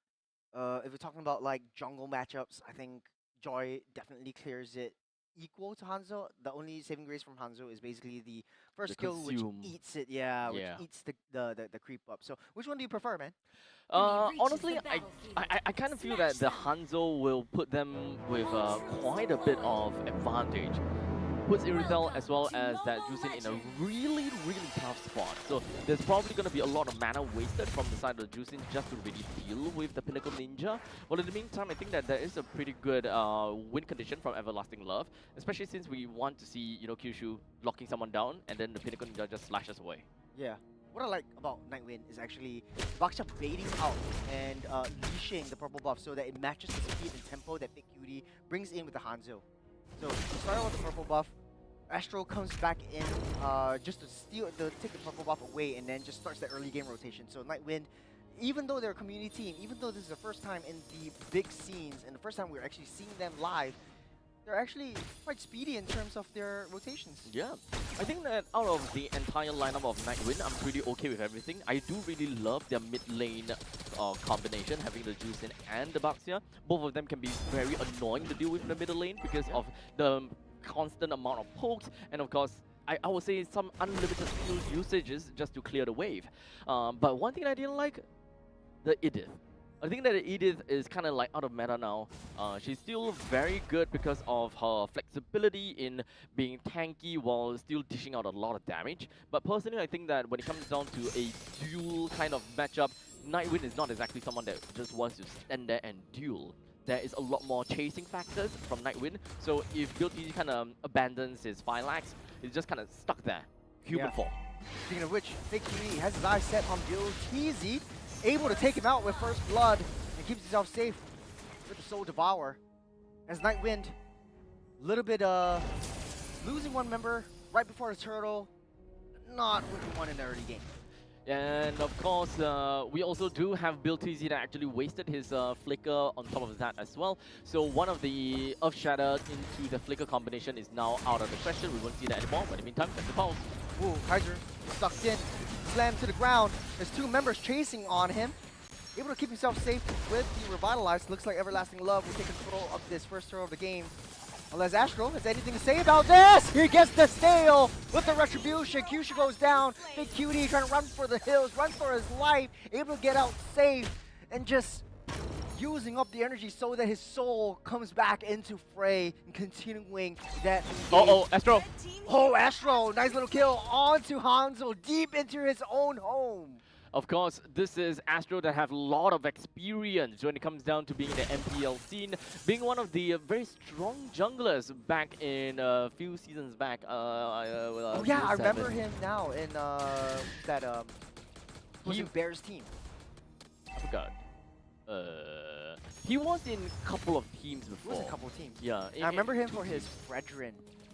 If we're talking about like jungle matchups, I think Joy definitely clears it equal to Hanzo. The only saving grace from Hanzo is basically the first The skill, which consume. eats it. Yeah, which Yeah. eats the creep up. So which one do you prefer, man? Honestly, I kind of feel that the Hanzo will put them with quite a bit of advantage. Puts Irithel as well as that Juicin in a really tough spot. So there's probably going to be a lot of mana wasted from the side of the Juicin just to really deal with the Pinnacle Ninja. Well, in the meantime, I think that there is a pretty good win condition from Everlasting Love, especially since we want to see, you know, Kyushu locking someone down and then the Pinnacle Ninja just slashes away. Yeah. What I like about Nightwind is actually Baksha baiting out and leashing the purple buff so that it matches the speed and tempo that Big Cutie brings in with the Hanzo. So you start out with the purple buff, Astro comes back in just to take the purple buff away, and then just starts the early game rotation. So Nightwind, even though they're a community team, even though this is the first time in the big scenes and the first time we're actually seeing them live, they're actually quite speedy in terms of their rotations. Yeah, I think that out of the entire lineup of Nightwind, I'm pretty okay with everything. I do really love their mid lane combination, having the Juicin and the Baxia. Both of them can be very annoying to deal with in the middle lane because of the constant amount of pokes, and of course, I would say some unlimited skill usages just to clear the wave. But one thing I didn't like, the Edith. I think that Edith is kind of like out of meta now. She's still very good because of her flexibility in being tanky while still dishing out a lot of damage. But personally, I think that when it comes down to a duel kind of matchup, Nightwind is not exactly someone that just wants to stand there and duel. There is a lot more chasing factors from Nightwind. So if Guilty kind of abandons his Phylax, he's just kind of stuck there. Human form. Speaking of which, Fake Cutie has his eyes set on Guilty, able to take him out with first blood and keeps himself safe with the Soul Devour. As Nightwind, a little bit losing one member right before the turtle, not with one in the early game. And of course, we also do have Bill TZ that actually wasted his Flicker on top of that as well. So one of the Earth Shatter into the Flicker combination is now out of the question. We won't see that anymore, but in the meantime, that's the pulse. Ooh, Kaiser sucked in, slammed to the ground. There's two members chasing on him. Able to keep himself safe with the Revitalized. Looks like Everlasting Love will take control of this first turtle of the game. Unless Astro has anything to say about this, he gets the steal with the Retribution. Kyushu goes down. Big Cutie trying to run for the hills, run for his life, able to get out safe, and just using up the energy so that his soul comes back into fray and continuing that engage. Uh-oh, Astro. Oh, Astro, nice little kill onto Hanzo, deep into his own home. Of course, this is Astro that have a lot of experience when it comes down to being in the MPL scene, being one of the very strong junglers back in a few seasons back. Oh yeah, I remember him now in that was in Bears team. I forgot. He was in a couple of teams before. He was a couple of teams. Yeah. I remember him for his Fredrin.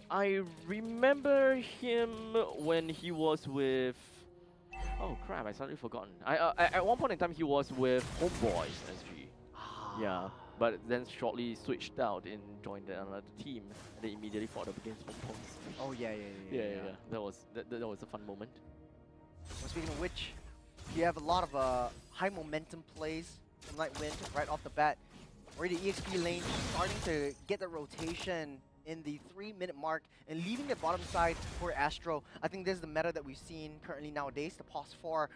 I remember him when he was with... Oh crap, I suddenly forgotten. At one point in time, he was with Homeboys SG. Yeah, but then shortly switched out and joined another team. And they immediately fought up against Homeboys. Oh yeah. That was a fun moment. Well, speaking of which, you have a lot of high momentum plays from Nightwind right off the bat. Already the EXP lane starting to get the rotation in the 3-minute mark and leaving the bottom side for Astro. I think this is the meta that we've seen currently nowadays. The Pos 4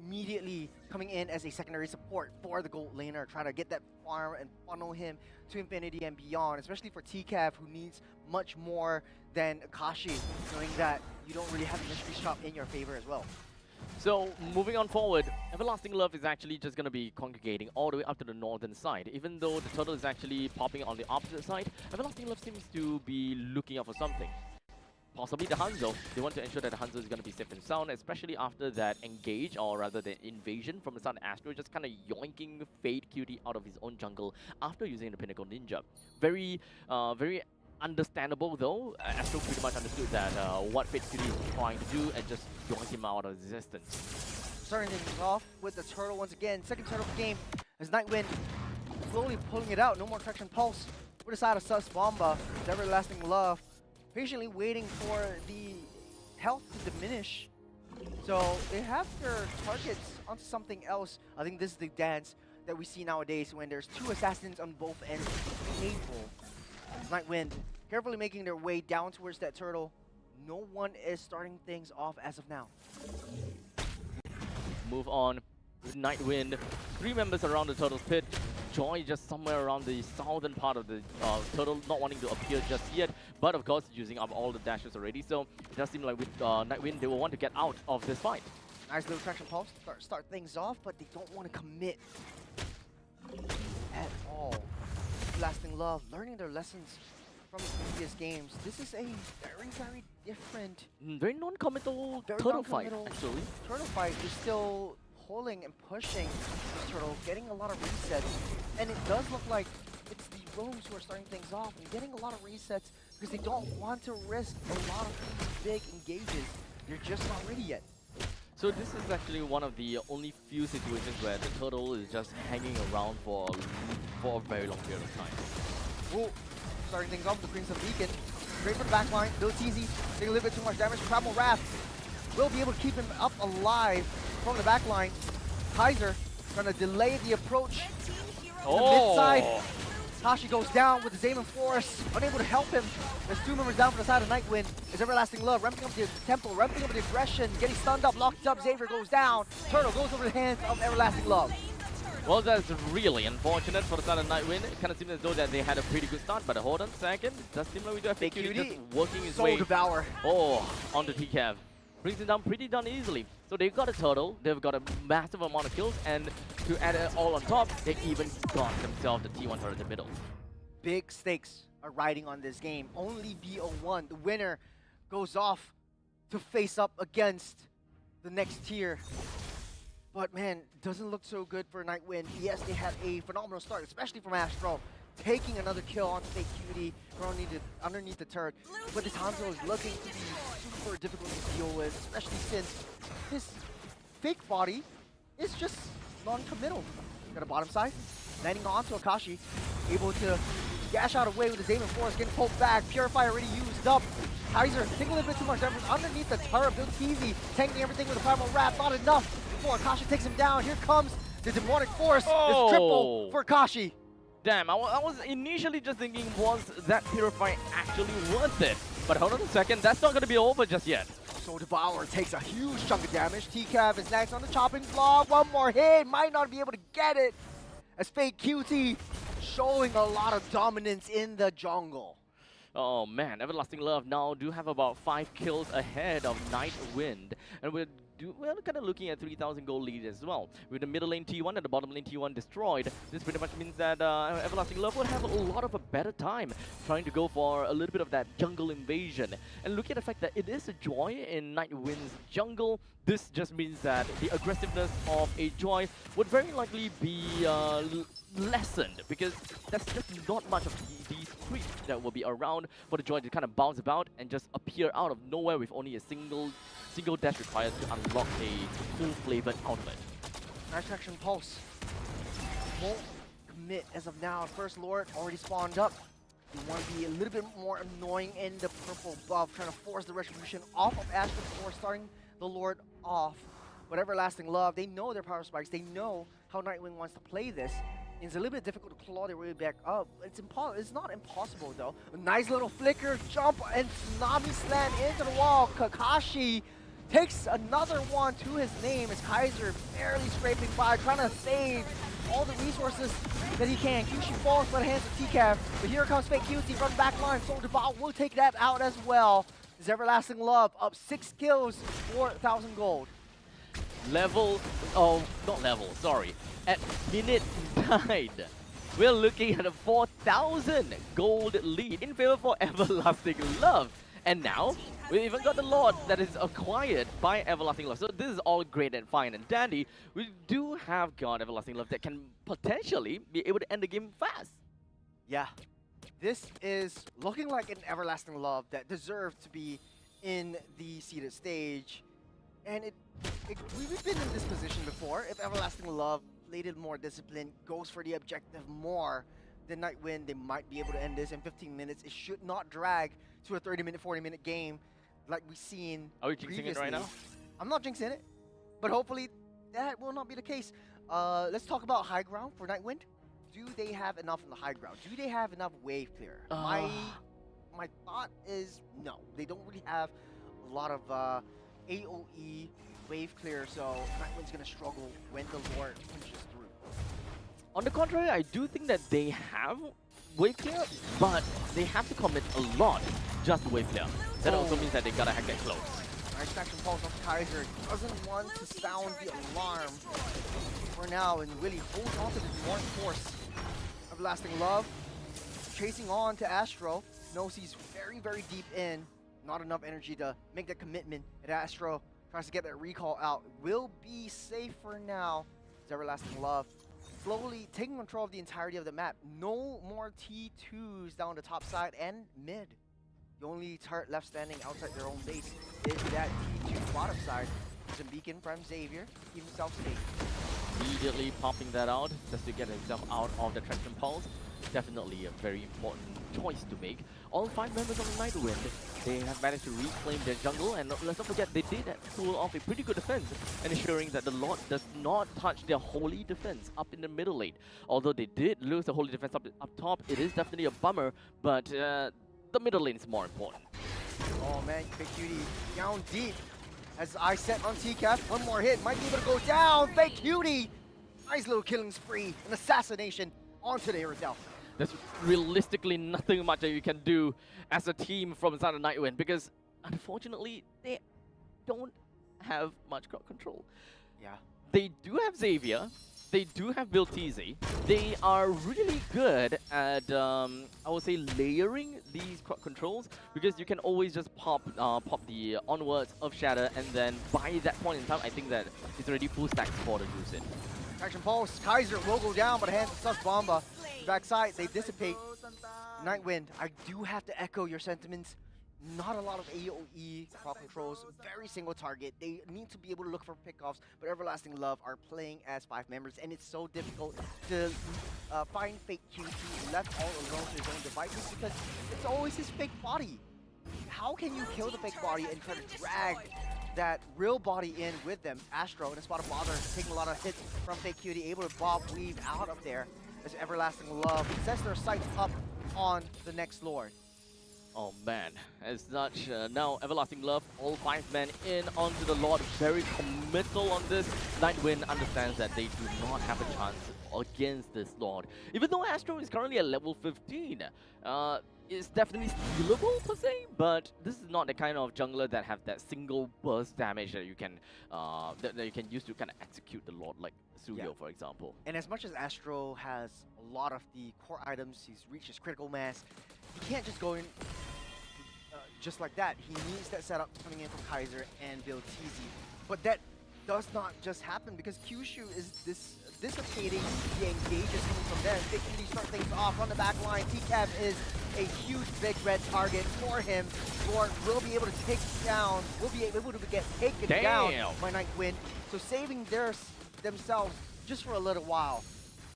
immediately coming in as a secondary support for the gold laner, trying to get that farm and funnel him to infinity and beyond, especially for TCAV, who needs much more than Akashi, knowing that you don't really have a mystery shop in your favor as well. So, moving on forward, Everlasting Love is actually just going to be congregating all the way up to the northern side. Even though the turtle is actually popping on the opposite side, Everlasting Love seems to be looking out for something. Possibly the Hanzo. They want to ensure that the Hanzo is going to be safe and sound, especially after that engage, or rather the invasion from the Sun Astro, just kind of yoinking Fade Cutie out of his own jungle after using the Pinnacle Ninja. Very understandable though. Astro pretty much understood that what Fade Cutie is trying to do and just yoink him out of existence. Starting things off with the turtle once again. Second turtle of the game as Nightwind slowly pulling it out. No more Traction Pulse. With a side of Sus Bomba, Everlasting Love, patiently waiting for the health to diminish. So they have their targets onto something else. I think this is the dance that we see nowadays when there's two assassins on both ends. Painful. Nightwind carefully making their way down towards that turtle. No one is starting things off as of now. Move on with Nightwind. 3 members around the turtle's pit. Joy just somewhere around the southern part of the turtle, not wanting to appear just yet, but of course using up all the dashes already. So it does seem like with Nightwind, they will want to get out of this fight. Nice little Traction Pulse to start things off, but they don't want to commit at all. Lasting Love, learning their lessons from previous games. This is a very, very different, very non-committal turtle fight, actually. Turtle fight is still pulling and pushing this turtle, getting a lot of resets, and it does look like it's the rogues who are starting things off and getting a lot of resets because they don't want to risk a lot of big engages. They're just not ready yet. So this is actually one of the only few situations where the turtle is just hanging around for a very long period of time. Ooh, starting things off with the Crimson Beacon. Great for the backline. Bill TZ taking a little bit too much damage. Primal Wrath will be able to keep him up alive from the backline. Kaiser trying to delay the approach. Oh! The mid side. Kashi goes down with the Zaman Force, unable to help him. There's 2 members down for the side of Nightwind. Is Everlasting Love ramping up the tempo, ramping up the aggression, getting stunned up, locked up. Xavier goes down. Turtle goes over the hands of Everlasting Love. Well, that's really unfortunate for the side of Nightwind. It kind of seems as though that they had a pretty good start, but hold on a second. It does seem like we do have Fake Cutie just working his Soul way Devour. onto TCAV. Brings him down pretty darn easily. So they've got a turtle, they've got a massive amount of kills, and to add it all on top, they even got themselves the T1 turret in the middle. Big stakes are riding on this game. Only BO1, the winner, goes off to face up against the next tier. But man, doesn't look so good for Nightwind. Yes, they had a phenomenal start, especially from Astro. Taking another kill on Fake Cutie underneath the turret. But this Hanzo is looking to be super difficult to deal with, especially since his fake body is just non-committal. Got a bottom side, landing onto Akashi, able to gash out away with the Zaman Force, getting pulled back. Purify already used up. Kaiser taking a little bit too much effort underneath the turret. Built easy, tanking everything with a primal wrap. Not enough before Akashi takes him down. Here comes the demonic force. This triple for Akashi. Damn, I was initially just thinking, was that Purify actually worth it? But hold on a second, that's not going to be over just yet. Soul Devourer takes a huge chunk of damage. TCAV is next on the chopping block. One more hit, might not be able to get it. As Fake Cutie showing a lot of dominance in the jungle. Oh man, Everlasting Love now do have about 5 kills ahead of Nightwind. And we're kind of looking at 3,000 gold lead as well. With the middle lane T1 and the bottom lane T1 destroyed, this pretty much means that Everlasting Love will have a lot of a better time trying to go for a little bit of that jungle invasion. And look at the fact that it is a Joy in Nightwind's jungle. This just means that the aggressiveness of a Joy would very likely be lessened, because there's just not much of these creeps that will be around for the Joy to kind of bounce about and just appear out of nowhere with only a single dash required to unlock a full-flavored outfit. Nice traction pulse. Won't commit as of now. First Lord already spawned up. You want to be a little bit more annoying in the purple buff, trying to force the retribution off of Astro before starting the Lord off. But Everlasting Love, they know their power spikes. They know how Nightwing wants to play this. It's a little bit difficult to claw their way back up. It's not impossible though. A nice little flicker, jump, and tsunami slam into the wall. Kakashi takes another one to his name as Kaiser barely scraping by, trying to save all the resources that he can. Kyushu falls by the hands of TCAV, but here comes Fake Cutie from the back line. Soul Devour will take that out as well. Is Everlasting Love up 6 kills, 4,000 gold. At minute 9, we're looking at a 4,000 gold lead in favor for Everlasting Love. And now, we even got the Lord that is acquired by Everlasting Love. So this is all great and fine and dandy. We do have got Everlasting Love that can potentially be able to end the game fast. Yeah, this is looking like an Everlasting Love that deserved to be in the seeded stage. And we've been in this position before. If Everlasting Love laid more discipline, goes for the objective more than Nightwind, they might be able to end this in 15 minutes. It should not drag to a 30-minute, 40-minute game like we've seen Are we jinxing it right now? I'm not jinxing it, but hopefully that will not be the case. Let's talk about high ground for Nightwind. Do they have enough in the high ground? Do they have enough wave clear? My thought is no. They don't really have a lot of AoE wave clear, so Nightwind's going to struggle when the Lord pushes through. On the contrary, I do think that they have wave clear, but they have to commit a lot just to wave clear. That also means that they gotta get close. Nice action pulse off Kaiser. Doesn't want to sound the alarm for now and really holds on to the demonic force. Everlasting Love chasing on to Astro. Knows he's very, very deep in. Not enough energy to make that commitment. And Astro tries to get that recall out. Will be safe for now. It's Everlasting Love slowly taking control of the entirety of the map. No more T2s down the top side and mid. The only turret left standing outside their own base is that T2 bottom side. There's a beacon from Xavier, keep himself safe. immediately popping that out just to get himself out of the traction pulse. Definitely a very important choice to make. All 5 members of the Nightwind, they have managed to reclaim their jungle, and let's not forget, they did pull off a pretty good defense, ensuring that the Lord does not touch their holy defense up in the middle lane. Although they did lose the holy defense up top, it is definitely a bummer, but the middle lane is more important. Oh man, Big Cutie down deep. As I set on TCAF, one more hit, might be able to go down. Big Cutie, nice little killing spree, an assassination onto the Iridel. There's realistically nothing much that you can do as a team from inside of Nightwind, because unfortunately they don't have much crowd control. Yeah. They do have Xavier, they do have Biltizi. They are really good at, I would say, layering these crowd controls, because you can always just pop the onwards of Shatter, and then by that point in time, I think that it's already full stacks for the use it. Traction pulse, Kaiser will go down, but hands of Sus Bomba. Backside, they dissipate. Nightwind, I do have to echo your sentiments. Not a lot of AoE crowd controls, very single target. They need to be able to look for pickoffs, but Everlasting Love are playing as 5 members, and it's so difficult to find Fake QT left all alone to his own devices, because it's always his fake body. How can you kill the fake body and try to drag that real body in with them? Astro in a spot of bother, taking a lot of hits from Fake QT, able to bob weave out of there as Everlasting Love sets their sights up on the next Lord. Oh man, as such, now Everlasting Love, all 5 men in onto the Lord, very committal on this. Nightwind understands that they do not have a chance against this Lord. Even though Astro is currently at level 15, it's definitely stealable per se, but this is not the kind of jungler that have that single burst damage that you can that you can use to kind of execute the Lord, like Suyo, for example. And as much as Astro has a lot of the core items, he's reached his critical mass, he can't just go in just like that. He needs that setup coming in from Kaiser and Biltizi. But that does not just happen, because Kyushu is dissipating the engages coming from there. Big Cutie start things off on the back line. TCAF is a huge big red target for him. Lord will be able to take down, will be able to get taken down by Nightwind. So saving themselves just for a little while.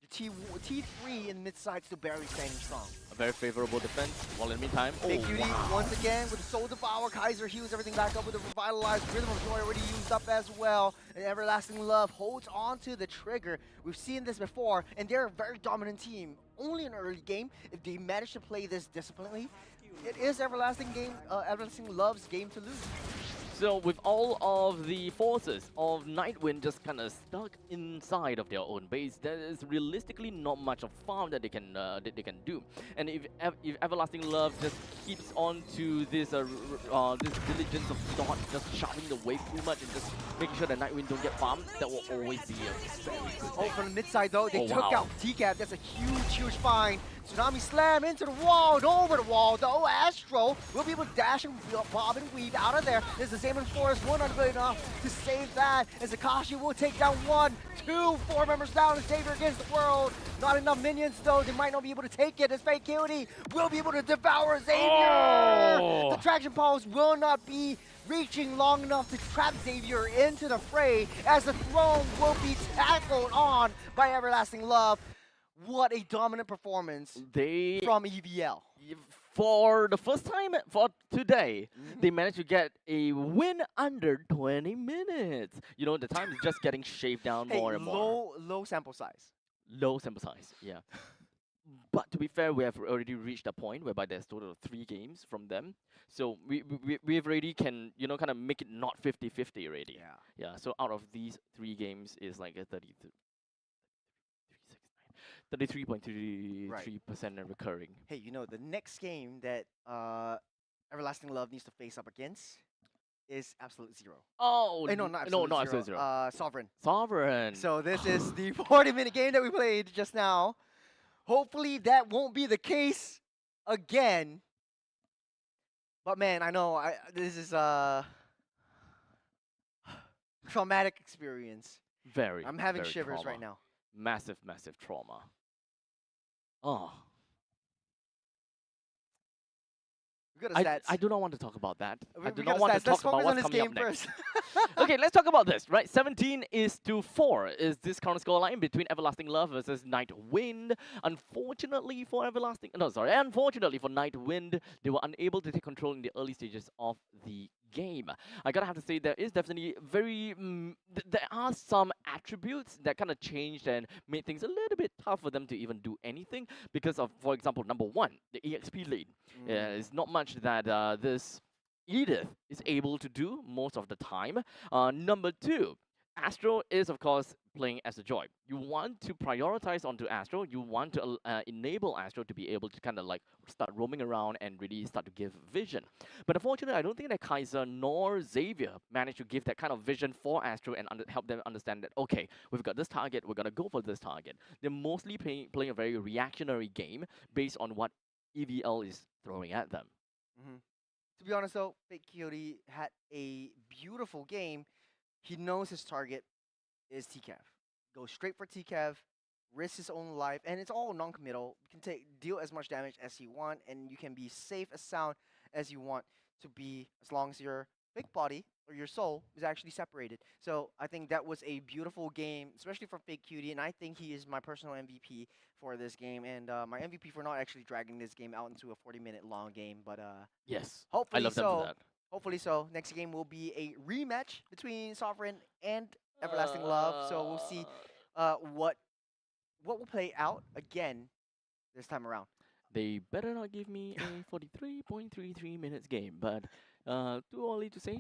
T3 in mid-side still barely standing strong. A very favorable defense, while in the meantime, Big Cutie once again with the Soul Devour. Kaiser heals everything back up with a revitalized Rhythm of Joy already used up as well. And Everlasting Love holds on to the trigger. We've seen this before, and they're a very dominant team. Only in an early game, if they manage to play this disciplinedly, it is Everlasting Love's game to lose. So with all of the forces of Nightwind just kind of stuck inside of their own base, there is realistically not much of farm that they can do. And if Everlasting Love just keeps on to this this diligence of not just shoving the wave too much and just making sure that Nightwind don't get farmed, that will always be a very good thing. From the mid side though, they took out TCAF. That's a huge find. Tsunami slam into the wall and over the wall though. Astro will be able to dash and bob and weave out of there. There's the same in Forest, one not good enough to save that. As Akashi will take down 1, 2, 4 members down and Xavier against the world. Not enough minions though, they might not be able to take it as Fake Cutie will be able to devour Xavier. Oh. The traction pulse will not be reaching long enough to trap Xavier into the fray, as the throne will be tackled on by Everlasting Love. What a dominant performance from EVL. For the first time for today, they managed to get a win under 20 minutes. You know, the time is just getting shaved down more and more. Low sample size. Low sample size, yeah. But to be fair, we have already reached a point whereby there's a total of 3 games from them. So we've already can, you know, kind of make it not 50-50 already. Yeah, so out of these 3 games is like a 33.33% and recurring. Hey, you know, the next game that Everlasting Love needs to face up against is Absolute Zero. Oh, no, not Absolute Zero. Sovereign. Sovereign. So this is the 40-minute game that we played just now. Hopefully that won't be the case again. But man, I know this is a traumatic experience. I'm having shivers right now. Massive trauma. Oh. We got stats. I do not want to talk about that. I do We not got want to stats. Let's talk about focus on what's this coming game up next. first. Okay, let's talk about this, right? 17-4 is this current scoreline between Everlasting Love versus Nightwind. Unfortunately for unfortunately for Nightwind, they were unable to take control in the early stages of the game. I gotta have to say there is definitely there are some attributes that kind of changed and made things a little bit tough for them to even do anything because of, for example, number one, the EXP lane. It's not much that this Edith is able to do most of the time. Number two, Astro is of course playing as a Joy. You want to prioritize onto Astro. You want to enable Astro to be able to kind of like start roaming around and really start to give vision. But unfortunately, I don't think that Kaiser nor Xavier managed to give that kind of vision for Astro and help them understand that, okay, we've got this target, we're going to go for this target. They're mostly playing a very reactionary game based on what EVL is throwing at them. To be honest though, Fake Coyote had a beautiful game. He knows his target is TCAV. Go straight for TCAV, risk his own life, and it's all non-committal. You can deal as much damage as you want, and you can be safe as sound as you want to be, as long as your big body or your soul is actually separated. So I think that was a beautiful game, especially for Fake Cutie, and I think he is my personal MVP for this game, and my MVP for not actually dragging this game out into a 40-minute long game. But Yes, hopefully I love them for that. Hopefully so. Next game will be a rematch between Sovereign and Everlasting Love. So we'll see what will play out again this time around. They better not give me a 43.33 minutes game, but too early to say.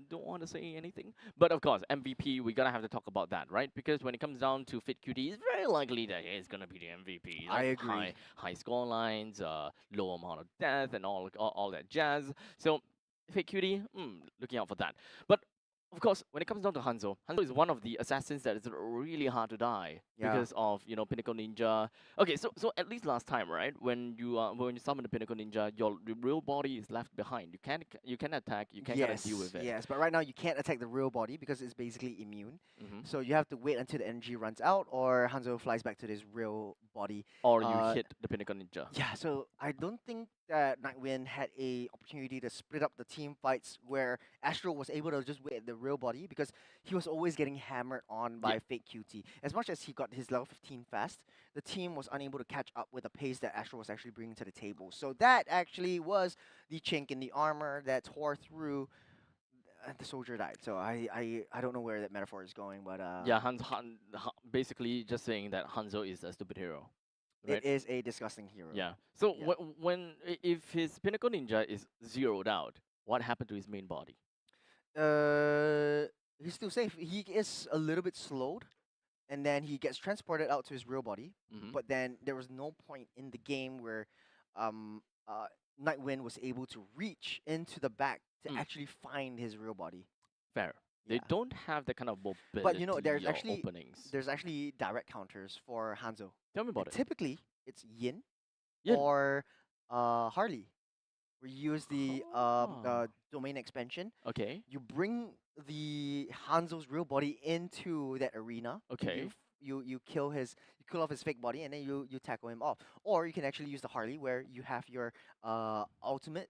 Don't want to say anything. But of course, MVP, we gotta have to talk about that, right? Because when it comes down to Fit QT, it's very likely that it's gonna be the MVP. I agree. High score lines, low amount of death, and all that jazz. So Fake Cutie, looking out for that. But of course, when it comes down to Hanzo is one of the assassins that is really hard to die because of Pinnacle Ninja. Okay, so at least last time, right? When you summon the Pinnacle Ninja, your real body is left behind. You can attack. You can't kind of deal with it. Yes, but right now you can't attack the real body because it's basically immune. So you have to wait until the energy runs out, or Hanzo flies back to his real body. Or you hit the Pinnacle Ninja. Yeah, so I don't think that Nightwind had a opportunity to split up the team fights where Astro was able to just wait at the real body because he was always getting hammered on by Fake QT. As much as he got his level 15 fast, the team was unable to catch up with the pace that Astro was actually bringing to the table. So that actually was the chink in the armor that tore through. The soldier died. So I don't know where that metaphor is going, but yeah, basically just saying that Hanzo is a stupid hero. Right? It is a disgusting hero. Yeah. So if his Pinnacle Ninja is zeroed out, what happened to his main body? He's still safe. He is a little bit slowed, and then he gets transported out to his real body. But then there was no point in the game where Nightwind was able to reach into the back to actually find his real body. Fair. They don't have that kind of mobility. But there's actually openings. There's actually direct counters for Hanzo. Tell me about it. Typically, it's Yin or Harley. We use the domain expansion. Okay. You bring the Hanzo's real body into that arena. Okay. You kill off his fake body, and then you tackle him off. Or you can actually use the Harley where you have your ultimate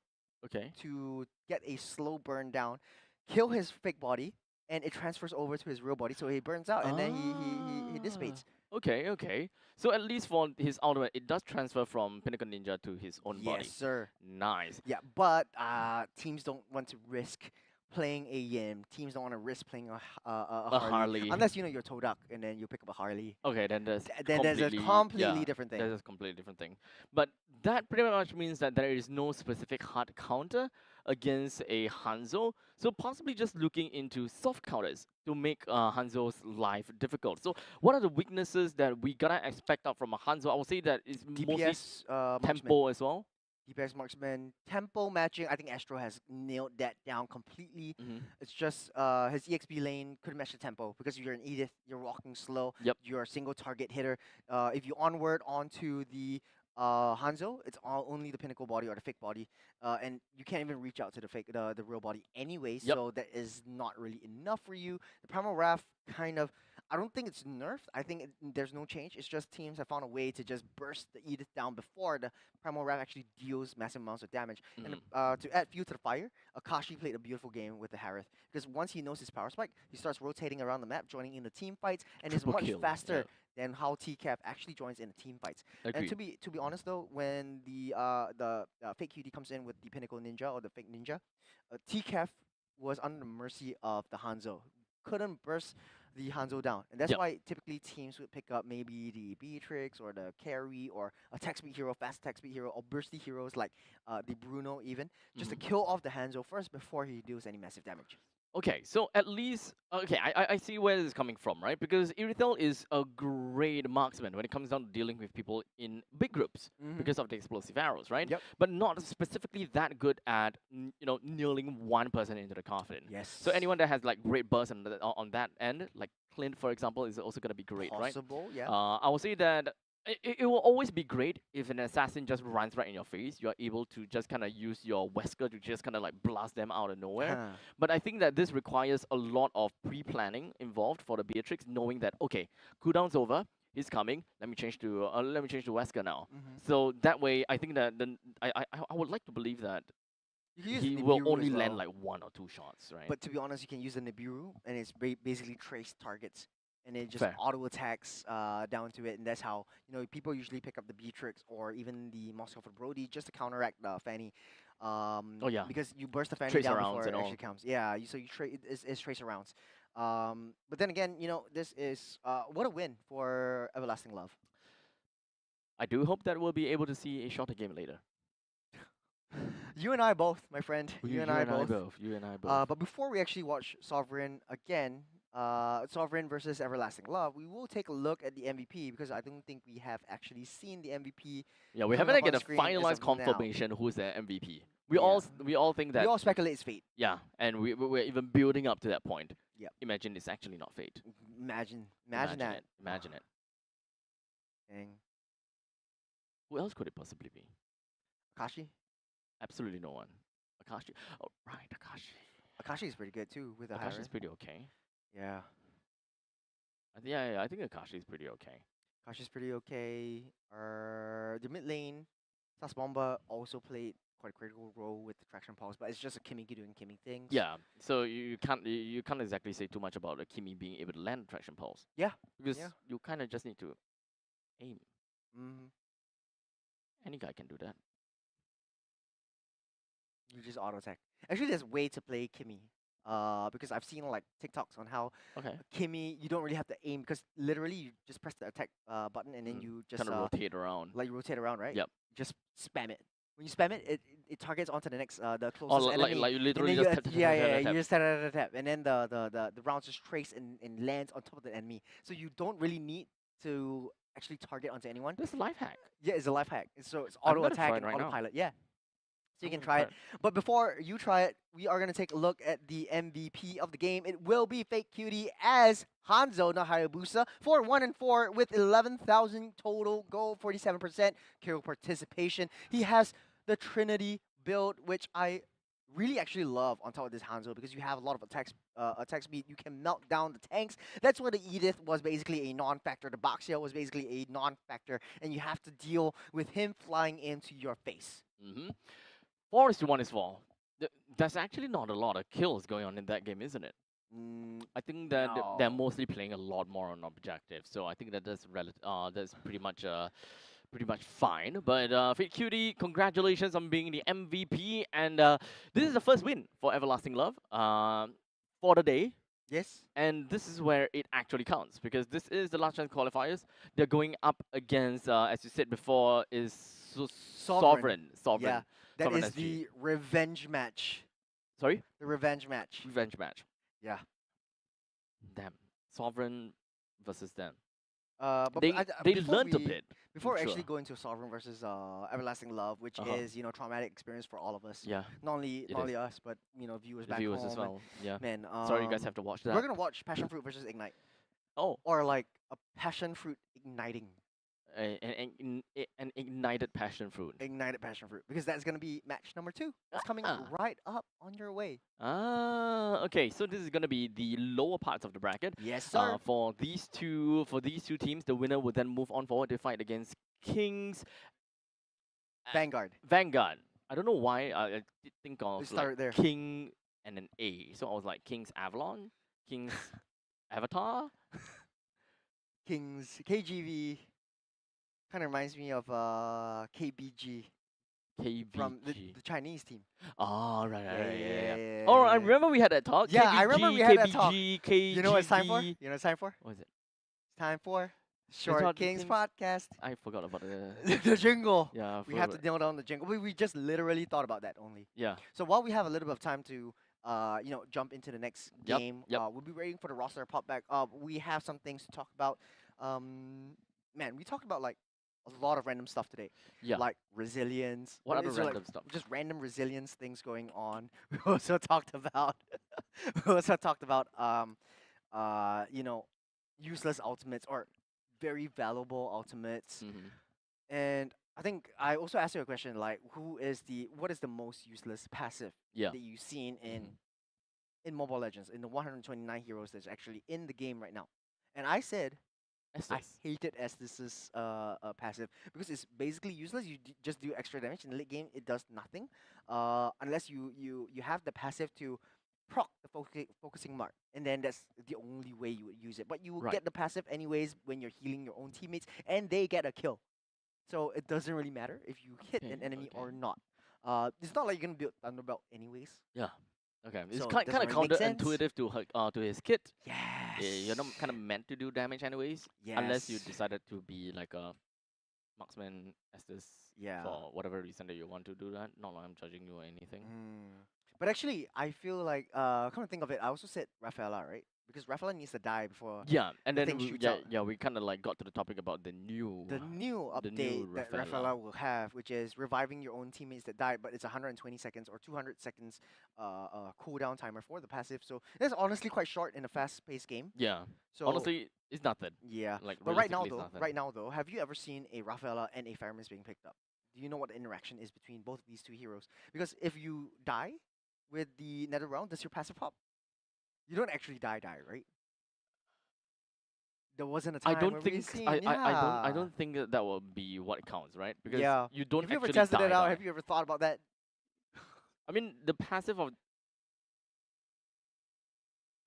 to get a slow burn down, kill his fake body, and it transfers over to his real body, so he burns out, and then he dissipates. Okay. So at least for his ultimate, it does transfer from Pinnacle Ninja to his own body. Yes, sir. Nice. Yeah, but teams don't want to risk playing a Yin. Teams don't want to risk playing a Harley. Unless you're Todak and then you pick up a Harley. Okay, then there's a completely different thing. That's a completely different thing. But that pretty much means that there is no specific hard counter against a Hanzo. So possibly just looking into soft counters to make Hanzo's life difficult. So what are the weaknesses that we gotta expect out from a Hanzo? I would say that it's DPS, mostly tempo as well. DPS marksman, tempo matching. I think Astro has nailed that down completely. It's just his EXP lane couldn't match the tempo because you're an Edith, you're walking slow, you're a single target hitter. If you onward onto the Hanzo, it's only the pinnacle body or the fake body, and you can't even reach out to the real body anyway. So that is not really enough for you. The Primal Wrath kind of, I don't think it's nerfed. I think there's no change. It's just teams have found a way to just burst the Edith down before the Primal Wrath actually deals massive amounts of damage. And to add fuel to the fire, Akashi played a beautiful game with the Harith because once he knows his power spike, he starts rotating around the map, joining in the team fights, and is Triple much kill, faster than how TCAP actually joins in the team fights. And Agreed. to be honest though, when the fake QD comes in with the Pinnacle Ninja or the fake Ninja, TCAF was under the mercy of the Hanzo. Couldn't burst the Hanzo down. And that's Yep. why typically teams would pick up maybe the Beatrix or the Carry or attack speed hero, fast attack speed hero, or bursty heroes like the Bruno even, just to kill off the Hanzo first before he deals any massive damage. Okay, so at least I see where this is coming from, right? Because Irithel is a great marksman when it comes down to dealing with people in big groups because of the explosive arrows, right? Yep. But not specifically that good at nailing one person into the coffin. Yes. So anyone that has like great burst on that end, like Clint for example, is also gonna be great, right? Possible, yeah. I will say that it will always be great if an assassin just runs right in your face. You are able to just kind of use your Wesker to just kind of like blast them out of nowhere. But I think that this requires a lot of pre-planning involved for the Beatrix, knowing that okay, cooldown's over, he's coming. Let me change to Wesker now. So that way, I think that I would like to believe that You can use he Nibiru will as only well. land like 1 or 2 shots, right? But to be honest, you can use the Nibiru, and it's basically trace targets, and it just Fair. auto attacks down to it, and that's how people usually pick up the Beatrix or even the Moscow for Brody just to counteract the Fanny. yeah. Because you burst the Fanny Tracer down rounds before it and all. actually counts. Yeah, so you it's tracer rounds. But then again, this is what a win for Everlasting Love. I do hope that we'll be able to see a shorter game later. You and I both, my friend. You and I both. You and I both. But before we actually watch Sovereign again, Sovereign versus Everlasting Love, we will take a look at the MVP because I don't think we have actually seen the MVP. Yeah, we coming haven't up on get a screen as finalized of now. confirmation who's the MVP. Yeah. We all think that We all speculate it's Fate. yeah, and we're even building up to that point. Yep. Imagine it's actually not fate. Imagine that. It. Imagine it. Dang. Who else could it possibly be? Akashi. Absolutely no one. Akashi. Oh right, Akashi. Akashi is pretty good too with the Akashi is Hyrule. pretty okay. Yeah. Yeah, I think Akashi is pretty okay. Akashi's pretty okay. The mid lane, Sasbomba also played quite a critical role with the traction pulse, but it's just a Kimiki doing Kimi things. Yeah, so you can't exactly say too much about Kimi being able to land traction pulse. Yeah. Because Yeah. you kind of just need to aim. Mm-hmm. Any guy can do that. You just auto attack. Actually, there's a way to play Kimi. Because I've seen like TikToks on how Okay. Kimi, you don't really have to aim because literally you just press the attack button and then you just kind of rotate around. like you rotate around, right? Yep. Just spam it. When you spam it, it targets onto the next the Or closest enemy. like you And literally then just you tap, yeah, tap, yeah, tap, you just tap, and then the rounds just trace and lands on top of the enemy. So you don't really need to actually target onto anyone. That's a life hack. Yeah, it's a life hack. So it's I'm auto gonna attack try it and right now. autopilot. Yeah. So you I'm can gonna try try it. But before you try it, we are gonna take a look at the MVP of the game. It will be Fake Cutie as Hanzo, not Hayabusa, for 1 and 4 with 11,000 total gold, 47% kill participation. He has the Trinity build, which I really actually love on top of this Hanzo because you have a lot of attack speed. You can melt down the tanks. That's where the Edith was basically a non-factor. The Baxia was basically a non-factor, and you have to deal with him flying into your face. Mm-hmm. 4-1 is 4. There's actually not a lot of kills going on in that game, isn't it? I think that they're No. mostly playing a lot more on objective, so I think that that's pretty much fine. But Fate Cutie, congratulations on being the MVP, and this is the first win for Everlasting Love for the day. Yes. And this is where it actually counts because this is the last chance qualifiers. They're going up against, as you said before, is Sovereign. Yeah. That Sovereign is SG. the revenge match. Sorry? The revenge match. Revenge match. Yeah. Damn. Sovereign versus them. But They before learned a we- bit. Before we sure. actually go into Sovereign versus Everlasting Love, which is traumatic experience for all of us. Yeah. Not only It only is. us, but viewers The back viewers home. as well. Yeah. Man, Sorry, you guys have to watch that. We're gonna watch Passion Fruit versus Ignite, Oh. or like a Passion Fruit igniting. an ignited passion fruit. Ignited passion fruit, because that's gonna be match number 2. It's coming Ah. right up on your way. Okay. So this is gonna be the lower parts of the bracket. Yes, sir. For these two teams, the winner would then move on forward to fight against Kings Vanguard. Vanguard. I don't know why I did think of started there. King and an A. So I was like King's Avalon, King's Avatar. Kings KGV kind of reminds me of KBG KBG. from the Chinese team. Oh, right. Yeah. Oh, I remember we had that talk. Yeah, KBG, I remember we had that talk. KGV, You know what it's time for? KGV. You know what it's time for? What is it? It's time for Short Short Kings Kings. podcast. I forgot about the. The jingle. Yeah, I We have to forgot. nail down the jingle. We just literally thought about that only. Yeah. So while we have a little bit of time to, jump into the next Yep, game, yep. we'll be waiting for the roster to pop back. We have some things to talk about. Man, we talked about like a lot of random stuff today. Yeah. Like resilience. What other is there, random stuff? Just random resilience things going on. We also talked about. We also talked about useless ultimates or very valuable ultimates. Mhm. And I think I also asked you a question like, what is the most useless passive Yeah. that you've seen Mhm. in Mobile Legends, in the 129 heroes that's actually in the game right now? And I said I Estes. hate it as this is a passive because it's basically useless. You just do extra damage in the late game. It does nothing unless you have the passive to proc the focusing mark, and then that's the only way you would use it. But you will Right. get the passive anyways when you're healing your own teammates, and they get a kill. So it doesn't really matter if you hit an Okay, enemy or okay. not. It's not like you're gonna build Thunderbelt anyways. Yeah. Okay. It's So it kind doesn't of really make sense. counterintuitive to his kit. Yes. You're not kind of meant to do damage anyways, unless you Yes. decided to be like a marksman Estes Yeah. for whatever reason that you want to do that. Not like I'm judging you or anything. But actually, I feel like, come to think of it, I also said Rafaela, right? Because Rafaela needs to die before Yeah, and the then thing shoots yeah, out. yeah, we kind of like got to the topic about the new. the new the update new that Rafaela. Rafaela will have, which is reviving your own teammates that died, but it's 120 seconds or 200 seconds cooldown timer for the passive. So that's honestly quite short in a fast-paced game. Yeah. So Honestly, it's nothing. yeah. Like But right now, realistically, it's though, nothing. have you ever seen a Rafaela and a Faramis being picked up? Do you know what the interaction is between both of these two heroes? Because if you die with the Nether Realm, does your passive pop? You don't actually die, right? There wasn't a time I don't where we've think seen, I don't think that will be what counts, right? Because Yeah. you don't Have you ever actually tested die, it out? die. Have you ever thought about that? I mean, the passive of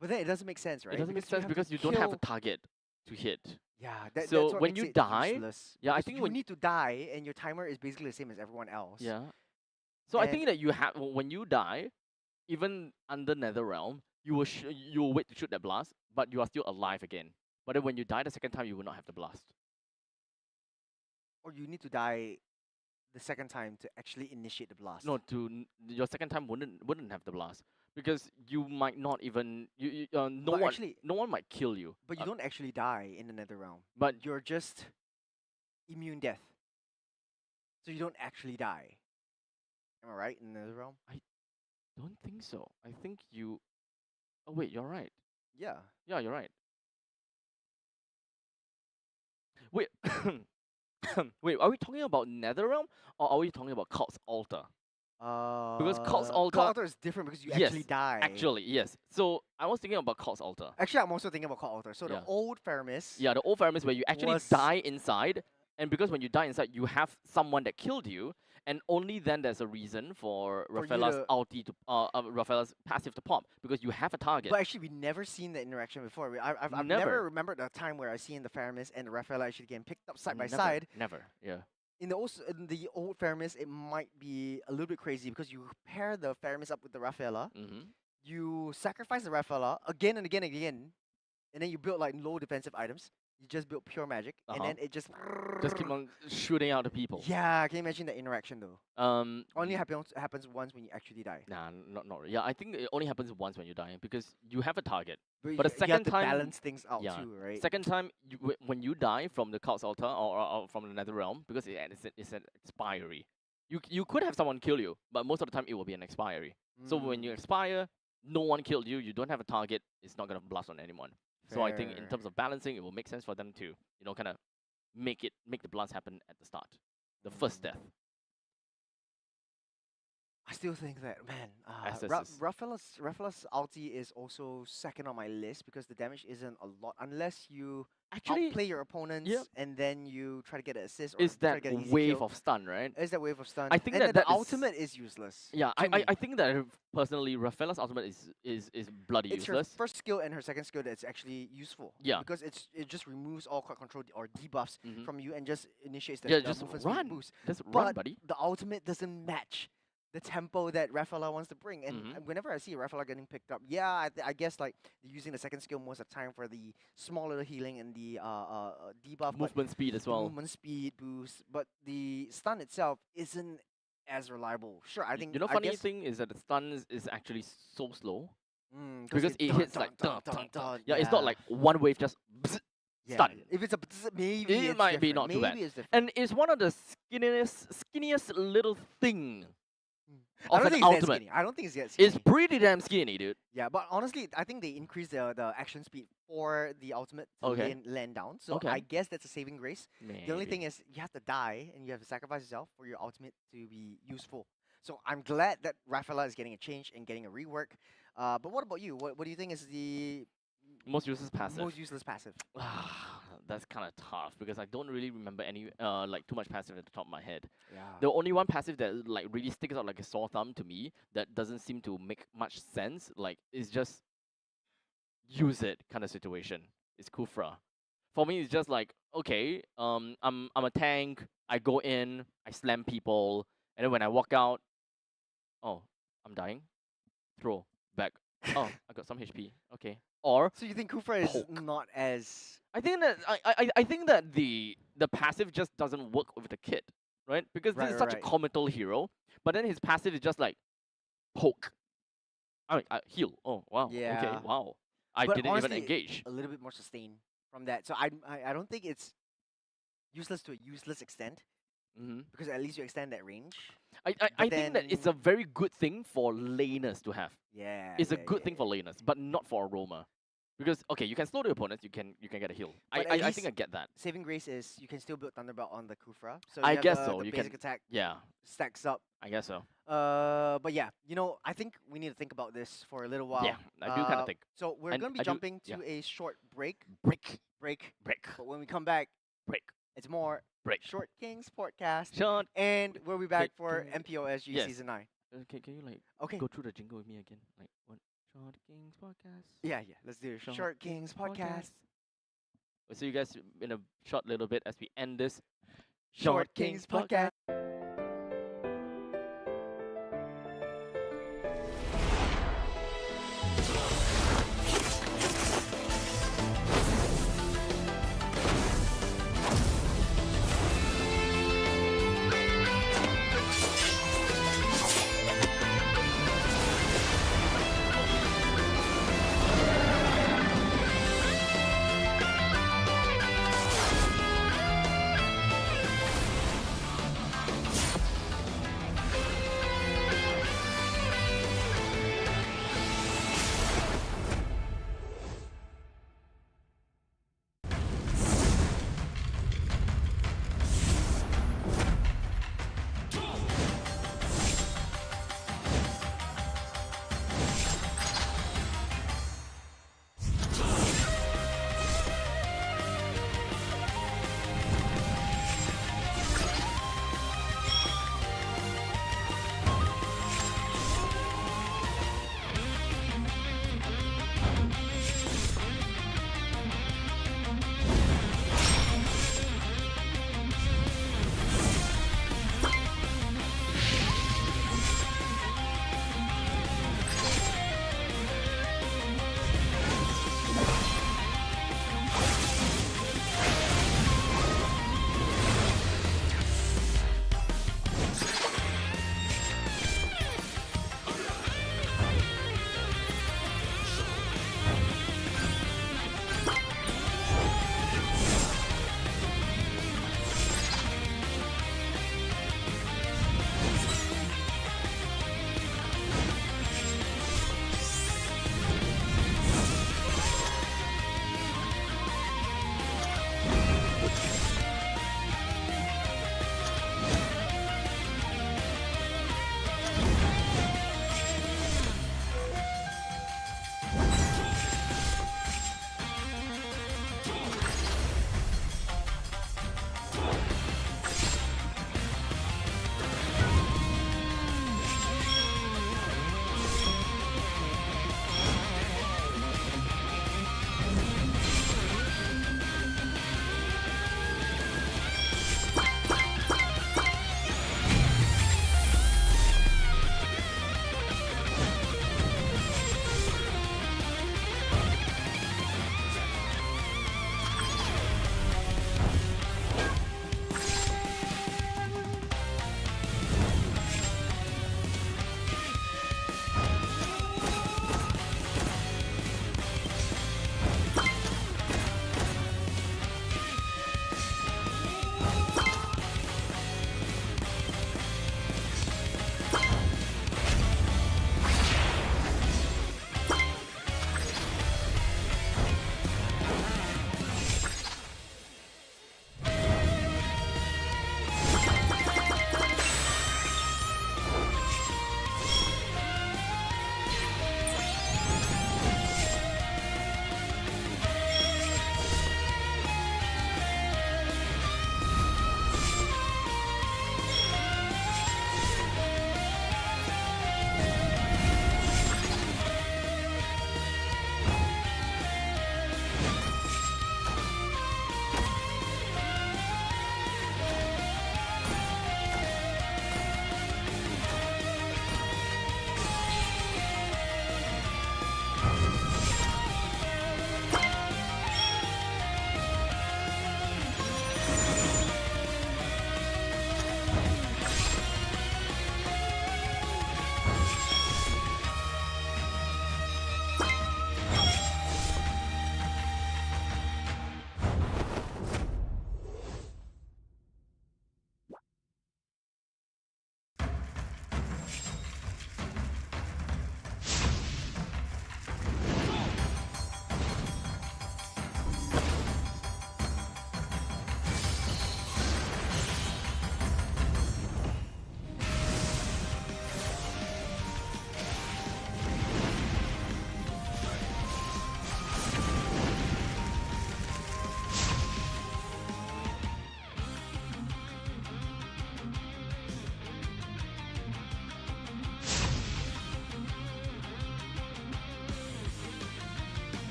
But then it doesn't make sense, right? it doesn't make you sense have to because you don't have a kill- target to hit. Yeah, So that's what when makes you it die- useless, yeah, I because think you when- need to die, and your timer is basically the same as everyone else. Yeah. So I And- think that you have when you die, even under Nether Realm, you will wait to shoot that blast, but you are still alive again. But then when you die the second time, you will not have the blast. Or you need to die the second time to actually initiate the blast. No, your second time wouldn't have the blast because you might not even no But one actually- no one might kill you. But you don't actually die in the Nether Realm. But You're just immune death. So you don't actually die. Am I right in the Nether Realm? don't think so. I think you. Oh wait, you're right. Yeah. Yeah, you're right. Wait, wait. Are we talking about Netherrealm or are we talking about Cult's Altar? Cult's Cult Altar- Altar is different because you actually Yes, die. Actually, yes. So I was thinking about Cult's Altar. Actually, I'm also thinking about Cult Altar. So Yeah. the old Faramis. Yeah, the old Faramis where you actually was- die inside, and because when you die inside, you have someone that killed you, and only then there's a reason for For you Rafaela's to- ulti to Rafaela's passive to pop because you have a target. But actually, we never seen the interaction before. I've Never. never remembered a time where I seen the Faramis and the Rafaela actually getting picked up side by Never, side. Never. Yeah. In the old Faramis, it might be a little bit crazy because you pair the Faramis up with the Rafaela, Mm-hmm. you sacrifice the Rafaela again and again and again, and then you build like low defensive items. You just build pure magic, and Uh-huh. then it just Just keep on shooting out the people. Yeah, can you imagine the interaction though? Only happens once when you actually die. Nah, not really. Yeah, I think it only happens once when you die because you have a target. But the you have second to time- balance things out yeah. too, right? Second time, when you die from the Cult's Altar or from the Nether Realm, because it's an expiry. You could have someone kill you, but most of the time it will be an expiry. So when you Mm, expire, no one killed you. You don't have a target. It's not gonna blast on anyone. So I think in fair. terms of balancing, it will make sense for them to kind of make the blast happen at the start, the first death. I still think that, man, SSs. Rafaela's ulti is also second on my list because the damage isn't a lot unless you Actually, outplay your opponents and then you try to get an assist or is try to that get an easy wave kill. of stun, right? Is that wave of stun? I think and that then that the is- ultimate is useless. Yeah, to me. I think that personally, Rafaela's ultimate is bloody It's her useless. first skill and her second skill that's actually useful. Yeah. Because it just removes all crowd control or debuffs Mhm. from you and just initiates the, Yeah, the just movement speed run. boost. Just But run, buddy. the ultimate doesn't match the tempo that Rafaela wants to bring. And Mhm. whenever I see Rafaela getting picked up, yeah, I guess like using the second skill most of the time for the small little healing and the debuff. but Movement speed as the well. movement speed boost, but the stun itself isn't as reliable. Sure, I think You know, I funny guess, thing is that the stun is actually so slow because because it hits like dun, dun, dun, dun. yeah, it's not like one wave just Yeah, stun. If it's a maybe It it's might be different. not too bad. Maybe it's different. And it's one of the skinniest little thing I of don't an think it's that ultimate. skinny. I don't think it's that skinny. It's pretty damn skinny, dude. Yeah, but honestly, I think they increased the action speed for the ultimate to Okay. land down. So Okay. I guess that's a saving grace. The only Maybe. thing is you have to die and you have to sacrifice yourself for your ultimate to be useful. So I'm glad that Rafaela is getting a change and getting a rework. But what about you? What do you think is the Most useless passive. most useless passive? That's kind of tough because I don't really remember any like too much passive at the top of my head. Yeah. The only one passive that like really sticks out like a sore thumb to me that doesn't seem to make much sense, like is just use it kind of situation. It's Kufra. For me, it's just like, okay, I'm a tank. I go in, I slam people, and then when I walk out, oh, I'm dying. Throw back. Oh, I got some HP. Okay. Or So you think Kufra is Poke. not as I think that I think that the passive just doesn't work with the kit, right? Because this is such a comical hero, but then his passive is just like poke. I mean, heal. Oh wow. Okay. Yeah. Wow. I But didn't honestly, even engage. a little bit more sustained from that. So I don't think it's useless to a useless extent Mm-hmm. because at least you extend that range. I think that it's a very good thing for laners to have. Yeah. It's a good thing for laners, but not for Aroma. Because okay, you can slow the opponents, you can get a heal. But at I least think I get that. Saving grace is you can still build Thunderbolt on the Kufra. So I you have guess the, so, The you basic can- attack Yeah, stacks up. I guess so. But yeah, I think we need to think about this for a little while. Yeah, I do kind of think. So we're And gonna be I do- jumping to yeah. a short break. Break. Break. Break. But when we come back, Break. it's more Break. Short Kings podcast, Sean, and we'll be back Can- for can- MPL SG yes. season 9. can you like Okay. go through the jingle with me again? Like what? Short Kings podcast. Yeah. Let's do it. Short Kings podcast. We'll see you guys in a short little bit as we end this Short Kings podcast.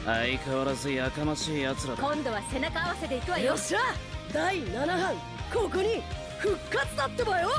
相変わらずやかましい奴らだ。今度は背中合わせで行くわよ。よっしゃ第7班ここに復活だってばよ。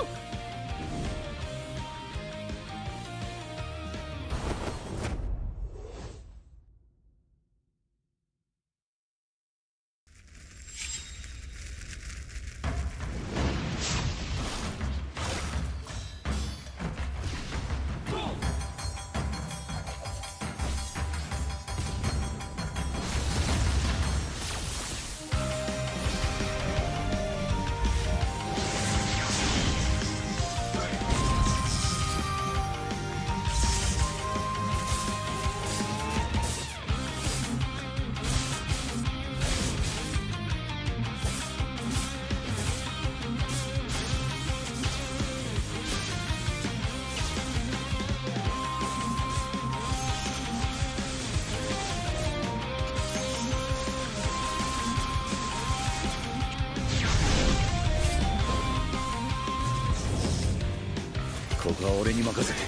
ここは俺に任せて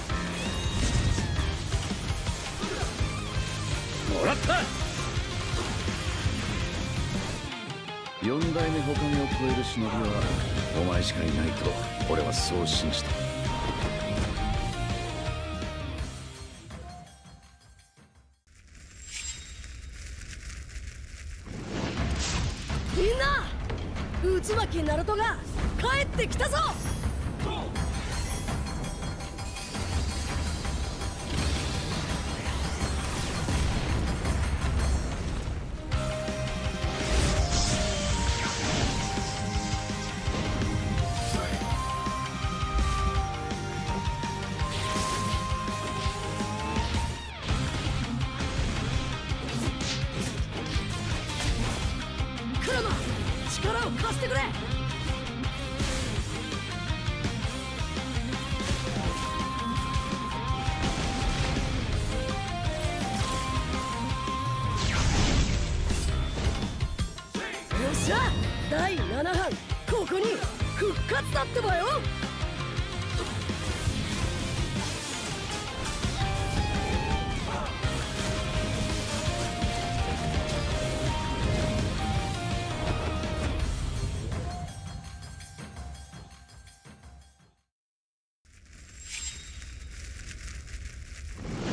もらった。4代目火影を超える忍びはお前しかいないと俺はそう信じた。みんな渦巻きナルトが帰ってきたぞ。クラマ力を貸してくれ。よっしゃ第7班ここに復活だってばよ。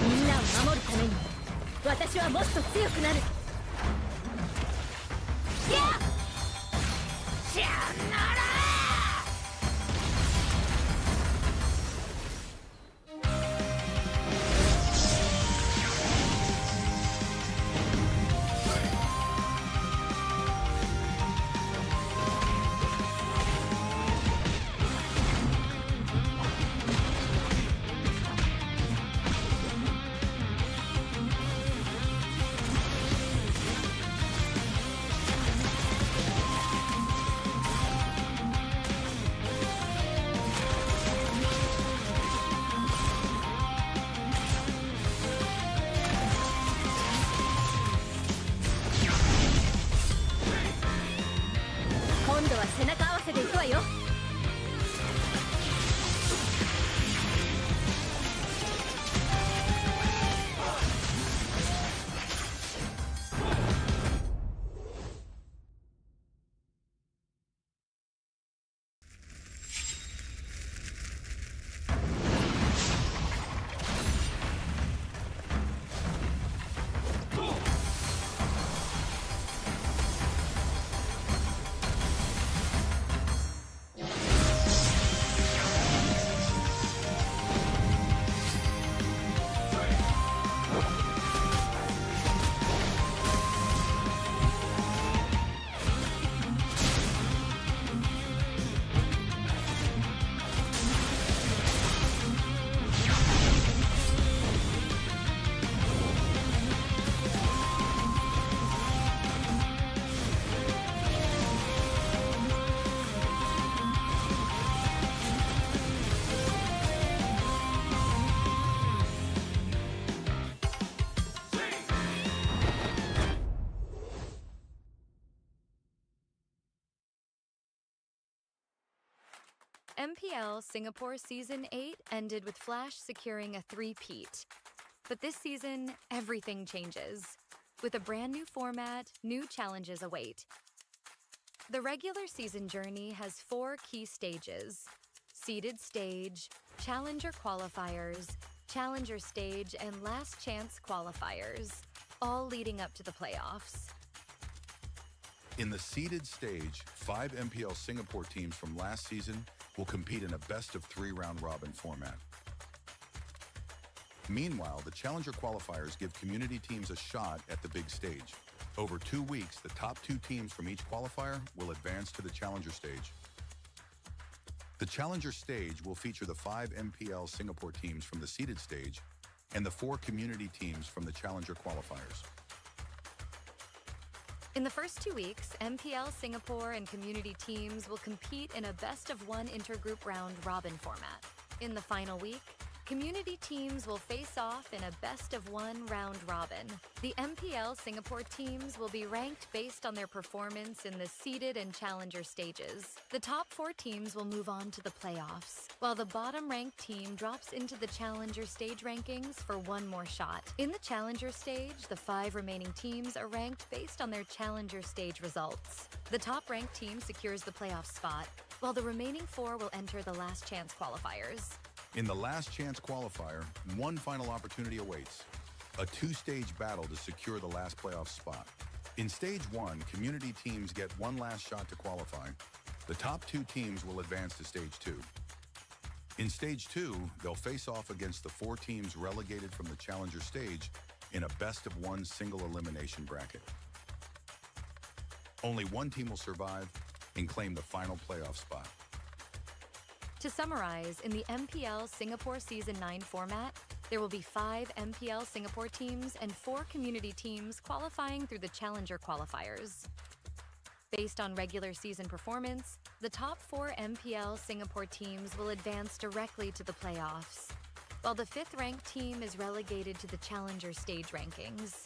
みんなを守るために私はもっと強くなる。今度は背中合わせで行くわよ。MPL Singapore Season 8 ended with Flash securing a three-peat. But this season, everything changes. With a brand new format, new challenges await. The regular season journey has 4 key stages: seeded stage, challenger qualifiers, challenger stage, and last chance qualifiers, all leading up to the playoffs. In the seeded stage, 5 MPL Singapore teams from last season will compete in a best-of-3 round-robin format. Meanwhile, the challenger qualifiers give community teams a shot at the big stage. Over 2 weeks, the top 2 teams from each qualifier will advance to the challenger stage. The challenger stage will feature the 5 MPL Singapore teams from the seeded stage and the 4 community teams from the challenger qualifiers. In the first 2 weeks, MPL Singapore and community teams will compete in a best-of-1 intergroup round-robin format. In the final week, community teams will face off in a best-of-1 round-robin. The MPL Singapore teams will be ranked based on their performance in the seeded and challenger stages. The top 4 teams will move on to the playoffs, while the bottom-ranked team drops into the challenger stage rankings for one more shot. In the challenger stage, the 5 remaining teams are ranked based on their challenger stage results. The top-ranked team secures the playoff spot, while the remaining 4 will enter the last chance qualifiers. In the last chance qualifier, one final opportunity awaits: a 2-stage battle to secure the last playoff spot. In stage 1, community teams get one last shot to qualify. The top 2 teams will advance to stage 2. In stage 2, they'll face off against the 4 teams relegated from the challenger stage in a best-of-1 single elimination bracket. Only one team will survive and claim the final playoff spot. To summarize, in the MPL Singapore Season 9 format, there will be 5 MPL Singapore teams and 4 community teams qualifying through the challenger qualifiers. Based on regular season performance, the top 4 MPL Singapore teams will advance directly to the playoffs, while the 5th-ranked team is relegated to the challenger stage rankings.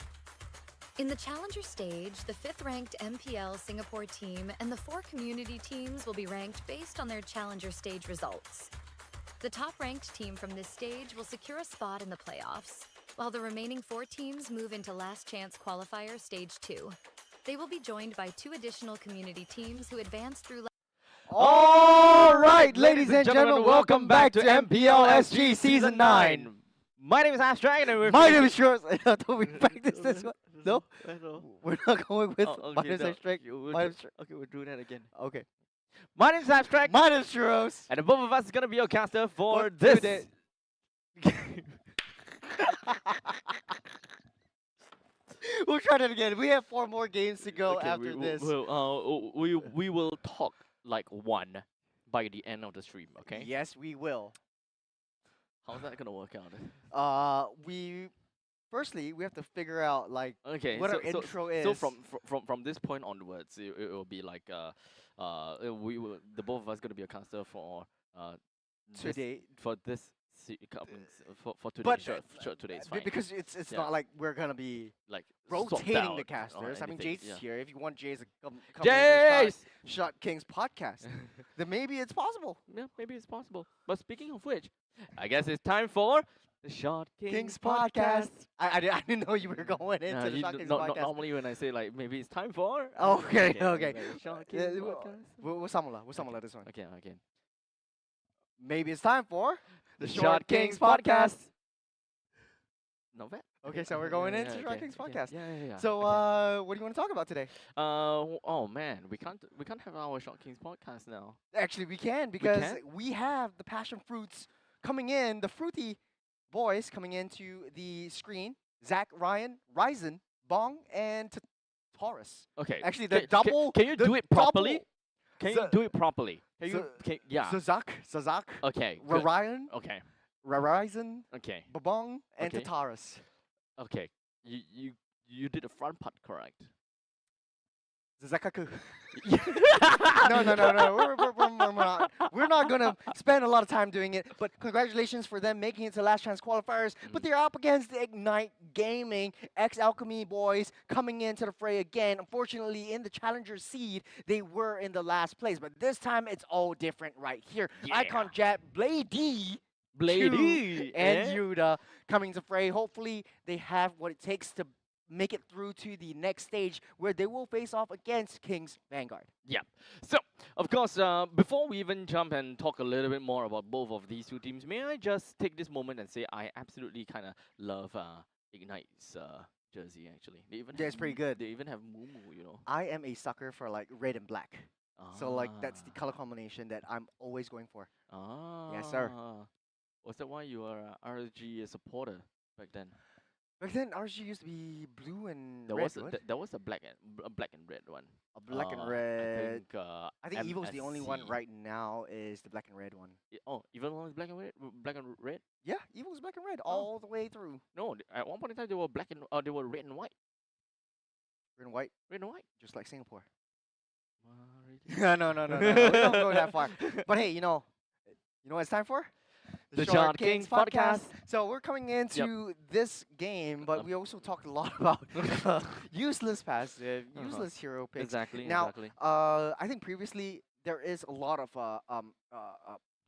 In the challenger stage, the 5th-ranked MPL Singapore team and the 4 community teams will be ranked based on their challenger stage results. The top-ranked team from this stage will secure a spot in the playoffs, while the remaining 4 teams move into last chance qualifier stage 2. They will be joined by 2 additional community teams who advance through. All right, ladies and gentlemen, welcome back to MPL SG Season 9. My name is Abstract, and My name is Shores. I thought we practiced this one. No? No. We're not going with my name is no. Abstract. My name is Okay, we'll do that again. Okay. My name is Abstract, My name is Shores. and the both of us is gonna be your caster for What this. today? We'll try that again. We have 4 more games to go Okay, after this. We will talk like one by the end of the stream. Okay. Yes, we will. How's that gonna work out? Firstly, we have to figure out like Okay. what so, our intro is. So from this point onwards, it will be like we will the both of us gonna be a caster for today. for this for today. But sure, today is fine. because it's Yeah. not like we're gonna be Like swapped rotating out the or casters. I mean, anything, Jace yeah. is here. If you want Jace to come Jace! Shot Kings podcast, then maybe it's possible. Yeah, maybe it's possible. But speaking of which, I guess it's time for the Shot Kings, podcast. I didn't know you were going into the Shot Kings podcast. Normally when I say like maybe it's time for. Okay. like, Shot Yeah, Kings we'll podcast. we'll samula this one. Okay. Maybe it's time for The Shot Kings podcast. Not bad. Okay, so we're going into okay, Shot Kings okay. podcast. Yeah. So, okay. what do you want to talk about today? Oh man, we can't have our Shot Kings podcast now. Actually, we can because can? we have the passion fruits coming in, the fruity boys coming into the screen. Zach, Ryan, Ryzen, Bong, and Taurus. Okay. Actually, the double. Can you the do it properly? Can So- you do it properly? so- Yeah. Zazak, Okay. good. Ryan, Okay. Ryzen, Okay. Babong, and Okay. Taurus. Okay. You did the front part correct. Zazakaku. No. We're not gonna spend a lot of time doing it. But congratulations for them making it to last chance qualifiers. But they're up against the Ignite Gaming X Alchemy boys coming into the fray again. Unfortunately, in the challenger seed, they were in the last place. But this time, it's all different right here. Yeah. Icon Jet, Bladey, Bladey, and eh? Yuda coming to fray. Hopefully, they have what it takes to make it through to the next stage where they will face off against Kings Vanguard. Yeah. So, of course, before we even jump and talk a little bit more about both of these two teams, may I just take this moment and say I absolutely kind of love Ignite's jersey, actually. They even Yeah, it's pretty good. They even have Mumu, you know. I am a sucker for like red and black. So like that's the color Ah. combination that I'm always going for. Ah. Yes, sir. Was that why you were a RSG supporter back then? Back then, RG used to be blue and There red. was What? there was a black and red one. A black and I red. think I think Evo's the only one MSC. right now is the black and red one. Oh, even one is black and red. Black and red. Yeah, Evo's black and red Oh. all the way through. No, at one point in time they were black and they were red and white. Red and white, Red and white. just like Singapore. Really? No. We don't go that far. But hey, you know what it's time for? The Short Kings podcast. So we're coming into this game, but we also talked a lot about useless passive, useless hero picks. Exactly. Now, exactly. I think previously there is a lot of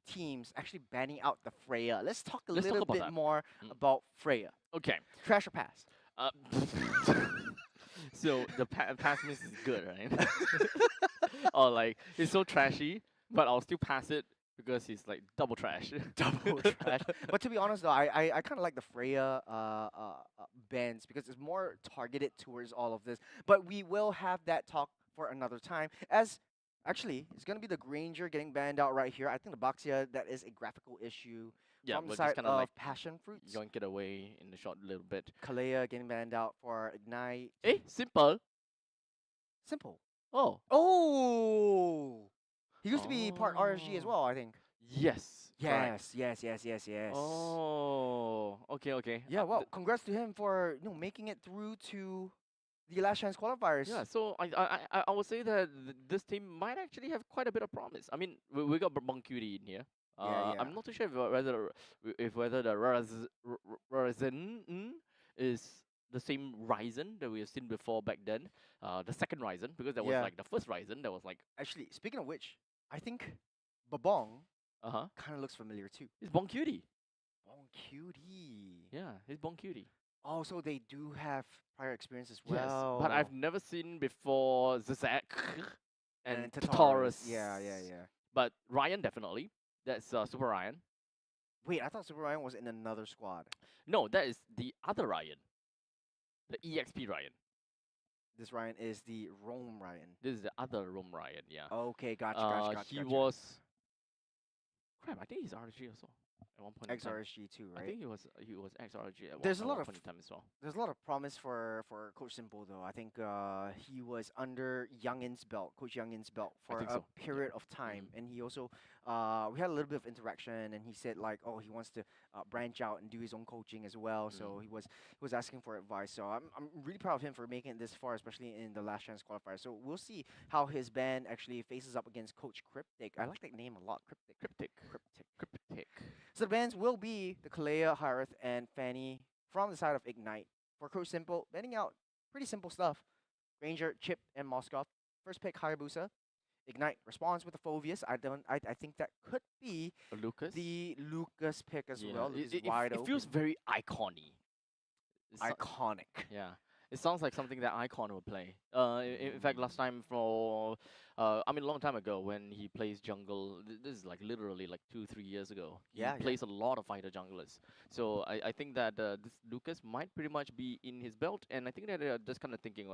teams actually banning out the Freya. Let's talk a Let's talk little about bit that. more Mm. about Freya. Okay. Trash or pass? Uh, so the pass miss is good, right? Or like it's so trashy, but I'll still pass it because he's like double trash. Double trash. But to be honest though, I kind of like the Freya bans because it's more targeted towards all of this. But we will have that talk for another time. As actually, it's gonna be the Granger getting banned out right here. I think the Baxia, that is a graphical issue Yeah, from the but side just kind of of like Passion Fruits. yoink it away in the short little bit. Kalea getting banned out for Ignite. Eh, simple. Simple. Oh. Oh, he used to be part RSG as well, I think. Yes. correct. Yes. Oh. Okay. Yeah, well, congrats to him for making it through to the last chance qualifiers. Yeah, so I would say that this team might actually have quite a bit of promise. I mean, we got Boncuti in here. Yeah. I'm not too sure whether the Ryzen is the same Ryzen that we have seen before back then. The second Ryzen, because there was Yeah. like the first Ryzen that was like Actually, speaking of which, I think Babong uh-huh. kind of looks familiar too. It's Boncuti. Bong Cutie. Yeah, it's Boncuti. Oh, so they do have prior experience as Yes, well. but I've never seen before Zizek and Tataris. Taurus. Yeah. But Ryan definitely. That's Super Ryan. Wait, I thought Super Ryan was in another squad. No, that is the other Ryan. The EXP Ryan. This Ryan is the Rome Ryan. This is the other Rome Ryan, yeah. Okay, gotcha. He was... Crap, I think he's RG also. At one point in time. XRSG too, I right? think he was ex-RG at There's a one lot of point in time as well. There's a lot of promise for Coach Simple though. I think he was under Youngin's belt, Coach Youngin's belt for think a so, yeah. period of time, and he also we had a little bit of interaction, and he said like, oh, he wants to branch out and do his own coaching as well. So he was asking for advice. So I'm really proud of him for making it this far, especially in the last chance qualifier. So we'll see how his band actually faces up against Coach Cryptic. I like that name a lot, Cryptic. Cryptic. So the bands will be the Kalea, Harith, and Fanny from the side of Ignite. For Coach Simple, banning out pretty simple stuff. Ranger, Chip, and Moskov. First pick Hayabusa. Ignite responds with the Phovius. I think that could be Lucas? the Lucas pick as Yeah, well. It's it wide it open. feels very icon-y. Iconic. Yeah, it sounds like something that Icon would play. In fact, last time a long time ago when he plays jungle, this is like literally like 2-3 years ago. He plays a lot of fighter junglers. So I think that this Lucas might pretty much be in his belt, and I think that they're just kind of thinking,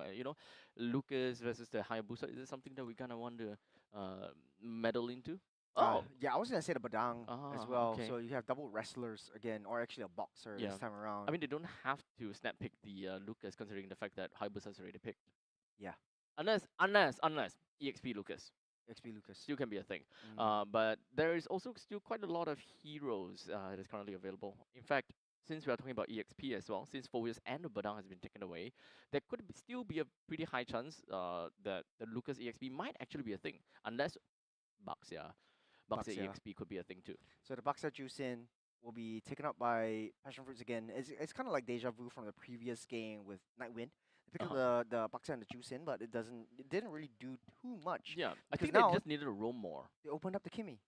Lucas versus the Hayabusa, is it something that we kind of want to meddle into? Yeah, I was gonna say the Badang as well. okay. So you have double wrestlers again, or actually a boxer Yeah. this time around. I mean, they don't have to snap pick the Lucas, considering the fact that Hayabusa's already picked. Yeah. Unless EXP Lucas XP Lucas. still can be a thing. Mm. But there is also still quite a lot of heroes that is currently available. In fact, since we are talking about EXP as well, since Phovius and the Badang has been taken away, there could still be a pretty high chance that the Lucas EXP might actually be a thing, unless Baxia Baxia. EXP could be a thing too. So the Baksa Juicin will be taken up by Passion Fruits again. It's kind of like deja vu from the previous game with Nightwind. They picked up the Baksa and the Juicin, but it didn't really do too much. Yeah, I Because think they now just needed to roam more. they opened up the Kimmy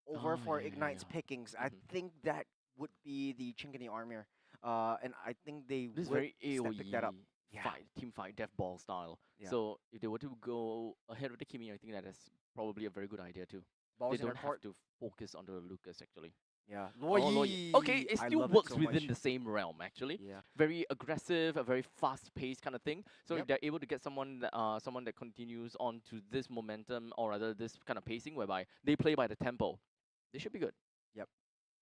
over for Ignite's pickings. I think that would be the chink in the armor. And I think they This is would very snap pick that up. AoE. team fight, death ball style. Yeah. So if they were to go ahead with the Kimi, I think that is probably a very good idea too. Balls They in their don't have court. to focus on the Lucas actually. Yeah. Okay, it I still love works so within much. the same realm actually. Yeah. Very aggressive, a very fast-paced kind of thing. So if Yep. they're able to get someone that continues on to this momentum or rather this kind of pacing whereby they play by the tempo, they should be good. Yep.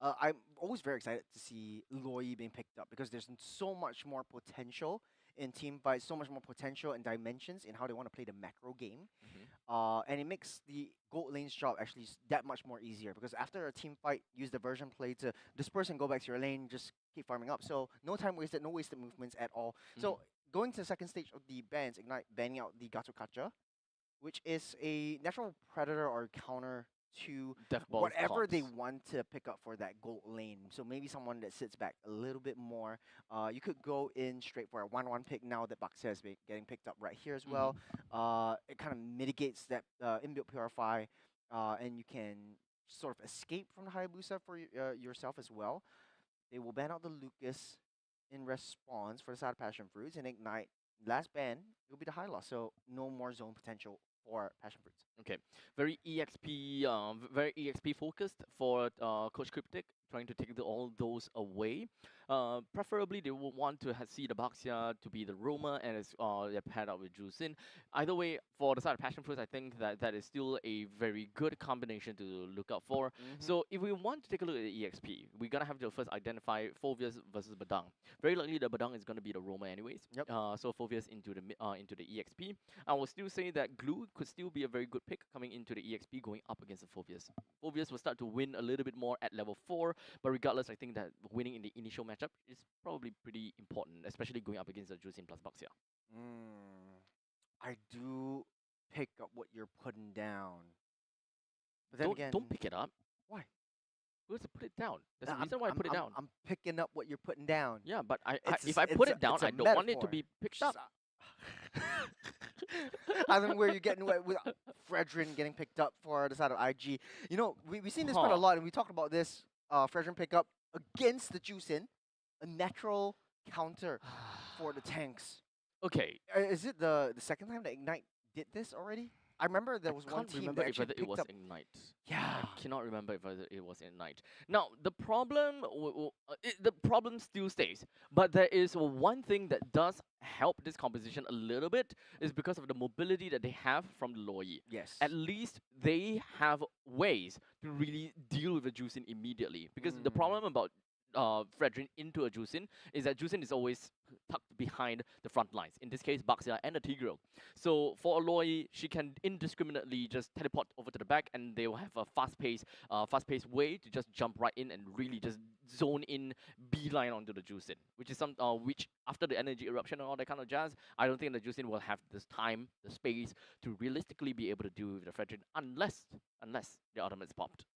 I'm always very excited to see Loi being picked up because there's so much more potential in team fights, so much more potential and dimensions in how they want to play the macro game. And it makes the gold lane's job actually that much more easier because after a team fight, use the version play to disperse and go back to your lane, just keep farming up. So no time wasted, no wasted movements at all. So going to the second stage of the bans, Ignite banning out the Gatokacha, which is a natural predator or counter to Death ball whatever they corpse. want to pick up for that gold lane. So maybe someone that sits back a little bit more. You could go in straight for a 1-1 pick now that Baxia is getting picked up right here as well. It kind of mitigates that inbuilt purify, and you can sort of escape from the Hayabusa for yourself as well. They will ban out the Lucas in response for the side of Passion Fruits and Ignite. Last ban, it will be the high loss, so no more zone potential for Passion Fruits. Okay, very EXP focused for Coach Cryptic, trying to take all those away. Preferably, they will want to see the Baxia to be the roamer and they're paired up with Jusin. Either way, for the side of Passion Fruits, I think that is still a very good combination to look out for. So if we want to take a look at the EXP, we're gonna have to first identify Phoveus versus Badang. Very likely, the Badang is gonna be the roamer anyways. Yep. So Phoveus into the EXP. I will still say that Glue could still be a very good pick coming into the EXP going up against the Phoveus. Phoveus will start to win a little bit more at level 4, but regardless, I think that winning in the initial matchup is probably pretty important, especially going up against the Jusin plus Baxia. I do pick up what you're putting down. But then again, Don't pick it up. why? We have to put it down. That's Nah, the reason why I put it down. I'm picking up what you're putting down. Yeah, but It's if a- I put it's it down, it's a I don't want it to metaphor. be picked up. I don't know where you're getting with Fredrin getting picked up for the side of IG. You know, we've seen this quite a lot, and we talked about this. Fredrin pickup against the Jusin, a natural counter for the tanks. Okay. Is it the second time that Ignite did this already? I remember there was one can't team remember that if actually whether it picked was up. Ignite. Yeah. I cannot remember if whether it was Ignite. Now, the problem, the problem still stays. But there is one thing that does help this composition a little bit is because of the mobility that they have from the Loi. Yes. At least they have ways to really deal with the Juicin immediately. Because the problem about Fredrin into a Juicin is that Juicin is always tucked behind the front lines. In this case, Baxia and a Tigreal. So for Aloy, she can indiscriminately just teleport over to the back, and they will have a fast-paced way to just jump right in and really just zone in, beeline onto the Juicin, which is which after the energy eruption and all that kind of jazz, I don't think the Juicin will have this time, the space to realistically be able to deal with the Fredrin unless the ultimate's popped.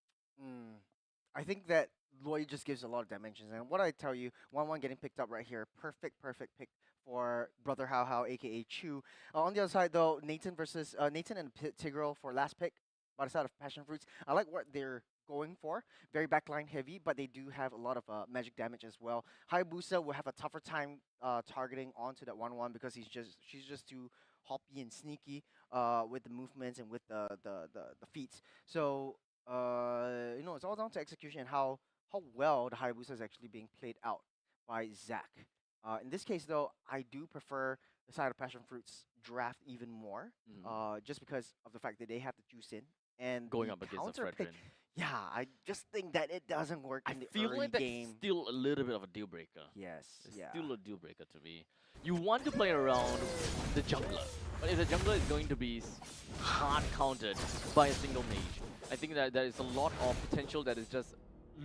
I think that Lloyd just gives a lot of dimensions. And what I tell you, 1-1 getting picked up right here. Perfect pick for Brother How How, aka Chu. On the other side, though, Nathan and Tigreal for last pick by the side of Passion Fruits. I like what they're going for. Very backline heavy, but they do have a lot of magic damage as well. Hayabusa will have a tougher time targeting onto that 1-1 because she's just too hoppy and sneaky with the movements and with the feats. So it's all down to execution and how well the Hayabusa is actually being played out by Zach. In this case, though, I do prefer the side of Passion Fruits draft even more, just because of the fact that they have to choose in and Going the up against the counter pick. Fredrin. Yeah, I just think that it doesn't work I in the feel early like that's game. still a little bit of a deal breaker. Yes, It's yeah. still a deal breaker to me. You want to play around the jungler, but if the jungler is going to be hard countered by a single mage, I think that there is a lot of potential that is just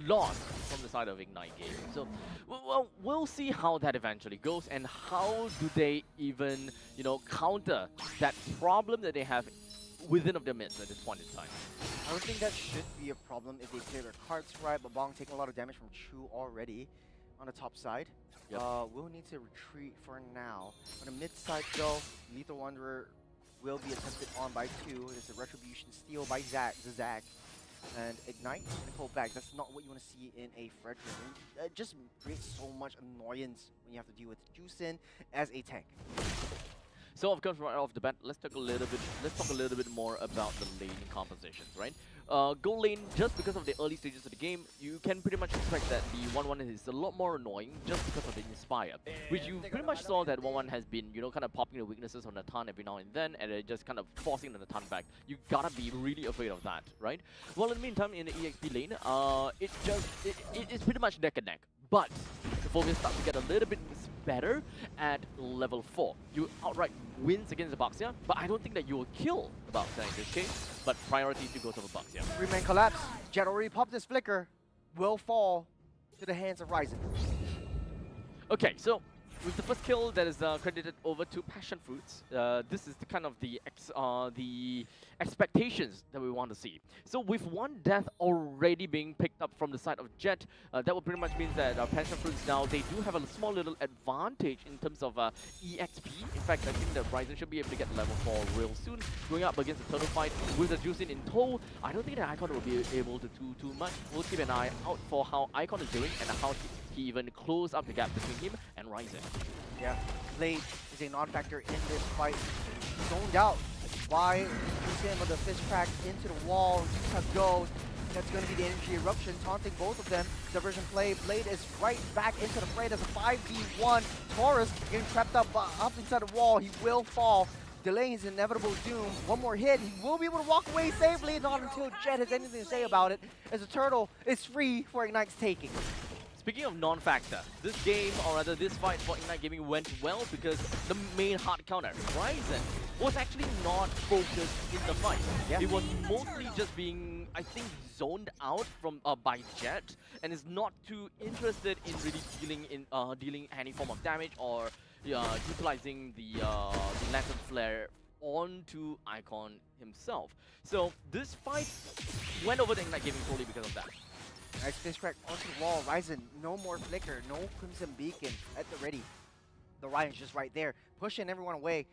lost from the side of Ignite game. So, well, we'll see how that eventually goes and how do they even, counter that problem that they have within of their midst at this point in time. I don't think that should be a problem if they play their cards right, but Bong taking a lot of damage from Chu already on the top side. Yep. We'll need to retreat for now. On the mid side though, Lethal Wanderer will be attempted on by 2. There's a Retribution steal by Zach. And Ignite and pull back. That's not what you want to see in a Frederick. It just creates so much annoyance when you have to deal with Juicin as a tank. So of course, right off the bat, let's talk a little bit more about the laning compositions, right? Gold lane, just because of the early stages of the game, you can pretty much expect that the 1-1 is a lot more annoying just because of the Inspire, which you pretty much saw that 1-1 has been, you know, kind of popping the weaknesses on Natan every now and then, and just kind of forcing the Natan back. You gotta be really afraid of that, right? Well, in the meantime, in the EXP lane, it's pretty much neck and neck, but the focus starts to get a little bit better at level 4. You outright wins against the Baxia, but I don't think that you will kill the Baxia in this case, but priority to goes over Baxia. 3-man collapse. Jet already popped his flicker. Will fall to the hands of Ryzen. Okay, so with the first kill that is credited over to Passion Fruits, this is the kind of the expectations that we want to see. So with one death already being picked up from the side of Jet, that will pretty much mean that Passion Fruits now, they do have a small little advantage in terms of EXP. In fact, I think that Ryzen should be able to get level 4 real soon. Going up against the turtle fight with the Juicin in tow, I don't think that Icon will be able to do too much. We'll keep an eye out for how Icon is doing and how he even close up the gap between him and Ryzen. Yeah, Blade is a non-factor in this fight. Zoned out by Juicin with the fist crack into the wall. Yuta goes. That's going to be the energy eruption, taunting both of them. Diversion play. Blade is right back into the fray. There's a 5v1. Taurus getting trapped up inside the wall. He will fall, delaying his inevitable doom. One more hit. He will be able to walk away safely, not until Jet has anything to say about it, as the turtle is free for Ignite's taking. Speaking of non-factor, this game, or rather this fight for Ignite Gaming went well because the main hard counter, Ryzen, was actually not focused in the fight. Yeah. It was mostly just being, I think, zoned out from by Jet, and is not too interested in really dealing any form of damage or utilizing the Lantern Flare onto Icon himself. So this fight went over to Ignite Gaming solely because of that. Nice fist crack onto the wall. Ryzen, no more flicker, no Crimson Beacon at the ready. The Ryan's just right there, pushing everyone away.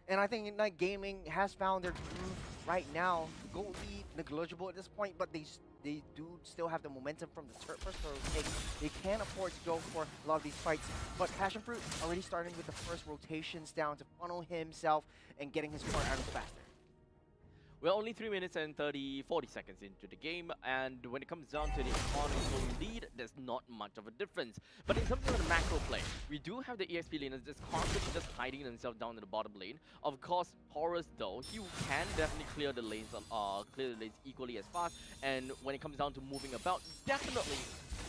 And I think Ignite Gaming has found their groove right now. Gold lead negligible at this point, but they do still have the momentum from the first turtle take. They can afford to go for a lot of these fights. But Passion Fruit already starting with the first rotations down to funnel himself and getting his core items faster. We're only 3 minutes and 40 seconds into the game, and when it comes down to the economical lead, there's not much of a difference. But in terms of the macro play, we do have the EXP laners just constantly just hiding themselves down in the bottom lane. Of course, Horus though, he can definitely clear the lanes equally as fast, and when it comes down to moving about, definitely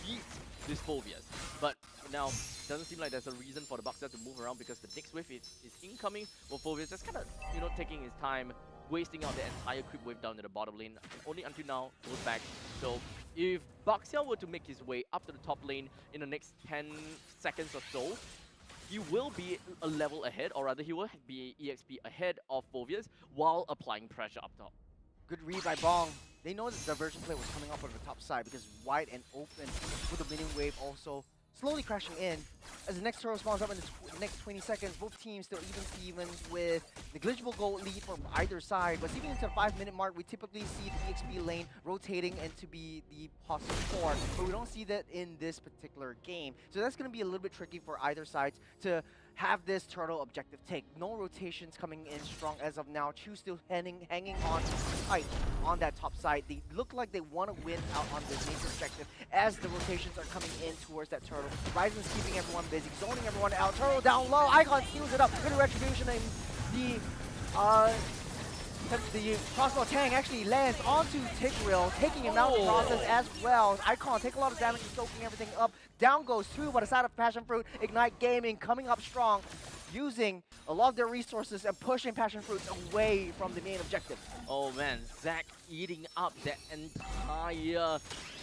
beats this Phobias. But now, it doesn't seem like there's a reason for the Bucks to move around because the next wave is incoming. Well, Phobias just kind of, you know, taking his time, wasting out the entire creep wave down to the bottom lane. Only until now, goes back. So if Baxia were to make his way up to the top lane in the next 10 seconds or so, he will be a level ahead, or rather he will be EXP ahead of Phobias while applying pressure up top. Good read by Bong. They know that the diversion play was coming up on the top side because wide and open with the minion wave also slowly crashing in. As the next turtle spawns up in the next 20 seconds, both teams still Stevens with negligible gold lead from either side. But even into the 5-minute mark, we typically see the EXP lane rotating and to be the possible core, but we don't see that in this particular game. So that's going to be a little bit tricky for either side to have this turtle objective take. No rotations coming in strong as of now. Chu still hanging on tight on that top side. They look like they want to win out on this main perspective as the rotations are coming in towards that turtle. Ryzen's keeping everyone busy, zoning everyone out. Turtle down low. Icon steals it up. Good retribution, and the crossbow tang actually lands onto Tigreal, taking him out in the process as well. Icon take a lot of damage and soaking everything up. Down goes two by the side of Passion Fruit. Ignite Gaming coming up strong, using a lot of their resources and pushing Passion Fruit away from the main objective. Oh man, Zac eating up that entire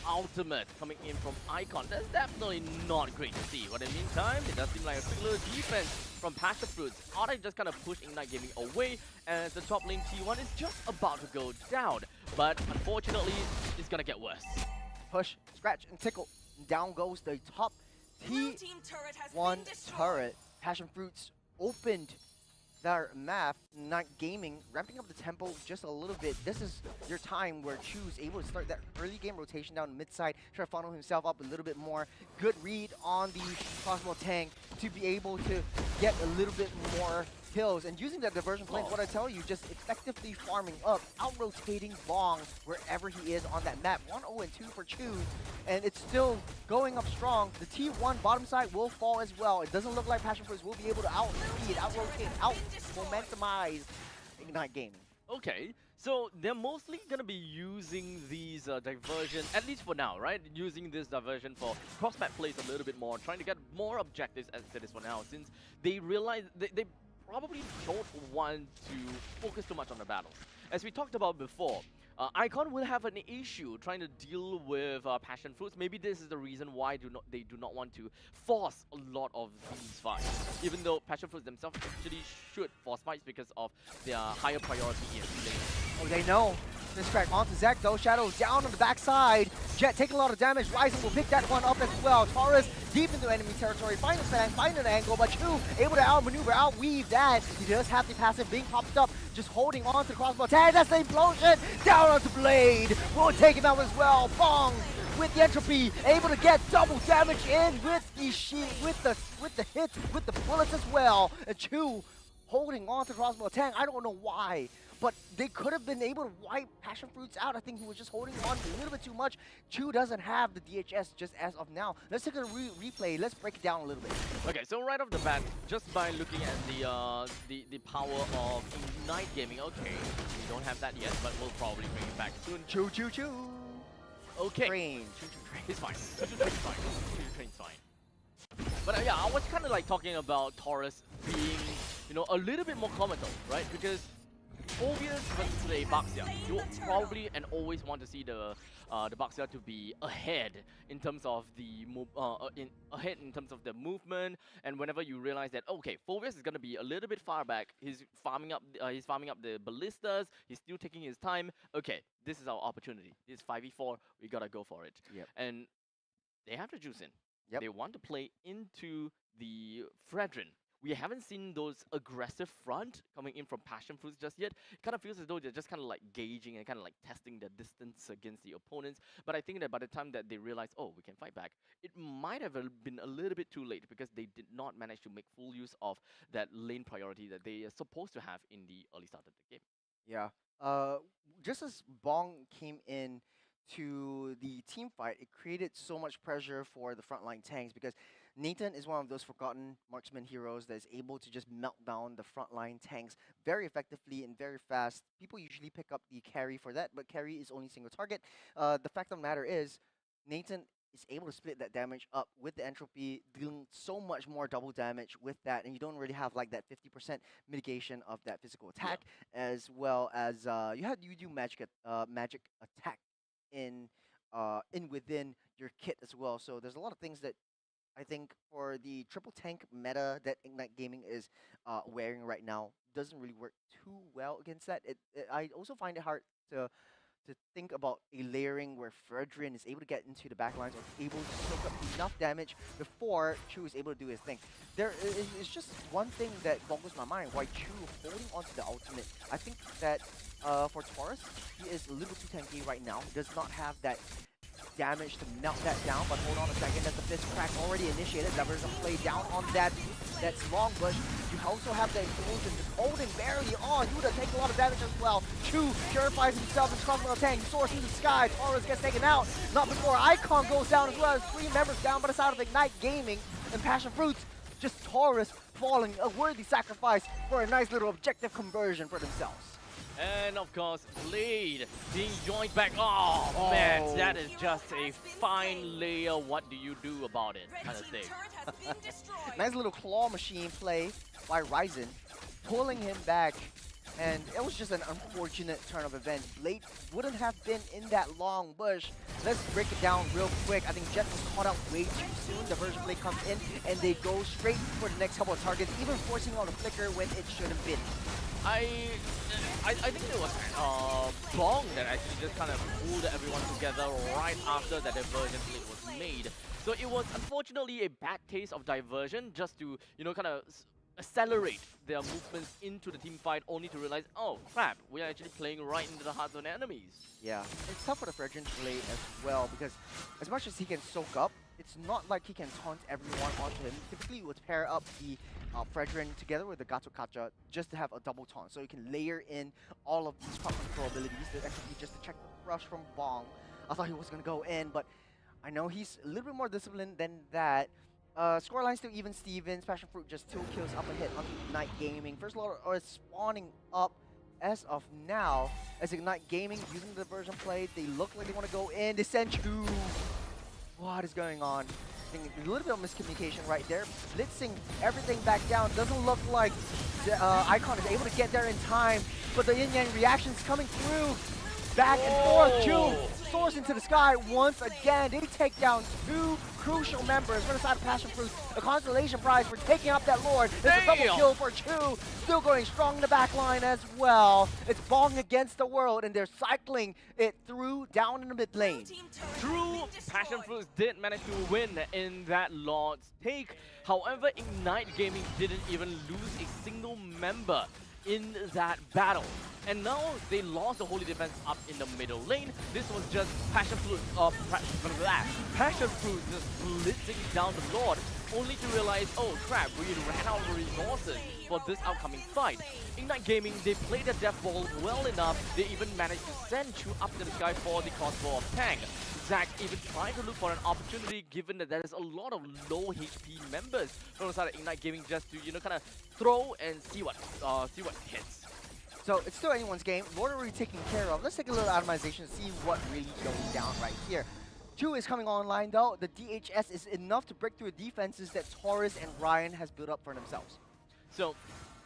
ultimate coming in from Icon. That's definitely not great to see. But in the meantime, it does seem like a quick little defense from Passion Fruits. Otta just kind of push Ignite Gaming away as the top lane T1 is just about to go down. But unfortunately, it's gonna get worse. Push, scratch, and tickle. And down goes the top T1 turret. Passion Fruits opened their map, Night Gaming, ramping up the tempo just a little bit. This is your time where Chu is able to start that early game rotation down mid side, try to funnel himself up a little bit more. Good read on the crossbow tank to be able to get a little bit more kills. And using that diversion flank, what I tell you, just effectively farming up, out-rotating Bong wherever he is on that map. 1-0-2 for Chu, and it's still going up strong. The T1 bottom side will fall as well. It doesn't look like Passion Fruits will be able to out-speed, out-rotate, out-momentamize Ignite Gaming. Okay, so they're mostly going to be using these diversion, at least for now, right? Using this diversion for cross-map plays a little bit more, trying to get more objectives as it is for now, since they realize they probably don't want to focus too much on the battles. As we talked about before, Icon will have an issue trying to deal with Passion Fruits. Maybe this is the reason why they do not want to force a lot of these fights. Even though Passion Fruits themselves actually should force fights because of their higher priority in lane. Oh, they know. This crack onto Zek though. Shadow down on the backside. Jet taking a lot of damage. Rising will pick that one up as well. Taurus deep into enemy territory. Find a fan, find an angle, but Chu able to outmaneuver, outweave that. He does have the passive being popped up, just holding on to the crossbow tag. That's the implosion. Down onto Blade. Will take him out as well. Bong with the entropy, able to get double damage in with the with the hits, with the bullets as well. And Chu holding on to crossbow tag. I don't know why, but they could have been able to wipe Passion Fruits out. I think he was just holding on a little bit too much. Chu doesn't have the DHS just as of now. Let's take a replay. Let's break it down a little bit. Okay, so right off the bat, just by looking at the power of Ignite Gaming, okay, we don't have that yet, but we'll probably bring it back soon. Chu, chu, chu. Okay. Train. Chu, chu, train. It's fine. Train's fine. Train's fine. But yeah, I was kind of like talking about Taurus being, you know, a little bit more comical, right? Because Phobias versus a Baxia, you will probably and always want to see the Baxia to be ahead in terms of the movement, and whenever you realize that okay, Phobias is gonna be a little bit far back, he's farming up the ballistas, he's still taking his time. Okay, this is our opportunity. This 5v4, we gotta go for it. Yep. And they have to juice in. Yep. They want to play into the Fredrin. We haven't seen those aggressive front coming in from Passion Fruits just yet. It kind of feels as though they're just kind of like gauging and kind of like testing the distance against the opponents. But I think that by the time that they realize, oh, we can fight back, it might have been a little bit too late because they did not manage to make full use of that lane priority that they are supposed to have in the early start of the game. Yeah. Just as Bong came in to the team fight, it created so much pressure for the frontline tanks because Nathan is one of those forgotten marksman heroes that is able to just melt down the frontline tanks very effectively and very fast. People usually pick up the carry for that, but carry is only single target. The fact of the matter is, Nathan is able to split that damage up with the entropy, dealing so much more double damage with that, and you don't really have like that 50% mitigation of that physical attack, as well as you do magic attack in within your kit as well. So there's a lot of things that I think for the triple tank meta that Ignite Gaming is wearing right now doesn't really work too well against that. I also find it hard to think about a layering where Fredrin is able to get into the backlines or able to soak up enough damage before Chu is able to do his thing. There is just one thing that boggles my mind, why Chu holding onto the ultimate. I think that for Taurus, he is a little too tanky right now. He does not have that damage to melt that down, but hold on a second, that's the fist crack already initiated. Diversion play down on that long bush. You also have the explosion just holding barely on. You would have taken a lot of damage as well. Chu purifies himself and crossbow tank, soars through the sky. Taurus gets taken out. Not before Icon goes down as well as 3 members down by the side of Ignite Gaming and Passion Fruits. Just Taurus falling, a worthy sacrifice for a nice little objective conversion for themselves. And of course, Blade being joined back. Oh man, that is just a fine layer. What do you do about it? Kind of thing. Nice little claw machine play by Ryzen, pulling him back. And it was just an unfortunate turn of events. Blade wouldn't have been in that long bush. Let's break it down real quick. I think Jet was caught out way too soon. Diversion play comes in and they go straight for the next couple of targets, even forcing out a flicker when it should have been. I think it was Bong that actually just kind of pulled everyone together right after that diversion play was made. So it was unfortunately a bad taste of diversion just to, you know, kind of accelerate their movements into the team fight, only to realize, oh crap, we are actually playing right into the hearts of the enemies. Yeah, it's tough for the Fredrin to play as well because as much as he can soak up, it's not like he can taunt everyone onto him. Typically, you would pair up the Fredrin together with the Gato Kacha just to have a double taunt. So you can layer in all of these crowd control abilities. The XP just to check the rush from Bong. I thought he was going to go in, but I know he's a little bit more disciplined than that. Scoreline still even Stevens. Passion Fruit just 2 kills up ahead on Ignite Gaming. First Lord is spawning up as of now. As Ignite Gaming using the diversion play, they look like they want to go in. They send 2. What is going on? I think a little bit of miscommunication right there. Blitzing everything back down. Doesn't look like the Icon is able to get there in time. But the yin-yang reactions coming through. Back and forth. Chu soars into the sky once again. They take down 2 crucial members for the side of Passion Fruit. A consolation prize for taking up that Lord. There's a double kill for Chu. Still going strong in the back line as well. It's Bong against the world, and they're cycling it through down in the mid lane. True, Passion Fruits did manage to win in that Lord's take. However, Ignite Gaming didn't even lose a single member in that battle. And now they lost the Holy Defense up in the middle lane. This was just Passion Fruit, Passion Fruit just blitzing down the Lord, only to realize, oh crap, we ran out of resources for this upcoming fight. Ignite Gaming, they played the death ball well enough. They even managed to send Chu up to the sky for the crossbow of Tang. Zach even trying to look for an opportunity, given that there is a lot of low HP members from the side of Ignite Gaming, just to, you know, kind of throw and see what hits. So it's still anyone's game. Lord already taken care of. Let's take a little atomization to see what really goes down right here. 2 is coming online though. The DHS is enough to break through the defenses that Taurus and Ryan has built up for themselves. So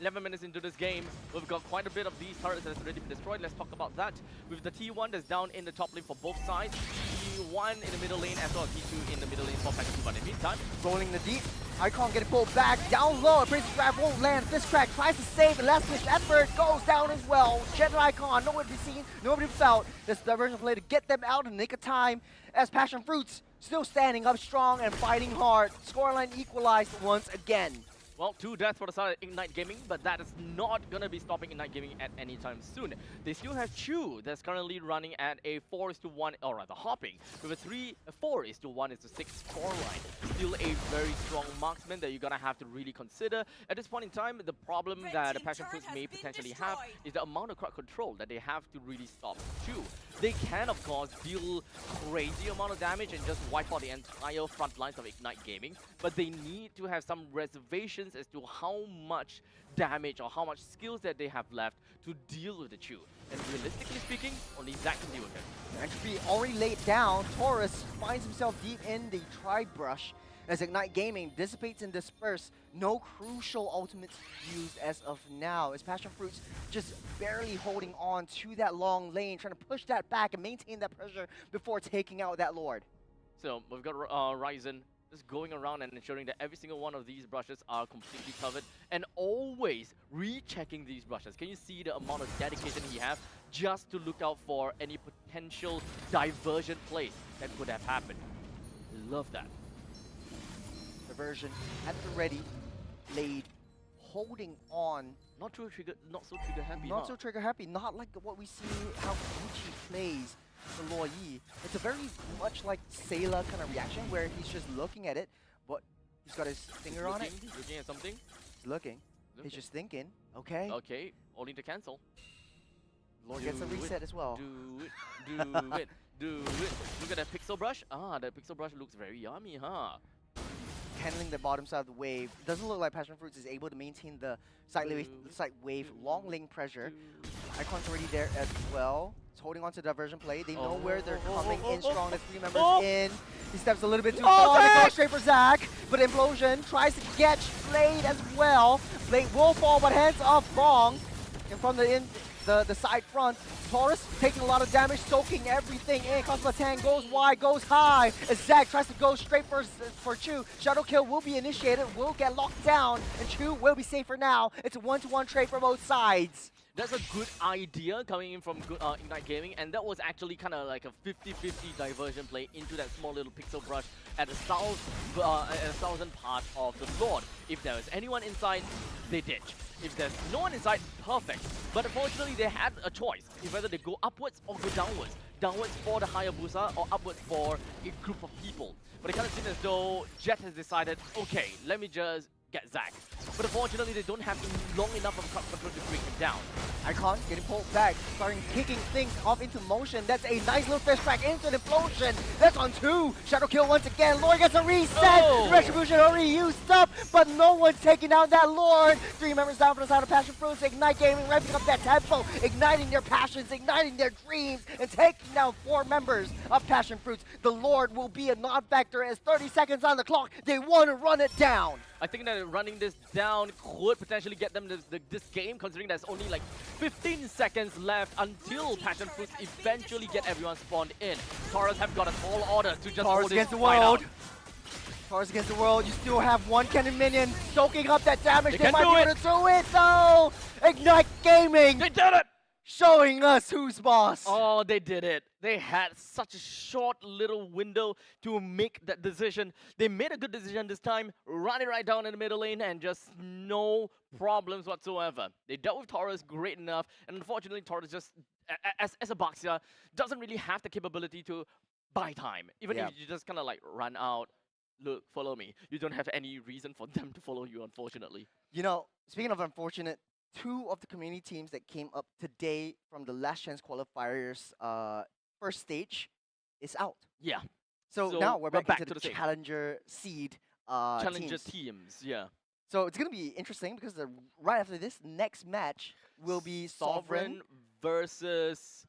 11 minutes into this game, we've got quite a bit of these turrets that's already been destroyed. Let's talk about that. With the T1 that's down in the top lane for both sides, T1 in the middle lane as well as T2 in the middle lane for Passion Fruit. But in the meantime, rolling the deep. Icon getting pulled back. Down low. Princess Grab won't land. This crack tries to save. The last ditch effort goes down as well. Jet Icon, nowhere to be seen, nobody to be felt. This diversion play to get them out in the nick of time as Passion Fruits still standing up strong and fighting hard. Scoreline equalized once again. well, 2 deaths for the side of Ignite Gaming, but that is not going to be stopping Ignite Gaming at any time soon. They still have Chu that's currently running at a 4:1, or rather hopping, with a 4:1:6 scoreline. Still a very strong marksman that you're going to have to really consider. At this point in time, the problem that the Passion Fruits may potentially have is the amount of crowd control that they have to really stop Chu. They can, of course, deal crazy amount of damage and just wipe out the entire front lines of Ignite Gaming, but they need to have some reservations as to how much damage or how much skills that they have left to deal with the Chu. And realistically speaking, only Zac can deal with him. Actually already laid down. Taurus finds himself deep in the tri-brush as Ignite Gaming dissipates and disperse. No crucial ultimates used as of now, as Passion Fruits just barely holding on to that long lane, trying to push that back and maintain that pressure before taking out that Lord. So we've got Ryzen just going around and ensuring that every single one of these brushes are completely covered and always rechecking these brushes. Can you see the amount of dedication he has just to look out for any potential diversion plays that could have happened? Love that. Diversion at the ready, Blade holding on. Not so trigger happy. Not so trigger happy. Not like what we see how Gucci plays for Luo Yi. It's a very much like Sailor kind of reaction where he's just looking at it, but he's got his finger on it. Looking at something. He's looking. He's just thinking. Okay. Okay. Only to cancel. Lord gets a reset as well. Do it. Do it. Do it. Look at that pixel brush. Ah, that pixel brush looks very yummy, huh? Handling the bottom side of the wave. It doesn't look like Passion Fruits is able to maintain the side wave long lane pressure. Icon's already there as well. He's holding on to diversion play. They know where they're coming in strong. There's 3 members in. He steps a little bit too far. They go straight for Zac. But Implosion tries to catch Blade as well. Blade will fall, but hands off Bong. And from the side front, Taurus taking a lot of damage, soaking everything in. Cosmotang goes wide, goes high. As Zac tries to go straight for Chu. Shadow kill will be initiated, will get locked down, and Chu will be safe for now. It's a 1-to-1 trade for both sides. That's a good idea coming in from Ignite Gaming, and that was actually kind of like a 50-50 diversion play into that small little pixel brush at the southern part of the Lord. If there was anyone inside, they ditch. If there's no one inside, perfect. But unfortunately, they had a choice if whether they go upwards or go downwards. Downwards for the Hayabusa or upwards for a group of people. But it kind of seems as though Jet has decided, okay, let me just get Zack. But unfortunately, they don't have long enough of crowd control to bring him down. Icon getting pulled back, starting kicking things off into motion. That's a nice little fish track into an implosion. That's on 2. Shadow kill once again. Lord gets a reset. Oh. Retribution already used up, but no one's taking out that Lord. 3 members down for the side of Passion Fruits. Ignite Gaming ramping up that tempo, igniting their passions, igniting their dreams, and taking down 4 members of Passion Fruits. The Lord will be a non-factor as 30 seconds on the clock. They want to run it down. I think that running this down could potentially get them this game, considering there's only like 15 seconds left until Passion Fruits eventually get everyone spawned in. Taurus have got a tall order to just Taurus hold against this the fight world. out. Taurus against the world. You still have 1 cannon minion soaking up that damage. They can might do be able to do it though. Ignite Gaming They did it! showing us who's boss. Oh, they did it. They had such a short little window to make that decision. They made a good decision this time, run it right down in the middle lane, and just no problems whatsoever. They dealt with Taurus great enough, and unfortunately, Taurus just, as a boxer, doesn't really have the capability to buy time. Even if you just kind of like run out, look, follow me. You don't have any reason for them to follow you, unfortunately. You know, speaking of unfortunate, 2 of the community teams that came up today from the Last Chance Qualifiers first stage is out. Yeah. So now we're back into the same. Challenger seed Challenger teams. teams, yeah. So it's going to be interesting because right after this, next match will be Sovereign versus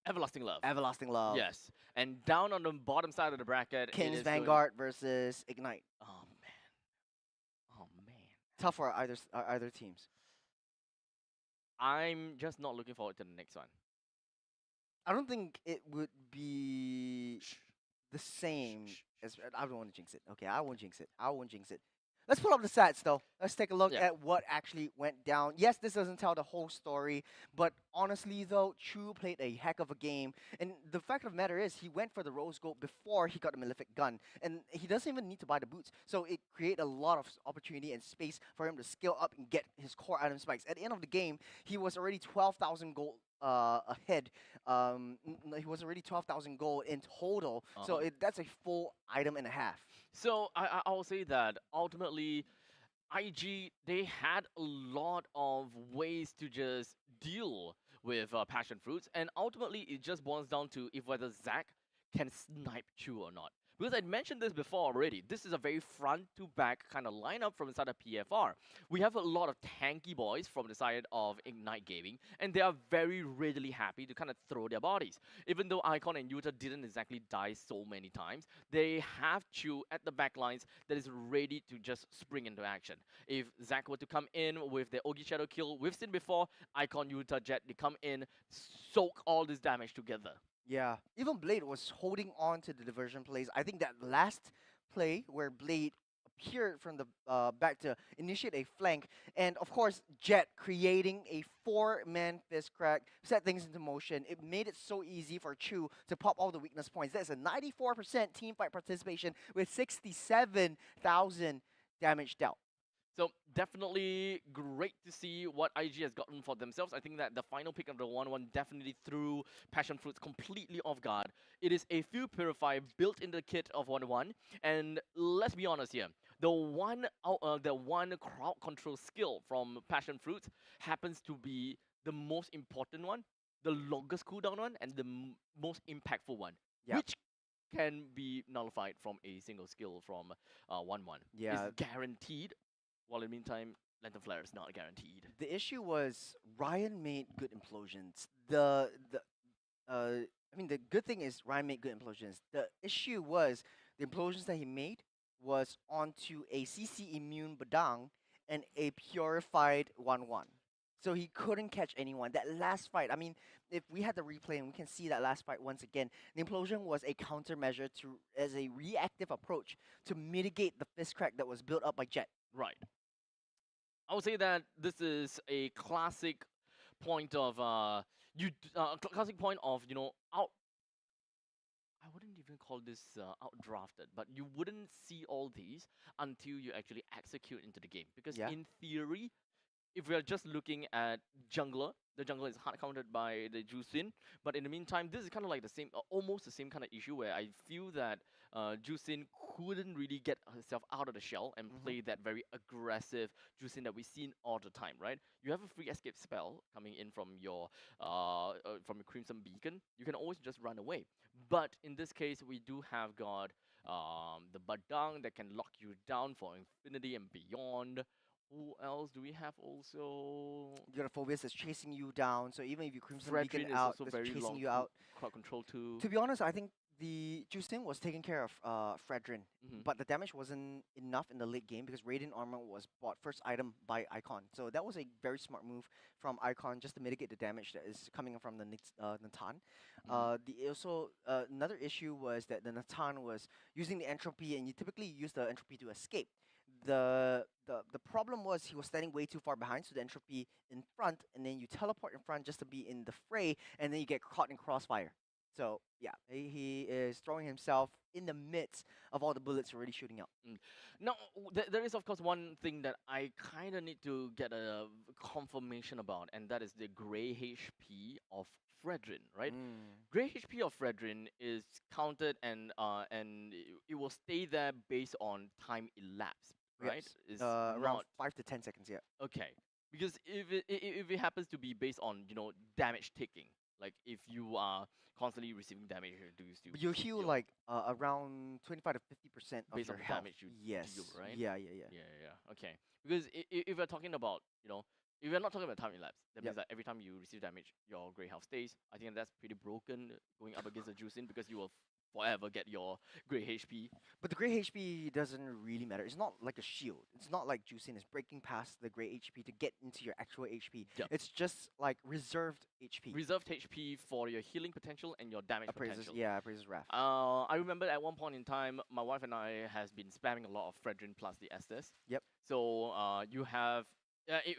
Everlasting Love. Everlasting Love. Yes. And down on the bottom side of the bracket, Kings Vanguard versus Ignite. Oh, man. Oh, man. Tough for either teams. I'm just not looking forward to the next one. I don't think it would be the same as... I don't want to jinx it. Okay, I won't jinx it. I won't jinx it. Let's pull up the stats, though. Let's take a look at what actually went down. Yes, this doesn't tell the whole story, but honestly, though, Chu played a heck of a game. And the fact of the matter is, he went for the Rose Gold before he got the Malefic Gun. And he doesn't even need to buy the boots. So it created a lot of opportunity and space for him to scale up and get his core item spikes. At the end of the game, he was already 12,000 gold ahead. He was already 12,000 gold in total. So that's a full item and a half. So I will say that ultimately, IG, they had a lot of ways to just deal with Passion Fruits. And ultimately, it just boils down to if whether Zack can snipe Chu or not. Because I mentioned this before already, this is a very front-to-back kind of lineup from inside of PFR. We have a lot of tanky boys from the side of Ignite Gaming, and they are very readily happy to kind of throw their bodies. Even though Icon and Yuta didn't exactly die so many times, they have Chu at the back lines that is ready to just spring into action. If Zack were to come in with the Ogi Shadow kill, we've seen before, Icon, Yuta, Jet, they come in, soak all this damage together. Yeah, even Blade was holding on to the diversion plays. I think that last play where Blade appeared from the back to initiate a flank, and of course Jet creating a 4-man fist crack, set things into motion. It made it so easy for Chu to pop all the weakness points. That's a 94% team fight participation with 67,000 damage dealt. So definitely great to see what IG has gotten for themselves. I think that the final pick of the 1-1 definitely threw Passion Fruits completely off guard. It is a Fuel Purifier built in the kit of 1-1. And let's be honest here, the one crowd control skill from Passion Fruits happens to be the most important one, the longest cooldown one, and the most impactful one, which can be nullified from a single skill from 1-1. Yeah. It's guaranteed. While in the meantime, Lantern Flare is not guaranteed. The issue was Ryan made good implosions. I mean, the good thing is Ryan made good implosions. The issue was the implosions that he made was onto a CC immune Badang and a purified 1-1. So he couldn't catch anyone. That last fight, I mean, if we had the replay and we can see that last fight once again, the implosion was a countermeasure as a reactive approach to mitigate the fist crack that was built up by Jet. Right. I would say that this is a classic point of I wouldn't even call this outdrafted, but you wouldn't see all these until you actually execute into the game. Because Yeah. in theory, if we are just looking at jungler, the jungler is hard countered by the Jusin. But in the meantime, this is kind of like the same, almost the same kind of issue where I feel that Jusin couldn't really get herself out of the shell and play that very aggressive Jusin that we've seen all the time, right? You have a free escape spell coming in from your Crimson Beacon. You can always just run away. But in this case, we do have got the Badang that can lock you down for infinity and beyond. Who else do we have also? You got a Phobius that's chasing you down, so even if you Crimson Fredrin Beacon is out, also that's very chasing long you out. crowd control too. To be honest, I think the Jusin was taking care of Fredrin, but the damage wasn't enough in the late game because Radiant Armor was bought first item by Icon. So that was a very smart move from Icon just to mitigate the damage that is coming from the Natan. Another issue was that the Natan was using the entropy, and you typically use the entropy to escape. The problem was he was standing way too far behind, so the entropy in front, and then you teleport in front just to be in the fray, and then you get caught in crossfire. So yeah, he is throwing himself in the midst of all the bullets already shooting out. Now, there is of course one thing that I kind of need to get a confirmation about, and that is the gray HP of Fredrin, right? Gray HP of Fredrin is counted, and it will stay there based on time elapsed, right? Yes. It's Around not 5 to 10 seconds, yeah. okay. Because if it happens to be based on damage taking, like if you are constantly receiving damage reduced to But you heal like around 25 to 50% of based your on the health. damage you Yes. deal, right? Yeah. Yeah. Okay. Because if we're talking about, if we're not talking about time elapse, that means that every time you receive damage, your gray health stays. I think that's pretty broken going up against the Juicin because you will forever get your gray HP. But the gray HP doesn't really matter. It's not like a shield. It's not like Juicin is breaking past the gray HP to get into your actual HP. Yep. It's just like reserved HP. Reserved HP for your healing potential and your damage potential. Yeah, Appraiser's Wrath. I remember at one point in time, my wife and I has been spamming a lot of Fredrin plus the Estes. Yep. So you have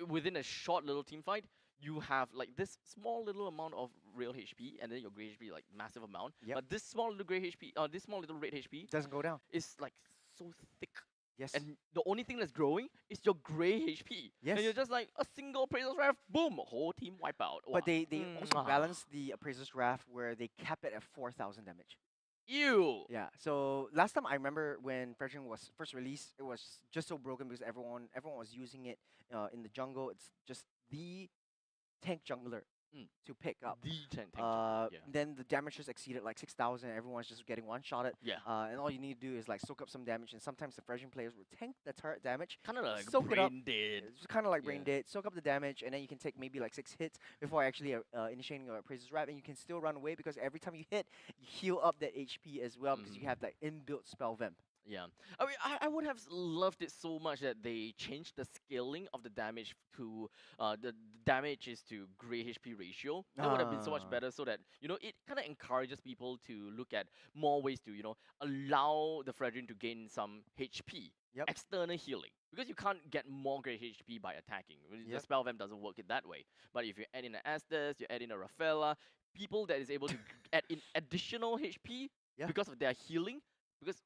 within a short little team fight, you have like this small little amount of real HP, and then your gray HP like massive amount. Yep. But this small little gray HP, this small little red HP Doesn't go down. is like so thick. Yes. And the only thing that's growing is your gray HP. Yes. And you're just like a single Appraiser's Wrath, boom, whole team wipe out. But they also Mwah. balance the Appraiser's Wrath where they cap it at 4,000 damage. Ew. Yeah. So last time I remember when Fredrin was first released, it was just so broken because everyone was using it in the jungle. It's just the tank jungler to pick up. The tank jungler, yeah. Then the damage just exceeded like 6,000. Everyone's just getting one-shotted. Yeah. And all you need to do is like soak up some damage. And sometimes the Fredrin players will tank the turret damage. Kind of like soak it up. brain dead. It's kind of like brain Yeah. dead. Soak up the damage, and then you can take maybe like 6 hits before actually initiating your Appraiser's Wrath, and you can still run away because every time you hit, you heal up that HP as well because you have that inbuilt spell vamp. Yeah, I mean, I would have loved it so much that they changed the scaling of the damage to the damage is to gray HP ratio. That would have been so much better, so that it kind of encourages people to look at more ways to allow the Fredrin to gain some HP, external healing, because you can't get more gray HP by attacking. The spell vamp doesn't work it that way. But if you add in an Estes, you add in a Rafaela, people that is able to add in additional HP because of their healing, because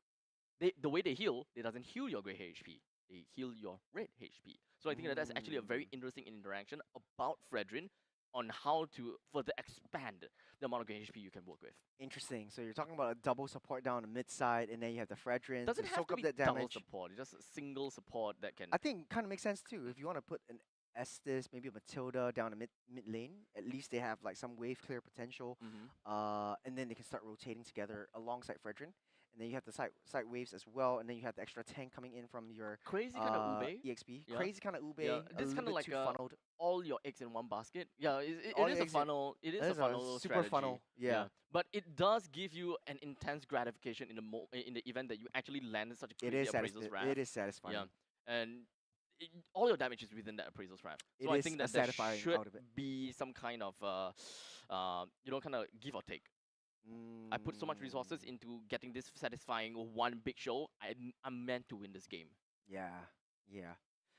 the way they heal, they doesn't heal your gray HP. They heal your red HP. So I think that's actually a very interesting interaction about Fredrin on how to further expand the amount of gray HP you can work with. Interesting. So you're talking about a double support down the mid side, and then you have the Fredrin Doesn't to have soak to up be that double damage. support. It's just a single support that can. I think kind of makes sense too. If you want to put an Estes, maybe a Matilda down the mid lane, at least they have like some wave clear potential, and then they can start rotating together alongside Fredrin. And then you have the side waves as well, and then you have the extra tank coming in from your crazy kind of ube. EXP. Yeah. Crazy kind of ube. Yeah, this a kind of like funneled. all your eggs in one basket. Yeah, it All is your a eggs in- funnel. It is That a is a funnel super strategy. funnel, yeah. But it does give you an intense gratification in the event that you actually landed such a It crazy is Appraiser's Wrath. It is satisfying. Yeah, and all your damage is within that Appraiser's Wrath. It So I is think a that there satisfying should out of it. be some kind of kind of give or take. I put so much resources into getting this satisfying one big show. I'm meant to win this game. Yeah.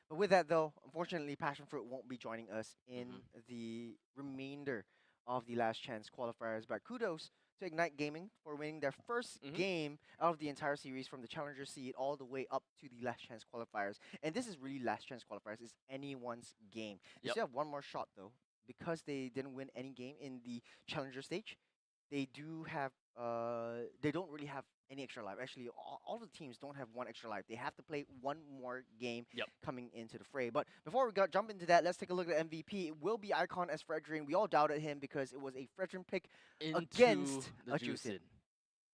But with that though, unfortunately, Passion Fruit won't be joining us in the remainder of the Last Chance qualifiers. But kudos to Ignite Gaming for winning their first Mhm. game out of the entire series from the Challenger seed all the way up to the Last Chance Qualifiers. And this is really Last Chance Qualifiers. It's anyone's game. They Yep. still have one more shot though, because they didn't win any game in the Challenger stage. They do have they don't really have any extra life. Actually, all the teams don't have one extra life. They have to play one more game Yep. coming into the fray. But before we jump into that, let's take a look at MVP. It will be Icon as Fredrin. We all doubted him because it was a Fredrin pick Into against the a Juicin.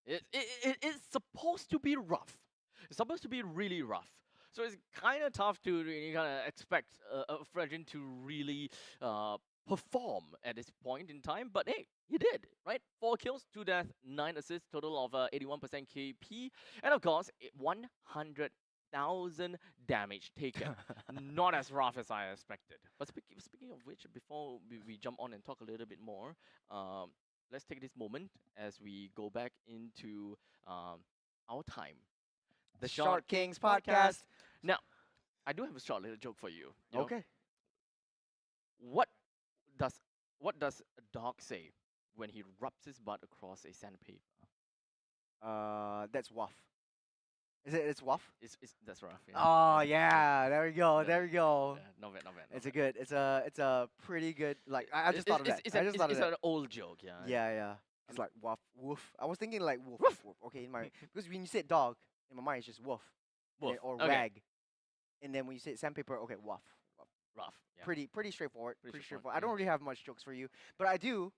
Juicin. It's supposed to be rough. It's supposed to be really rough. So it's kind of tough to really kind of expect Fredrin to really perform at this point in time. But hey, he did, right? 4 kills, 2 deaths, 9 assists, total of 81% KP. And of course, 100,000 damage taken. Not as rough as I expected. But speaking of which, before we jump on and talk a little bit more, let's take this moment as we go back into our time. The Short Kings podcast. Now, I do have a short little joke for you. You know, Okay. What does a dog say when he rubs his butt across a sandpaper? That's Waff. It's Waff? That's rough. Yeah. Oh yeah, there we go. Yeah. There we go. Yeah, not bad, not bad. It's not a good. It's a pretty good. Like I just thought of that. It's I just thought of an that. old joke, yeah. Yeah. It's like woof woof. I was thinking like woof woof. Woof. Okay, in my because when you said dog, in my mind it's just woof, Woof. or Okay. wag, and then when you say sandpaper, okay, woof. Rough. Yeah. Pretty straightforward. Pretty Pretty straightforward, straightforward. I don't yeah. really have much jokes for you, but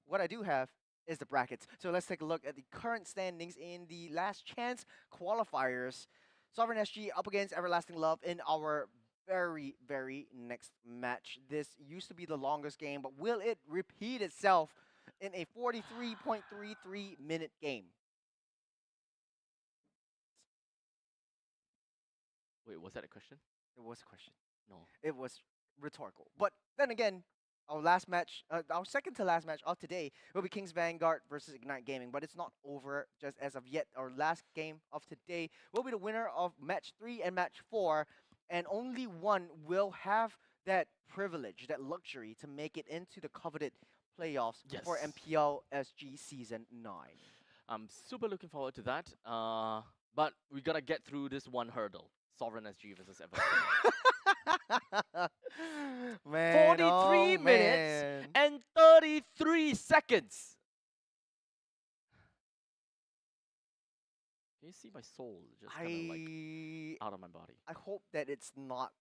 what I do have is the brackets. So let's take a look at the current standings in the Last Chance Qualifiers. Sovereign SG up against Everlasting Love in our very, very next match. This used to be the longest game, but will it repeat itself in a 43.33 minute game? Wait, was that a question? It was a question. No. It was rhetorical. But then again, our last match, our second to last match of today will be Kings Vanguard versus Ignite Gaming. But it's not over just as of yet. Our last game of today will be the winner of match 3 and match 4. And only one will have that privilege, that luxury to make it into the coveted playoffs for Yes. MPL SG Season 9. I'm super looking forward to that. But we gotta get through this one hurdle. Sovereign SG versus Everlasting. Man, 43 oh, minutes man. and 33 seconds. Can you see my soul just kind of like out of my body? I hope that it's not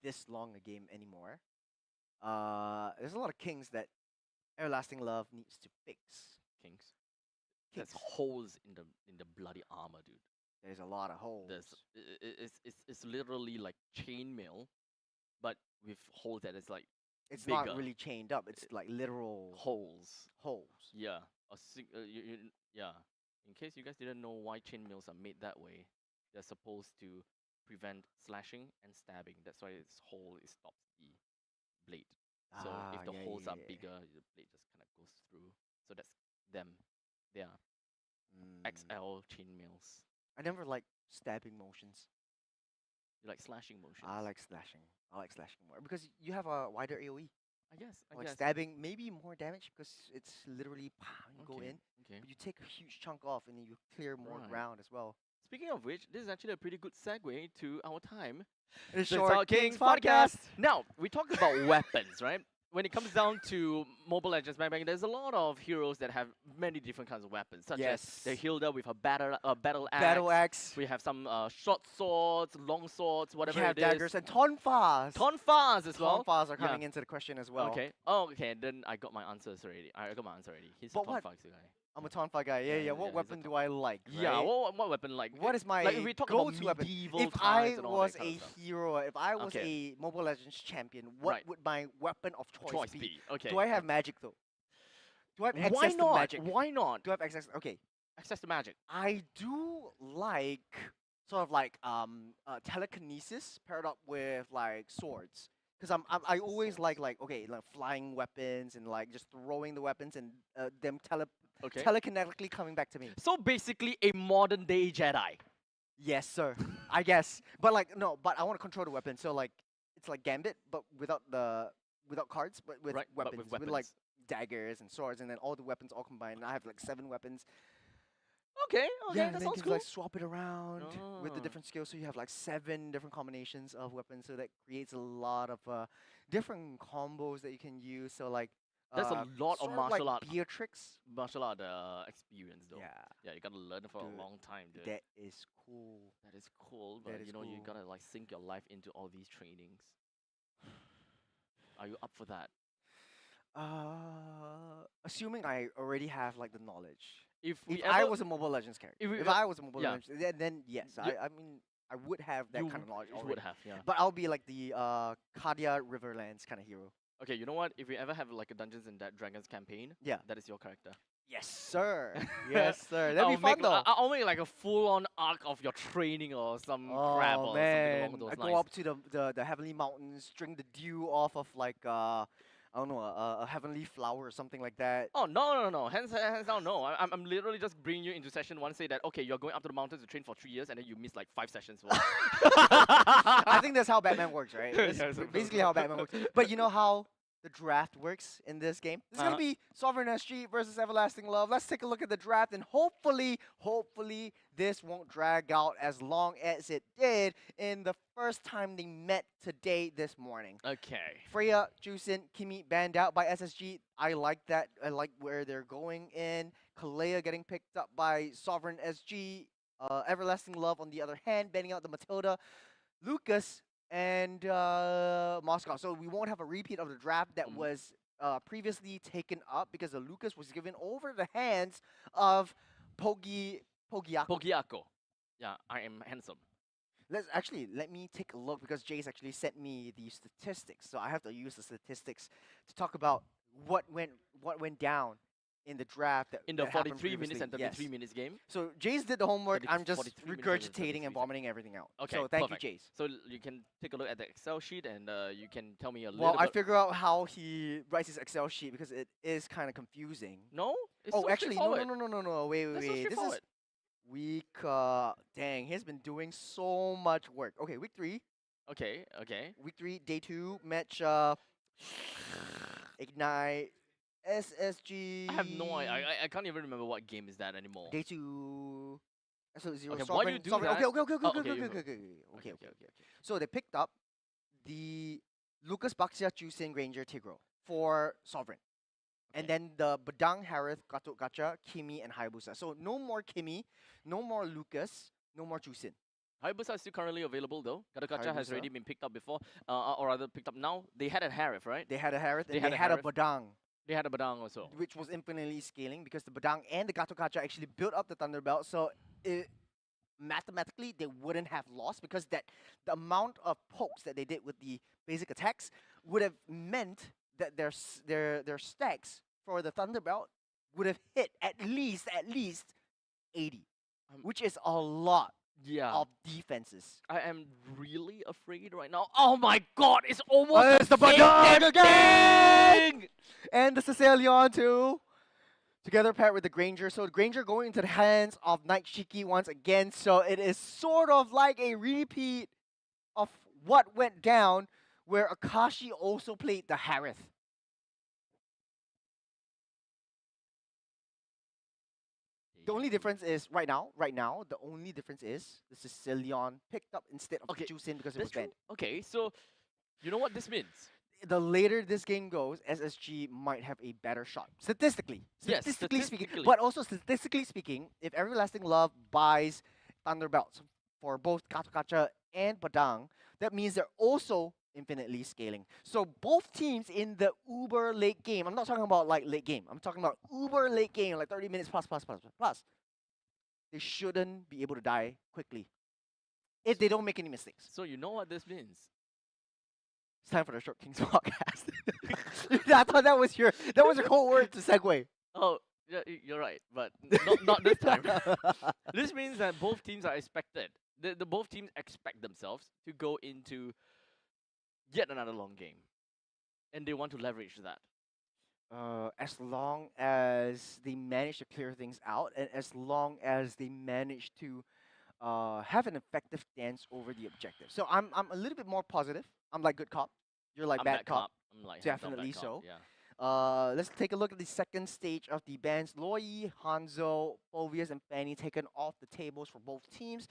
this long a game anymore. There's a lot of kings that Everlasting Love needs to fix. Kings. Kings. There's holes in the bloody armor, dude. There's a lot of holes. It's literally like chainmail, but with holes that is like It's bigger. not really chained up. It's like literal holes. holes. Yeah. Yeah. In case you guys didn't know why chainmails are made that way, they're supposed to prevent slashing and stabbing. That's why its hole stops the blade. So if the holes are bigger, the blade just kind of goes through. So that's them. They are XL chainmails. I never like stabbing motions. You like slashing motions? I like slashing. I like slashing more because you have a wider AOE. I guess. Like stabbing, maybe more damage because it's literally you go in, Okay. but you take a huge chunk off and then you clear more Right. ground as well. Speaking of which, this is actually a pretty good segue to our time. The Short Kings podcast. Now, we talk about weapons, right? When it comes down to Mobile Legends, there's a lot of heroes that have many different kinds of weapons, such as the Hilda with a battle axe. Battle axe. We have some short swords, long swords, whatever We have it is. daggers and tonfas. Tonfas as well. Tonfas are coming into the question as well. Okay. Oh, okay. Then I got my answers already. I got my answer already. He's But a what- Tonfa guy. I'm a tonfa guy. Yeah. Yeah, What he's a weapon do I like? Yeah. right? What weapon like? What is my like if we talk about go-to weapon? medieval If times I and all was that kind a of stuff. hero, if I was Okay. a Mobile Legends champion, what Right. would my weapon of choice, be? be. Okay. Do I have magic though? Do I have access Why to not? magic? Why not? Do I have access? Okay, Access to magic. I do like sort of like telekinesis paired up with like swords. Because I always like okay like flying weapons and like just throwing the weapons and them Okay. telekinetically coming back to me. So basically a modern day Jedi. Yes, sir. I guess. But like no, but I want to control the weapon. So like it's like Gambit, but without cards, but with Right, but weapons. with With like weapons. daggers and swords, and then all the weapons all combined. And I have like 7 weapons. Okay, Yeah, okay, and that then you sounds can cool. like swap it around with the Oh. different skills. So you have like 7 different combinations of weapons. So that creates a lot of different combos that you can use. So like That's a lot of sort martial like art Beatrix. martial art experience though. Yeah, Yeah, you gotta learn for Dude, a long time, dude. that is cool. That is cool, That but is you know you cool. gotta like sink your life into all these trainings. Are you up for that? Assuming I already have like the knowledge. If If we I ever, was a Mobile Legends character, if we if ever- I was a Mobile yeah. Legends, then yes, You- I mean I would have that you kind of knowledge you already. would have, yeah. But I'll be like the Kadia Riverlands kind of hero. Okay, you know what? If we ever have like a Dungeons and Dragons campaign, Yeah. that is your character. Yes, sir. Yes, sir. That'd be fun make, though. I'll make like a full-on arc of your training or some crap Oh or man, something along I those go lines. up to the heavenly mountains, string the dew off of like I don't know a heavenly flower or something like that. Oh no! Hands down, no. I'm literally just bringing you into session one. Say that okay, you're going up to the mountains to train for 3 years, and then you miss like 5 sessions. I think that's how Batman works, right? That's Yeah, so- basically how Batman works. But you know how the draft works in this game? This is gonna be Sovereign SG versus Everlasting Love. Let's take a look at the draft, and hopefully this won't drag out as long as it did in the first time they met today this morning. Okay. Freya, Jusin, Kimi banned out by SSG. I like that. I like where they're going in. Kalea getting picked up by Sovereign SG. Everlasting Love, on the other hand, banning out the Matilda. Lucas and Moscow. So we won't have a repeat of the draft that was previously taken up because the Lucas was given over the hands of Pogiaco. Pogiaco. Yeah, I am handsome. Let me take a look because Jace actually sent me the statistics. So I have to use the statistics to talk about what went down in the draft In the that happened 43 minutes previously. and 33 minutes game. So Jace did the homework. 30 I'm just 43 minutes and regurgitating 33 and vomiting everything out. Okay, So thank perfect. you, Jace. So you can take a look at the Excel sheet and you can tell me a Well, little I bit. figure out how he writes his Excel sheet because it is kind of confusing. No? It's Oh, so actually, no, straightforward. no. Wait. That's so This is straightforward. week. Dang, he's been doing so much work. Okay, week 3. Okay. Week 3, day 2, match. Ignite. SSG. I have no idea. I can't even remember what game is that anymore. Day 2. So 0. Okay, why do you do Sovereign. that? Okay. Oh, okay, you go. Okay. So they picked up the Lucas Baxia Chusin Granger Tigro for Sovereign. And Okay. then the Badang Harith Gatot Gacha, Kimi, and Hayabusa. So no more Kimi, no more Lucas, no more Chusin. Hayabusa is still currently available though. Gattaca has Hayabusa. already been picked up before, or rather picked up now. They had a Harif, right? They had a Harith They and had they a had a Harith. Badang, They had a Badang also. which was infinitely scaling because the Badang and the Gatot Gacha actually built up the Thunder Belt. So mathematically, they wouldn't have lost because the amount of pokes that they did with the basic attacks would have meant that their stacks for the Thunder Belt would have hit at least 80, which is a lot Yeah. of defenses. I am really afraid right now. Oh my god, it's almost It's the same Badang damn again! thing! And the Cecilion too. Together paired with the Granger. So the Granger going into the hands of Night Shiki once again. So it is sort of like a repeat of what went down where Akashi also played the Harith. The only difference is right now, the only difference is the Sicilian picked up instead of Okay, Jusin because it That's was true. banned. Okay, so you know what this means? The later this game goes, SSG might have a better shot. Statistically. Yes, Statistically speaking. statistically. But also statistically speaking, if Everlasting Love buys Thunder Belts for both Gacha and Badang, that means they're also infinitely scaling. So both teams in the uber late game, I'm not talking about like late game, I'm talking about uber late game, like 30 minutes plus. They shouldn't be able to die quickly if they don't make any mistakes. So you know what this means? It's time for the Short Kings podcast. I thought that was your code word to segue. Oh, yeah, you're right, but not this time. This means that both teams are expected. The both teams expect themselves to go into yet another long game, and they want to leverage that. As long as they manage to clear things out, and as long as they manage to have an effective dance over the objective. So I'm a little bit more positive. I'm like good cop. You're like I'm bad cop. I'm like hands-on Definitely bad cop, so. Yeah. Let's take a look at the second stage of the bans. Loi, Hanzo, Phovius, and Fanny taken off the tables for both teams.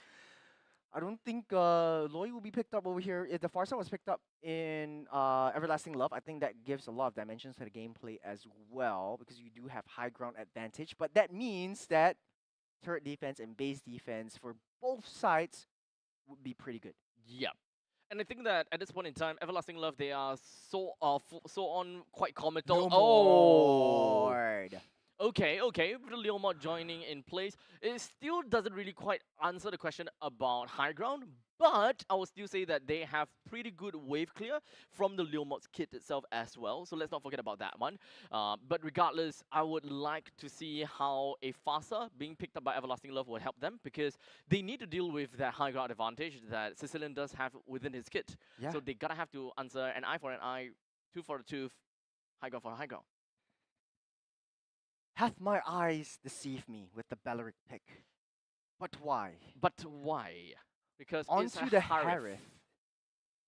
I don't think Loi will be picked up over here. If the Farsa was picked up in Everlasting Love, I think that gives a lot of dimensions to the gameplay as well, because you do have high ground advantage. But that means that turret defense and base defense for both sides would be pretty good. Yeah. And I think that at this point in time, Everlasting Love, they are so on quite comical. Oh! Lord. Okay, with the Leomod joining in place, it still doesn't really quite answer the question about high ground, but I would still say that they have pretty good wave clear from the Leomod's kit itself as well, so let's not forget about that one. But regardless, I would like to see how a Fasa being picked up by Everlasting Love will help them, because they need to deal with that high ground advantage that Sicilian does have within his kit. Yeah. So they gotta have to answer an eye for an eye, tooth for a tooth, high ground for a high ground. Hath my eyes deceived me with the Belleric pick? But why? But why? Because it's Onto a the Harith, Harith.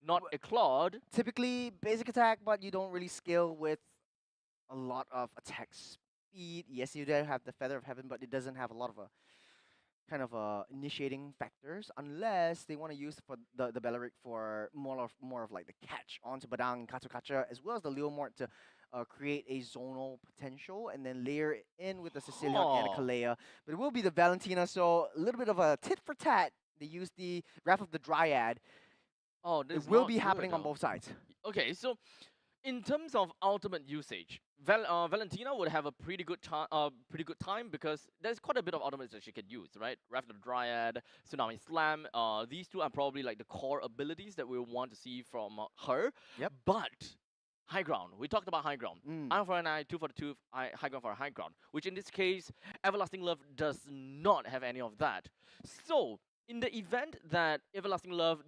not a Claude. Typically basic attack, but you don't really scale with a lot of attack speed. Yes, you do have the Feather of Heaven, but it doesn't have a lot of kind of initiating factors, unless they want to use for the Belleric for more of like the catch onto Badang and Katsukacha, as well as the Leomort to create a zonal potential, and then layer it in with the Sicilian and the Kalea. But it will be the Valentina, so a little bit of a tit for tat. They use the Wrath of the Dryad. Oh, this It will be happening on both sides. Okay, so in terms of ultimate usage, Valentina would have a pretty good time, because there's quite a bit of ultimates that she can use, right? Wrath of the Dryad, Tsunami Slam. These two are probably like the core abilities that we want to see from her. Yep. But high ground. We talked about high ground. Eye for an eye, tooth for the tooth, high ground for a high ground. Which in this case, Everlasting Love does not have any of that. So in the event that Everlasting Love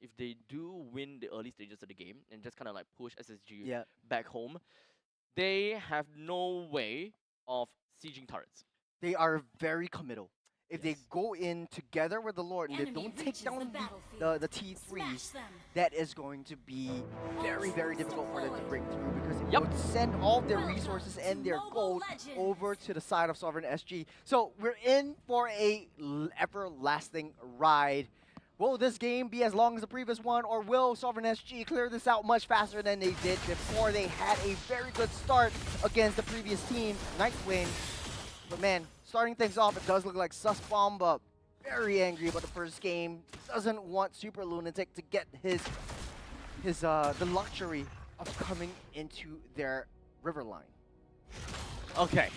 if they do win the early stages of the game and just kind of like push SSG back home, they have no way of sieging turrets. They are very committal. If they go in together with the Lord and they don't take down the T3s, that is going to be very, very difficult for them to break through, because it would send all their resources and their gold over to the side of Sovereign SG. So we're in for a everlasting ride. Will this game be as long as the previous one, or will Sovereign SG clear this out much faster than they did before? They had a very good start against the previous team, Nightwind. But man, starting things off, it does look like Sus Bomba very angry about the first game. Doesn't want Super Lunatic to get the luxury of coming into their river line. Okay.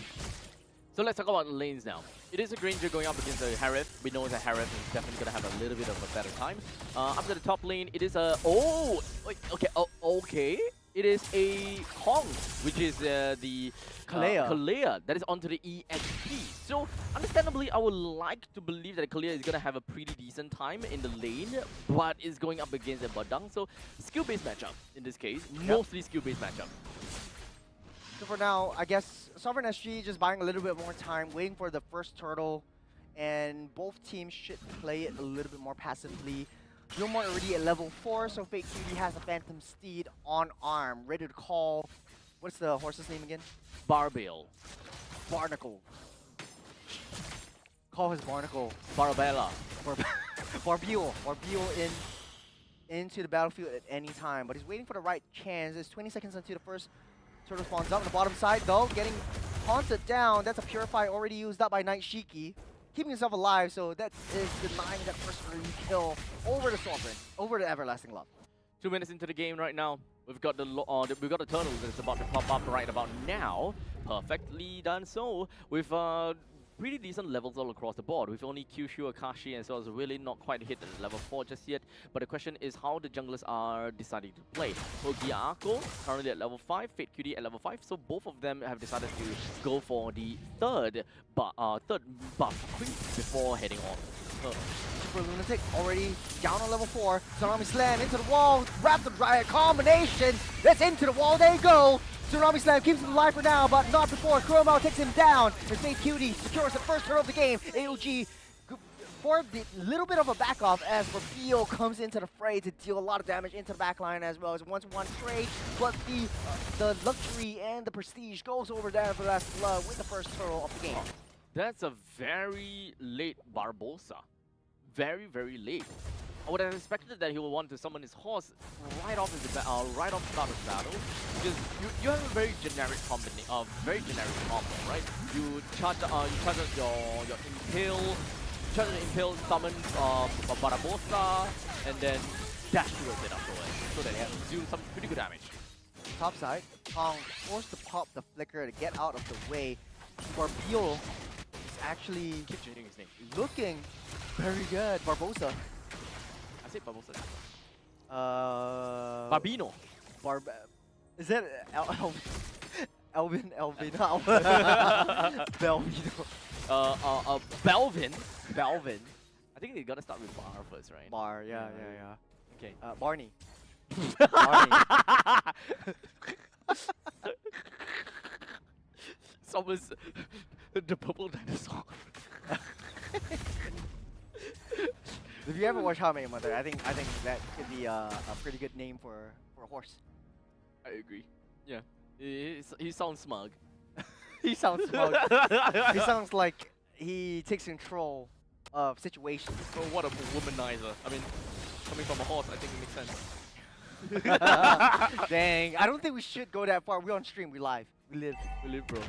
So let's talk about the lanes now. It is a Granger going up against the Harith. We know that Harith is definitely going to have a little bit of a better time. Up to the top lane, it is a... Oh! Okay. It is a Kong, which is the Kalea that is onto the EXP. So, understandably, I would like to believe that Kalea is going to have a pretty decent time in the lane, but is going up against a Badang. So, skill-based matchup in this case. Mostly skill-based matchup. So for now, I guess Sovereign SG just buying a little bit more time, waiting for the first turtle, and both teams should play it a little bit more passively. Gilmore already at level 4, so Fake Cutie has a Phantom Steed on arm, ready to call. What's the horse's name again? Barbiel. Barnacle. Call his Barnacle. Barbella. Barbiel into the battlefield at any time, but he's waiting for the right chance. It's 20 seconds until the first turtle spawns up on the bottom side, though, getting haunted down. That's a Purify already used up by Night Shiki, keeping himself alive, so that is denying that first early kill over the Sovereign, over the Everlasting Love. 2 minutes into the game right now. We've got the turtle that's about to pop up right about now. Perfectly done so with pretty decent levels all across the board. We've only Kyushu, Akashi, and so it's really not quite hit level 4 just yet. But the question is how the junglers are deciding to play. Ogiako currently at level 5, Fate Cutie at level 5, so both of them have decided to go for the third buff creep before heading on. Super Lunatic already down on level 4. Tsunami Slam into the wall, Wrap the Dryad combination. That's into the wall, they go. Tsunami Slam keeps him alive for now, but not before Chromao takes him down. And Fate Cutie secures the first turtle of the game. AOG for the little bit of a back off as Rapio comes into the fray to deal a lot of damage into the back line as well as 1-to-1 trade, but the luxury and the prestige goes over there for Last Blood with the first turtle of the game. That's a very late Barbosa. Very, very late. I would have expected that he would want to summon his horse right off the start of the battle, because you have a very generic combo, right? You charge out your impale, summon Barbosa, and then dash towards it afterwards, so that you do some pretty good damage. Top side, Kong forced to pop the flicker to get out of the way. Barpio is actually Keep changing his name. looking very good. Barbosa. I say Barbosa. Barbino. Is that Alvin? Belvino. Belvin. I think they gotta start with Bar first, right? Bar, yeah. Okay. Barney. It's almost the purple dinosaur. If you ever watch How I Met Your Mother, I think that could be a pretty good name for a horse. I agree. Yeah. He sounds smug. He sounds smug. He sounds like he takes control of situations. Oh, what a womanizer. I mean, coming from a horse, I think it makes sense. Dang, I don't think we should go that far. We're on stream, we live. We live. We live, bro.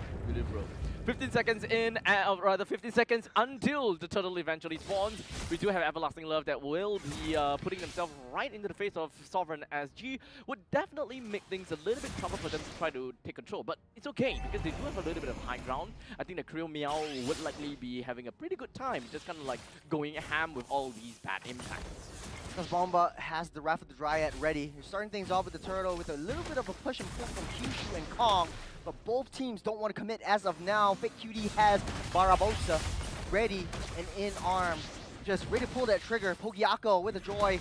15 seconds in, rather 15 seconds until the turtle eventually spawns. We do have Everlasting Love that will be putting themselves right into the face of Sovereign SG. Would definitely make things a little bit tougher for them to try to take control, but it's okay because they do have a little bit of high ground. I think the Krill Meow would likely be having a pretty good time, just kind of like going ham with all these bad impacts. Because Bomba has the Wrath of the Dryad ready. You're starting things off with the turtle with a little bit of a push and pull from Kyushu and Kong, but both teams don't want to commit as of now. Fake QD has Barbosa ready and in arms, just ready to pull that trigger. Pogiako with a joy,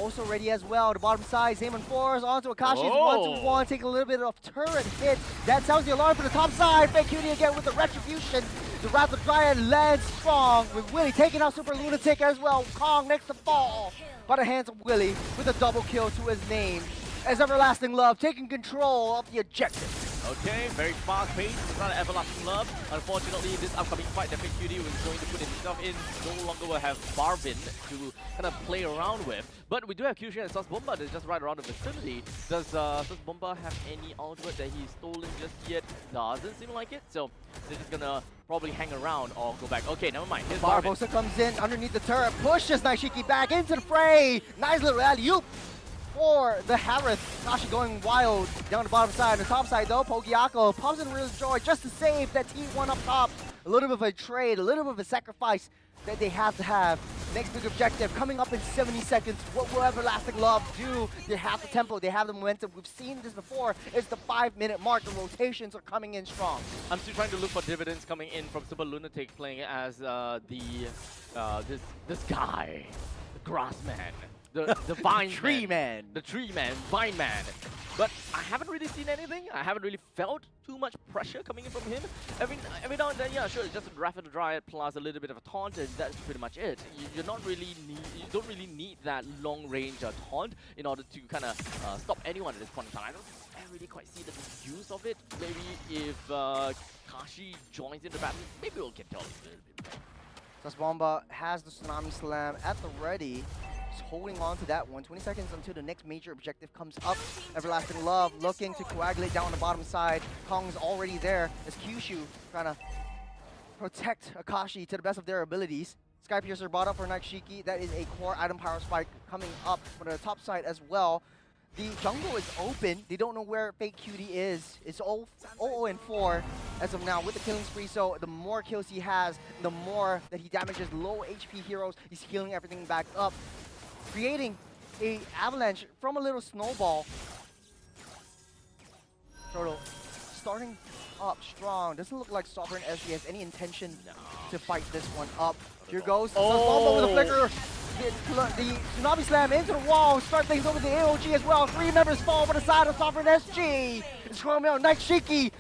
also ready as well. The bottom side, Zaman Force onto Akashi's 1-to-1, taking a little bit of turret hit. That sounds the alarm for the top side. Fake QD again with the Retribution. The Wrath of the Dryad lands strong with Willie taking out Super Lunatic as well. Kong next to fall by the hands of Willie with a double kill to his name as Everlasting Love taking control of the objective. Okay, very fast pace. It's not an Everlasting Love. Unfortunately, this upcoming fight that QD was going to put himself in no longer will have Barvin to kind of play around with. But we do have Kyushu and Sus Bomba that's just right around the vicinity. Does Sus Bomba have any ultimate that he's stolen just yet? Doesn't seem like it. So they're just gonna probably hang around or go back. Okay, never mind. Here's Barbosa comes in underneath the turret, pushes Naishiki back into the fray. Nice little alley-oop for the Harith. Nashi going wild down the bottom side. On the top side though, Pogiako pops in real joy just to save that T1 up top. A little bit of a trade, a little bit of a sacrifice that they have to have. Next big objective coming up in 70 seconds. What will Everlasting Love do? They have the tempo, they have the momentum. We've seen this before. It's the 5-minute mark. The rotations are coming in strong. I'm still trying to look for dividends coming in from Super Lunatic playing as this guy, the Grass Man. The Vine Tree Man. The Tree Man, Vine Man. But I haven't really seen anything. I haven't really felt too much pressure coming in from him. Every now and then, yeah, sure, it's just a Wrath of the Dryad plus a little bit of a taunt, and that's pretty much it. You don't really need that long range taunt in order to kind of stop anyone at this point in time. I don't really quite see the use of it. Maybe if Kashi joins in the battle, maybe we'll get to a little bit more. Sus Bomba has the Tsunami Slam at the ready. Holding on to that one. 20 seconds until the next major objective comes up. Everlasting Love looking to coagulate down on the bottom side. Kong's already there as Kyushu trying to protect Akashi to the best of their abilities. Sky Piercer brought up for Naishiki. That is a core item power spike coming up from the top side as well. The jungle is open. They don't know where Fake QD is. It's 0-4 as of now with the killing spree. So the more kills he has, the more that he damages low HP heroes. He's healing everything back up, creating a avalanche from a little snowball. Turtle starting up strong. Doesn't look like Sovereign SG has any intention to fight this one up. Here goes Sus Bomba with a flicker. The Tsunami Slam into the wall. Start things over the AOG as well. 3 members fall for the side of Sovereign SG. It's Chromeo Naishiki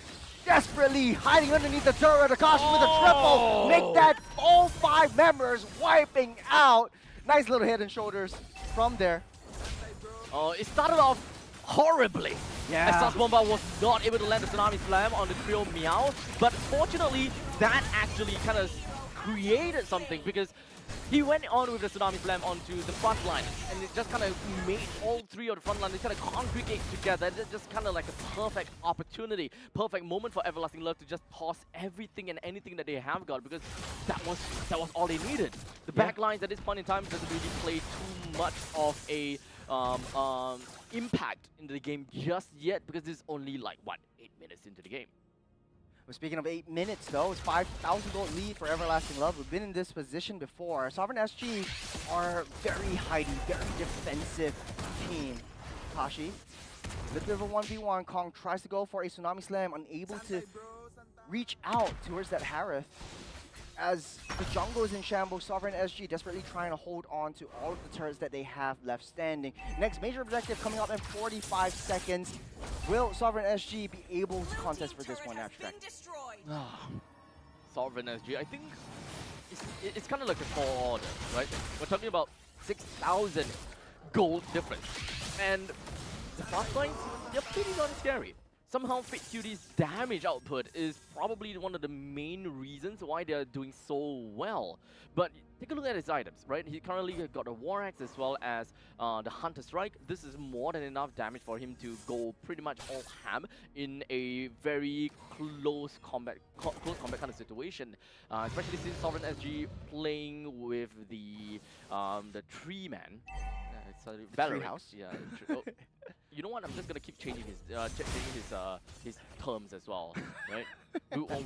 desperately hiding underneath the turret. Akashi with a triple. Make that all 5 members wiping out. Nice little head and shoulders from there. Oh, it started off horribly. Yeah. As Sauce Bomba was not able to land the Tsunami Slam on the trio Meow. But fortunately, that actually kind of created something because he went on with the Tsunami Slam onto the front line, and it just kind of made all 3 of the front line kind of congregate together. It's just kind of like a perfect opportunity, perfect moment for Everlasting Love to just toss everything and anything that they have got, because that was all they needed. The back lines at this point in time doesn't really play too much of a impact into the game just yet, because this is only like, what, 8 minutes into the game. Well, speaking of 8 minutes, though, it's 5,000 gold lead for Everlasting Love. We've been in this position before. Sovereign SG are very hidey, very defensive team. Tashi, a little bit of a 1v1. Kong tries to go for a Tsunami Slam, unable to reach out towards that Harith. As the jungle is in shambles, Sovereign SG desperately trying to hold on to all of the turrets that they have left standing. Next major objective coming up in 45 seconds. Will Sovereign SG be able to contest for this one, Abstract? Sovereign SG, I think it's kind of like a tall order, right? We're talking about 6,000 gold difference. And the fast lines, they're pretty darn scary. Somehow Fate Cutie's damage output is probably one of the main reasons why they're doing so well. But take a look at his items, right? He currently got a War Axe as well as the Hunter Strike. This is more than enough damage for him to go pretty much all ham in a very close combat kind of situation. Especially since Sovereign SG playing with the Tree Man. Battery House? Yeah. You know what? I'm just gonna keep changing his terms as well, right?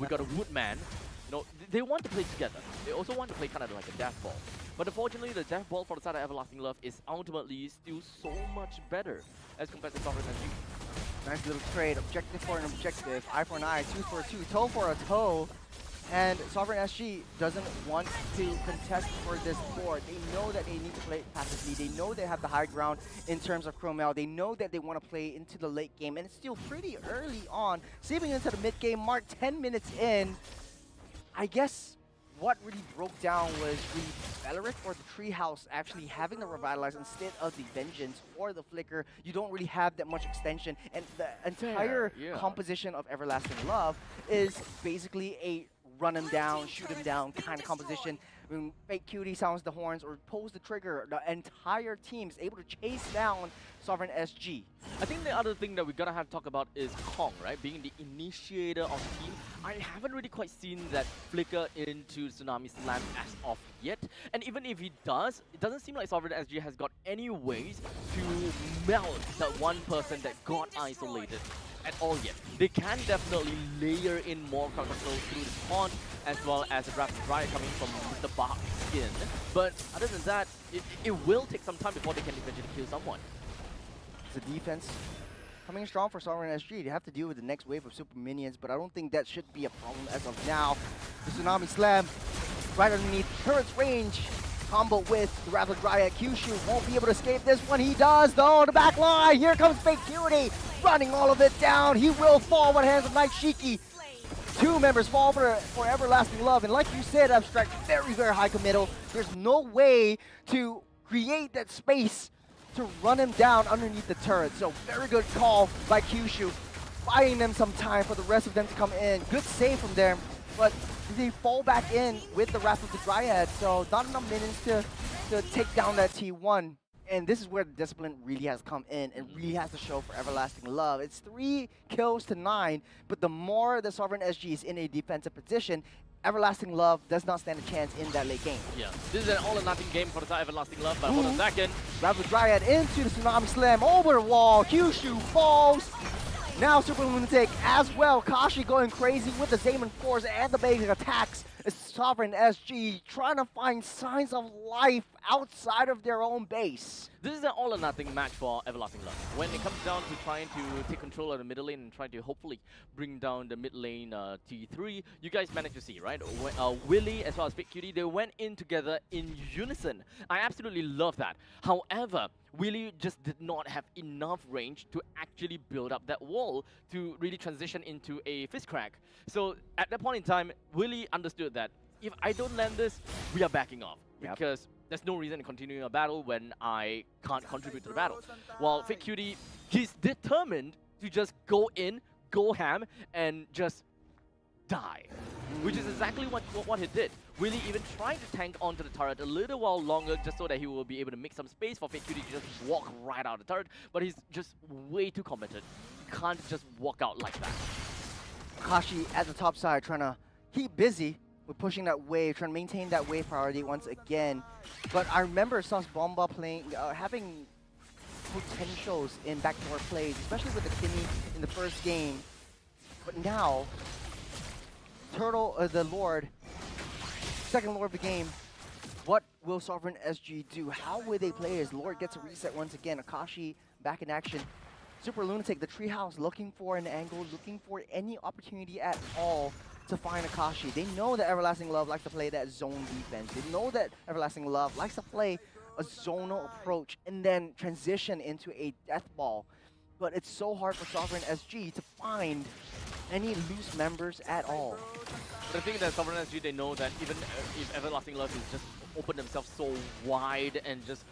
we got a Woodman. You know, they want to play together. They also want to play kind of like a Death Ball. But unfortunately, the Death Ball for the side of Everlasting Love is ultimately still so much better as compared to Sovereign SG. Nice little trade. Objective for an objective. Eye for an eye. Tooth for a tooth. Toe for a toe. And Sovereign SG doesn't want to contest for this board. They know that they need to play passively. They know they have the high ground in terms of Chromel. They know that they want to play into the late game. And it's still pretty early on. Seeping into the mid-game mark, 10 minutes in. I guess what really broke down was the Beleric or the Treehouse actually having the Revitalize instead of the Vengeance or the Flicker. You don't really have that much extension. And the entire composition of Everlasting Love is basically a run him down, shoot him down kind of composition. When Fake Cutie sounds the horns or pulls the trigger, the entire team is able to chase down Sovereign SG. I think the other thing that we're gonna have to talk about is Kong, right? Being the initiator of the team. I haven't really quite seen that flicker into Tsunami Slam as of yet. And even if he does, it doesn't seem like Sovereign SG has got any ways to melt that one person that got isolated at all yet. They can definitely layer in more counter control through the pond, as well as a Rapid Riot coming from Mr. Bach's skin. But other than that, it will take some time before they can eventually kill someone. It's a defense coming strong for Sovereign SG. They have to deal with the next wave of super minions, but I don't think that should be a problem as of now. The Tsunami Slam right underneath turret's range. Combo with the Rapid Riot. Kyushu won't be able to escape this one. He does, though. The back line. Here comes Fake Cutie. Running all of it down. He will fall with hands of Night Shiki. 2 members fall for Everlasting Love. And like you said, Abstract, very, very high committal. There's no way to create that space to run him down underneath the turret. So very good call by Kyushu. Buying them some time for the rest of them to come in. Good save from them. But they fall back in with the Wrath of the Dryad, so not enough minions to take down that T1. And this is where the discipline really has come in and really has to show for Everlasting Love. It's 3 kills to 9, but the more the Sovereign SG is in a defensive position, Everlasting Love does not stand a chance in that late game. Yeah, this is an all-or-nothing game for the Everlasting Love, but hold on a second. Wrath of the Dryad into the Tsunami Slam, over the wall, Kyushu falls. Now Super Lunatic as well. Kashi going crazy with the Zaman Force and the basic attacks is Sovereign SG trying to find signs of life outside of their own base. This is an all or nothing match for Everlasting Love. When it comes down to trying to take control of the middle lane and trying to hopefully bring down the mid lane T3, you guys managed to see, right? When, Willie as well as Big Cutie, they went in together in unison. I absolutely love that. However, Willie just did not have enough range to actually build up that wall to really transition into a fist crack. So at that point in time, Willie understood that if I don't land this, we are backing off. Yep. Because there's no reason in continuing a battle when I can't contribute to the battle. While Fake Cutie, he's determined to just go in, go ham, and just die. Which is exactly what he did. Willie even tried to tank onto the turret a little while longer just so that he will be able to make some space for Fake Cutie to just walk right out of the turret, but he's just way too committed. You can't just walk out like that. Kashi at the top side trying to keep busy with pushing that wave, trying to maintain that wave priority once again. But I remember Sus Bomba playing, having potentials in backdoor plays, especially with the Kimmy in the first game. But now, Turtle, the Lord, second Lord of the game, what will Sovereign SG do? How will they play as Lord gets a reset once again? Akashi back in action. Super Lunatic, the treehouse, looking for an angle, looking for any opportunity at all to find Akashi. They know that Everlasting Love likes to play that zone defense. They know that Everlasting Love likes to play a zonal approach and then transition into a death ball. But it's so hard for Sovereign SG to find any loose members at all. The thing that Sovereign SG, they know that even if Everlasting Love is just open themselves so wide and just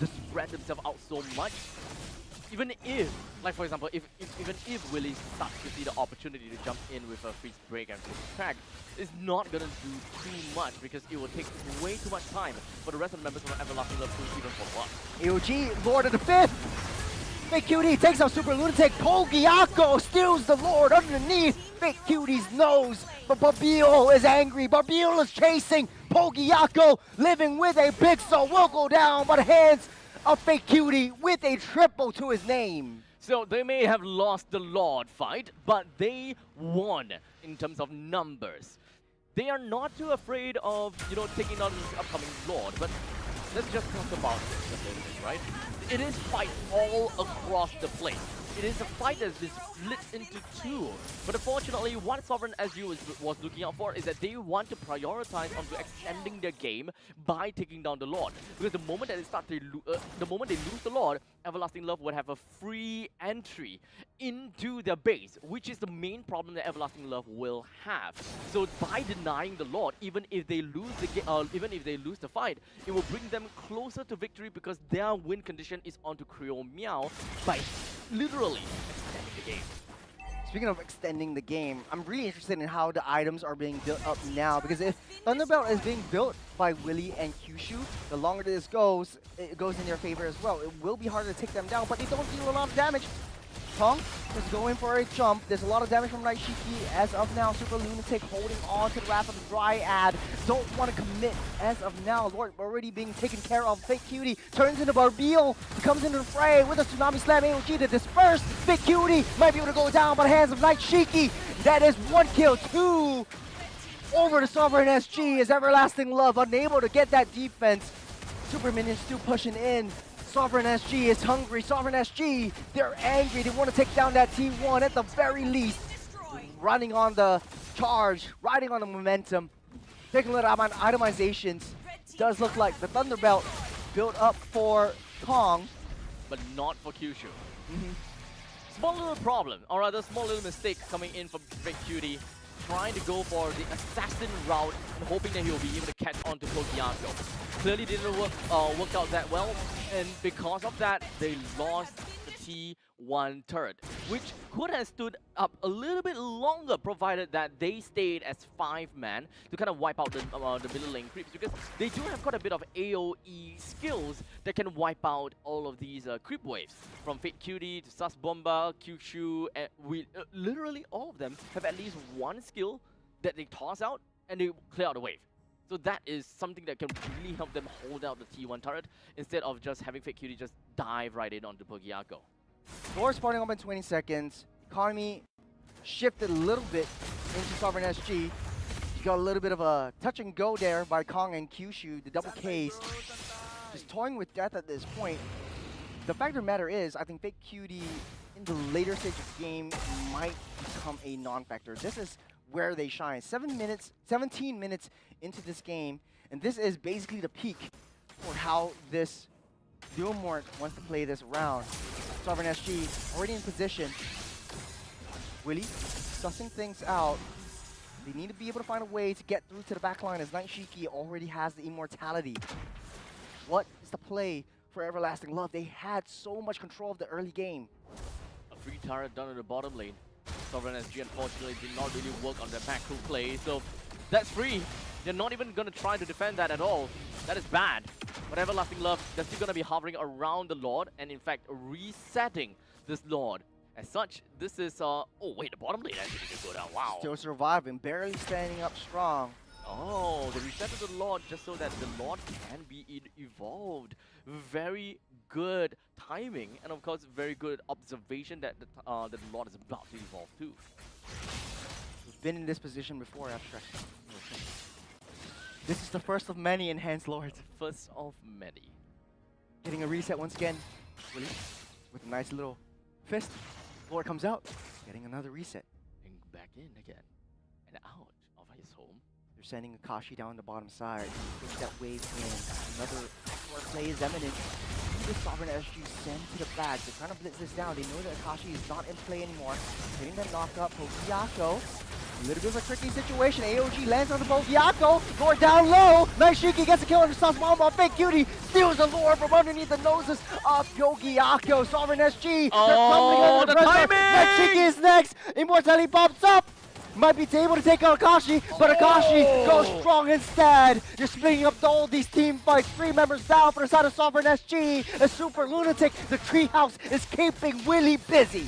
spread themselves out so much, even if, like for example, even if Willie starts to see the opportunity to jump in with a freeze break and freeze crack, it's not gonna do too much because it will take way too much time for the rest of the members of Everlasting Love to even follow up. AOG, Lord of the Fifth! Big Cutie takes out Super Lunatic. Pogiaco steals the Lord underneath Big Cutie's nose. But Barbiel is angry. Barbiel is chasing. Pogiaco living with a pixel will go down by the hands of Fake Cutie with a triple to his name. So they may have lost the Lord fight, but they won in terms of numbers. They are not too afraid of, taking on this upcoming Lord, but let's just talk about this a little bit, right? It is fight all across the place. It is a fight that's been split into two. But unfortunately, what Sovereign SG was looking out for is that they want to prioritize onto extending their game by taking down the Lord. Because the moment that they start to the moment they lose the Lord, Everlasting Love would have a free entry into their base, which is the main problem that Everlasting Love will have. So by denying the Lord, even if they lose the fight, it will bring them closer to victory because their win condition is onto Creo Meow by literally extending the game. Speaking of extending the game, I'm really interested in how the items are being built up now, because if Thunderbelt is being built by Willie and Kyushu, the longer this goes, it goes in their favor as well. It will be harder to take them down, but they don't deal a lot of damage. Kong is going for a jump. There's a lot of damage from Raishiki as of now. Super Lunatic holding on to the Wrath of the Dryad. Don't want to commit as of now. Lord already being taken care of. Fake Cutie turns into Barbiel. He comes into the fray with a Tsunami Slam AOG to disperse. Fake Cutie might be able to go down by the hands of Night Shiki. That is 1 kill, 2 over to Sovereign SG as Everlasting Love unable to get that defense. Super Minions still pushing in. Sovereign SG is hungry. Sovereign SG, they're angry. They want to take down that T1 at the very least. Running on the charge, riding on the momentum. Taking a look at itemizations. Does look like the Thunderbelt built up for Kong, but not for Kyushu. Small little problem, or rather small little mistake coming in from Big Cutie, trying to go for the assassin route and hoping that he'll be able to catch on to Pogiaco. Clearly didn't work out that well, and because of that, they lost the T1 turret, which could have stood up a little bit longer provided that they stayed as 5-man to kind of wipe out the middle lane creeps, because they do have quite a bit of AoE skills that can wipe out all of these creep waves. From Fake Cutie to Sus Bomba, Kyushu, and literally all of them have at least one skill that they toss out and they clear out the wave. So that is something that can really help them hold out the T1 turret instead of just having Fake Cutie just dive right in onto Pogiaco. Door spawning up in 20 seconds. Economy shifted a little bit into Sovereign SG. You got a little bit of a touch and go there by Kong and Kyushu. The double Ks just toying with death at this point. The fact of the matter is, I think Fake Cutie in the later stage of the game might become a non-factor. This is where they shine. 17 minutes into this game, and this is basically the peak for how this Duomort wants to play this round. Sovereign SG already in position. Willie sussing things out. They need to be able to find a way to get through to the back line as Night Shiki already has the immortality. What is the play for Everlasting Love? They had so much control of the early game. A free turret done in the bottom lane. Sovereign SG unfortunately did not really work on their macro play, so that's free. They're not even going to try to defend that at all. That is bad. But Everlasting Love, they're still going to be hovering around the Lord and in fact resetting this Lord. As such, this is, oh wait, the bottom lane actually did go down, wow. Still surviving, barely standing up strong. Oh, they resetted the Lord just so that the Lord can be evolved. Very good timing, and of course, very good observation that the Lord is about to evolve too. We've been in this position before, Abstract. This is the first of many enhanced Lords. First of many. Getting a reset once again. Willie with a nice little fist. Lord comes out, getting another reset. And back in again. And out of his home. They're sending Akashi down the bottom side. Push that wave in. Another backdoor play is imminent. The Sovereign SG send to the back. They're trying to blitz this down. They know that Akashi is not in play anymore. Getting that knock up. Pogiaco. A little bit of a tricky situation. AOG lands on the Pogiaco. Lord down low. Nice Shiki gets a kill on the Sauce Mama. Fake Cutie steals the Lord from underneath the noses of Pogiaco. Sovereign SG. Oh, the timing! Nice Shiki is next. Immortality pops up. Might be able to take out Akashi, but Akashi goes strong instead. You're splitting up all these team fights. 3 members down for the side of Sovereign SG. A super lunatic. The treehouse is keeping Willie busy.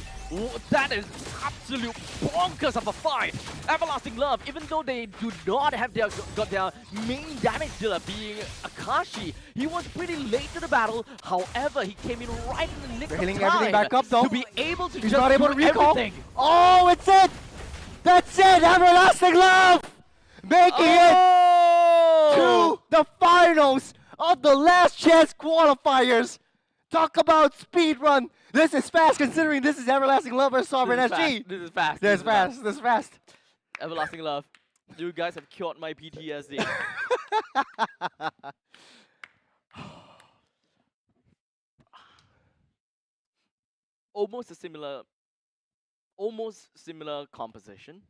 That is absolute bonkers of a fight. Everlasting Love, even though they do not have their main damage dealer being Akashi, he was pretty late to the battle. However, he came in right in the nick of time Everything back up, though. to be able to He's just not able do to recall. everything. Oh, it's it! That's it! Everlasting Love! Making it to the finals of the last chance qualifiers. Talk about speed run. This is fast considering this is Everlasting Love versus Sovereign SG. This is fast. This is fast. Everlasting Love, you guys have cured my PTSD. Almost similar composition,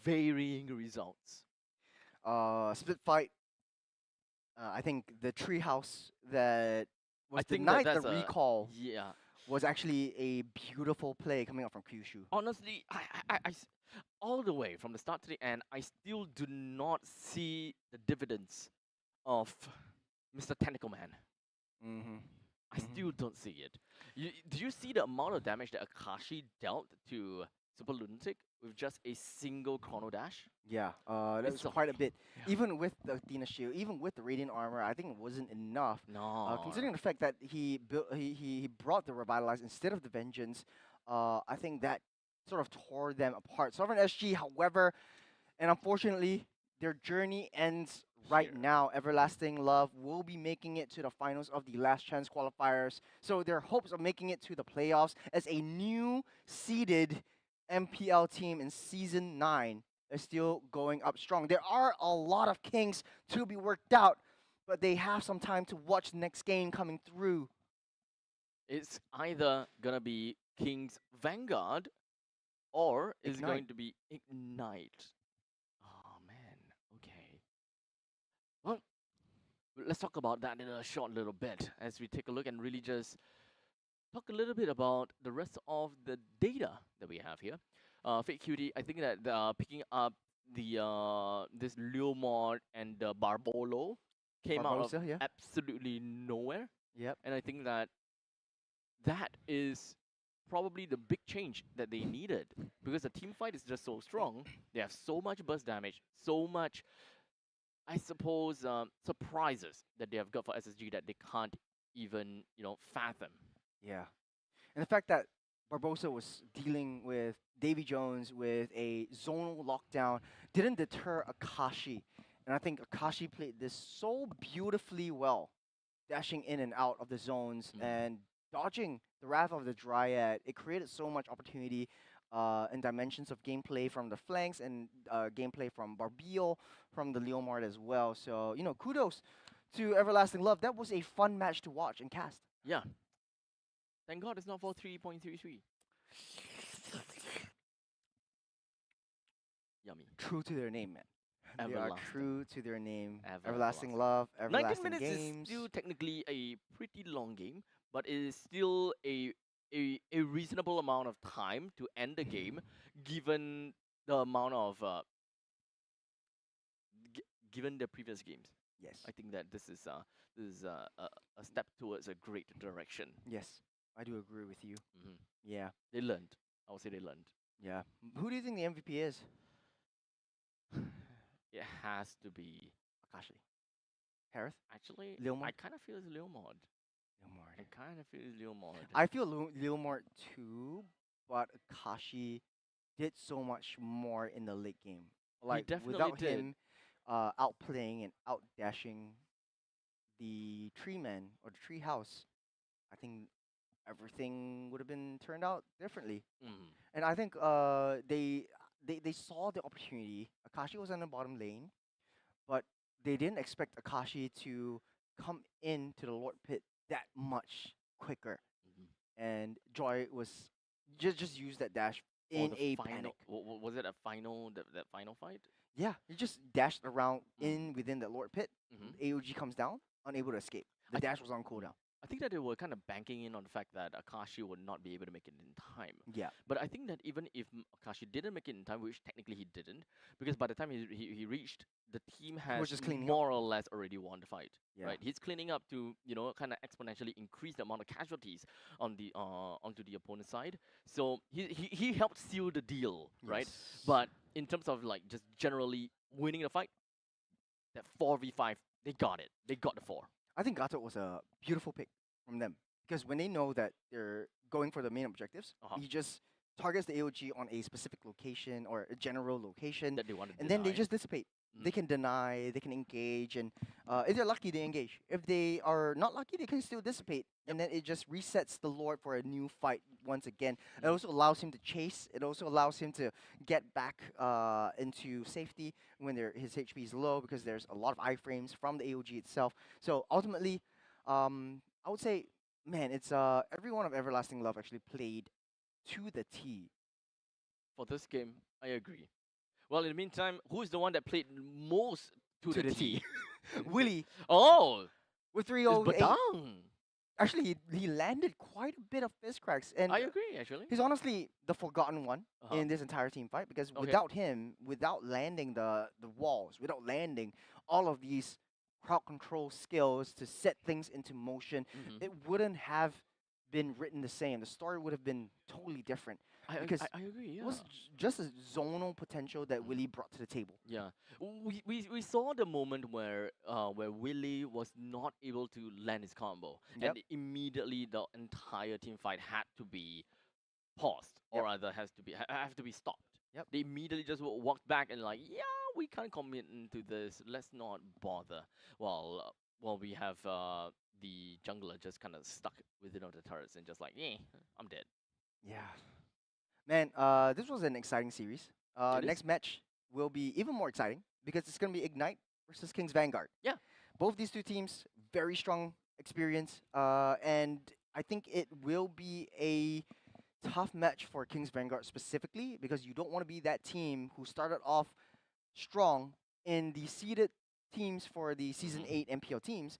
varying results. Split fight. I think the treehouse that was I think denied that's the recall Yeah. was actually a beautiful play coming up from Kyushu. Honestly, all the way from the start to the end, I still do not see the dividends of Mr. Tentacle Man. Mm-hmm. I still don't see it. Do you see the amount of damage that Akashi dealt to Super Lunatic with just a single Chrono Dash? Yeah, that was It's a quite a bit. yeah. Even with the Athena shield, even with the Radiant armor, I think it wasn't enough. No. Considering the fact that he brought the Revitalize instead of the Vengeance, I think that sort of tore them apart. Sovereign SG, however, and unfortunately, their journey ends right Here. now. Everlasting Love will be making it to the finals of the last chance qualifiers. So their hopes of making it to the playoffs as a new seeded MPL team in Season 9 is still going up strong. There are a lot of Kings to be worked out, but they have some time to watch the next game coming through. It's either gonna be Kings Vanguard or it's Ignite. going to be Ignite. Oh man, okay. Well, let's talk about that in a short little bit as we take a look and really just talk a little bit about the rest of the data that we have here. Fake Cutie, I think that picking up the this Leomord and the Barbolo came out of Barbosa, yeah. absolutely nowhere. Yep. And I think that that is probably the big change that they needed because the team fight is just so strong. They have so much burst damage, so much, I suppose, surprises that they have got for SSG that they can't even, fathom. Yeah. And the fact that Barbosa was dealing with Davy Jones with a zonal lockdown, didn't deter Akashi. And I think Akashi played this so beautifully well, dashing in and out of the zones and dodging the wrath of the Dryad. It created so much opportunity and dimensions of gameplay from the flanks and gameplay from Barbiel, from the Leomard as well. So, kudos to Everlasting Love. That was a fun match to watch and cast. Yeah. Thank God it's not for 3.33. Yummy. True to their name, man. They are Everlasting. true to their name. Everlasting. Love, 19 everlasting minutes games. is still technically a pretty long game, but it is still a reasonable amount of time to end the game, given the amount of given the previous games. Yes. I think that this is a step towards a great direction. Yes, I do agree with you. Mhm. Yeah, They learned. I would say they learned. yeah. Who do you think the MVP is? It has to be. Akashi. Harith? Actually, Leomord? I kind of feel it's Leomord. I kind of feel it's Leomord. I feel Leomort too, but Akashi did so much more in the late game. Like definitely without did. him outplaying and outdashing the tree man or the tree house, I think everything would have been turned out differently. Mhm. And I think they saw the opportunity. Akashi was on the bottom lane, but they didn't expect Akashi to come into the Lord Pit that much quicker. Mhm. And Joy was just used that dash For in the a final, panic. was it a final that final fight? Yeah, he just dashed around in within the Lord Pit. Mhm. AOG comes down, unable to escape. The I- dash was on cooldown. I think that they were kind of banking in on the fact that Akashi would not be able to make it in time. Yeah. But I think that even if Akashi didn't make it in time, which technically he didn't, because by the time he reached, the team has just cleaning up. more or less already won the fight. Yeah. Right? He's cleaning up to kind of exponentially increase the amount of casualties on the onto the opponent's side. So he helped seal the deal, right? Yes. But in terms of like just generally winning the fight, that 4v5, they got it. They got the 4. I think Gato was a beautiful pick from them because when they know that they're going for the main objectives, he just targets the AOG on a specific location or a general location, That they wanted to and then they deny. just dissipate. They can deny, they can engage, and if they're lucky, they engage. If they are not lucky, they can still dissipate, and then it just resets the Lord for a new fight once again. It also allows him to chase. It also allows him to get back into safety when his HP is low because there's a lot of iframes from the AOG itself. So ultimately, I would say, man, it's every one of Everlasting Love actually played to the T. For this game, I agree. Well, in the meantime, who's the one that played most to the T? Willie Oh, with it's 308. Badang. Actually, he landed quite a bit of fist cracks, and I agree, actually. he's honestly the forgotten one Uh-huh. in this entire team fight because Okay. without him, without landing the walls, without landing all of these crowd control skills to set things into motion, Mhm. it wouldn't have been written the same. The story would have been totally different. because I agree, yeah. It was just a zonal potential that Willie brought to the table. Yeah, we saw the moment where Willie was not able to land his combo, Yep. and immediately the entire team fight had to be paused, or Yep. rather has to be have to be stopped. Yep. They immediately just walked back and like, yeah, we can't commit into this. Let's not bother. While we have the jungler just kind of stuck within all the turrets and just like, yeah, I'm dead. Yeah. Man, this was an exciting series. It is. Next match will be even more exciting because it's going to be Ignite versus Kings Vanguard. Yeah. Both these two teams, very strong experience. And I think it will be a tough match for Kings Vanguard specifically because you don't want to be that team who started off strong in the seeded teams for the Season 8 MPL teams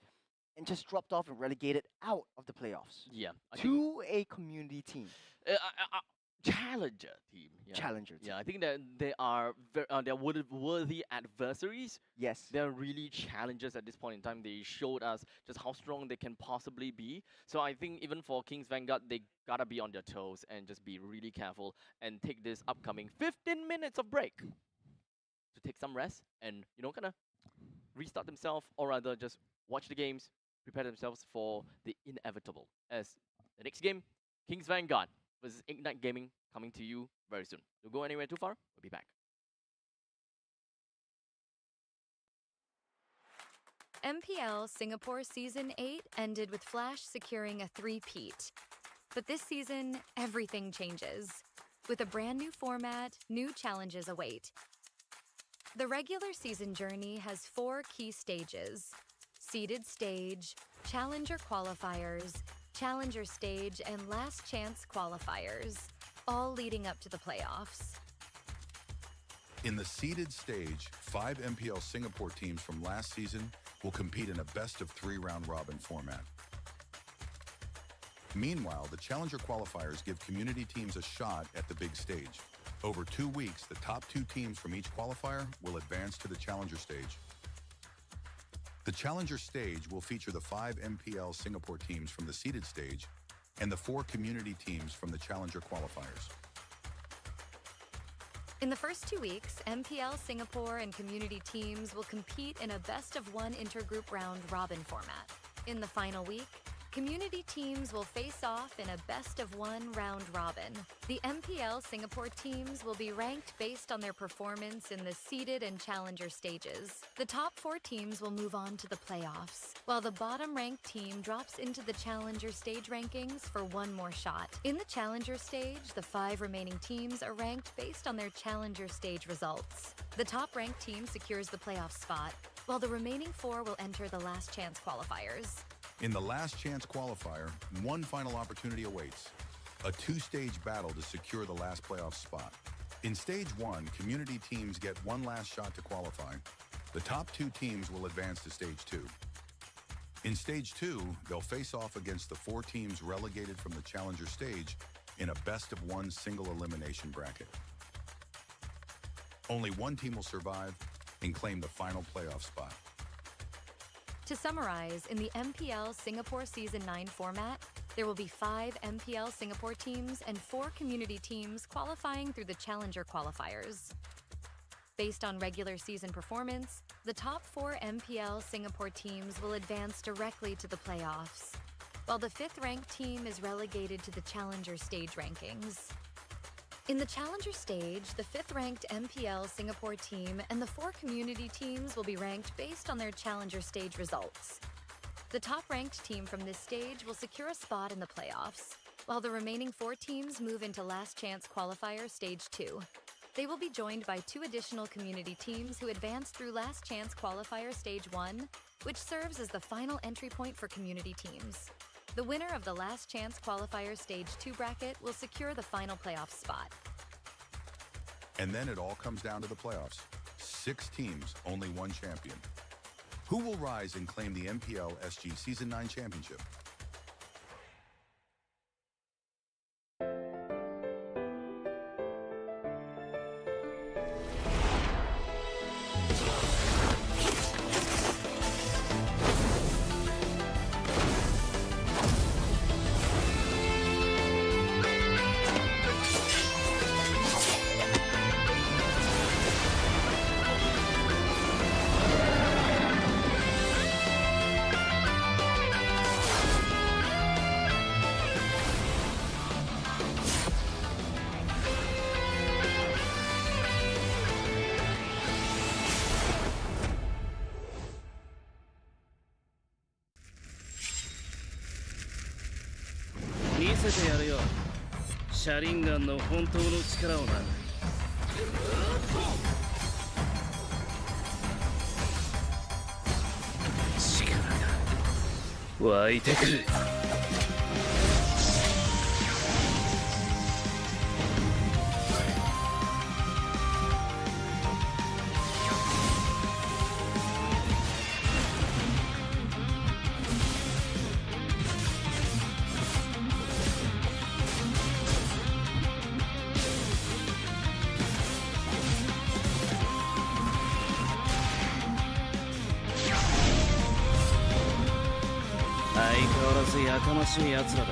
and just dropped off and relegated out of the playoffs Yeah. I think, to a community team. Challenger team. Yeah. Challenger team. Yeah, I think that they are they're worthy adversaries. Yes. They're really challengers at this point in time. They showed us just how strong they can possibly be. So I think even for Kings Vanguard, they gotta be on their toes and just be really careful and take this upcoming 15 minutes of break to take some rest and kind of restart themselves, or rather just watch the games, prepare themselves for the inevitable. As the next game, Kings Vanguard versus Ignite Gaming coming to you very soon. Don't go anywhere too far. We'll be back. MPL Singapore Season 8 ended with Flash securing a three-peat. But this season, everything changes. With a brand new format, new challenges await. The regular season journey has 4 key stages: seeded stage, challenger qualifiers, challenger stage, and last chance qualifiers, all leading up to the playoffs. In the seeded stage, 5 MPL Singapore teams from last season will compete in a best-of-3 round-robin format. Meanwhile, the challenger qualifiers give community teams a shot at the big stage. Over 2 weeks, the top 2 teams from each qualifier will advance to the challenger stage. The challenger stage will feature the 5 MPL Singapore teams from the seeded stage and the 4 community teams from the challenger qualifiers. In the first 2 weeks, MPL Singapore and community teams will compete in a best-of-1 intergroup round-robin format. In the final week, community teams will face off in a best-of-1 round-robin. The MPL Singapore teams will be ranked based on their performance in the seeded and challenger stages. The top 4 teams will move on to the playoffs, while the bottom-ranked team drops into the challenger stage rankings for one more shot. In the challenger stage, the 5 remaining teams are ranked based on their challenger stage results. The top-ranked team secures the playoff spot, while the remaining 4 will enter the last chance qualifiers. In the last chance qualifier, one final opportunity awaits: a 2-stage battle to secure the last playoff spot. In stage 1, community teams get one last shot to qualify. The top 2 teams will advance to stage 2. In stage 2, they'll face off against the 4 teams relegated from the challenger stage in a best-of-1 single elimination bracket. Only one team will survive and claim the final playoff spot. To summarize, in the MPL Singapore Season 9 format, there will be 5 MPL Singapore teams and 4 community teams qualifying through the challenger qualifiers. Based on regular season performance, the top 4 MPL Singapore teams will advance directly to the playoffs, while the 5th-ranked team is relegated to the challenger stage rankings. In the challenger stage, the 5th-ranked MPL Singapore team and the 4 community teams will be ranked based on their challenger stage results. The top-ranked team from this stage will secure a spot in the playoffs, while the remaining 4 teams move into last chance qualifier stage 2. They will be joined by 2 additional community teams who advance through last chance qualifier stage 1, which serves as the final entry point for community teams. The winner of the last chance qualifier stage 2 bracket will secure the final playoff spot. And then it all comes down to the playoffs. 6 teams, only one champion. Who will rise and claim the MPL SG Season 9 championship?見せてやるよシャリンガンの本当の力をな力が湧いてくる相変わらずやかましい奴らだ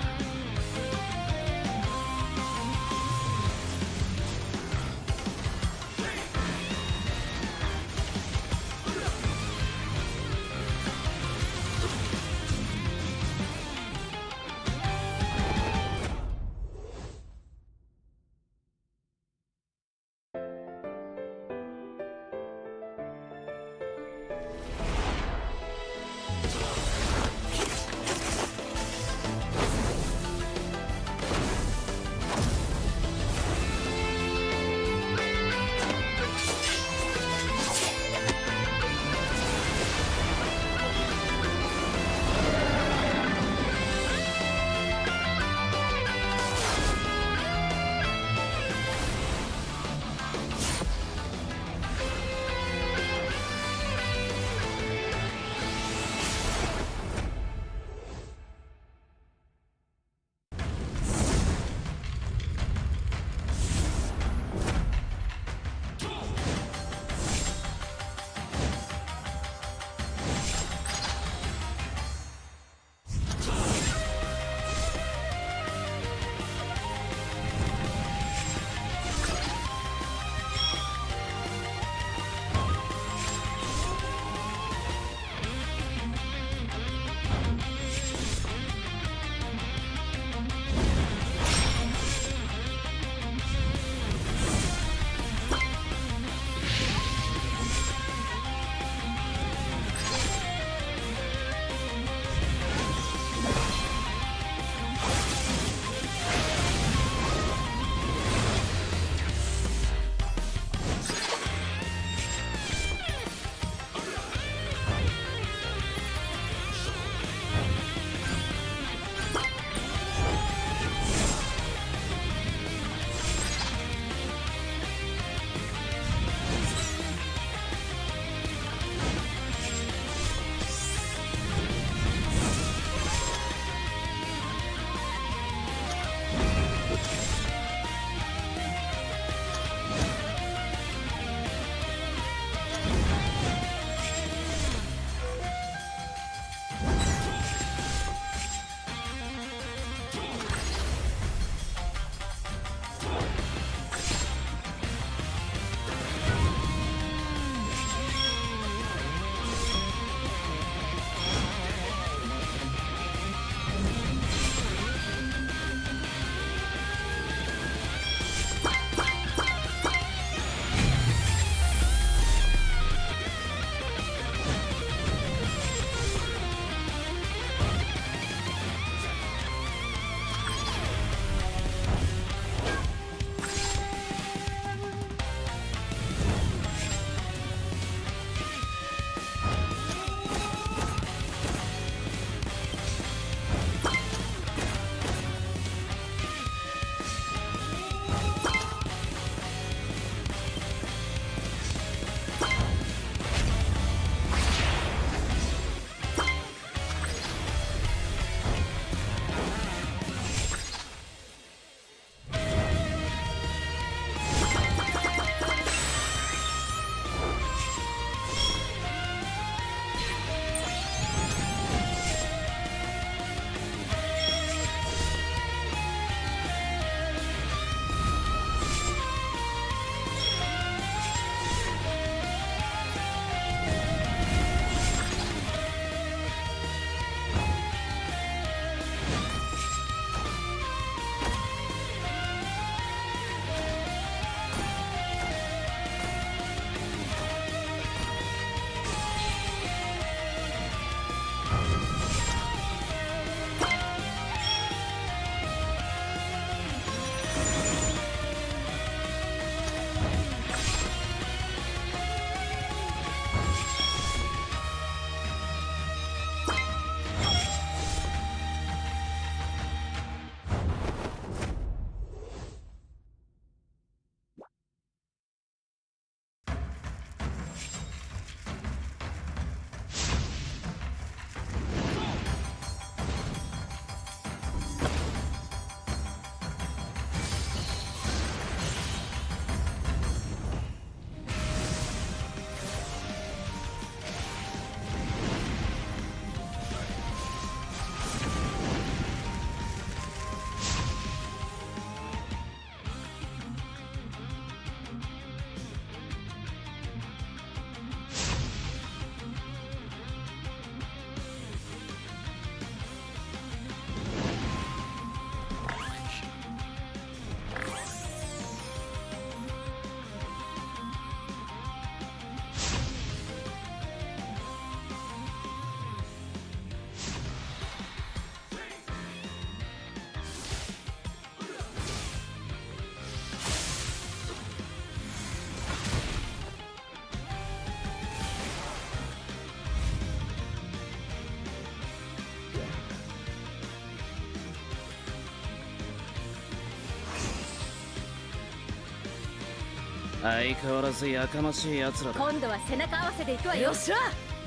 相変わらずやかましい奴らだ。今度は背中合わせでいくわよ。よっしゃ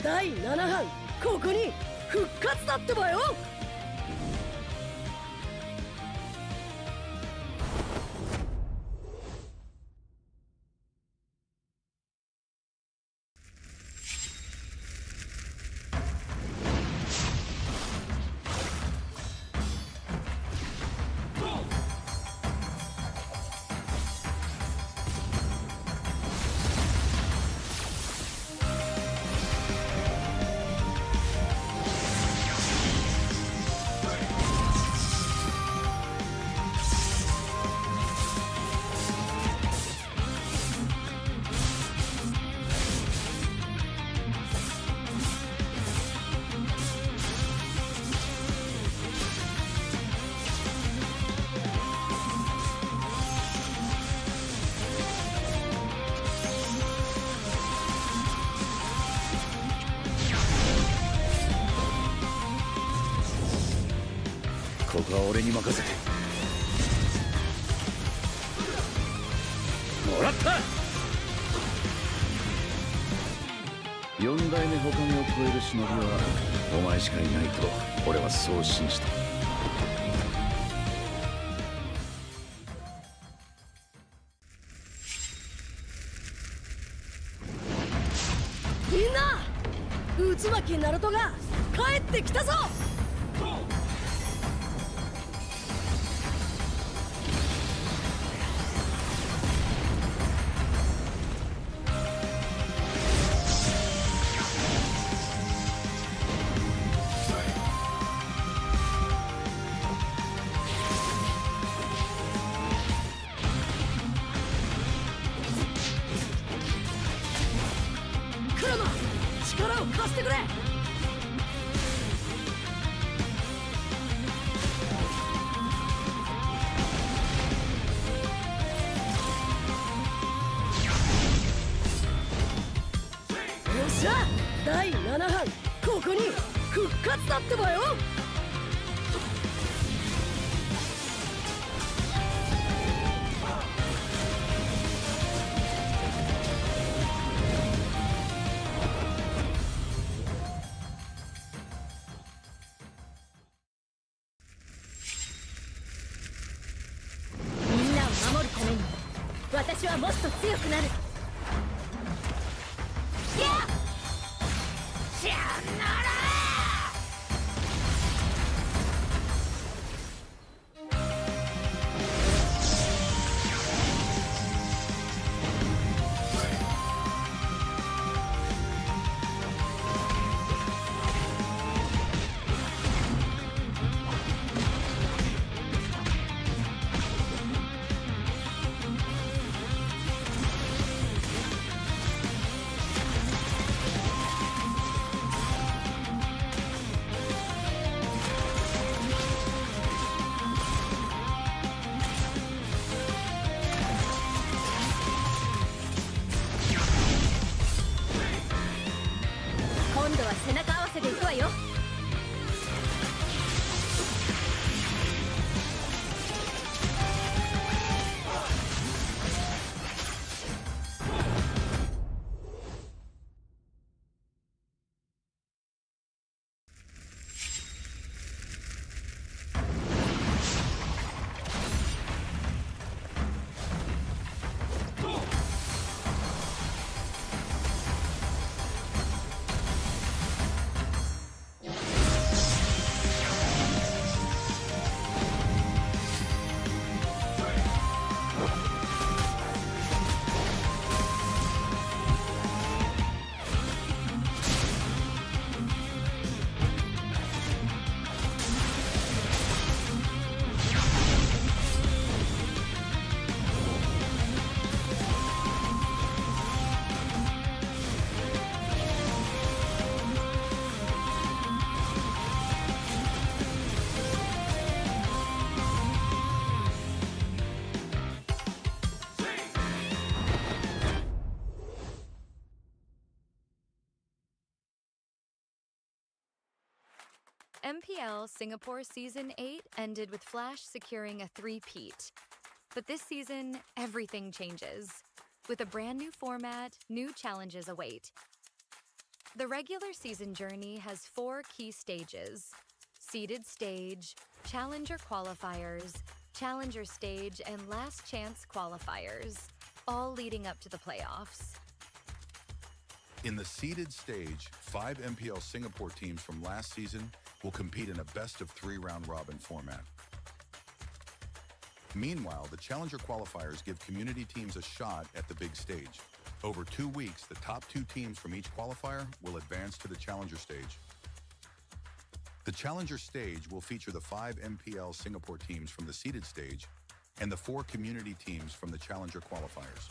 第7班ここに復活だってばよ。ここは俺に任せてもらった。四代目ほかげを超える忍びはお前しかいないと俺はそう信じた。みんな渦巻きナルトが帰ってきたぞ。クラマ力を貸してくれ。よっしゃ第7班ここに復活だってばよ。みんなを守るために私はもっと強くなる。今度は背中合わせでいくわよ。MPL Singapore Season 8 ended with Flash securing a three-peat. But this season, everything changes. With a brand new format, new challenges await. The regular season journey has 4 key stages: seeded stage, challenger qualifiers, challenger stage, and last chance qualifiers, all leading up to the playoffs. In the seeded stage, 5 MPL Singapore teams from last season will compete in a best-of-3 round-robin format. Meanwhile, the challenger qualifiers give community teams a shot at the big stage. Over 2 weeks, the top 2 teams from each qualifier will advance to the challenger stage. The challenger stage will feature the 5 MPL Singapore teams from the seeded stage and the 4 community teams from the challenger qualifiers.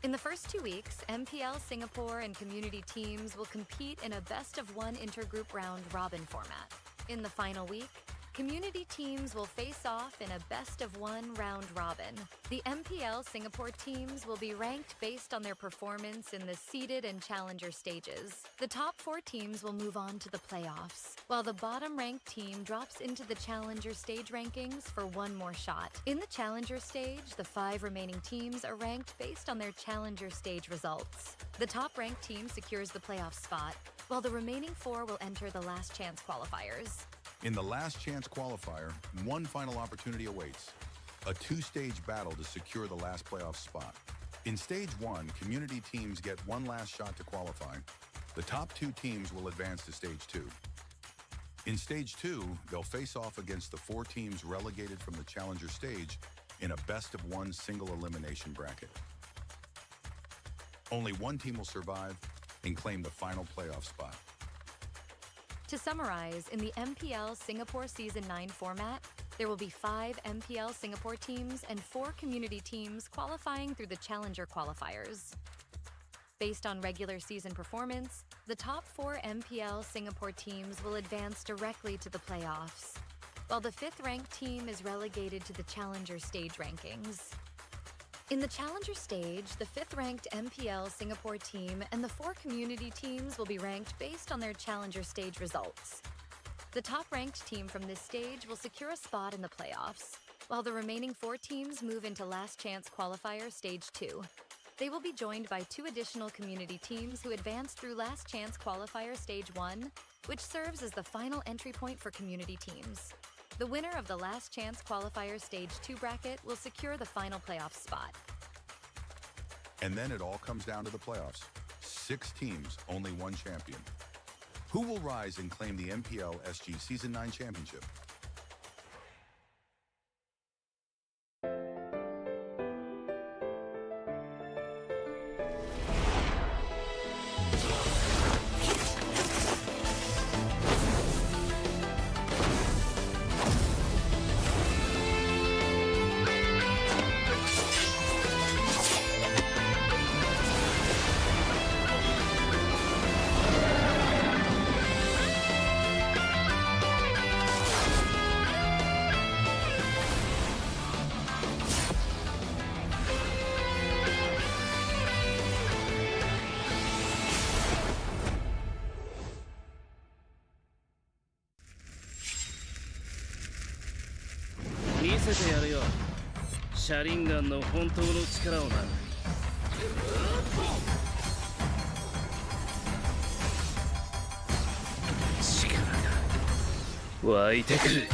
In the first 2 weeks, MPL Singapore and community teams will compete in a best-of-1 intergroup round-robin format. In the final week, community teams will face off in a best-of-1 round-robin. The MPL Singapore teams will be ranked based on their performance in the seeded and challenger stages. The top 4 teams will move on to the playoffs, while the bottom-ranked team drops into the challenger stage rankings for 1 more shot. In the challenger stage, the 5 remaining teams are ranked based on their challenger stage results. The top-ranked team secures the playoff spot, while the remaining 4 will enter the last chance qualifiers. In the last chance qualifier, 1 final opportunity awaits: a 2-stage battle to secure the last playoff spot. In stage 1, community teams get 1 last shot to qualify. The top 2 teams will advance to stage 2. In stage 2, they'll face off against the 4 teams relegated from the challenger stage in a best-of-1 single elimination bracket. Only 1 team will survive and claim the final playoff spot. To summarize, in the MPL Singapore Season 9 format, there will be 5 MPL Singapore teams and 4 community teams qualifying through the challenger qualifiers. Based on regular season performance, the top 4 MPL Singapore teams will advance directly to the playoffs, while the 5th-ranked team is relegated to the challenger stage rankings. In the challenger stage, the 5th-ranked MPL Singapore team and the 4 community teams will be ranked based on their challenger stage results. The top-ranked team from this stage will secure a spot in the playoffs, while the remaining 4 teams move into last chance qualifier stage 2. They will be joined by 2 additional community teams who advance through last chance qualifier stage 1, which serves as the final entry point for community teams. The winner of the last chance qualifier stage 2 bracket will secure the final playoff spot. And then it all comes down to the playoffs. 6 teams, only 1 champion. Who will rise and claim the MPL SG Season 9 championship?見せてやるよシャリンガンの本当の力をな力が湧いてくる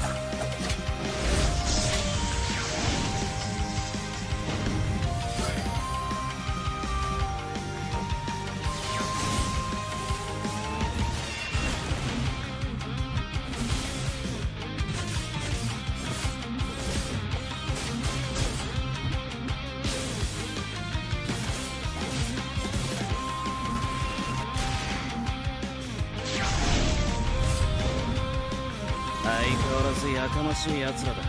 相変わらずやかましい奴らだ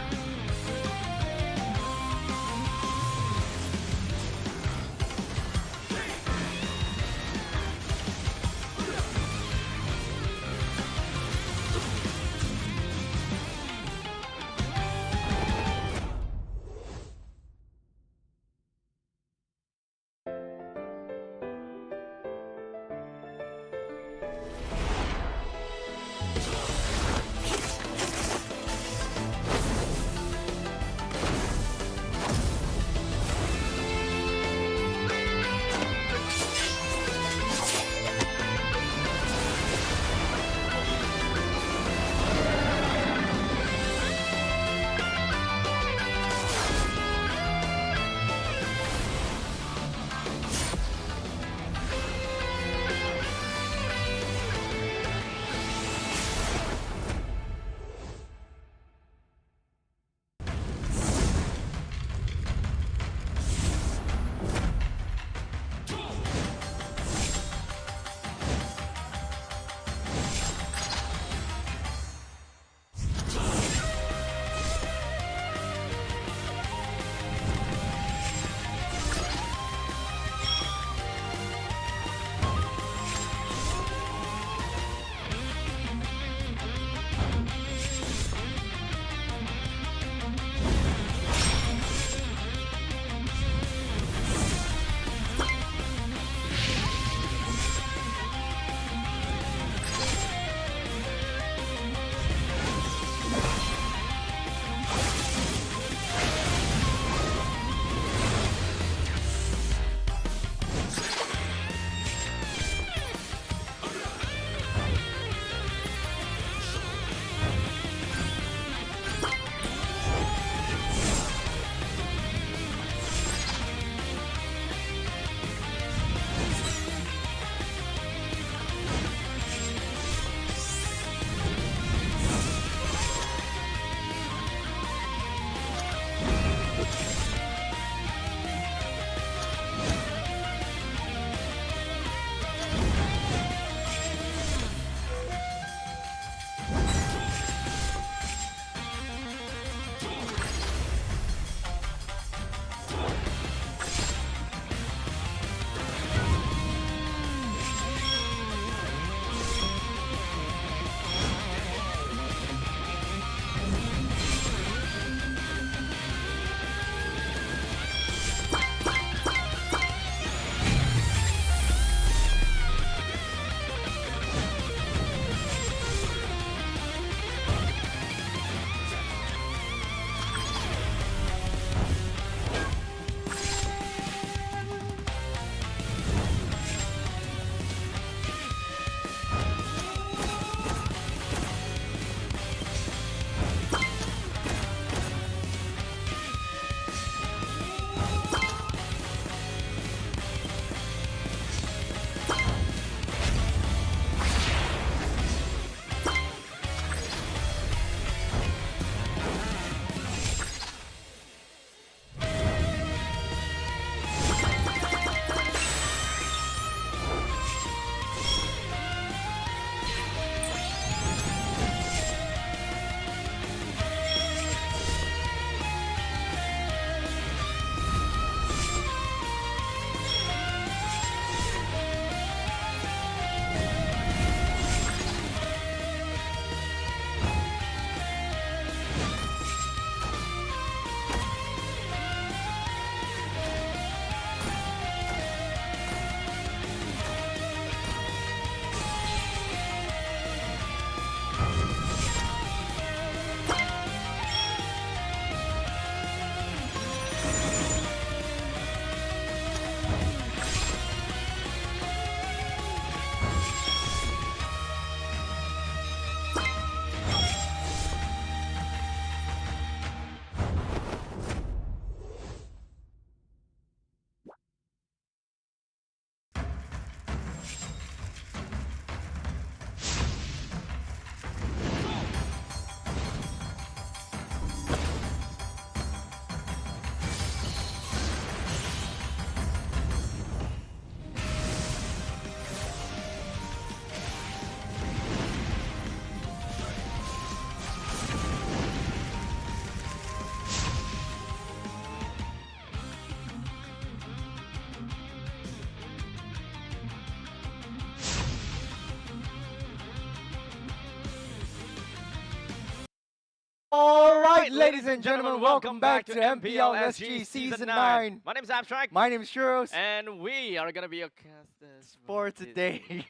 All right, ladies and gentlemen, welcome back to MPL SG Season 9. My name's Abstract. My name is Churros. And we are going to be your casters For today,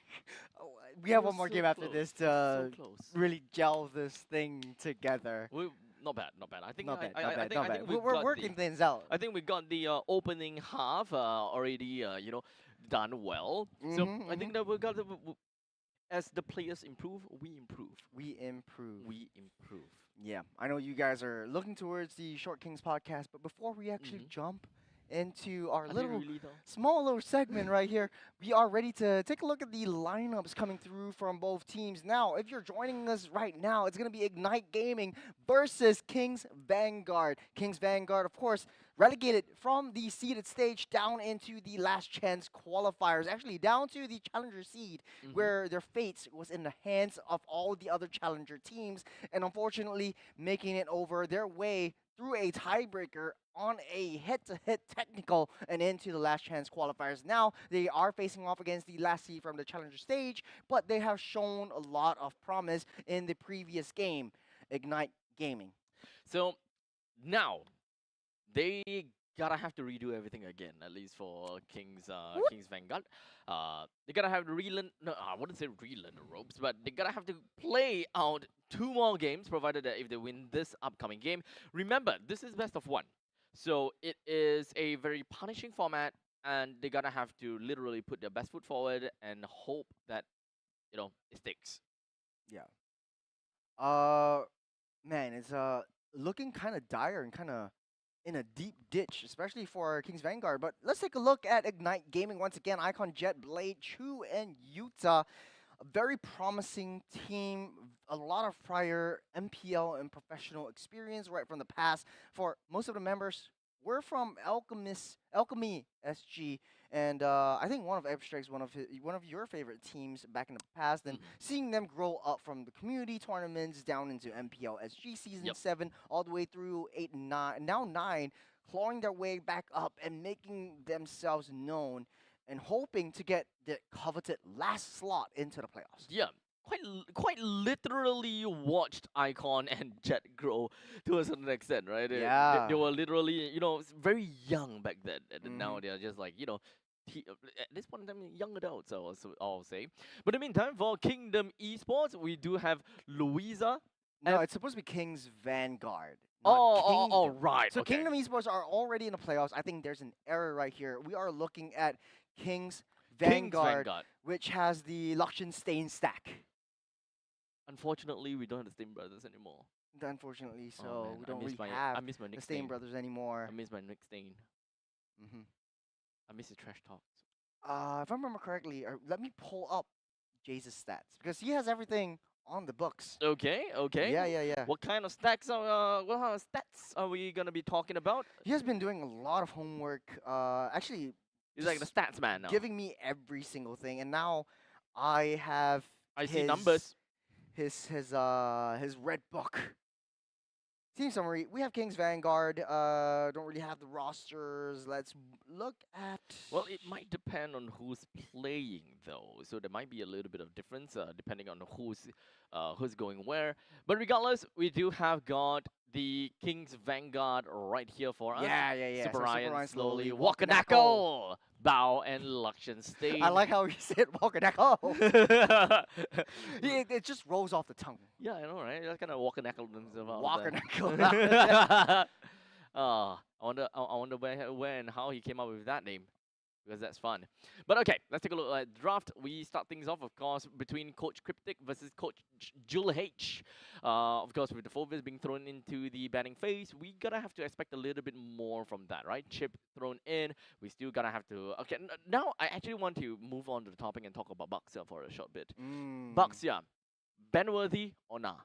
we have one more game after this to close. really gel this thing together. Not bad, not bad. I think Not bad, I not bad, think, not I bad. think we've We're got working the, things out. I think we got the opening half already, done well. So I think that we got as the players improve, we improve. We improve. We improve. Yeah, I know you guys are looking towards the Short Kings podcast, but before we actually jump into our Are they little really though? small little segment right here, we are ready to take a look at the lineups coming through from both teams. Now, if you're joining us right now, it's going to be Ignite Gaming versus Kings Vanguard. Kings Vanguard, of course, relegated from the seeded stage down into the last chance qualifiers, actually down to the challenger seed, where their fates was in the hands of all the other challenger teams, and unfortunately making it over their way through a tiebreaker on a head-to-head technical and into the last chance qualifiers. Now they are facing off against the last seed from the challenger stage, but they have shown a lot of promise in the previous game, Ignite Gaming. So now they gotta have to redo everything again, at least for Kings Vanguard. They gotta have to relearn. No, I wouldn't say relearn the ropes, but they gotta have to play out 2 more games, provided that if they win this upcoming game. Remember, this is best of 1, so it is a very punishing format, and they gotta have to literally put their best foot forward and hope that it sticks. Yeah. Man, it's looking kind of dire and kind of in a deep ditch, especially for Kings Vanguard. But let's take a look at Ignite Gaming once again. Icon, Jet, Blade, Chu, and Utah. A very promising team. A lot of prior MPL and professional experience right from the past. For most of the members, we're from Alchemy SG, and I think one of Abstract's one of your favorite teams back in the past. And seeing them grow up from the community tournaments down into MPL SG Season 7, all the way through 8 and 9, now 9, clawing their way back up and making themselves known, and hoping to get the coveted last slot into the playoffs. Yeah, quite literally watched Icon and Jet grow to a certain extent, right? They were literally, very young back then, and now they are just like, at this point in time, young adults, I'll say. But in the meantime, for Kingdom Esports, we do have Louisa. No, it's supposed to be Kings Vanguard. Right. So okay. Kingdom Esports are already in the playoffs. I think there's an error right here. We are looking at Kings Vanguard, which has the Liechtenstein stack. Unfortunately, we don't have the Stein brothers anymore. Unfortunately, so Oh, man, we don't I miss really my- have I miss my the Nick Stein Stein. brothers anymore. I miss my Nick Stain. Mhm. I miss the trash talks. If I remember correctly, let me pull up Jace's stats because he has everything on the books. Okay. Yeah. What kind of stats are we gonna be talking about? He has been doing a lot of homework. Actually, He's like the just stats man now. giving me every single thing, and now I have I see his numbers. his red book. Team summary: we have Kings Vanguard. Don't really have the rosters. Let's look at. Well, it might depend on who's playing, though. So there might be a little bit of difference depending on who's going where. But regardless, we do have got the Kings Vanguard right here for us. Yeah. Super So Ryan Ryan slowly, Wakanako. Wakanako, Bao, and Liechtenstein. I like how he said Wakanako. It just rolls off the tongue. Yeah, I know, right? That's kind of Wakanako. Wakanako. I wonder where and how he came up with that name, because that's fun. But okay, let's take a look at draft. We start things off, of course, between Coach Cryptic versus Coach Jul H. Of course, with the Fulvis being thrown into the batting phase, we gotta have to expect a little bit more from that, right? Chip thrown in, we still gotta have to. Okay, now I actually want to move on to the topic and talk about Baxia for a short bit. Baxia, ban-worthy or nah?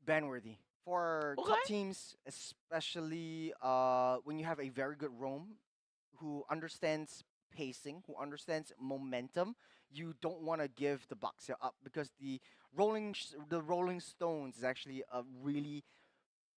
Ban-worthy. For top teams, especially when you have a very good roam who understands pacing, who understands momentum, you don't want to give the Baxia up because the rolling stones is actually a really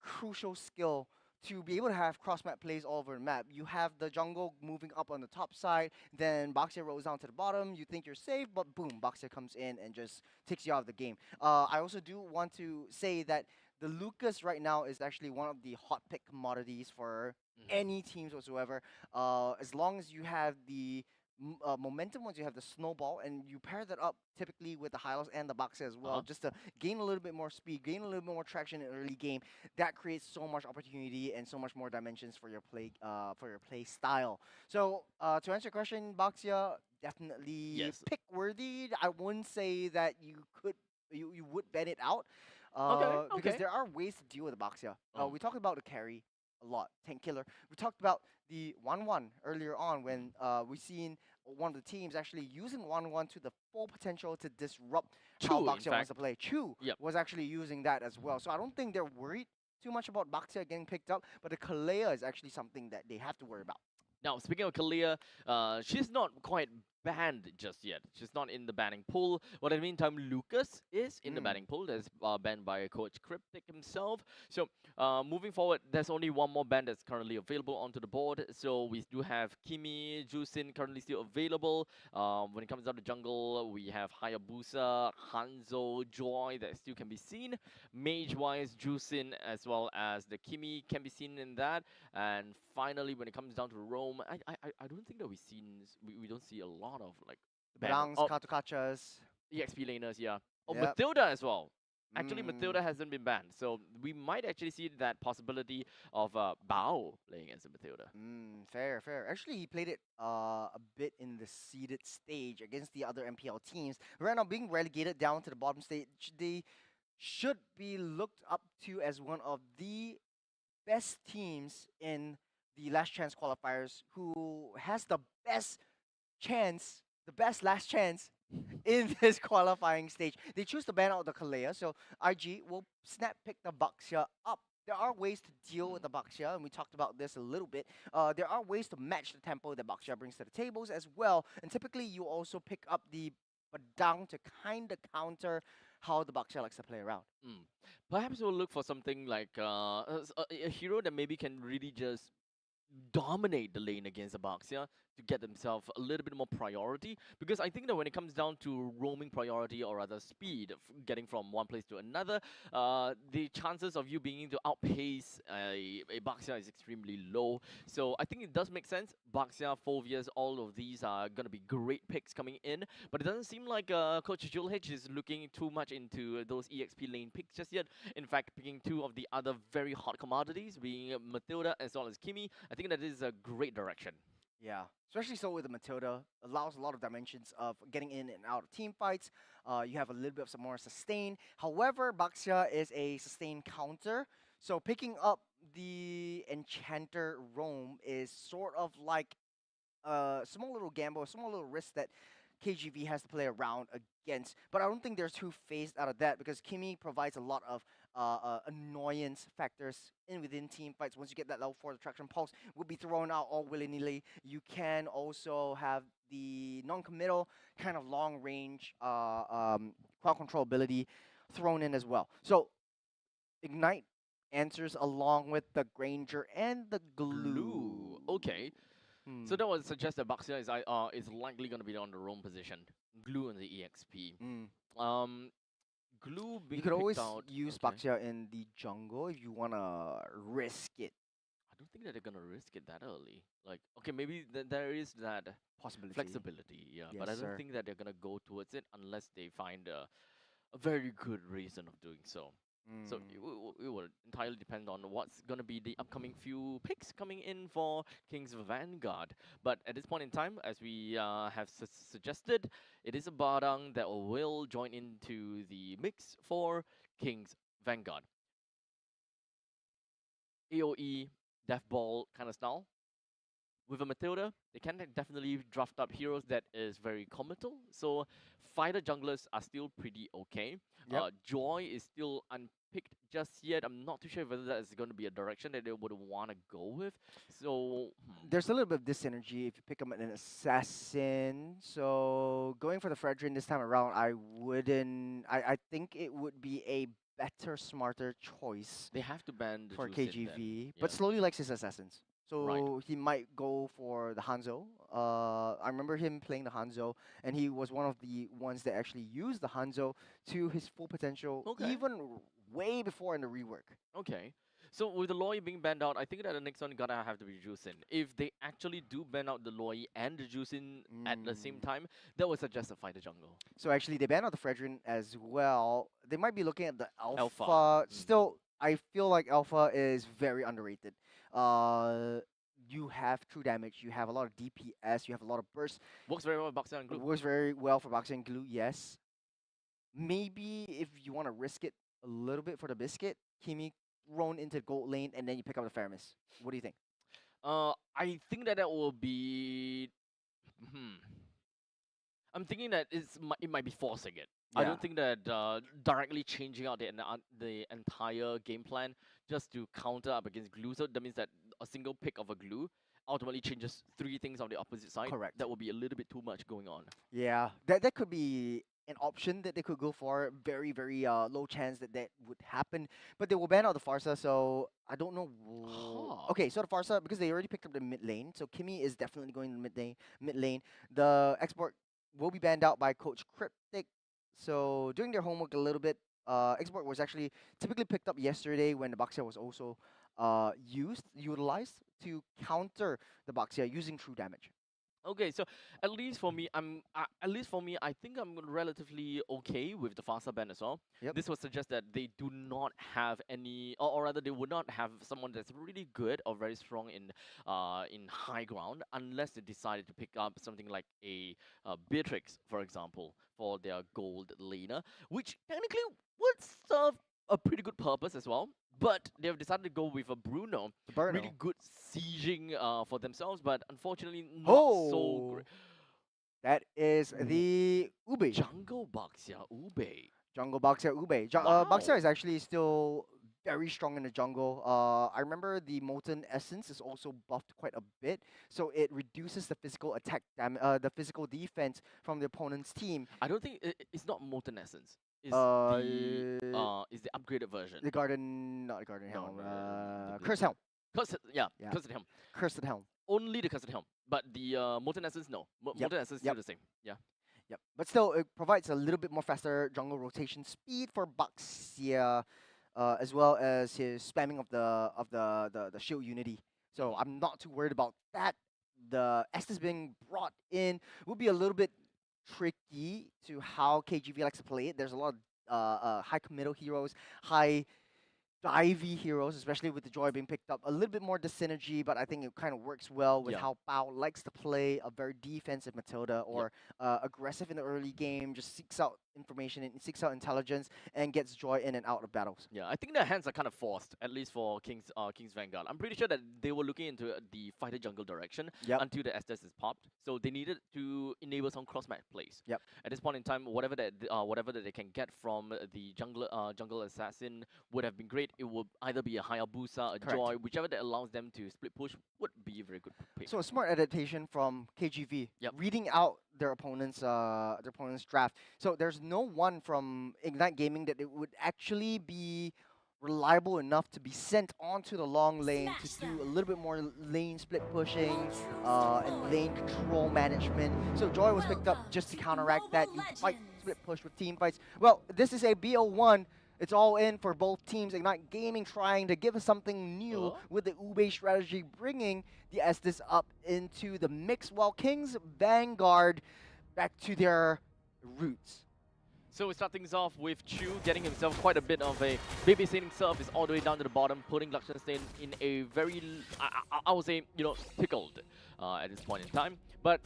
crucial skill to be able to have cross-map plays all over the map. You have the jungle moving up on the top side, then Baxia rolls down to the bottom, you think you're safe, but boom, Baxia comes in and just takes you out of the game. I also do want to say that the Lucas right now is actually one of the hot pick commodities for any teams whatsoever. As long as you have the momentum, once you have the snowball, and you pair that up typically with the Hylos and the Baxia as well, just to gain a little bit more speed, gain a little bit more traction in early game, that creates so much opportunity and so much more dimensions for your play style. So to answer your question, Baxia definitely pick worthy. I wouldn't say that you would bet it out, because there are ways to deal with the Baxia. We talked about the carry a lot, tank killer. We talked about the 1-1 earlier on when we seen one of the teams actually using 1-1 to the full potential to disrupt how Baxia wants to play. Chu was actually using that as well. So I don't think they're worried too much about Baxia getting picked up, but the Kalea is actually something that they have to worry about. Now, speaking of Kalia, she's not quite banned just yet. She's not in the banning pool. But in the meantime, Lucas is in the banning pool. That's banned by Coach Cryptic himself. So moving forward, there's only one more ban that's currently available onto the board. So we do have Kimi, Jusin currently still available. When it comes down to jungle, we have Hayabusa, Hanzo, Joy that still can be seen. Mage-wise, Jusin as well as the Kimi can be seen in that. And finally, when it comes down to Rome, I don't think that we don't see a lot of like Brangs, Katukachas. EXP laners, yeah. Oh, Matilda as well. Actually, Matilda hasn't been banned, so we might actually see that possibility of Bao playing against Matilda. Fair, fair. Actually, he played it a bit in the seeded stage against the other MPL teams. Right now, being relegated down to the bottom stage, they should be looked up to as one of the best teams in the last chance qualifiers, who has the best chance, the best last chance in this qualifying stage. They choose to ban out the Kalea, so IG will snap pick the Baxia up. There are ways to deal with the Baxia, and we talked about this a little bit. There are ways to match the tempo that Baxia brings to the tables as well, and typically you also pick up the Badang to kind of counter how the Baxia likes to play around. Perhaps we'll look for something like a hero that maybe can really just dominate the lane against the Baxia to get themselves a little bit more priority, because I think that when it comes down to roaming priority, or rather speed, getting from one place to another, the chances of you being able to outpace a Baxia is extremely low. So I think it does make sense. Baxia, Phovias, all of these are going to be great picks coming in, but it doesn't seem like Coach Jewel H is looking too much into those EXP lane picks just yet. In fact, picking two of the other very hot commodities, being Matilda as well as Kimi, I think that is a great direction. Yeah, especially so with the Matilda, allows a lot of dimensions of getting in and out of team fights. You have a little bit of some more sustain. However, Baxia is a sustain counter, so picking up the Enchanter Roam is sort of like a small little gamble, a small little risk that KGV has to play around against. But I don't think they're too phased out of that, because Kimi provides a lot of annoyance factors within team fights. Once you get that level 4 attraction pulse, will be thrown out all willy-nilly. You can also have the non-committal kind of long range crowd control ability thrown in as well. So Ignite answers along with the Granger and the Glue. Okay. So that would suggest that Baxia is likely going to be on the roam position. Glue and the EXP. Glue being You could always picked out, use Baxia in the jungle if you want to risk it. I don't think that they're going to risk it that early. Like, okay, maybe there is that Possibility. flexibility, yeah. Yes, But I don't sir. think that they're going to go towards it unless they find a very good reason of doing so. So it will entirely depend on what's going to be the upcoming few picks coming in for Kings Vanguard. But at this point in time, as we have suggested, it is a Badang that will join into the mix for Kings Vanguard. AoE, Death Ball kind of style. With a Matilda, they can definitely draft up heroes that is very committal. So fighter junglers are still pretty okay. Joy is still unpicked just yet. I'm not too sure whether that is going to be a direction that they would want to go with. So There's a little bit of dis-synergy if you pick up an assassin. So going for the Fredrin this time around, I wouldn't. I think it would be a better, smarter choice they have to ban the for Juicin KGV. then. But Yeah. slowly likes his assassins. So Right. he might go for the Hanzo. I remember him playing the Hanzo, and he was one of the ones that actually used the Hanzo to his full potential, Okay. even way before in the rework. Okay. So with the Loi being banned out, I think that the next one gonna have to be Juicin. If they actually do ban out the Loi and the Juicin at the same time, that would suggest a fighter jungle. So actually, they banned out the Fredrin as well. They might be looking at the Alpha. Alpha. Still, I feel like Alpha is very underrated. You have true damage. You have a lot of DPS. You have a lot of burst. Works very well with Boxer and Glue. Works very well for Boxing and Glue. Yes. Maybe if you want to risk it a little bit for the biscuit, Kimi thrown into gold lane, and then you pick up the Faramis. What do you think? I think that will be. I'm thinking that it might be forcing it. I Yeah. don't think that directly changing out the entire game plan just to counter up against Glue. So that means that a single pick of a Glue ultimately changes 3 things on the opposite side. Correct. That will be a little bit too much going on. Yeah, that could be an option that they could go for. Very, very low chance that would happen. But they will ban out the Farsa, so I don't know. Huh. Okay, so the Farsa, because they already picked up the mid lane, so Kimi is definitely going to mid lane. The export will be banned out by Coach Cryptic. So doing their homework a little bit, export was actually typically picked up yesterday when the Baxia was also utilized to counter the Baxia using true damage. Okay, so at least for me, I think I'm relatively okay with the faster ban as well. Yep. This would suggest that they do not have any, or rather, they would not have someone that's really good or very strong in high ground, unless they decided to pick up something like a Beatrix, for example, for their gold laner, which technically would serve a pretty good purpose as well. But they've decided to go with a Bruno, really good sieging for themselves, but unfortunately not so great. That is the Ube. Jungle Baxia Ube. Jungle Baxia Ube. Wow. Baxia is actually still very strong in the jungle. I remember the Molten Essence is also buffed quite a bit, so it reduces the physical attack the physical defense from the opponent's team. I don't think it's not Molten Essence. It's the upgraded version. The Garden, not the Garden No, Helm. the Cursed Helm. Cursed, Yeah. Cursed Helm. Cursed Helm. Only the Cursed Helm, but the Molten Essence, no. Molten Essence is still the same. Yeah. Yep. But still, it provides a little bit more faster jungle rotation speed for Baxia, as well as his spamming of the shield unity. So I'm not too worried about that. The Estes being brought in will be a little bit tricky to how KGV likes to play it. There's a lot of high committal heroes, high divey heroes, especially with the Joy being picked up. A little bit more dyssynergy, but I think it kind of works well with how Bao likes to play a very defensive Matilda or aggressive in the early game, just seeks out information and seeks out intelligence and gets Joy in and out of battles. Yeah, I think their hands are kind of forced, at least for Kings Vanguard. I'm pretty sure that they were looking into the fighter jungle direction until the Estes is popped. So they needed to enable some cross-match plays. Yep. At this point in time, whatever that they can get from the jungle assassin would have been great. It would either be a Hayabusa, a Joy, whichever that allows them to split push would be a very good pick. So a smart adaptation from KGV, reading out their opponent's draft. So there's no one from Ignite Gaming that it would actually be reliable enough to be sent onto the long lane to do a little bit more lane split pushing and lane control management. So Joy was picked up just to counteract that. You fight split push with team fights. Well, this is a BO1. It's all in for both teams. Ignite Gaming trying to give us something new with the Ube strategy, bringing the Estes up into the mix, while Kings Vanguard back to their roots. So we start things off with Chu getting himself quite a bit of a babysitting service all the way down to the bottom, putting Liechtenstein in a very, I would say, tickled at this point in time. But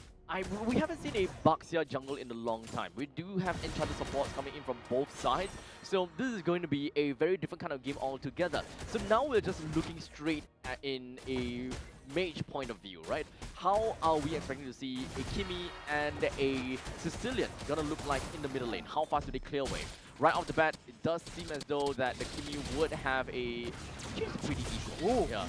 we haven't seen a Baxia jungle in a long time. We do have enchanted supports coming in from both sides, so this is going to be a very different kind of game altogether. So now we're just looking straight in a mage point of view, right? How are we expecting to see a Kimi and a Sicilian gonna look like in the middle lane? How fast do they clear away? Right off the bat, it does seem as though that the Kimi would have a pretty equal. Yeah.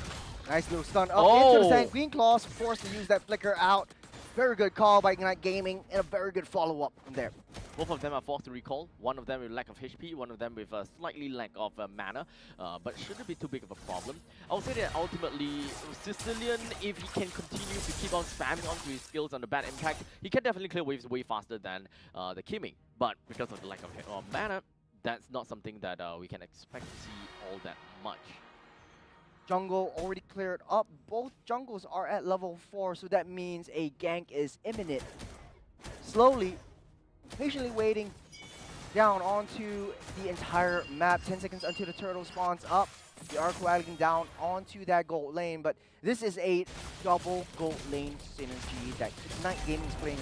Nice little stun up into the Sanguine Claws, forced to use that flicker out. Very good call by Ignite Gaming, and a very good follow-up from there. Both of them are forced to recall. One of them with lack of HP, one of them with a slightly lack of mana, but shouldn't be too big of a problem. I would say that ultimately, Sicilian, if he can continue to keep on spamming onto his skills on the bad impact, he can definitely clear waves way faster than the Kimi. But because of the lack of mana, that's not something that we can expect to see all that much. Jungle already cleared up. Both jungles are at level 4, so that means a gank is imminent. Slowly, patiently waiting down onto the entire map. 10 seconds until the turtle spawns up. They are coaling down onto that gold lane, but this is a double gold lane synergy that Ignite Gaming is playing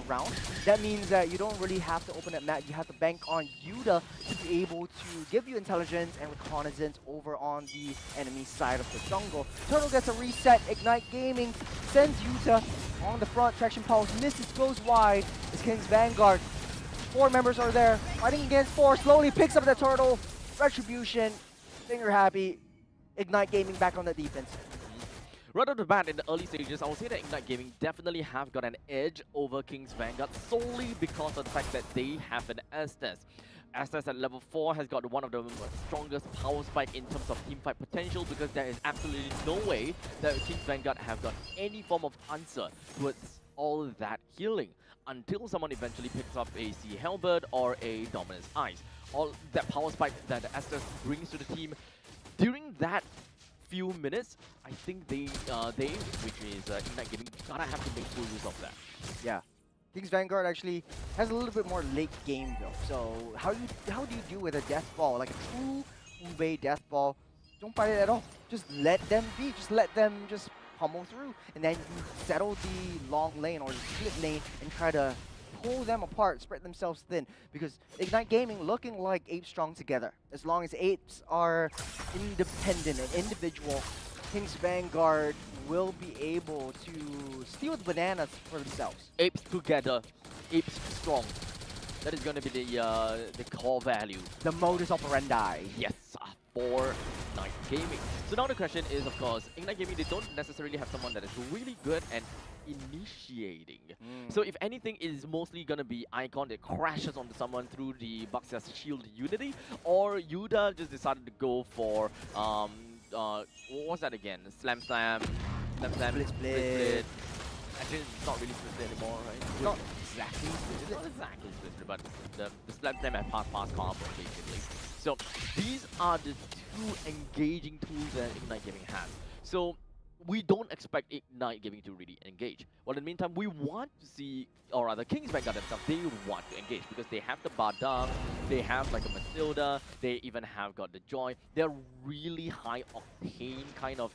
around. That means that you don't really have to open that map. You have to bank on Yuta to be able to give you intelligence and reconnaissance over on the enemy side of the jungle. Turtle gets a reset. Ignite Gaming sends Yuta on the front. Traction Pulse misses, goes wide. It's Kings Vanguard. 4 members are there, fighting against 4. Slowly picks up the turtle. Retribution. Finger happy. Ignite Gaming back on the defense. Right off the bat, in the early stages, I would say that Ignite Gaming definitely have got an edge over Kings Vanguard solely because of the fact that they have an Estes. Estes at level 4 has got one of the strongest power spike in terms of teamfight potential, because there is absolutely no way that Kings Vanguard have got any form of answer towards all that healing until someone eventually picks up a Sea Halberd or a Dominus Ice. All that power spike that Estes brings to the team during that few minutes, I think they which is Ignite Gaming, gotta have to make full use of that. Yeah. Kings Vanguard actually has a little bit more late game though. So how do you do with a death ball? Like a true Ube death ball. Don't fight it at all. Just let them be. Just let them just pummel through. And then you settle the long lane or the split lane and try to pull them apart, spread themselves thin. Because Ignite Gaming looking like apes strong together. As long as apes are independent and individual, Kings Vanguard will be able to steal the bananas for themselves. Apes together, apes strong. That is going to be the core value. The modus operandi. Yes, for Ignite Gaming. So now the question is, of course, Ignite Gaming, they don't necessarily have someone that is really good and initiating. So if anything, it is mostly going to be Icon that crashes onto someone through the Baxter's Shield Unity, or Yuta just decided to go for what was that again? Slam, Split. Actually, it's not really split anymore, right? Not exactly It's not exactly split, but the slam and pass combo, basically. So these are the two engaging tools that Ignite Gaming has. So we don't expect Ignite Gaming to really engage. Well, in the meantime, we want to see, or rather, Kings Vanguard themselves, they want to engage because they have the Badang, they have like a Matilda, they even have got the Joy. They're really high octane kind of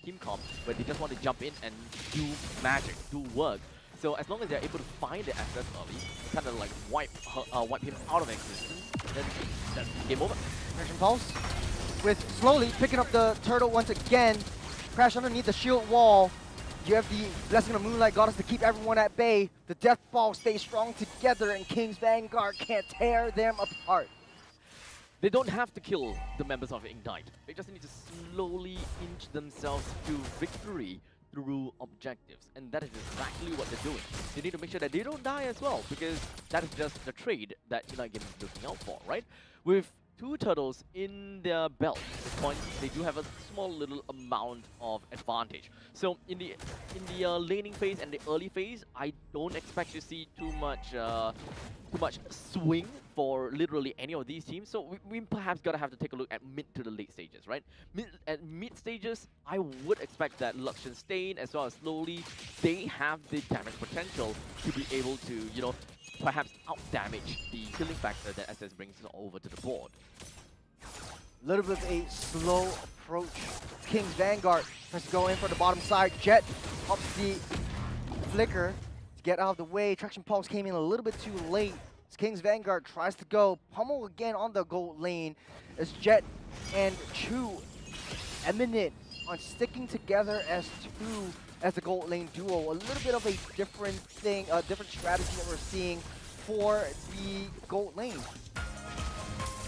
team comp where they just want to jump in and do magic, do work. So as long as they're able to find the access early, kind of like wipe him out of existence, then that's game over. Traction Pulse with slowly picking up the turtle once again. Crash underneath the shield wall. You have the Blessing of Moonlight Goddess to keep everyone at bay. The Death Ball stays strong together, and King's Vanguard can't tear them apart. They don't have to kill the members of Ignite. They just need to slowly inch themselves to victory through objectives. And that is exactly what they're doing. They need to make sure that they don't die as well, because that is just the trade that Ignite Gaming is looking out for, right? With 2 turtles in their belt at this point, they do have a small little amount of advantage. So in the laning phase and the early phase, I don't expect to see too much swing for literally any of these teams. So we perhaps gotta have to take a look at mid to the late stages, right? At mid stages, I would expect that Luxion Stain as well as Slowly, they have the damage potential to be able to, you know, perhaps out-damage the killing factor that SS brings over to the board. A little bit of a slow approach. King's Vanguard tries to go in for the bottom side. Jet ups the flicker to get out of the way. Traction Pulse came in a little bit too late. As King's Vanguard tries to go pummel again on the gold lane. As Jet and Chu eminent on sticking together as the gold lane duo. A little bit of a different thing, a different strategy that we're seeing for the gold lane.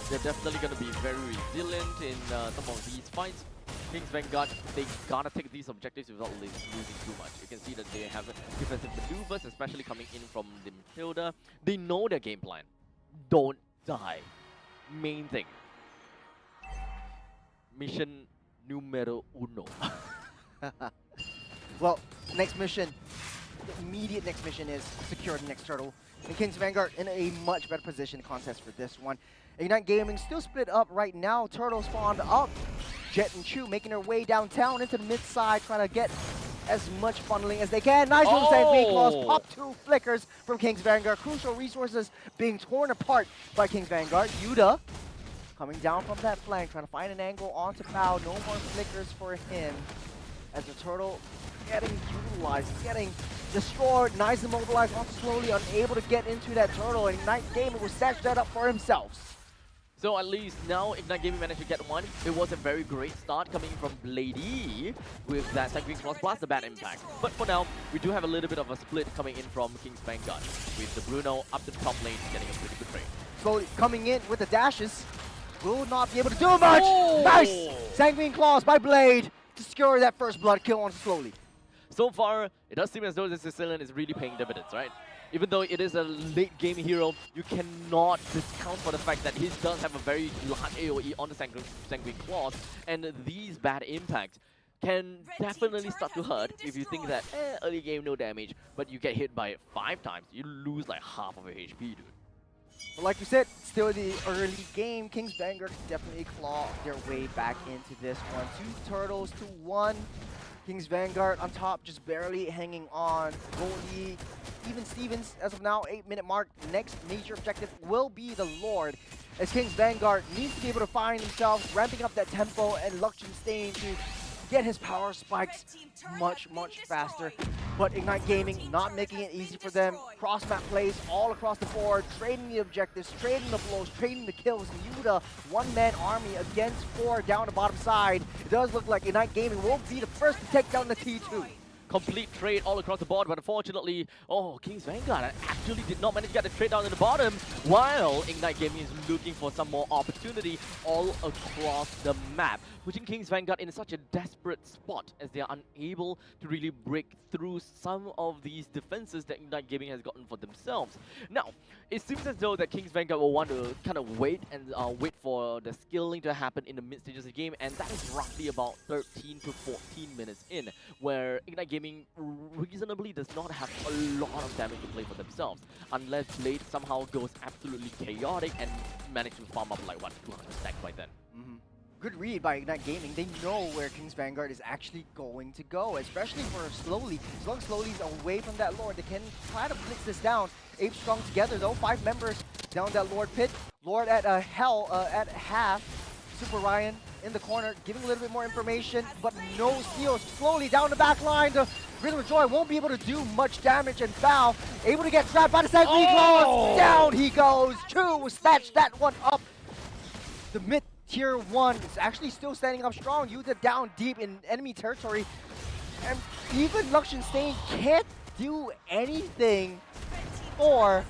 They're definitely going to be very resilient in some of these fights. Kings Vanguard, they gotta take these objectives without losing too much. You can see that they have defensive maneuvers, especially coming in from the Matilda. They know their game plan. Don't die. Main thing. Mission numero uno. Well, next mission the immediate next mission is secure the next turtle. And Kings Vanguard in a much better position to contest for this one. Ignite Gaming still split up right now. Turtle spawned up. Jet and Chu making their way downtown into the mid side, trying to get as much funneling as they can. Nice little save claws. Pop 2 flickers from Kings Vanguard. Crucial resources being torn apart by Kings Vanguard. Yuda coming down from that flank, trying to find an angle onto Bao. No more flickers for him. As the turtle getting utilized, getting destroyed. Nice immobilized, on slowly, unable to get into that turtle. And Ignite Gaming will snatch that up for himself. So at least now Ignite Gaming managed to get one. It was a very great start coming from Blady with that Sanguine Claws plus the bad impact. But for now, we do have a little bit of a split coming in from Kings Vanguard with the Bruno up to the top lane getting a pretty good trade. Slowly coming in with the dashes. Will not be able to do much. Nice! Sanguine Claws by Blade to secure that first blood kill on slowly. So far, it does seem as though the Sicilian is really paying dividends, right? Even though it is a late game hero, you cannot discount for the fact that he does have a very large AoE on the Sanguine Claws, and these bad impacts can definitely start to hurt if you think that early game no damage, but you get hit by it 5 times, you lose like half of your HP, dude. But like you said, still the early game. Kings Vanguard definitely claw their way back into this one. 2 turtles to 1. Kings Vanguard on top, just barely hanging on. Goalie, even Stevens, as of now, 8-minute mark. Next major objective will be the Lord, as Kings Vanguard needs to be able to find themselves ramping up that tempo, and Luxon Stain to get his power spikes much faster. But Ignite Gaming not making it easy for them. Cross-map plays all across the board, trading the objectives, trading the blows, trading the kills. Yuda, one-man army against 4 down the bottom side. It does look like Ignite Gaming will be the first to take down the T2. Complete trade all across the board, but unfortunately, Kings Vanguard actually did not manage to get the trade down in the bottom, while Ignite Gaming is looking for some more opportunity all across the map, putting Kings Vanguard in such a desperate spot as they are unable to really break through some of these defenses that Ignite Gaming has gotten for themselves. Now, it seems as though that Kings Vanguard will want to kind of wait and wait for the skilling to happen in the mid stages of the game, and that is roughly about 13 to 14 minutes in, where Ignite Gaming reasonably does not have a lot of damage to play for themselves, unless Blade somehow goes absolutely chaotic and manage to farm up like, what, 200 stacks by then. Good read by Ignite Gaming. They know where Kings Vanguard is actually going to go, especially for Slowly. As long as Slowly's away from that Lord, they can try to blitz this down. Ape strong together though, 5 members down that Lord pit. Lord at at half. Super Ryan in the corner, giving a little bit more information, but no steals. Slowly down the back line. The Rhythm of Joy won't be able to do much damage, and Bao able to get trapped by the Sanguine Claws. Down he goes. Chu will snatch that one up. The mid tier 1 is actually still standing up strong. Yuta down deep in enemy territory, and even Luxon Stain can't do anything for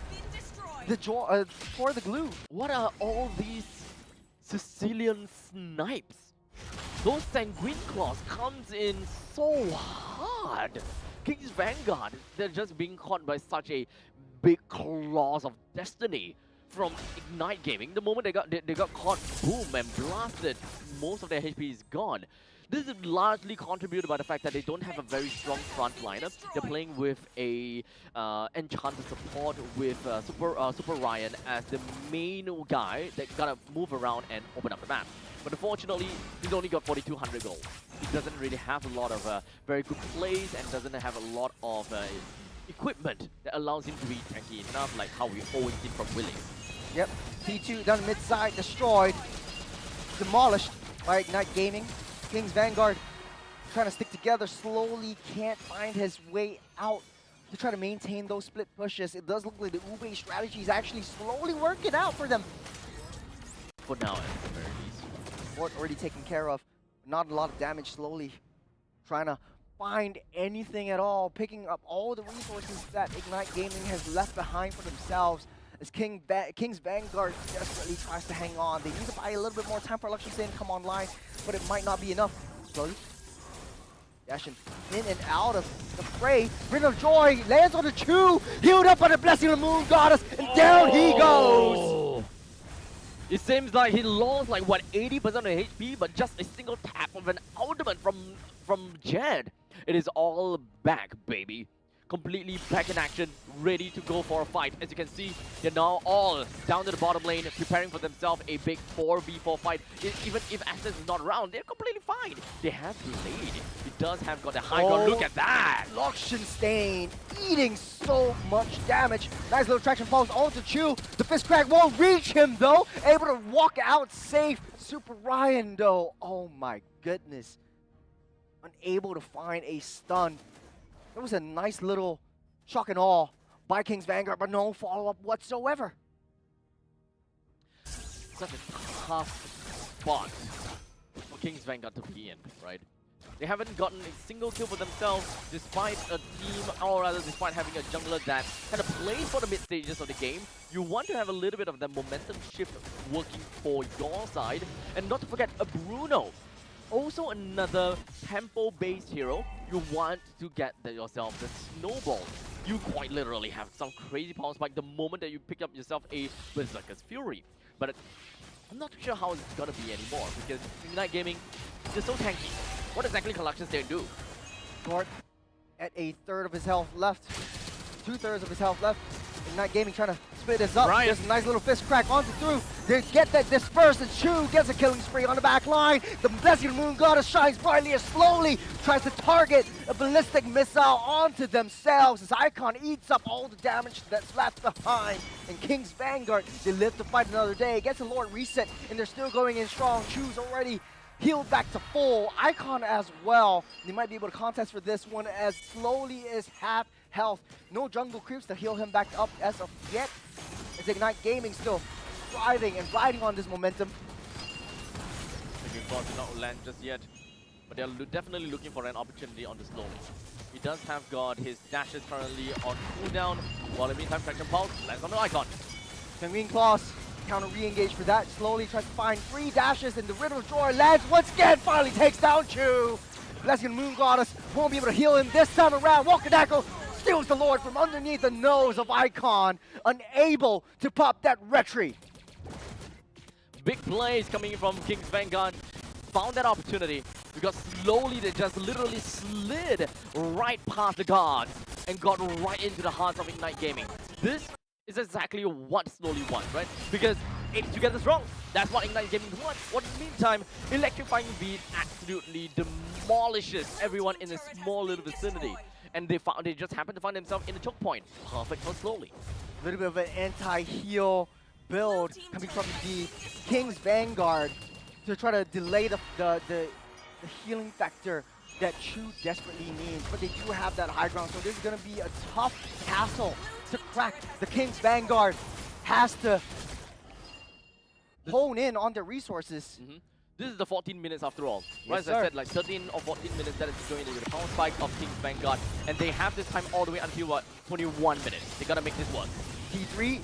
the glue. What are all these Sicilian snipes? Those Sanguine Claws comes in so hard. Kings Vanguard, they're just being caught by such a big claws of destiny from Ignite Gaming. The moment they got caught, boom, and blasted, most of their HP is gone. This is largely contributed by the fact that they don't have a very strong front lineup. They're playing with a enchanted support with Super Ryan as the main guy that gotta move around and open up the map. But unfortunately, he's only got 4,200 gold. He doesn't really have a lot of very good plays and doesn't have a lot of equipment that allows him to be tanky enough, like how we always did from Willing. Yep, T2 down the mid side, destroyed, demolished by Ignite Gaming. Kings Vanguard trying to stick together, Slowly can't find his way out to try to maintain those split pushes. It does look like the Ube strategy is actually slowly working out for them. For now, at the very least. Fort already taken care of. Not a lot of damage. Slowly trying to find anything at all, picking up all the resources that Ignite Gaming has left behind for themselves. As Kings Vanguard desperately tries to hang on. They need to buy a little bit more time for Luxon Stain to come online, but it might not be enough. Slowly dashing in and out of the fray. Rhythm of Joy lands on the Chu, healed up by the Blessing of the Moon Goddess, and down he goes! It seems like he lost like, what, 80% of HP, but just a single tap of an ultimate from Jed. It is all back, baby. completely back in action, ready to go for a fight. As you can see, they're now all down to the bottom lane, preparing for themselves a big 4v4 fight. Even if Access is not around, they're completely fine. They have Blade. He does have got the high ground. Look at that! Lockshin eating so much damage. Nice little traction pulse onto Chu. The fist crack won't reach him though. Able to walk out safe. Super Ryan though, oh my goodness. Unable to find a stun. It was a nice little shock and awe by Kings Vanguard, but no follow-up whatsoever. Such a tough spot for Kings Vanguard to be in, right? They haven't gotten a single kill for themselves despite a team, or rather despite having a jungler that kind of plays for the mid stages of the game. You want to have a little bit of that momentum shift working for your side. And not to forget a Bruno. Also another tempo-based hero. You want to get yourself the snowball. You quite literally have some crazy power spike the moment that you pick up yourself a Berserker's Fury. But I'm not too sure how it's gonna be anymore because Ignite Gaming, they're so tanky. What exactly Collections they do? Gort at a third of his health left. 2/3 of his health left. Ignite Gaming trying to split this up. Right. There's a nice little fist crack onto through. They get that dispersed and Chu gets a killing spree on the back line. The Blessed Moon Goddess shines brightly and slowly tries to target a ballistic missile onto themselves as Icon eats up all the damage that's left behind. And King's Vanguard, they live to fight another day. Gets a Lord reset and they're still going in strong. Chu's already healed back to full. Icon as well. They might be able to contest for this one as slowly is half health. No jungle creeps to heal him back up as of yet. As Ignite Gaming still thriving and riding on this momentum. Thinking Claw did not land just yet, but they're definitely looking for an opportunity on the slow lane. He does have got his dashes currently on cooldown, while in the meantime Traction Pulse lands on the Icon. Sanguine Claws counter re-engage for that. Slowly tries to find 3 dashes and the Riddle of Joy lands once again. Finally takes down Chu. Blessed Moon Goddess won't be able to heal him this time around. Wakadako steals the Lord from underneath the nose of Icon, unable to pop that retreat. Big plays coming in from King's Vanguard. Found that opportunity because slowly they just literally slid right past the guards and got right into the hearts of Ignite Gaming. This is exactly what Slowly wants, right? Because if you get this wrong, that's what Ignite Gaming wants. But in the meantime, Electrifying Beat absolutely demolishes everyone in a small little vicinity. And they just happen to find themselves in a choke point. Perfect for Slowly. A little bit of an anti-heal build coming from the King's Vanguard to try to delay the healing factor that Chu desperately needs. But they do have that high ground, so this is going to be a tough castle to crack. The King's Vanguard has to hone in on their resources. This is the 14 minutes after all. Yes, Right, as sir. I said, like 13 or 14 minutes that is going to be the power spike of King's Vanguard. And they have this time all the way until what? 21 minutes. They gotta make this work. T3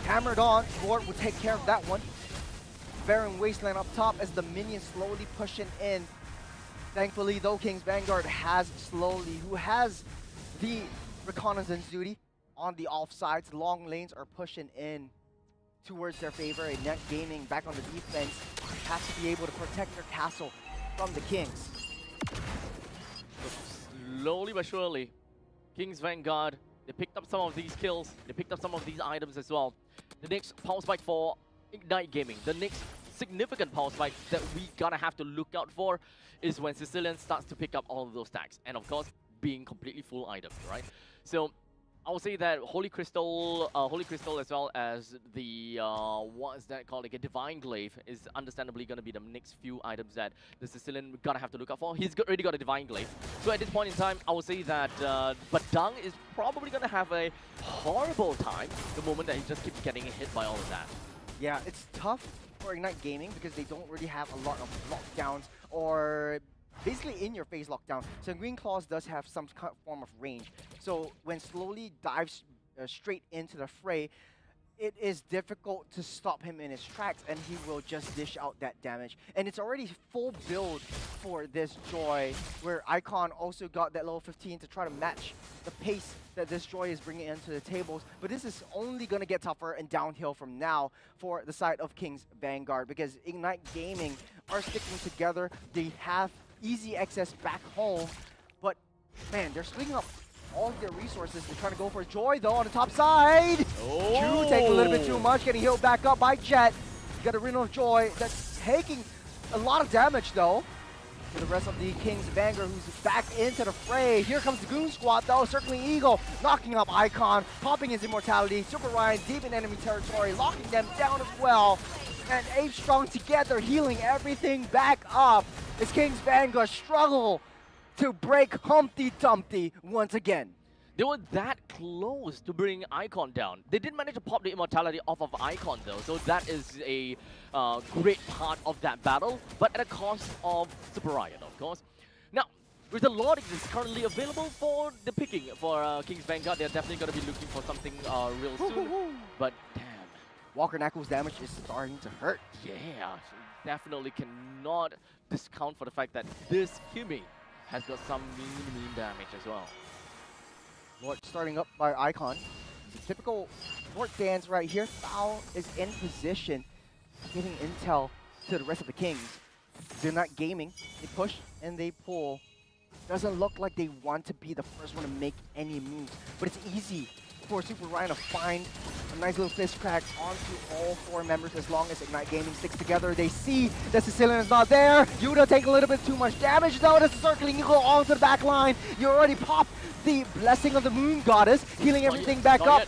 hammered on. Lord will take care of that one. Barren Wasteland up top as the minions slowly pushing in. Thankfully, though, King's Vanguard has Slowly, who has the reconnaissance duty on the offsides. Long lanes are pushing in towards their favor. Ignite Gaming back on the defense has to be able to protect their castle from the Kings. Slowly but surely, King's Vanguard, they picked up some of these kills. They picked up some of these items as well. The next power spike for Ignite Gaming, the next significant power spike that we gotta have to look out for is when Sicilian starts to pick up all of those stacks. And of course, being completely full items, right? So I would say that Holy Crystal as well as the, what is that called, like a Divine Glaive is understandably going to be the next few items that the Sicilian gonna have to look out for. He's already got a Divine Glaive. So at this point in time, I would say that Badang is probably going to have a horrible time the moment that he just keeps getting hit by all of that. Yeah, it's tough for Ignite Gaming because they don't really have a lot of lockdowns or basically in-your-face lockdown. So Green Claws does have some form of range. So when Slowly dives straight into the fray, it is difficult to stop him in his tracks, and he will just dish out that damage. And it's already full build for this Joy, where Icon also got that level 15 to try to match the pace that this Joy is bringing into the tables. But this is only going to get tougher and downhill from now for the side of King's Vanguard, because Ignite Gaming are sticking together. They have easy access back home, but man, they're splitting up all of their resources. They're trying to go for Joy though on the top side. Oh. Chu take a little bit too much, getting healed back up by Jet. You got a Reno Joy that's taking a lot of damage though. For the rest of the Kings Vanguard, who's back into the fray. Here comes the Goon Squad though, circling Eagle, knocking up Icon, popping his immortality. Super Ryan deep in enemy territory, locking them down as well. And Ape Strong together, healing everything back up. As Kings Vanguard struggle to break Humpty Dumpty once again. They were that close to bring Icon down. They did manage to pop the immortality off of Icon though, so that is a great part of that battle, but at a cost of Super Riot, of course. Now, with the Lord is currently available for the picking for Kings Vanguard, they're definitely going to be looking for something real soon. But damn. Walker Knuckles' damage is starting to hurt. Yeah, definitely cannot discount for the fact that this Humi has got some mean damage as well. Lord starting up by Icon. It's a typical Lord dance right here. Foul is in position, giving intel to the rest of the Kings. They're not gaming. They push and they pull. Doesn't look like they want to be the first one to make any moves, but it's easy for Super Ryan to find a nice little fist crack onto all four members as long as Ignite Gaming sticks together. They see that Sicilian is not there. Yuta taking a little bit too much damage though. That's circling Eagle onto the back line. You already popped the Blessing of the Moon Goddess, healing everything back up.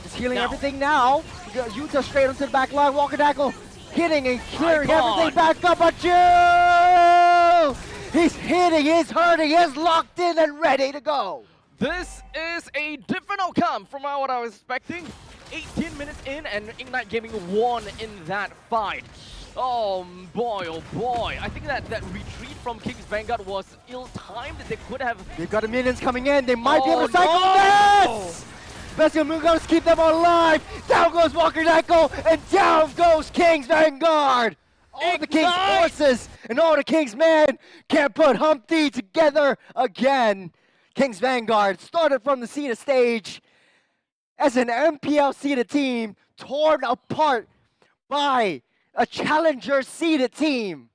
Just healing everything now. Yuta straight onto the back line. Walker Tackle hitting and clearing everything back up. But Jill! He's hitting, he's hurting, he's locked in and ready to go. This is a different outcome from what I was expecting. 18 minutes in and Ignite Gaming won in that fight. Oh boy. I think that retreat from Kings Vanguard was ill-timed. They could have... They've got the minions coming in. They might be able to cycle this! Blessing Moon Goddess keep them alive. Down goes Walker Nyko and down goes Kings Vanguard. All the King's forces and all the King's men can't put Humpty together again. Kings Vanguard started from the seeded stage as an MPL seeded team torn apart by a challenger seeded team.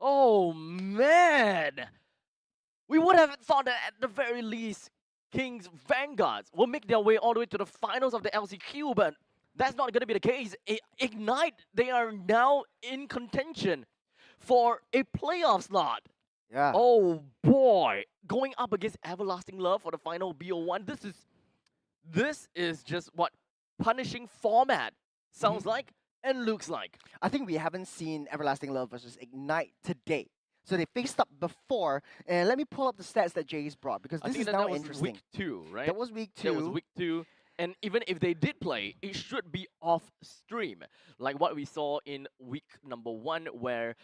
Oh man! We would have thought that at the very least, Kings Vanguard will make their way all the way to the finals of the LCQ, but that's not going to be the case. Ignite, they are now in contention for a playoff slot. Yeah. Oh boy, going up against Everlasting Love for the final BO1. This is just what punishing format sounds like and looks like. I think we haven't seen Everlasting Love versus Ignite today. So they faced up before, and let me pull up the stats that Jay's brought because this is now interesting. Week 2, right? That was week 2. That was week 2. And even if they did play, it should be off stream, like what we saw in week number 1, where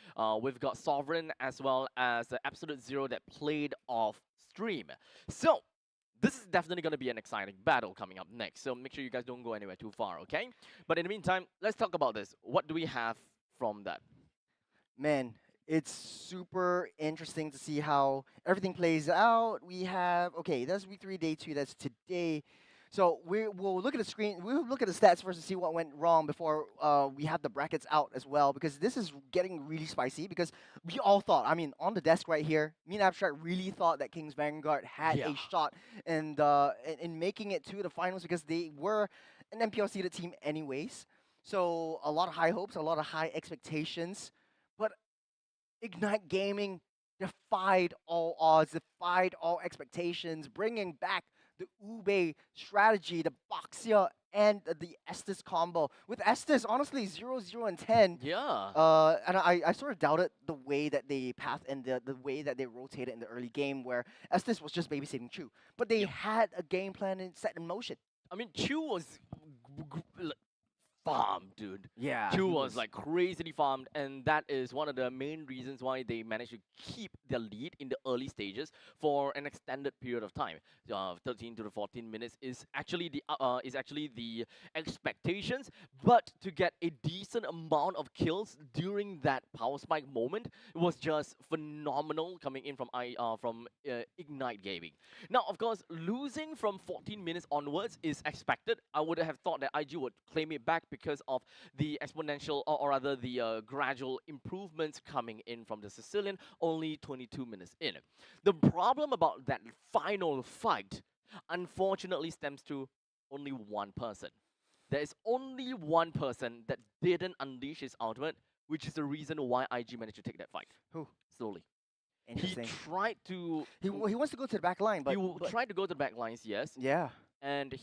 we've got Sovereign as well as Absolute Zero that played off stream. So this is definitely going to be an exciting battle coming up next. So make sure you guys don't go anywhere too far, okay? But in the meantime, let's talk about this. What do we have from that? Man, it's super interesting to see how everything plays out. We have, okay, that's week 3, day 2, that's today. So we'll look at the screen, we'll look at the stats first to see what went wrong before we have the brackets out as well, because this is getting really spicy, because we all thought, I mean, on the desk right here, me and Abstract really thought that Kings Vanguard had a shot in making it to the finals, because they were an MPL seeded team anyways. So a lot of high hopes, a lot of high expectations, but Ignite Gaming defied all odds, defied all expectations, bringing back the Ube strategy, the Boxia, and the Estes combo. With Estes, honestly, 0, 0, and 10. Yeah. And I sort of doubted the way that they pathed and the way that they rotated in the early game, where Estes was just babysitting Chu. But they had a game plan and set in motion. I mean, Chu was farmed, dude. Yeah. Chu was like crazily farmed, and that is one of the main reasons why they managed to keep their lead in the early stages for an extended period of time. 13 to the 14 minutes is actually the expectations, but to get a decent amount of kills during that power spike moment was just phenomenal coming in from Ignite Gaming. Now, of course, losing from 14 minutes onwards is expected. I would have thought that IG would claim it back because of the exponential, or rather the gradual improvements coming in from the Sicilian only 22 minutes in. The problem about that final fight, unfortunately, stems to only one person. There is only one person that didn't unleash his ultimate, which is the reason why IG managed to take that fight. Who? Slowly. He Interesting. tried to. He wants to go to the back line, but, tried to go to the back lines, yes. yeah. And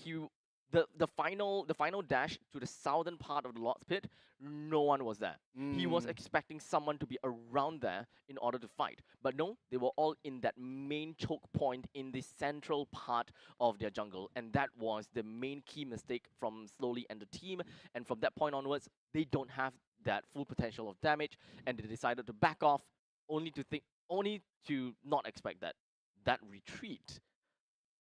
the final dash to the southern part of the Lord's Pit, no one was there. He was expecting someone to be around there in order to fight. But no, they were all in that main choke point in the central part of their jungle. And that was the main key mistake from Slowly and the team. And from that point onwards, they don't have that full potential of damage. And they decided to back off, only to not expect that retreat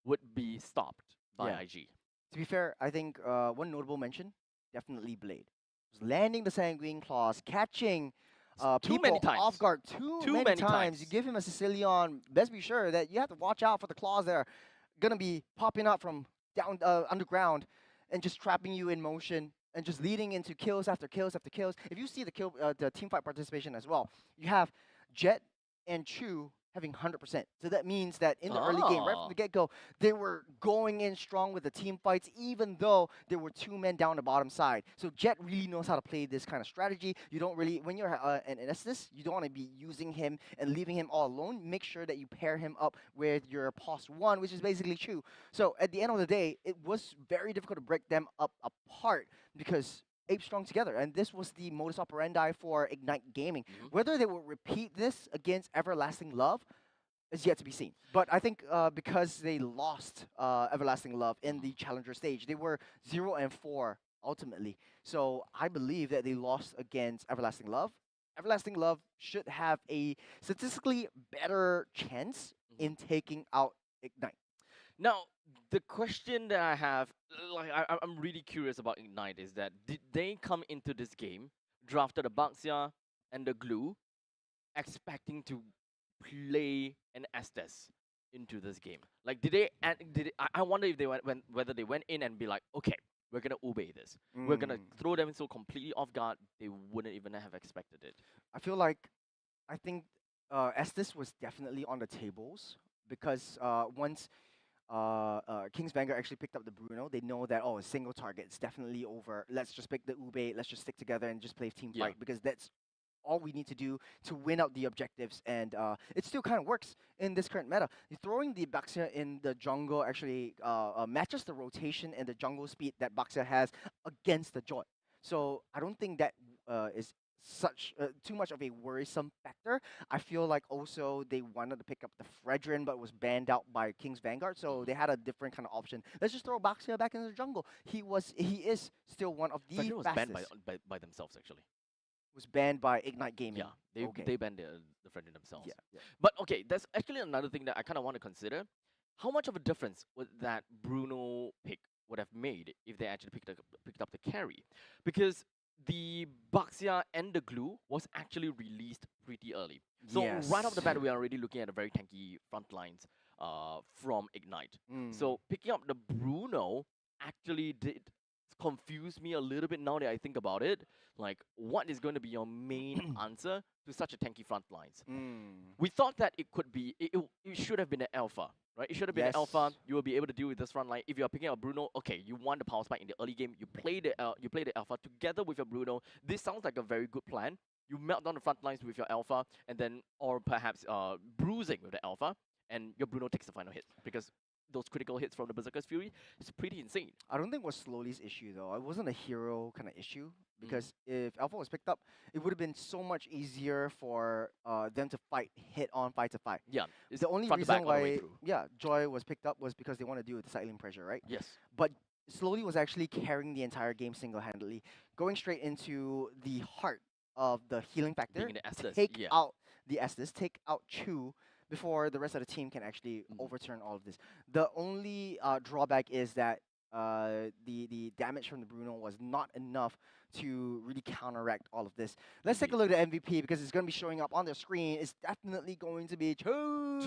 would be stopped by IG. To be fair, I think one notable mention, definitely Blade. Was landing the Sanguine Claws, catching Too people many times. off guard too many times. You times. give him a Sicilian, best be sure that you have to watch out for the claws that are gonna be popping up from down underground and just trapping you in motion and just leading into kills after kills after kills. If you see the team fight participation as well, you have Jet and Chu having 100%. So that means that in the early game, right from the get-go, they were going in strong with the team fights, even though there were 2 men down the bottom side. So Jet really knows how to play this kind of strategy. You don't really, when you're an Estes, you don't want to be using him and leaving him all alone. Make sure that you pair him up with your Post 1, which is basically Chu. So at the end of the day, it was very difficult to break them up apart because ape strong together, and this was the modus operandi for Ignite Gaming. Whether they will repeat this against Everlasting Love is yet to be seen. But I think because they lost Everlasting Love in the Challenger stage, they were 0-4 ultimately. So I believe that they lost against Everlasting Love. Everlasting Love should have a statistically better chance in taking out Ignite. Now, the question that I have, like I'm really curious about Ignite, is that did they come into this game, drafted a Baxia and the Glue, expecting to play an Estes into this game? Like, I wonder if they whether they went in and be like, okay, we're gonna obey this. We're gonna throw them so completely off guard they wouldn't even have expected it. I think Estes was definitely on the tables because once Kings Vanguard actually picked up the Bruno, they know that, a single target, it's definitely over. Let's just pick the Ube, let's just stick together and just play team fight, because that's all we need to do to win out the objectives, and it still kind of works in this current meta. Throwing the Baxia in the jungle actually matches the rotation and the jungle speed that Baxia has against the Joy. So I don't think that is such too much of a worrisome factor. I feel like also they wanted to pick up the Fredrin, but was banned out by King's Vanguard, so they had a different kind of option. Let's just throw Baxia back into the jungle. He is still one of the Fredrin was fastest. banned by themselves, actually. Was banned by Ignite Gaming. Yeah, they banned the Fredrin themselves. Yeah. But okay, that's actually another thing that I kind of want to consider. How much of a difference would that Bruno pick would have made if they actually picked up the carry? Because the Baxia and the Glue was actually released pretty early. So right off the bat, we are already looking at a very tanky front lines from Ignite. So picking up the Bruno actually did confuse me a little bit now that I think about it. Like, what is going to be your main answer to such a tanky front lines? We thought that it could be, it should have been an alpha, right? It should have been an alpha. You will be able to deal with this front line. If you are picking up Bruno, okay, you want the power spike in the early game. You play the alpha together with your Bruno. This sounds like a very good plan. You melt down the front lines with your alpha, and then, or perhaps bruising with the alpha, and your Bruno takes the final hit, because those critical hits from the Berserker's Fury is pretty insane. I don't think it was Slowly's issue though. It wasn't a hero kind of issue, because if Alpha was picked up, it would have been so much easier for them to fight fight to fight. Yeah, it's the only reason why Joy was picked up was because they want to deal with the cycling pressure, right? Yes. But Slowly was actually carrying the entire game single-handedly, going straight into the heart of the healing factor. Take out the Estes, take out Chu, before the rest of the team can actually overturn all of this. The only drawback is that the damage from the Bruno was not enough to really counteract all of this. Let's take a look at MVP, because it's going to be showing up on the screen. It's definitely going to be Chu!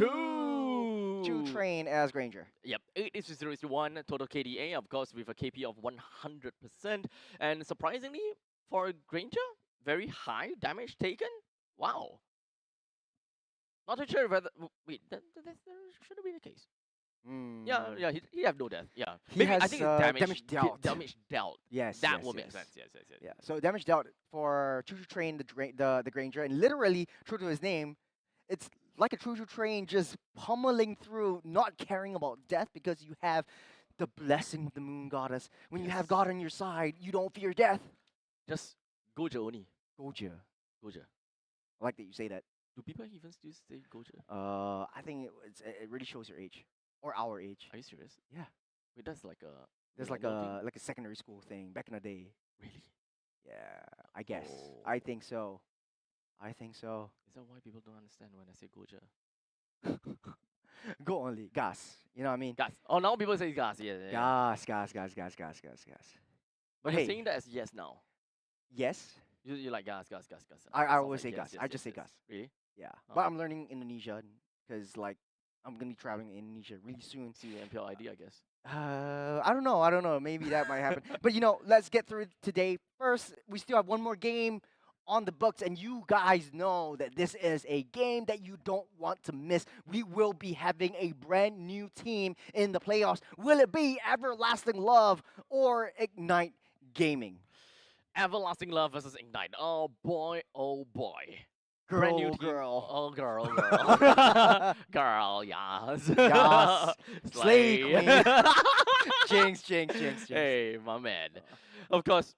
Choo Train as Granger. Yep, 8-0-1 total KDA, of course, with a KP of 100%. And surprisingly, for Granger, very high damage taken. Wow. Not too sure whether. Wait, that shouldn't be the case. Yeah, he have no death. Yeah, He maybe I has, think it's damage dealt. Damage dealt. Yes, That yes, will make yes. sense. Yes. Yeah, so damage dealt for Choo Choo Train, the Granger, and literally, true to his name, it's like a Choo Choo Train just pummeling through, not caring about death because you have the blessing of the Moon Goddess. When you have Yes. God on your side, you don't fear death. Just Goja only. Goja. Goja. I like that you say that. Do people even still say Goja? I think it really shows your age or our age. Are you serious? Yeah. Wait, that's like a. There's millennial thing? like a secondary school thing back in the day. Really? Yeah, I guess. Oh. I think so. I think so. Is that why people don't understand when I say Goja? Go only gas. You know what I mean? Gas. Oh, now people say gas. Yeah. Gas. But hey, you're saying that as yes now. yes. You like gas. I Sounds always say like gas. I just say gas. Really? Yeah, Oh. but I'm learning Indonesian because like I'm gonna be traveling in Indonesia really soon. See the MPL ID, I guess. I don't know. Maybe that might happen. But let's get through today. First, we still have one more game on the books, and you guys know that this is a game that you don't want to miss. We will be having a brand new team in the playoffs. Will it be Everlasting Love or Ignite Gaming? Everlasting Love versus Ignite. Oh boy. Girl, Brand new team. girl. Oh, girl. Girl, yes. Yes. Slay Slay. queen. Jinx. Hey, my man. Of course.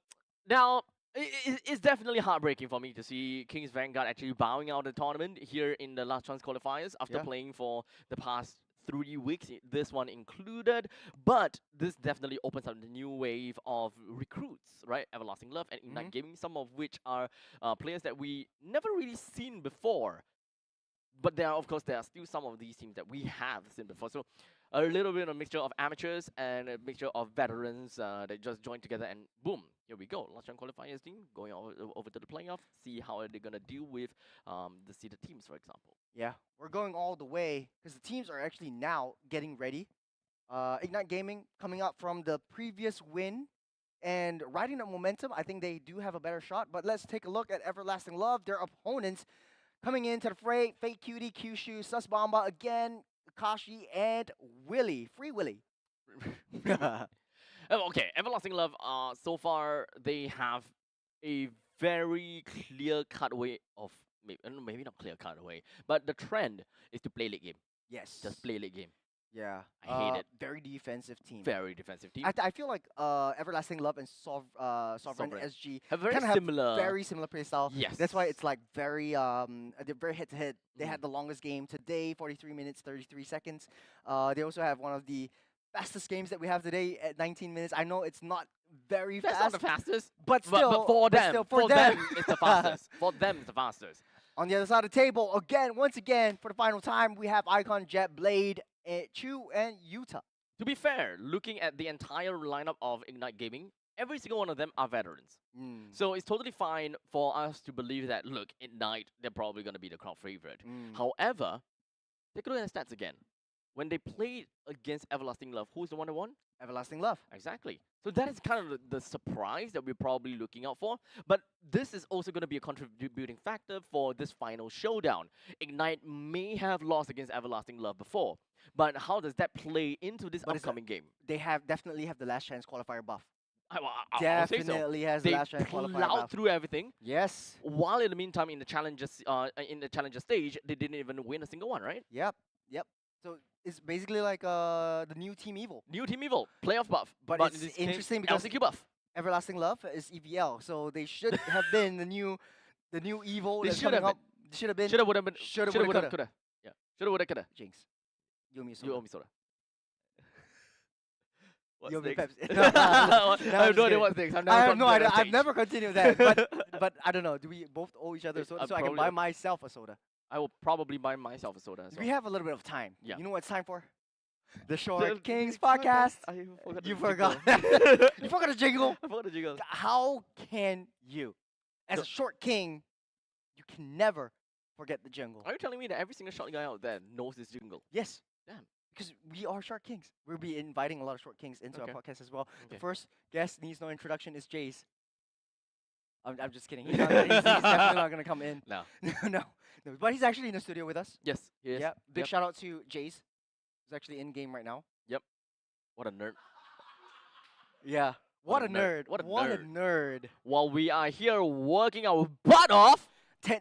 Now, it's definitely heartbreaking for me to see Kings Vanguard actually bowing out the tournament here in the last chance qualifiers after Yeah. playing for the past 3 weeks, this one included. But this definitely opens up the new wave of recruits, right? Everlasting Love and Ignite Gaming, some of which are players that we never really seen before. But there are still some of these teams that we have seen before. So a little bit of a mixture of amateurs and a mixture of veterans that just joined together, and boom, here we go. Last round qualifiers team going over to the playoff, see how they're going to deal with the seeded teams, for example. Yeah, we're going all the way because the teams are actually now getting ready. Ignite Gaming coming up from the previous win and riding the momentum. I think they do have a better shot. But let's take a look at Everlasting Love. Their opponents coming into the fray: Fake Cutie, Kyushu, Sus Bamba again, Kashi, and Willy. Free Willy. Okay, Everlasting Love, so far they have a very clear-cut way of, maybe not clear-cut way, but the trend is to play late game. Yes. Just play late game. Yeah. I hate it. Very defensive team. Very defensive team. I feel like Everlasting Love and Sovereign Sovereign. SG Have very kinda similar. very similar playstyle. Yes. That's why it's like very they're very head to head. They had the longest game today, 43 minutes 33 seconds. They also have one of the fastest games that we have today at 19 minutes. I know it's not very That's fast, not the fastest, but still, but for them, still, for them, it's the fastest. For them, it's the fastest. On the other side of the table, once again, for the final time, we have Icon, Jet, Blade, Chu, and Utah. To be fair, looking at the entire lineup of Ignite Gaming, every single one of them are veterans. So it's totally fine for us to believe that, look, Ignite, they're probably going to be the crowd favorite. However, take a look at the stats again. When they played against Everlasting Love, who's the one that won? Everlasting Love. Exactly. So that is kind of the surprise that we're probably looking out for. But this is also going to be a contributing factor for this final showdown. Ignite may have lost against Everlasting Love before, but how does that play into this upcoming game? They definitely have the last chance qualifier buff. I'll say so. Definitely has the They last chance qualifier plowed buff. through everything. Yes. While in the meantime, in the challenger stage, they didn't even win a single one, right? Yep. So it's basically like the new Team Evil. New Team Evil, playoff buff. But in it's this case, interesting because LCQ buff. Everlasting Love is EVL, so they should have been the new Evil. They that's should coming have up. Should have been. Shoulda, woulda, been. Shoulda, Shoulda, woulda, woulda, coulda. coulda. Yeah. Shoulda, woulda, coulda. Jinx. You owe me a You soda. owe me soda. What's You owe me next? Pepsi. I have no idea what's next. I have no idea. I've never continued that. But I don't know. Do we both owe each other a soda so I can buy probably- myself a soda? I will probably buy myself a soda as well. We have a little bit of time. Yeah. You know what it's time for? The Short The Kings Kings podcast. I forgot You the forgot. jingle. You forgot a jingle. I forgot the jingle. How can you, as So- a short king, you can never forget the jingle? Are you telling me that every single shot guy out there knows this jingle? Yes. Damn. we are Short Kings. We'll be inviting a lot of Short Kings into our Okay. podcast as well. The Okay. first guest needs no introduction is Jace. I'm just kidding. He's definitely not gonna come in. No. no, but he's actually in the studio with us. Yes. Yes. Yeah. Big Yep. shout out to Jace. He's actually in game right now. What a nerd. Yeah. What, a nerd. What a What a nerd. nerd. While we are here working our butt off.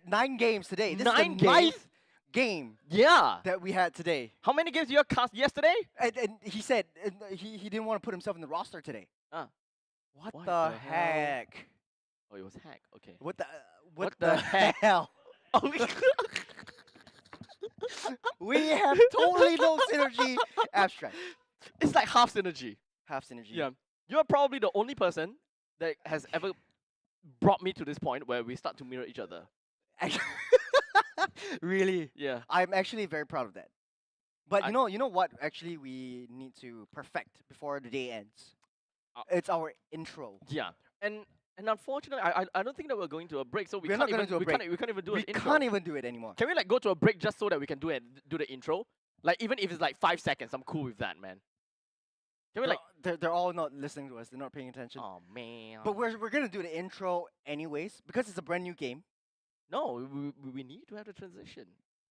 9 games today. This 9 is the games? 9th game Yeah. that we had today. How many games you cast yesterday? And he said he didn't want to put himself in the roster today. What What the the hell? heck? Oh, it was hack. Okay. What the What the the heck? hell? Oh, We have totally no synergy. Abstract. it's like half synergy. Half synergy. Yeah. You're probably the only person that has ever brought me to this point where we start to mirror each other. Really? Yeah. I'm actually very proud of that. But I- you know what actually we need to perfect before the day ends? Uh, It's our intro. Yeah. And unfortunately, I don't think that we're going to a break, so we We're can't not gonna even do a break. we can't even do We an intro. can't even do it anymore. Can we like go to a break just so that we can do the intro? Like even if it's like 5 seconds, I'm cool with that, man. Can we like? They're all not listening to us. They're not paying attention. Oh man. But we're gonna do the intro anyways because it's a brand new game. no, we need to have the transition.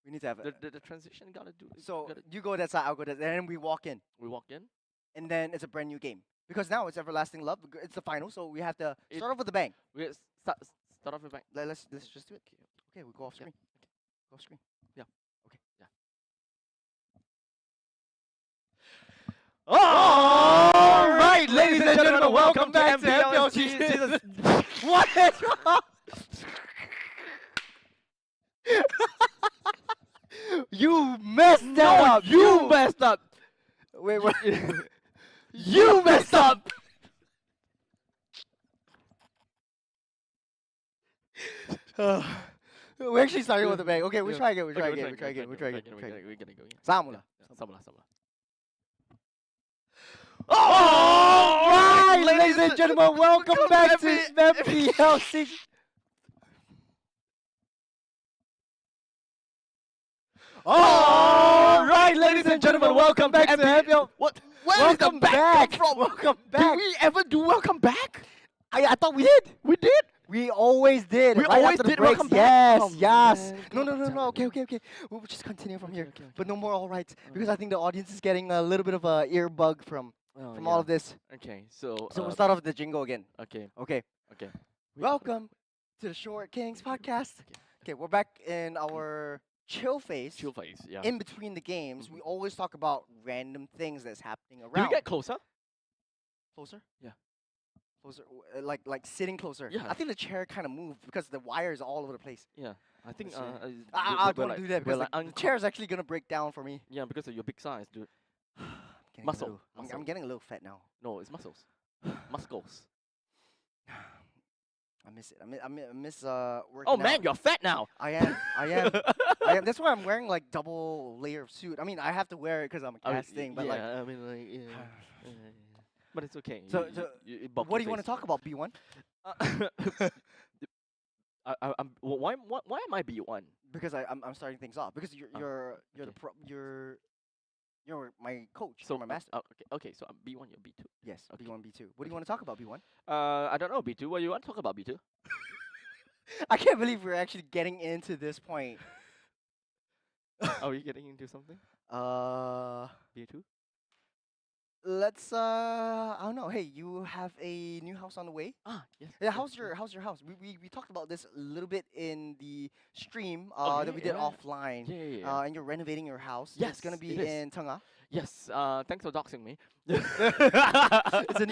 We need to have it. The transition gotta do. So gotta, you go that side, I'll go that, and then we walk in, we walk in. and then it's a brand new game because now it's everlasting love. It's the final, so we have to It- start off with a bang. We start off with bang. Let's just do it. Okay. Okay, we go off Yeah. screen. Go off screen. All right, ladies and gentlemen, welcome back to MPL Jesus. What is wrong? You messed that up. You messed up. Wait, wait. You messed up. We're actually starting with a bang. Okay, we Yeah. try again. We Okay, try we'll again. We try again. We try again. We're gonna go. Samula. Samula. All right, ladies and gentlemen, welcome back to MPL season. All right, ladies and gentlemen, welcome back to MPL. What? Where is the Welcome back back. come from? Welcome Did back. we ever do welcome back? I thought we did. We did. We always did. We right always after the did breaks. welcome back. Yes, Oh, yes. man, No, God no, no, damn no. it. Okay. We'll just continue from here. Okay. But no more all rights because I think the audience is getting a little bit of a ear bug from all of this. Okay, so So we'll start off with the jingle again. Okay. Okay. Okay. Welcome to the Short Kings podcast. Okay, we're back in our chill phase. Chill phase. Yeah. In between the games, we always talk about random things that's happening Do around. we get closer? Closer? Yeah. Closer, like sitting closer. Yeah. I think the chair kind of moved because the wire is all over the place. Yeah. I think. Let's see. I I don't want to do that because the chair is actually gonna break down for me. Yeah, because of your big size, dude. Getting a Muscle, little- I'm muscle. getting a little fat now. No, it's muscles. Muscles. I miss it. I miss working Oh man, out. you're fat now. I am. I am. That's why I'm wearing like double layer of suit. I mean, I have to wear it because I'm I mean, casting. But like, I mean, like, yeah. But it's okay. So- You- so you- it bumped what do your you want to face. talk about? B1? Why am I B1? Because I'm starting things off. Because you're the okay. you're my coach. So you're my master. okay. So I'm B1. You're B2. Yes. okay. B1, B2. What do you want to talk about? B1? I don't know B2. What do you want to talk about B2? I can't believe we're actually getting into this point. Are we getting into something? B2. Let's I don't know. Hey, you have a new house on the way? Ah, yes. Yeah, yes, how's yes. your house? We talked about this a little bit in the stream Oh, that we yeah, did yeah. offline. Yeah. And you're renovating your house. Yes, It's gonna be it is. in Tengah. Yes. Thanks for doxing me. It's a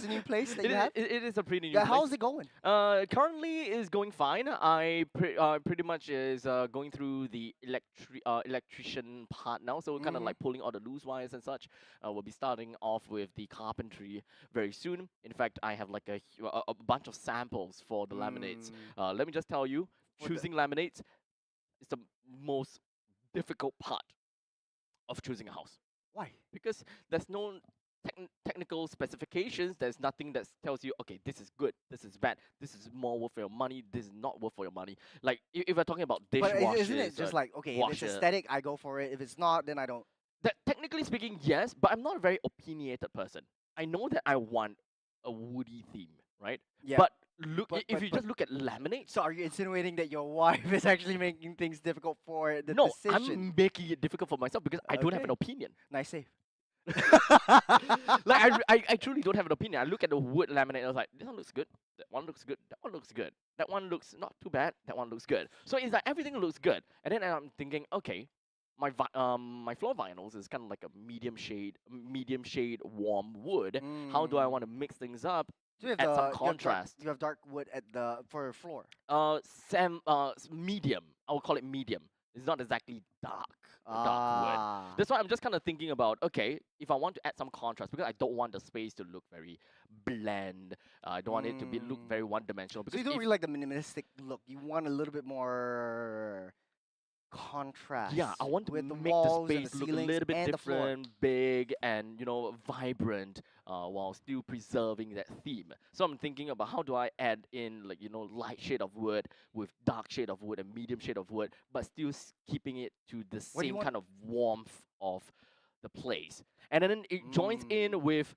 new place that It you is- have. it is a pretty new Yeah, place. how's it going? Currently is going fine. I pretty much is going through the electrician part now, so kind of Mhm. like pulling all the loose wires and such. We'll be starting off with the carpentry very soon. In fact, I have like a bunch of samples for the laminates. Let me just tell you, For the- choosing laminates is the most difficult part of choosing a house Why? because there's no technical specifications. There's nothing that tells you, okay, this is good, this is bad, this is more worth your money, this is not worth for your money. Like if we're talking about But dishwashers, isn't it just like, okay, if it's washer. aesthetic, I go for it. If it's not, then I don't. that technically speaking, yes, but I'm not a very opinionated person. I know that I want a woody theme, right? Yeah. But look, But- if but- you but- just look at laminates, So are you insinuating that your wife is actually making things difficult for the no, decision? I'm making it difficult for myself because I don't have an Okay. opinion. Nice save. Like I truly don't have an opinion. I look at the wood laminate and I was like, this one looks good. That one looks good. That one looks good. That one looks not too bad. That one looks good. So it's like everything looks good. And then I'm thinking, okay, my floor vinyls is kind of like a medium shade warm wood. How do I want to mix things up? So you have Add some you have dark- contrast. You have dark wood at the for floor. Medium. I would call it medium. It's not exactly dark wood. That's why I'm just kind of thinking about, okay, if I want to add some contrast, because I don't want the space to look very bland. I don't want it to look very one-dimensional. So Because you don't if- really like the minimalistic look. You want a little bit more contrast. yeah, I want to with the make the walls and space the look a ceilings little bit and the floor. different, big, and vibrant, while still preserving that theme. So I'm thinking about how do I add in light shade of wood with dark shade of wood and medium shade of wood, but still keeping it to the What do you same want- kind of warmth of the place. And then it joins in with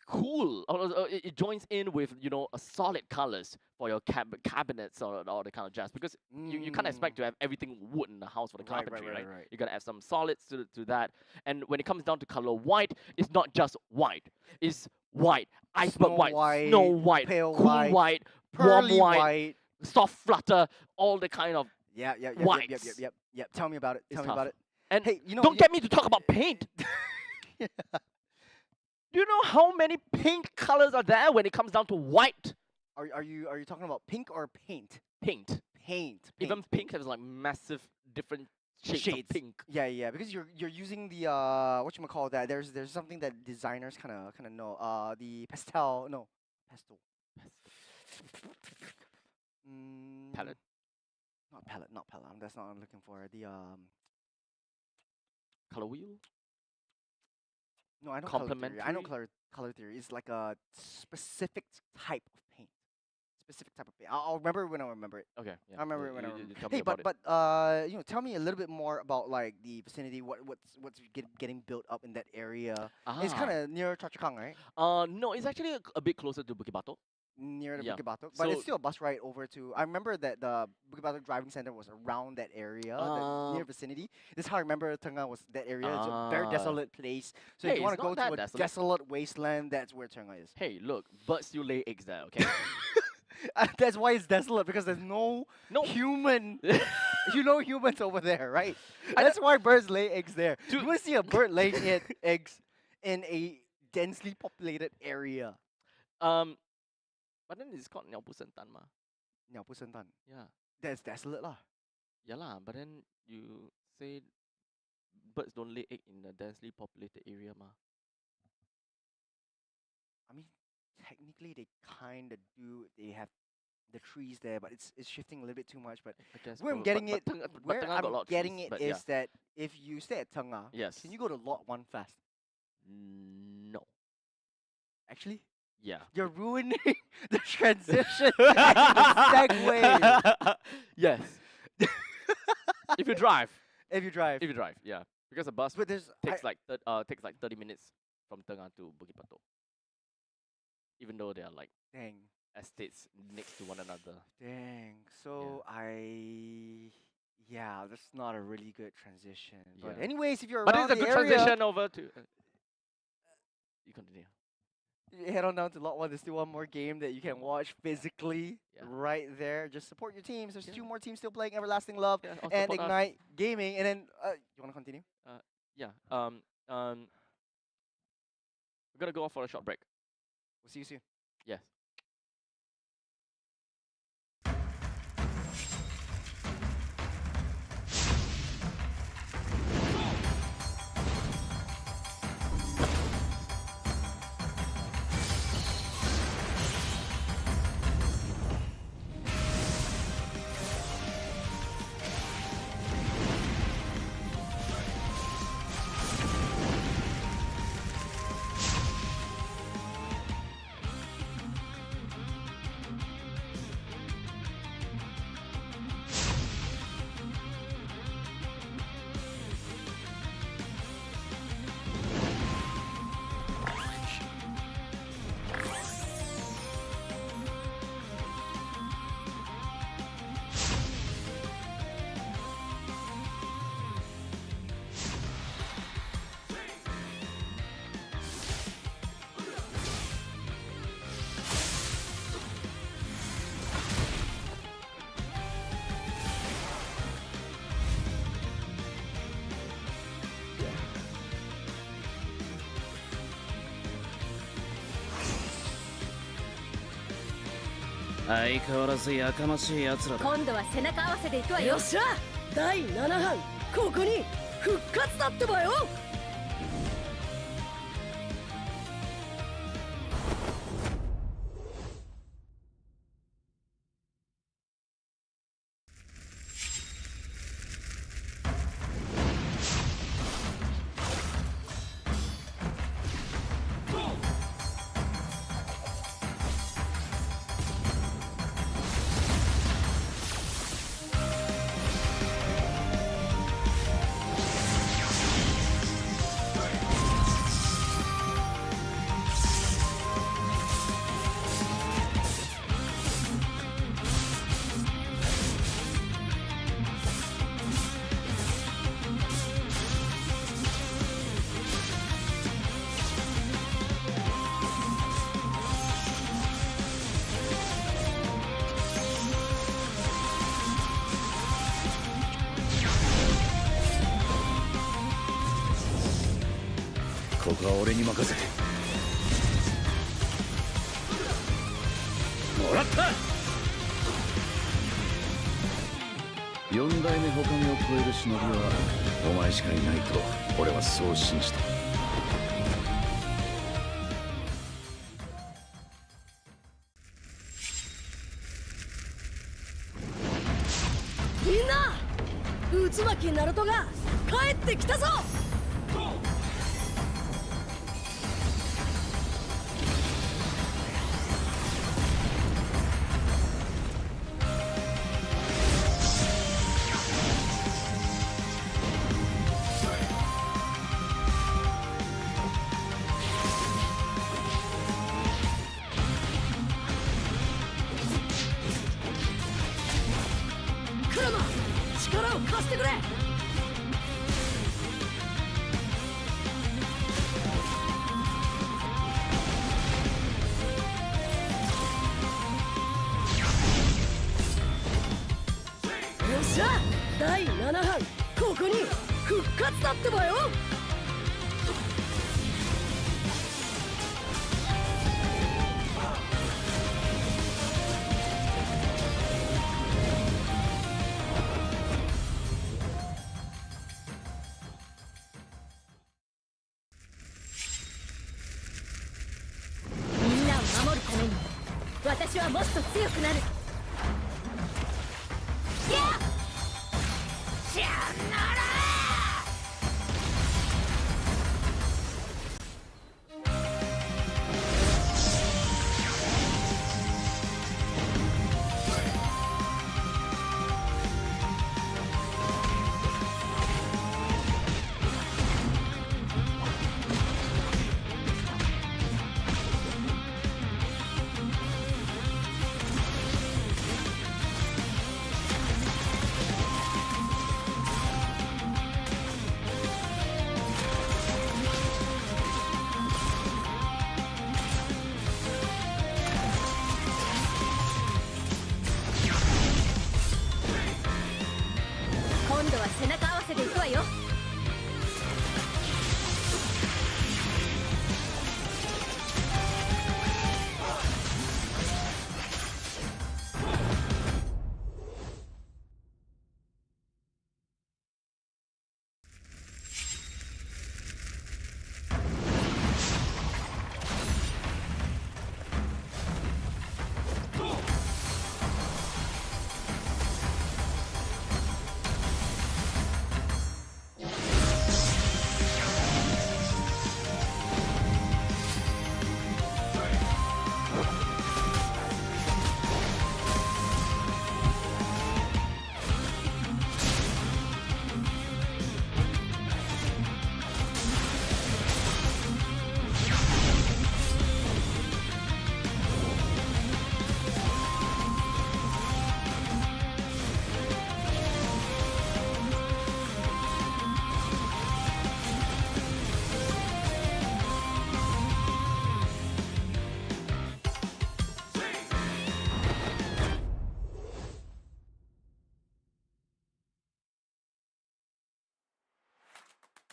it joins in with a solid colors for your cabinets or all the kind of jazz, because you can't expect to have everything wood in the house for the Right, carpentry, right. You gotta add some solids to that. And when it comes down to color white, it's not just white, it's white, iceberg white, snow white, pale cool white, white, pearly warm white, white. soft flutter, all the kind of Yeah. whites. Yep. Tell me about it. It's Tell me tough. about it. And Hey, you know, don't get me to talk about paint. Do you know how many paint colors are there when it comes down to white Are you talking about pink or paint? paint? Paint. Even pink has like massive different shades of pink. Yeah, because you're using the whatchamacallit that. There's something that designers kind of know. The pastel. Palette. Not palette. That's not what I'm looking for. The Color wheel. no, I know color theory. I know Complementary? color theory. It's like a specific type of paint. Specific type of paint. I'll remember it when I remember it. Okay. Yeah. I remember it you- when I you- remember. you tell me Hey, about it. but tell me a little bit more about like the vicinity. What's getting built up in that area? It's kind of near Choa Chu Kang, right? No, it's actually a bit closer to Bukit Batok. Near the Yeah. Bukit Batok, but it's So- still a bus ride over to. I remember that the Bukit Batok driving center was around that area, that near vicinity. This is how I remember Tengah was that area. It's a very Ah. desolate place. So Hey, if you want it's to go not to that a desolate. desolate wasteland, that's where Tengah is. Hey, look, birds still lay eggs there. Okay. That's why it's desolate, because there's no No. human. Humans over there, right? That's why birds lay eggs there. Dude. You want to see a bird laying eggs in a densely populated area. But then it's called Niao Bu Sentan ma. Niao Bu Sentan. Yeah. That's desolate lah. Yeah lah. But then you say birds don't lay egg in a densely populated area ma. I mean, technically they kind of do. They have the trees there, but it's shifting a little bit too much. But I guess. where I'm but getting it, Tengah- but where Tengah got a lot I'm of getting trees, it but is yeah. that if you stay at Tengah, Yes. can you go to Lot 1 fast? No. Actually, Yeah. you're ruining the transition and the segue. Yes. If you drive. If you drive. If you drive, yeah. Because the bus But there's takes like 30 minutes from Tengah to Bukit Batok. Even though they are like dang. estates next to one another. Dang. So that's not a really good transition. But Yeah. anyways, if you're But around it's a the good area, transition over to. You continue. you head on down to Lot 1. There's still one more game that you can watch physically Yeah. right there. Just support your teams. There's Yeah. 2 more teams still playing Everlasting Love Yeah, and support us. Ignite Gaming. And then you want to continue? Yeah. We're gonna go off for a short break. We'll see you soon. Yes. 相変わらずやかましい奴らだ。今度は背中合わせでいくわよ。よっしゃ第7班ここに復活だってばよ。ここは俺に任せてもらった。4代目ほかげを超える忍びはお前しかいないと俺はそう信じた。みんな渦巻きナルトが帰ってきたぞ。クラマ力を貸してくれ。よっしゃ第7班ここに復活だってばよ。みんなを守るために私はもっと強くなる。今度は背中合わせでいくわよ。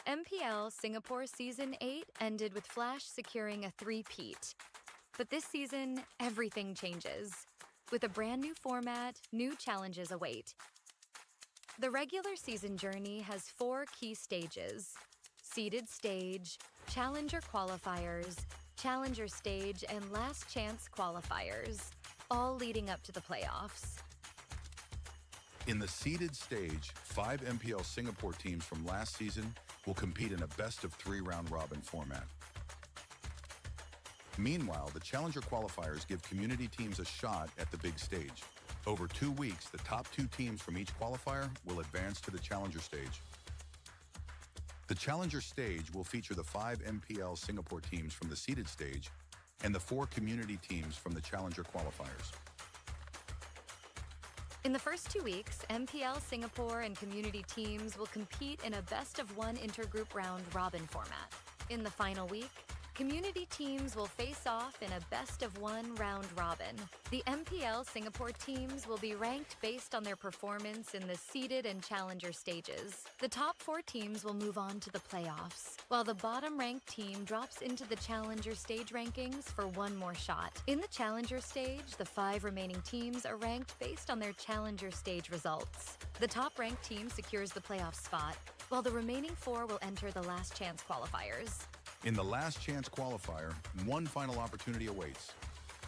MPL Singapore Season 8 ended with Flash securing a three-peat. But this season, everything changes. With a brand new format, new challenges await. The regular season journey has 4 key stages: seeded stage, challenger qualifiers, challenger stage, and last chance qualifiers, all leading up to the playoffs. In the seeded stage, 5 MPL Singapore teams from last season will compete in a best-of-3 round-robin format. Meanwhile, the challenger qualifiers give community teams a shot at the big stage. Over 2 weeks, the top 2 teams from each qualifier will advance to the challenger stage. The challenger stage will feature the 5 MPL Singapore teams from the seeded stage and the 4 community teams from the challenger qualifiers. In the first 2 weeks, MPL Singapore and community teams will compete in a best-of-1 intergroup round-robin format. In the final week, community teams will face off in a best-of-1 round-robin. The MPL Singapore teams will be ranked based on their performance in the seeded and challenger stages. The top 4 teams will move on to the playoffs, while the bottom-ranked team drops into the challenger stage rankings for one more shot. In the challenger stage, the 5 remaining teams are ranked based on their challenger stage results. The top-ranked team secures the playoff spot, while the remaining 4 will enter the last chance qualifiers. In the last chance qualifier, one final opportunity awaits: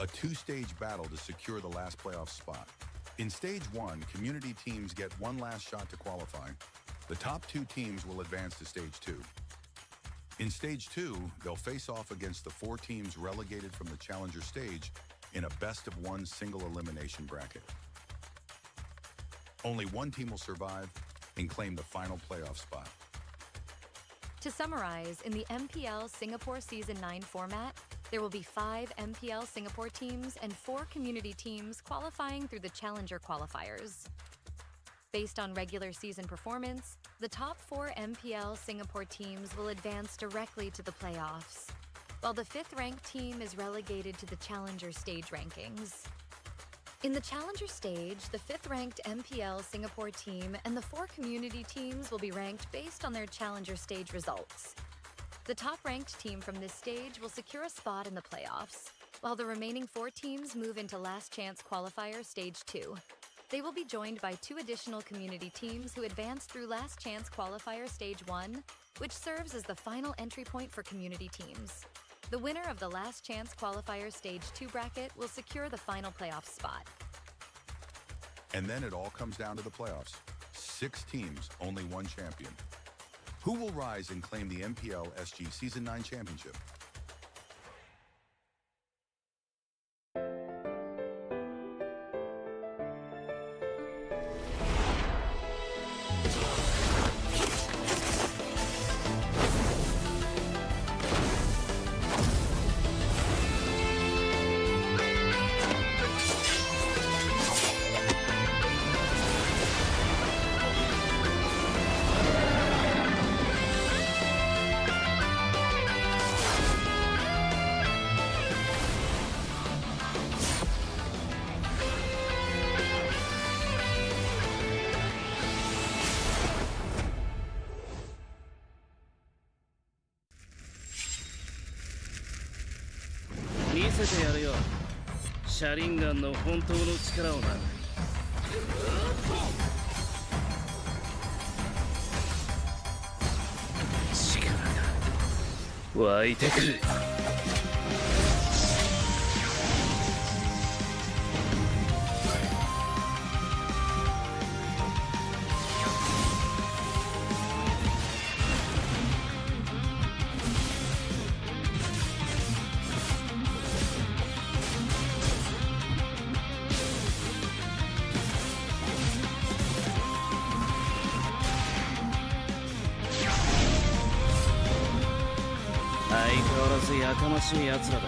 a 2-stage battle to secure the last playoff spot. In stage 1, community teams get one last shot to qualify. The top 2 teams will advance to stage 2. In stage 2, they'll face off against the 4 teams relegated from the challenger stage in a best-of-1 single elimination bracket. Only one team will survive and claim the final playoff spot. To summarize, in the MPL Singapore Season 9 format, there will be 5 MPL Singapore teams and 4 community teams qualifying through the challenger qualifiers. Based on regular season performance, the top 4 MPL Singapore teams will advance directly to the playoffs, while the 5th-ranked team is relegated to the challenger stage rankings. In the challenger stage, the 5th-ranked MPL Singapore team and the 4 community teams will be ranked based on their challenger stage results. The top-ranked team from this stage will secure a spot in the playoffs, while the remaining 4 teams move into last chance qualifier stage 2. They will be joined by 2 additional community teams who advance through last chance qualifier stage 1, which serves as the final entry point for community teams. The winner of the last chance qualifier stage 2 bracket will secure the final playoff spot. And then it all comes down to the playoffs. 6 teams, only one champion. Who will rise and claim the MPL SG Season 9 championship?見せてやるよ車輪ガンの本当の力をな力が湧いてくる相変わらずやかましい奴らだ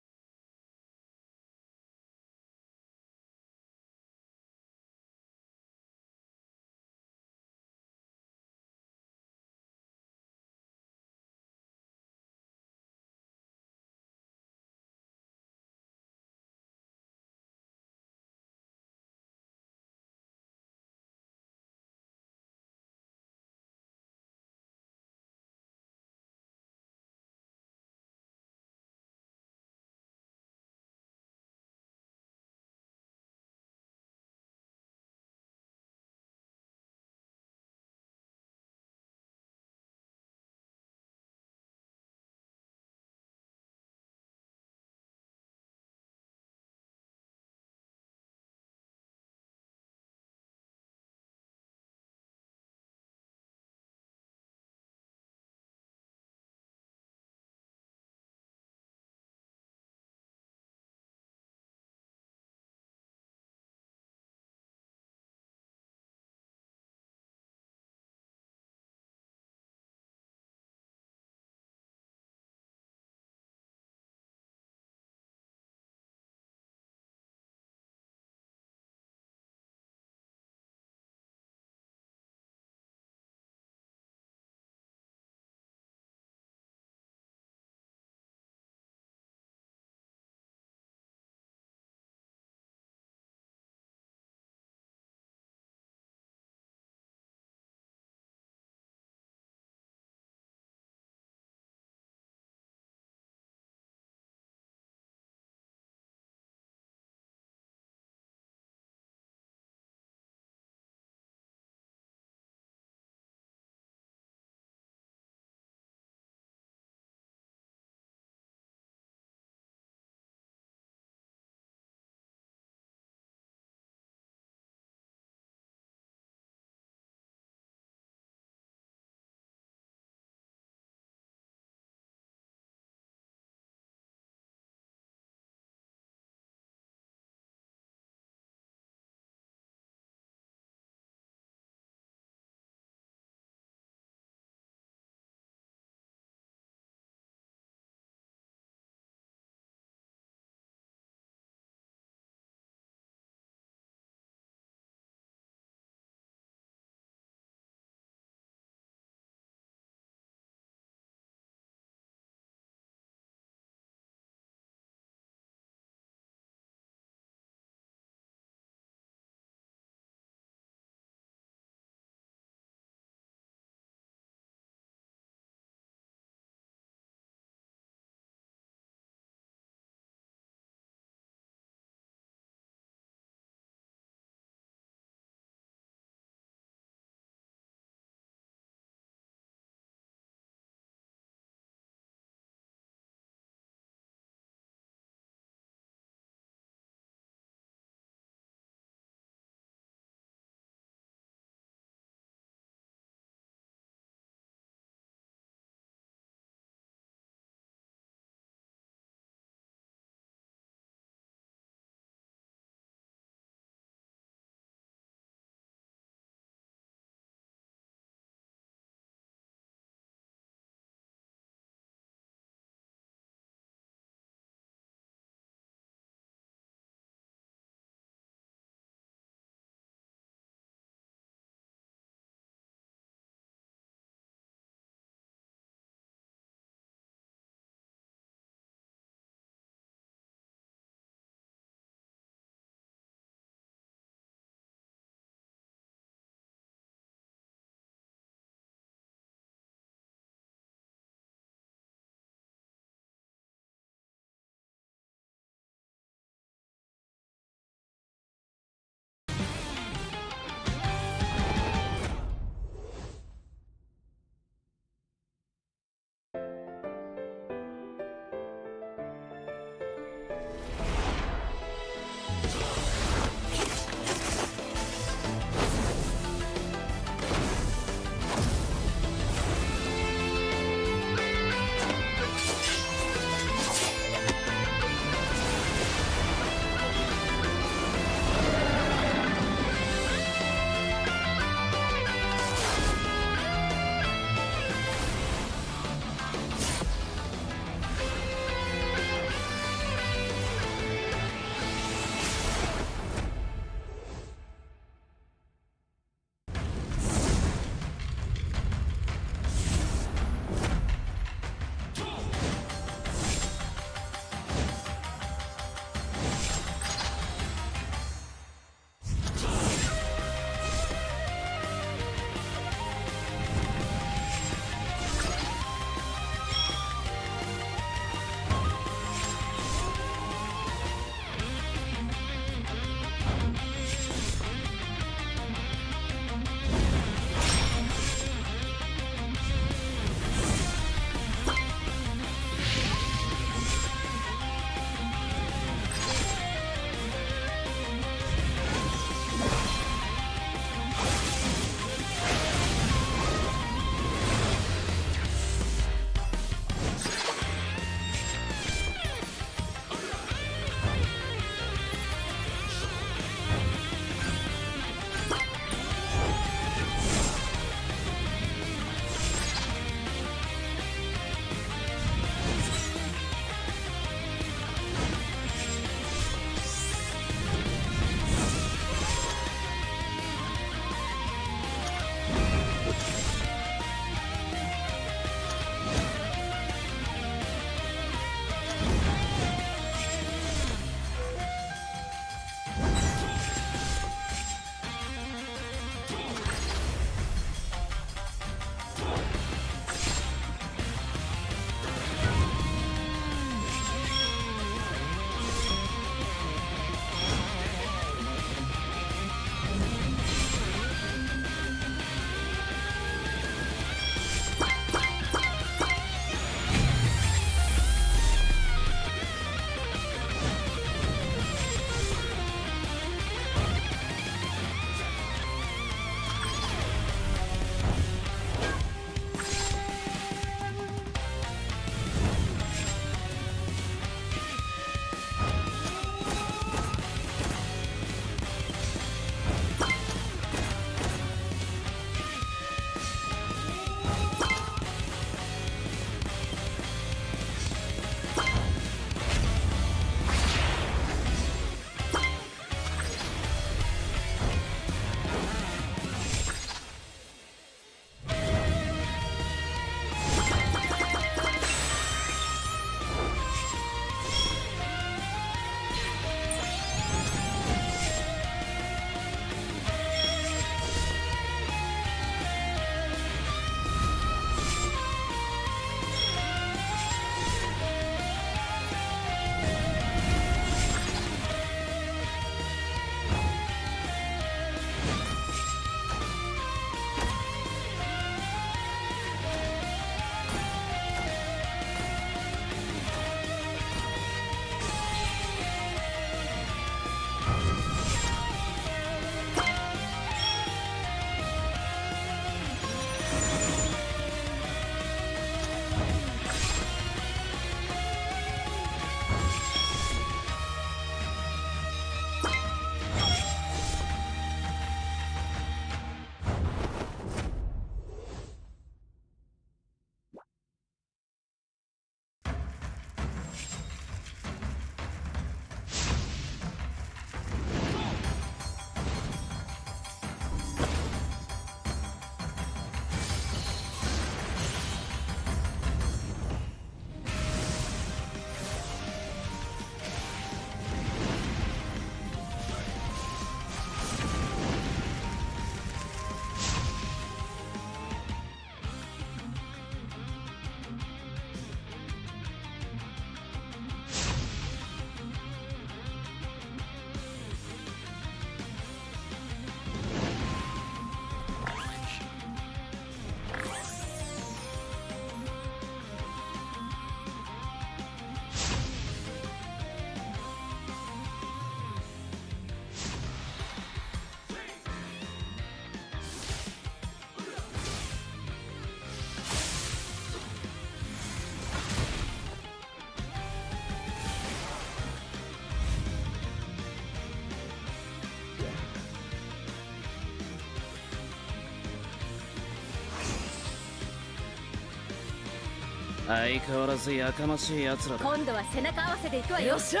相変わらずやかましい奴らだ。今度は背中合わせでいくわよ。よっしゃ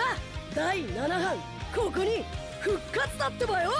第7班ここに復活だってばよ。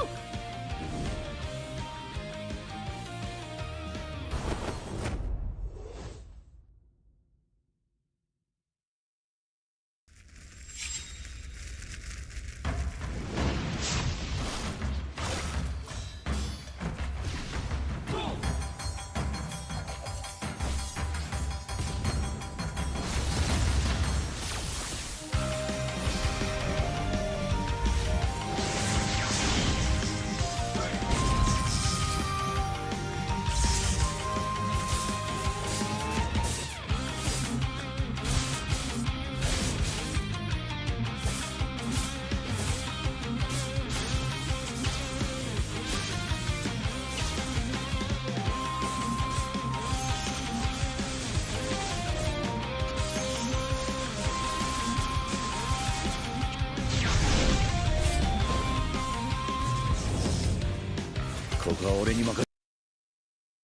ここは俺に任せ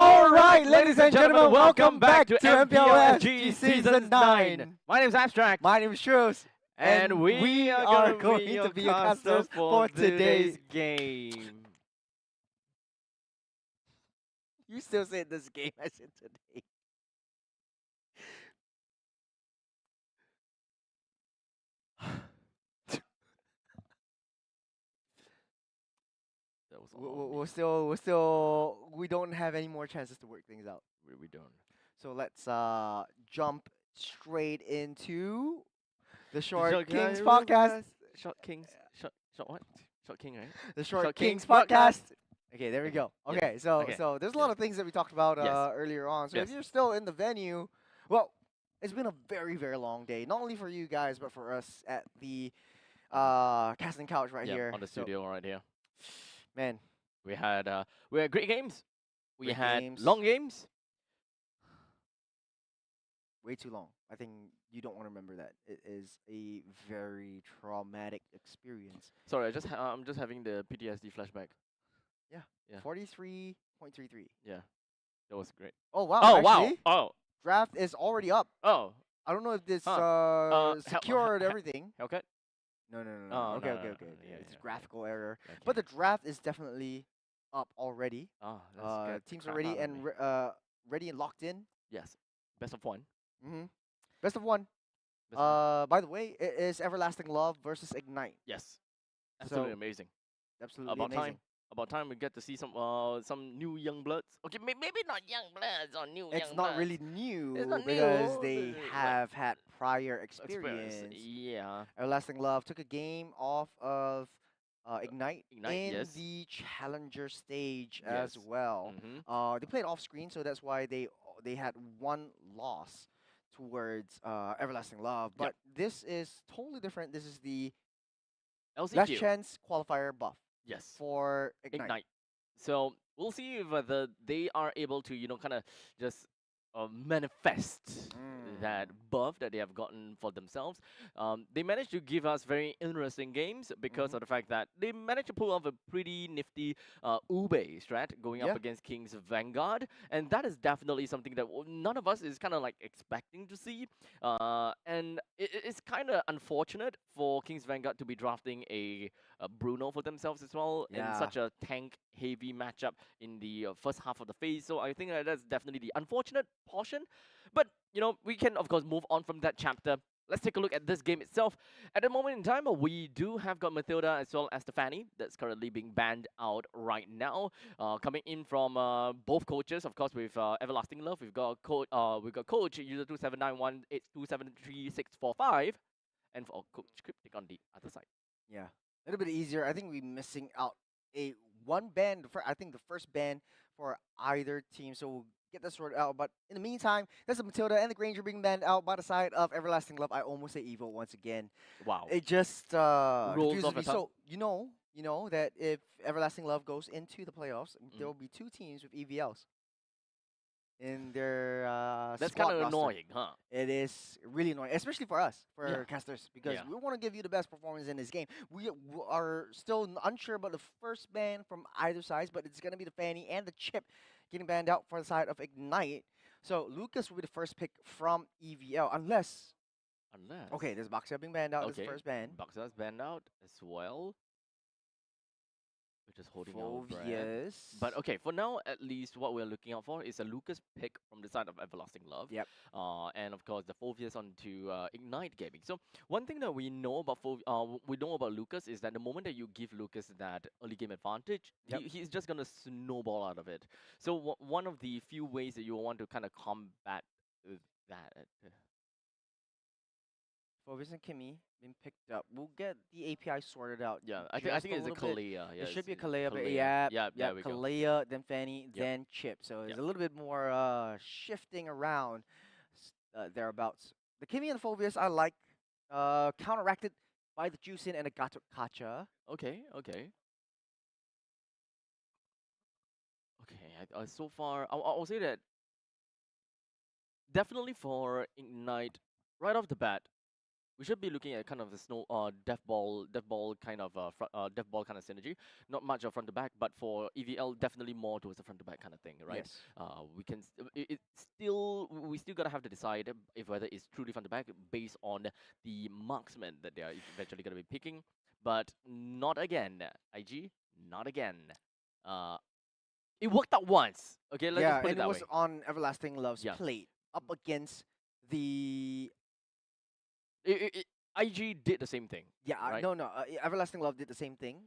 All right, ladies and gentlemen, welcome back to MPL MPL Season 9. My name is Abstract. My name is Shrews, And we are going to be your casters for today's game. You still say this game as in today. That was all We don't have any more chances to work things out. we don't. So let's jump straight into the Short Kings Kings podcast. Short Kings. Short what? Short King, right? The Short Short Kings Kings podcast. Okay, there we go. Yeah. Okay, so Okay. so there's a lot of things that we talked about Yes. earlier on. So if Yes. you're still in the venue, well, it's been a very, very long day. Not only for you guys, but for us at the casting couch right Yeah, here. on the So, studio right here. man, We had great games. We Great had games. long games. way too long. I think you don't want to remember that. It is a very traumatic experience. Sorry, I'm just having the PTSD flashback. Yeah. 43.33. Yeah, that was great. Oh wow! Oh actually, wow! draft is already up. Oh, I don't know if this Hel- secured he- everything. Hellcat. No. Oh, Okay. no, Okay. no, Okay. no, Okay. yeah, It's a yeah. graphical error. Okay. But the draft is definitely up already. Oh, let's get the Teams are crap ready out of and me. ready and locked in. Yes, best of one. Mm-hmm. Best of one. Best of one. By the way, it is Everlasting Love versus Ignite. Yes, absolutely so- amazing. Absolutely About amazing. time. About time we get to see some new young bloods. Okay, maybe not young bloods or new It's young not bloods. really new It's not because new, they but- have had prior experience. Yeah. Everlasting Love took a game off of Ignite, Ignite, in yes. the challenger stage as Yes. well. Mm-hmm. They played off screen, so that's why they had one loss towards Everlasting Love. Yep. But this is totally different. This is the LCQ. last chance qualifier buff Yes. for Ignite. Ignite. So we'll see whether they are able to, kind of just manifest that buff that they have gotten for themselves. They managed to give us very interesting games because of the fact that they managed to pull off a pretty nifty Ube strat going Yeah. up against Kings Vanguard, and that is definitely something that none of us is kind of like expecting to see. And it's kind of unfortunate for Kings Vanguard to be drafting a Bruno for themselves as well in Yeah. such a tank-heavy matchup in the first half of the phase. So I think that's definitely the unfortunate portion. But, we can, of course, move on from that chapter. Let's take a look at this game itself. At the moment in time, we do have got Matilda as well as Stefani that's currently being banned out right now. Coming in from both coaches, of course, with Everlasting Love, we've got coach user 2791827365, and for coach Cryptic on the other side. Yeah, a little bit easier. I think we're missing out one ban. I think the first ban for either team, so we'll get that sorted out. But in the meantime, there's a Matilda and the Granger being banned out by the side of Everlasting Love. I almost say Evo once again. Wow. It just Rolls confuses off the me. tongue. So you know that if Everlasting Love goes into the playoffs, there will be two teams with EVLs in their That's squad kind of roster. annoying, huh? It is really annoying, especially for us, for Yeah. casters, because Yeah. we want to give you the best performance in this game. We are still unsure about the first ban from either side, but it's going to be the Fanny and the Chip getting banned out for the side of Ignite. So Lucas will be the first pick from EVL, unless. Unless. Okay, there's Boxer being banned out. This Okay. first ban. Boxer's banned out as well. We're just holding our breath. Phobias. But okay, for now, at least what we're looking out for is a Lucas pick from the side of Everlasting Love. Yep. And of course, the Phobias onto Ignite Gaming. So one thing that we know about Lucas is that the moment that you give Lucas that early game advantage, Yep. he's just gonna snowball out of it. So one of the few ways that you want to kind of combat that. Phobias and Kimmy been picked up. We'll get the API sorted out. Yeah, I just think it's a little bit. Kalea. Yeah, It should be a it's Kalea, but Kalea. yeah, Yeah, there we go. Kalea, then Fanny, Yep. then Chip. So it's Yep. a little bit more shifting around thereabouts. The Kimmy and the Phobias I like, counteracted by the Juicin and the Gato Kacha. Okay. So far, I'll say that definitely for Ignite, right off the bat, we should be looking at kind of the death ball kind of death ball kind of synergy. Not much of front to back, but for EVL, definitely more towards the front to back kind of thing, right? Yes. We still gotta have to decide if whether it's truly front to back based on the marksman that they are eventually gonna be picking. But not again, IG, not again. It worked out once. Okay, let's just put it and that it was way. on Everlasting Love's Yeah. plate up against the IG did the same thing. right? no, Everlasting Love did the same thing.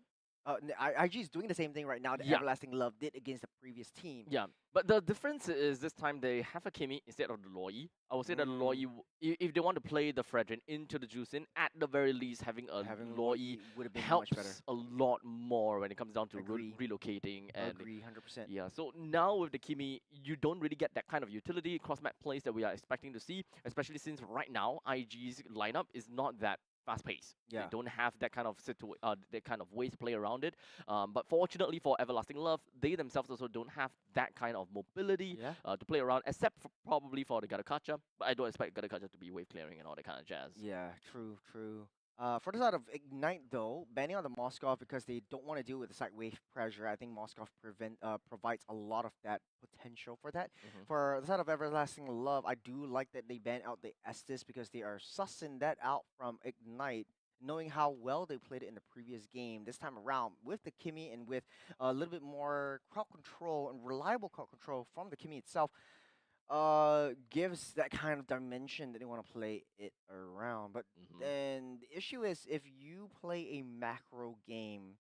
IG is doing the same thing right now that Yeah. Everlasting Love did against the previous team. Yeah, but the difference is this time they have a Kimi instead of the Loi. I would say that Loi, if they want to play the Fredrin into the Juicin, at the very least having a Loi would have been helps much better. a lot more when it comes down to Agree. relocating and Agree, 100%. yeah. So now with the Kimi, you don't really get that kind of utility cross map plays that we are expecting to see, especially since right now IG's lineup is not that fast paced. Yeah. They don't have that kind of that kind of ways to play around it. But fortunately for Everlasting Love, they themselves also don't have that kind of mobility to play around, except for probably for the Gadakacha. But I don't expect Gadakacha to be wave clearing and all that kind of jazz. Yeah, true. For the side of Ignite, though, banning on the Moskov because they don't want to deal with the side wave pressure. I think Moskov provides a lot of that potential for that. For the side of Everlasting Love, I do like that they ban out the Estes because they are sussing that out from Ignite, knowing how well they played it in the previous game. This time around, with the Kimi and with a little bit more crowd control and reliable crowd control from the Kimi itself, gives that kind of dimension that they want to play it around. But then the issue is if you play a macro game,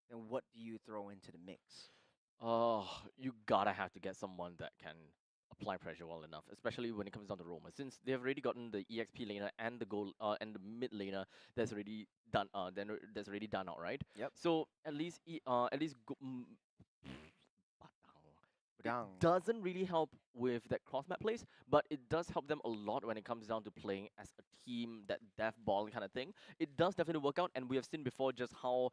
then what do you throw into the mix? You gotta have to get someone that can apply pressure well enough, especially when it comes down to Roma, since they've already gotten the EXP laner and the goal and the mid laner that's already done. That's already done out, right? Yep. So at least Down. doesn't really help with that cross map plays, but it does help them a lot when it comes down to playing as a team, that death ball kind of thing. It does definitely work out, and we have seen before just how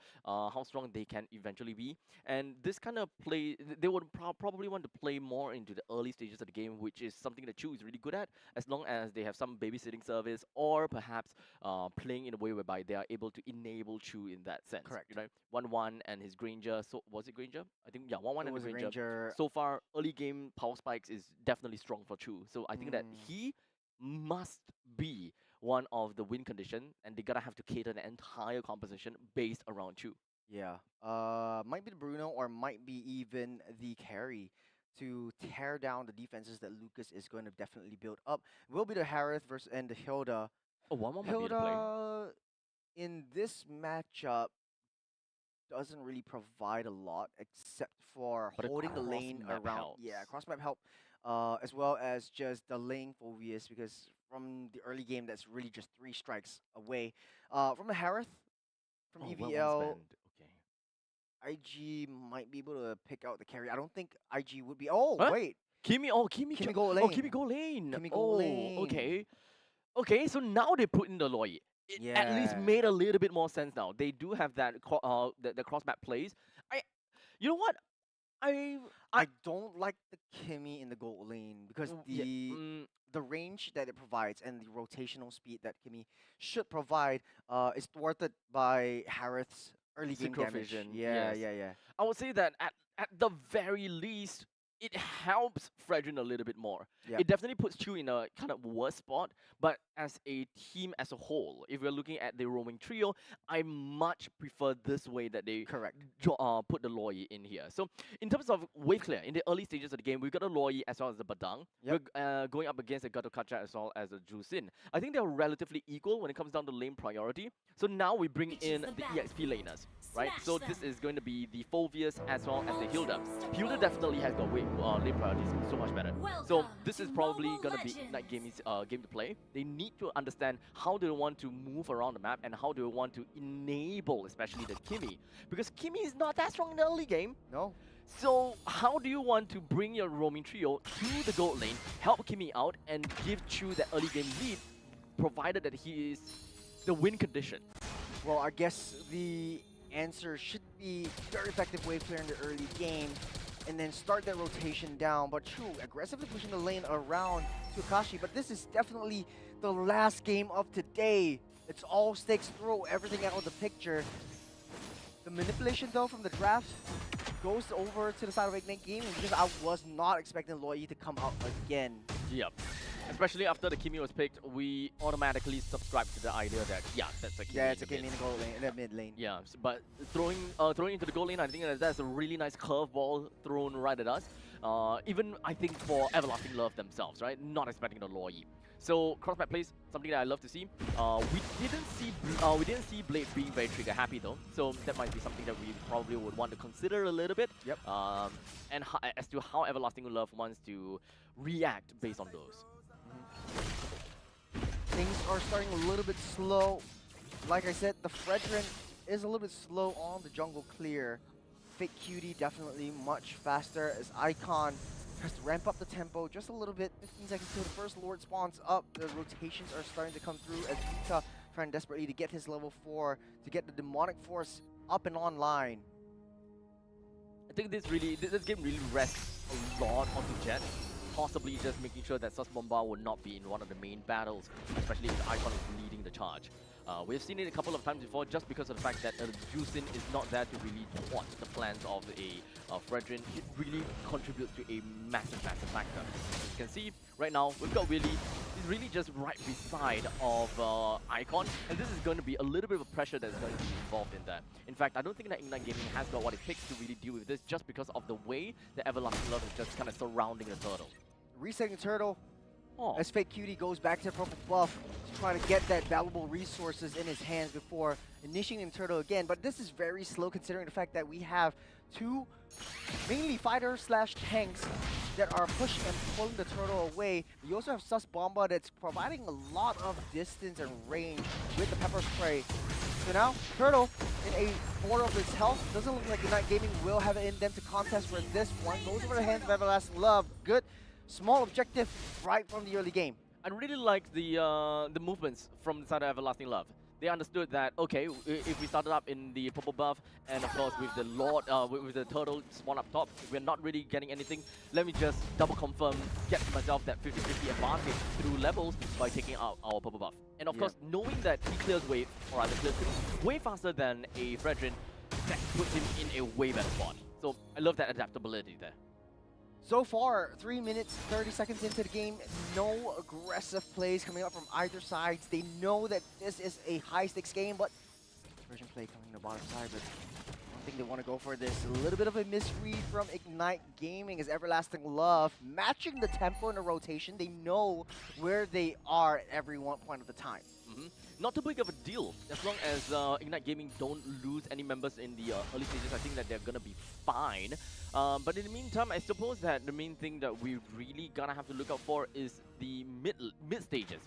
strong they can eventually be. And this kind of play, they would probably want to play more into the early stages of the game, which is something that Chu is really good at, as long as they have some babysitting service, or perhaps playing in a way whereby they are able to enable Chu in that sense. Correct. You know, 1-1 and his Granger. So was it Granger? I think 1-1 and was the a Granger. Granger. So far, early game power spikes is definitely strong for Chu. So I think that he must be one of the win condition, and they gotta have to cater the entire composition based around Chu. Yeah. Might be the Bruno or might be even the carry to tear down the defenses that Lucas is going to definitely build up. Will be the Harith versus and the Hilda. Oh, 1-1 might be the play. Hilda in this matchup doesn't really provide a lot except for But a holding the lane cross-map around. helps. Yeah, cross map help. As well as just delaying Phobius because from the early game that's really just 3 strikes away. From the Harith, from Oh, EVL, well-spent. Okay. IG might be able to pick out the carry. I don't think IG would be. Oh, Huh? wait. Kimi go lane. Oh, Kimi go lane. Kimi go lane. Okay. Okay, so now they put in the Loi. It at least made a little bit more sense now. They do have that the cross map plays. You know what? I don't like the Kimi in the gold lane because the range that it provides and the rotational speed that Kimi should provide is thwarted by Harith's early game Synchro damage. vision, Yeah, yes. yeah. I would say that at the very least, it helps Fredrin a little bit more. Yep. It definitely puts you in a kind of worse spot, but as a team as a whole, if we're looking at the roaming trio, I much prefer this way that they Correct. put the Loi in here. So in terms of wave clear, in the early stages of the game, we've got a Loi as well as the Badang. Yep. We're going up against a Gato Kacha as well as a Jusin. I think they're relatively equal when it comes down to lane priority. So now we bring in the EXP laners. Right, so this is going to be the Phovius as well as the Hilda. Hilda definitely has got lane priorities so much better. So this is probably going to be Ignite Gaming's game to play. They need to understand how do they want to move around the map and how do they want to enable especially the Kimi. Because Kimi is not that strong in the early game. No. So how do you want to bring your roaming trio to the gold lane, help Kimi out and give Chu that early game lead, provided that he is the win condition? Well, I guess the answer should be very effective wave clear in the early game and then start that rotation down. But Chu aggressively pushing the lane around to Akashi, but this is definitely the last game of today. It's all stakes, throw everything out of the picture. The manipulation though from the draft goes over to the side of Ignite Gaming because I was not expecting Loi to come out again. Yep. Especially after the Kimi was picked, we automatically subscribed to the idea that, yeah, that's a Kimi. Yeah, it's a Kimi in the gold lane, in the mid lane. Yeah, but throwing into the goal lane, I think that's a really nice curveball thrown right at us. Even, I think, for Everlasting Love themselves, right? Not expecting the Loi. So, cross-map plays, something that I love to see. We didn't see Blade being very trigger happy though, so that might be something that we probably would want to consider a little bit. Yep. And as to how Everlasting Love wants to react based on those. Things are starting a little bit slow. Like I said, the Fredrin is a little bit slow on the jungle clear. Fake Cutie definitely much faster as Icon has to ramp up the tempo just a little bit. 15 seconds till the first Lord spawns up. The rotations are starting to come through as Vita trying desperately to get his level 4 to get the Demonic Force up and online. I think this game really rests a lot onto Jet. Possibly just making sure that Sus Bomba will not be in one of the main battles, especially if the Icon is leading the charge. We've seen it a couple of times before just because of the fact that Jusin is not there to really thwart the plans of a Fredrin. It really contributes to a massive factor. As you can see, right now, we've got Willy. He's really just right beside of Icon, and this is going to be a little bit of pressure that's going to be involved in that. In fact, I don't think that Ignite Gaming has got what it takes to really deal with this just because of the way the Everlasting Love is just kind of surrounding the turtle. Resetting the turtle. Oh. As Fake Cutie goes back to the purple buff to try to get that valuable resources in his hands before initiating the turtle again. But this is very slow considering the fact that we have two mainly fighters slash tanks that are pushing and pulling the turtle away. You also have Sus Bomba that's providing a lot of distance and range with the pepper spray. So now, Turtle in a quarter of its health. Doesn't look like Ignite Gaming will have it in them to contest for this one. Goes over the hands of Everlasting Love. Good. Small objective right from the early game. I really like the movements from the side of Everlasting Love. They understood that, okay, if we started up in the purple buff, and of course with the Lord, with the turtle spawn up top, we're not really getting anything. Let me just double confirm, get myself that 50-50 advantage through levels by taking out our purple buff. And of course, knowing that he clears wave, or rather clears way faster than a Fredrin, that puts him in a way better spot. So I love that adaptability there. So far, 3 minutes, 30 seconds into the game, no aggressive plays coming up from either side. They know that this is a high-stakes game, but version play coming to the bottom side, but I don't think they want to go for this. A little bit of a misread from Ignite Gaming as Everlasting Love, matching the tempo and the rotation. They know where they are at every one point of the time. Not too big of a deal. As long as Ignite Gaming don't lose any members in the early stages, I think that they're gonna be fine. But in the meantime, I suppose that the main thing that we really gonna have to look out for is the mid stages.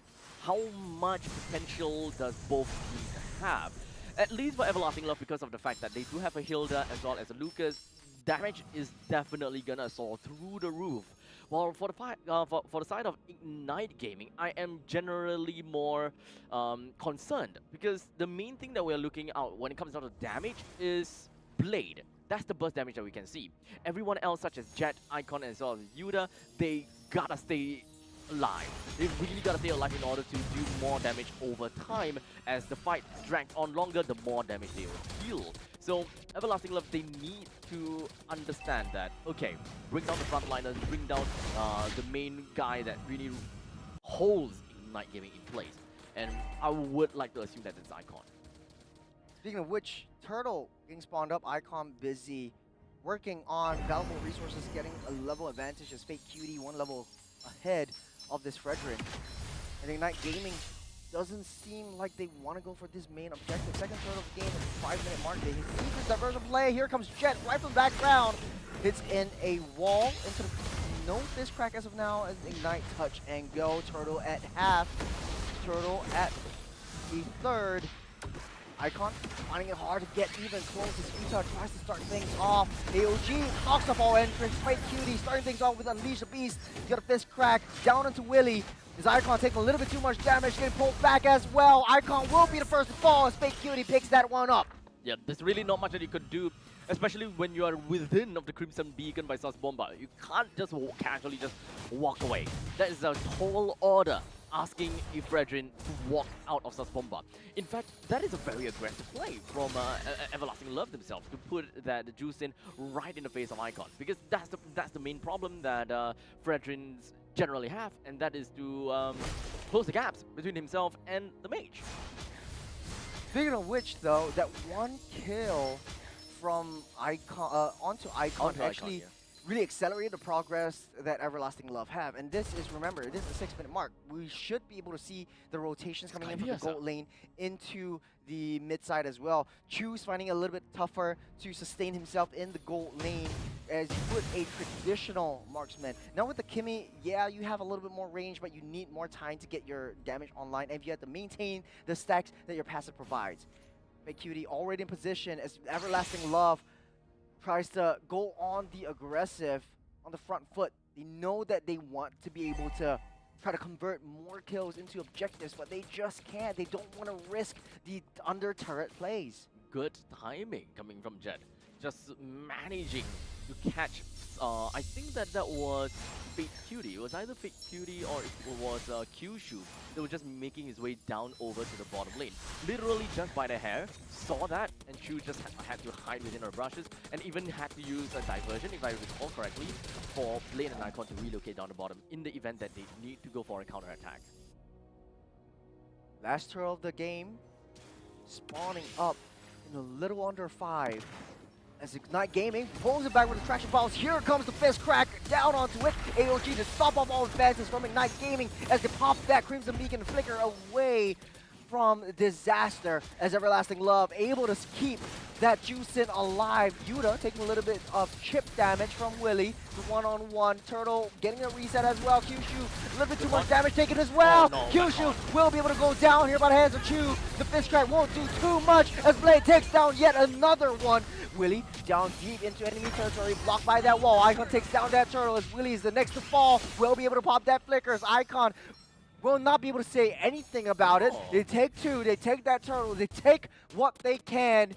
How much potential does both teams have? At least for Everlasting Love, because of the fact that they do have a Hilda as well as a Lucas, damage is definitely gonna soar through the roof. Well, for the side of Ignite Gaming, I am generally more concerned because the main thing that we're looking out when it comes down to damage is Blade. That's the burst damage that we can see. Everyone else, such as Jet, Icon, as well as Yuda, they gotta stay alive. They really gotta stay alive in order to do more damage over time. As the fight drags on longer, the more damage they will deal. So Everlasting Love, they need to understand that, okay, bring down the frontliners, bring down the main guy that really holds Ignite Gaming in place. And I would like to assume that it's Icon. Speaking of which, Turtle getting spawned up, Icon busy working on valuable resources, getting a level advantage as Fake Cutie one level ahead of this Fredrin. And Ignite Gaming doesn't seem like they want to go for this main objective. Second third of the game at the 5-minute mark. They see this diversion play. Here comes Jet right from the background. Hits in a wall into the no fist crack as of now as Ignite touch and go. Turtle at half. Turtle at the third. Icon finding it hard to get even close as Utah tries to start things off. AOG knocks off all entrance. Fake Cutie starting things off with Unleash the Beast. He's got a fist crack down into Willie. His Icon taking a little bit too much damage, getting pulled back as well. Icon will be the first to fall as Fake Cutie picks that one up. Yeah, there's really not much that you could do, especially when you are within of the Crimson Beacon by Sus Bomba. You can't just casually just walk away. That is a tall order, asking Fredrin to walk out of Sus Bomba. In fact, that is a very aggressive play from Everlasting Love themselves to put that juice in right in the face of Icon, because that's the main problem that Fredrins generally have, and that is to close the gaps between himself and the mage. Speaking of which, though, that one kill from Icon onto Icon actually really accelerated the progress that Everlasting Love have. And this is, remember, this is the 6-minute mark. We should be able to see the rotations coming in from the gold lane into the mid side as well. Chu's finding it a little bit tougher to sustain himself in the gold lane as you put a traditional marksman. Now with the Kimmy, yeah, you have a little bit more range, but you need more time to get your damage online, and you have to maintain the stacks that your passive provides. Fake Cutie already in position as Everlasting Love tries to go on the aggressive on the front foot. They know that they want to be able to try to convert more kills into objectives, but they just can't. They don't want to risk the under turret plays. Good timing coming from Jet. Just managing to catch, I think that was Fake Cutie. It was either Fake Cutie or it was Kyushu that was just making his way down over to the bottom lane. Literally just by the hair, saw that, and Chu just had to hide within her brushes, and even had to use a diversion, if I recall correctly, for Blade and Icon to relocate down the bottom in the event that they need to go for a counter attack. Last turtle of the game, spawning up in a little under 5. As Ignite Gaming pulls it back with the traction balls. Here comes the fist crack down onto it. AOG to stop off all advances from Ignite Gaming as they pop that Crimson Beacon flicker away from disaster. As Everlasting Love able to keep that Juicin alive. Yuta taking a little bit of chip damage from Willie. The one-on-one. Turtle getting a reset as well. Kyushu, a little bit too much damage taken as well. Oh, no, Kyushu will be able to go down here by the hands of Chu. The fist crack won't do too much as Blade takes down yet another one. Willie down deep into enemy territory, blocked by that wall. Icon takes down that turtle as Willie is the next to fall. Will be able to pop that flickers. Icon will not be able to say anything about it. They take two, they take that turtle, they take what they can,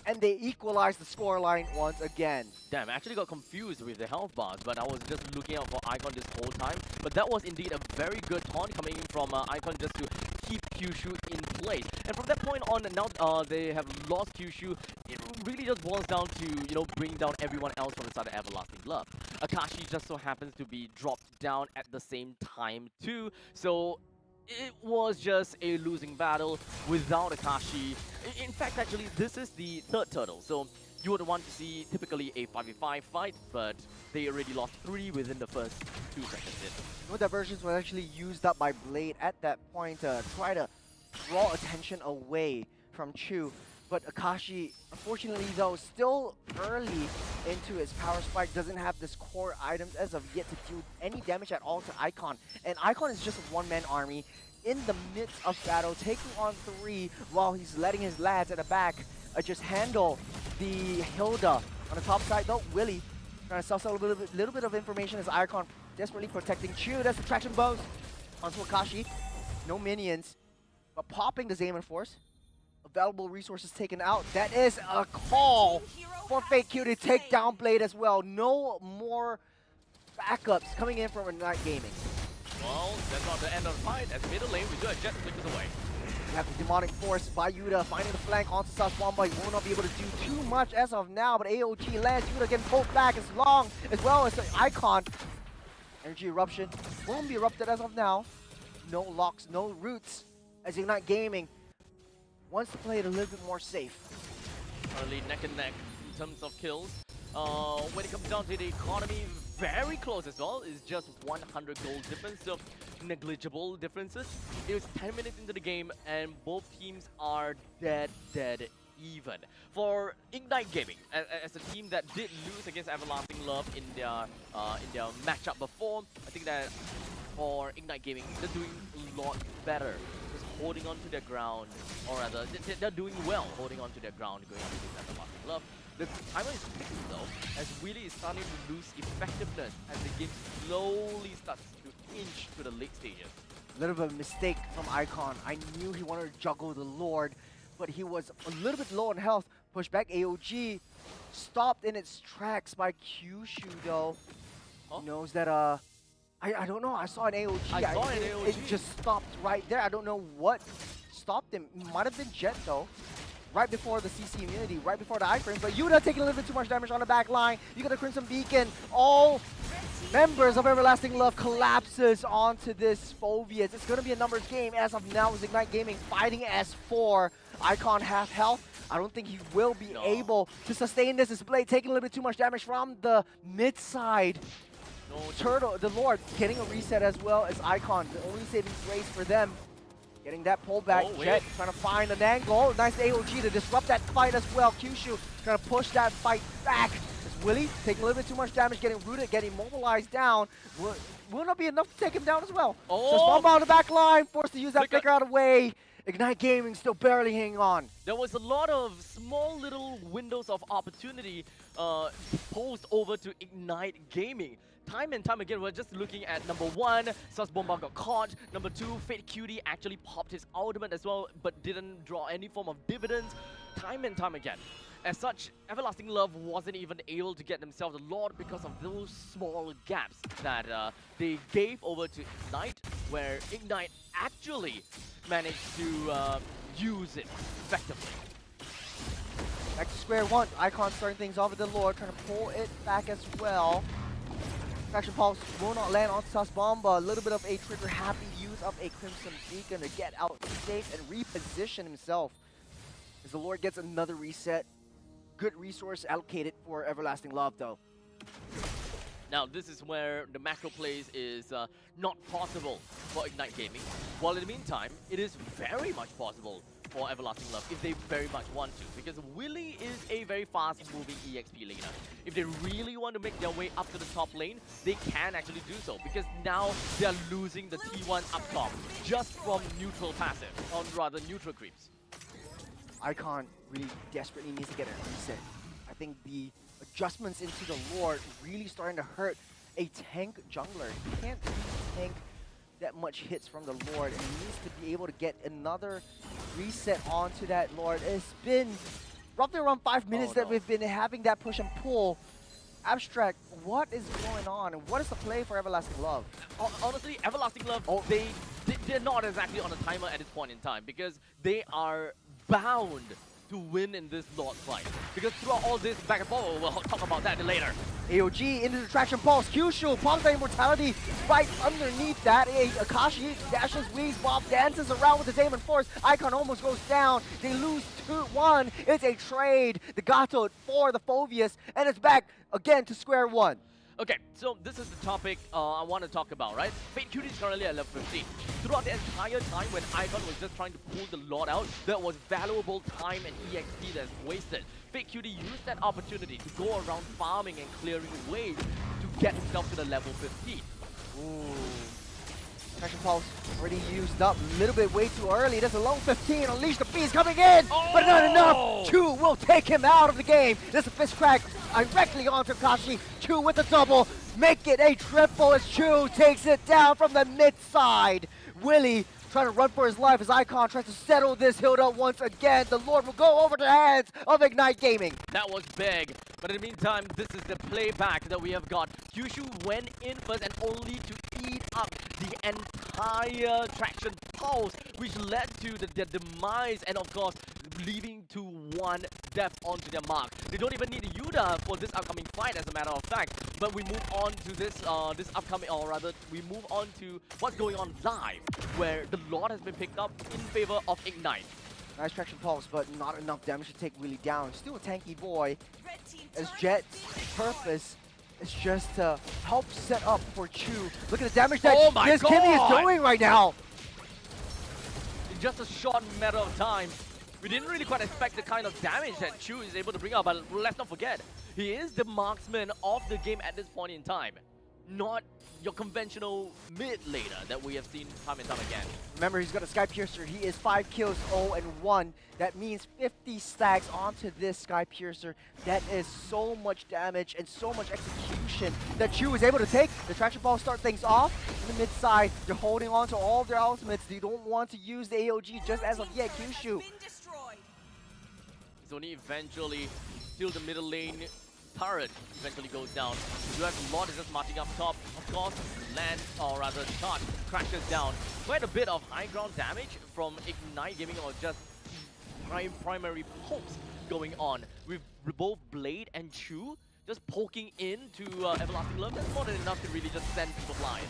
and they equalize the scoreline once again. Damn, I actually got confused with the health bars, but I was just looking out for Icon this whole time. But that was indeed a very good taunt coming in from Icon just to keep Kyushu in place. And from that point on, now they have lost Kyushu. It really just boils down to, you know, bring down everyone else from the side of Everlasting Love. Akashi just so happens to be dropped down at the same time too. So it was just a losing battle without Akashi. In fact, actually, this is the third turtle. So you would want to see typically a 5v5 fight, but they already lost 3 within the first 2 seconds in. No diversions were actually used up by Blade at that point to try to draw attention away from Chu. But Akashi, unfortunately though, still early into his power spike, doesn't have this core items as of yet to deal any damage at all to Icon. And Icon is just a one-man army in the midst of battle, taking on 3 while he's letting his lads at the back just handle the Hilda. On the top side though, Willie trying to suss out a little bit of information as Icon desperately protecting Chu. That's the traction bows onto Akashi. No minions, but popping the Zaman Force. Available resources taken out. That is a call for Fake Q to take down Blade as well. No more backups coming in from Ignite Gaming. Well, that's not the end of the fight. As middle lane, we do have Jet flickers away. You have the demonic force by Yuta finding the flank onto Saswamba. He will not be able to do too much as of now, but AOG lands. Yuta getting pulled back as long as well as the Icon. Energy eruption won't be erupted as of now. No locks, no roots, as Ignite Gaming wants to play it a little bit more safe. Currently neck and neck in terms of kills. When it comes down to the economy, very close as well. It's just 100 gold difference, so negligible differences. It was 10 minutes into the game, and both teams are dead even. For Ignite Gaming, as a team that did lose against Everlasting Love in their matchup before, I think that for Ignite Gaming, they're doing a lot better. Just holding on to their ground, or rather, they're doing well holding on to their ground going against Everlasting Love. The timer is ticking though, as Willie is starting to lose effectiveness as the game slowly starts to inch to the late stages. A little bit of a mistake from Icon. I knew he wanted to juggle the Lord, but he was a little bit low on health. Push back AOG, stopped in its tracks by Kyushu though. Huh? He knows that I don't know, I saw an AOG. It just stopped right there. I don't know what stopped him. It might have been Jet though. Right before the CC immunity, right before the iframe, but Yuta taking a little bit too much damage on the back line. You got the Crimson Beacon. All members of Everlasting Love collapses onto this Phobius. It's going to be a numbers game as of now with Ignite Gaming fighting as 4. Icon half health. I don't think he will be able to sustain this display, taking a little bit too much damage from the mid side. Turtle, the Lord, getting a reset as well as Icon. The only saving grace for them. Getting that pullback, Jet trying to find an angle. Nice AOG to disrupt that fight as well. Kyushu trying to push that fight back. As Willie taking a little bit too much damage, getting rooted, getting mobilized down. Will not be enough to take him down as well. So Bomba on the back line, forced to use that flicker out of the way. Ignite Gaming still barely hanging on. There was a lot of small little windows of opportunity posed over to Ignite Gaming. Time and time again, we're just looking at number 1, Sus Bomba got caught. Number 2, Fate Cutie actually popped his ultimate as well, but didn't draw any form of dividends. Time and time again. As such, Everlasting Love wasn't even able to get themselves the Lord because of those small gaps that they gave over to Ignite, where Ignite actually managed to use it effectively. Back to square one. Icon starting things off with the Lord, trying to pull it back as well. Traction Pulse will not land on Sus Bomba. A little bit of a trigger happy use of a Crimson Beacon to get out safe and reposition himself. As the Lord gets another reset. Good resource allocated for Everlasting Love though. Now this is where the macro plays is not possible for Ignite Gaming. While in the meantime, it is very much possible for Everlasting Love if they very much want to, because Willie is a very fast-moving EXP laner. If they really want to make their way up to the top lane, they can actually do so, because now they are losing the T1 up top just from neutral passive, or rather neutral creeps. Icon really desperately needs to get a reset. I think the adjustments into the Lord really starting to hurt a tank jungler. He can't really tank that much hits from the Lord, and he needs to be able to get another reset onto that Lord. It's been roughly around 5 minutes that we've been having that push and pull. Abstract, what is going on, and what is the play for Everlasting Love? Honestly, Everlasting Love, they're not exactly on a timer at this point in time, because they are bound to win in this Lord fight. Because throughout all this back and forth, we'll talk about that later. AOG into the traction pulse. Kyushu pops that immortality right underneath that. Akashi dashes, weaves, Bob dances around with the Demon Force. Icon almost goes down. They lose 2-1. It's a trade. The Gato for the Phobius, and it's back again to square one. Okay, so this is the topic I want to talk about, right? Fate Cutie is currently at level 15. Throughout the entire time when Icon was just trying to pull the Lord out, there was valuable time and EXP that's wasted. Fate Cutie used that opportunity to go around farming and clearing waves to get himself to the level 15. Ooh. Traction Pulse already used up a little bit way too early. There's a lone 15. Unleash the Beast coming in, but not enough. Chu will take him out of the game. There's a fist crack directly onto Akashi. Chu with the double. Make it a triple as Chu takes it down from the mid side. Willie trying to run for his life as Icon tries to settle this Hilda once again. The Lord will go over to the hands of Ignite Gaming. That was big, but in the meantime, this is the playback that we have got. Kyushu went in first and only to eat up the entire traction pulse, which led to their demise and of course leaving to one death onto their mark. They don't even need Yuda for this upcoming fight, as a matter of fact. But we move on to this this upcoming, or rather, we move on to what's going on live, where the Lord has been picked up in favor of Ignite. Nice traction pulse, but not enough damage to take really down. Still a tanky boy, as Jet's purpose is just to help set up for Chu. Look at the damage that this Kimmy is doing right now. In just a short matter of time, we didn't really quite expect the kind of damage that Chu is able to bring out, but let's not forget, he is the marksman of the game at this point in time. Not your conventional mid laner that we have seen time and time again. Remember, he's got a Sky Piercer. He is 5 kills, 0 and 1. That means 50 stacks onto this Sky Piercer. That is so much damage and so much execution that Chu is able to take. The traction ball start things off in the mid side. They're holding on to all of their ultimates. They don't want to use the AOG just as of yet. Kyushu. It's only eventually still the middle lane turret eventually goes down. You have Lord is just marching up top. Of course, land, or rather charge, crashes down. Quite a bit of high ground damage from Ignite Gaming, or just primary pokes going on. With both Blade and Chu just poking into Everlasting Love. That's more than enough to really just send people flying.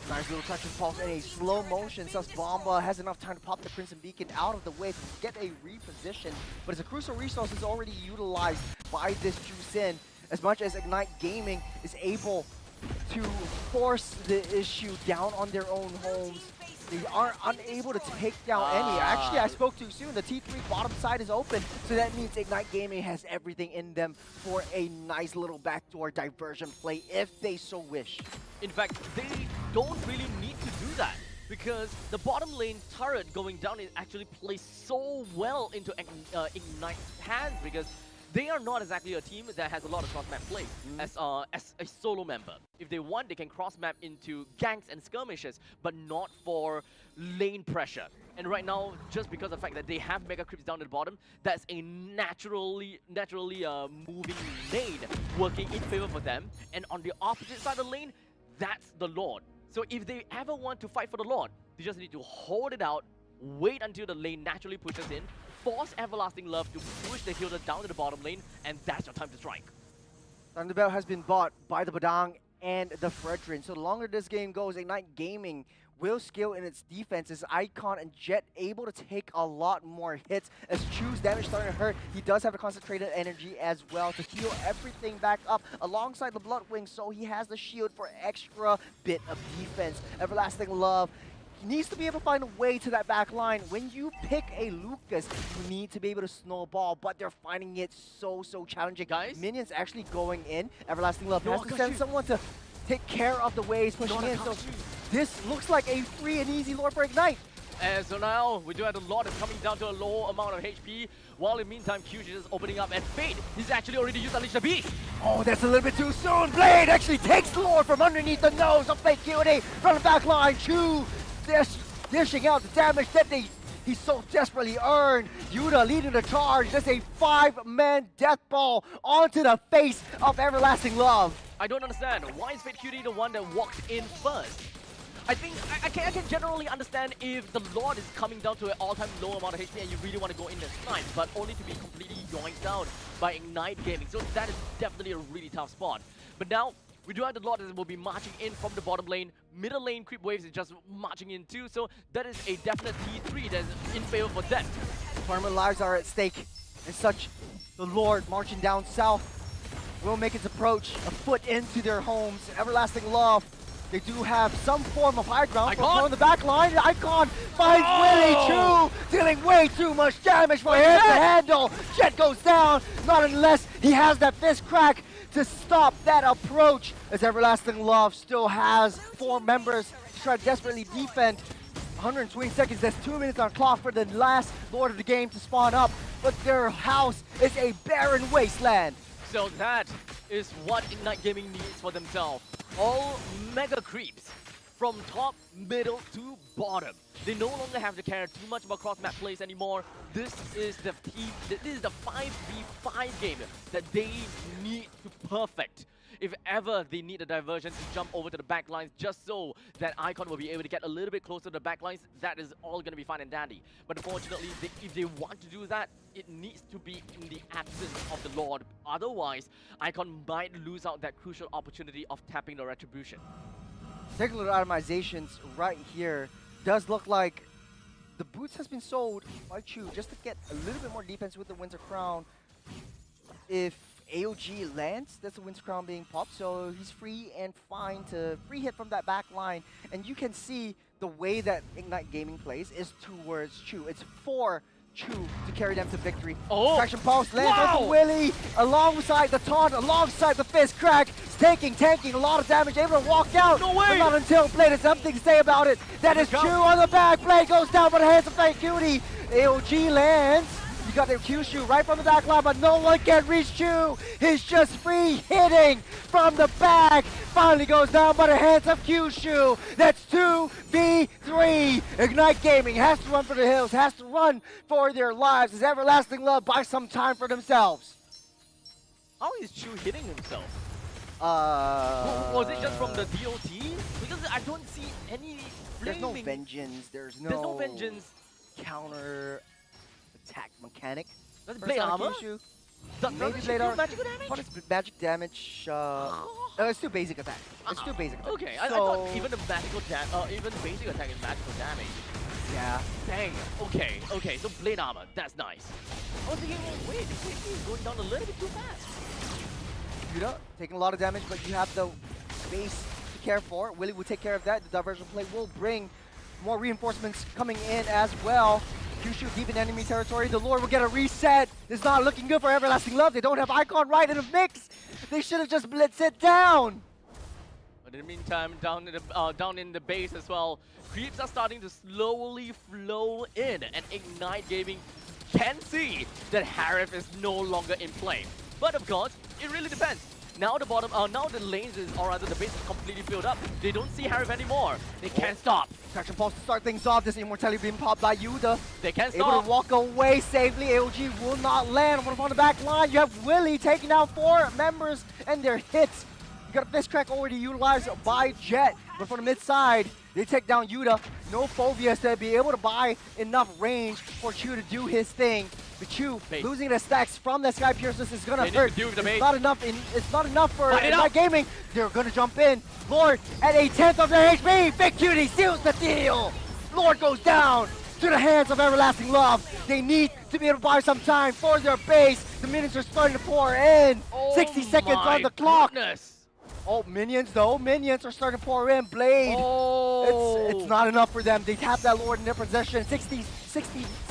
Nice little traction pulse in a slow motion. Sus Bomba has enough time to pop the Crimson Beacon out of the way to get a reposition. But it's a crucial resource that's already utilized by this Chu Sin. As much as Ignite Gaming is able to force the issue down on their own homes, they are unable to take down any. Actually, I spoke too soon. The T3 bottom side is open, so that means Ignite Gaming has everything in them for a nice little backdoor diversion play if they so wish. In fact, they don't really need to do that, because the bottom lane turret going down is actually placed so well into Ignite's hands, because they are not exactly a team that has a lot of cross-map play as a solo member. If they want, they can cross-map into ganks and skirmishes, but not for lane pressure. And right now, just because of the fact that they have mega creeps down at the bottom, that's a naturally moving lane working in favor for them. And on the opposite side of the lane, that's the Lord. So if they ever want to fight for the Lord, they just need to hold it out, wait until the lane naturally pushes in, force Everlasting Love to push the healer down to the bottom lane, and that's your time to strike. Thunderbell has been bought by the Badang and the Fredrin. So the longer this game goes, Ignite Gaming will scale in its defense as Icon and Jet able to take a lot more hits. As Chu's damage starting to hurt, he does have a concentrated energy as well to heal everything back up alongside the Bloodwing, so he has the shield for extra bit of defense. Everlasting Love needs to be able to find a way to that back line. When you pick a Lucas, you need to be able to snowball, but they're finding it so challenging. Guys? Minions actually going in. Everlasting Love has to send someone to take care of the waves pushing in. So this looks like a free and easy lore for Ignite. And so now we do have the Lord is coming down to a low amount of HP, while in the meantime Kyushu is opening up, and Fate, he's actually already used Unleash the Beast. Oh, that's a little bit too soon. Blade actually takes the lore from underneath the nose of Fate Cutie from the back line. Chu dishing out the damage that he so desperately earned. Yuda leading the charge. That's a 5-man death ball onto the face of Everlasting Love. I don't understand. Why is Fate Cutie the one that walked in first? I think I can generally understand if the Lord is coming down to an all-time low amount of HP and you really want to go in and snipe, but only to be completely yoinked out by Ignite Gaming. So that is definitely a really tough spot. But now, we do have the Lord that will be marching in from the bottom lane. Middle lane creep waves is just marching in too, so that is a definite T3 that is in favor for them. Tournament lives are at stake, and such the Lord marching down south will make its approach a foot into their homes. Everlasting Love, they do have some form of high ground on the back line. Icon finds Willie Chu, dealing way too much damage for him to handle. Jet goes down, not unless he has that fist crack to stop that approach, as Everlasting Love still has 4 members to try to desperately defend. 120 seconds, that's 2 minutes on clock for the last Lord of the game to spawn up, but their house is a barren wasteland. So that is what Ignite Gaming needs for themselves. All mega creeps from top, middle to bottom. They no longer have to care too much about cross-map plays anymore. This is the 5v5 game that they need to perfect if ever they need a diversion to jump over to the back lines just so that Icon will be able to get a little bit closer to the back lines, that is all going to be fine and dandy. But unfortunately, if they want to do that, it needs to be in the absence of the Lord. Otherwise, Icon might lose out that crucial opportunity of tapping the Retribution. Taking a look at itemizations right here, does look like the boots has been sold by Chu just to get a little bit more defense with the Winter Crown. If AOG lands, that's the Winter Crown being popped, so he's free and fine to free hit from that back line. And you can see the way that Ignite Gaming plays is towards Chu. It's for Chu to carry them to victory. Oh! Traction Pulse lands with the Willy alongside the taunt, alongside the fist crack. Tanking a lot of damage, able to walk out. No way! But not until Blade has something to say about it. That is Chu on the back. Blade goes down by the hands of Fake Cutie. AOG lands. You got their Kyushu right from the back line, but no one can reach Chu. He's just free hitting from the back. Finally goes down by the hands of Kyushu. That's 2v3. Ignite Gaming has to run for the hills, has to run for their lives. As Everlasting Love buys some time for themselves. How is Chu hitting himself? Was it just from the DOT? Because I don't see any There's no flaming. vengeance. There's There's no vengeance. counter attack mechanic. That's for blade Sonic armor? Kyushu. Does Maybe it blade do armor. magical damage? What is magic damage? It's still basic attack. It's still basic attack. Okay, I thought even the magical even basic attack is magical damage. Yeah. Dang. Okay. So blade armor, that's nice. I was thinking, well, wait, he's going down a little bit too fast. Yuta taking a lot of damage, but you have the base to care for. Willy will take care of that. The diversion play will bring more reinforcements coming in as well. Kyushu deep in enemy territory. The Lord will get a reset. It's not looking good for Everlasting Love. They don't have Icon right in the mix. They should have just blitzed it down. But in the meantime, down in the base as well, creeps are starting to slowly flow in, and Ignite Gaming can see that Harif is no longer in play. But of course, it really depends. Now the bottom, now the lanes is, or rather the base is completely filled up. They don't see Harif anymore. They can't stop. Traction Pulse to start things off. This Immortality being popped by Yuta. They can't Able stop. to walk away safely. AOG will not land. One on the back line. You have Willy taking out 4 members and their hits. You got a fist crack already utilized by Jet. But from the mid side, they take down Yuta. No Phobias to be able to buy enough range for Chu to do his thing. But Chu losing the stacks from the Sky Pierces is gonna hurt. It's not enough. It's not enough for Ignite Gaming. They're gonna jump in. Lord at 1/10 of their HP. Big Cutie seals the deal. Lord goes down to the hands of Everlasting Love. They need to be able to buy some time for their base. The minions are starting to pour in. 60 seconds on the clock. Goodness. Oh, minions though. Minions are starting to pour in. Blade. Oh. It's not enough for them. They have that Lord in their possession. 60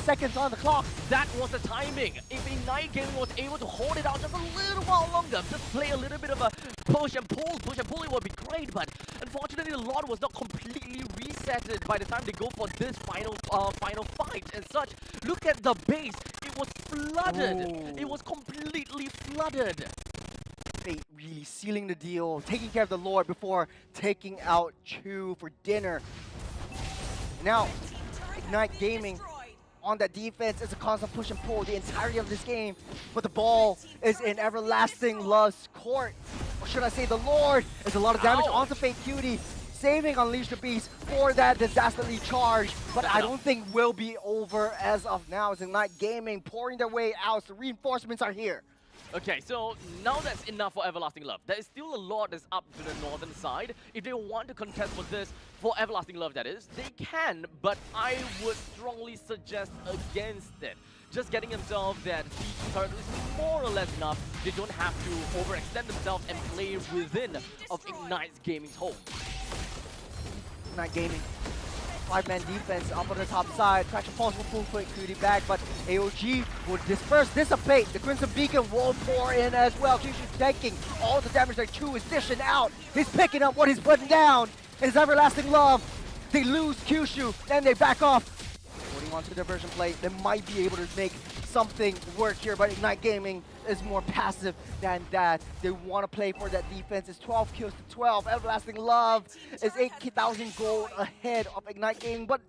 seconds on the clock. That was the timing. If Ignite Gaming was able to hold it out just a little while longer, just play a little bit of a push and pull, it would be great. But unfortunately, the Lord was not completely resetted by the time they go for this final fight and such. Look at the base. It was flooded. Ooh. It was completely flooded. Fate really sealing the deal, taking care of the Lord before taking out Chu for dinner. Now, Ignite Gaming on that defense is a constant push and pull the entirety of this game, but the ball is in Everlasting Love's court. Or should I say the Lord is a lot of damage onto Fake Cutie, saving Unleash the Beast for that disasterly charge, but I don't think will be over as of now. As Ignite Gaming pouring their way out, the reinforcements are here. Okay, so now that's enough for Everlasting Love. There is still a lot that's up to the northern side. If they want to contest for this, for Everlasting Love that is, they can, but I would strongly suggest against it. Just getting themselves that siege turret is more or less enough. They don't have to overextend themselves and play within of Ignite's Gaming's home. Ignite Gaming. 5-man defense up on the top side. Traction Pulse will pull quick Cutie back, but AOG will dissipate. The Crimson Beacon will pour in as well. Kyushu's taking all the damage that Chu is dishing out. He's picking up what he's putting down. It's Everlasting Love. They lose Kyushu, then they back off. Holding on to the diversion play, they might be able to make something work here, but Ignite Gaming is more passive than that. They want to play for that defense. It's 12 kills to 12. Everlasting Love is 8,000 gold ahead of Ignite Gaming, but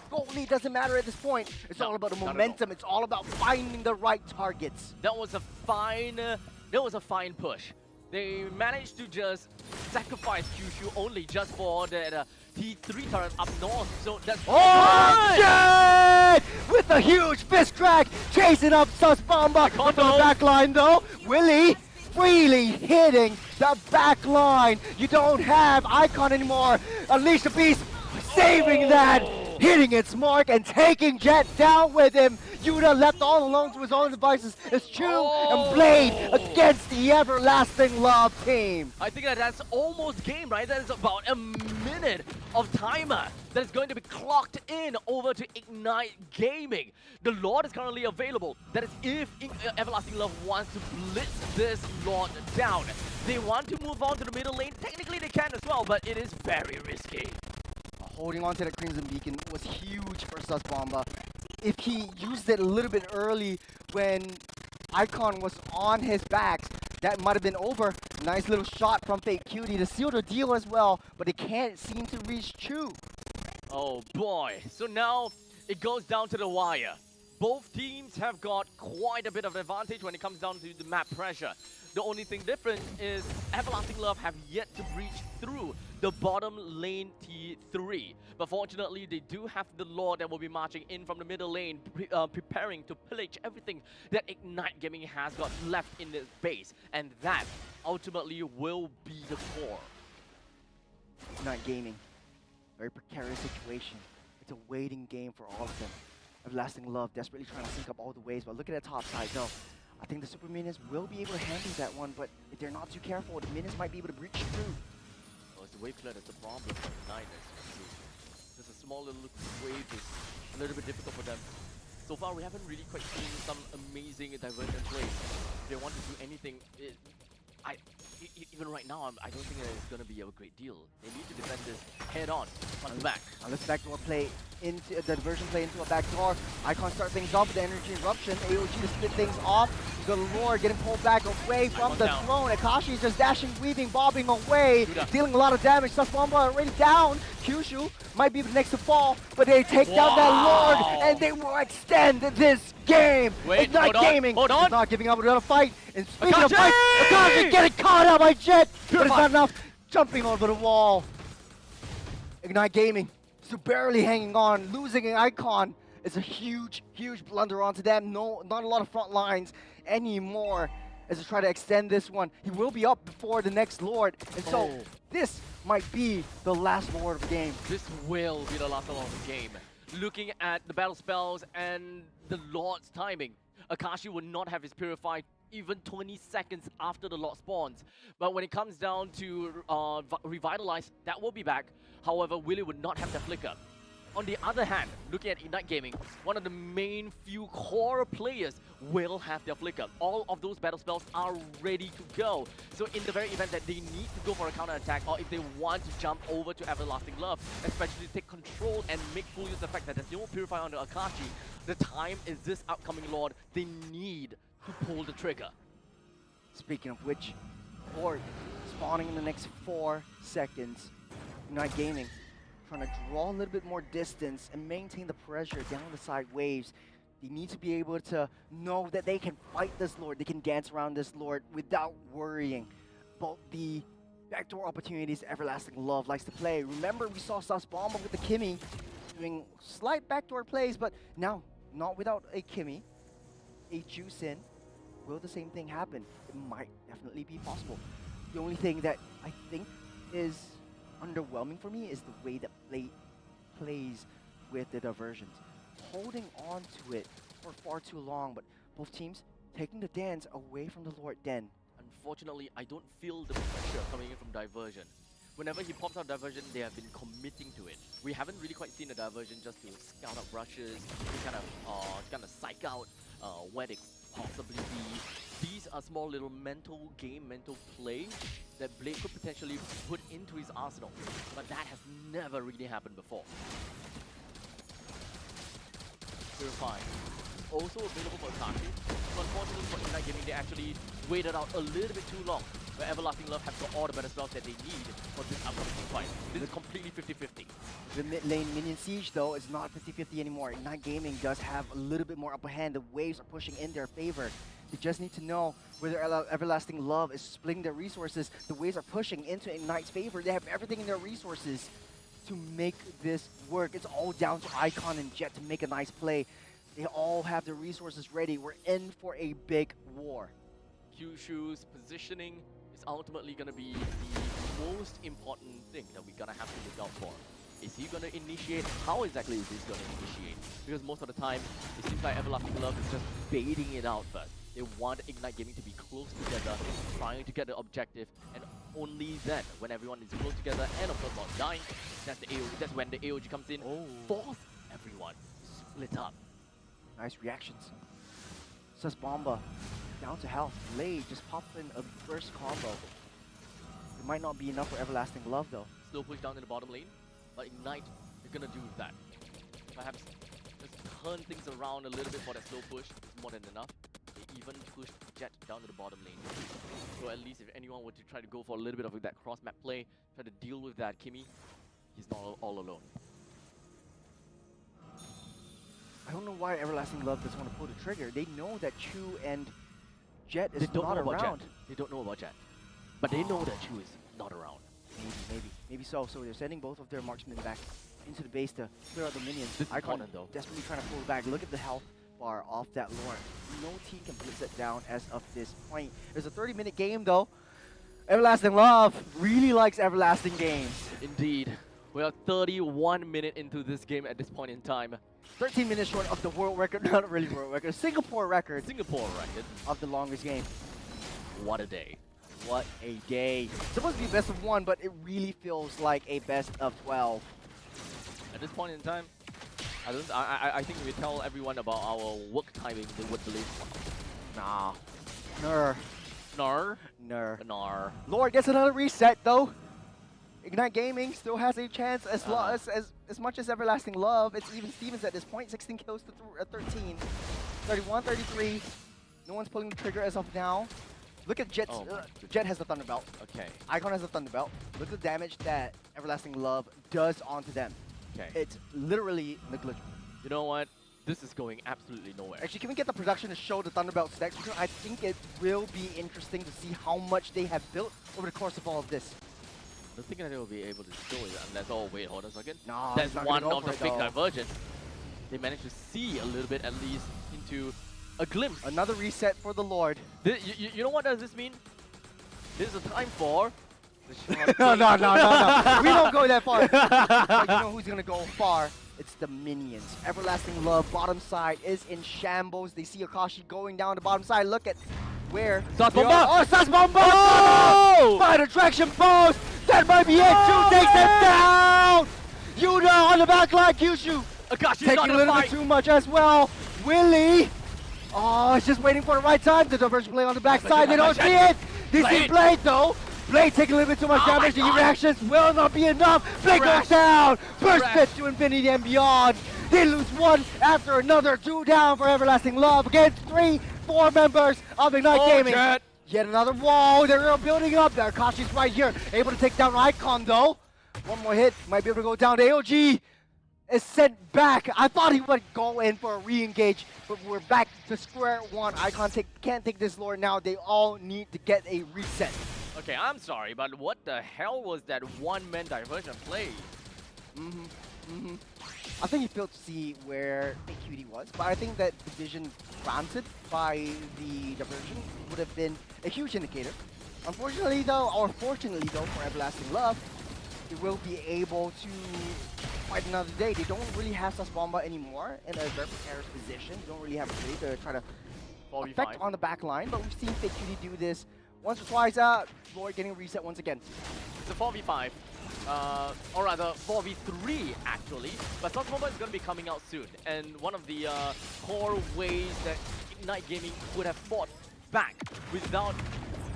gold lead doesn't matter at this point. It's all about the momentum. It's all about finding the right targets. That was a fine push. They managed to just sacrifice Kyushu only just for that T3 turret up north. So that's Oh, shit! With a huge fist crack, chasing up Sus Bomba from the back line though. Willie freely hitting the back line. You don't have Icon anymore. Unleash the Beast, saving that, hitting its mark and taking Jet down with him. Yuta left all alone to his own devices. It's Chu and Blade against the Everlasting Love team. I think that's almost game, right? That is about a minute of timer that is going to be clocked in over to Ignite Gaming. The Lord is currently available. That is if Everlasting Love wants to blitz this Lord down. They want to move on to the middle lane. Technically they can as well, but it is very risky. Holding on to that Crimson Beacon was huge for Sus Bomba. If he used it a little bit early when Icon was on his backs, that might have been over. Nice little shot from Fake Cutie to seal the deal as well, but it can't seem to reach Chu. Oh boy, so now it goes down to the wire. Both teams have got quite a bit of advantage when it comes down to the map pressure. The only thing different is Everlasting Love have yet to breach through the bottom lane T3. But fortunately, they do have the Lord that will be marching in from the middle lane, preparing to pillage everything that Ignite Gaming has got left in its base. And that ultimately will be the core. Ignite Gaming, very precarious situation. It's a waiting game for all of them. Everlasting Love desperately trying to sync up all the ways, but look at the top side though. I think the Super Minions will be able to handle that one, but if they're not too careful, the Minions might be able to breach through. Well, it's the wave clear that's a problem for Ignite. Just a small little wave is a little bit difficult for them. So far, we haven't really quite seen some amazing divergent plays. If they want to do anything, even right now, I don't think it's going to be a great deal. They need to defend this head on, front to back. Let's backdoor play into the diversion play into a backdoor. Icon start things off with the energy eruption. AOG to split things off. The Lord getting pulled back away from the throne. Akashi is just dashing, weaving, bobbing away, dealing a lot of damage. Sus Bomba already down. Kyushu might be the next to fall, but they take down that Lord and they will extend this game. Ignite Gaming is not giving up another fight. And speaking of fight, Akashi getting caught out by Jet, but it's not enough. Jumping over the wall. Ignite Gaming still barely hanging on, losing an Icon. It's a huge, huge blunder onto them. No, not a lot of front lines anymore as they try to extend this one. He will be up before the next Lord, and so this might be the last Lord of the game. This will be the last Lord of the game. Looking at the battle spells and the Lord's timing, Akashi will not have his Purified even 20 seconds after the Lord spawns. But when it comes down to Revitalize, that will be back. However, Willie would not have the Flicker. On the other hand, looking at Ignite Gaming, one of the main few core players will have their Flicker. All of those battle spells are ready to go. So in the very event that they need to go for a counter attack, or if they want to jump over to Everlasting Love, especially to take control and make full use of the fact that there's no Purify on the Akashi, the time is this upcoming Lord. They need to pull the trigger. Speaking of which, Lord spawning in the next 4 seconds. Ignite Gaming trying to draw a little bit more distance and maintain the pressure down the side waves. They need to be able to know that they can fight this Lord, they can dance around this Lord without worrying about the backdoor opportunities Everlasting Love likes to play. Remember, we saw Sus Bomba with the Kimmy doing slight backdoor plays, but now, not without a Kimmy, a Juice in. Will the same thing happen? It might definitely be possible. The only thing that I think is underwhelming for me is the way that Blade plays with the diversions. Holding on to it for far too long, but both teams taking the dance away from the Lord Den. Unfortunately, I don't feel the pressure coming in from diversion. Whenever he pops out diversion, they have been committing to it. We haven't really quite seen a diversion just to scout out rushes, to kind of psych out where they possibly be. These are small little mental plays that Blade could potentially put into his arsenal, but that has never really happened before. Purify. Also available for Akashi. Unfortunately for Ignite Gaming, they actually waited out a little bit too long, where Everlasting Love have got all the better spells that they need for this upcoming fight. This is completely 50-50. The mid lane minion siege though is not 50-50 anymore. Ignite Gaming does have a little bit more upper hand. The waves are pushing in their favor. They just need to know where their Everlasting Love is splitting their resources. The Waves are pushing into Ignite's favor. They have everything in their resources to make this work. It's all down to Icon and Jet to make a nice play. They all have their resources ready. We're in for a big war. Kyushu's positioning is ultimately going to be the most important thing that we're going to have to look out for. Is he going to initiate? How exactly is he going to initiate? Because most of the time, it seems like Everlasting Love is just baiting it out first. They want Ignite Gaming to be close together, trying to get the objective, and only then, when everyone is close together and of course not dying, that's when the AOG comes in, force everyone split up. Nice reactions. Sus Bomba down to health. Lei just popped in a burst combo. It might not be enough for Everlasting Love though. Slow push down in the bottom lane, but Ignite, they're gonna do that. Perhaps just turn things around a little bit for that slow push. It's more than enough. They even pushed Jet down to the bottom lane. So at least if anyone were to try to go for a little bit of that cross map play, try to deal with that Kimmy, he's not all alone. I don't know why Everlasting Love doesn't want to pull the trigger. They know that Chu and Jet is They don't not know about around. Jet. They don't know about Jet. But they know that Chu is not around. Maybe so. So they're sending both of their marksmen back into the base to clear out the minions. This is Icon important, though. desperately trying to pull back. Look at the health bar off that Lord. No team can blitz it down as of this point. There's a 30-minute game though. Everlasting Love really likes Everlasting games. Indeed. We are 31 minutes into this game at this point in time. 13 minutes short of the world record, not really world record, Singapore record Singapore record. of the longest game. What a day. What a day. It's supposed to be best of 1, but it really feels like a best of 12. At this point in time, I think if we tell everyone about our work timing, they would believe. Nah. Nar. Nar? Nar. Nar. Lord gets another reset though. Ignite Gaming still has a chance as much as Everlasting Love. It's even Stevens at this point. 16 kills to 13. 31, 33. No one's pulling the trigger as of now. Look at Jet's. Jet has the Thunderbelt. Okay. Icon has the Thunderbelt. Look at the damage that Everlasting Love does onto them. Okay. It's literally negligible. You know what? This is going absolutely nowhere. Actually, can we get the production to show the Thunderbelt stacks? Because I think it will be interesting to see how much they have built over the course of all of this. I don't think that they will be able to show it unless, oh wait, hold on a second. No, that's he's not one gonna go of the for it, big though. divergence. They managed to see a little bit at least into a glimpse. Another reset for the Lord. You know what does this mean? This is a time for the No. We don't go that far. But you know who's going to go far? It's the minions. Everlasting Love, bottom side, is in shambles. They see Akashi going down the bottom side. Look at where. Sus they Bomba! are. Oh, Sus Bomba! Oh! Fire attraction post! That might be it. Chu takes him down! Yuda on the back line, Kyushu. Akashi's Taking not a in the little fight. bit too much as well. Willie. Oh, it's just waiting for the right time. The diversion play on the backside. They don't see it. They see Blade though. Blade taking a little bit too much damage. The reactions will not be enough. Blade goes down. First hit to infinity and beyond. They lose one after another. 2 down for Everlasting Love against 3-4 members of Ignite Gaming. Jet. Yet another wall. They're building up. There, Akashi's right here. Able to take down Icon though. One more hit. Might be able to go down. AOG is sent back. I thought he would go in for a re-engage, but we're back to square one. Icon can't take this Lord now. They all need to get a reset. Okay, I'm sorry, but what the hell was that one-man diversion play? I think he failed to see where AQD was, but I think that the vision granted by the diversion would have been a huge indicator. Unfortunately though, or fortunately though, for Everlasting Love, they will be able to fight another day. They don't really have Sus Bomba anymore in a very precarious position. They don't really have a way to try to 4v5. affect on the back line, but we've seen AQD do this once or twice. Lord getting a reset once again. It's a 4v5. Or rather 4v3 actually, but Sus Bomba is going to be coming out soon, and one of the core ways that Ignite Gaming would have fought back without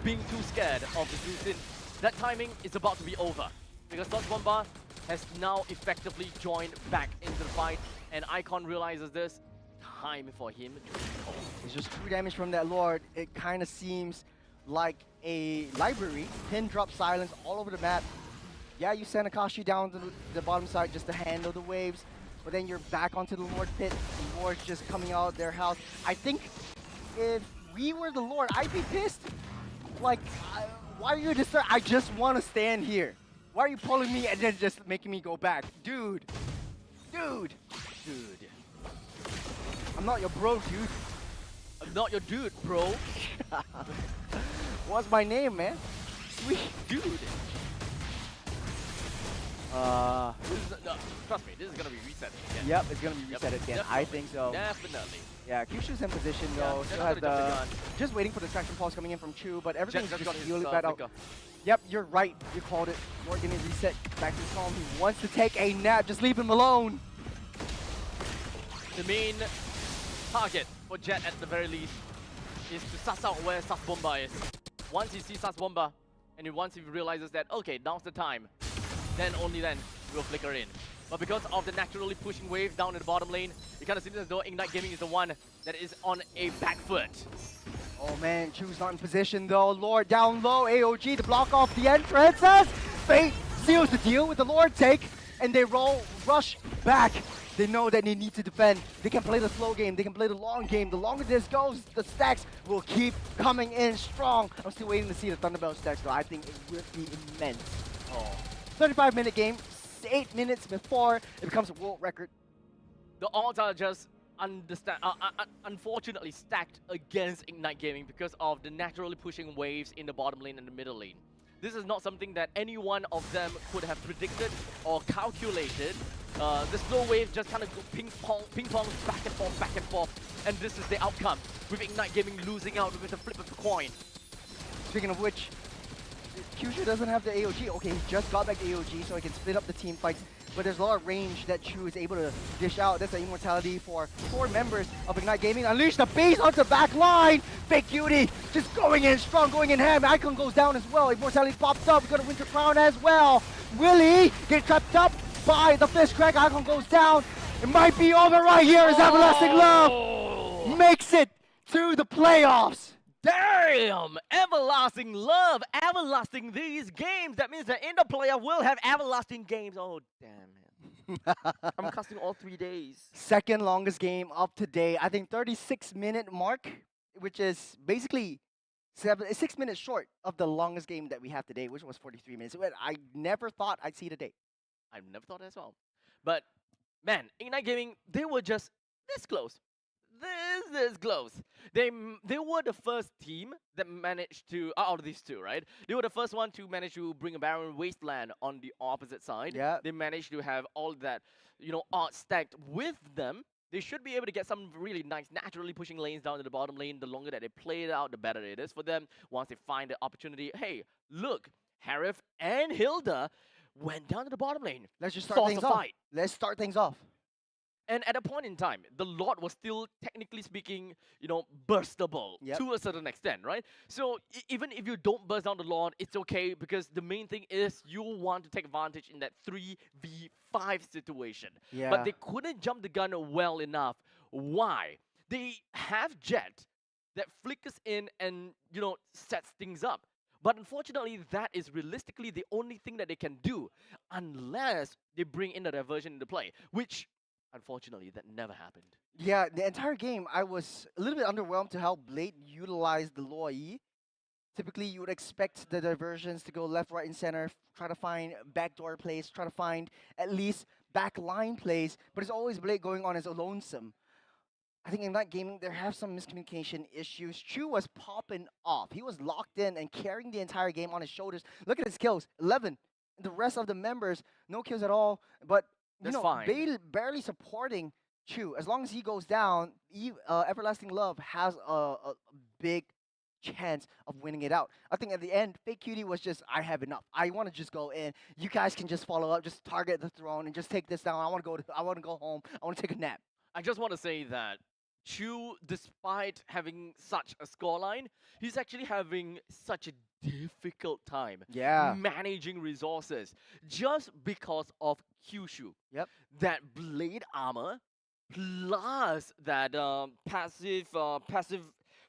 being too scared of the Zusin, that timing is about to be over, because Sus Bomba has now effectively joined back into the fight, and Icon realizes this. Time for him to recall. It's just 2 damage from that Lord. It kind of seems like a library. Pin drop silence all over the map. Yeah, you send Akashi down to the bottom side just to handle the waves, but then you're back onto the Lord pit. The Lord's just coming out of their house. I think if we were the Lord, I'd be pissed. Like, why are you disturbed? I just want to stand here. Why are you pulling me and then just making me go back? Dude. I'm not your bro, dude. I'm not your dude, bro. What's my name, man? Sweet. Dude. No, trust me, this is gonna be reset again. Yep, it's gonna be reset again. Definitely. I think so. Definitely. Yeah, Kyushu's in position Yeah, though. they're Still not has gonna jump the the gun. just waiting for the distraction pulse coming in from Chu, but everything's Just just got his really bad out. flicker. Yep, you're right. You called it. Morgan is reset back to his home. He wants to take a nap. Just leave him alone. The main target for Jet at the very least is to suss out where Sas Bomba is. Once he sees Sas Bomba, and once he realizes that, okay, now's the time, then only then we'll flicker in. But because of the naturally pushing wave down in the bottom lane, it kind of seems as though Ignite Gaming is the one that is on a back foot. Oh man, Chu's not in position though. Lord down low, AOG to block off the entrances. Fate seals the deal with the Lord take, and they rush back. They know that they need to defend. They can play the slow game, they can play the long game. The longer this goes, the stacks will keep coming in strong. I'm still waiting to see the Thunderbell stacks though. I think it will be immense. Oh. 35-minute game, 8 minutes before it becomes a world record. The odds are just unfortunately stacked against Ignite Gaming because of the naturally pushing waves in the bottom lane and the middle lane. This is not something that any one of them could have predicted or calculated. The slow wave just kind of go ping pong back and forth, and this is the outcome, with Ignite Gaming losing out with a flip of the coin. Speaking of which, Kyushu doesn't have the AOG. Okay, he just got back the AOG so he can split up the team fights, but there's a lot of range that Chu is able to dish out. That's an immortality for 4 members of Ignite Gaming. Unleash the beast onto the back line. Fake Cutie just going in strong, going in ham. Icon goes down as well. Immortality pops up. We got a Winter Crown as well. Willie get trapped up by the fist crack. Icon goes down. It might be over right here as Everlasting Love makes it to the playoffs. Damn! Everlasting Love, everlasting these games. That means the in the player will have everlasting games. Oh, damn, man. I'm casting all 3 days. Second longest game of today. I think 36-minute mark, which is basically 6 minutes short of the longest game that we have today, which was 43 minutes. I never thought I'd see today. I never thought as well. But, man, Ignite Gaming, they were just this close. This close. They were the first team that managed to, out of these two, right? They were the first one to manage to bring a Barren Wasteland on the opposite side. Yeah. They managed to have all that, odds stacked with them. They should be able to get some really nice, naturally pushing lanes down to the bottom lane. The longer that they play it out, the better it is for them. Once they find the opportunity, hey, look, Harif and Hilda went down to the bottom lane. Let's just start things off. Let's start things off. And at a point in time, the Lord was still, technically speaking, burstable to a certain extent, right? So even if you don't burst down the Lord, it's okay, because the main thing is you want to take advantage in that 3v5 situation. Yeah. But they couldn't jump the gun well enough. Why? They have Jet that flickers in and, sets things up. But unfortunately, that is realistically the only thing that they can do, unless they bring in the diversion into play, which unfortunately, that never happened. Yeah, the entire game, I was a little bit underwhelmed to how Blade utilized the Loi. Typically, you would expect the diversions to go left, right, and center, try to find backdoor plays, try to find at least backline plays, but it's always Blade going on as a lonesome. I think in that game, there have some miscommunication issues. Chu was popping off. He was locked in and carrying the entire game on his shoulders. Look at his kills, 11. The rest of the members, no kills at all, but fine. Barely supporting Chu. As long as he goes down, Everlasting Love has a big chance of winning it out. I think at the end, Fake Cutie was just, I have enough. I want to just go in. You guys can just follow up, just target the throne and just take this down. I want to go home. I want to take a nap. I just want to say that Chu, despite having such a scoreline, he's actually having such a difficult time managing resources, just because of Kyushu. Yep. That blade armor plus that passive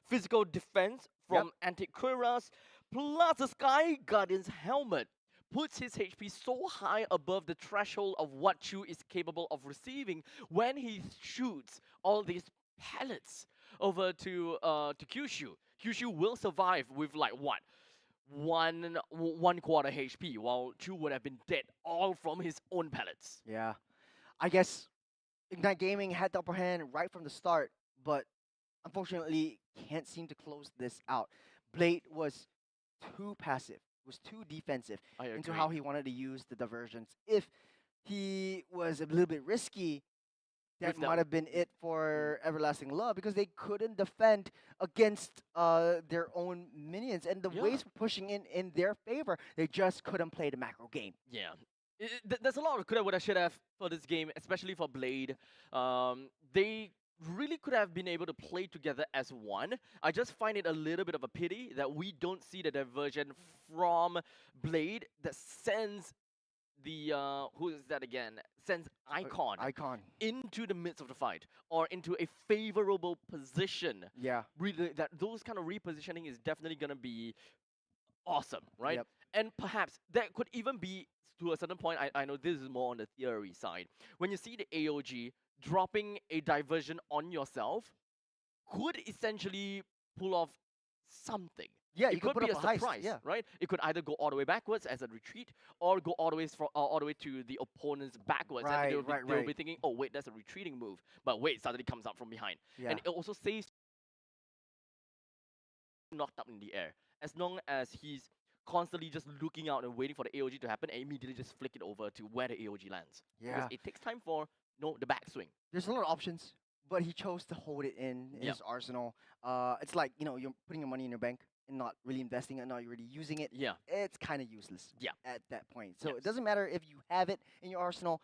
physical defense from Antiquiras plus the Sky Guardian's helmet puts his HP so high above the threshold of what Chu is capable of receiving when he shoots all these pellets over to Kyushu. Kyushu will survive with like what? One quarter HP, while Chu would have been dead all from his own pellets. Yeah. I guess Ignite Gaming had the upper hand right from the start, but unfortunately can't seem to close this out. Blade was too passive, was too defensive I into agree. how he wanted to use the diversions. If he was a little bit risky, that With that- might have been it for Everlasting Love because they couldn't defend against their own minions, and the Yeah. waves were pushing in their favor. They just couldn't play the macro game. Yeah. There's a lot of coulda, woulda, shoulda have for this game, especially for Blade. They really could have been able to play together as one. I just find it a little bit of a pity that we don't see the diversion from Blade that sends the who is that again? Sends Icon Icon. into the midst of the fight or into a favorable position. Yeah. Really, those kind of repositioning is definitely gonna be awesome, right? Yep. And perhaps that could even be to a certain point. I know this is more on the theory side. When you see the AOG dropping a diversion on yourself, could essentially pull off something. Yeah, it you could could put be a up a heist, surprise, yeah. right? It could either go all the way backwards as a retreat, or go all the way all the way to the opponent's backwards, and Right, they'll be, right, they'll be right. thinking, oh wait, that's a retreating move, but wait, suddenly comes up from behind, Yeah. and it also saves knocked up in the air. As long as he's constantly just looking out and waiting for the AOG to happen, and immediately just flick it over to where the AOG lands. Yeah. Because it takes time for the backswing. There's a lot of options, but he chose to hold it in Yep. his arsenal. It's like, you're putting your money in your bank and not really investing it, not really using it. Yeah. It's kind of useless. Yeah. At that point. So Yes. it doesn't matter if you have it in your arsenal,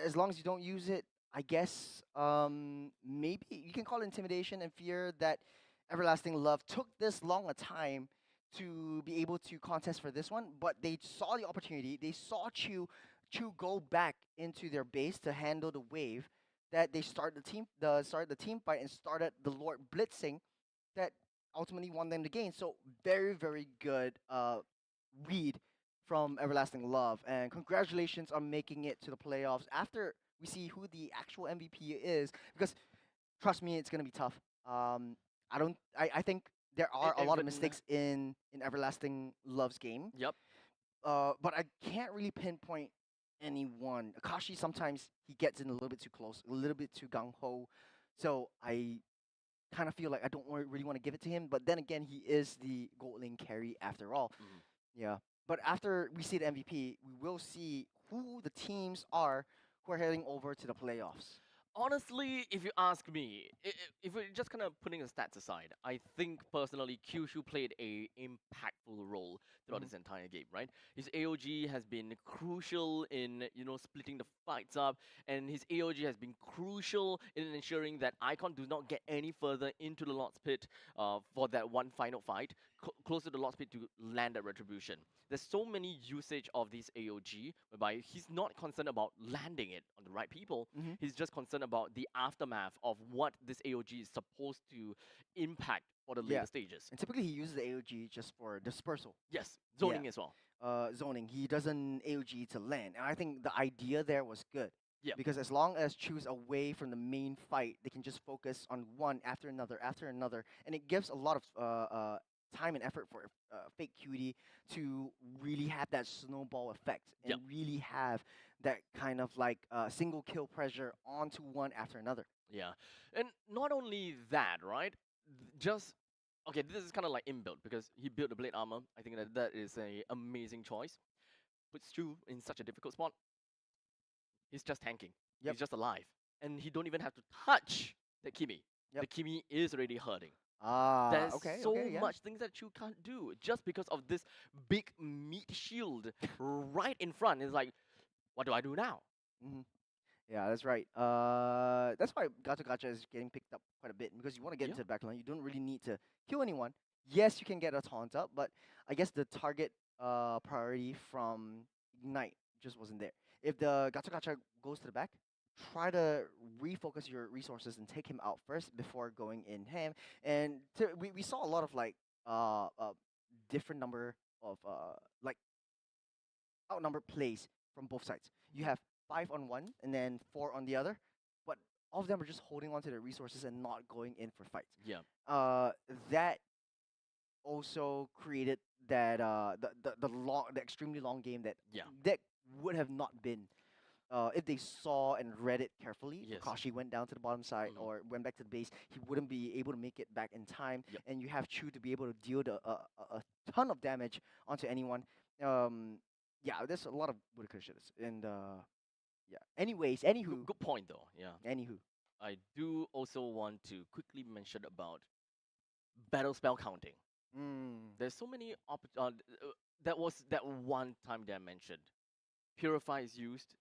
as long as you don't use it. I guess maybe you can call it intimidation and fear that Everlasting Love took this long a time to be able to contest for this one, but they saw the opportunity. They saw Chu go back into their base to handle the wave. That they started the team fight and started the Lord blitzing. That ultimately won them the game. So very, very good read from Everlasting Love, and congratulations on making it to the playoffs after we see who the actual MVP is. Because trust me, it's gonna be tough. I think there are a lot of even- mistakes in Everlasting Love's game, Yep. but I can't really pinpoint anyone. Akashi sometimes he gets in a little bit too close, a little bit too gung ho. So I kind of feel like I don't really want to give it to him. But then again, he is the gold lane carry after all. Mhm. Yeah. But after we see the MVP, we will see who the teams are who are heading over to the playoffs. Honestly, if you ask me, if we're just kind of putting the stats aside, I think personally Kyushu played a impactful role throughout this entire game, right? His AOG has been crucial in, splitting the fights up, and his AOG has been crucial in ensuring that Icon does not get any further into the Lord's Pit for that one final fight, close to the Lord's Pit to land that retribution. There's so many usage of this AOG, whereby he's not concerned about landing it on the right people. Mhm. He's just concerned about the aftermath of what this AOG is supposed to impact for the later Yeah. stages. And typically he uses the AOG just for dispersal. Yes, zoning Yeah. as well. Zoning. He doesn't AOG to land. And I think the idea there was good. Yeah. Because as long as Chu's away from the main fight, they can just focus on one after another, and it gives a lot of time and effort for fake cutie to really have that snowball effect and Yep. really have that kind of like single kill pressure onto one after another. Yeah, and not only that, right? Just okay, this is kind of like inbuilt because he built the blade armor. I think that is a amazing choice. Puts Chu in such a difficult spot. He's just tanking. Yep. He's just alive, and he don't even have to touch the Kimi. Yep. The Kimi is already hurting. Ah, There's okay, so okay, yeah. much things that you can't do just because of this big meat shield right in front. It's like, what do I do now? Mhm. Yeah, that's right. That's why Gacha is getting picked up quite a bit because you want to get Yeah. into the backline. You don't really need to kill anyone. Yes, you can get a taunt up, but I guess the target priority from Ignite just wasn't there. If the Gacha goes to the back, try to refocus your resources and take him out first before going in ham. And we saw a lot of like different number of like outnumbered plays from both sides. You have 5 on one and then 4 on the other. But all of them are just holding on to their resources and not going in for fights. Yeah. That also created that the extremely long game that Yeah. that would have not been if they saw and read it carefully. Yes. Kashi went down to the bottom side Mhm. or went back to the base. He wouldn't be able to make it back in time, Yep. and you have Chu to be able to deal a ton of damage onto anyone. Yeah, there's a lot of woulda, coulda, shouldas, and yeah. Anyways, anywho, Good point though. Yeah. anywho. I do also want to quickly mention about battle spell counting. There's so many that was that one time that I mentioned. Purify is used.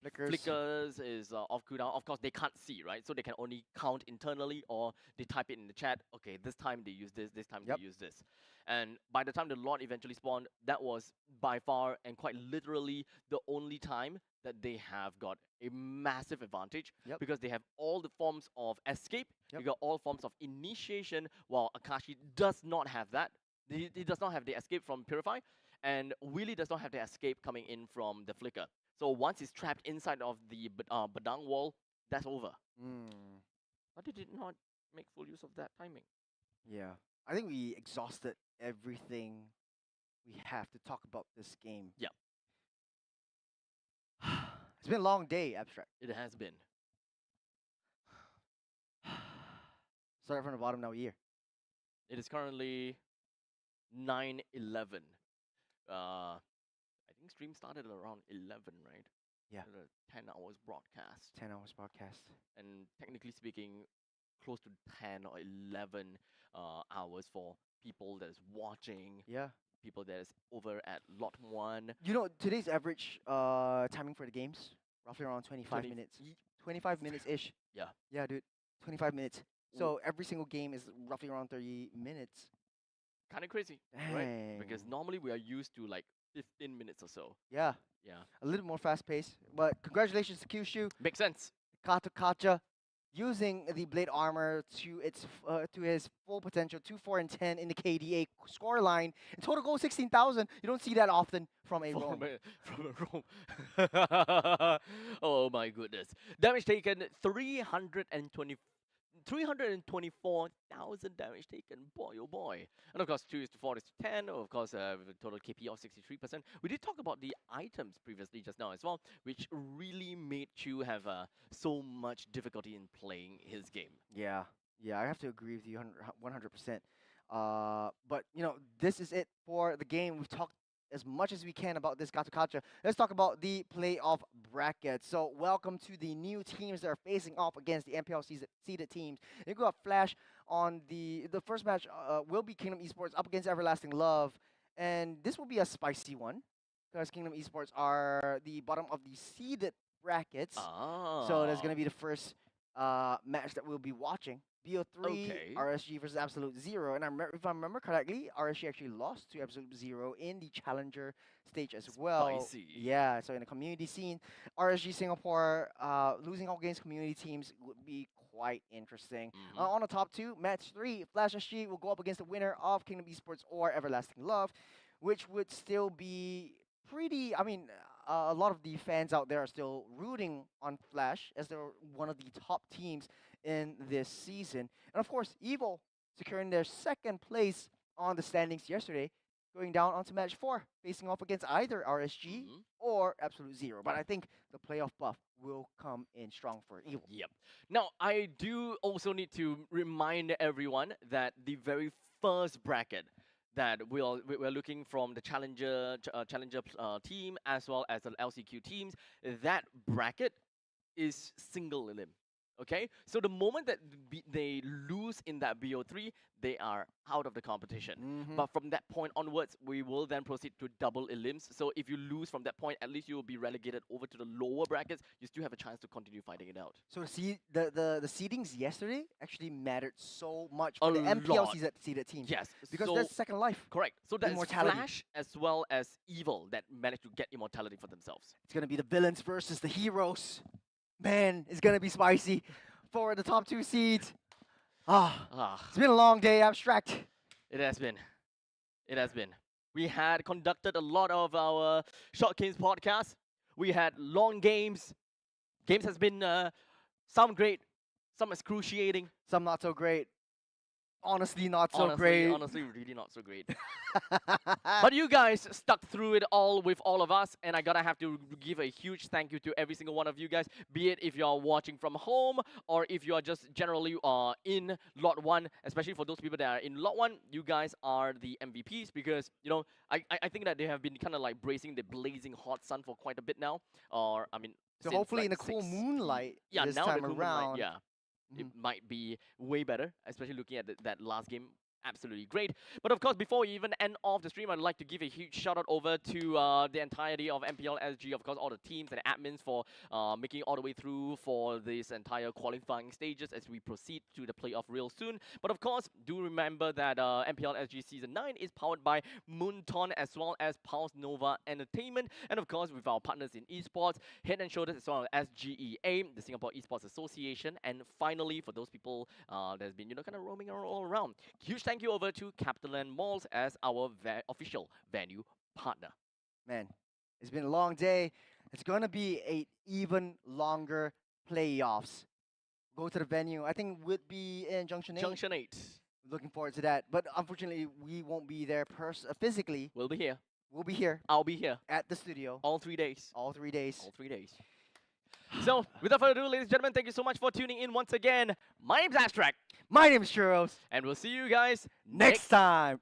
Flickers is off cooldown. Of course, they can't see, right? So they can only count internally, or they type it in the chat. Okay, this time they use this time Yep. they use this. And by the time the Lord eventually spawned, that was by far and quite literally the only time that they have got a massive advantage, Yep. because they have all the forms of escape. Yep. You got all forms of initiation, while Akashi does not have that. He does not have the escape from Purify, and Willy does not have the escape coming in from the Flicker. So once he's trapped inside of the Badang wall, that's over. But they did not make full use of that timing. Yeah, I think we exhausted everything we have to talk about this game. Yeah. It's been a long day, Abstract. It has been. Start from the bottom now here. It is currently 9:11. I think stream started at around 11, right? Yeah. The 10 hours broadcast. 10 hours podcast. And technically speaking, close to 10 or 11 hours for people that's watching, Yeah. people that is over at lot 1. You know, today's average timing for the games, roughly around 25 20 minutes. 25 minutes-ish. Yeah. Yeah, dude. 25 minutes. So every single game is roughly around 30 minutes. Kind of crazy, right? Because Dang. normally we are used to like 15 minutes or so. Yeah. Yeah. A little more fast-paced. But congratulations to Kyushu. Makes sense. Kato Kacha using the Blade Armor to his full potential, 2, 4, and 10 in the KDA scoreline. And total goal 16,000. You don't see that often from a Roam. From a Roam. Oh my goodness. Damage taken 324,000 damage taken. Boy, oh boy. And of course, 2 is to 4 is to 10. Of course, with a total KP of 63%. We did talk about the items previously just now as well, which really made Chu have so much difficulty in playing his game. Yeah, I have to agree with you 100%. But, you know, this is it for the game. We've talked as much as we can about this Gatokacha. Let's talk about the playoff bracket. So welcome to the new teams that are facing off against the MPL seeded teams. You got Flash on the first match will be Kingdom Esports up against Everlasting Love. And this will be a spicy one because Kingdom Esports are the bottom of the seeded brackets. So that's going to be the first match that we'll be watching. BO3, RSG versus Absolute Zero. And if I remember correctly, RSG actually lost to Absolute Zero in the Challenger stage as well. Spicy. Yeah, so in the community scene, RSG Singapore losing all against community teams would be quite interesting. On the top 2, match 3, Flash SG will go up against the winner of Kingdom Esports or Everlasting Love, which would still be pretty, I mean, a lot of the fans out there are still rooting on Flash as they're one of the top teams in this season. And of course, Evil securing their second place on the standings yesterday, going down onto match 4, facing off against either RSG or Absolute Zero. But I think the playoff buff will come in strong for Evil. Yep. Now, I do also need to remind everyone that the very first bracket that we're looking from the challenger team as well as the LCQ teams, that bracket is single elim. Okay, so the moment that they lose in that BO3, they are out of the competition. But from that point onwards, we will then proceed to double elims. So if you lose from that point, at least you will be relegated over to the lower brackets. You still have a chance to continue fighting it out. So see, the seedings yesterday actually mattered so much for the MPL seeded teams. Yes, because so that's Second Life. Correct. So that's Immortality. Flash as well as Evil that managed to get immortality for themselves. It's gonna be the villains versus the heroes. Man, it's gonna be spicy for the top 2 seeds. It's been a long day, Abstract. It has been. It has been. We had conducted a lot of our Short Games podcast. We had long games. Games has been some great, some excruciating. Some not so great. Honestly, not so honestly, great. honestly, really not so great. But you guys stuck through it all with all of us, and I gotta have to give a huge thank you to every single one of you guys, be it if you're watching from home or if you are just generally in Lot 1, especially for those people that are in Lot 1, you guys are the MVPs because, you know, I think that they have been kind of like bracing the blazing hot sun for quite a bit now, or, I mean, So since, hopefully like, in the cool 6 moonlight yeah, this now time the cool around. moonlight, yeah. It might be way better, especially looking at that last game. Absolutely great. But of course, before we even end off the stream, I'd like to give a huge shout out over to the entirety of MPL SG, of course, all the teams and admins for making it all the way through for this entire qualifying stages as we proceed to the playoff real soon. But of course, do remember that MPL SG Season 9 is powered by Moonton as well as Pulse Nova Entertainment. And of course, with our partners in esports, Head and Shoulders as well as SGEA, the Singapore Esports Association. And finally, for those people that's been, you know, kind of roaming all around, huge thank you over to CapitaLand Malls as our official venue partner. Man, it's been a long day. It's going to be an even longer playoffs. Go to the venue. I think would be in Junction 8. Junction 8. Looking forward to that. But unfortunately, we won't be there physically. We'll be here. We'll be here. I'll be here. At the studio. All 3 days. All 3 days. All 3 days. So, without further ado, ladies and gentlemen, thank you so much for tuning in once again. My name's Astrak. My name is Churros. And we'll see you guys Next time.